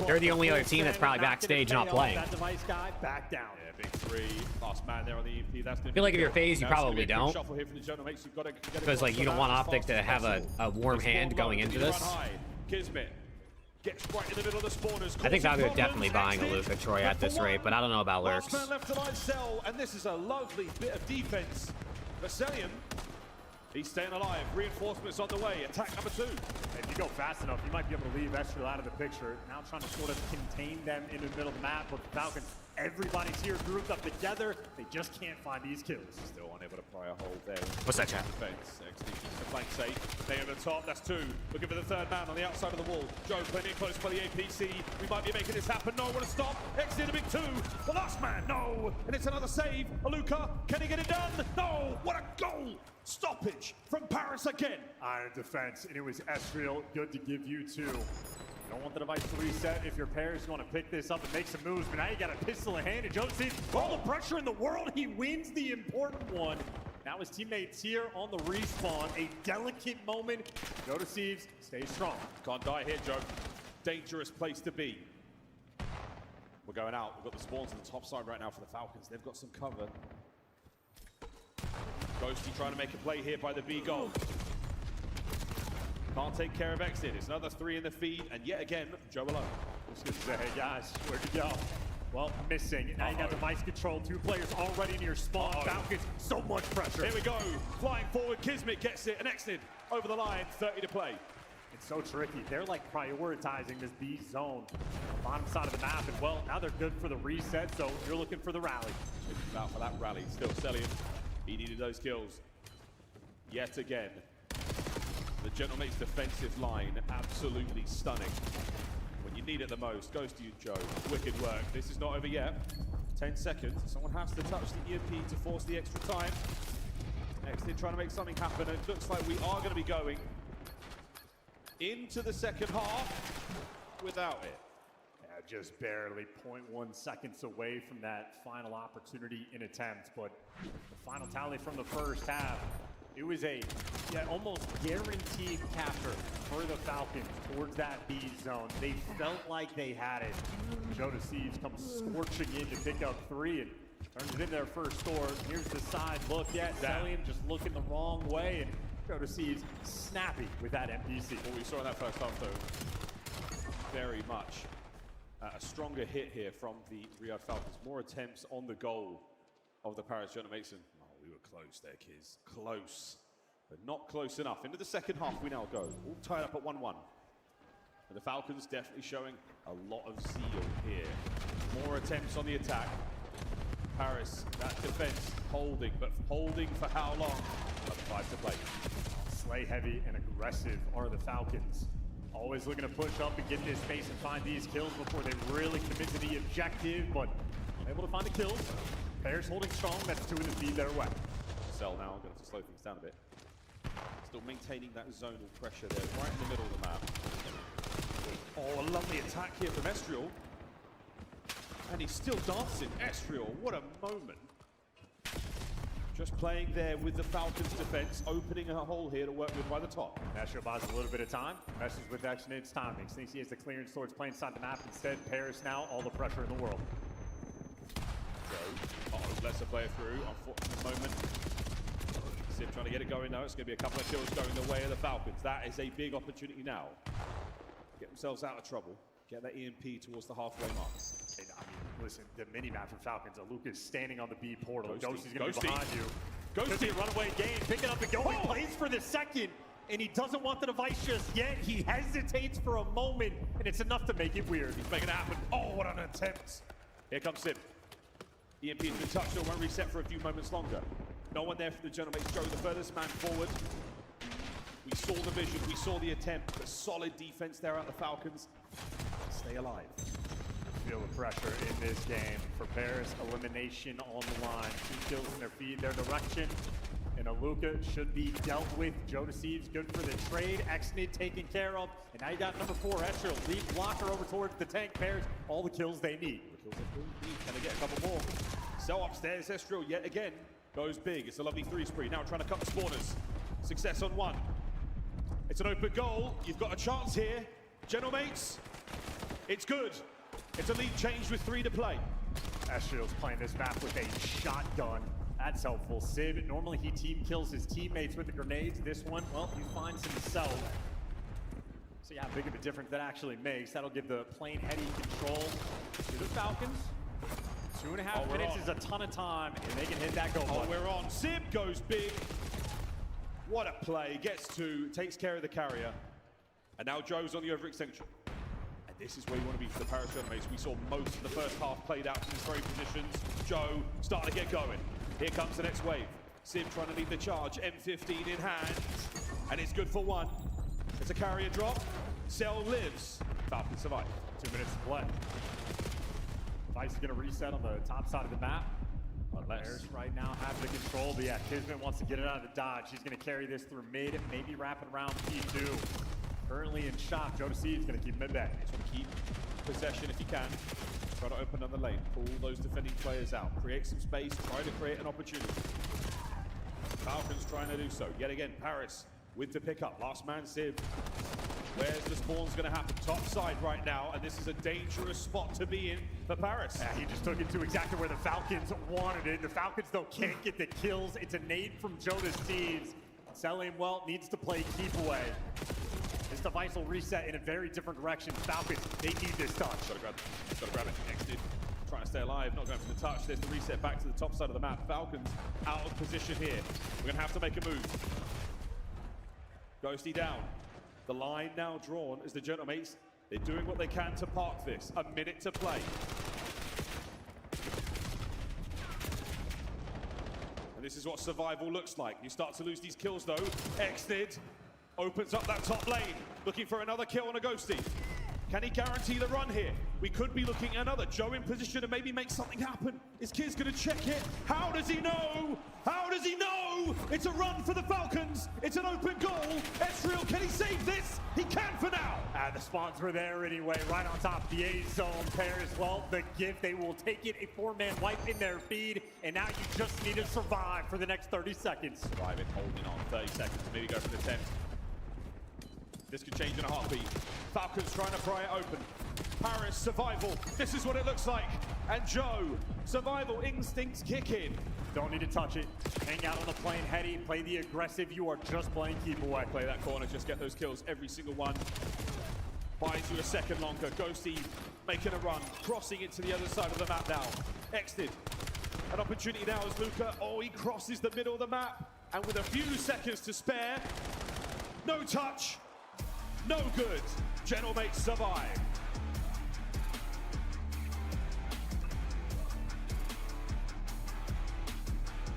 they're the only other team that's probably backstage not playing. That device guy back down. Yeah, big three. Last man there on the EMP. That's I feel like if you're FaZe, you probably don't, because like you don't want Optic to have a warm hand going into this. Kismet gets right in the middle of the spawners. I think Valkyrie are definitely buying a Luka Troy at this rate, but I don't know about Lurks. Last man left to line Cell, and this is a lovely bit of defense. Vasilian, he's staying alive. Reinforcements on the way. Attack number 2. If you go fast enough, you might be able to leave Esther out of the picture. Now trying to sort of contain them in the middle of the map, but the Falcons, everybody's here grouped up together. They just can't find these kills. Still unable to pry a hold there. What's that, chat? Defense. The flank safe. They over the top. That's 2. Looking for the third man on the outside of the wall. Joe playing it close by the APC. We might be making this happen. No, want to stop. X in a big 2. The last man. No. And it's another save. Aluka. Can he get it done? No. What a goal. Stoppage from Paris again. Iron defense, and it was Estriel. Good to give you 2. You don't want the device to reset if your pairs want to pick this up and make some moves, but now you got a pistol in hand, and Joe sees all the pressure in the world. He wins the important one. Now his teammates here on the respawn. A delicate moment. Joe deceives. Stay strong. Can't die here, Joe. Dangerous place to be. We're going out. We've got the spawns on the top side right now for the Falcons. They've got some cover. Ghosty trying to make a play here by the B goal. Can't take care of Exit. It's another 3 in the feed, and yet again, Joe alone. Just gonna say, hey guys, where'd you go? Well, missing. Now you got device control. 2 players already near spawn. Falcons, so much pressure. Here we go. Flying forward, Kismet gets it, and Exit over the line, 30 to play. It's so tricky. They're like prioritizing this B zone on the bottom side of the map, and well, now they're good for the reset, so you're looking for the rally. Out for that rally. Still Celian. He needed those kills. Yet again. The Gentlemate's defensive line, absolutely stunning. When you need it the most, goes to you, Joe. Wicked work. This is not over yet. 10 seconds. Someone has to touch the EMP to force the extra time. Next, they're trying to make something happen, and it looks like we are going to be going into the second half without it. Yeah, just barely 0.1 seconds away from that final opportunity in attempt, but the final tally from the first half, it was a almost guaranteed capture for the Falcons towards that B zone. They felt like they had it. Joe Deceives comes scorching in to pick up 3 and turns it in their first score. Here's the side look at Zelian just looking the wrong way, and Joe Deceives snappy with that MPC. What we saw in that first half, though, very much a stronger hit here from the Riyadh Falcons. More attempts on the goal of the Paris Gentlemates. We were close there, kids. Close, but not close enough. Into the second half we now go. All tied up at 1-1. And the Falcons definitely showing a lot of zeal here. More attempts on the attack. Paris, that defense holding, but holding for how long? Another 5 to play. Slay heavy and aggressive are the Falcons. Always looking to push up and get this space and find these kills before they really commit to the objective, but able to find the kills. Pairs holding strong, that's 2 in the feed their way. Cell now, going to have to slow things down a bit. Still maintaining that zonal pressure there, right in the middle of the map. Oh, a lovely attack here from Estriel. And he's still dancing. Estriel, what a moment. Just playing there with the Falcons defense, opening a hole here to work with by the top. Nashua buys a little bit of time. Messes with Exnid's timing. Thinks he has the clearance towards playing side the map. Instead, Paris now, all the pressure in the world. Lets a player through, unfortunate moment. Sim trying to get it going now. It's going to be a couple of kills going the way of the Falcons. That is a big opportunity now. Get themselves out of trouble. Get that EMP towards the halfway mark. And, I mean, listen, the mini-map for Falcons. Luca's standing on the B portal. Ghosty's going to be behind you. Ghosty, runaway game, picking up and going. Plays for the second. and he doesn't want the device just yet. He hesitates for a moment, and it's enough to make it weird. He's making it happen. Oh, what an attempt. Here comes Sim. EMP has been touched, so it won't reset for a few moments longer. No one there for the Genomates. Joe, the furthest man forward. We saw the vision, we saw the attempt, but solid defense there at the Falcons. Stay alive. Feel the pressure in this game. For Paris, elimination on the line. 2 kills in their feed, their direction. And Aluka should be dealt with. Joe Deceives good for the trade. Exnid taken care of. And now you got number 4, Estriel. Lead blocker over towards the tank. Paris, all the kills they need. Can they get a couple more? So upstairs, Estriel yet again goes big. It's a lovely 3 spree. Now trying to cut the spawners. Success on 1. It's an open goal. You've got a chance here. Genomates, it's good. It's a lead change with 3 to play. Estriel's playing this map with a shotgun. That's helpful. Sib, normally he team kills his teammates with the grenades. This one, well, he finds himself. See how big of a difference that actually makes. That'll give the plane heady control to the Falcons. 2.5 minutes is a ton of time, and they can hit that goal button. We're on. Sib goes big. What a play. Gets 2, takes care of the carrier. And now Joe's on the overextension. And this is where you want to be for the Paris Genomates. We saw most of the first half played out in these very positions. Joe starting to get going. Here comes the next wave. Sim trying to lead the charge. M15 in hand. And it's good for 1. It's a carrier drop. Cell lives. Falcons survive. 2 minutes to play. Vice is going to reset on the top side of the map. Paris right now have the control, but yeah, Kismet wants to get it out of the dodge. She's going to carry this through mid, maybe wrapping around P2. Currently in shock, Joe Deceives is going to keep mid back. Just want to keep possession if you can. Try to open another lane, pull those defending players out, create some space, try to create an opportunity. Falcons trying to do so. Yet again, Paris with the pickup. Last man, Civ. Where's the spawn's going to happen? Top side right now, and this is a dangerous spot to be in for Paris. Yeah, he just took it to exactly where the Falcons wanted it. The Falcons, though, can't get the kills. It's a nade from Joe Deceives. Selling well needs to play keep away. This device will reset in a very different direction. Falcons, they need this touch. Gotta grab it. Next dude. Trying to stay alive, not going for the touch. There's the reset back to the top side of the map. Falcons out of position here. We're going to have to make a move. Ghosty down. The line now drawn as the Genomates, they're doing what they can to park this. A minute to play. And this is what survival looks like. You start to lose these kills though. Exnid opens up that top lane, looking for another kill on a Ghosty. Can he guarantee the run here? We could be looking at another. Joe in position to maybe make something happen. Is Kiz going to check it? How does he know? How does he know? It's a run for the Falcons. It's an open goal. Estriel, can he save this? He can for now. The spawns were there anyway, right on top of the A zone. Paris, well, the gift, they will take it. A 4-man wipe in their feed, and now you just need to survive for the next 30 seconds. Survive it, holding on. 30 seconds to maybe go for the 10. This could change in a heartbeat. Falcons trying to pry it open. Paris, survival. This is what it looks like. And Joe, survival instincts kick in. Don't need to touch it. Hang out on the plane heady. Play the aggressive. You are just playing keep away. Play that corner. Just get those kills. Every single one. Buys you a second longer. Ghosty making a run. Crossing it to the other side of the map now. Exted. An opportunity now as Luca. Oh, he crosses the middle of the map. And with a few seconds to spare. No touch. No good. Genomates survive.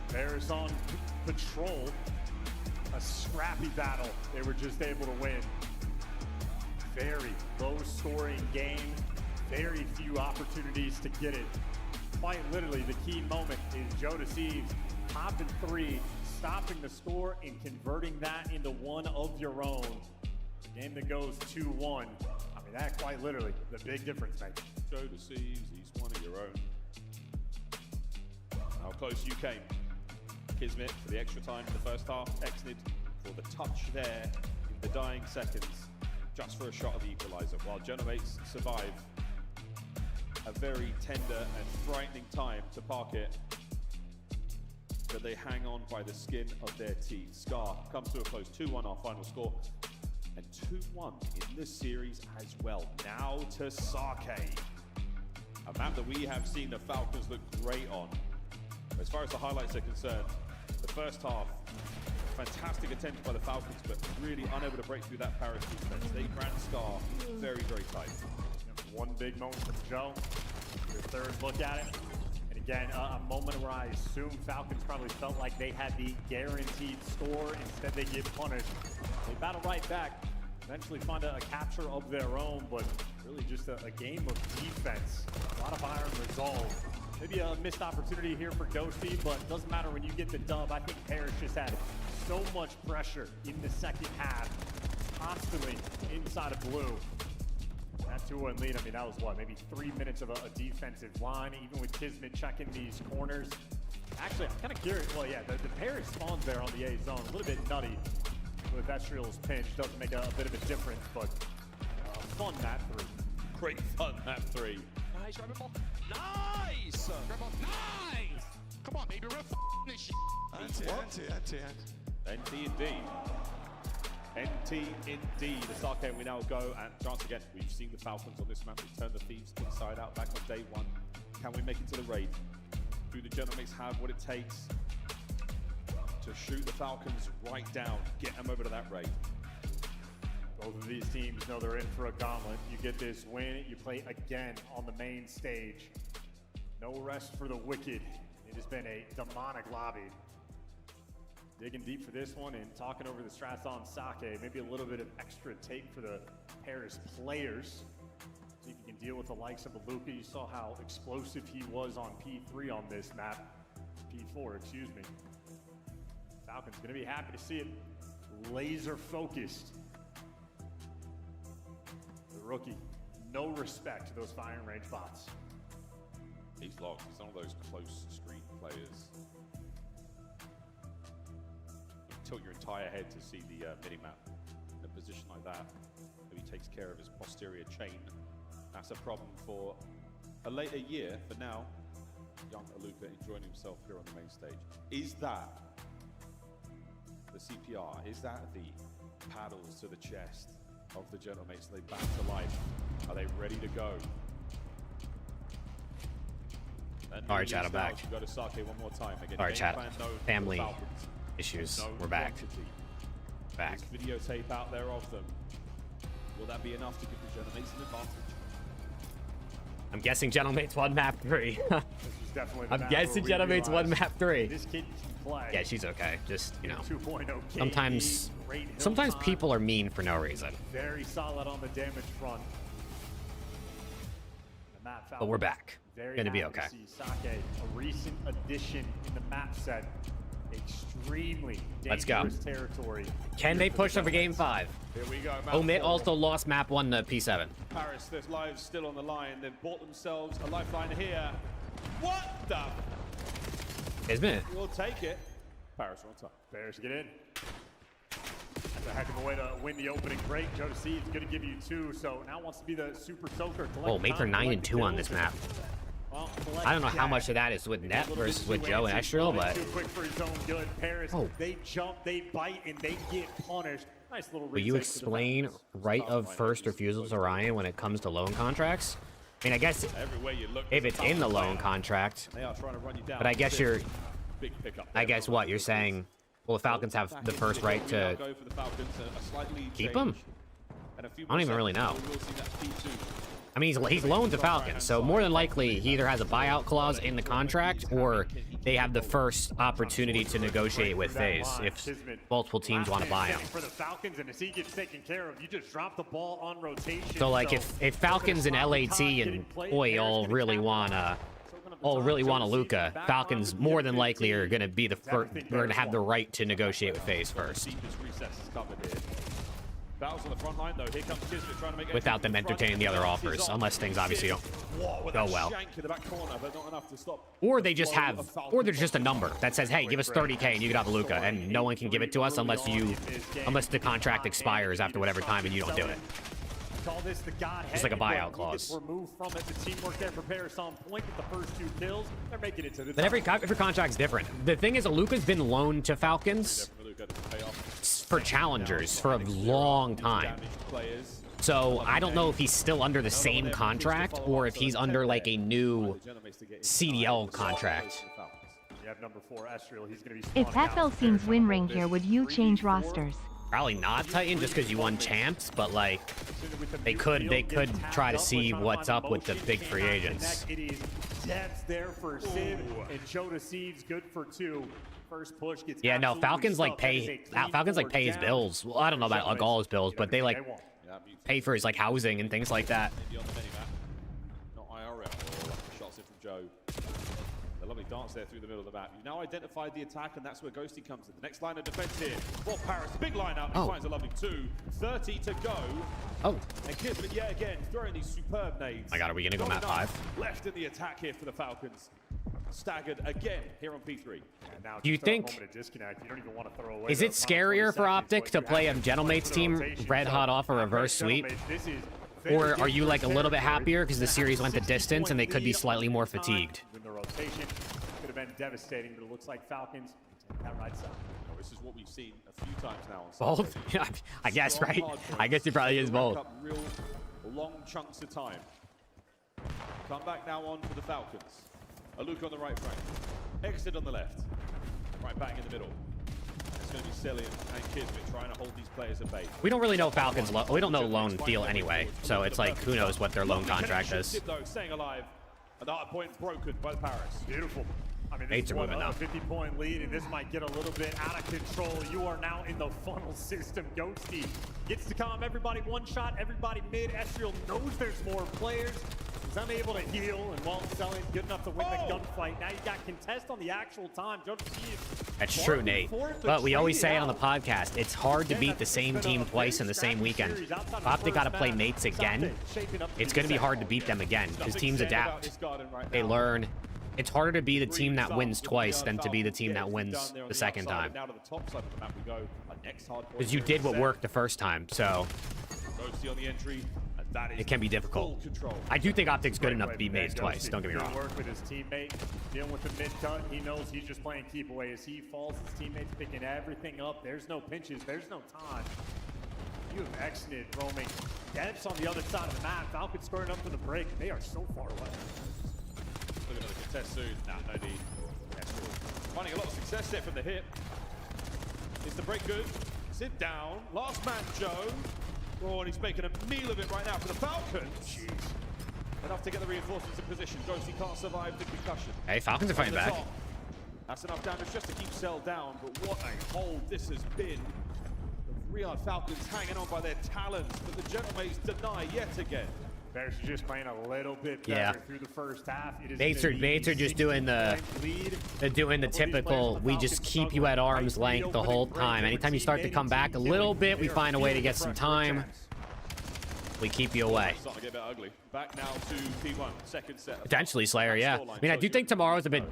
Paris on patrol. A scrappy battle. They were just able to win. Very low-scoring game. Very few opportunities to get it. Quite literally, the key moment is Joe Deceives popping 3, stopping the score, and converting that into one of your own. Game that goes 2-1. I mean, that quite literally, the big difference maker. Joe Deceives, he's one of your own. How close you came. Kismet for the extra time in the first half. Exnid for the touch there in the dying seconds, just for a shot of the equalizer, while Genomates survive a very tender and frightening time to park it, but they hang on by the skin of their teeth. Scar comes to a close, 2-1 our final score. And 2-1 in this series as well. Now to Sake. A map that we have seen the Falcons look great on. As far as the highlights are concerned, the first half, Fantastic attempt by the Falcons, but really unable to break through that Paris defense. They ran Scar very, very tight. One big moment from Joe. Your third look at it. And again, a moment where I assume Falcons probably felt like they had the guaranteed score. Instead, they get punished. They battle right back. Eventually find a capture of their own, but really just a game of defense. A lot of iron resolve. Maybe a missed opportunity here for Ghosty, but it doesn't matter when you get the dub. I think Paris just had so much pressure in the second half, constantly inside of blue. That 2-1 lead, I mean, that was what, maybe 3 minutes of a defensive line, even with Kismet checking these corners. Actually, I'm kind of curious. Well, yeah, the Paris spawns there on the A zone, a little bit nutty with Estriel's pinch. Doesn't make a bit of a difference, but fun map 3. Great fun map 3. Nice, nice! Nice! Come on, baby, we're this shit. NT indeed. NT indeed. The Sarkane we now go, and chance again. We've seen the Falcons on this map. We turn the Thieves inside out back on day 1. Can we make it to the raid? Do the Gentlemakes have what it takes to shoot the Falcons right down, get them over to that raid? Both of these teams know they're in for a gauntlet. You get this win, you play again on the main stage. No rest for the wicked. It has been a demonic lobby. Digging deep for this one and talking over the strats on Sake. Maybe a little bit of extra tape for the Paris players. See if you can deal with the likes of Aluka. You saw how explosive he was on P3 on this map. P4, excuse me. Falcons gonna be happy to see it. Laser focused. The rookie, no respect to those firing range bots. He's locked. He's one of those close screen players. Tilt your entire head to see the mini-map in a position like that. Maybe he takes care of his posterior chain. That's a problem for a later year. For now, young Aluka enjoying himself here on the main stage. Is that the CPR? Is that the paddles to the chest of the Gentlemakes? They back to life. Are they ready to go? All right, chat, I'm back. Go to Sake one more time. Again, all right, chat. Family issues. We're back. Back. There's videotape out there of them. Will that be enough to give the Gentlemakes an advantage? I'm guessing Gentlemakes won map 3. This is definitely the I'm map guessing where we Gentlemakes won map 3. This kid can play. Yeah, she's okay. Just, you know, 2.0 sometimes people are mean for no reason. Very solid on the damage front. The map But we're back. Gonna be okay. To see Sake, a recent addition in the map set. Extremely Let's go. dangerous territory. Can they push over game 5? Here we go. Omit also lost map 1 to P7. Paris, their lives still on the line. They've bought themselves a lifeline here. What the? Kismet. We'll take it. Paris on top. Paris get in. That's a heck of a way to win the opening break. Joe C is going to give you 2, so now wants to be the super soaker. Oh, Mates are 9-2 on this map. Well, I don't know how much of that is with Net versus with Joe and Estriel, but too quick for his own good. Paris, they jump, they bite, and they get punished. Nice little. will you explain right of first refusal to Ryan when it comes to loan contracts? I mean, I guess if it's in the loan contract, but I guess you're. I guess what you're saying. Well, the Falcons have the first right to keep him. I don't even really know. I mean, he's loaned to Falcons, so more than likely he either has a buyout clause in the contract or they have the first opportunity to negotiate with FaZe if multiple teams want to buy him. For the Falcons, and as he gets taken care of, you just drop the ball on rotation. So like if Falcons and LAT and Oi all really want Aluka, Falcons more than likely are going to be the first. They're going to have the right to negotiate with FaZe first. Battles on the front line, though. Here comes Kismet trying to make without them entertaining the other offers, unless things obviously don't go well. Or they just have, or there's just a number that says, hey, give us 30K and you can have Aluka, and no one can give it to us unless the contract expires after whatever time and you don't do it. Call this the It's like a buyout clause. Removed from it. The teamwork there for Paris on point with the first 2 kills. They're making it to the But every contract's different. The thing is, Aluka's been loaned to Falcons for challengers for a long time. So I don't know if he's still under the same contract or if he's under like a new CDL contract. have number 4, Estriel. He's going to be If FL Scenes win ring here, would you change rosters? Probably not Titan, just because you won champs, but like they could try to see what's up with the big free agents. It is depth there for Sid, and Joe Deceives good for 2. First push gets Yeah, no, Falcons like pay his bills. Well, I don't know about like all his bills, but they like pay for his like housing and things like that. Not IRL. Shots in from Joe. A lovely dance there through the middle of the map. You now identified the attack, and that's where Ghosty comes in. The next line of defense here. Well, Paris, big line out, and he finds a lovely 2. 30 to go. Oh. And Kismet, yeah, again, throwing these superb nades. My God, are we gonna go map 5? Left in the attack here for the Falcons. Staggered again here on P3. Do you think? You don't even want to throw away Is it scarier for Optic to play a Gentlemates team red hot off a reverse sweep? Or are you like a little bit happier because the series went the distance and they could be slightly more fatigued? The rotation could have been devastating, but it looks like Falcons take that right side. This is what we've seen a few times now. Both? Yeah, I guess, right? I guess it probably is both. Real long chunks of time. Come back now on for the Falcons. A Luke on the right flank. Exit on the left. Right bang in the middle. It's going to be Cillian and Kismet trying to hold these players at bay. We don't really know Falcons. We don't know loan deal anyway, so it's like who knows what their loan contract is. Staying alive. And the hard point broken by the Paris. Beautiful. I mean, Mates this are is moving a now. 50-point lead, and this might get a little bit out of control. You are now in the funnel system. Ghosty gets to calm everybody one shot, everybody mid. Estriel knows there's more players. He's unable to heal, and while selling good enough to win the gunfight. Now you got contest on the actual time. That's true, Nate. But we always say it on the podcast, it's hard to beat the same team twice in the same weekend. If Optic got to play mates again, it's going to be hard to beat them again because teams adapt. They learn. It's harder to be the team that wins twice than to be the team that wins the second time. Because you did what worked the first time, so it can be difficult. I do think Optic's good enough to beat mates twice, don't get me wrong. Work with his teammate, dealing with the mid cut. He knows he's just playing keep away. As he falls, his teammates picking everything up. There's no pinches, there's no time. You have exited roaming. Debs on the other side of the map. Falcons scoring up for the break. They are so far away. Look at the contest soon. Nah, no need. Finding a lot of success there from the hit. Is the break good? Sit down. Last man, Joe. Oh, and he's making a meal of it right now for the Falcons. Jeez. Enough to get the reinforcements in position. Ghosty can't survive the concussion. Hey, Falcons are fighting back. That's enough damage just to keep Cell down, but what a hold this has been. The Riyadh Falcons hanging on by their talons, but the Gentlemates deny yet again. Bears are just playing a little bit better through the first half. Bates are just doing the typical, we just keep you at arm's length the whole time. Anytime you start to come back a little bit, we find a way to get some time. We keep you away. Starting to get a bit ugly. Back now to P1, second set. Potentially Slayer, yeah. I mean, I do think tomorrow's a bit.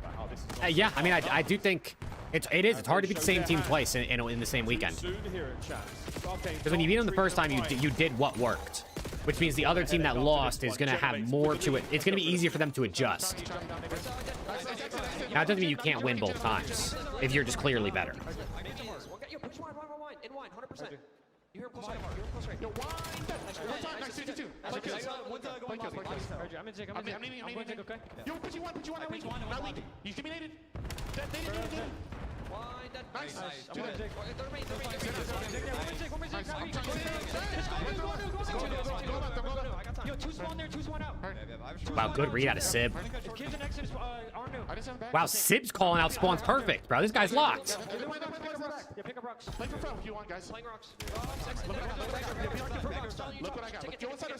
Yeah, I mean, I do think it's hard to beat the same team twice in the same weekend. Because when you beat them the first time, you did what worked. Which means the other team that lost is going to have more to it. It's going to be easier for them to adjust. Now, it doesn't mean you can't win both times if you're just clearly better. You hear push right. Yo, wine. One time, nice, 2-2. I'm gonna take, okay? Yo, put you one, not lead. He's dominated. Nice. I'm gonna take. Yo, 2 spawn there, 2 spawn out. Wow, good read out of Sib. Wow, Sib's calling out spawns perfect, bro. This guy's locked. Yeah, pick up rocks. Play for Fel if you want, guys. Playing rocks. Look what I got. Look, one side.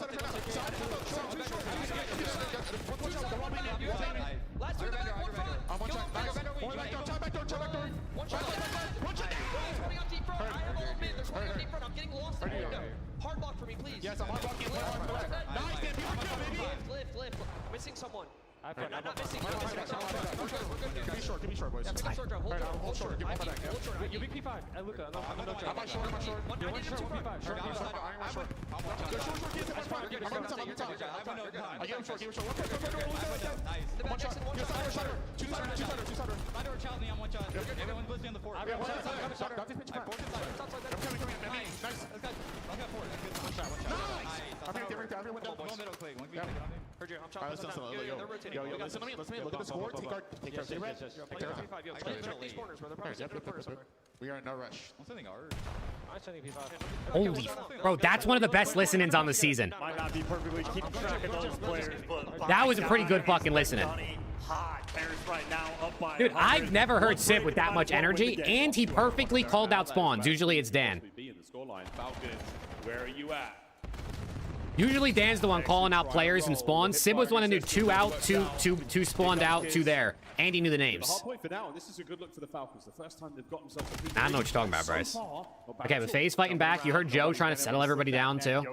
Last two, one front. I'm one shot. Nice. Back door. One shot. Running out deep front. I have all mid. There's one deep front. I'm getting lost in the window. Hard block for me, please. Yes, I'm hard blocking. Nice, man. Lift. Missing someone. I'm not missing. Give me short, boys. Yeah, short drop. Hold short. You big P5. Luca, no, I'm no drop. I'm short. One short, P5. Short. Go short. I get him short. One shot. Two sider. My door child me, I'm one shot. Everyone's blitzing on the fort. I'm coming. Nice. I've got 4. One shot. Nice. I'm middle quick. Bridger. I'm Alright, listen, they're rotating. yo, listen to me. Look at the score. Take our city red. Take our P5. Yo, check these corners, bro. They're probably in the corner somewhere. We are in no rush. I'm sending P5. Holy, bro, that's one of the best listen-ins on the season. Might not be perfectly keeping track of those players, but That was a pretty good fucking listening. hot. Bears right now up by Dude, I've never heard Sib with that much energy, and he perfectly called out spawns. Usually it's Dan. Where are you at? Usually Dan's the one calling out players and spawns. Sib was one who knew 2 out, 2 spawned out, 2 there. And he knew the names. The hard point for now, and this is a good look for the Falcons. The first time they've got themselves I don't know what you're talking about, Bryce. Okay, with FaZe fighting back, you heard Joe trying to settle everybody down, too.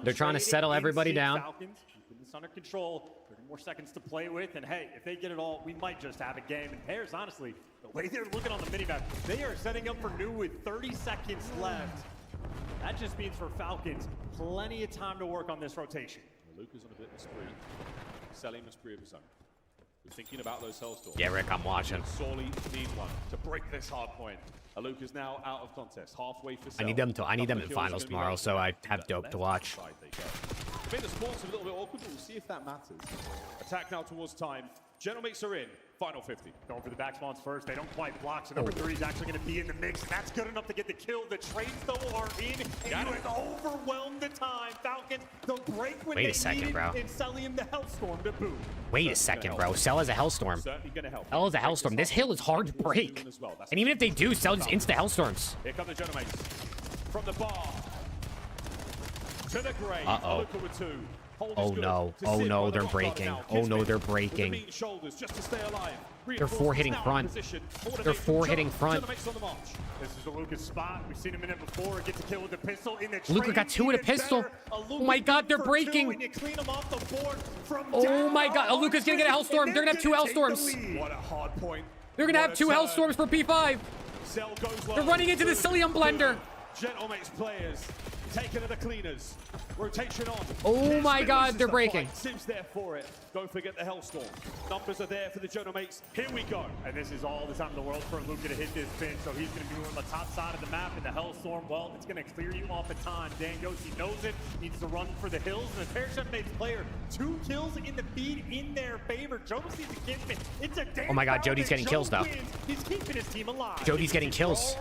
They're trying to settle everybody down. This under control. 30 more seconds to play with, and hey, if they get it all, we might just have a game. And Bears, honestly, the way they're looking on the minimap, they are setting up for new with 30 seconds left. That just means for Falcons, plenty of time to work on this rotation. Luca's on a bit of a spree. Selling a spree of his own. We're thinking about those Hellstorms. Yeah, Rick, I'm watching. Sorely need one to break this hard point. Aluka's now out of contest, halfway for I need them in finals tomorrow, so I have dope to watch. I mean, the sport's a little bit awkward, but we'll see if that matters. Attack now towards time. Gentlemakes are in. Final 50. Going for the back spawns first. They don't quite block, so number 3 is actually going to be in the mix. And that's good enough to get the kill. The trades, though, are in. And you have overwhelmed the time. Falcons, they'll break when Wait a second, bro. And Cellium the Hellstorm to boot. Wait a second, bro. Cell is a Hellstorm. Cell is a Hellstorm. This hill is hard to break. And even if they do, Cell just insta Hellstorms. Here come the Gentlemakes. From the bar to the grave. Uh-oh. Aluka with 2. Oh no, oh no, they're breaking. Oh no, they're breaking. They're 4 hitting front. They're 4 hitting front. This is the Luka's spot. We've seen him in it before. Gets a kill with the pistol in the Luka got 2 with a pistol. Oh my god, they're breaking. Oh my god, Luka's gonna get a Hellstorm. They're gonna have 2 Hellstorms. What a hard point. They're gonna have 2 Hellstorms for P5. They're running into the Cillium blender. Gentlemakes players taking to the cleaners. Rotation on. Oh my god, they're breaking. Sim's there for it. Don't forget the Hellstorm. Numbers are there for the Gentlemakes. Here we go. And this is all the time in the world for Luka to hit this pin, so he's going to be on the top side of the map in the Hellstorm. Well, it's going to clear you off of time. Dan Gossi knows it. Needs to run for the hills. And the Pair Gentlemakes player, 2 kills in the feed in their favor. Jody's a kid. It's a damn. Oh my god, Jody's getting kills though. He's keeping his team alive. Jody's getting kills.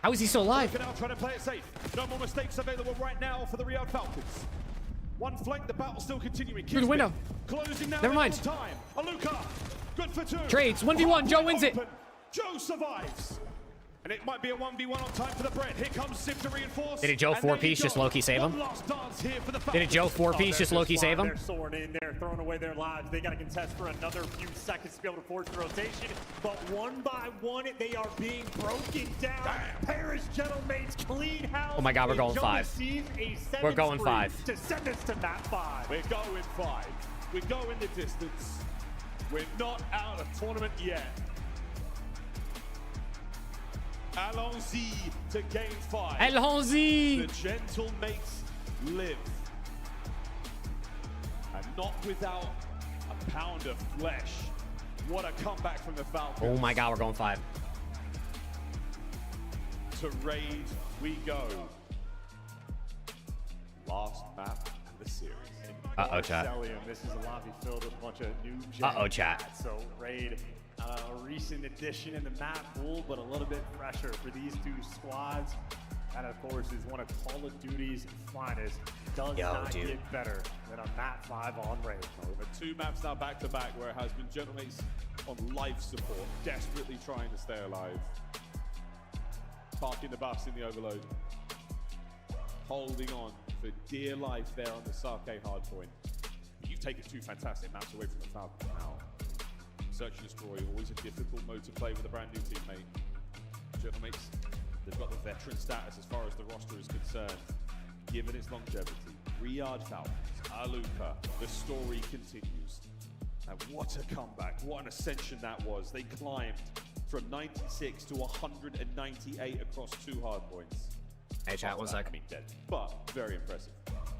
How is he still alive? Now trying to play it safe. No more mistakes available right now for the Riyadh Falcons. One flank, the battle still continuing. Through the window. Closing now. Never mind. Time. Aluka, good for 2. Trades, 1v1, Joe wins it. Joe survives. And it might be a 1v1 on time for the bread. Here comes Sib to reinforce. Did a Joe 4-piece just Loki save him? Did a Joe 4-piece just Loki save him? They're soaring in there, throwing away their lives. They got to contest for another few seconds to be able to force the rotation. But one by one, they are being broken down. Paris Gentlemakes clean house. Oh my god, we're going 5. We're going 5. To send us to map 5. We're going 5. We're going the distance. We're not out of tournament yet. Allons-y to game 5. Allons-y. The Gentlemakes live. And not without a pound of flesh. What a comeback from the Falcons. Oh my god, we're going 5. To raid we go. Last map of the series. Uh-oh, chat. This is a lobby filled with a bunch of new Uh-oh, chat. So raid, a recent addition in the map pool, but a little bit fresher for these 2 squads. That, of course, is one of Call of Duty's finest. Does not get better than a map 5 on raid. Over 2 maps now back-to-back where it has been Gentlemakes on life support, desperately trying to stay alive. Parking the bus in the overload. Holding on for dear life there on the Sake hardpoint. You've taken 2 fantastic maps away from the Falcons now. Search and Destroy, always a difficult mode to play with a brand new teammate. Gentlemakes, they've got the veteran status as far as the roster is concerned, given its longevity. Riyadh Falcons, Aluka, the story continues. And what a comeback, what an ascension that was. They climbed from 96 to 198 across 2 hardpoints. Hey chat, 1 second. But very impressive.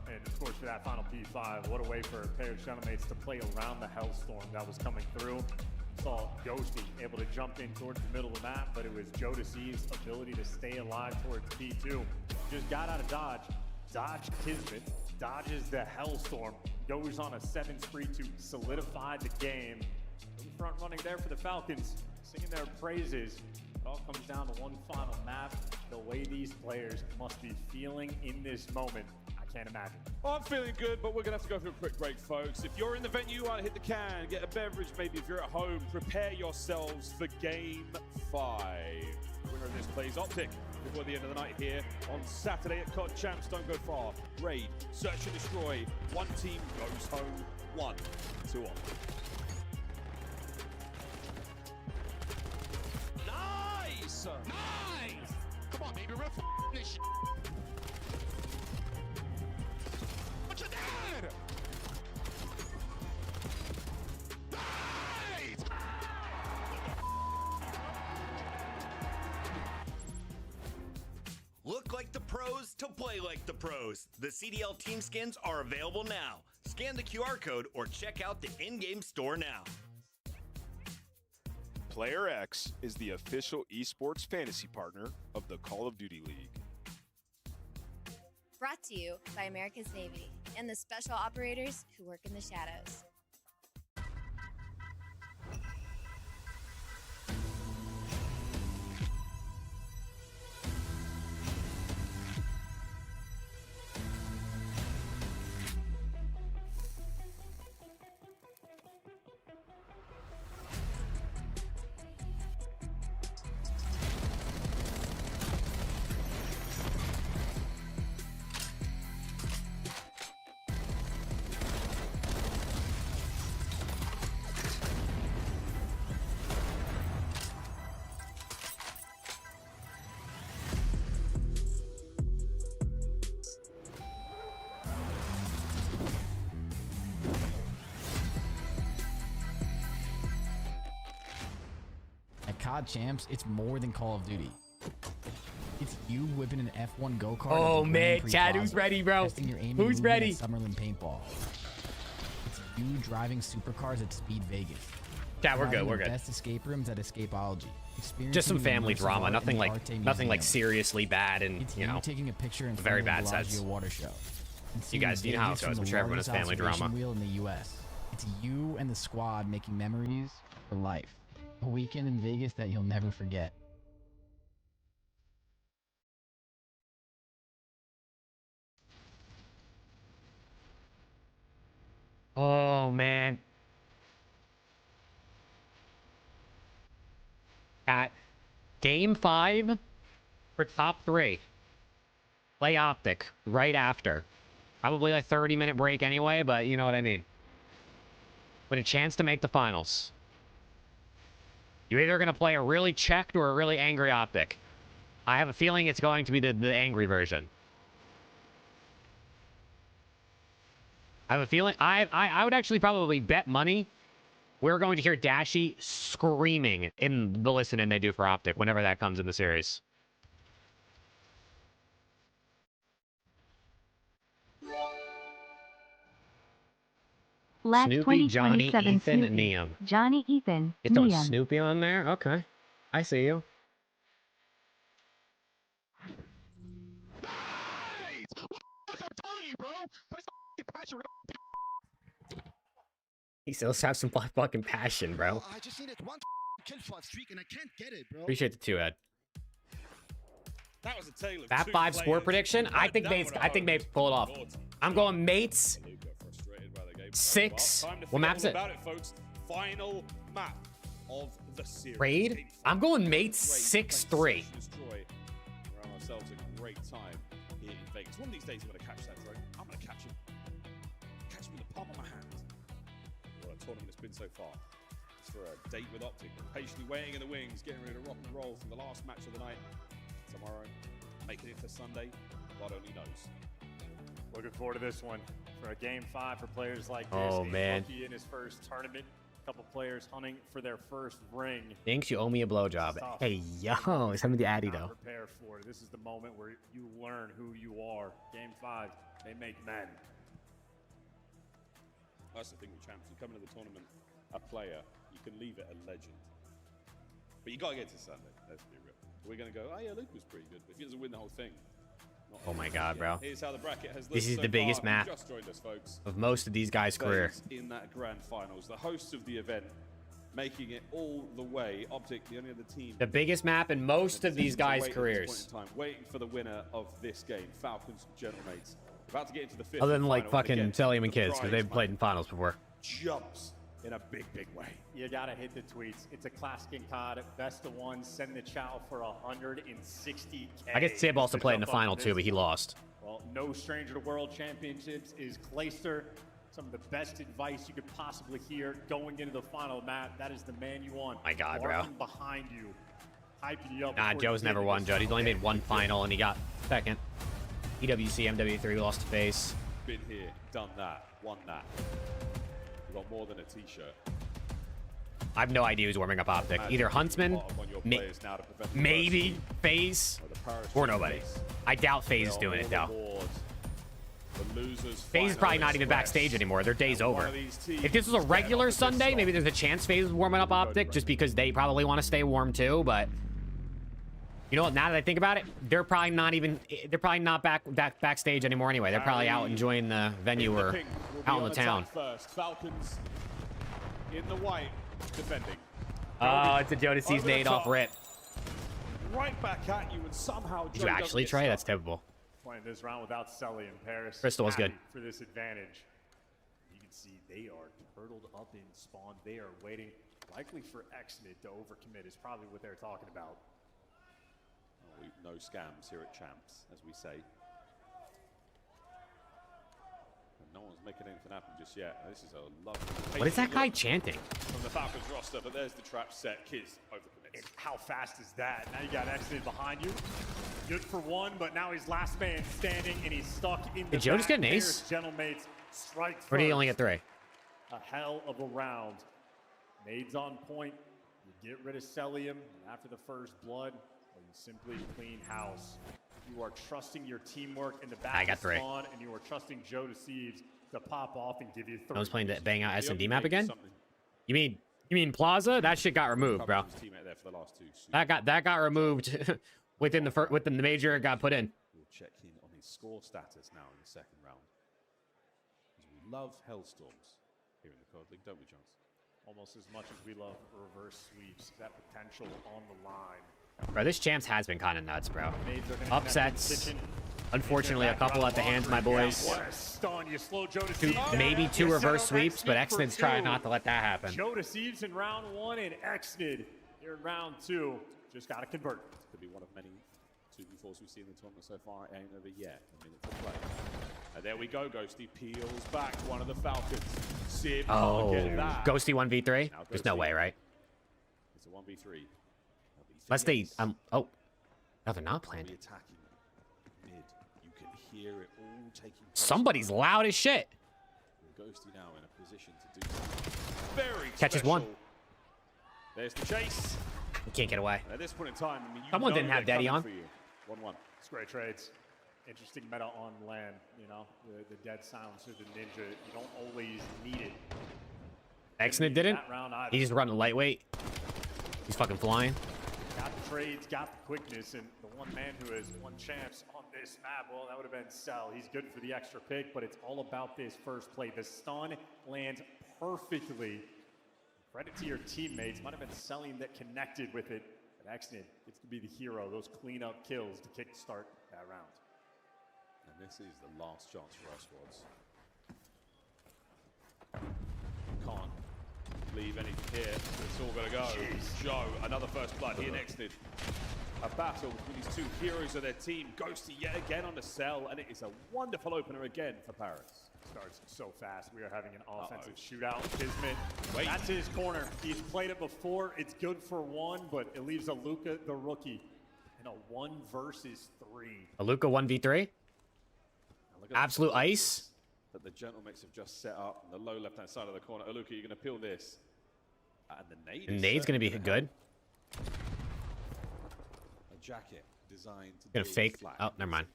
And of course, for that final P5, what a way for Paris Gentlemakes to play around the Hellstorm that was coming through. Saw Ghosty able to jump in towards the middle of the map, but it was Jodeci's ability to stay alive towards P2. Just got out of dodge, dodged Kismet, dodges the Hellstorm, goes on a 7 spree to solidify the game. Really front running there for the Falcons, singing their praises. It all comes down to one final map. The way these players must be feeling in this moment, I can't imagine. Well, I'm feeling good, but we're going to have to go through a quick break, folks. If you're in the venue, you want to hit the can, get a beverage, maybe if you're at home, prepare yourselves for Game 5. The winner of this plays Optic before the end of the night here on Saturday at COD Champs. Don't go far. Raid, search and destroy. One team goes home, 1-2 Optic. Nice! Nice! Come on, baby, we're this shit. What you did? Nice! Look like the pros to play like the pros. The CDL team skins are available now. Scan the QR code or check out the in-game store now. Player X is the official esports fantasy partner of the Call of Duty League. Brought to you by America's Navy and the special operators who work in the shadows. COD Champs, it's more than Call of Duty. It's you whipping an F1 go-kart. Oh man, Chad, who's ready, bro? Who's ready? Summerlin paintball. It's you driving supercars at Speed Vegas. Yeah, we're good. We're good. Best escape rooms at Escapeology. Just some family drama, nothing like seriously bad and it's you know taking a picture in very front of bad the sense. Water show. You guys, you know how it goes. I'm sure everyone has family drama. Wheel in the U.S. It's you and the squad making memories for life. A weekend in Vegas that you'll never forget. Oh man. At Game 5 for top 3. Play Optic right after. Probably a 30-minute break anyway, but you know what I mean. With a chance to make the finals. You're either going to play a really checked or a really angry Optic. I have a feeling it's going to be the angry version. I have a feeling... I would actually probably bet money we're going to hear Dashy screaming in the listening they do for Optic whenever that comes in the series. Last Snoopy, Johnny, 2027 Ethan, Snoopy. Neum. Johnny, Ethan, It's throwing Neum. Snoopy on there? Okay. I see you. He still has some fucking passion, bro. I just need it one kill streak and I can't get it, bro. Appreciate the 2, Ed. That was a tale of That two 5 score players. prediction, I think Mates pull it off. I'm going Mates 6. What map's it? About it, folks. Final map of the series. Raid? I'm going Mates 6-3. Destroy. We're on ourselves a great time here in Vegas. One of these days I'm going to catch that drone. I'm going to catch him. Catch him in the palm of my hand. What a tournament it's been so far. It's for a date with Optic. Patiently weighing in the wings, getting ready to rock and roll for the last match of the night tomorrow. Making it for Sunday, God only knows. Looking forward to this one. For a Game 5 for players like this. Oh, man. Rookie in his first tournament. A couple players hunting for their first ring. Thanks, you owe me a blowjob. Hey, yo, send me the Addy, though. Prepare for it. This is the moment where you learn who you are. Game 5, they make men. That's the thing with champs. You come into the tournament a player, you can leave it a legend. But you got to get to Sunday, let's be real. We're going to go, oh yeah, Luke was pretty good. But if he doesn't win the whole thing, Oh my God, bro. Here's how the bracket has This looked is so the biggest far. map Just joined us, folks. of most of these guys' career. In that grand finals, the hosts of the event making it all the way. Optic, the only other team. The biggest map in most of these guys' Waiting at this careers. point in time, waiting for the winner of this game, Falcons General Mates. About to get into the fifth. Other than and like final, and fucking again, Tellium and the Kids, because prize they've played in finals before. jumps in a big, big way. You gotta hit the tweets. It's a classic in COD. Best of one. Send the chow for 160K. I guess Tib also played in the final too, but he lost. Well, no stranger to World Championships is Clayster. Some of the best advice you could possibly hear going into the final map. That is the man you want. My God, bro. Barking behind you, hyping you up. Nah, before Joe's you never get won, into Joe. this He's only made final. one final, and he got second. EWC, MW3, lost to FaZe. Been here, done that, won that. You got more than a t-shirt. I have no idea who's warming up Optic. Either Huntsman, maybe FaZe, or nobody. I doubt FaZe is doing it, though. FaZe is probably not even backstage anymore. Their day's over. If this was a regular Sunday, maybe there's a chance FaZe is warming up Optic, just because they probably want to stay warm too, but... You know what, now that I think about it, they're probably not backstage anymore anyway. They're probably out enjoying the venue or out in the town. First. Falcons in the white, defending. Oh, it's a Jodeci's nade off rip. Right back at you, and somehow Did you actually try? That's typical. Playing this round without Selly in Paris. Crystal was good. Happy for this advantage. You can see they are turtled up in spawn. They are waiting, likely for Xmid to overcommit is probably what they're talking about. No scams here at Champs, as we say. And no one's making anything happen just yet. This is a lovely... What is that guy chanting? From the Falcons roster, but there's the trap set. Kiz overcommits. How fast is that? Now you got Xmid behind you. Good for one, but now he's last man standing, and he's stuck in the Did Joe just get an Paris ace? Gentlemates strike Or did he first. only get 3? A hell of a round. Nades on point. You get rid of Celium, and after the first blood, or you simply clean house. You are trusting your teamwork in the back I got of 3. spawn, and you are trusting Joe Deceives to pop off and give you 3. I was playing to bang out S&D map again? You mean Plaza? That shit got removed, bro. That got removed within the major. It got put in. We'll check in on his score status now in the second round. Because we love Hellstorms here in the COD League, don't we, Jones? Almost as much as we love reverse sweeps. That potential on the line. Bro, this Champs has been kind of nuts, bro. Upsets. Unfortunately, a couple at the hands of my boys. What a stun. You slow Joe Deceives Maybe down. 2 You reverse set up sweeps, but Xmid for Xnid's trying 2. not to let that happen. Joe Deceives in round 1 and Xnid here in round 2. Just got to convert. Could be one of many 2v4s we've seen in the tournament so far. It ain't over yet. A minute to play. And there we go. Ghosty peels back one of the Falcons. Sib Oh, can't get that. Ghosty 1v3? Now There's no Ghosty. way, right? It's a 1v3. Unless they, oh. No, they're not playing. Attacking mid. You can hear it all taking place. Somebody's loud as shit. Ghosty now in a position to do something very Catches special. 1. There's the chase. He can't get away. At this point in time, I mean, you Someone know didn't have they're Daddy coming on. for you. 1-1. It's great trades. Interesting meta on land, you know, the dead silencer, the ninja. You don't always need it. Xnid didn't. He just run a lightweight. He's fucking flying. Got the trades, got the quickness, and the one man who has won champs on this map, well, that would have been Cell. He's good for the extra pick, but it's all about this first play. The stun lands perfectly. Credit to your teammates. Might have been Selling that connected with it, but Xnid gets to be the hero. Those cleanup kills to kickstart that round. And this is the last chance for our squads. Can't leave anything here. It's all going to go. Jeez. Joe, another first blood. Here next in a battle between these 2 heroes of their team. Ghosty yet again on the cell, and it is a wonderful opener again for Paris. Starts so fast. We are having an offensive shootout. Kismet, that's his corner. He's played it before. It's good for 1, but it leaves Aluka, the rookie, in a 1 versus 3. Aluka 1v3. Absolute ice. That the Gentlemates have just set up on the low left-hand side of the corner. Aluka, you're going to peel this. And the nade. And Nade's going to be good. A jacket designed to Gonna be fake. flat. Oh, never mind.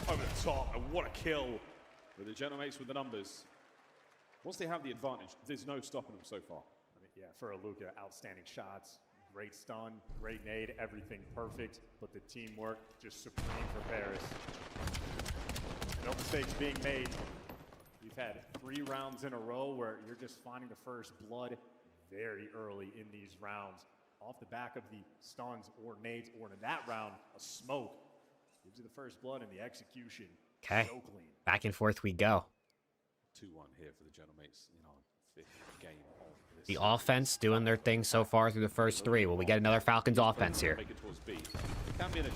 Over the top, and what a kill with the Gentlemates with the numbers. Once they have the advantage, there's no stopping them so far. I mean, yeah, for Aluka, outstanding shots, Great stun, great nade, everything perfect, but the teamwork just supreme for Paris. No mistakes being made. We've had 3 rounds in a row where you're just finding the first blood very early in these rounds. Off the back of the stuns or nades, or in that round, a smoke gives you the first blood and the execution. Okay. So clean. Back and forth we go. 2-1 here for the Genomates. You know, 5th game of this. The offense doing their thing so far through the first 3. Will we get another Falcons offense here?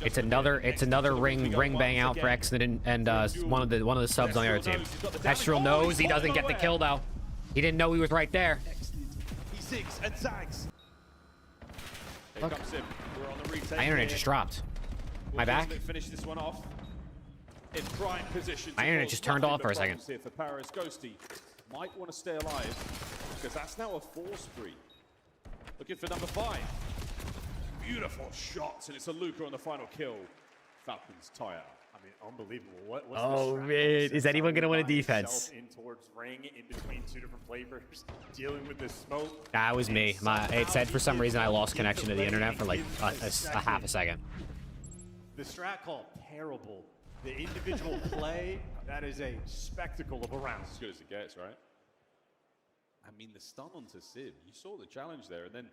It's another ring bang out for Exnid and one of the subs on the other team. Estral knows he doesn't get the kill though. He didn't know he was right there. He zigs and zags. Here comes him. We're on the retake. My internet just dropped. My back? Finish this one off. In prime position. My internet just turned off for a second. Here for Paris. Ghosty might want to stay alive because that's now a 4 spree. Looking for number 5. Beautiful shots, and it's a Luca on the final kill. Falcons tie out. I mean, unbelievable. What's Oh man, is anyone gonna win a defense? In towards ring, in between 2 different flavors, dealing with this smoke. That was me. It said for some reason I lost connection to the internet for like a half a second. The strat call, terrible. The individual play, that is a spectacle of a round. As good as it gets, right? I mean, the stun onto Sib. You saw the challenge there, and then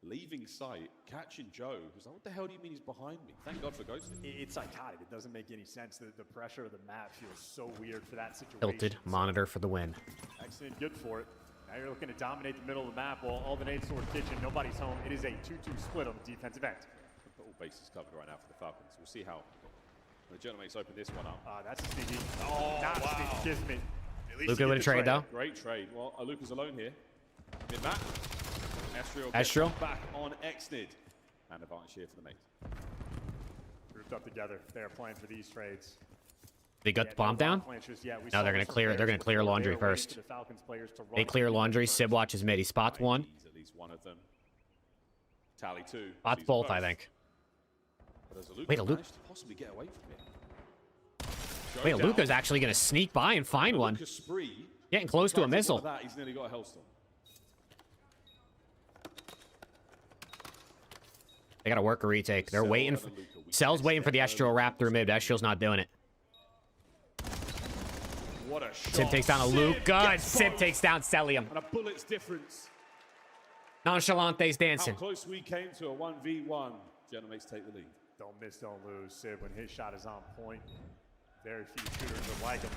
leaving sight, catching Joe, who's like, what the hell do you mean he's behind me? Thank God for ghosting. It's psychotic. It doesn't make any sense. The pressure of the map feels so weird for that situation. Tilted monitor for the win. Excellent, good for it. Now you're looking to dominate the middle of the map while all the nades sword kitchen, nobody's home. It is a 2-2 split on the defensive end. All bases covered right now for the Falcons. We'll see how the Genomates open this one up. That's a sneaky. Oh, not a sneaky kismet. Luca with a trade though. Great trade. Well, Luca's alone here. Mid-map. Estral back on Exnid. And advantage here for the mates. Grouped up together. They're playing for these trades. They got the bomb down? No, they're gonna clear. They're gonna clear laundry first. They clear laundry. Sib watches mid. He spots one. At least one of them. Tally 2. Spots both, I think. Wait, a Luke. Possibly get away from it. Wait, Luca's actually gonna sneak by and find one. Getting close to a missile. He's nearly got a Hellstorm. They gotta work a retake. They're waiting. Cell's waiting for the Estral wrap through mid. Estral's not doing it. What a shot. Sib takes down a Luca, and Sib takes down Celium. And a bullet's difference. Nonchalante's dancing. How close we came to a 1v1. Genomates take the lead. Don't miss, don't lose. Sib, when his shot is on point, very few shooters are like him.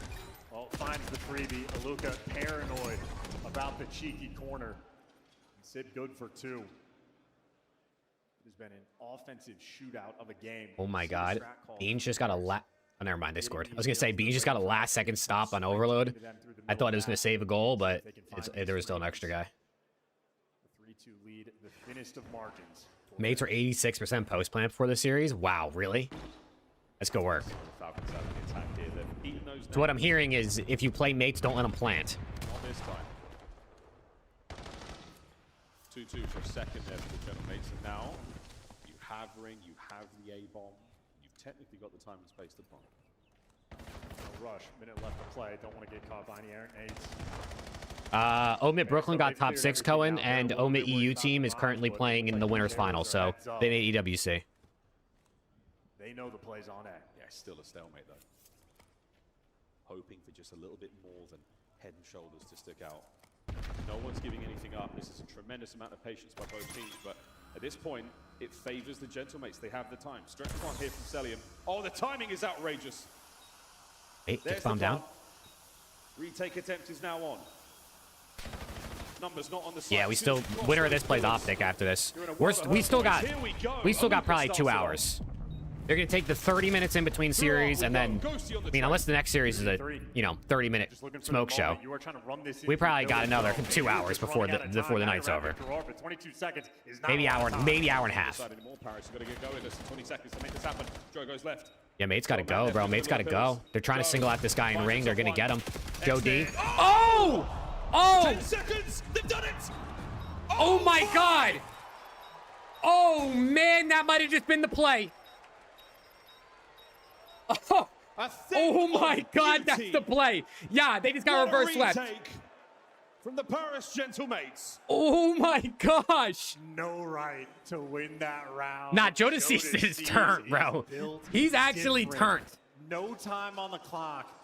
Well, finds the freebie. Aluka paranoid about the cheeky corner. And Sib good for 2. It has been an offensive shootout of a game. Oh my God. Beans just got a oh, never mind. They scored. I was gonna say Beans just got a last-second stop on overload. I thought it was gonna save a goal, but there was still an extra guy. 3-2 lead, the thinnest of margins. Mates are 86% post plan for the series. Wow, really? Let's go work. So what I'm hearing is if you play mates, don't let them plant. Not this time. 2-2 for a second there for the Genomates. And now you have ring, you have the A-bomb. You've technically got the time and space to bomb. No rush. Minute left to play. Don't want to get caught by any errant nades. Omit Brooklyn got top 6 Cohen, and Omit EU team is currently playing in the winners final, so they made EWC. They know the play's on it. Yeah, still a stalemate though. Hoping for just a little bit more than head and shoulders to stick out. No one's giving anything up. This is a tremendous amount of patience by both teams, but at this point, it favors the Gentlemates. They have the time. Strength can't here from Celium. Oh, the timing is outrageous. Hey, get bomb down. Retake attempt is now on. Numbers not on the side. Yeah, we still winner of this plays Optic after this. We still got probably 2 hours. They're gonna take the 30 minutes in between series, and then I mean, unless the next series is a 30-minute smoke show, we probably got another 2 hours before the night's over. Maybe hour and a half. Yeah, mate's gotta go, bro. Mate's gotta go. They're trying to single out this guy in ring. They're gonna get him. Joe D. Oh! Oh! 10 seconds! They've done it! Oh my God! Oh man, that might have just been the play. Oh my God, that's the play. Yeah, they just got reverse swept. from the Paris Gentlemates. Oh my gosh. No right to win that round. Nah, Jodeci is turned, bro. He's actually turned. No time on the clock.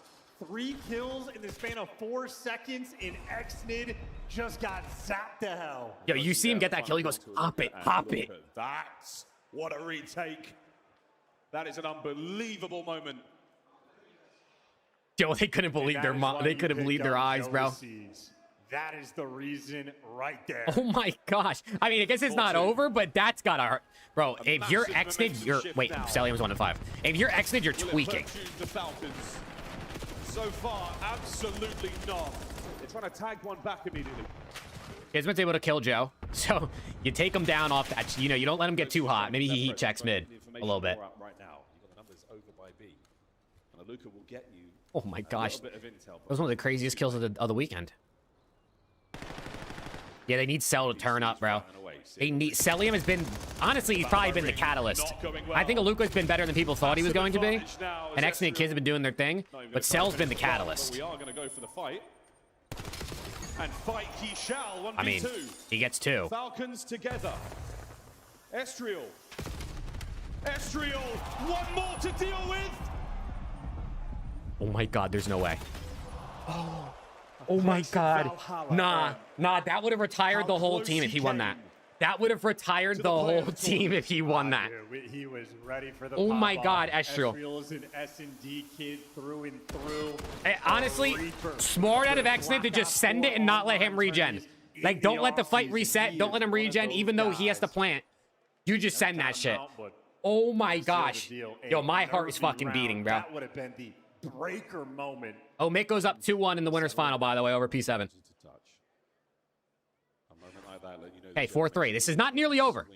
3 kills in the span of 4 seconds, and Xnid just got zapped to hell. Yo, you see him get that kill, he goes, hop it, hop it. That's what a retake. That is an unbelievable moment. Yo, they couldn't believe their eyes, bro. That is the reason right there. Oh my gosh. I mean, I guess it's not over, but that's gotta hurt. Bro, if you're Xnid, you're... Wait, Cellium was 1-5. If you're Xnid, you're tweaking. The Falcons. So far, absolutely not. They're trying to tag one back immediately. Kismet's able to kill Joe. So you take him down off that. You know, you don't let him get too hot. Maybe he heat checks mid a little bit. Right now, you've got the numbers over by B. And Luca will get you. Oh my gosh. That was one of the craziest kills of the weekend. Yeah, they need Cell to turn up, bro. They need... Cellium has been... Honestly, he's probably been the catalyst. I think Aluka's been better than people thought he was going to be. And Xnid Kids have been doing their thing. But Cell's been the catalyst. We are going to go for the fight. And fight he shall. 1v2. I mean, he gets 2. Falcons together. Estriel. Estriel. One more to deal with. Oh my god, there's no way. Oh my god. Nah, that would have retired the whole team if he won that. That would have retired the whole team if he won that. He was ready for the Oh my god, Estriel. Estriel is an S&D kid through and through. Honestly, smart out of Xnid to just send it and not let him regen. Like, don't let the fight reset. Don't let him regen, even though he has to plant. You just send that shit. Oh my gosh. Yo, my heart is fucking beating, bro. That would have been the breaker moment. Oh, Mick goes up 2-1 in the winners final, by the way, over P7. Okay, 4-3. This is not nearly over.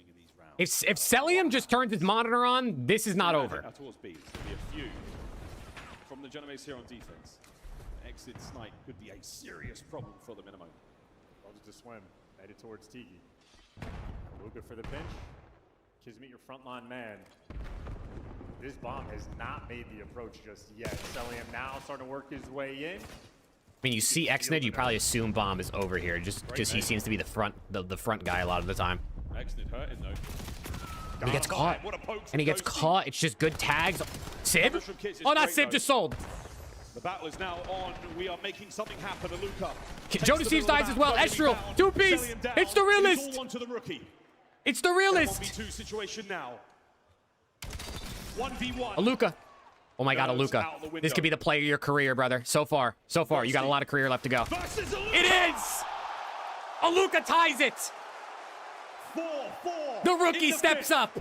If Cellium just turns his monitor on, this is not over. Towards B. It's going to be a few from the Genomates here on defense. Exit snipe could be a serious problem for them in a moment. Loves to swim. Headed towards Tiki. Luka for the pinch. Kismet, your frontline man. This bomb has not made the approach just yet. Cellium now starting to work his way in. I mean, you see Xnid, you probably assume Bomb is over here, just because he seems to be the front guy a lot of the time. Xnid hurting though. And he gets caught. And he gets caught. It's just good tags. Sib? Oh, not Sib, just sold. The battle is now on. We are making something happen to Luca. Jody Steves dies as well. Estriel, 2-piece. It's the realist. It's the realist. 1v2 situation now. 1v1. Aluka. Oh my god, Aluka. This could be the play of your career, brother. So far. You got a lot of career left to go. It is! Aluka ties it! 4-4. The rookie steps up.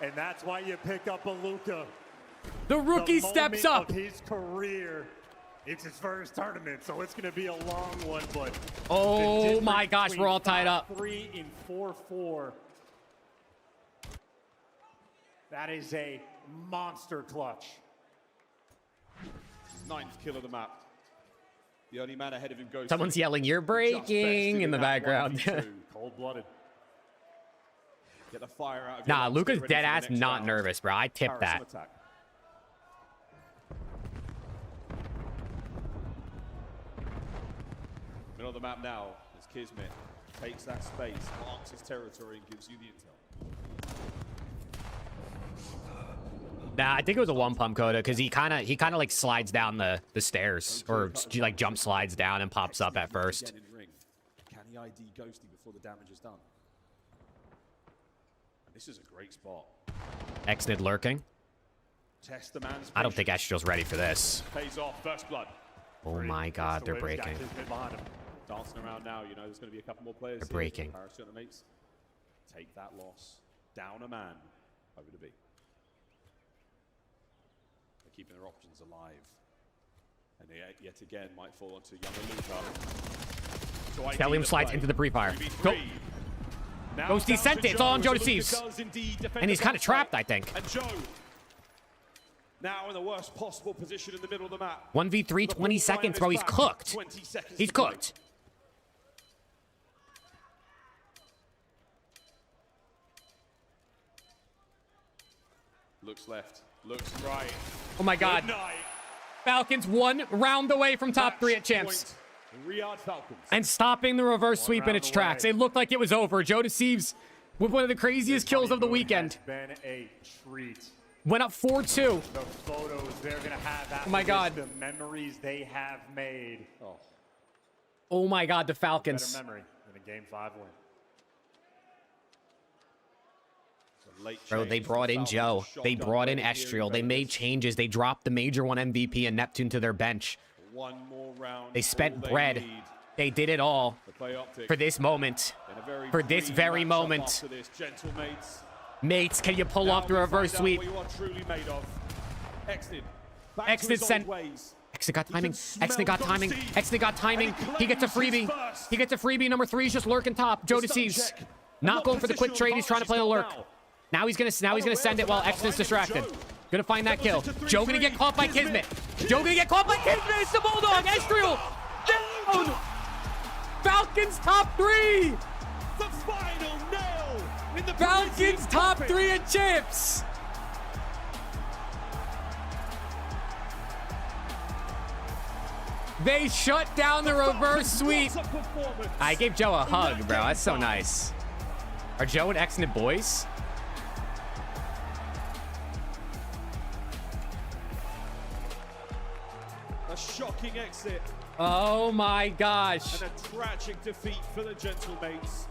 And that's why you pick up Aluka. The rookie steps up. Of his career. It's his first tournament, so it's going to be a long one, but... Oh my gosh, we're all tied up. 3 and 4-4. That is a monster clutch. 9th kill of the map. The only man ahead of him goes. Someone's yelling, "You're breaking" in the background. Cold-blooded. Get the fire out of Nah, Luca's dead ass not nervous, bro. I tipped that. Middle of the map now as Kismet takes that space, marks his territory, and gives you the intel. Nah, I think it was a one pump coda because he kind of like slides down the stairs or like jump slides down and pops up at first. Can he ID Ghosty before the damage is done? And this is a great spot. Xnid lurking. Test the man's I don't think Estriel's ready for this. Pays off first blood. Oh my god, they're breaking. Dancing around now, you know there's going to be a couple more players. They're breaking. Mates take that loss. Down a man over to B. Keeping their options alive. And they yet again might fall onto younger Luca. Cellium slides into the pre-fire. Go. Ghosty sent it. It's all on Joe Steves. And he's kind of trapped, I think. And Joe now in the worst possible position in the middle of the map. 1v3, 20 seconds, bro. He's cooked. He's cooked. Looks left. Looks right. Oh my god. Falcons 1 round away from top 3 at champs. Riyadh Falcons. And stopping the reverse sweep in its tracks. It looked like it was over. Joe Deceives with one of the craziest kills of the weekend. Been a treat. Went up 4-2. The photos they're gonna have after Oh my God. this, the memories they have made. Oh my God, the Falcons. Better memory than a Game 5 win. Bro, they brought in Joe. They brought in Estriel. They made changes. They dropped the Major 1 MVP and Neptune to their bench. One more round. They spent bread. They did it all for this moment. For this very moment. Mates, can you pull off the reverse sweep? Exton sent. Exton got timing. Exton got timing. Exton got timing. He gets a freebie. He gets a freebie. Number 3 is just lurking top. Joe Deceives. Not going for the quick trade. He's trying to play a lurk. Now he's gonna send it while Exton's distracted. Gonna find that kill. Joe gonna get caught by Kismet. Joe gonna get caught by Kismet. It's the Bulldog. Estriel down. Falcons top 3. The final nail in the Falcons top 3 at Champs. They shut down the reverse sweep. I gave Joe a hug, bro. That's so nice. Are Joe and Exton boys? A shocking exit. Oh my gosh. And a tragic defeat for the Gentlemates.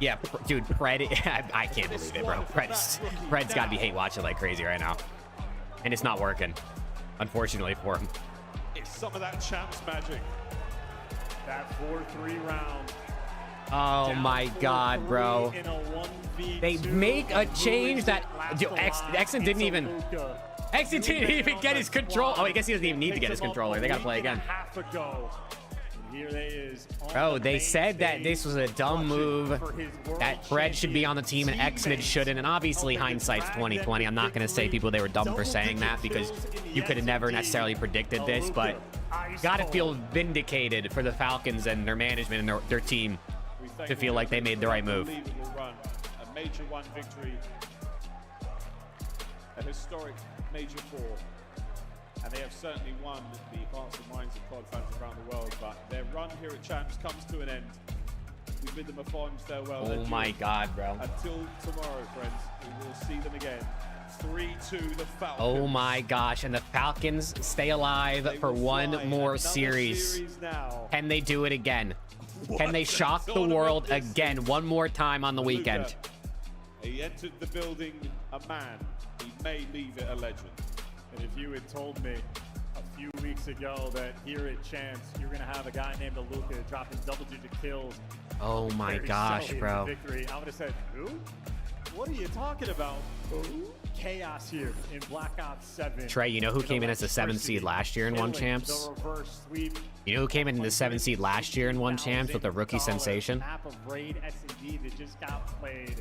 Yeah, dude, Pred, I can't believe it, bro. Pred's got to be hate watching like crazy right now. And it's not working, unfortunately for him. It's some of that champs magic. That 4-3 round. Oh my God, bro. They make a change that Exton didn't even get his control. Oh, I guess he doesn't even need to get his controller. They gotta play again. Bro, they said that this was a dumb move, that Fred should be on the team and Xmid shouldn't, and obviously hindsight's 2020. I'm not gonna say people they were dumb for saying that because you could have never necessarily predicted this, but gotta feel vindicated for the Falcons and their management and their team to feel like they made the right move. A Major 1 victory, a historic Major 4, and they have certainly won the hearts and minds of COD fans around the world, but their run here at Champs comes to an end. We bid them a fond farewell. Oh my God, bro. Until tomorrow, friends, we will see them again. 3-2 the Falcons. Oh my gosh, and the Falcons stay alive for one more series. Can they do it again? Can they shock the world again one more time on the weekend? He entered the building a man. He may leave it a legend. And if you had told me a few weeks ago that here at Champs, you're going to have a guy named Aluka dropping double-digit kills. Oh my gosh, bro. Victory, I would have said, who? What are you talking about? Who? Chaos here in Black Ops 7. Trey, you know who came in as the 7th seed last year and won Champs? You know who came in the 7th seed last year and won Champs with the rookie sensation? Map of Raid S&D that just got played.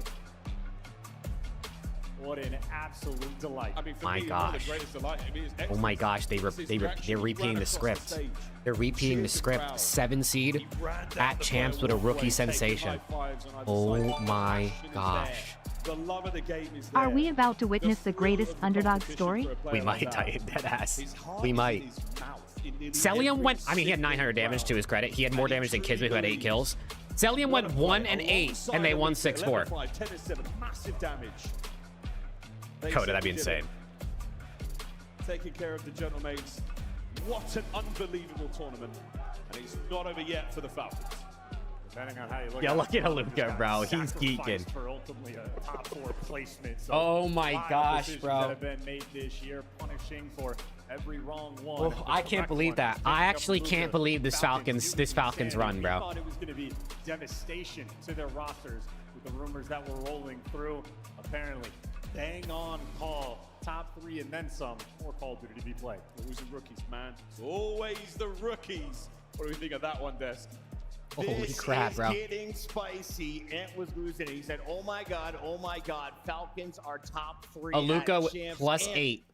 What an absolute delight. I mean, for my me, gosh. One of the greatest delight. I mean, it's Oh my gosh, they're repeating the script. They're repeating the script. 7 seed at Champs with a rookie sensation. Oh my gosh. The love of the game is there. Are we about to witness the greatest underdog story? We might, dead ass. We might. Cellium went, I mean, he had 900 damage to his credit. He had more damage than Kismet, who had 8 kills. Cellium went 1-8, and they won 6-4. Massive damage. Coda, that'd be insane. Taking care of the Gentlemates. What an unbelievable tournament. And it's not over yet for the Falcons. Depending on how you look Yeah, look at Aluka, bro. He's geeking. For ultimately a top 4 placement. So oh my gosh, bro. That have been made this year, punishing for every wrong one. Oh, I can't believe that. I actually can't believe this Falcons run, bro. I thought it was going to be devastation to their rosters with the rumors that were rolling through. Apparently, bang on call. Top 3 and then some. More Call of Duty to be played. Always the rookies, man. It's always the rookies. What do we think of that one, Des? Holy crap, bro. This is getting spicy. Ant was losing it. He said, oh my God, Falcons are top 3 Aluka plus 8.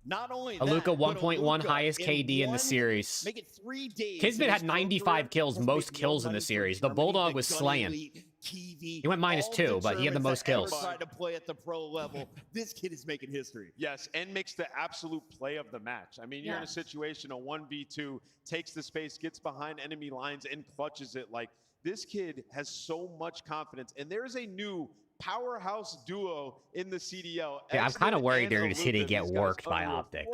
Not only Aluka that, 1.1 highest KD in the series. Make it 3 days. Kismet had 95 kills, most kills in the series. The Bulldog was slaying. Kiwi. He went -2, but he had the most kills. Tried to play at the pro level. This kid is making history. Yes, and makes the absolute play of the match. I mean, you're in a situation, a 1v2, takes the space, gets behind enemy lines, and clutches it. Like, this kid has so much confidence, and there's a new powerhouse duo in the CDL. Yeah, I'm kind of worried they're just going to get worked by Optic.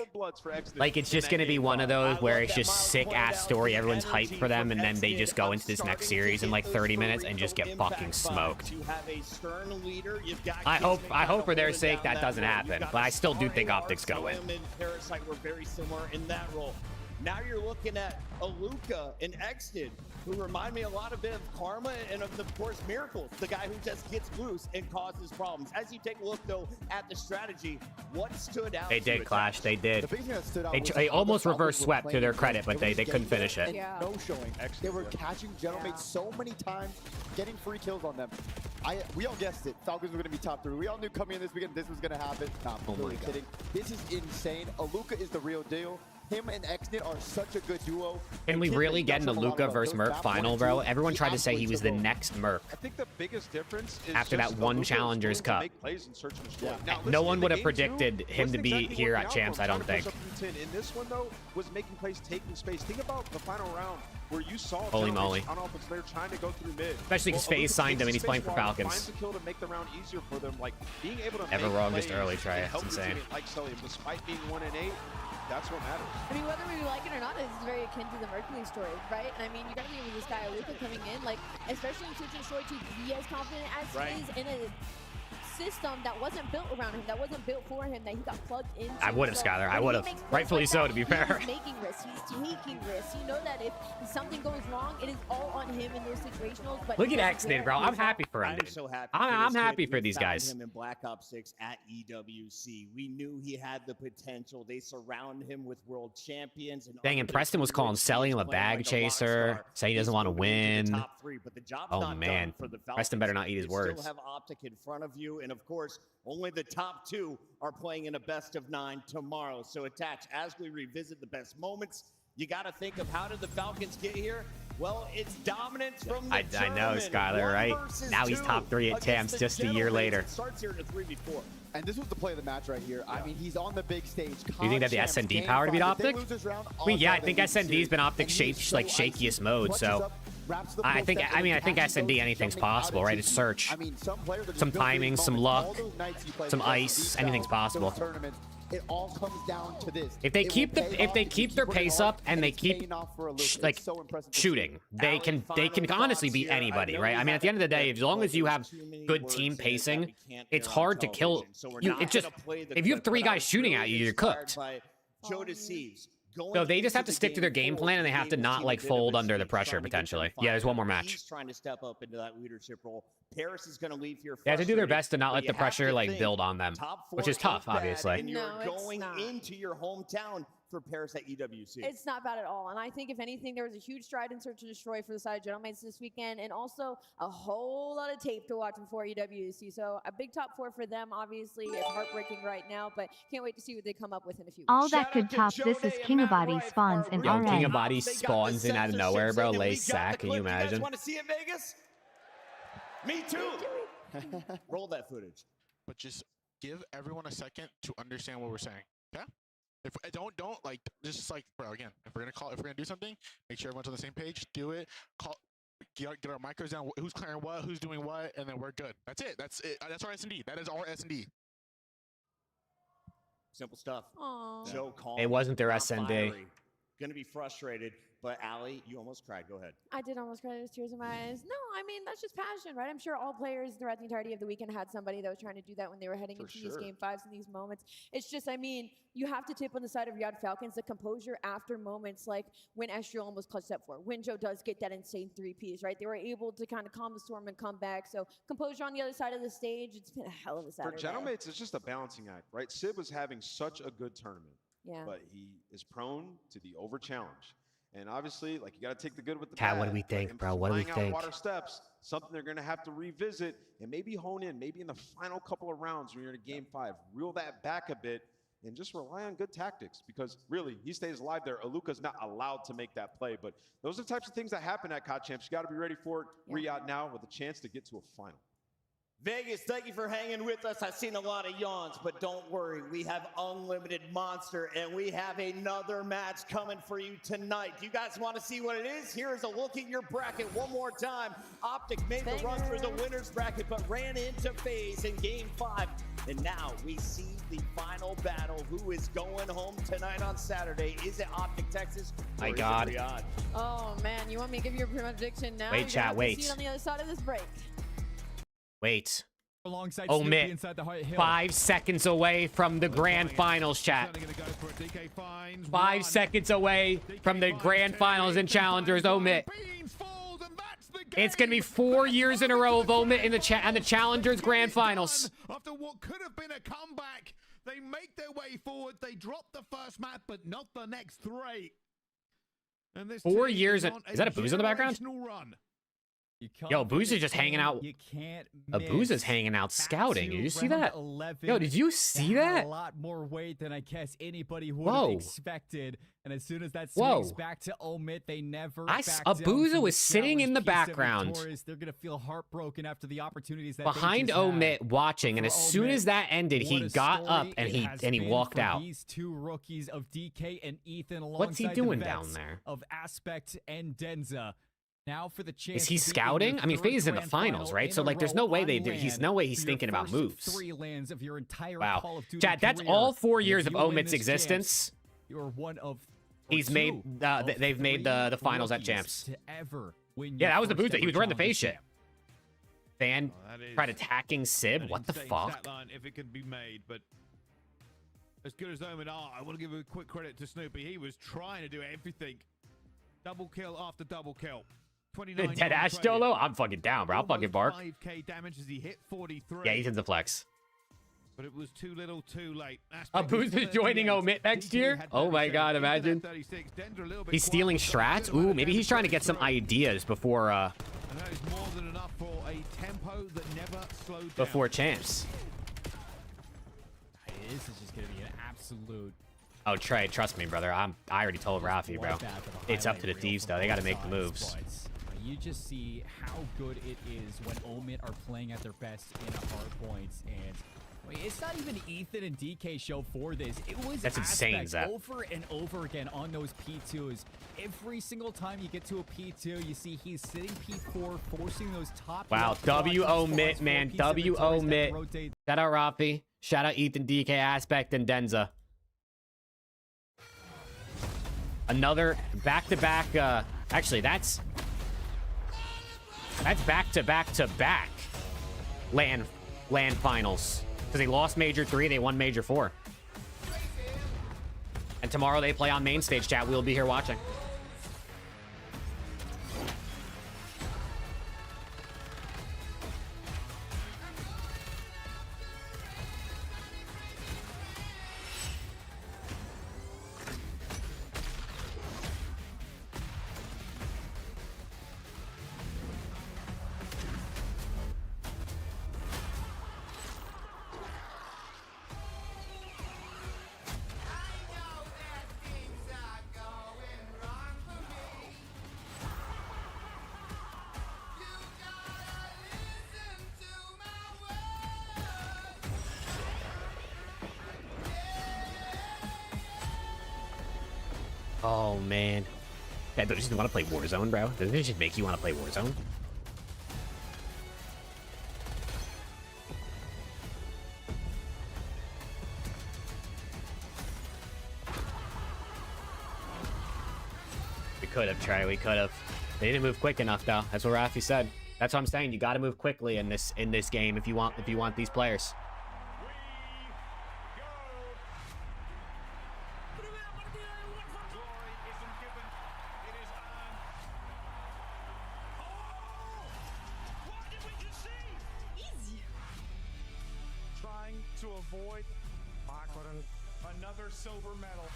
Like, it's just going to be one of those where it's just sick-ass story, everyone's hyped for them, and then they just go into this next series in like 30 minutes and just get fucking smoked. I hope for their sake that doesn't happen, but I still do think Optic's going to win. Parasite were very similar in that role. Now you're looking at Aluka and Exton, who remind me a lot of Karma and of course Miracles, the guy who just gets loose and causes problems. As you take a look though at the strategy, what stood out? They did clash. They did. The big thing that stood out They almost reverse swept to their credit, but they couldn't finish it. No showing. They were catching Gentlemen so many times, getting free kills on them. We all guessed it. Falcons were going to be top 3. We all knew coming in this weekend this was going to happen. Nah, I'm really kidding. This is insane. Aluka is the real deal. Him and Exton are such a good duo. Can we really get an Aluka versus Merc final, bro? Everyone tried to say he was the next Merc. I think the biggest difference is after that one Challengers Cup. No one would have predicted him to be here at Champs, I don't think. In this one, though, was making plays, taking space. Think about the final round where you saw Holy moly. on offense, they're trying to go through mid. Especially because FaZe signed him and he's playing for Falcons. Finds a kill to make the round easier for them. Like, being able to Never wrong, just early try. It's insane. Like Sully, despite being 1-8, that's what matters. I mean, whether we like it or not, this is very akin to the Mercury story, right? And I mean, you got to be with this guy, Aluka, coming in, like, especially in Search and Destroy to be as confident as he is in a system that wasn't built around him, that wasn't built for him, that he got plugged into. I would have, Skylar. I would have. Rightfully so, to be fair. He's making risks. He's taking risks. You know that if something goes wrong, it is all on him in those situationals. But look at Exton, bro. I'm happy for him. I'm so happy. I'm happy for these guys. Him in Black Ops 6 at EWC. We knew he had the potential. They surround him with world champions. Dang, and Preston was calling selling him a bag chaser, saying he doesn't want to win. Oh man, Preston better not eat his words. Still have Optic in front of you, and of course, only the top 2 are playing in a best of 9 tomorrow. So attach, as we revisit the best moments, you got to think of how did the Falcons get here? Well, it's dominance from the I know, Skylar, right? Now he's top 3 at Champs just a year later. Starts here at a 3v4. And this was the play of the match right here. I mean, he's on the big stage. Do you think that the SND power to beat Optic? I mean, yeah, I think SND's been Optic's shakiest mode, so I think SND anything's possible, right? It's Search. Some timing, some luck, some ice, anything's possible. It all comes down to this. If they keep their pace up and they keep shooting, they can honestly beat anybody, right? I mean, at the end of the day, as long as you have good team pacing, it's hard to kill you. It's just if you have 3 guys shooting at you, you're cooked. So they just have to stick to their game plan and they have to not like fold under the pressure potentially. Yeah, there's one more match. He's trying to step up into that leadership role. Paris is going to leave here. They have to do their best to not let the pressure like build on them, which is tough, obviously. And you're going into your hometown for Paris at EWC. It's not bad at all. And I think, if anything, there was a huge stride in Search and Destroy for the side of Gentlemen this weekend, and also a whole lot of tape to watch before EWC. So a big top 4 for them, obviously. It's heartbreaking right now, but can't wait to see what they come up with in a few weeks. All that could top this is King of Body spawns in RN. King of Body spawns in out of nowhere, bro. Lays sack. Can you imagine? You guys want to see it, Vegas? Me too. Roll that footage. But just give everyone a second to understand what we're saying. Okay? If I don't like, just like, bro, again, if we're gonna do something, make sure everyone's on the same page. Do it. Get our micros down. Who's clearing what? Who's doing what? And then we're good. That's it. That's it. That's our S&D. That is our S&D. Simple stuff. Aww. So calm. It wasn't their SND. Going to be frustrated, but Allie, you almost cried. Go ahead. I did almost cry. There's tears in my eyes. No, I mean, that's just passion, right? I'm sure all players throughout the entirety of the weekend had somebody that was trying to do that when they were heading into these game 5s and these moments. It's just, I mean, you have to tip on the side of Riyadh Falcons the composure after moments like when Estrio almost clutched that 4. When Joe does get that insane 3Ps, right? They were able to kind of calm the storm and come back. So composure on the other side of the stage. It's been a hell of a Saturday. For Gentlemen, it's just a balancing act, right? Sid was having such a good tournament. Yeah. But he is prone to the over challenge. And obviously, like, you got to take the good with the Cat, bad. what do we think, bro? What do we think? Water steps, something they're going to have to revisit and maybe hone in, maybe in the final couple of rounds when you're in a game 5. Reel that back a bit and just rely on good tactics, because really, he stays alive there. Aluka's not allowed to make that play, but those are the types of things that happen at COD Champs. You got to be ready for it. Riyadh now with a chance to get to a final. Vegas, thank you for hanging with us. I've seen a lot of yawns, but don't worry. We have Unlimited Monster, and we have another match coming for you tonight. Do you guys want to see what it is? Here is a look at your bracket one more time. Optic made the run through the winner's bracket, but ran into FaZe in Game 5. And now we see the final battle. Who is going home tonight on Saturday? Is it Optic Texas? My God. Oh, man. You want me to give you a prediction now? Wait, chat, wait. See it on the other side of this break. Wait. Alongside Omit 5 seconds away from the grand finals, chat. 5 seconds away from the grand finals and challengers. Omit. It's gonna be 4 years in a row of Omit in the challengers grand finals. After what could have been a comeback, they make their way forward. They drop the first map, but not the next 3. And this 4 years. Is that a Booz in the background? Run. Yo, Booz is just hanging out. You can't. Booz is hanging out scouting. Did you see that? 11. Yo, did you see that? A lot more weight than I guess anybody would have expected. And as soon as that swings back to Omit, they never. Abuza was sitting in the background. They're gonna feel heartbroken after the opportunities that behind Omit watching, and as soon as that ended, he got up and he walked out. These two rookies of DK and Ethan, what's he doing down there? Of Aspect and Denza. Now for the chance. Is he scouting? I mean, FaZe is in the finals, right? So like, there's no way he's thinking about moves. 3 lands of your entire wow, Call of Duty chat. That's career. all 4 years of Omit's existence. You're one of. He's made. They've made the finals at Champs. Yeah, that was the Boozer. He was wearing the FaZe shit. Fan tried attacking Sib. What the fuck? If it could be made, but as good as Omen are, I want to give a quick credit to Snoopy. He was trying to do everything. Double kill after double kill. The dead Ash Dolo? I'm fucking down, bro. I'll fucking bark. 5k damage as he hit 43. Yeah, Ethan's a flex. But it was too little, too late. Abuza's joining Omit next year? Oh my God, imagine. He's stealing strats? Ooh, maybe he's trying to get some ideas before and that is more than enough for a tempo that never slowed down. Before Champs. This is just gonna be an absolute. Oh, Trey, trust me, brother. I already told Rafi, bro. It's up to the Thieves, though. They got to make the moves. You just see how good it is when Omit are playing at their best in a hard points, and it's not even Ethan and DK show for this. It was that's insane, Zach. Over and over again on those P2s. Every single time you get to a P2, you see he's sitting P4, forcing those top. Wow, W Omit, man, W Omit. Shout out Rafi. Shout out Ethan, DK, Aspect, and Denza. Another back-to-back. Actually, that's back-to-back-to-back land finals. Because they lost Major 3, they won Major 4. And tomorrow they play on main stage, chat. We'll be here watching. Oh, man. Yeah, don't you just want to play Warzone, bro? Doesn't it just make you want to play Warzone? We could have, Trey. We could have. They didn't move quick enough, though. That's what Rafi said. That's what I'm saying. You got to move quickly in this game if you want these players. To avoid another silver medal.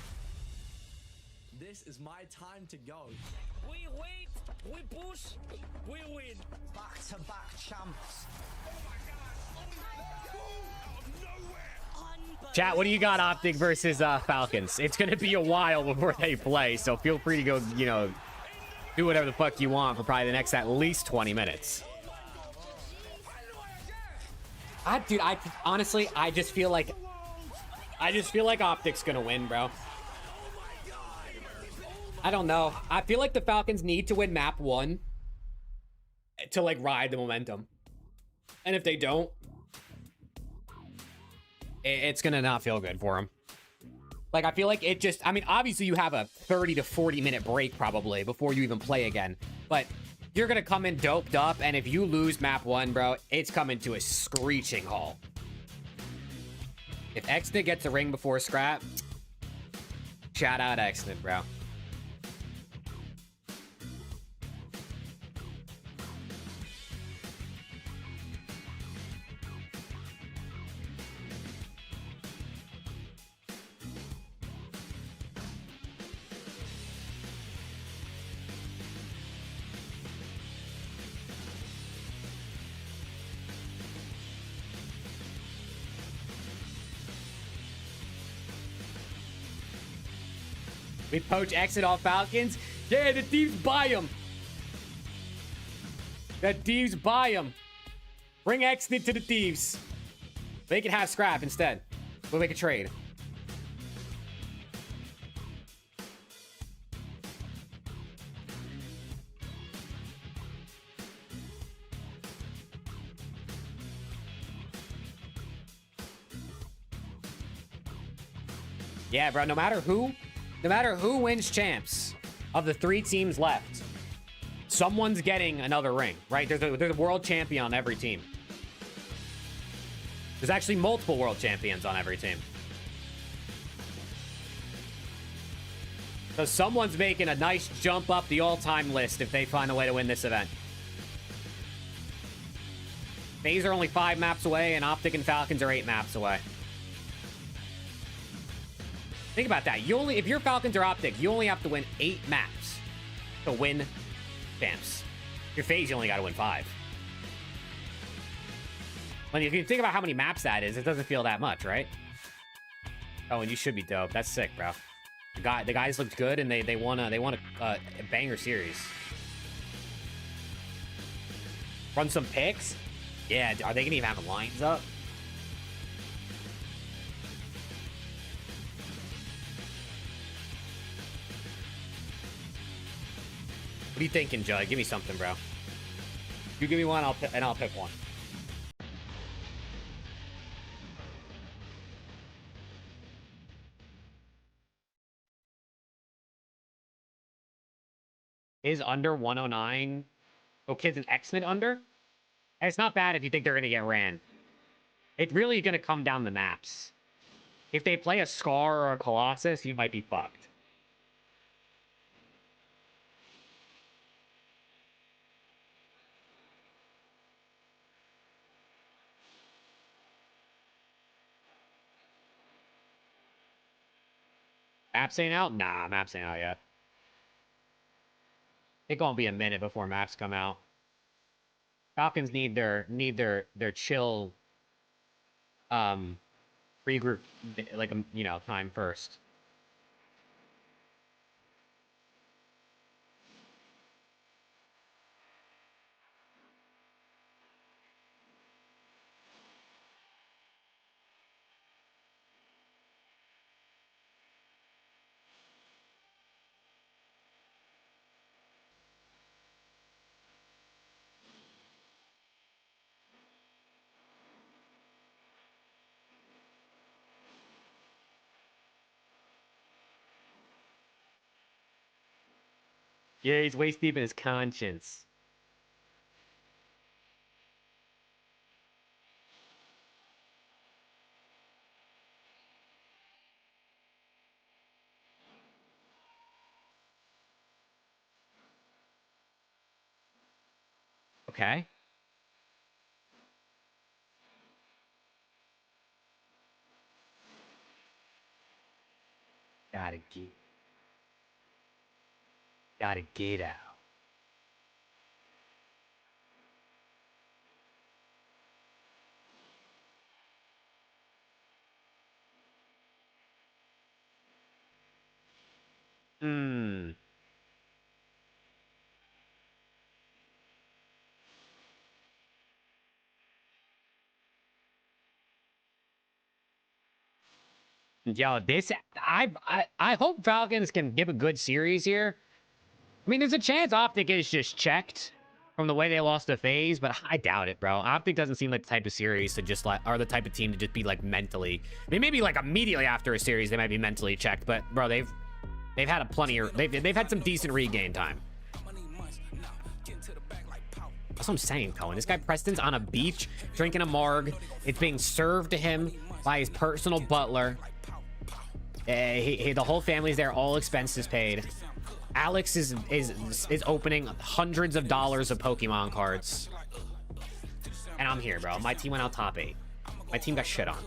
This is my time to go. We wait, we push, we win. Back-to-back champs. Chat, Chat, what do you got, Optic versus Falcons? It's going to be a while before they play, so feel free to go, you know, do whatever the fuck you want for probably the next at least 20 minutes. Dude, honestly, I just feel like Optic's going to win, bro. I don't know. I feel like the Falcons need to win map 1 to, like, ride the momentum. And if they don't, it's going to not feel good for them. Like, I feel like it just... I mean, obviously, you have a 30 to 40-minute break, probably, before you even play again. But you're going to come in doped up, and if you lose map 1, bro, it's coming to a screeching halt. If Exnit gets a ring before Scrap, shout out Exnit, bro. We poach Exit off Falcons. Yeah, the Thieves buy him. The Thieves buy him. Bring Exit to the Thieves. They can have Scrap instead. We'll make a trade. Yeah, bro, no matter who wins champs of the 3 teams left, someone's getting another ring, right? There's a world champion on every team. There's actually multiple world champions on every team. So someone's making a nice jump up the all-time list if they find a way to win this event. FaZe are only 5 maps away, and Optic and Falcons are 8 maps away. Think about that. If you're Falcons or Optic, you only have to win 8 maps to win champs. If you're FaZe, you only got to win 5. But if you think about how many maps that is, it doesn't feel that much, right? Oh, and you should be dope. That's sick, bro. The guys looked good, and they won a banger series. Run some picks? Yeah, are they gonna even have the lines up? What are you thinking, Judd? Give me something, bro. You give me one, I'll pick one. Is under 109? Oh, kids an X-Men under? And it's not bad if you think they're gonna get ran. It's really gonna come down the maps. If they play a Scar or a Colossus, you might be fucked. Maps ain't out? Nah, maps ain't out yet. It gonna be a minute before maps come out. Falcons need their chill regroup, like, you know, time first. Yeah, he's waist deep in his conscience. Okay. Gotta get out. Hmm. Yo, this I hope Falcons can give a good series here. I mean, there's a chance Optic is just checked from the way they lost the phase, but I doubt it, bro. Optic doesn't seem like the type of series to just like, or the type of team to just be like mentally. I mean, maybe like immediately after a series they might be mentally checked, but bro, they've had a plenty of they've had some decent regain time. That's what I'm saying, Cohen. This guy Preston's on a beach drinking a marg. It's being served to him by his personal butler. The whole family's there, all expenses paid. Alex is opening hundreds of dollars of Pokemon cards. And I'm here, bro. My team went out top 8. My team got shit on.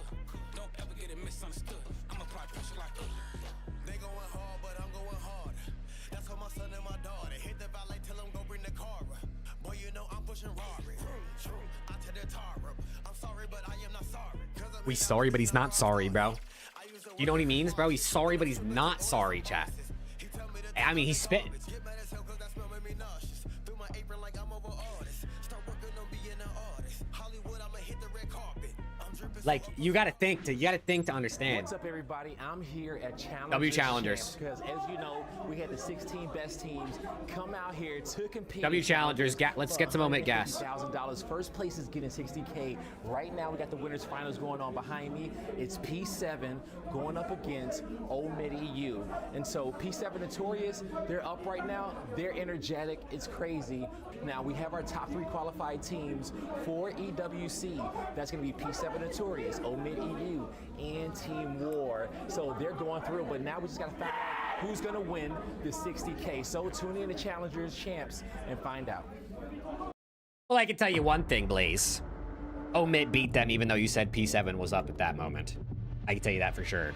We sorry, but he's not sorry, bro. You know what he means, bro? He's sorry, but he's not sorry, chat. I mean, he's spitting. Like, you gotta think to understand. What's up, everybody? I'm here at Challengers. W Challengers. Because as you know, we had the 16 best teams come out here to compete. W Challengers. Let's get some moment gas. $1,000. First place is getting $60K. Right now, we got the winners finals going on behind me. It's P7 going up against Ole Miss EU. And so P7 Notorious, they're up right now. They're energetic. It's crazy. Now we have our top 3 qualified teams for EWC. That's going to be P7 Notorious, Ole Miss EU, and Team War. So they're going through, but now we just got to find out who's going to win the 60K. So tune in to Challengers Champs and find out. Well, I can tell you one thing, Blaze. Omit beat them even though you said P7 was up at that moment. I can tell you that for sure.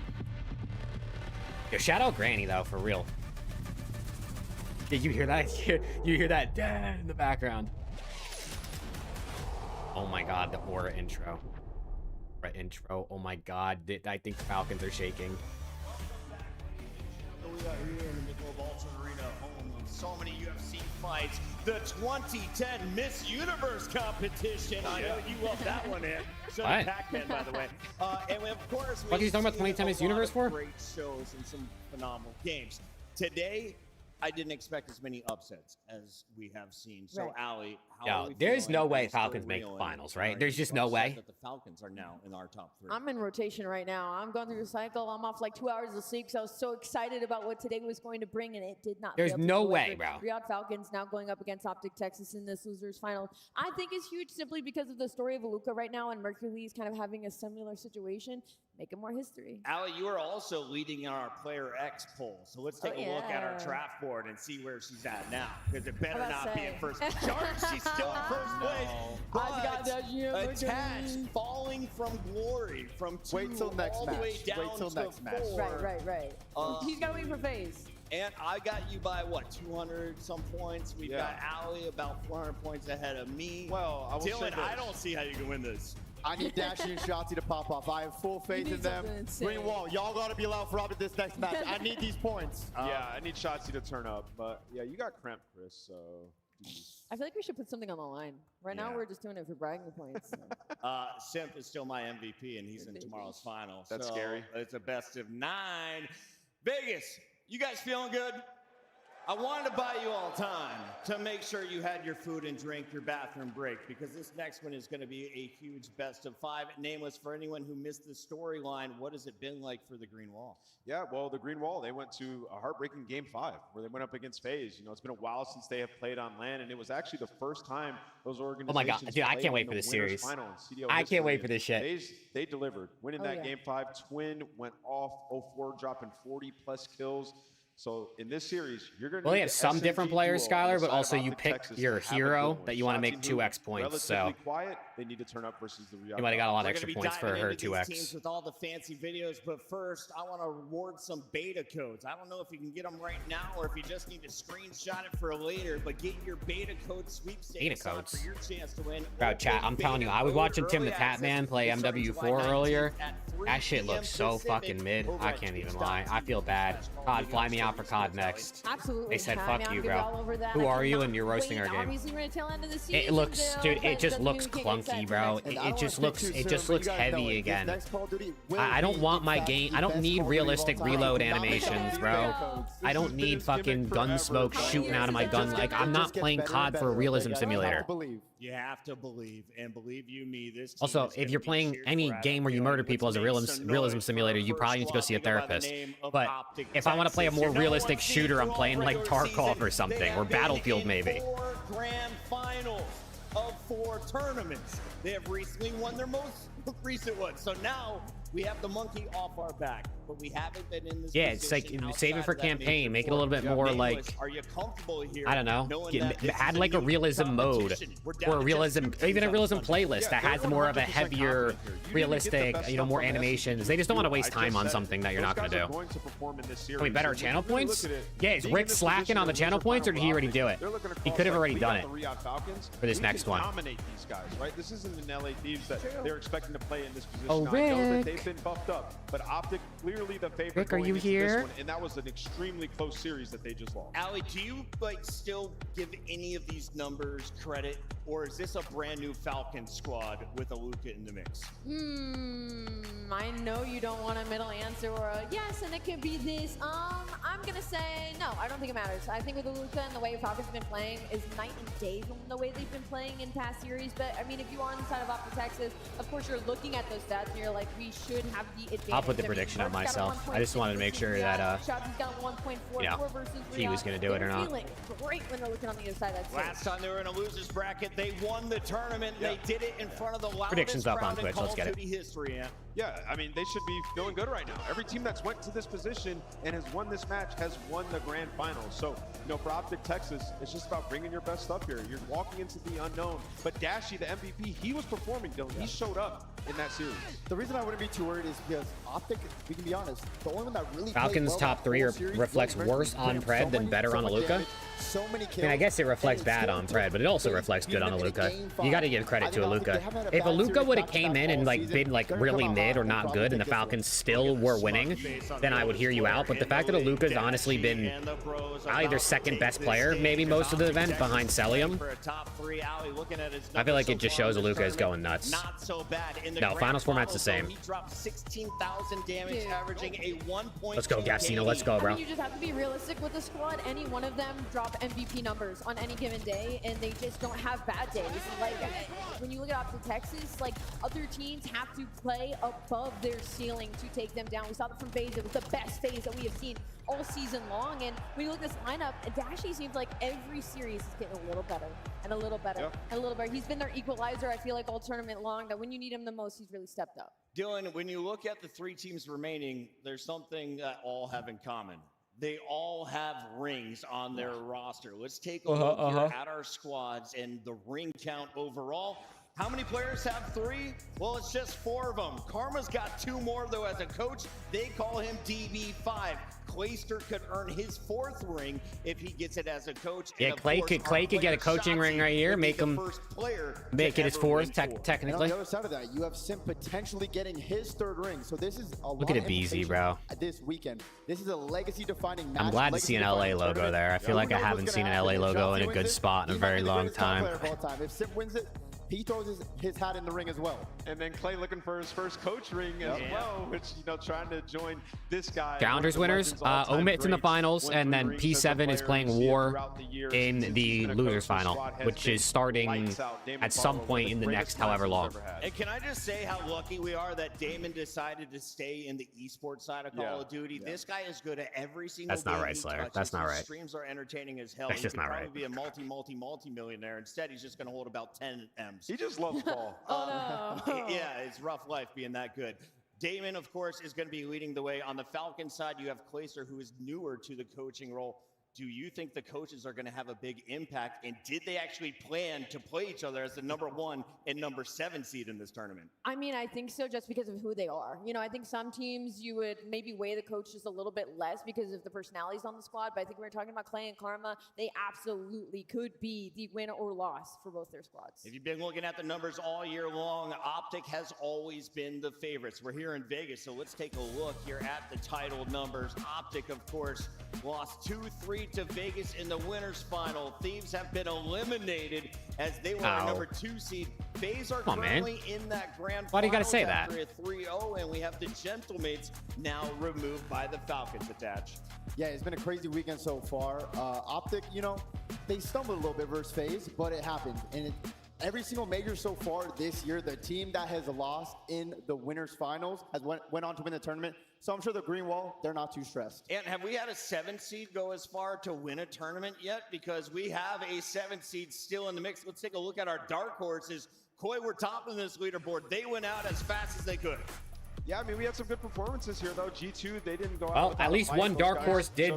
Yo, shout out Granny, though, for real. Did you hear that? You hear that in the background. Oh my god, the Aura intro. Oh my god, I think the Falcons are shaking. We are here in the middle of Alton Arena, home of so many UFC fights. The 2010 Miss Universe competition. I know you love that one, Ed. So did Pac-Man, by the way. And of course, what are you talking about 2010 Miss Universe for? Great shows and some phenomenal games. Today, I didn't expect as many upsets as we have seen. So, Ali, how there's no way Falcons make the finals, right? There's just no way. That the Falcons are now in our top 3. I'm in rotation right now. I'm going through a cycle. I'm off like 2 hours of sleep, so I was so excited about what today was going to bring, and it did not. There's no way, bro. Riyadh Falcons now going up against Optic Texas in this losers final. I think it's huge simply because of the story of Luka right now, and Mercury's kind of having a similar situation. Making more history. Ali, you are also leading in our Player X poll. So let's take a look at our draft board and see where she's at now. Because it better not be in first place. She's still in first place. But attached, falling from glory from 2 wait till next all match. the way down Wait till to next match. 4. Right. He's got to wait for phase. And I got you by, what, 200 some points? We've got Ali about 400 points ahead of me. Well, I will Dylan, say this. I don't see how you can win this. I need Dashy and Shotzi to pop off. I have full faith in them. Green Wall, y'all got to be loud for Robert this next match. I need these points. Yeah, I need Shotzi to turn up. But, yeah, you got cramped, Chris, so... I feel like we should put something on the line. Right now, we're just doing it for bragging points. Simp is still my MVP, and he's in tomorrow's final. That's so scary. It's a best of 9. Vegas, you guys feeling good? I wanted to buy you all time to make sure you had your food and drink, your bathroom break, because this next one is going to be a huge best of 5. Nameless, for anyone who missed the storyline, what has it been like for the Green Wall? Yeah, well, the Green Wall, they went to a heartbreaking Game 5 where they went up against FaZe. You know, it's been a while since they have played on LAN, and it was actually the first time those organizations. Oh my god, dude, I can't wait for this series. I can't wait for this shit. They delivered, winning that Game 5. Twin went off 0-4, dropping 40+ kills. So in this series, you're going to. Well, they have some different players, Skylar, but also you pick your hero that you want to make 2x points. So quiet, they need to turn up versus the Riyadh. You might have got a lot of extra points for her 2x. Teams with all the fancy videos, but first, I want to reward some beta codes. I don't know if you can get them right now or if you just need to screenshot it for later. But get your beta code sweepstakes on for your chance to win. Bro, chat, I'm telling you, I was watching Tim the Tap Man play MW4 earlier. That shit looks so fucking mid. I can't even lie. I feel bad. COD, fly me out for COD next. Absolutely. They said, I fuck mean, you, I'm gonna be all bro. over that. Who I are you? cannot And you're roasting wait. our game. Obviously, we're gonna tail end of the season It looks, still, dude, but it just doesn't looks mean we can't get clunky, set bro. for next It just looks heavy again. I don't want my game. I don't need realistic reload animations, bro. I don't need fucking gun smoke shooting out of my gun. Like, I'm not playing COD for a realism simulator. You have to believe, and believe you me, this team Also, is if gonna you're be playing cheered any forever. game where you murder people as a realism simulator, you probably need to go see a therapist. But if I want to play a more realistic shooter, I'm playing like Tarkov or something, or Battlefield maybe. 4 grand finals of 4 tournaments. They have recently won their most recent one. So now we have the monkey off our back, but we haven't been in this Yeah, it's like save it for campaign, make it a little bit more like, are you comfortable here? I don't know, add like a realism mode or a realism, even a realism playlist that has more of a heavier, realistic, you know, more animations. They just don't want to waste time on something that you're not going to do. Can we bet our channel points? Yeah, is Rick slacking on the channel points, or did he already do it? He could have already done it for this next one. Dominate these guys, right? This isn't an LA Thieves that they're expecting to play in this position. Oh, I know that Rick. they've been buffed up, but Optic clearly the favorite. Rick, are going you into this here? one, and that was an extremely close series that they just lost. Ali, do you like still give any of these numbers credit, or is this a brand new Falcon squad with Aluka in the mix? I know you don't want a middle answer or a yes, and it could be this. I'm gonna say no. I don't think it matters. I think with Aluka and the way Falcons have been playing is night and day from the way they've been playing in past series. But I mean, if you are on the side of Optic Texas, of course you're looking at those stats and you're like, we should have the advantage. I'll put the I mean, prediction on Mark's got a myself. I just wanted to make sure that Shotzi's got 1.44 you know, versus he was gonna do it or not. Feeling great when they're looking on the other side of that Last time they were in a loser's bracket, they won the tournament. They did it in front of the loudest Predictions up on crowd in Twitch. Call Let's of get it. Duty history. Yeah, I mean, they should be feeling good right now. Every team that's went to this position and has won this match has won the grand finals. So, you know, for Optic Texas, it's just about bringing your best stuff here. You're walking into the unknown. But Dashy, the MVP, he was performing, Dylan. He showed up in that series. The reason I wouldn't be too worried is because Optic, we can be honest, the only one that really Falcons played well top 3 reflects worse on Pred than better on Aluka. I mean, I guess it reflects bad on Pred, but it also reflects good on Aluka. You got to give credit to Aluka. If Aluka would have came in and like been like really mid or not good, and the Falcons still were winning, then I would hear you out. But the fact that Aluka's honestly been probably their second best player, maybe most of the event behind Celium, I feel like it just shows Aluka is going nuts. No, finals format's the same. He dropped 16,000 damage, averaging a 1.2. Let's go, Gafsino. Let's go, bro. I mean, you just have to be realistic with the squad. Any one of them drop MVP numbers on any given day, and they just don't have bad days. Like, when you look at Optic Texas, like, other teams have to play above their ceiling to take them down. We saw that from FaZe. It was the best FaZe that we have seen all season long. And when you look at this lineup, Dashy seems like every series is getting a little better and a little better and a little better. He's been their equalizer, I feel like, all tournament long, that when you need him the most, he's really stepped up. Dylan, when you look at the 3 teams remaining, there's something that all have in common. They all have rings on their roster. Let's take a look here at our squads and the ring count overall. How many players have 3? Well, it's just 4 of them. Karma's got 2 more, though, as a coach. They call him DB5. Clayster could earn his 4th ring if he gets it as a coach. Yeah, Clay could get a coaching ring right here, make him make it his 4th technically. And on the other side of that, you have Sim potentially getting his 3rd ring. So this is a Look at it, BZ, bro. This weekend, this is a legacy-defining match. I'm glad to see an LA logo there. I feel like I haven't seen an LA logo in a good spot in a very long time. If Sim wins it, he throws his hat in the ring as well. And then Clay looking for his first coach ring as well, which, you know, trying to join this guy. Challengers winners, Omit's in the finals, and then P7 is playing War in the losers final, which is starting at some point in the next however long. And can I just say how lucky we are that Damon decided to stay in the esports side of Call of Duty? This guy is good at every single That's not game right, he Slayer. touches. That's not His right. Streams are entertaining as hell. That's just not right. He could probably be a multi-millionaire. Instead, he's just going to hold about 10 M's. He just loves ball. Yeah, it's rough life being that good. Damon, of course, is going to be leading the way. On the Falcon side, you have Clayster, who is newer to the coaching role. Do you think the coaches are going to have a big impact? And did they actually plan to play each other as the #1 and #7 seed in this tournament? I mean, I think so, just because of who they are. You know, I think some teams you would maybe weigh the coach just a little bit less because of the personalities on the squad. But I think we're talking about Clay and Karma. They absolutely could be the win or loss for both their squads. If you've been looking at the numbers all year long, Optic has always been the favorites. We're here in Vegas, so let's take a look here at the title numbers. Optic, of course, lost 2-3 to Vegas in the winners final. Thieves have been eliminated as they were a number 2 seed. FaZe are currently in that grand Why do you gotta say that? after a 3-0, and we have the Gentlemates now removed by the Falcons attached. Yeah, it's been a crazy weekend so far. Optic, you know, they stumbled a little bit versus FaZe, but it happened. And every single major so far this year, the team that has lost in the winners finals has went on to win the tournament. So I'm sure the Green Wall, they're not too stressed. And have we had a 7 seed go as far to win a tournament yet? Because we have a 7 seed still in the mix. Let's take a look at our dark horses. Koi were top of this leaderboard. They went out as fast as they could. Yeah, I mean, we had some good performances here, though. G2, they didn't go out. Well, at least one dark horse did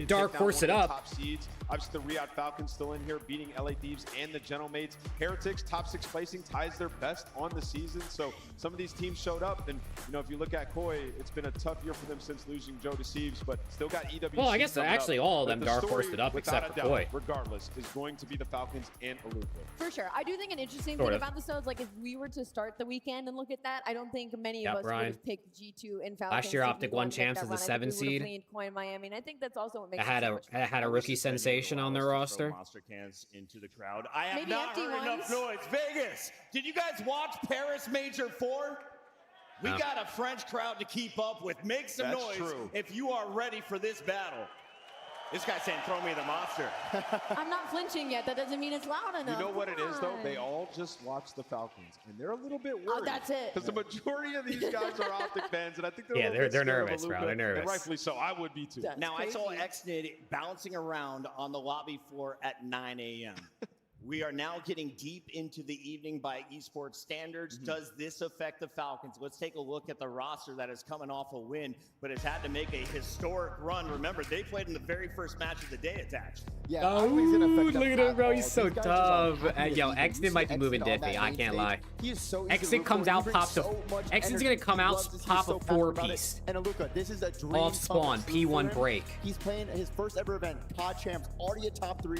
dark horse it up. Top seeds. Obviously, the Riyadh Falcons still in here, beating LA Thieves and the Gentlemates. Heretics, top 6 placing, ties their best on the season. So some of these teams showed up, and you know, if you look at Koi, it's been a tough year for them since losing Joe Deceives, but still got EWC. Well, I guess actually all of them dark horsed it up except for Koi. Regardless, is going to be the Falcons and Aluka. For sure. I do think an interesting thing about this, though, is like if we were to start the weekend and look at that, I don't think many of us would have picked G2 and Falcons. Last year, Optic won champs as the 7 seed. Miami, and I think that's also what makes it had a rookie sensation on their roster. Monster cans into the crowd. I have not heard enough noise. Vegas, did you guys watch Paris Major 4? We got a French crowd to keep up with. Make some noise if you are ready for this battle. This guy's saying, throw me the monster. I'm not flinching yet. That doesn't mean it's loud enough. You know what it is, though? They all just watch the Falcons, and they're a little bit worried. Oh, that's it. Because the majority of these guys are Optic fans, and I think they're nervous, bro. They're nervous. And rightfully so. I would be, too. Now, I saw XNID bouncing around on the lobby floor at 9 a.m. We are now getting deep into the evening by esports standards. Does this affect the Falcons? Let's take a look at the roster that is coming off a win, but has had to make a historic run. Remember, they played in the very first match of the day attached. Yeah, look at him, bro. He's so tough. Yo, Exit might be moving Diffy. I can't lie. Exit comes out, pops a. Exit's gonna come out, pop a 4-piece. And Aluka, this is a dream off spawn, P1 break. He's playing his first ever event, Pod Champs, already at top 3,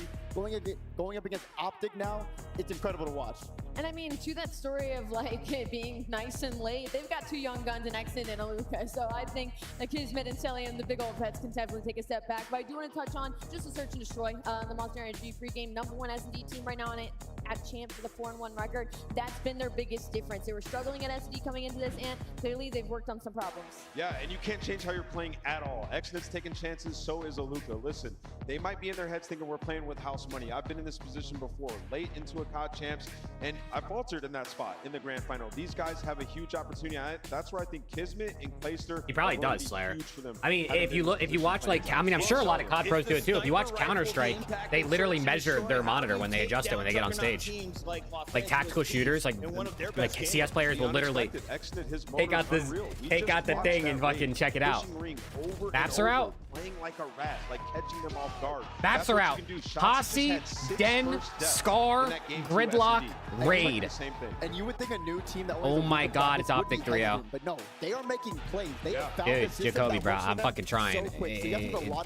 going up against Optic now. It's incredible to watch. And I mean, to that story of like it being nice and late, they've got 2 young guns in Exit and Aluka. So I think the Kismet and Selly and the big old pets can definitely take a step back. But I do want to touch on just a search and destroy. The Monster Energy free game, #1 S&D team right now on it at champs with a 4-1 record. That's been their biggest difference. They were struggling at S&D coming into this, and clearly they've worked on some problems. Yeah, and you can't change how you're playing at all. Exnet's taking chances, so is Aluka. Listen, they might be in their heads thinking we're playing with house money. I've been in this position before, late into a COD champs, and I faltered in that spot in the grand final. These guys have a huge opportunity. That's where I think Kismet and Clayster. He probably does, Slayer. I mean, if you watch like, I mean, I'm sure a lot of COD pros do it too. If you watch Counter-Strike, they literally measure their monitor when they adjust it when they get on stage. Like tactical shooters, like CS players will literally take out the thing and fucking check it out. Maps are out. Playing like a rat, like catching them off guard. Maps are out. Posse, Den, Scar, Gridlock, Raid. And you would think a new team that. Oh my God, it's Optic 3-0. But no, they are making plays. They have found dude, Jacoby, bro, I'm fucking trying.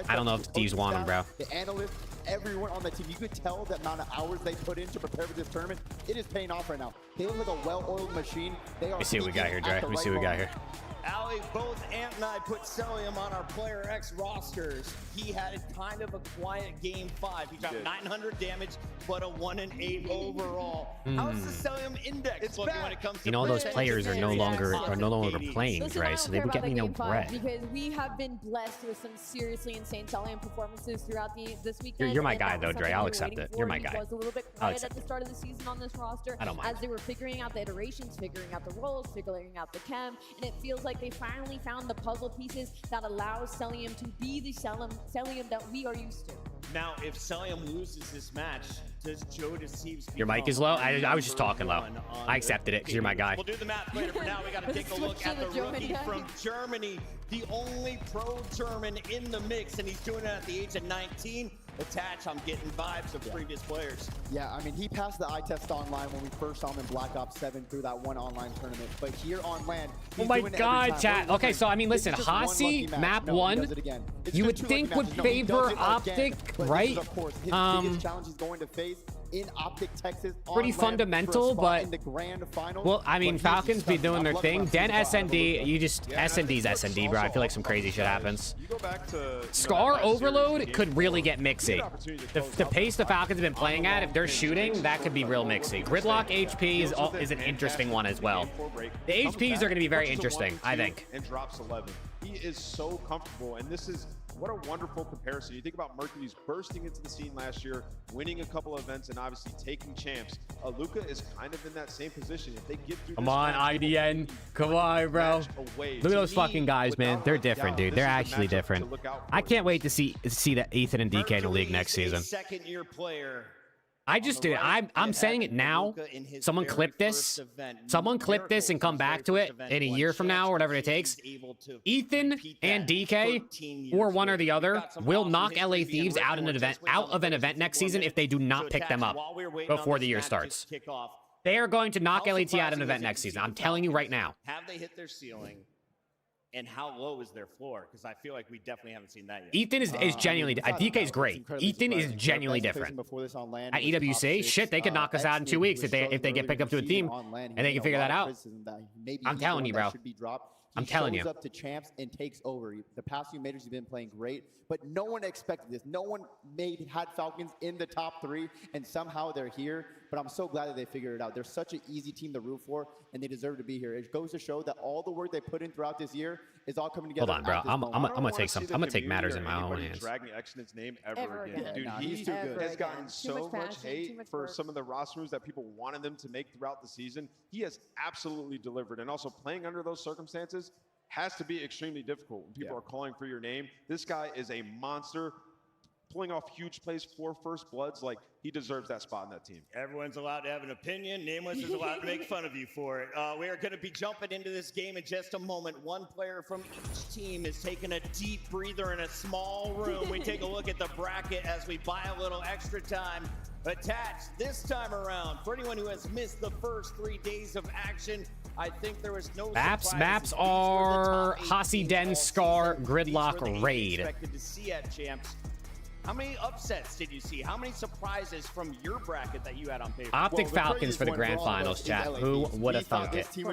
I don't know if Thieves want him, bro. The analysts, everyone on the team, you could tell the amount of hours they put in to prepare for this tournament. It is paying off right now. They look like a well-oiled machine. They are. Let me see what we got here, Dre. Let me see what we got here. Ali, both Ant and I put Celium on our Player X rosters. He had kind of a quiet game 5. He got 900 damage, but a 1-8 overall. How is the Celium index looking when it comes to? You know, all those players are no longer playing, right? So they would get me no bread. Because we have been blessed with some seriously insane Celium performances throughout this weekend. You're my guy, though, Dre. I'll accept it. You're my guy. He was a little bit quiet at the start of the season on this roster. I don't mind. As they were figuring out the iterations, figuring out the roles, figuring out the chem, and it feels like they finally found the puzzle pieces that allows Celium to be the Celium that we are used to. Now, if Celium loses this match, does Joe Deceives? Your mic is low? I was just talking low. I accepted it because you're my guy. We'll do the math later. For now, we got to take a look at the rookie from Germany, the only pro German in the mix, and he's doing it at the age of 19. Attach, I'm getting vibes of previous players. Yeah, I mean, he passed the eye test online when we first saw him in Black Ops 7 through that one online tournament. But here on land, oh my God, chat. Okay, so I mean, listen, Hasi, map 1, you would think would favor Optic, right? Of course, his biggest challenge is going to face in Optic, Texas. Pretty fundamental, but in the grand final. Well, I mean, Falcons be doing their thing. Den SND, you just SND's SND, bro. I feel like some crazy shit happens. You go back to Scar Overload could really get mixy. The pace the Falcons have been playing at, if they're shooting, that could be real mixy. Gridlock HP is an interesting one as well. The HPs are going to be very interesting, I think. And drops 11. He is so comfortable, and this is what a wonderful comparison. You think about Mercury's bursting into the scene last year, winning a couple of events, and obviously taking champs. Luka is kind of in that same position. If they get through Come on, IDN. Come on, bro. Look at those fucking guys, man. They're different, dude. They're actually different. I can't wait to see that Ethan and DK in the league next season. Second-year player. I just did. I'm saying it now. Someone clip this. Someone clip this and come back to it in a year from now or whatever it takes. Ethan and DK, or one or the other, will knock LA Thieves out of an event next season if they do not pick them up before the year starts. They are going to knock LAT out of an event next season. I'm telling you right now. Have they hit their ceiling? And how low is their floor? Because I feel like we definitely haven't seen that yet. Ethan is genuinely... DK is great. Ethan is genuinely different. At EWC, shit, they could knock us out in 2 weeks if they get picked up to a team and they can figure that out. I'm telling you, bro. I'm telling you. He shows up to champs and takes over. The past few majors, he's been playing great, but no one expected this. No one had Falcons in the top 3, and somehow they're here. But I'm so glad that they figured it out. They're such an easy team to root for, and they deserve to be here. It goes to show that all the work they put in throughout this year is all coming together. Hold on, bro. I'm gonna take matters in my own hands. Dragging Exodus name ever again. Dude, he has gotten so much hate for some of the roster moves that people wanted them to make throughout the season. He has absolutely delivered, and also playing under those circumstances has to be extremely difficult when people are calling for your name. This guy is a monster, pulling off huge plays for First Bloods. Like, he deserves that spot in that team. Everyone's allowed to have an opinion. Nameless is allowed to make fun of you for it. We are going to be jumping into this game in just a moment. One player from each team is taking a deep breather in a small room. We take a look at the bracket as we buy a little extra time. Attached this time around, for anyone who has missed the first 3 days of action, I think there was no maps are Hasi Den, Scar, Gridlock, Raid. Expected to see at champs. How many upsets did you see? How many surprises from your bracket that you had on paper? Optic Falcons for the grand finals, chat. Who would have thunk it? Who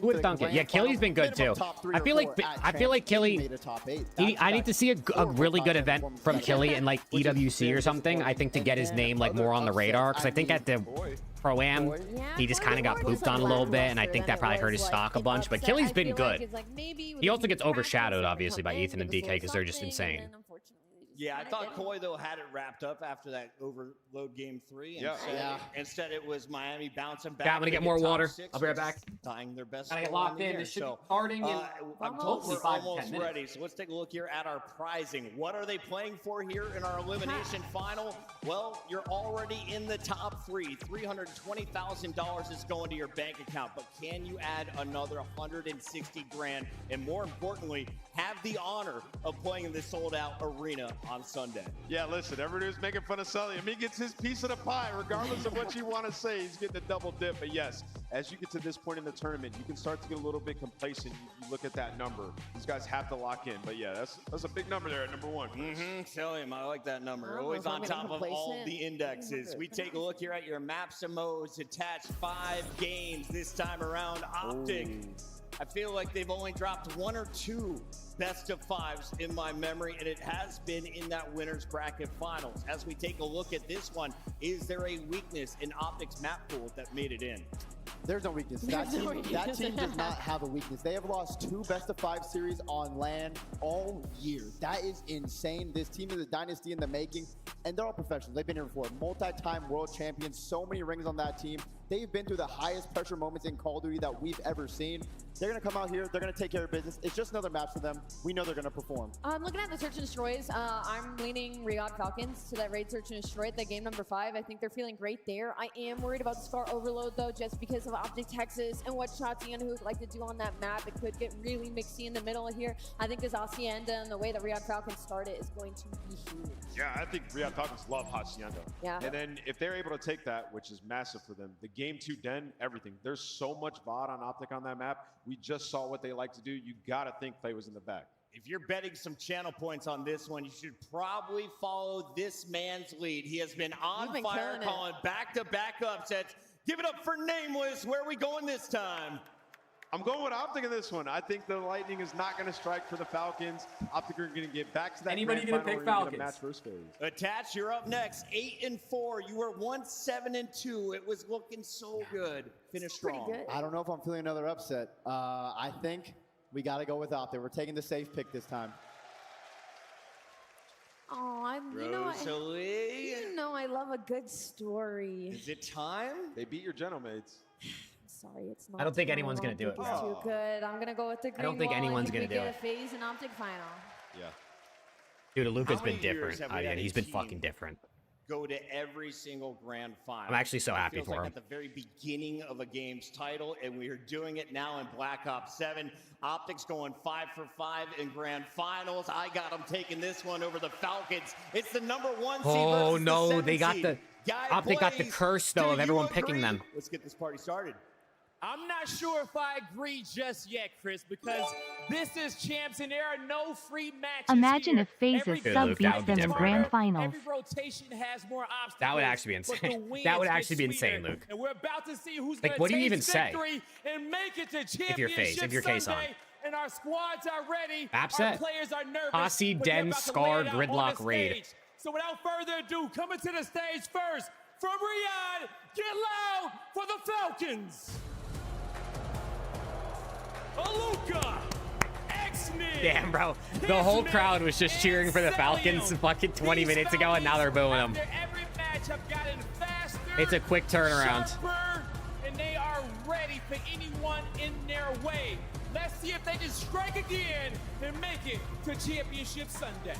would have thunk it? Yeah, Killy's been good too. I feel like Killy. I need to see a really good event from Killy in like EWC or something. I think to get his name like more on the radar, because I think at the Pro-Am, he just kind of got pooped on a little bit, and I think that probably hurt his stock a bunch. But Killy's been good. He also gets overshadowed, obviously, by Ethan and DK because they're just insane. Yeah, I thought Koi, though, had it wrapped up after that overload game 3. And instead, it was Miami bouncing back. I'm going to get more water. I'll be right back. Tying their best. Gotta get locked in. This should be starting in hopefully 5 to 10 minutes. Ready. So let's take a look here at our prizing. What are they playing for here in our elimination final? Well, you're already in the top 3. $320,000 is going to your bank account. But can you add another 160 grand? And more importantly, have the honor of playing in this sold-out arena on Sunday. Yeah, listen, everybody was making fun of Sully. I mean, he gets his piece of the pie, regardless of what you want to say. He's getting a double dip. But yes, as you get to this point in the tournament, you can start to get a little bit complacent. You look at that number. These guys have to lock in. But yeah, that's a big number there at number 1. Tell him, I like that number. Always on top of all the indexes. We take a look here at your maps and modes. Attached 5 games this time around. Optic. I feel like they've only dropped 1 or 2 best of 5s in my memory, and it has been in that winner's bracket finals. As we take a look at this one, is there a weakness in Optic's map pool that made it in? There's no weakness. That team does not have a weakness. They have lost 2 best-of-5 series on land all year. That is insane. This team is a dynasty in the making, and they're all professionals. They've been here before. Multi-time world champions, so many rings on that team. They've been through the highest pressure moments in Call of Duty that we've ever seen. They're going to come out here. They're going to take care of business. It's just another match for them. We know they're going to perform. Looking at the Search and Destroys, I'm leaning Riyadh Falcons to that Raid Search and Destroy, that game number 5. I think they're feeling great there. I am worried about the Scar Overload, though, just because of Optic Texas and what Shotzi would like to do on that map. It could get really mixy in the middle here. I think this Hacienda and the way that Riyadh Falcons started is going to be huge. Yeah, I think Riyadh Falcons love Hacienda. Yeah. And then if they're able to take that, which is massive for them, the game 2 Den, everything. There's so much VOD on Optic on that map. We just saw what they like to do. You got to think Clay was in the back. If you're betting some channel points on this one, you should probably follow this man's lead. He has been on fire, calling back-to-back upsets. Give it up for Nameless. Where are we going this time? I'm going with Optic in this one. I think the Lightning is not going to strike for the Falcons. Optic are going to get back to that Anybody grand gonna final pick where you're gonna Falcons? match first phase. Attach, you're up next. 8-4. You were 1-7-2. It was looking so good. Finish strong. I don't know if I'm feeling another upset. I think we got to go with Optic. We're taking the safe pick this time. Oh, Rosalie. you know I love a good story. Is it time? They beat your Genomates. Sorry, it's not. I don't think time. anyone's gonna do it, Optic bro. is too good. I'm gonna go with the green I don't think wall. anyone's think gonna we do get a phase and Optic final. Yeah. Dude, Luca's How been many years different. have we Yeah, had a he's been team fucking different. Go to every single grand final. I'm actually so It happy feels for like him. at the very beginning of a game's title, and we are doing it now in Black Ops 7. Optics going 5 for 5 in grand finals. I got them taking this one over the Falcons. It's the #1 seed Oh versus the no, 7 they got seed. the Guy Optic got the plays. curse though Do of you everyone picking agree? them. Let's get this party started. I'm not sure if I agree just yet, Chris, because this is champs and there are no free matches. Imagine here. if FaZe's Every Dude, sub Luke, that beats would be them in different. grand finals. Every rotation has more obstacles. That would actually be but the insane. wins That would get actually be insane, sweeter. Luke. And we're about to see who's Like, gonna what do you taste even say? victory and make it to championship you're FaZe, if you're K-Son. Sunday. And our squads are ready. Upset. Our players are nervous. Posse, but they're Den, about to Scar, lay it out on Gridlock, the Raid. stage. So without further ado, coming to the stage first from Riyadh, get loud for the Falcons. Aluka, X-Men. Damn, bro. The whole crowd was just cheering for the Falcons fucking 20 minutes ago, and now they're booing them. After every match have gotten faster, It's a quick turnaround. sharper, and they are ready for anyone in their way. Let's see if they can strike again and make it to Championship Sunday.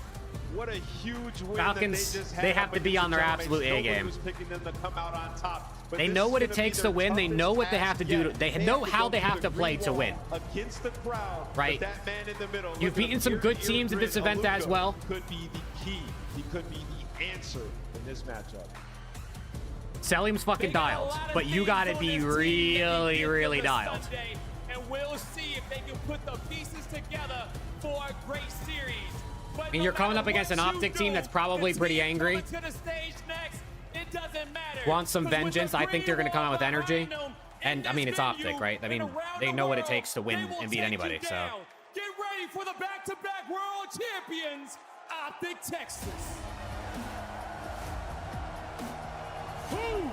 What a huge win Falcons, that they just had. they have up to be against on their the Genomates. absolute A Nobody game. was picking them to come out on top. But They this know is what it gonna be takes their to win. They know what they have to do. toughest They task know yet. how go they have through to the play green to wall win. Against the crowd, Right. That man in the middle. You've Look at beaten some him. good teams in this event as Aluka well. Could be the key. He could be the answer in this matchup. Selim's fucking dialed, but you gotta be really, really dialed. Sunday, and we'll see if they can put the pieces together for a great series. But And you're coming up against an what you Optic team do, that's probably the pretty team angry. coming to the stage next, it doesn't matter. Wants some 'Cause with the vengeance. I think they're gonna come out with green wall energy. behind them, And I in mean, this it's Optic, venue right? I and mean, around they the know what it world, takes to win they will and beat take anybody, you so. down. Get ready for the back-to-back world champions, Optic Texas. Who?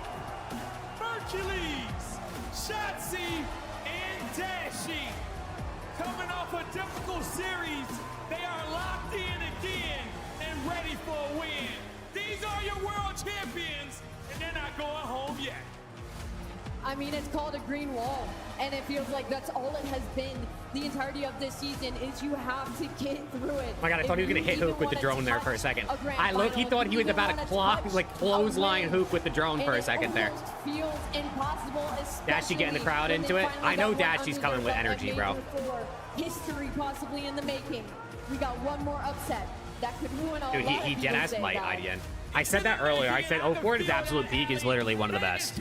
Hercules, Shotzi, and Dashi. Coming off a difficult series, they are locked in again and ready for a win. These are your world champions, and they're not going home yet. I mean, it's called a green wall, and it feels like that's all it has been the entirety of this season. Is you have to get through it. Oh my god, I thought he was gonna hit Hook with the drone there for a second. I look, he thought he was about to clothesline Hook with the drone for a second there. Feels impossible. Dashy getting the crowd into it. I know Dashy's coming with energy, bro. History possibly in the making. We got one more upset that could ruin a Dude, lot of he dead people's ass day, might guys. IDN. I said that earlier. I said O4 at his absolute peak is literally one of the best.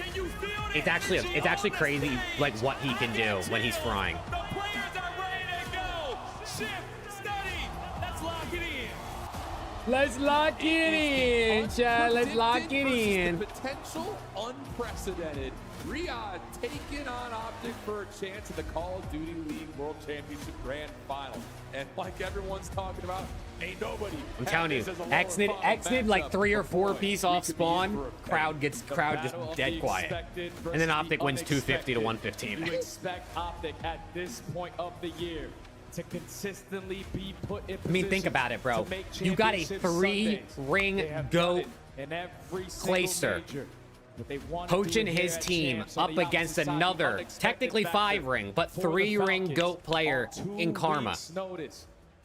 It's actually crazy like what he can do when he's frying. The players are ready to go. Shift, study. Let's lock it in. Let's lock it in, child. Let's lock it in. The potential unprecedented. Riyadh taking on Optic for a chance at the Call of Duty League World Championship Grand Final. And like everyone's talking about, ain't nobody. I'm telling you, Xnid like 3 or 4 piece off spawn, crowd just dead quiet. And then Optic wins 250 to 115. You expect Optic at this point of the year to consistently be put in I mean, think about it, bro. You got a 3-ring GOAT Clayster coaching his team up against another, technically 5-ring, but 3-ring GOAT player in Karma.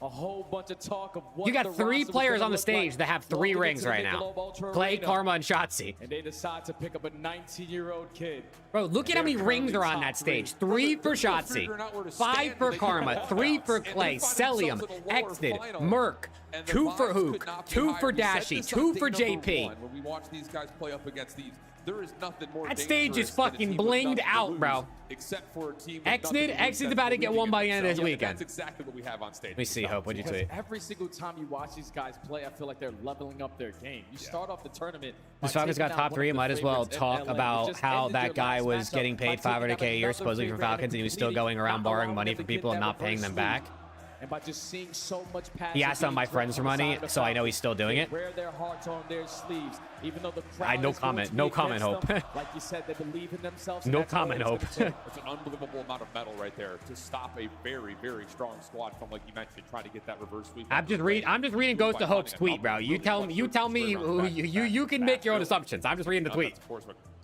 A whole bunch of talk of what You got the 3 roster was players gonna on the look stage like. that have 3 Walking rings into right the now. Globe Ultra Clay, Arena, Karma, and Shotzi. And they decide to pick up a 19-year-old kid. Bro, look at how many rings are on that stage. 3 for Shotzi, 5 for Karma, 3 for Clay, Celium, Xnid, Merc, 2 for Hook, 2 for Dashy, 2 for JP. When we watch these guys play up against these there is nothing more That stage is dangerous than a fucking team with blinged nothing to out, lose, bro. Except for a team with Exnid about to get one by the end of this weekend. That's exactly what we have on stage. Let me see, Hope. What'd you Because tweet? every single time you watch these guys play, I feel like they're leveling up their game. You start off the tournament. This Falcons got top 3. Might as well talk about how that guy was getting paid $500K a year supposedly from Falcons, and he was still going around borrowing money from people and not paying them back. And by just seeing so much passion, He asked some of my friends for money, so I know he's still doing it. Wear their hearts on their sleeves, even though the crowd No is going comment. to No be comment, against Hope. them. Like you said, they believe in themselves. No comment, Hope. It's an unbelievable amount of metal right there to stop a very, very strong squad from, like you mentioned, trying to get that reverse sweep. I'm just reading Ghost of Hope's tweet, bro. You tell me. You can make your own assumptions. I'm just reading the tweet.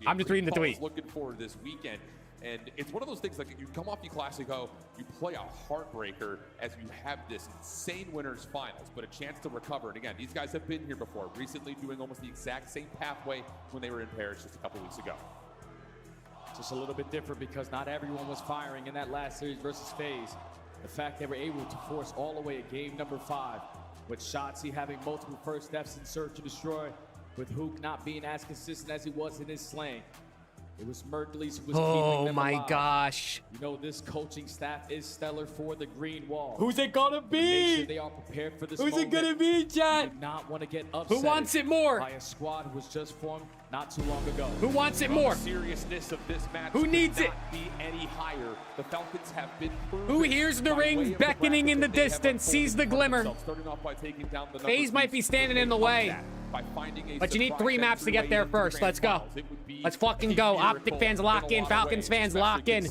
I'm just reading the tweet. Looking forward to this weekend. And it's one of those things, like you come off the Classico, you play a heartbreaker as you have this insane winners finals, but a chance to recover. And again, these guys have been here before, recently doing almost the exact same pathway when they were in Paris just a couple weeks ago. Just a little bit different because not everyone was firing in that last series versus FaZe. The fact they were able to force all the way at game number 5, with Shotzzy having multiple first steps in search and destroy, with Hook not being as consistent as he was in his slaying. It was Mercules who was keeping them alive. Gosh. You know, this coaching staff is stellar for the green wall. Who's it gonna be? Make sure they are prepared for this Who's moment. it gonna be, Chad? You do not want to get upset. Who wants it more? By a squad who was just formed not too long ago. Who wants it more? The seriousness of this match Who needs could it? not be any higher. The Falcons have been proven Who hears the by way rings of beckoning bracket in the that they have distance, sees the unfolded glimmer? themselves, starting off by taking down the FaZe might be standing in the way. But you need 3 maps to get there first. Let's go. Let's fucking go. Optic fans lock in. Falcons fans lock in.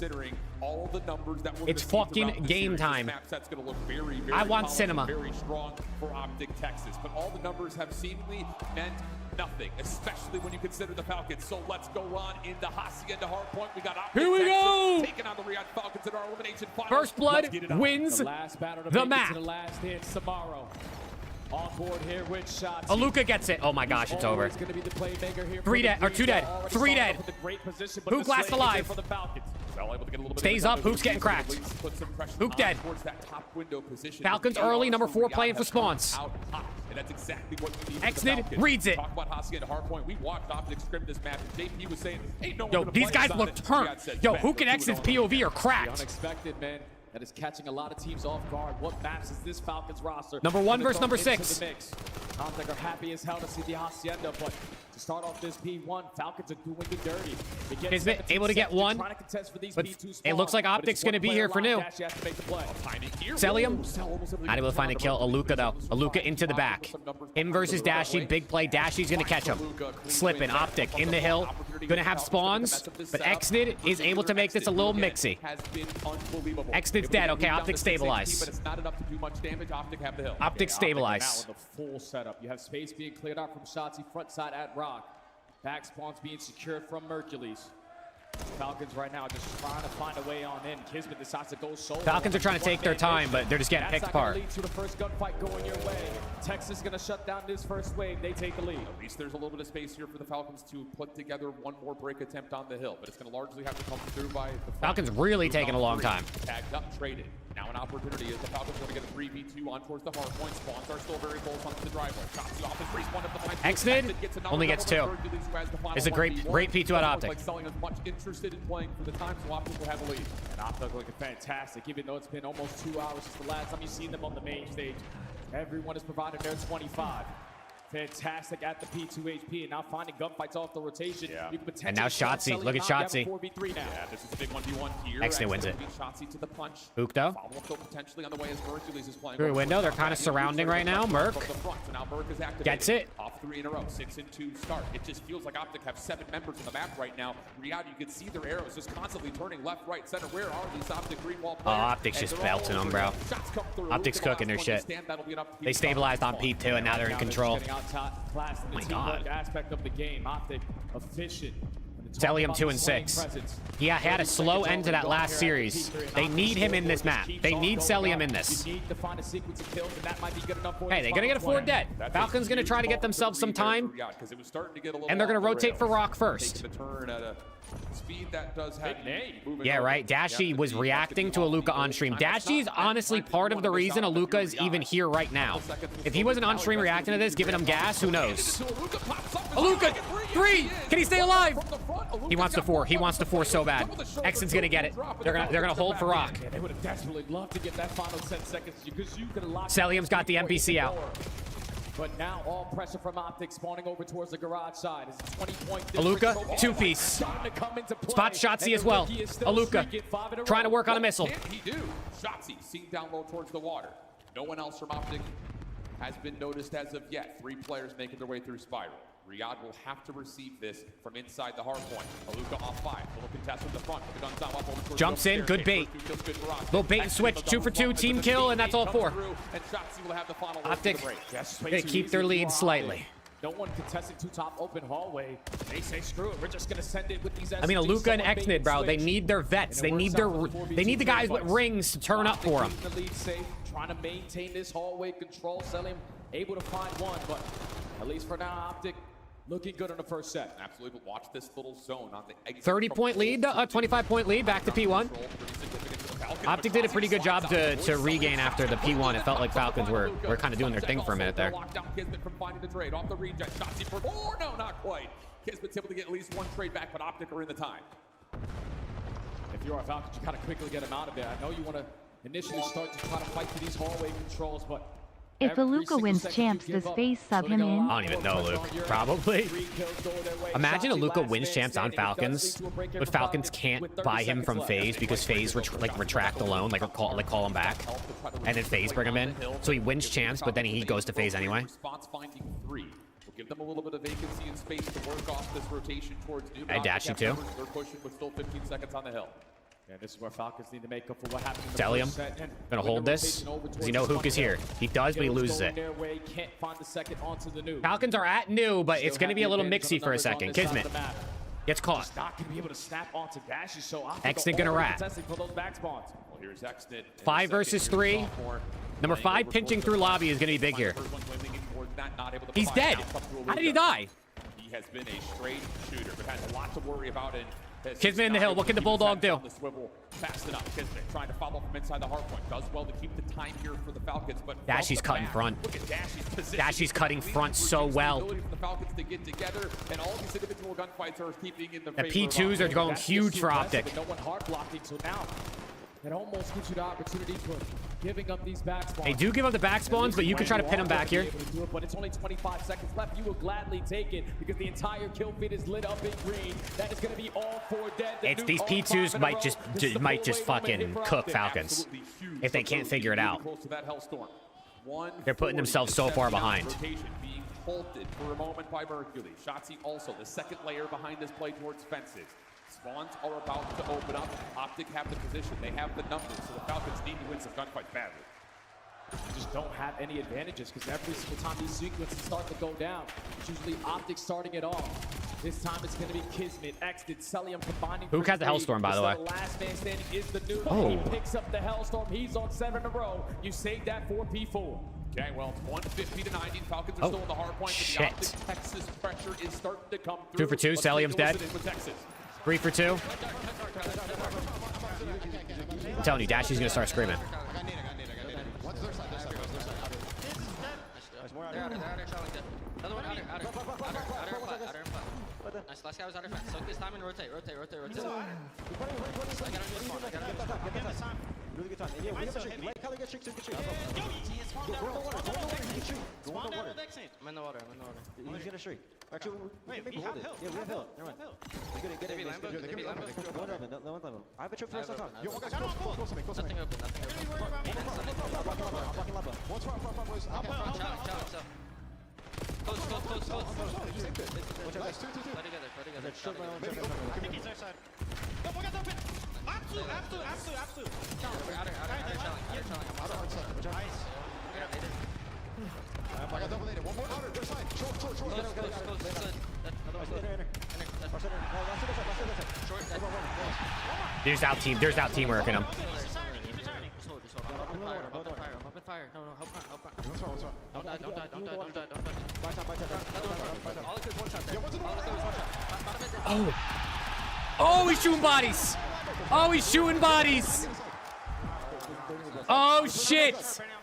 All the numbers that we're It's gonna see fucking throughout the game series. time. This map set's gonna look very, very I want polished cinema. and very strong for Optic Texas, but all the numbers have seemingly meant nothing, especially when you consider the Falcons. So let's go on into Hacienda Hardpoint. We got Optic Here we Texas go. taking on the Riyadh Falcons in our elimination finals. First blood Let's get it on. wins The last battle to the make it map. to the last dance tomorrow. On board here with Shotzzy. Aluka gets it. Oh my gosh, it's over. Always gonna be the playmaker here 3 for dead, the or 2 Green dead. Wall. Already 3 started dead. off with a great position, but Hook the last Slade is alive. there for the Falcons. Well, able to get a little bit Stays of up. Hook's getting cracked. Put some pressure Hook on dead. towards that top window position. Falcons The early, ARs number from 4 Riyadh playing for have come spawns. out hot, and that's exactly what you need Exnid from the Falcons. reads it. Talk about Hacienda Hardpoint. We watched Optic scrim this match, and JP was saying, hey, no Yo, one's gonna these play guys us on look it. turned. Riyadh says, Yo, bet, Hook and let's do it X's on. POV are The cracked. unexpected, man. That is catching a lot of teams off guard. What maps is this Falcons roster? Number 1 gonna versus throw number into 6. the mix? Optic are happy as hell to see the Hacienda, but to start off this P1, Falcons are doing the dirty. They get Kismet 17 able to get seconds. one, Trying to contest for these but P2 it spawns, looks like but it's Optic's one gonna be player here for alive. new. Dash, he has to make the play. Celium. Not able to find a kill. Aluka though. Aluka into the back. Him versus Dashy. Big play. Dashy's gonna catch him. Slipping. Optic in the hill. Gonna have spawns. But Xnid is able to make this a little mixy. Xnid's dead. Okay, Optic stabilized. But it's not enough to do much damage. Optic have the hill. Optic Now stabilized. in the full setup. You have space being cleared out from Shotzzy, front side at Rock. Back spawns being secured from Mercules. Falcons right now just trying to find a way on in. Kismet decides to go solo. Falcons are trying to take their time, but they're just getting picked apart. That's not gonna lead to the first gunfight going your way. Texas gonna shut down this first wave. They take the lead. At least there's a little bit of space here for the Falcons to put together one more break attempt on the hill, but it's going to largely have to come through by the Falcons really taking a long time. Tagged up, traded. Now an opportunity is the Falcons going to get a 3v2 on towards the hard point. Spawns are still very close onto the driveway. Shotzzy off his race, one of the points. Xnid only gets 2. It's a great P2 at Optic. Like selling as much interested in playing for the time, so Optic will have a lead. And Optic looking fantastic, even though it's been almost 2 hours since the last time you've seen them on the main stage. Everyone has provided their 25. Fantastic at the P2 HP, and now finding gunfights off the rotation. Yeah. You can potentially And now Shotzzy. Look at Shotzzy. 4v3 now. Yeah, this is a big 1v1 here. Xnid wins it. Shotzzy to the punch. Hook though. Follow up though potentially on the way as Mercules is playing. Through a window. They're kind of surrounding right now. Merc gets it. Off 3 in a row. 6 and 2 start. It just feels like Optic have 7 members in the map right now. Riyadh, you can see their arrows just constantly turning left, right, center. Where are these Optic green wall players? Optic's just belting them, bro. Optic's cooking their shit. They stabilized on P2, and now they're in control. Oh my God. Aspect of the game. Optic efficient. Celium 2 and 6. Yeah, had a slow end to that last series. They need him in this map. They need Celium in this. Hey, they're gonna get a 4 dead. Falcons gonna try to get themselves some time, and they're gonna rotate for Rock first. Yeah, right. Dashy was reacting to Aluka on stream. Dashy's honestly part of the reason Aluka is even here right now. If he wasn't on stream reacting to this, giving him gas, who knows? Aluka 3. Can he stay alive? He wants the 4. He wants the 4 so bad. Exton's gonna get it. They're gonna hold for Rock. They would have desperately loved to get that final 10 seconds because you could have locked. Celium's got the NPC out. But now all pressure from Optic spawning over towards the garage side. It's a 20-point Aluka, 2-piece. Spot Shotzi as well. Aluka trying to work on a missile. Can he do? Shotzi seen down low towards the water. No one else from Optic has been noticed as of yet. 3 players making their way through Spiral. Riyadh will have to receive this from inside the hard point. Aluka off 5. Little contest from the front. The gun's now up over towards Jumps in, good bait. Little bait and switch. 2 for 2, team kill, and that's all 4. Optic gonna keep their lead slightly. No one contesting 2 top open hallway. They say screw it. We're just gonna send it with these. I mean, Aluka and Exnid, bro. They need their vets. They need the guys with rings to turn up for them. The lead safe, trying to maintain this hallway control. Celium able to find one, but at least for now, Optic looking good on the first set. Absolutely, but watch this little zone on the exit. 30-point lead, 25-point lead, back to P1. Optic did a pretty good job to regain after the P1. It felt like Falcons were kind of doing their thing for a minute there. Lockdown Kismet from finding the trade off the reject. Shotzi for 4. No, not quite. Kismet's able to get at least 1 trade back, but Optic are in the time. If you are a Falcons, you gotta quickly get him out of there. I know you want to initially start to try to fight for these hallway controls, but if Aluka wins champs, does FaZe sub him in? I don't even know, Luke. Probably. Imagine Aluka wins champs on Falcons, but Falcons can't buy him from FaZe because FaZe retract the loan, call him back, and then FaZe bring him in. So he wins champs, but then he goes to FaZe anyway. Response finding 3. We'll give them a little bit of vacancy and space to work off this rotation towards new. I dash you too. They're pushing with still 15 seconds on the hill. Yeah, this is where Falcons need to make up for what happened in the Celium first set. gonna hold this. Does he know Hook is here? He does, but he loses it. Can't find the second onto the new. Falcons are at new, but it's gonna be a little mixy for a second. Kismet gets caught. Not gonna be able to snap onto Dashy, so Exton gonna rat. For those back spawns. Well, here's Exton. 5 versus 3. Number 5 pinching through lobby is gonna be big here. He's dead. How did he die? He has been a straight shooter, but has a lot to worry about. Kismet in the hill. What can the Bulldog do? Fast enough. Kismet trying to follow from inside the hard point. Does well to keep the time here for the Falcons, but Dashy's cutting front. Look at Dashy's position. Dashy's cutting front so well. The Falcons to get together, and all these individual gunfights are keeping in the P2s are going huge for Optic. No one hard blocking, so now it almost gives you the opportunity for giving up these back spawns. They do give up the back spawns, but you can try to pin them back here. But it's only 25 seconds left. You will gladly take it because the entire kill feed is lit up in green. That is going to be all 4 dead. It's these P2s might just fucking cook Falcons if they can't figure it out. They're putting themselves so far behind. Being halted for a moment by Mercury. Shotzi also the second layer behind this play towards fences. Spawns are about to open up. Optic have the position. They have the numbers, so the Falcons need to win some gunfights badly. You just don't have any advantages because every single time these sequences start to go down, it's usually Optic starting it off. This time it's going to be Kismet, Exton, Celium combining. Who has the Hellstorm, by the way? The last man standing is the new. Oh. He picks up the Hellstorm. He's on 7 in a row. You saved that for P4. Okay, well, it's 150 to 90. Falcons are still in the hard point. But the Optic Texas pressure is starting to come through. 2 for 2. Celium's dead. 3 for 2. I'm telling you, Dashy's gonna start screaming. Nice, last guy was out of fence. Soak this time and rotate. Really good time. Yeah, we have a trick. Let Kali get tricked. Go in the water. I'm in the water. He's gonna shriek. Actually, maybe hold it. Yeah, we have hill. Never mind. Get it. I have a trick for us on top. Yo, one guy's close to me. Nothing open. I'm blocking lava. Close. Watch out, guys. Play together. I think he's our side. No, one guy's open. Absolute. I got double nated. One more outer. Their side. Short. There's out team working them. Open fire. No, help front. Don't die. All the kids one shot there. Oh, he's shooting bodies. Oh, shit.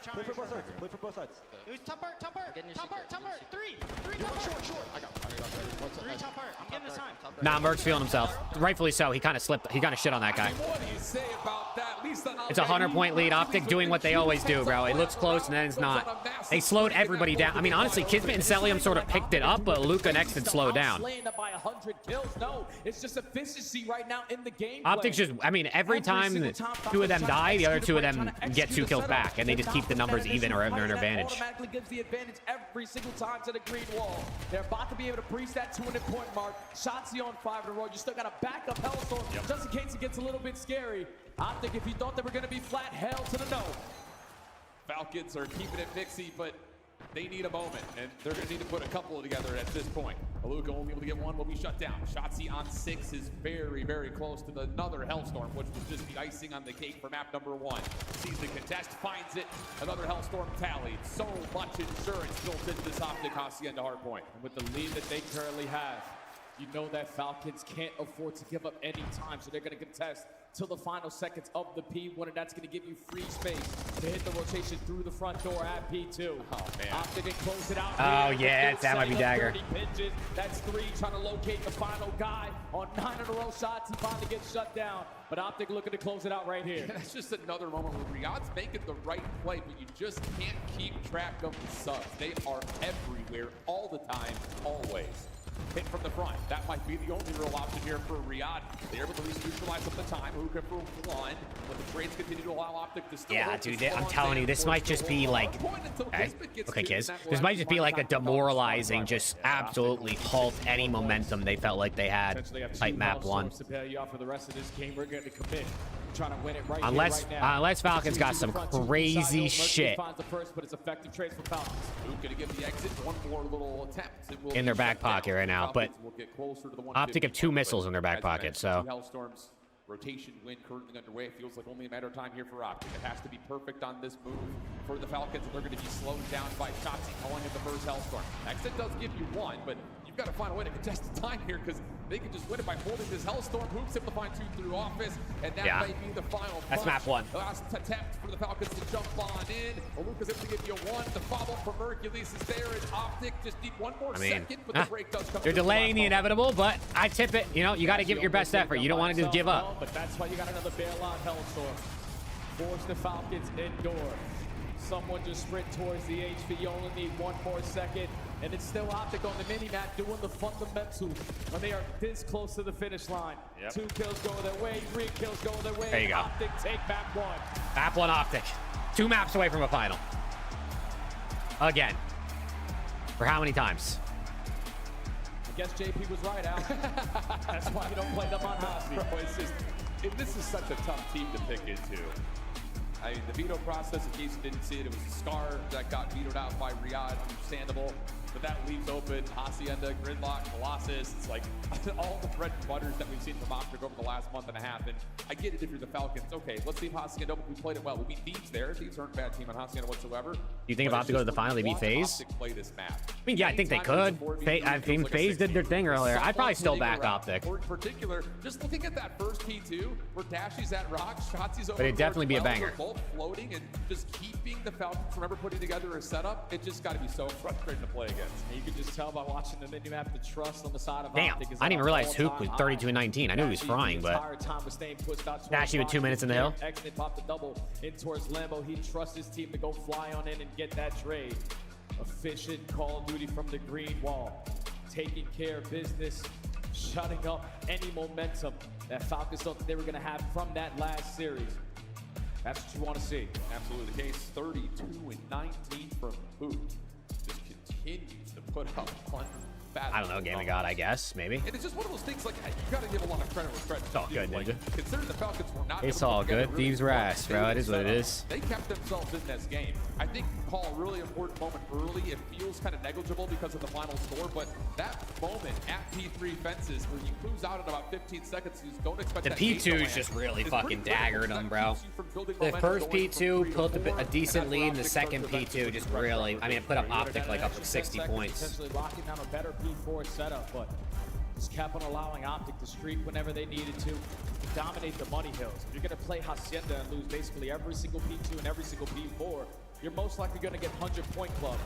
Play for both sides. Top part, top part, top part, top part. Three top part. Short. I got three top part. I'm getting this time. Nah, Merc's feeling himself. Rightfully so. He kind of slipped. He kind of shit on that guy. What do you say about that? It's a 100-point lead. Optic doing what they always do, bro. It looks close, and then it's not. They slowed everybody down. I mean, honestly, Kismet and Celium sort of picked it up, but Luca next had slowed down. By 100 kills. No, it's just efficiency right now in the game. Optic's just, I mean, every time two of them die, the other two of them get 2 kills back, and they just keep the numbers even or have an advantage. Automatically gives the advantage every single time to the green wall. They're about to be able to breach that 200-point mark. Shotzzy on 5 in a row. You still got a backup Hellstorm just in case it gets a little bit scary. Optic, if you thought they were going to be flat, hell to the no. Falcons are keeping it mixy, but they need a moment, and they're going to need to put a couple together at this point. Aluka only able to get one, will be shut down. Shotzzy on 6 is very, very close to another Hellstorm, which was just the icing on the cake for map number 1. Sees the contest, finds it, another Hellstorm tallied. So much insurance built into this Optic Hacienda hardpoint. And with the lead that they currently have, you know that Falcons can't afford to give up any time, so they're going to contest till the final seconds of the P1, and that's going to give you free space to hit the rotation through the front door at P2. Oh, man. Optic can close it out. Oh, yeah, that might be Dagger. Pitches. That's 3 trying to locate the final guy on 9 in a row shots. He finally gets shut down, but Optic looking to close it out right here. Yeah, that's just another moment where Riyad's making the right play, but you just can't keep track of the subs. They are everywhere, all the time, always. Hit from the front. That might be the only real option here for Riyadh. They're able to at least neutralize up the time. Hookah for 1. But the trades continue to allow Optic to still. Yeah, dude, I'm telling you, this might just be like. Okay, kids. This might just be like a demoralizing, just absolutely halt any momentum they felt like they had. Type map 1. To bail you out for the rest of this game, we're going to commit. Trying to win it right unless here, right now. Unless Falcons got some crazy shit. Finds the first, but it's effective trades for Falcons. Luke gonna get the exit. One more little attempt. In their back pocket right now, but Optic have 2 missiles in their back pocket, so. Hellstorms rotation win currently underway. It feels like only a matter of time here for Optic. It has to be perfect on this move for the Falcons, and they're going to be slowed down by Shotzzy calling it the first Hellstorm. Exit does give you 1, but you've got to find a way to contest the time here because they can just win it by holding this Hellstorm. Hoops able to find 2 through office, and that might be the final. That's map 1. Last attempt for the Falcons to jump on in. Luca's able to give you 1. The follow from Hercules is there, and Optic just need 1 more second, but the break does come. They're delaying the inevitable, but I tip it. You know, you got to give it your best effort. You don't want to just give up. But that's why you got another bailout Hellstorm. Force the Falcons indoor. Someone just sprint towards the HP. You only need 1 more second. And it's still Optic on the mini-map doing the fundamentals when they are this close to the finish line. 2 kills go their way, 3 kills go their way. There you go. Optic take map 1. Map 1 Optic. 2 maps away from a final. Again. For how many times? I guess JP was right, Al. That's why you don't play them on Hosty. Bro, it's just, this is such a tough team to pick into. I mean, the veto process, in case you didn't see it, it was Scar that got vetoed out by Riyadh, understandable. But that leaves open Hacienda, Gridlock, Colossus. It's like all the bread and butters that we've seen from Optic over the last month and a half. And I get it if you're the Falcons. Okay, let's see if Hacienda, we played it well. We beat Thieves there. Thieves aren't a bad team on Hacienda whatsoever. You think about to go to the final, they beat FaZe? Play this map. I mean, yeah, I think they could. I think FaZe did their thing earlier. I'd probably still back Optic. In particular, just looking at that first P2, where Dashy's at Rock, Shotzzy's over. But it'd definitely be a banger. Both floating and just keeping the Falcons from ever putting together a setup. It just got to be so frustrating to play against. And you can just tell by watching the menu map, the trust on the side of Damn, Optic is I didn't even realize Hook was 32-19. I knew he was frying, but Dashy with 2 minutes in the hill. Exit popped the double in towards Lambo. He trusts his team to go fly on in and get that trade. Efficient Call of Duty from the green wall, taking care of business, shutting up any momentum that Falcons thought that they were going to have from that last series. That's what you want to see. Absolutely the case. 32-19 from Hoop. Just continues to put up one. I don't know, Game of God, I guess, maybe. And it's just one of those things, like, you got to give a lot of credit where credit. It's all good, nigga. Considering the Falcons were not. It's all good. Thieves Wrath, bro. It is what it is. They kept themselves in this game. I think Paul, a really important moment early. It feels kind of negligible because of the final score, but that moment at P3 fences where you cruise out in about 15 seconds, you don't expect the that P2 is just really fucking daggered them, bro. The first P2 pulled a decent lead, and the second P2 just really, I mean, it put up Optic like up to 60 points. Essentially locking down a better P4 setup. But just kept on allowing Optic to streak whenever they needed to dominate the money hills. If you're going to play Hacienda and lose basically every single P2 and every single P4, you're most likely going to get 100-point club.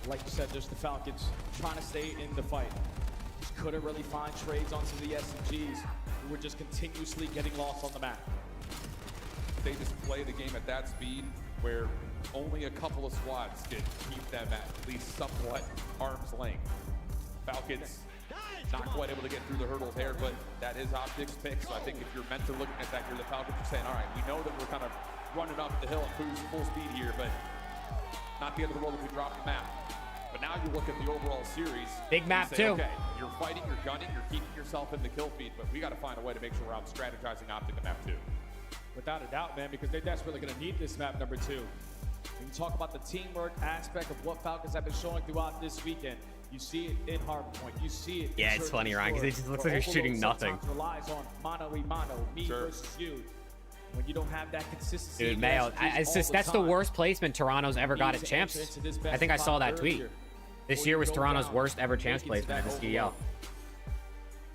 Like you said, just the Falcons trying to stay in the fight. Just couldn't really find trades onto the SMGs, who were just continuously getting lost on the map. They just play the game at that speed where only a couple of squads can keep them at least somewhat arm's length. Falcons not quite able to get through the hurdle there, but that is Optic's pick. So I think if you're meant to looking at that here, the Falcons are saying, all right, we know that we're kind of running up the hill at full speed here, but not the end of the world if we drop the map. But now you look at the overall series. Big map say, too. Okay, you're fighting, you're gunning, you're keeping yourself in the kill feed, but we got to find a way to make sure we're out strategizing Optic the map too. Without a doubt, man, because they're desperately going to need this map number 2. When you talk about the teamwork aspect of what Falcons have been showing throughout this weekend, you see it in Hardpoint. You see it. Yeah, it's funny, Ryan, because it just looks like they're shooting nothing. Relies on mano-a-mano, me versus you. When you don't have that consistency. Dude, Mayo, that's the worst placement Toronto's ever got at Champs. I think I saw that tweet. This year was Toronto's worst ever Champs placement at the CEL.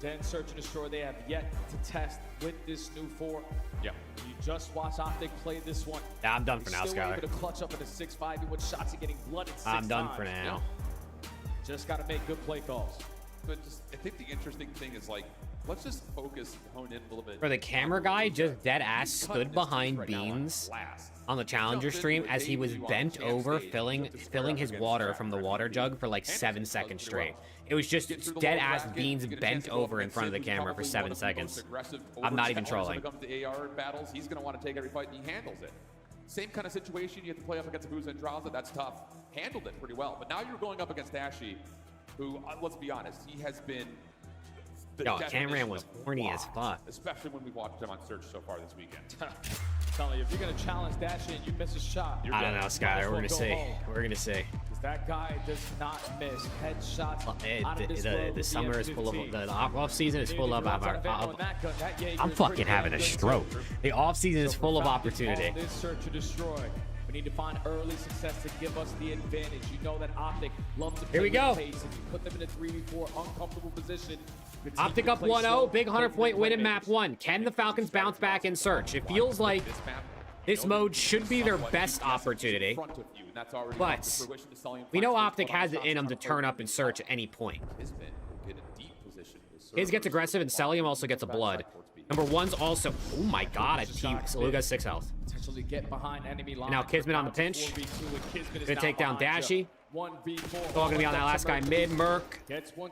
Then Search and Destroy, they have yet to test with this new form. Yeah. You just watch Optic play this one. Yeah, I'm done for now, Skyler. Skyler. Able to clutch up in a 6-5 with shots and getting blooded 6 I'm done times. for now. Yeah. Just got to make good play calls. But just, I think the interesting thing is, like, let's just focus, hone in a little bit. For the camera guy, just dead ass stood behind Beans on the Challenger stream as he was bent over filling his water from the water jug for like 7 seconds straight. It was just dead ass Beans bent over in front of the camera for 7 seconds. I'm not even trolling. When it comes to AR battles, he's going to want to take every fight, and he handles it. Same kind of situation, you have to play up against Abuza and Drowza, that's tough. Handled it pretty well. But now you're going up against Ashy, who, let's be honest, he has been Yo, Cameron was horny as fuck. Especially when we watched him on Search so far this weekend. Telling you, if you're going to challenge Dashy and you miss a shot, I don't know, Skyler. We're going to see. We're going to see. Because that guy does not miss headshots. The summer is full of, the off season is full of, I'm fucking having a stroke. The off season is full of opportunity. This Search and Destroy. We need to find early success to give us the advantage. You know that Optic loves to play Here we go. Pace. If you put them in a 3v4 uncomfortable position. Optic up 1-0, big 100-point win in map 1. Can the Falcons bounce back in Search? It feels like this mode should be their best opportunity, but we know Optic has it in them to turn up in Search at any point. His gets aggressive, and Celium also gets a blood. Number 1's also, oh my god, a team. Saluga 6 health. Potentially get behind enemy line. And now Kismet on the pinch. Gonna take down Dashy. All gonna be on that last guy mid. Merc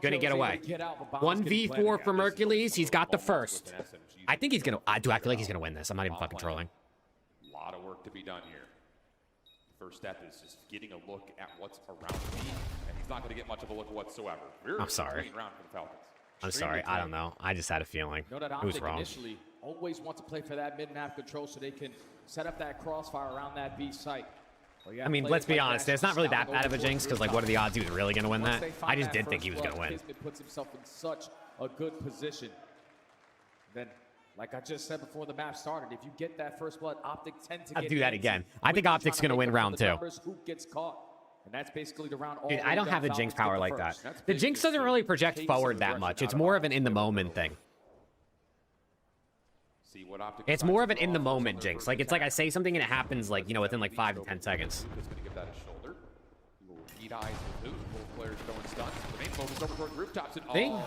gonna get away. 1v4 for Mercules. He's got the first. I think he's gonna. I feel like he's gonna win this. I'm not even fucking trolling. A lot of work to be done here. First step is just getting a look at what's around me, and he's not gonna get much of a look whatsoever. I'm sorry. Round for the Falcons. I'm sorry. I don't know. I just had a feeling. You know that It was Optic wrong. initially always want to play for that mid-map control so they can set up that crossfire around that B site. I mean, let's be honest. It's not really that bad of a jinx because, like, what are the odds he was really going to win that? I just did think he was going to win. Kismet puts himself in such a good position. Then, like I just said before the map started, if you get that first blood, Optic tend to I'll get do that antsy. again. I think Optic's going to win round 2. Who gets caught? And that's basically the round. Dude, I don't have the jinx power like that. The jinx doesn't really project forward that much. It's more of an in-the-moment thing. It's more of an in-the-moment jinx. Like, it's like I say something and it happens, like, you know, within like 5 to 10 seconds. Just gonna give that a shoulder. Heat eyes with Boot. Both players going stunts. The main focus over toward rooftops. And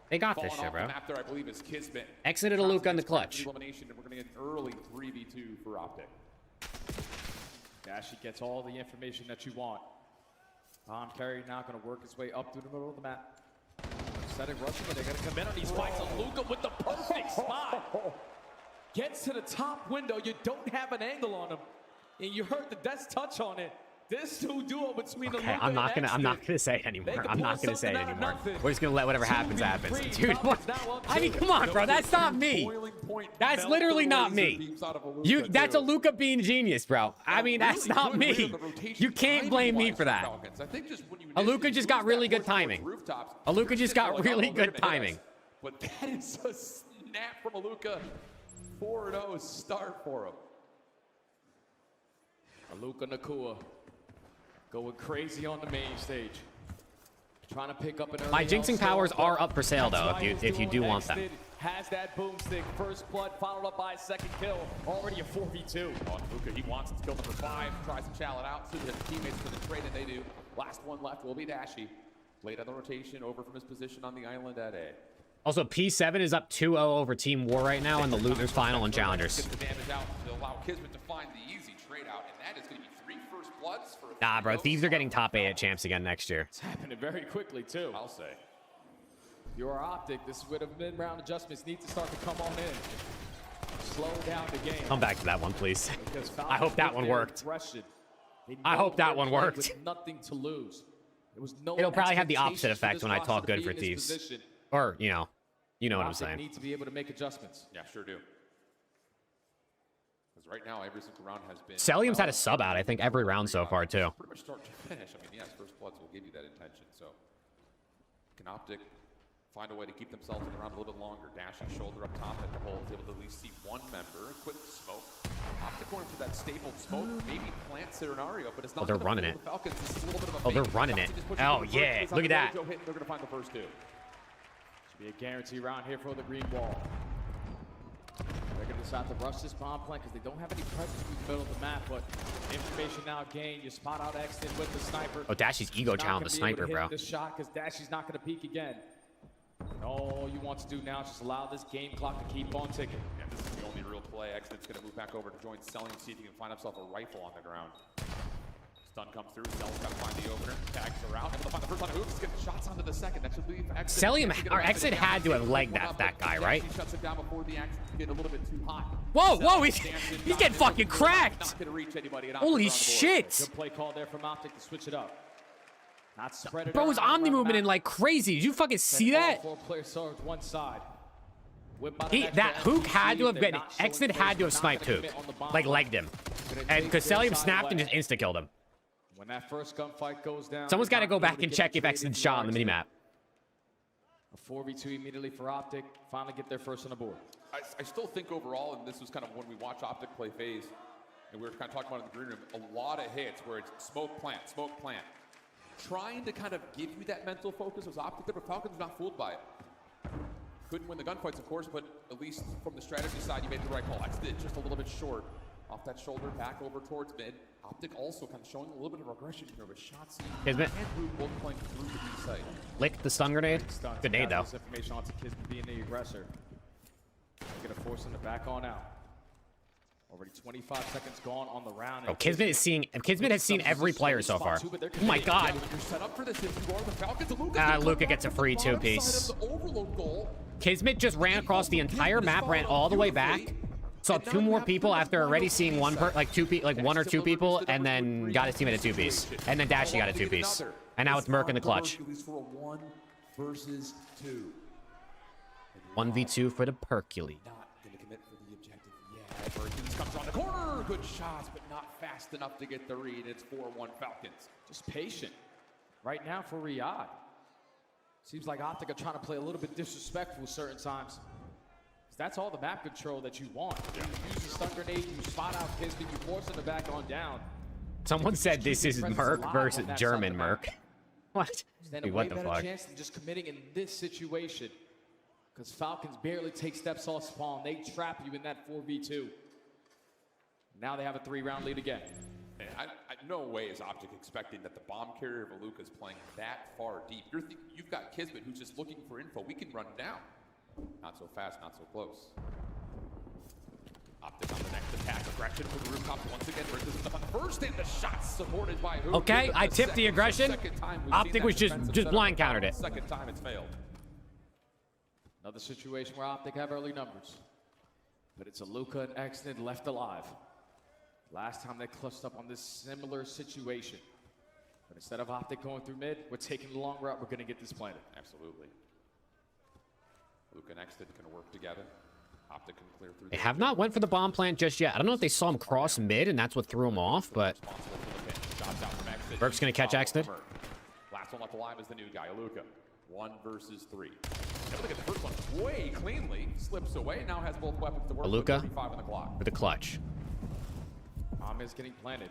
They got this shit, bro. The map there, I believe, is Kismet. Exited a Luca in the clutch. Elimination, and we're gonna get an early 3v2 for Optic. Dashy gets all the information that you want. Bomb carry now going to work his way up through the middle of the map. Setting rushing, but they're going to come in on these fights. Luca with the perfect spot. Gets to the top window. You don't have an angle on him. And you heard the Death's touch on it. This new duo between Okay, I'm not gonna say anymore. I'm not gonna say it anymore. We're just gonna let whatever happens happens. Dude, what? I mean, come on, bro. That's not me. That's literally not me. That's a Luca being genius, bro. I mean, that's not me. You can't blame me for that. Aluka just got really good timing. Aluka just got really good timing. But that is a snap from Aluka. 4-0 start for him. Aluka Nakua going crazy on the main stage. Trying to pick up an early My jinxing powers are up for sale though, if you do want them. has that boomstick. First blood followed up by a second kill. Already a 4v2. Oh, Luka, he wants to kill number 5. Tries to challenge it out to his teammates for the trade, and they do. Last one left will be Dashy. Late on the rotation, over from his position on the island at A. Also, P7 is up 2-0 over Team War right now in the Losers Final and Challengers. Gets the damage out to allow Kismet to find the easy trade out, and that is going to be 3 first bloods for. Nah, bro, Thieves are getting top 8 at Champs again next year. It's happening very quickly too. I'll say. If you are Optic, this would have mid-round adjustments need to start to come on in. Slow down the game. Come back to that one, please. I hope that one worked. I hope that one worked. With nothing to lose. There was no It'll probably have the opposite expectation effect when I talk good for Thieves. Or, you know what I'm saying. Need to be able to make adjustments. Yeah, sure do. Because right now, every single round has been. Celium's had a sub out, I think, every round so far, too. Pretty much start to finish. I mean, yes, first bloods will give you that intention. So, can Optic find a way to keep themselves in the round a little bit longer? Dashy shoulder up top at the hole is able to at least see one member. Quick smoke. Optic going for that stapled smoke. Maybe plant scenario, but it's not. Oh, they're running it. The Falcons. It's a little bit of a Oh, they're running it. Oh, yeah. Look at that. They're going to find the first 2. Be a guarantee round here for the green wall. They're going to decide to rush this bomb plant because they don't have any presence in the middle of the map, but information now gained. You spot out Exton with the sniper. Oh, Dashy's ego challenge the sniper, bro. This shot because Dashy's not going to peek again. And all you want to do now is just allow this game clock to keep on ticking. Yeah, this is the only real play. Exton's going to move back over to join Selling, see if he can find himself a rifle on the ground. Stun comes through. Cell's got to find the opener. Tags are out. Able to find the first one. Hoops getting shots onto the second. That should leave Exton. Celium or Exit had to have legged that guy, right? He shuts it down before the action get a little bit too hot. Whoa, he's getting fucking cracked. Not gonna reach anybody. Holy shit. Good play call there from Optic to switch it up. Not spread it. Bro was omni movement in like crazy. Did you fucking see that? 4 players served one side. That Hook had to have been. Exit had to have sniped Hook, like legged him, and because Celium snapped and just insta killed him. When that first gunfight goes down, Someone's got to go back and check if Exit shot on the minimap. A 4v2 immediately for Optic. Finally get their first on the board. I still think overall, and this was kind of when we watch Optic play FaZe, and we were kind of talking about it in the green room, a lot of hits where it's smoke plant. Trying to kind of give you that mental focus was Optic there, but Falcons were not fooled by it. Couldn't win the gunfights, of course, but at least from the strategy side, you made the right call. Exit just a little bit short. Off that shoulder, back over towards mid. Optic also kind of showing a little bit of regression here with shots. Kismet. Both playing through the B site. Lick the stun grenade. Good nade, though. This information onto Kismet being the aggressor. They're going to force him to back on out. Already 25 seconds gone on the round. Oh, Kismet has seen every player so far. Oh my god. Luka gets a free 2-piece. Kismet just ran across the entire map, ran all the way back. Saw 2 more people after already seeing one or two people, and then got his teammate a 2-piece. And then Dashy got a 2-piece. And now it's Merc in the clutch. 1 versus 2. 1v2 for the Perculi. Not going to commit for the objective yet. Perkins comes on the corner. Good shots, but not fast enough to get the read. It's 4-1 Falcons. Just patient. Right now for Riyadh. Seems like Optic are trying to play a little bit disrespectful certain times. That's all the map control that you want. You use the stun grenade, you spot out Kismet, you force him to back on down. Someone said this is Merc versus German Merc. What? Dude, what the fuck? Chance than just committing in this situation. Because Falcons barely take steps off spawn. They trap you in that 4v2. Now they have a 3-round lead again. No way is Optic expecting that the bomb carrier of Aluka is playing that far deep. You've got Kismet who's just looking for info. We can run down. Not so fast, not so close. Optic on the next attack. Aggression for the rooftop once again. Versus on the first and the shot supported by Hook. Okay, I tipped the aggression. Optic was just blind countered it. Second time it's failed. Another situation where Optic have early numbers. But it's Aluka and Exton left alive. Last time they clutched up on this similar situation. But instead of Optic going through mid, we're taking the long route. We're going to get this planted. Absolutely. Luka and Exton can work together. Optic can clear through. They have not went for the bomb plant just yet. I don't know if they saw him cross mid and that's what threw him off, but Burke's going to catch Exton. Last one left alive is the new guy, Luka. 1 versus 3. Able to get the first one way cleanly. Slips away. Now has both weapons to work with. Luka 35 on the clock. with the clutch. Bomb is getting planted.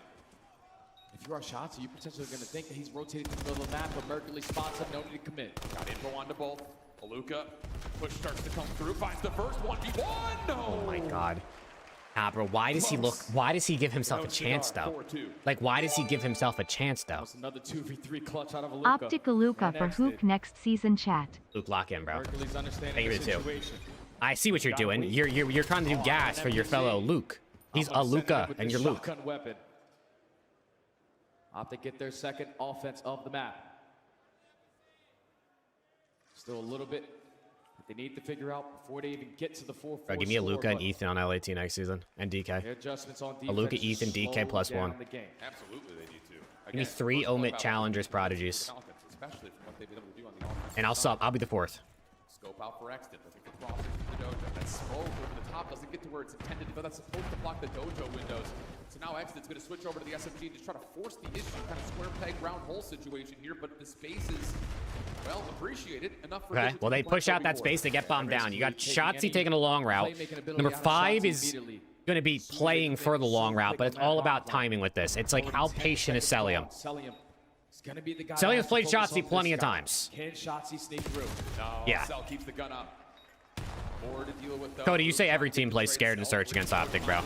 If you are shots, you potentially going to think that he's rotating to the middle of the map, but Mercury spots him, no need to commit. Got info onto both. Aluka, push starts to come through, finds the first 1v1. No! Oh my god. Nah, bro, why does he give himself a chance, though? Like, why does he give himself a chance, though? Another 2v3 clutch out of Aluka. Optic Aluka for Hook next season chat. Luke, lock in, bro. Hercules understanding Thank you the too. situation. I see what you're doing. You're trying to do gas for your fellow Luke. He's Aluka, and you're Luke. Shotgun weapon. Optic get their second offense of the map. Still a little bit that they need to figure out before they even get to the 4-4. Bro, give me Aluka and Ethan on LAT next season, and DK. Adjustments on defense. Aluka, Ethan, DK +1. Absolutely, they need to. Give me 3 Omit Challengers Prodigies. Especially from what they've been able to do on the offense. And I'll sub. I'll be the 4th. Scope out for Exton, looking for crosses to the dojo. That smoke over the top doesn't get to where it's intended, but that's supposed to block the dojo windows. So now Exton's going to switch over to the SMG and just try to force the issue, kind of square peg, round hole situation here, but the space is, well, appreciated enough for Okay, well, they push out that space to get bombed down. You got Shotzzy taking a long route. Number 5 is going to be playing for the long route, but it's all about timing with this. It's like, how patient is Celium? Celium's played Shotzzy plenty of times. Can Shotzzy sneak through? No, Yeah. Cell keeps the gun up. More to deal with, though. Cody, you say every team plays scared and search against Optic, bro.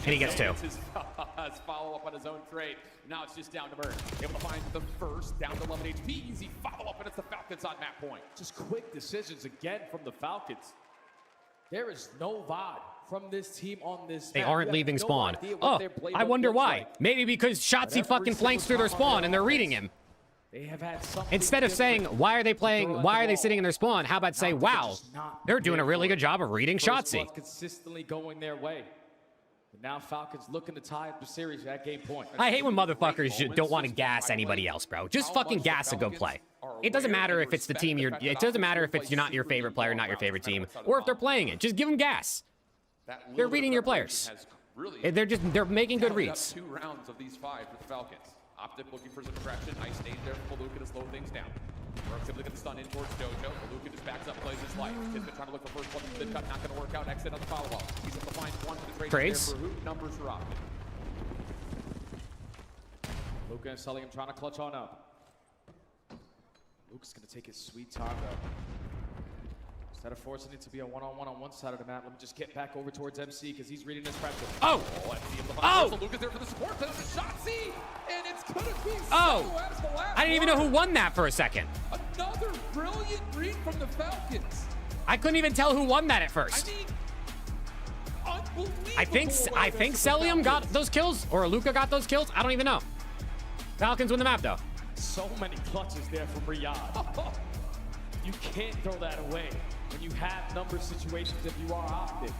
And he gets 2. Follow up on his own trade. Now it's just down to Bird. Able to find the first, down to 11 HP. Easy follow up, and it's the Falcons on that point. Just quick decisions again from the Falcons. There is no VOD from this team on this They map. aren't leaving spawn. Oh, I wonder why. Maybe because Shotzzy fucking flanks through their spawn and they're reading him. They have had something Instead of saying, why are they sitting in their spawn? How about say, wow, they're doing a really good job of reading Shotzzy. consistently going their way. But now Falcons looking to tie up the series at game point. I hate when motherfuckers don't want to gas anybody else, bro. Just fucking gas a good play. It doesn't matter if it's the team it doesn't matter if it's not your favorite player, not your favorite team, or if they're playing it. Just give them gas. They're reading your players. They're making good reads. 2 rounds of these 5 with the Falcons. Optic looking for some traction. Nice nade there from Aluka to slow things down. Works able to get the stun in towards Dojo. Aluka just backs up, plays his life. Kismet trying to look for first one. The cut not going to work out. Exit on the follow-up. He's able to find one for the trade. Trades. For who? Numbers for Optic. Luka and Celium trying to clutch on up. Luka's going to take his sweet time, though. Instead of forcing it to be a one-on-one on one side of the map, let me just get back over towards MC because he's reading this pressure. Oh! Oh! Luka's there for the support. There's a Shotzzy, and it's going to be Oh! I didn't even know who won that for a second. Another brilliant read from the Falcons. I couldn't even tell who won that at first. I mean, unbelievable. I think Celium got those kills, or Aluka got those kills. I don't even know. Falcons win the map, though. So many clutches there from Riyadh. You can't throw that away when you have number situations if you are Optic.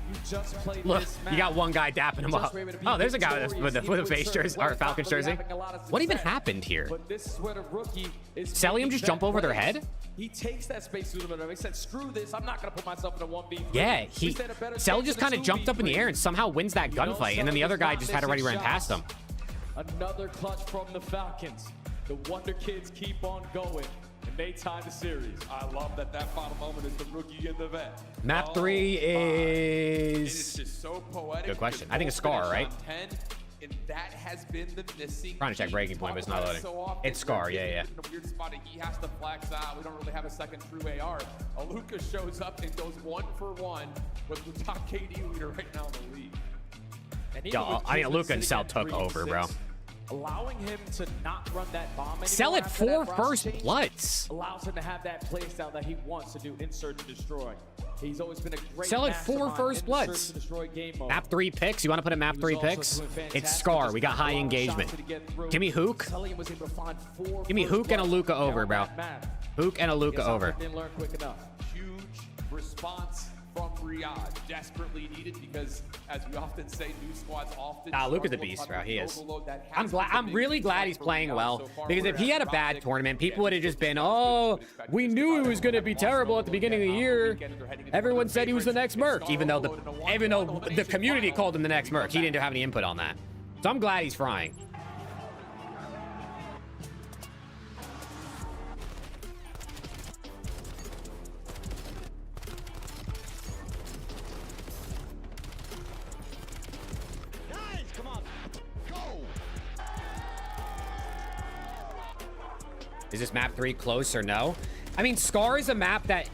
You just played Look, this map. you got one guy dapping him up. Oh, there's a guy with a face jersey, or Falcons jersey. What even happened here? But this is where the rookie is Celium just jump over their head? He takes that space through them. He said, screw this. I'm not going to put myself in a 1v3. Yeah, Cell just kind of jumped up in the air and somehow wins that gunfight, and then the other guy just had already ran past him. Another clutch from the Falcons. The Wonder Kids keep on going, and they tie the series. I love that final moment is the rookie and the vet. Map 3 is... It is just so poetic. Good question. I think it's Scar, right? 10, and that has been the missing. Trying to check breaking point, but it's not loading. It's Scar, yeah. In a weird spot, and he has to flex out. We don't really have a second true AR. Aluka shows up and goes 1-for-1 with the top KD leader right now in the league. Yeah, I mean, Aluka and Cell took over, bro. Allowing him to not run that bomb anymore. Cell at 4 first bloods. Allows him to have that play style that he wants to do, insert and destroy. He's always been a great Cell at 4 first bloods. Map 3 picks. You want to put a map 3 picks? It's Scar. We got high engagement. Give me Hook. Give me Hook and Aluka over, bro. Hook and Aluka over. Huge response from Riyadh, desperately needed because, as we often say, new squads often. Luka's a beast, bro. He is. I'm really glad he's playing well, because if he had a bad tournament, people would have just been, oh, we knew he was going to be terrible at the beginning of the year. Everyone said he was the next Merc, even though the community called him the next Merc. He didn't have any input on that. So I'm glad he's frying. Is this map 3 close or no? I mean, Scar is a map that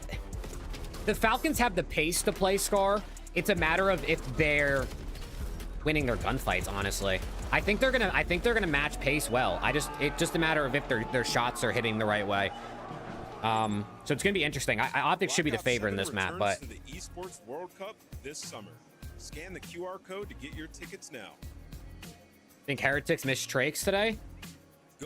the Falcons have the pace to play Scar. It's a matter of if they're winning their gunfights, honestly. I think they're gonna match pace well. It's just a matter of if their shots are hitting the right way. So it's gonna be interesting. Optic should be the favorite in this map, but to the Esports World Cup this summer. Scan the QR code to get your tickets now. think Heretics missed Trakes today?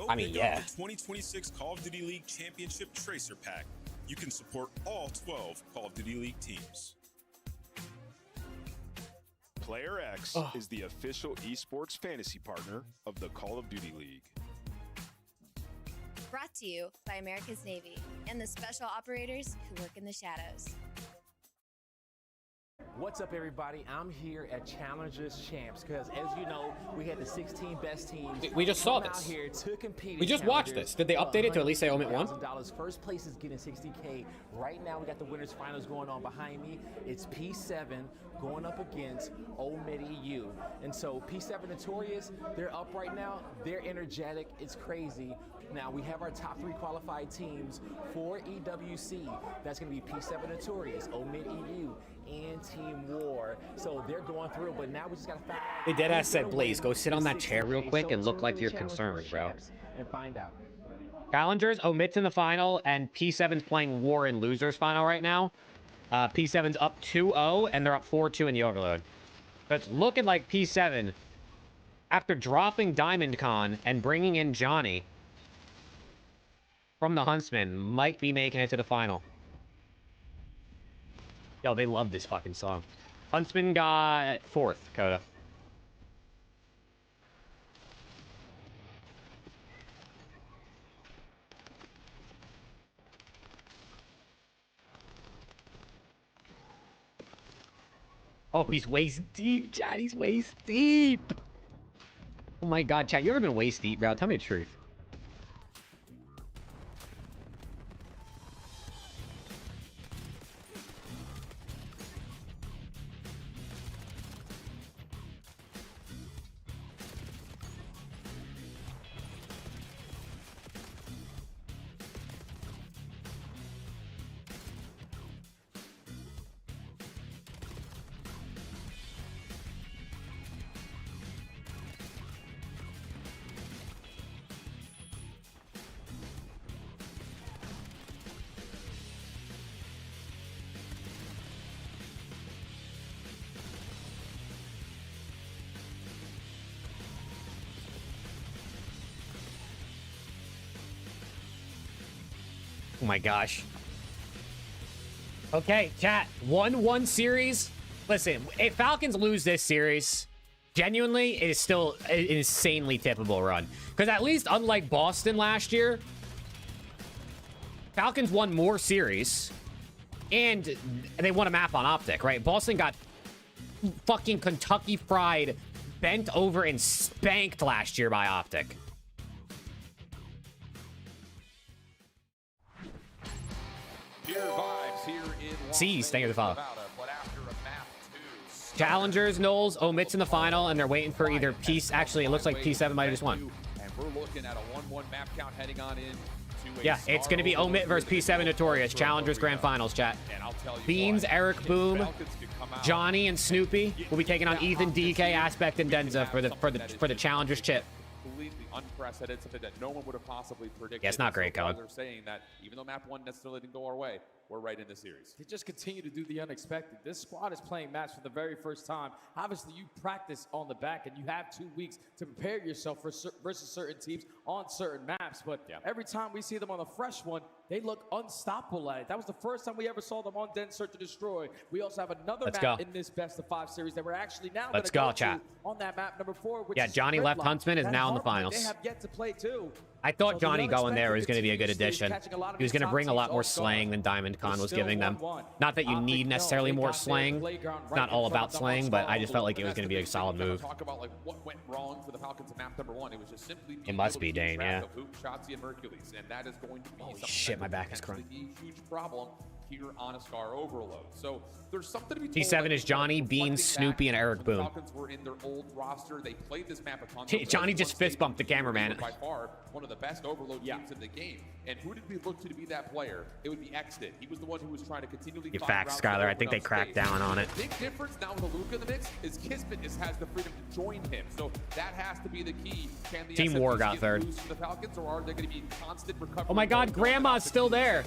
I mean, yeah. The 2026 Call of Duty League Championship Tracer Pack. You can support all 12 Call of Duty League teams. Player X is the official esports fantasy partner of the Call of Duty League. Brought to you by America's Navy and the special operators who work in the shadows. What's up, everybody? I'm here at Challengers Champs because, as you know, we had the 16 best teams. We just saw out this. Here to compete. We just watched this. Did they update it to at least say Omit won? First place is getting $60K. Right now, we got the winners finals going on behind me. It's P7 going up against Omit EU. And so P7 Notorious, they're up right now. They're energetic. It's crazy. Now, we have our top 3 qualified teams for EWC. That's going to be P7 Notorious, Omit EU, and Team War. So they're going through, but now we just got to find out. They deadass said, Blaze, go sit on that chair real quick and look like you're concerned, bro. And find out. Challengers, Omit's in the final, and P7's playing War in losers final right now. P7's up 2-0, and they're up 4-2 in the overload. So it's looking like P7, after dropping Diamond Con and bringing in Johnny from the Huntsman, might be making it to the final. Yo, they love this fucking song. Huntsman got 4th, Coda. Oh, he's waist deep, Chad. He's waist deep. Oh my god, Chad, you ever been waist deep, bro? Tell me the truth. Oh my gosh. Okay, chat. 1-1 series. Listen, if Falcons lose this series, genuinely, it is still an insanely tippable run. Because at least, unlike Boston last year, Falcons won more series, and they won a map on Optic, right? Boston got fucking Kentucky Fried, bent over and spanked last year by Optic. C's, thank you for the follow. Challengers, Knowles, Omit's in the final, and they're waiting for either Peace. Actually, it looks like P7 might have just won. And we're looking at a 1-1 map count heading on in. Yeah, it's going to be Omit versus P7 Notorious. Challengers Grand Finals, chat. Beans, Eric Boom, Johnny, and Snoopy will be taking on Ethan, DK, Aspect, and Denza for the Challengers chip. Completely unprecedented, something that no one would have possibly predicted. Yeah, it's not great, Colin. They're saying that even though map 1 necessarily didn't go our way, we're right in the series. They just continue to do the unexpected. This squad is playing maps for the very first time. Obviously, you practice on the back, and you have 2 weeks to prepare yourself for versus certain teams on certain maps. But every time we see them on a fresh one, they look unstoppable at it. That was the first time we ever saw them on Dense Search to Destroy. We also have another map in this best of 5 series that we're actually now going to go chat. on that map number 4. Which is Johnny Left Huntsman is now in the finals. They have yet to play too. I thought Johnny going there was going to be a good addition. He was going to bring a lot more slaying than Diamond Con was giving them. Not that you need necessarily more slaying. It's not all about slaying, but I just felt like it was going to be a solid move. Talk about like what went wrong for the Falcons in map number 1. It was just simply it must be Dane, yeah. Shotzi and Mercules, and that is going to be holy shit, my back is crying. A huge problem here on a Scar overload. So there's something to be told. P7 is Johnny, Beans, Snoopy, and Eric Boom. Falcons were in their old roster. They played this map a ton. Johnny just fist bumped the cameraman. By far one of the best Overload teams in the game. And who did we look to be that player? It would be Exton. He was the one who was trying to continually You find facts, routes to Skylar. I open think they up cracked space. down on it. The big difference now with Aluka in the mix is Kismet has the freedom to join him. So that has to be the key. Can the Team SFPs War got get third. loose from the Falcons, or are they going to be constant recovery? Oh my God, Grandma's still there.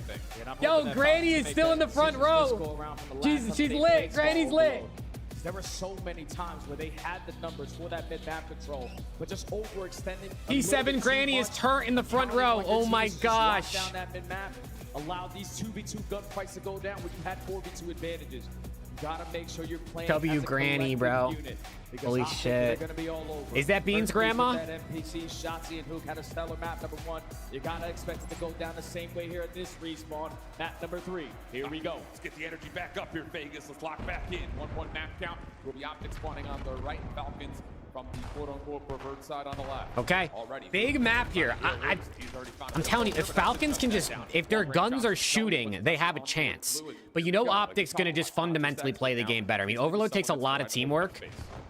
Yo, Granny is still in the front row. She's lit. Granny's lit. There were so many times where they had the numbers for that mid-map control, but just overextending. P7 Granny is turned in the front row. Oh my gosh. Down that mid-map, allowed these 2v2 gunfights to go down when you had 4v2 advantages. You gotta make sure you're playing W as a Granny, collective bro. unit, because Holy optics shit. are gonna be all over. Is that Beans' First grandma? piece with that NPC, Shotzi and Hook had a stellar map number 1. You gotta expect it to go down the same way here at this respawn. Map number 3. Here we go. Let's get the energy back up here, Vegas. Let's lock back in. 1-1 map count. Will be Optics spawning on the right, Falcons from the quote-unquote preferred side on the left. Okay, Already. big map here. I'm telling you, if Falcons can just, if their guns are shooting, they have a chance. But you know Optic's going to just fundamentally play the game better. I mean, Overload takes a lot of teamwork,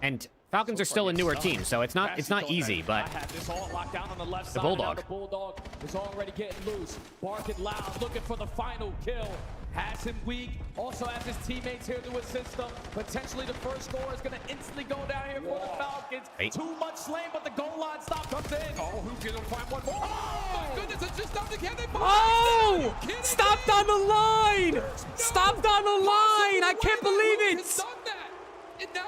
and Falcons are still a newer team, so it's not easy, but I had this all locked down on the left the side. Bulldog. Now the Bulldog is already getting loose, barking loud, looking for the final kill. Has him weak, also has his teammates here to assist him. Potentially the first score is going to instantly go down here for the Falcons. Wait. Too much slain, but the goal line stop comes in. Oh, who's going to find one more? Oh, my goodness, it's just stopped again. Oh! Stopped on the line! Stopped on the line! I can't believe it!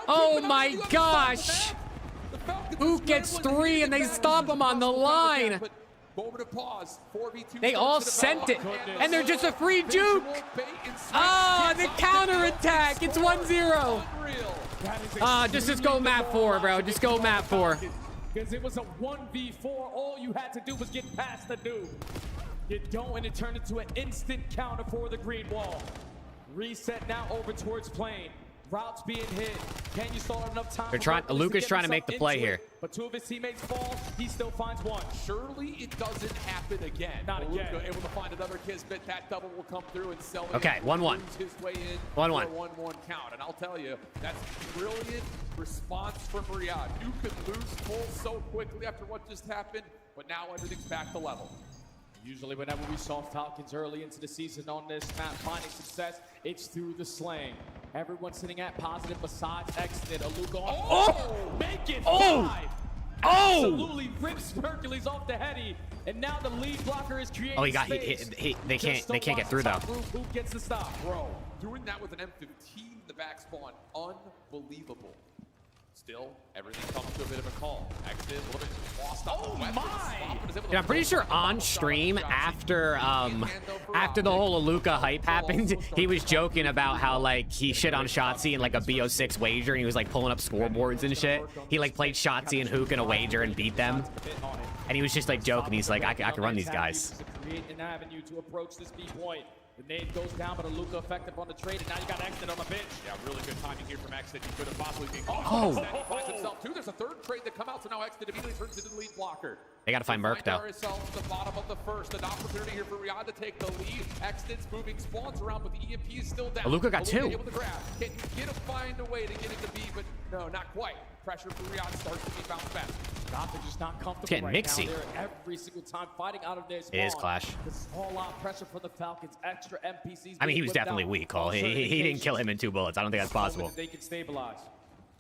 Oh my gosh! Who gets 3 and they stop him on the line? Moment of pause. 4v2. They all sent it, and they're just a free juke. Ah, the counterattack. It's 1-0. Just go map 4, bro. Just go map 4. Because it was a 1v4. All you had to do was get past the noob. You don't, and it turned into an instant counter for the green wall. Reset now over towards plane. Routes being hit. Can you stall enough time? They're trying. Luca's trying to make the play here. But 2 of his teammates fall. He still finds 1. Surely it doesn't happen again. Not again. Luka able to find another Kismet. That double will come through and sell it. Okay, 1-1. His way in 1-1. for a 1-1 count. And I'll tell you, that's brilliant response from Riyadh. You could lose full so quickly after what just happened, but now everything's back to level. Usually whenever we saw Falcons early into the season on this map finding success, it's through the slaying. Everyone sitting at positive besides Exton. Aluka on make it 5. Absolutely rips Hercules off the heady. And now the lead blocker is creating space. They can't get through though. Who gets the stop? Bro, doing that with an M15 in the back spawn, unbelievable. Still, everything comes to a bit of a calm. Exton, a little bit lost on the weapons. Yeah, I'm pretty sure on stream after the whole Aluka hype happened, he was joking about how like he shit on Shotzi in like a BO6 wager, and he was like pulling up scoreboards and shit. He like played Shotzi and Hook in a wager and beat them, and he was just like joking. He's like, I can run these guys. Create an avenue to approach this B point. The nade goes down, but Aluka effective on the trade, and now you got Exton on the bench. Yeah, really good timing here from Exton. He could have possibly been Oh. He finds himself too. There's a third trade that come out, so now Exton immediately turns into the lead blocker. They gotta find Merc though. Ourselves at the bottom of the first. An opportunity here for Riyadh to take the lead. Exton's moving spawns around, but the EMP is still down. Aluka got 2. Able to grab. Can you find a way to get into B, but no, not quite. Pressure for Riyadh starts to be bounced back. Gotham just not comfortable Getting right mixy. now. They're every single time fighting out of their spawn. It is Clash. This is a whole lot of pressure for the Falcons. Extra NPCs. I mean, he being was whipped definitely out weak, Cole. on certain He didn't kill occasions. him in 2 bullets. I don't think that's possible. They can stabilize.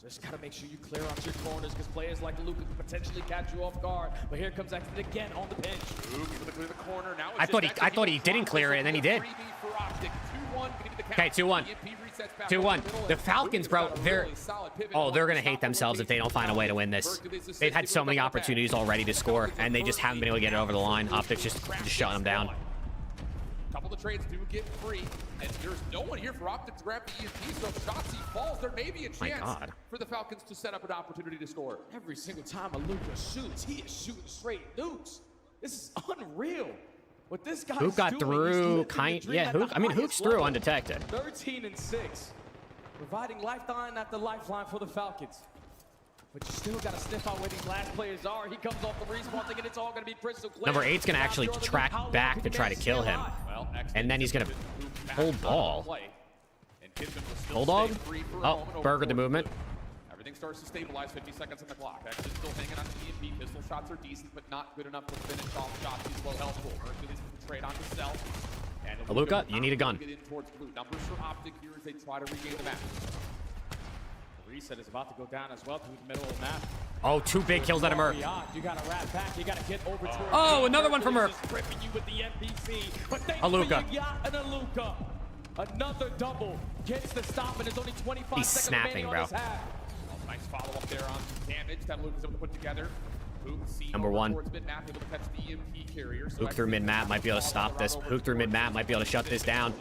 Just gotta make sure you clear out your corners because players like Luka can potentially catch you off guard. But here comes Exton again on the bench. The corner. Now I thought he didn't clear it, and then he did. Okay, 2-1. 2-1. The Falcons, bro, they're gonna hate themselves if they don't find a way to win this. They've had so many opportunities already to score, and they just haven't been able to get it over the line. Optics just shutting them down. Couple of the trades do get free, and there's no one here for Optic to grab the EMP, so if Shotzi falls, there may be a chance for the Falcons to set up an opportunity to score. Every single time Aluka shoots, he is shooting straight nukes. This is unreal. What this guy Hook got through, Hook's through undetected. 13-6, providing lifeline after lifeline for the Falcons. But you still got to sniff out where these last players are. He comes off the respawn thinking it's all going to be crystal clear. Number 8's gonna actually track back to try to kill him, and then he's gonna hold ball. Bulldog? Oh, burgered the movement. Everything starts to stabilize, 50 seconds on the clock. Actually still hanging on to EMP. Pistol shots are decent, but not good enough to finish off shots. He's low health pool. Hercules with the trade on to Cell. And Aluka, you need a gun. Get in towards blue. Numbers for Optic here as they try to regain the map. The reset is about to go down as well through the middle of the map. Oh, 2 big kills out of Merc. You got to wrap back. You got to get over towards Oh, another one from Merc. Ripping you with the NPC. But Aluka. And Aluka. Another double. Gets the stop, and there's only 25 He's seconds snapping, remaining bro. on this half. Nice follow-up there on damage that Luke is able to put together. Number 1. Mid-map, able to catch the EMP carrier. So Hook through mid-map might be able to stop this. Hook through mid-map might be able to shut this down.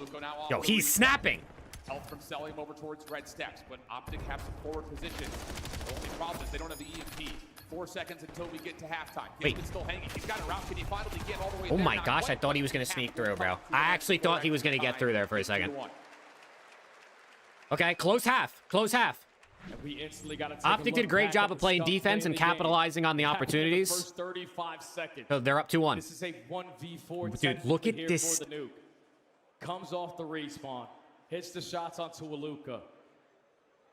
Yo, he's snapping. Help from selling him over towards red steps, but Optic have some forward position. The only problem is they don't have the EMP. 4 seconds until we get to halftime. Wait. Still hanging. He's got a route. Can he finally get all the way Oh there? my Not gosh, I quite, thought he was but going to sneak half the through, bro. time. I actually thought he was going to get through there for a second. Okay, close half. Close half. And we instantly got to take Optic did a great job of playing defense and capitalizing on the opportunities. First 35 seconds. So they're up 2-1. This is a 1v4. Dude, look at here this. For the nuke. Comes off the respawn. Hits the shots onto Aluka.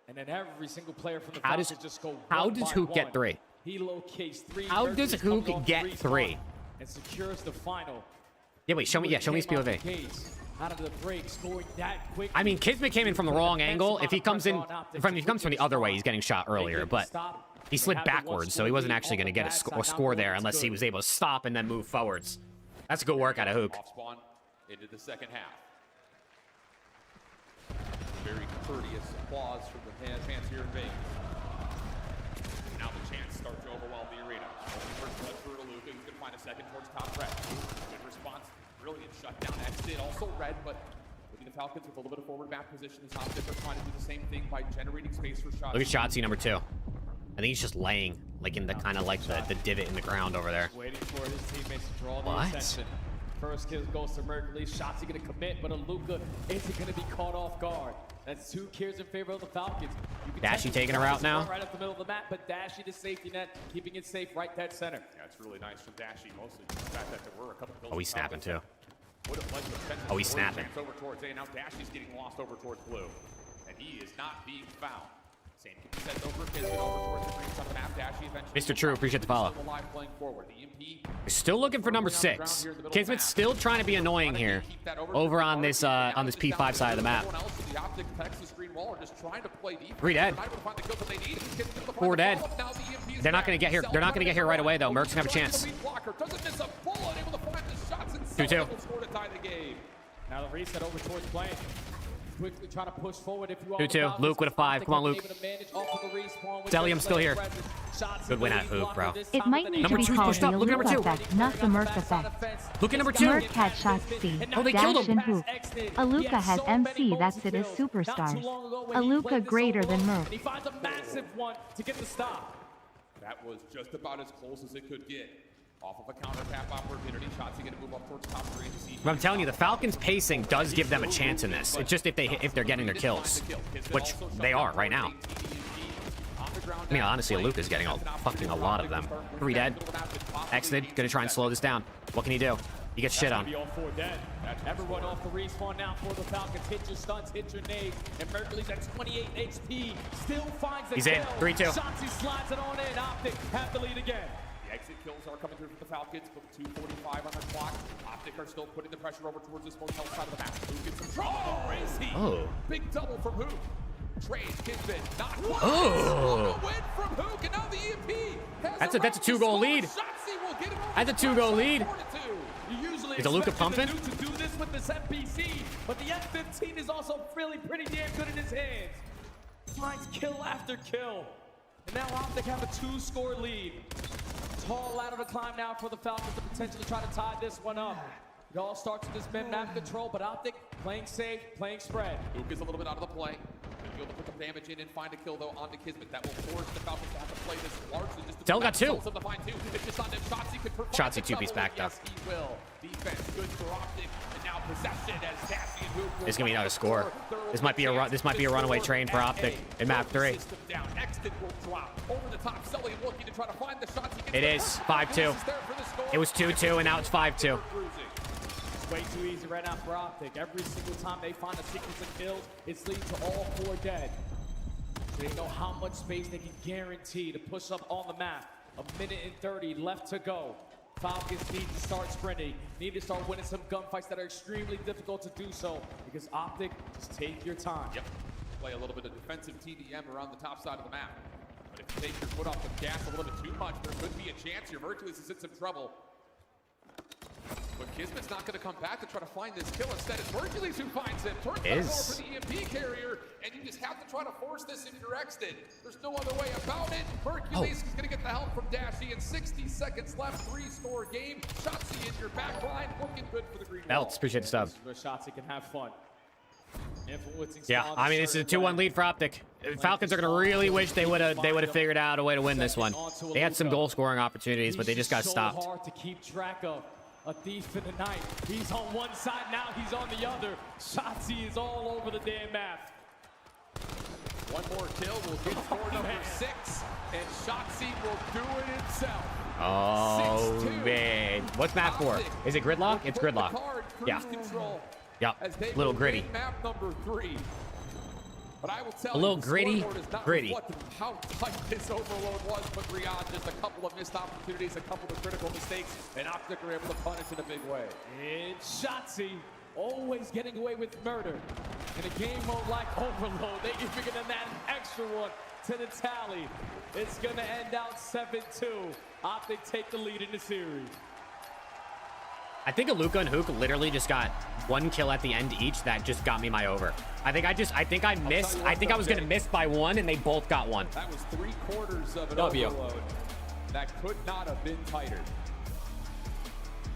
And then every single player from the Falcons just go How one does by Hook get one. 3? He locates 3. How does Hercules comes Hook off get the respawn 3? And secures the final. Yeah, wait, show me his POV. Out of the break, scoring that quick. I mean, Kismet came in from the wrong angle. If he comes in from the other way, he's getting shot earlier, but he slid backwards, so he wasn't actually going to get a score there unless he was able to stop and then move forwards. That's a good work out of Hook. Off spawn into the second half. Very courteous applause from the fans here in Vegas. Now the chance starts to overwhelm the arena. First blood through to Luka. He's going to find a second towards top red. Good response. Brilliant shutdown. Exit also red, but maybe the Falcons with a little bit of forward map position is not they're trying to do the same thing by generating space for shots. Look at Shotzzy number 2. I think he's just laying, like in the kind of like the divot in the ground over there. Waiting for his teammates to draw the attention. First kill goes to Mercury. Shotzzy going to commit, but Aluka isn't going to be caught off guard. That's 2 kills in favor of the Falcons. Dashy taking her out now. Right up the middle of the map, but Dashy the safety net, keeping it safe right dead center. Yeah, it's really nice from Dashy, mostly the fact that there were a couple kills. Oh, he's snapping too. Oh, he's snapping. Over towards A. Now Dashy's getting lost over towards blue, and he is not being found. Same can be said over Kismet over towards the green on the map. Dashy eventually. Mr. True, appreciate the follow. Playing forward. The EMP Still looking for number 6. Kismet's still trying to be annoying here. Over on this P5 side of the map. 3 dead. 4 dead. They're not going to get here. They're not going to get here right away though. Merc's going to have a chance. 2-2. Now the reset over towards Blaine. Quickly trying to push forward if you are. 2-2. Luke with a 5. Come on, Luke. Delium's still here. Good win at Hook, bro. It might need to be called the Aluka effect, not the Merc effect. Look at number 2. Merc had shots C, Oh, they killed Dash, him. and Hook. Aluka has MC, that's it, is superstars. Aluka greater than Merc. He finds a massive one to get the stop. That was just about as close as it could get. Off of a counter tap opportunity. Shots are going to move up towards top 3. But I'm telling you, the Falcons' pacing does give them a chance in this. It's just if they're getting their kills, which they are right now. I mean, honestly, Aluka's getting fucking a lot of them. 3 dead. Exited. Gonna try and slow this down. What can he do? He gets shit on. All 4 dead. Everyone off the respawn now for the Falcons. Hit your stuns, hit your nades. And Mercury's at 28 HP. Still finds the He's kill. in. 3-2. Shotzzy slides it on in. Optic have the lead again. The exit kills are coming through for the Falcons, but 2:45 on the clock. Optic are still putting the pressure over towards this motel side of the map. Who gets some trouble? Crazy. Oh. Big double from Hook. Trade Kismet. Not one. Oh. A win from Hook, and now the EMP has That's a 2-goal lead. That's a 2-goal lead. Usually Is Aluka pumping? to do this with this NPC, but the F-15 is also really pretty damn good in his hands. Finds kill after kill. And now Optic have a 2-score lead. Tall ladder to climb now for the Falcons to potentially try to tie this one up. It all starts with this map control, but Optic playing safe, playing spread. Luke is a little bit out of the play. Gonna be able to put some damage in and find a kill though onto Kismet. That will force the Falcons to have to play this largely just to Dell got 2. It's just on if Shotzzy could provide Shotzzy the 2-piece double. back though. Yes, he will. Defense good for Optic, and now possession as Dashy and Hook. There's gonna be another score. This might be a this might be a runaway train for Optic in map 3. Down. Exton will drop over the top. Sully looking to try to find the shots. It is 5-2. It was 2-2, and now it's 5-2. It's way too easy right now for Optic. Every single time they find a sequence of kills, it's leading to all 4 dead. They know how much space they can guarantee to push up on the map. 1:30 left to go. Falcons need to start sprinting, need to start winning some gunfights that are extremely difficult to do so, because Optic, just take your time. Yep. Play a little bit of defensive TDM around the top side of the map. But if you take your foot off the gas a little bit too much, there could be a chance here. Mercules is in some trouble. But Kismet's not going to come back to try to find this kill. Instead, it's Mercules who finds him. Turns back over for the EMP carrier, and you just have to try to force this if you're Exton. There's no other way about it. Mercules is going to get the help from Dashy, and 60 seconds left. 3-score game. Shotzzy in your back line, looking good for the green wall. Belts, appreciate the stub. Where Shotzzy can have fun. Yeah, I mean, this is a 2-1 lead for Optic. Falcons are going to really wish they would have figured out a way to win this one. They had some goal scoring opportunities, but they just got stopped. Hard to keep track of. A thief in the night. He's on one side, now he's on the other. Shotzzy is all over the damn map. One more kill will get score number 6, and Shotzzy will do it himself. Oh, 6-2. man. What's map 4? Is it Gridlock? It's Gridlock. Yeah. Yep. Little gritty. Map number 3. But I will tell a little you, gritty, gritty. How tight this overload was, but Riyadh, just a couple of missed opportunities, a couple of critical mistakes, and Optic were able to punish in a big way. It's Shotzzy, always getting away with murder. In a game mode like Overload, they give them that extra one to the tally. It's going to end out 7-2. Optic take the lead in the series. I think Aluka and Hook literally just got 1 kill at the end each that just got me my over. I think I missed. I think I was going to miss by 1, and they both got 1. That was 3/4 of an overload. That could not have been tighter.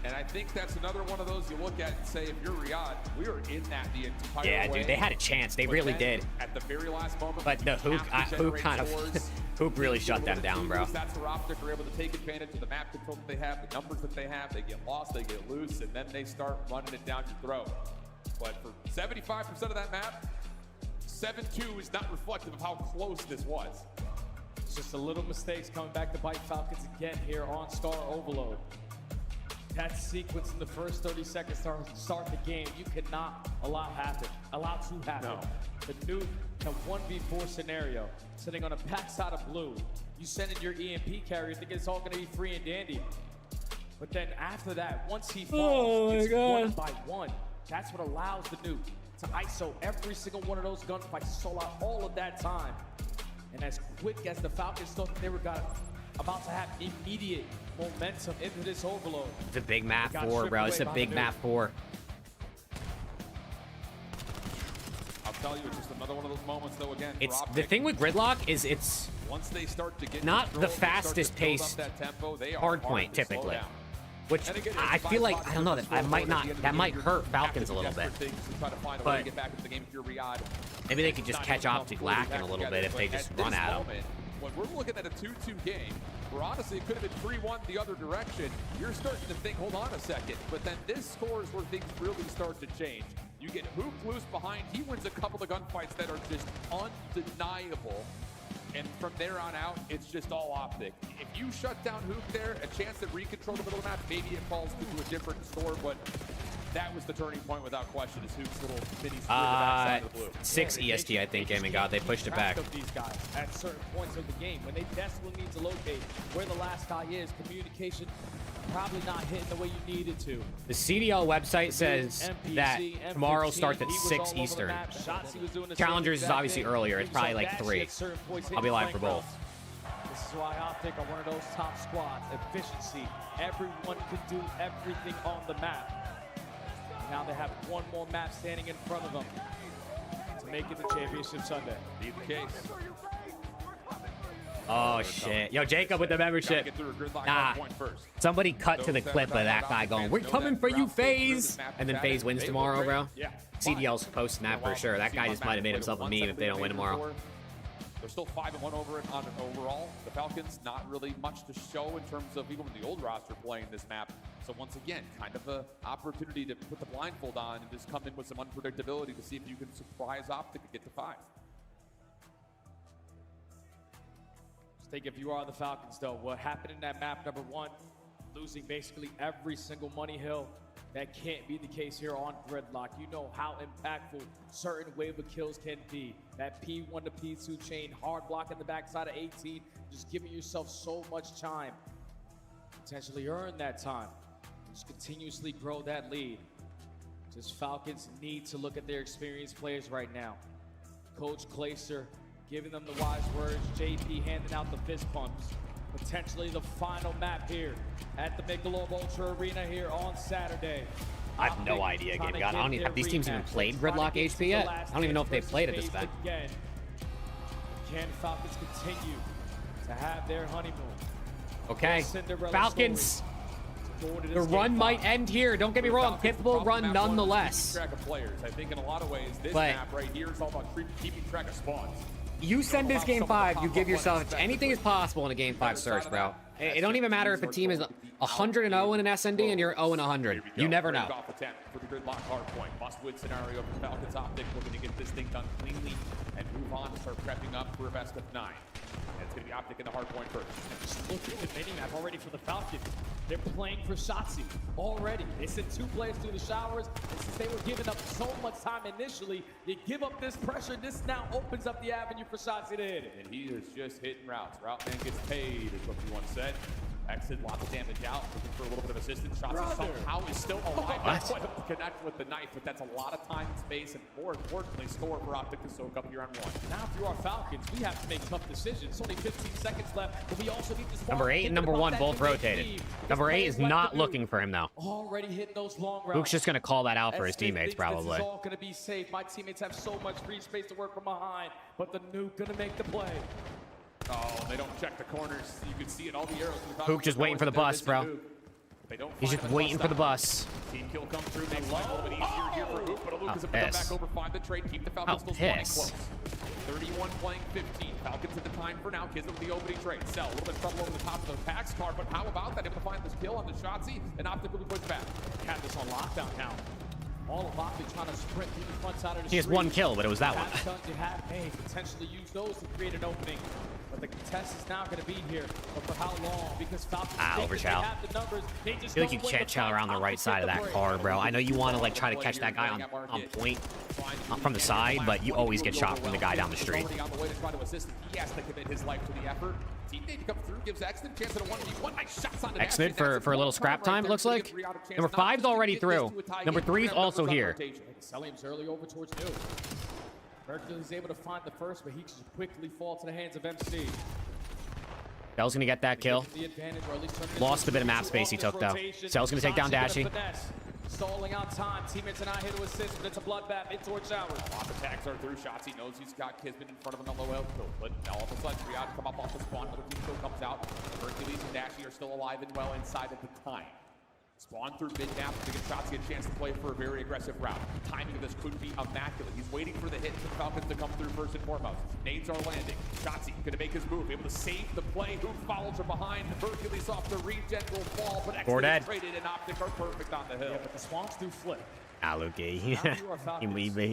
And I think that's another one of those you look at and say, if you're Riyadh, we were in that the entire way. Yeah, dude, they had a chance. They really did. At the very last moment. But the Hook kind of, Hook really shut them down, bro. That's where Optic are able to take advantage of the map control that they have, the numbers that they have. They get lost, they get loose, and then they start running it down your throat. But for 75% of that map, 7-2 is not reflective of how close this was. It's just a little mistakes coming back to bite Falcons again here on Star Overload. That sequence in the first 30 seconds to start the game, you cannot allow to happen. No. The new 1v4 scenario, sitting on a backside of blue. You send in your EMP carrier, think it's all gonna be free and dandy. But then after that, once he falls, it's 1 by 1. That's what allows the nuke to ISO every single one of those gunfights, sold out all of that time. And as quick as the Falcons thought they were about to have immediate momentum into this overload. It's a big map 4, bro. It's a big map 4. I'll tell you, it's just another one of those moments, though. Again, it's the thing with Gridlock is it's once they start to get not control, the fastest paced hard point typically. Which again, I feel like, I don't know, that might hurt Falcons a little bit. But maybe they could just catch Optic lacking a little bit if they just run at them. When we're looking at a 2-2 game, where honestly it could have been 3-1 the other direction, you're starting to think, hold on a second. But then this score is where things really start to change. You get Hook loose behind. He wins a couple of gunfights that are just undeniable. And from there on out, it's just all Optic. If you shut down Hook there, a chance to recontrol the middle of the map, maybe it falls into a different score, but that was the turning point without question, is Hook's little mini split backside of the blue. 6 EST, I think, Game and God. They pushed it back. These guys at certain points of the game, when they desperately need to locate where the last guy is, communication probably not hitting the way you need it to. The CDL website says that tomorrow starts at 6 Eastern. Challengers is obviously earlier. It's probably like 3. I'll be live for both. This is why Optic are one of those top squads. Efficiency. Everyone can do everything on the map. Now they have one more map standing in front of them to make it the championship Sunday. Be the case. Oh, shit. Yo, Jacob with the membership. Nah. Somebody cut to the clip of that guy going, "We're coming for you, FaZe." And then FaZe wins tomorrow, bro. CDL's posting that for sure. That guy just might have made himself a meme if they don't win tomorrow. They're still 5-1 on overall. The Falcons, not really much to show in terms of even with the old roster playing this map. So once again, kind of an opportunity to put the blindfold on and just come in with some unpredictability to see if you can surprise Optic and get to 5. Just think if you are the Falcons, though, what happened in that map number 1, losing basically every single money hill, that can't be the case here on Gridlock. You know how impactful certain wave of kills can be. That P1 to P2 chain, hard block in the backside of 18, just giving yourself so much time. Potentially earn that time. Just continuously grow that lead. Just Falcons need to look at their experienced players right now. Coach Glacier giving them the wise words. JP handing out the fist bumps. Potentially the final map here at the Michelob Ultra Arena here on Saturday. I have no idea, Game God. I don't even, have these teams even played Gridlock HP yet? I don't even know if they've played at this event. Can Falcons continue to have their honeymoon? Okay, Falcons. The run might end here. Don't get me wrong. Capable run nonetheless. Track of players. I think in a lot of ways, this map right here is all about keeping track of spawns. You send this game 5, you give yourself anything is possible in a game 5 search, bro. It don't even matter if a team is 100-0 in an SND and you're 0-100. You never know. For the Gridlock hard point, must-win scenario for Falcons Optic, looking to get this thing done cleanly and move on to start prepping up for a best of 9. And it's going to be Optic in the hard point first. Just look at the mini-map already for the Falcons. They're playing for Shotzzy already. They sent 2 players through the showers, and since they were giving up so much time initially, you give up this pressure, this now opens up the avenue for Shotzzy to hit it. And he is just hitting routes. Route man gets paid, is what you once said. Exit, lots of damage out, looking for a little bit of assistance. Shotzzy somehow is still alive. That's what to connect with the knife, but that's a lot of time and space, and more importantly, score for Optic to soak up here on 1. Now, if you are Falcons, we have to make tough decisions. Only 15 seconds left, but we also need to Number 8 and number 1 both rotated. Number 8 is not looking for him, though. Already hitting those long routes. Luke's just going to call that out for his teammates, probably. This is all going to be safe. My teammates have so much free space to work from behind, but the Nuke going to make the play. Oh, they don't check the corners. You can see it, all the arrows. Hook just waiting for the bus, bro. He's just waiting for the bus. Team kill come through, makes life a little bit easier here for Hook, but Luke is able to come back over, find the trade, keep the Falcons still spawning close. 31 playing 15. Falcons at the time for now. Kids with the opening trade. Sell a little bit of trouble over the top of the Pax card, but how about that? Able to find this kill on the Shotzzy and optically pushed back. Had this on lockdown now. All of Optic trying to sprint through the front side of the He has 1 kill, but it was that one. You have potentially use those to create an opening. But the contest is now going to be here. But for how long? Because Falcons overchow. have the numbers. They just I feel like you can't chow around the right side of that card, bro. I know you want to like try to catch that guy on point from the side, but you always get shot from the guy down the street. On the way to try to assist, he has to commit his life to the effort. Teammate to come through, gives Exton a chance at a 1v1. Nice shots on the Exmid for a little scrap time, it looks like. Number 5's already through. Number 3's also here. Sellium's early over towards New. Mercury's able to find the first, but he just quickly falls to the hands of MC. Cell's gonna get that kill. Lost a bit of map space he took, though. Cell's gonna take down Dashy. Stalling on time. Teammates are not here to assist, but it's a bloodbath in towards Showers. Lots of attacks are through. Shotzzy knows he's got Kismet in front of him on low health kill, but all of a sudden, Riyadh come up off the spawn. Another team still comes out. Hercules and Dashy are still alive and well inside at the time. Spawn through mid-map to give Shotzzy a chance to play for a very aggressive route. Timing of this could be immaculate. He's waiting for the hit for Falcons to come through first and foremost. Nades are landing. Shotzzy gonna make his move, able to save the play. Who follows from behind? Hercules off the regen will fall, but Exton traded and Optic are perfect on the hill. Yeah, but the swamps do flip. Aluki.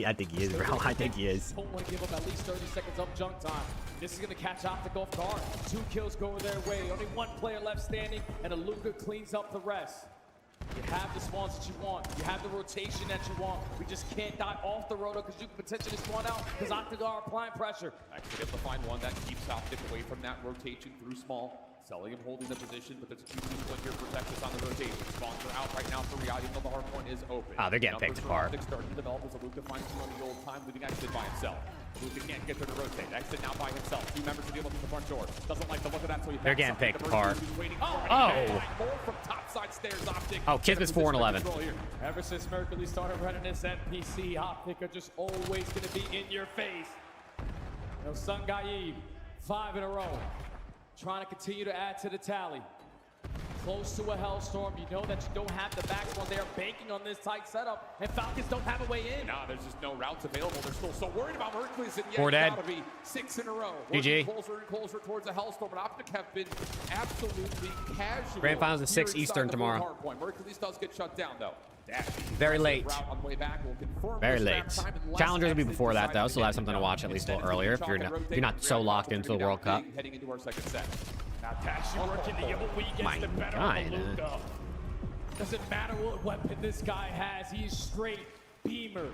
I think he is, bro. I think he is. Don't want to give him at least 30 seconds of junk time. This is going to catch Optic off guard. 2 kills go their way. Only 1 player left standing, and Aluka cleans up the rest. You have the spawns that you want. You have the rotation that you want. We just can't die off the roto because you can potentially spawn out because Optic are applying pressure. Actually able to find one that keeps Optic away from that rotation through small. Sellium holding the position, but there's a 2-2 split here for Texas on the rotation. Spawns are out right now for Riyadh, even though the hard point is open. Oh, they're getting picked apart. Starting to develop as Aluka finds him on the old time, leaving Exit by himself. Aluka can't get there to rotate. Exit now by himself. 2 members to deal with the front door. Doesn't like the look of that, so he they're getting picked apart. More from topside stairs, Optic. Oh, Kismet's 4 and 11. Ever since Mercury started running this NPC, Optic are just always going to be in your face. No Sun Gaib, 5 in a row. Trying to continue to add to the tally. Close to a Hellstorm. You know that you don't have the backbone. They are banking on this tight setup, and Falcons don't have a way in. Nah, there's just no routes available. They're still so worried about Hercules, and yet it's got to be 6 in a row. GG. Closer and closer towards a Hellstorm, but Optic have been absolutely casual. Grand Finals at 6 Eastern tomorrow. Hercules does get shut down, though. Very late. Very late. Challengers will be before that, though, so we'll have something to watch at least a little earlier if you're not so locked into the World Cup. Heading into our second set. My God. Doesn't matter what weapon this guy has, he's straight Beamer.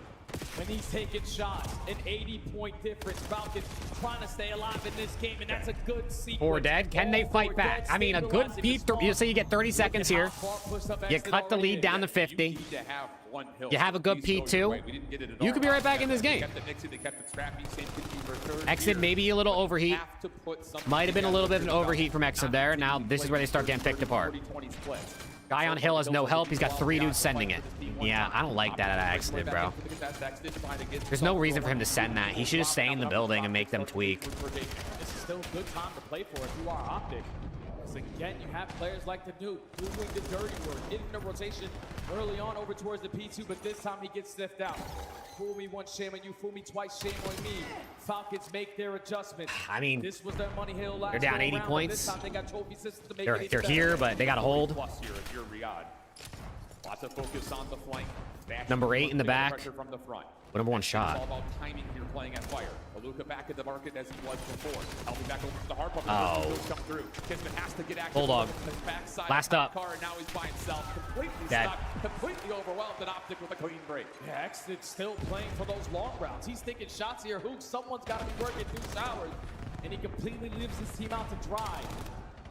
When he's taking shots, an 80-point difference. Falcons trying to stay alive in this game, and that's a good sequence. Four dead. Can they fight back? I mean, a good beat. You say you get 30 seconds here. You cut the lead down to 50. You have a good P2. You could be right back in this game. Exit maybe a little overheat. Might have been a little bit of an overheat from Exit there. Now this is where they start getting picked apart. Guy on hill has no help. He's got 3 dudes sending it. Yeah, I don't like that at Accident, bro. There's no reason for him to send that. He should just stay in the building and make them tweak. This is still a good time to play for if you are Optic. Because again, you have players like the Nuke doing the dirty work, getting the rotation early on over towards the P2, but this time he gets sniffed out. Fool me once, shame on you. Fool me twice, shame on me. Falcons make their adjustments. I mean, this was their money hill last they're down 80 round, points. This time they got trophy systems to make They're here, but they got to hold. Plus here if you're Riyadh. Lots of focus on the flank. Number 8 in the back. Pressure from the front. Number 1 shot. It's all about timing here, playing at fire. Aluka back in the market as he was before. Helping back over to the hard come through. Kismet has to get active. Bulldog. Last up. Car, and now he's by himself. Completely Dead. stuck. Completely overwhelmed and Optic with a clean break. Yeah, Exit's still playing for those long rounds. He's taking shots here. Who? Someone's got to be working 2 showers. And he completely leaves his team out to dry.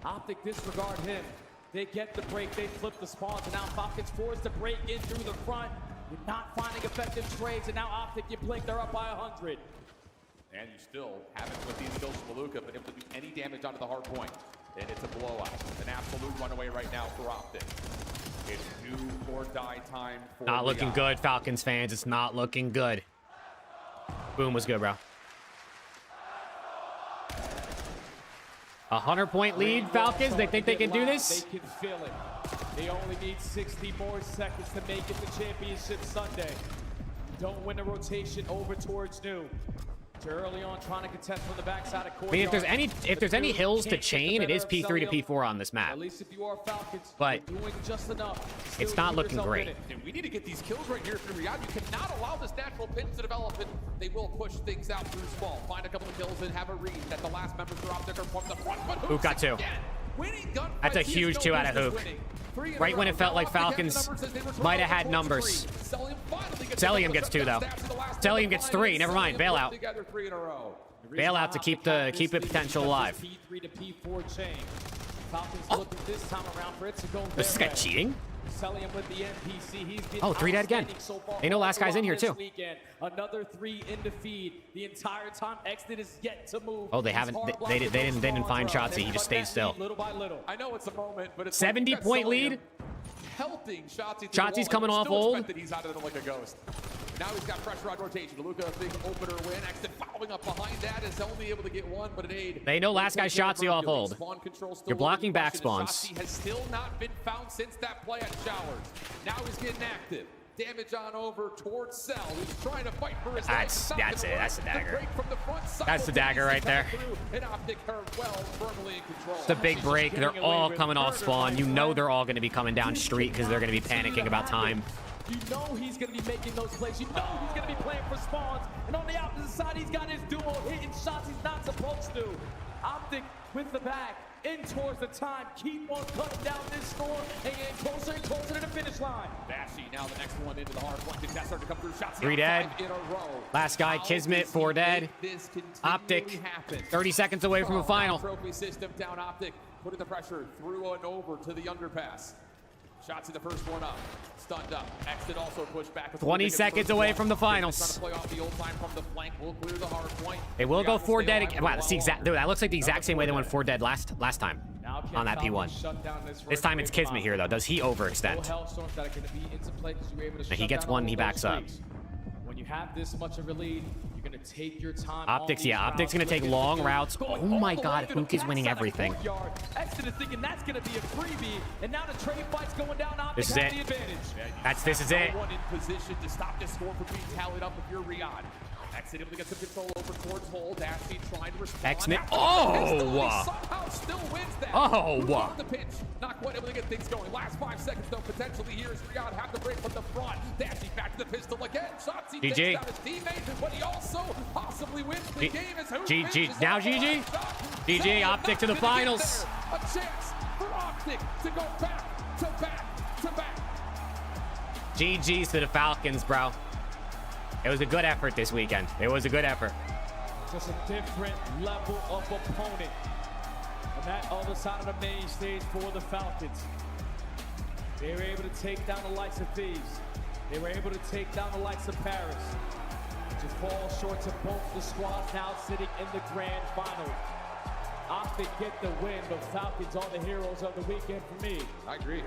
Optic disregard him. They get the break. They flip the spawns. And now Falcons forced to break in through the front. You're not finding effective trades. And now Optic, you blink, they're up by 100. And you still haven't put these kills from Aluka, but able to do any damage onto the hard point. And it's a blowout. An absolute runaway right now for Optic. It's do or die time for Not looking good, Falcons fans. It's not looking good. Boom was good, bro. 100-point lead, Falcons. They think they can do this? They can feel it. They only need 60 more seconds to make it to Championship Sunday. Don't win a rotation over towards New. Early on, trying to contest from the backside of court. I mean, if there's any hills to chain, it is P3 to P4 on this map. At least if you are Falcons, but doing just enough. It's not looking great. And we need to get these kills right here from Riyadh. You cannot allow this natural pinch to develop, and they will push things out through small. Find a couple of kills and have a read that the last members are Optic are from the front. Hook got 2. That's a huge 2 out of Hook. Right when it felt like Falcons might have had numbers. Cellium gets 2 though. Cellium gets 3. Never mind. Bailout. Bailout to keep it potential alive. P3 to P4 chain. Falcons looking this time around for it to go. This guy cheating? Cellium with the NPC. He's been 3 dead again. They know last guy's in here too. Another 3 in the feed. The entire time Exit is yet to move. Oh, they haven't. They didn't find Shotzi. He just stayed still. Little by little. I know it's a moment, but it's 70-point lead. Helping Shotzi. Shotzi's coming off old. He's out of them like a ghost. Now he's got pressure on rotation. Luka, a big opener win. Exit following up behind that is only able to get 1, but an aid. They know last guy's Shotzi off hold. You're blocking back spawns. Shotzi has still not been found since that play at Showers. Now he's getting active. Damage on over towards Cell, who's trying to fight for his life. That's it. That's the dagger. That's the dagger right there. It's the big break. They're all coming off spawn. You know they're all going to be coming down street because they're going to be panicking about time. You know he's going to be making those plays. You know he's going to be playing for spawns. And on the opposite side, he's got his duo hitting shots he's not supposed to. Optic with the back. In towards the time, keep on cutting down this score and getting closer and closer to the finish line. Bashy now the next one into the hard point. That's starting to come through. Shots 3 dead. Last guy, Kismet, 4 dead. Optic, 30 seconds away from a final. Trophy system down Optic, putting the pressure through and over to the underpass. Shots in the first one up, stunned up. Exit also pushed back. 20 seconds away from the finals. Trying to play off the old time from the flank. Will clear the hard point. They will go 4 dead again. Wow, that's the exact. Dude, that looks like the exact same way they went 4 dead last time on that P1. This time it's Kismet here though. Does he overextend? He gets 1. He backs up. When you have this much of a lead, you're going to take your time. Optics, yeah, Optics going to take long routes. Oh my God, Hook is winning everything. Exit is thinking that's going to be a freebie, and now the trade fight's going down. This is it. This is it. One in position to stop this score from being tallied up if you're Riyadh. Exit able to get some control over towards hold. Dashy trying to respond. X-Nit. Oh! Somehow still wins that. Oh! The pinch. Not quite able to get things going. Last 5 seconds though. Potentially here is Riyadh have the break from the front. Dashy back to the pistol again. Shotzi takes down his teammate, but he also possibly wins the game as GG. Now GG. GG. Optic to the finals. A chance for Optic to go back to back to back. GG's to the Falcons, bro. It was a good effort this weekend. It was a good effort. Just a different level of opponent. On that other side of the main stage for the Falcons. They were able to take down the likes of Thieves. They were able to take down the likes of Paris. Just fall short to both the squads now sitting in the grand final. Optic get the win, but Falcons are the heroes of the weekend for me. I agree.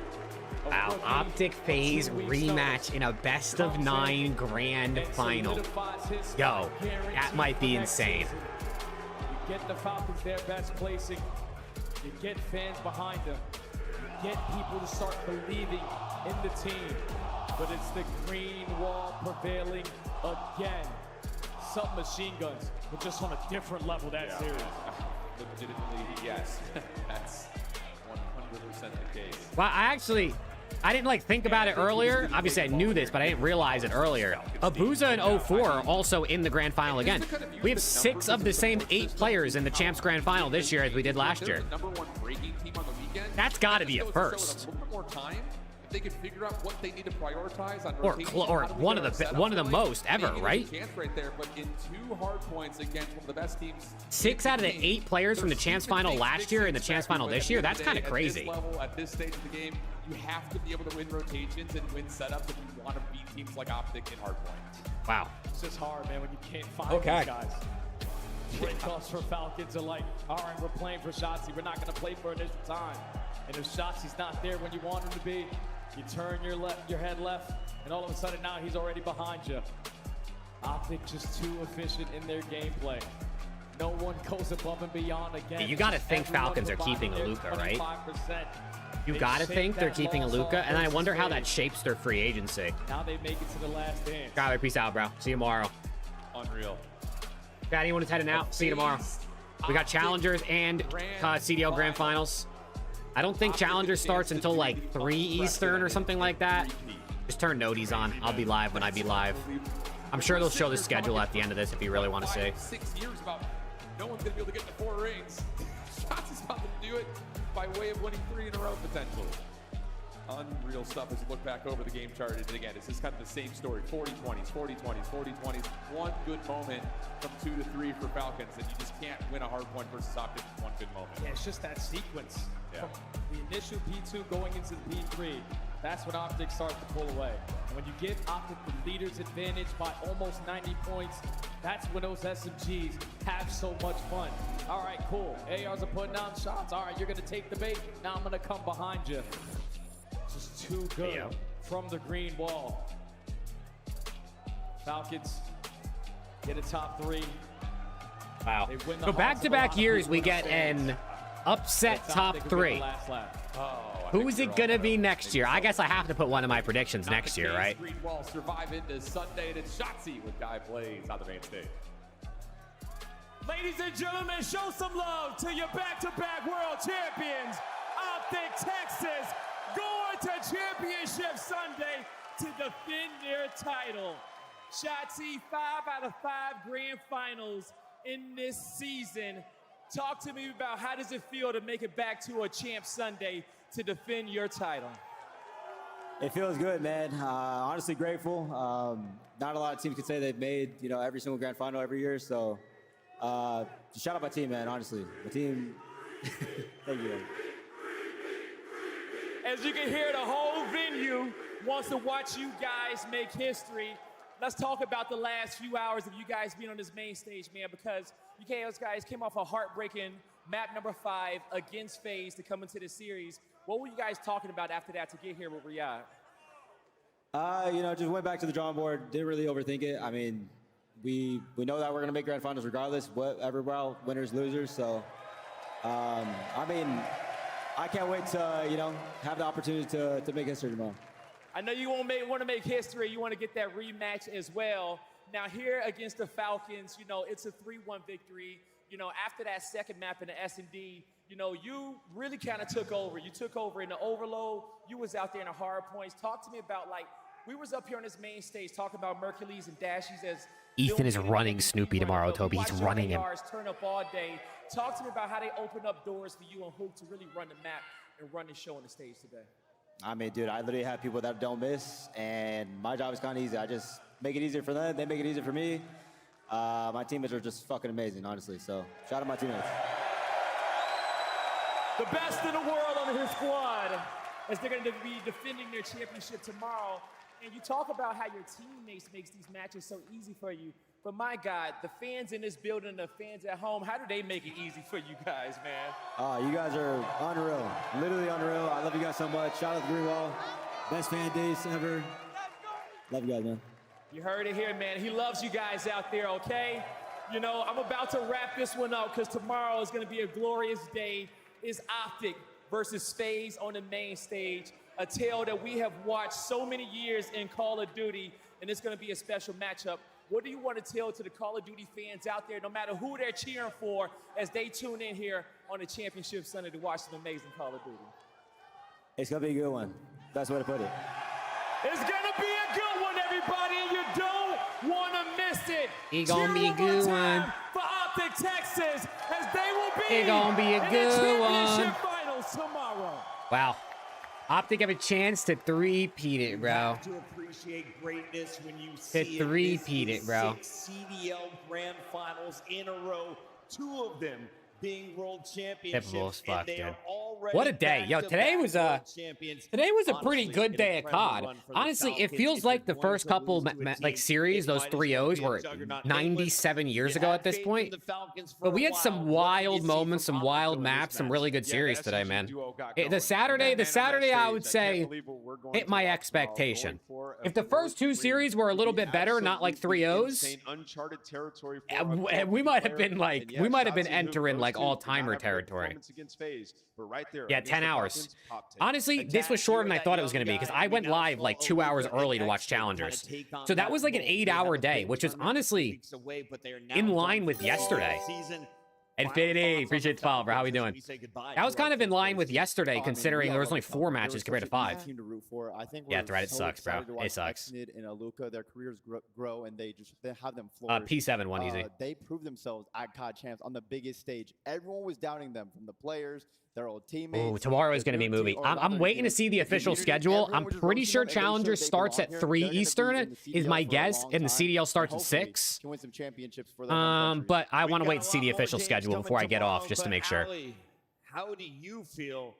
Wow, Optic FaZe rematch in a best of 9 grand final. Yo, that might be insane. You get the Falcons their best placing. You get fans behind them. You get people to start believing in the team. But it's the green wall prevailing again. Submachine guns, but just on a different level that series. Legitimately, yes. That's 100% the case. Well, I didn't like think about it earlier. Obviously, I knew this, but I didn't realize it earlier. Abuza and 04 are also in the grand final again. We have 6 of the same 8 players in the Champs Grand Final this year as we did last year. #1 breaking team on the weekend. That's got to be a first. A little bit more time. If they can figure out what they need to prioritize on Or rotation, one of the most ever, right? Chance right there, but in 2 hard points against one of the best teams. 6 out of the 8 players from the Champs Final last year in the Champs Final this year. That's kind of crazy. At this level, at this stage of the game, you have to be able to win rotations and win setups if you want to beat teams like Optic in hard points. Wow. It's just hard, man, when you can't find these guys. Breakoffs for Falcons are like, all right, we're playing for Shotzzy. We're not going to play for initial time. And if Shotzi's not there when you want him to be, you turn your head left, and all of a sudden now he's already behind you. Optic just too efficient in their gameplay. No one goes above and beyond again. You got to think Falcons are keeping Aluka, right? You got to think they're keeping Aluka, and I wonder how that shapes their free agency. Now they make it to the last dance. Skyler, peace out, bro. See you tomorrow. Unreal. Got anyone who's heading out? See you tomorrow. We got Challengers and CDL Grand Finals. I don't think Challenger starts until like 3 Eastern or something like that. Just turn noties on. I'll be live when I be live. I'm sure they'll show the schedule at the end of this if you really want to see. 6 years about no one's going to be able to get to 4 rings. Shots is about to do it by way of winning 3 in a row potentially. Unreal stuff as you look back over the game chart. And again, it's just kind of the same story. 40-20s, 40-20s, 40-20s. One good moment from 2 to 3 for Falcons, and you just can't win a hard point versus Optic with one good moment. Yeah, it's just that sequence. Yeah. From the initial P2 going into the P3, that's when Optic starts to pull away. And when you give Optic the leader's advantage by almost 90 points, that's when those SMGs have so much fun. All right, cool. ARs are putting down shots. All right, you're going to take the bait. Now I'm going to come behind you. Just too good from the green wall. Falcons get a top 3. Wow. So back-to-back years, we get an upset top 3. Who is it going to be next year? I guess I have to put one of my predictions next year, right? Green wall survive into Sunday, and it's Shotzzy with Guy Blaze on the main stage. Ladies and gentlemen, show some love to your back-to-back world champions, Optic Texas, going to Championship Sunday to defend their title. Shotzzy, 5 out of 5 grand finals in this season. Talk to me about how does it feel to make it back to a Champ Sunday to defend your title? It feels good, man. Honestly grateful. Not a lot of teams could say they've made, every single grand final every year. So just shout out my team, man, honestly. My team, thank you. As you can hear, the whole venue wants to watch you guys make history. Let's talk about the last few hours of you guys being on this main stage, man, because you guys came off a heartbreaking map number 5 against FaZe to come into the series. What were you guys talking about after that to get here with Riyadh? Just went back to the drawing board. Didn't really overthink it. I mean, we know that we're going to make grand finals regardless, whatever, winners, losers. So, I can't wait to, have the opportunity to make history tomorrow. I know you want to make history. You want to get that rematch as well. Now here against the Falcons, it's a 3-1 victory. After that second map in the S&D, you really kind of took over. You took over in the overload. You was out there in the hard points. Talk to me about, we was up here on this main stage talking about Mercules and Dashies as Ethan is running Snoopy tomorrow, Toby. He's running him. Turn up all day. Talk to me about how they open up doors for you and Hook to really run the map and run the show on the stage today. I mean, dude, I literally have people that don't miss, and my job is kind of easy. I just make it easier for them. They make it easier for me. My teammates are just fucking amazing, honestly. So shout out to my teammates. The best in the world on his squad as they're going to be defending their championship tomorrow. And you talk about how your teammates makes these matches so easy for you. But my God, the fans in this building, the fans at home, how do they make it easy for you guys, man? You guys are unreal, literally unreal. I love you guys so much. Shout out to Green Wall. Best fan days ever. Love you guys, man. You heard it here, man. He loves you guys out there, okay? You know, I'm about to wrap this one up because tomorrow is going to be a glorious day. It's Optic versus FaZe on the main stage, a tale that we have watched so many years in Call of Duty, and it's going to be a special matchup. What do you want to tell to the Call of Duty fans out there, no matter who they're cheering for, as they tune in here on the Championship Sunday to watch an amazing Call of Duty? It's going to be a good one. Best way to put it. It's going to be a good one, everybody, and you don't want to miss it. It's going to be a good one. For Optic Texas, as they will be It's going to be a good one. Finals tomorrow. Wow. Optic have a chance to three-peat it, bro. To appreciate greatness when you To see three-peat it, bro. 6 CDL Grand Finals in a row, 2 of them being world championships. Typical as fuck, and they dude. are already What a day. Yo, today was a pretty Honestly, good an day at incredible COD. run for the Honestly, it Falcons. feels If like you're the going first to couple lose to a like team, series, it those might as 3 well O's be a were juggernaut. 97 years You ago had at this faith point. in the Falcons for But a we had while. some What do you wild see moments, from some Optic wild over this maps, some match? really good Yeah, series the today, SCG man. duo got The going. Saturday, Man, on I that would stage, I say can't believe what we're going hit to my watch expectation. tomorrow. Going for If the first 2 series were a little bit better, not like 3 O's, insane, uncharted territory for and we might have been like, And yeah, we might have shots been to who entering those like two did not all-timer have great territory. performance against FaZe, but right there, Yeah, against 10 the hours. Falcons, top 10. Honestly, this was shorter than I thought it was going to be because I went live like 2 hours early to watch Challengers. So that was like an 8-hour day, which was honestly in line with yesterday. Infinity, appreciate the follow, bro. How we doing? That was kind of in line with yesterday, considering there was only 4 matches compared to 5. Team to root for. I think Yeah, we're Thread, it so sucks, bro. excited to watch It sucks. Exnid and Aluka, their careers grow, and they have them flourish. P7 won easy. They proved themselves at COD Champs on the biggest stage. Everyone was doubting them, from the players, their old teammates. Oh, tomorrow is going to be a movie. I'm waiting to see the official schedule. I'm pretty sure Challengers starts at 3 Eastern, is my guess, and the CDL starts at 6. Can win some championships for their home countries. But I want to wait to see the official schedule before I get off, just to make sure. Ali, how do you feel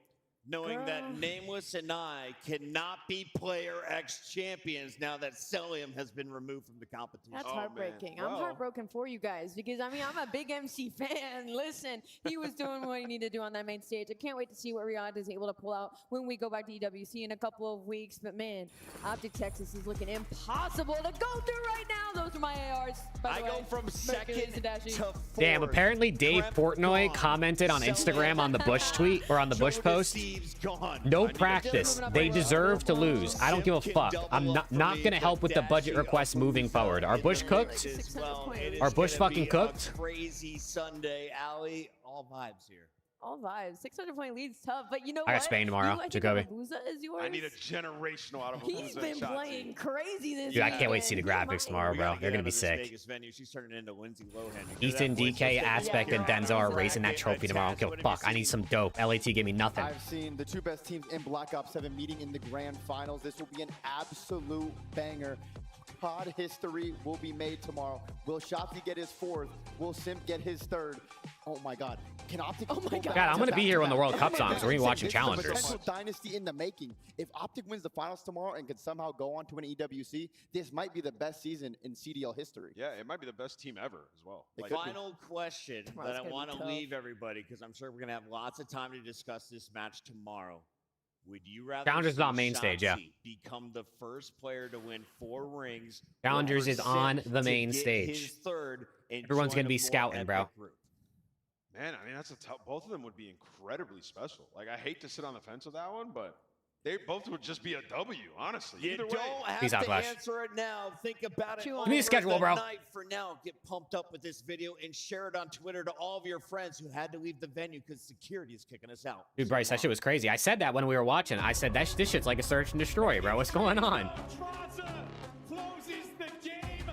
knowing that Nameless and I cannot be Player X champions now that Celium has been removed from the competition? That's heartbreaking. I'm heartbroken for you guys because, I mean, I'm a big MC fan. Listen, he was doing what he needed to do on that main stage. I can't wait to see what Riyadh is able to pull out when we go back to EWC in a couple of weeks. But, man, Optic Texas is looking impossible to go through right now. Those are my ARs, by the way. I go from second to fourth. Damn, apparently Dave Portnoy commented on Instagram on the Bush tweet, or on the Bush post. No practice. They deserve to lose. I don't give a fuck. I'm not going to help with the budget requests moving forward. Are Bush cooked? Are Bush fucking cooked? Crazy Sunday, Ali. All vibes here. All vibes. 600-point lead's tough, but you know what? I got Spain tomorrow, Jacoby. Abuza is yours? I need a generational out of He's been playing crazy this Dude, I can't wait to see the weekend. graphics tomorrow, bro. They're going to be sick. Vegas venue. She's turning into Lindsay Lohan. Ethan, DK, Aspect, and Denzel are raising that trophy tomorrow. I don't give a fuck. I need some dope. LAT gave me nothing. I've seen the 2 best teams in Black Ops 7 meeting in the grand finals. This will be an absolute banger. COD history will be made tomorrow. Will Shotzi get his 4th? Will Simp get his 3rd? Oh my God. Can Optic go back God, I'm going to be here when the World Cup's on, so we're going to be watching This is a Challengers. potential dynasty in the making. If Optic wins the finals tomorrow and can somehow go on to an EWC, this might be the best season in CDL history. Yeah, it might be the best team ever as well. Final question Tomorrow's that I gonna be want to tough. leave everybody, because I'm sure we're going to have lots of time to discuss this match tomorrow. Would you rather Challengers is see on main stage, yeah. Shotzi become the first player to win 4 rings? Challengers or is on Simp the to main get stage. his 3rd and Everyone's join going to a be more scouting, bro. epic group? Man, I mean, that's a tough. Both of them would be incredibly special. Like, I hate to sit on the fence with that one, but they both would just be a W, honestly. You Either way. don't have Peace out, to Flash. answer it now. Think about it. Give me the over schedule, bro. night. For now, get pumped up with this video and share it on Twitter to all of your friends who had to leave the venue because security is kicking us out. Dude, Bryce, that shit was crazy. I said that when we were watching. I said, this shit's like a search and destroy, bro. What's going on? Traza closes the game,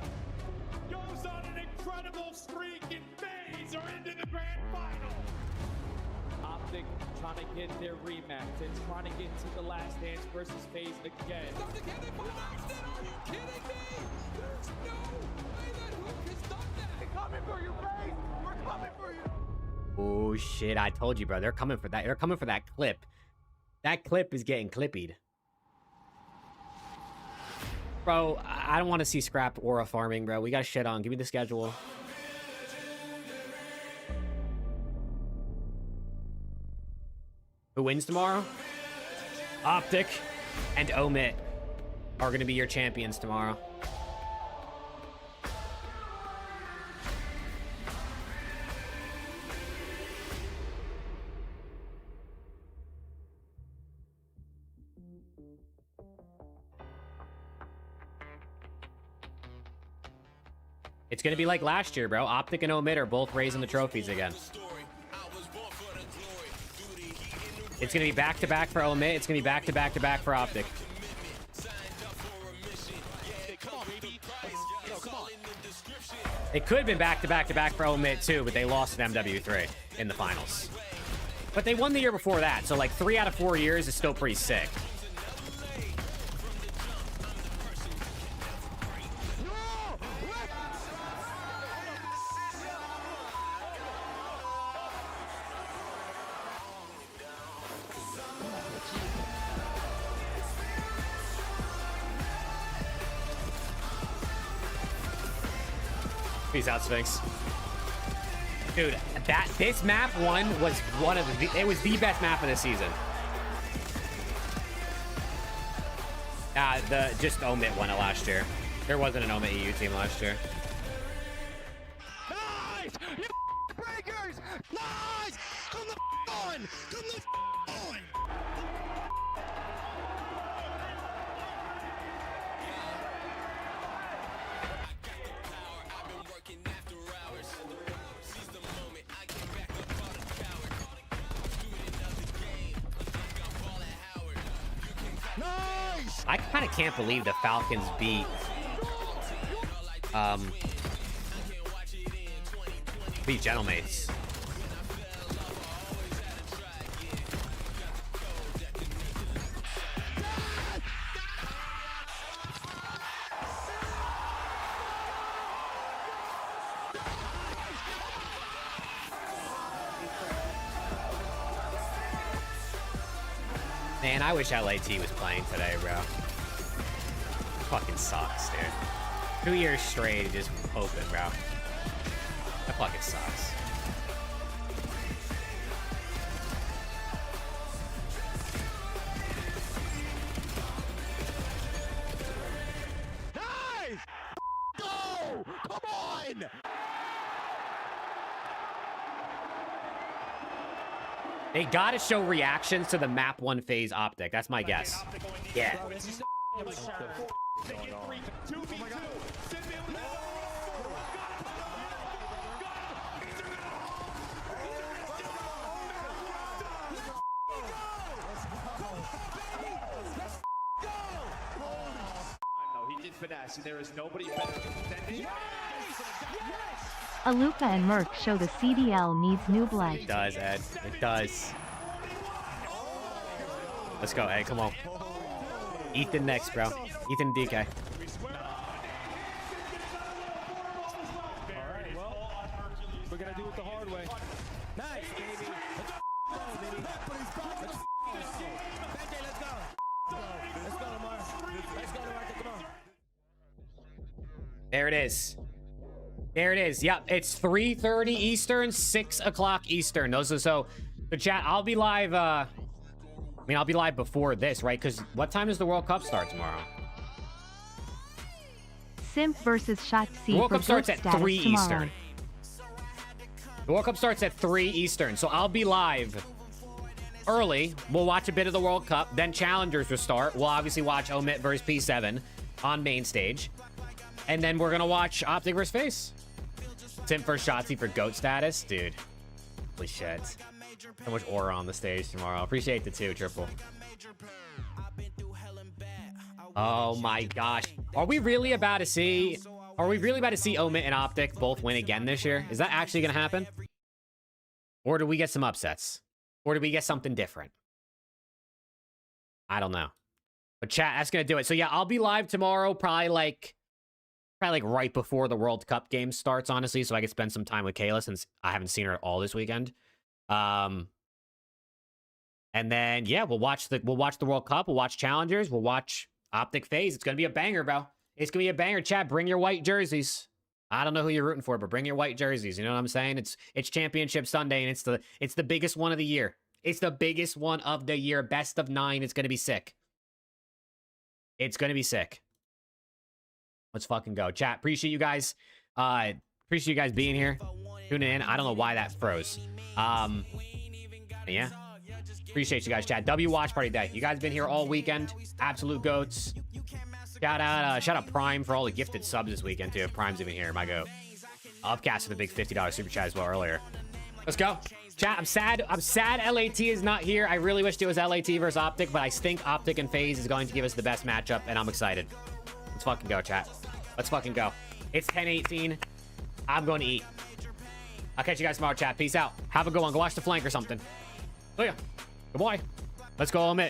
goes on an incredible streak, and FaZe are into the grand final. Optic trying to get their rematch. It's trying to get to the last dance versus FaZe again. Are you kidding me? There's no way that Hook has done that. They're coming for you, FaZe. We're coming for you. Oh shit, I told you, bro. They're coming for that. They're coming for that clip. That clip is getting clippied. Bro, I don't want to see scrap aura farming, bro. We got shit on. Give me the schedule. Who wins tomorrow? Optic and Omit are going to be your champions tomorrow. It's going to be like last year, bro. Optic and Omit are both raising the trophies again. It's going to be back-to-back for Omit. It's going to be back-to-back-to-back for Optic. It could have been back-to-back-to-back for Omit, too, but they lost to MW3 in the finals. But they won the year before that, so like 3 out of 4 years is still pretty sick. Peace out, Sphinx. Dude, this map one was it was the best map of the season. Just Omit won it last year. There wasn't an Omit EU team last year. Nice! You breakers! Nice! Come the on! Come the on! Nice! I kind of can't believe the Falcons beat Gentlemates. Man, I wish LAT was playing today, bro. Fucking sucks, dude. 2 years straight just open, bro. That fucking sucks. Nice! Go! Come on! They gotta show reactions to the map 1 FaZe Optic. That's my guess. Yeah. No, he did finesse, and there is nobody better than him. Aluka and Merc show the CDL needs new blood. It does, Ed. It does. Let's go, Ed. Come on. Ethan next, bro. Ethan DK. Alright, well, we're gonna do it the hard way. Nice, baby. Let's go, baby. Let's go. Let's go, Lamar. Let's go, Lamar. Come on. There it is. There it is. Yep, it's 3:30 Eastern, 6 o'clock Eastern. Those are so. The chat. I'll be live. I'll be live before this, right? Because what time does the World Cup start tomorrow? Simp versus Shotzi. The World Cup starts at 3 tomorrow. Eastern. The World Cup starts at 3 Eastern, so I'll be live early. We'll watch a bit of the World Cup. Then Challengers will start. We'll obviously watch Omit versus P7 on main stage. And then we're going to watch Optic versus FaZe. Simp versus Shotzi for GOAT status. Dude. Holy shit. So much aura on the stage tomorrow. Appreciate the 2, Triple. Oh my gosh. Are we really about to see Omit and Optic both win again this year? Is that actually going to happen? Or do we get some upsets? Or do we get something different? I don't know. But chat, that's going to do it. So yeah, I'll be live tomorrow, probably like right before the World Cup game starts, honestly, so I can spend some time with Kayla since I haven't seen her at all this weekend. And then yeah, we'll watch the World Cup, we'll watch Challengers, we'll watch Optic FaZe. It's gonna be a banger, bro. It's gonna be a banger. Chat, bring your white jerseys. I don't know who you're rooting for, but bring your white jerseys. You know what I'm saying? It's Championship Sunday, and it's the biggest one of the year. It's the biggest one of the year. Best of 9. It's gonna be sick. It's gonna be sick. Let's fucking go. Chat, appreciate you guys. Appreciate you guys being here, tuning in. I don't know why that froze. Yeah. Appreciate you guys, chat. W Watch Party Day. You guys been here all weekend. Absolute goats. Shout out Prime for all the gifted subs this weekend, too. If Prime's even here, my goat. Upcast with a big $50 super chat as well earlier. Let's go. Chat, I'm sad. LAT is not here. I really wished it was LAT versus Optic, but I think Optic and FaZe is going to give us the best matchup, and I'm excited. Let's fucking go, chat. Let's fucking go. It's 10:18. I'm going to eat. I'll catch you guys tomorrow, chat. Peace out. Have a good one. Go watch The Flank or something. Oh, yeah. Good boy. Let's go, Omit.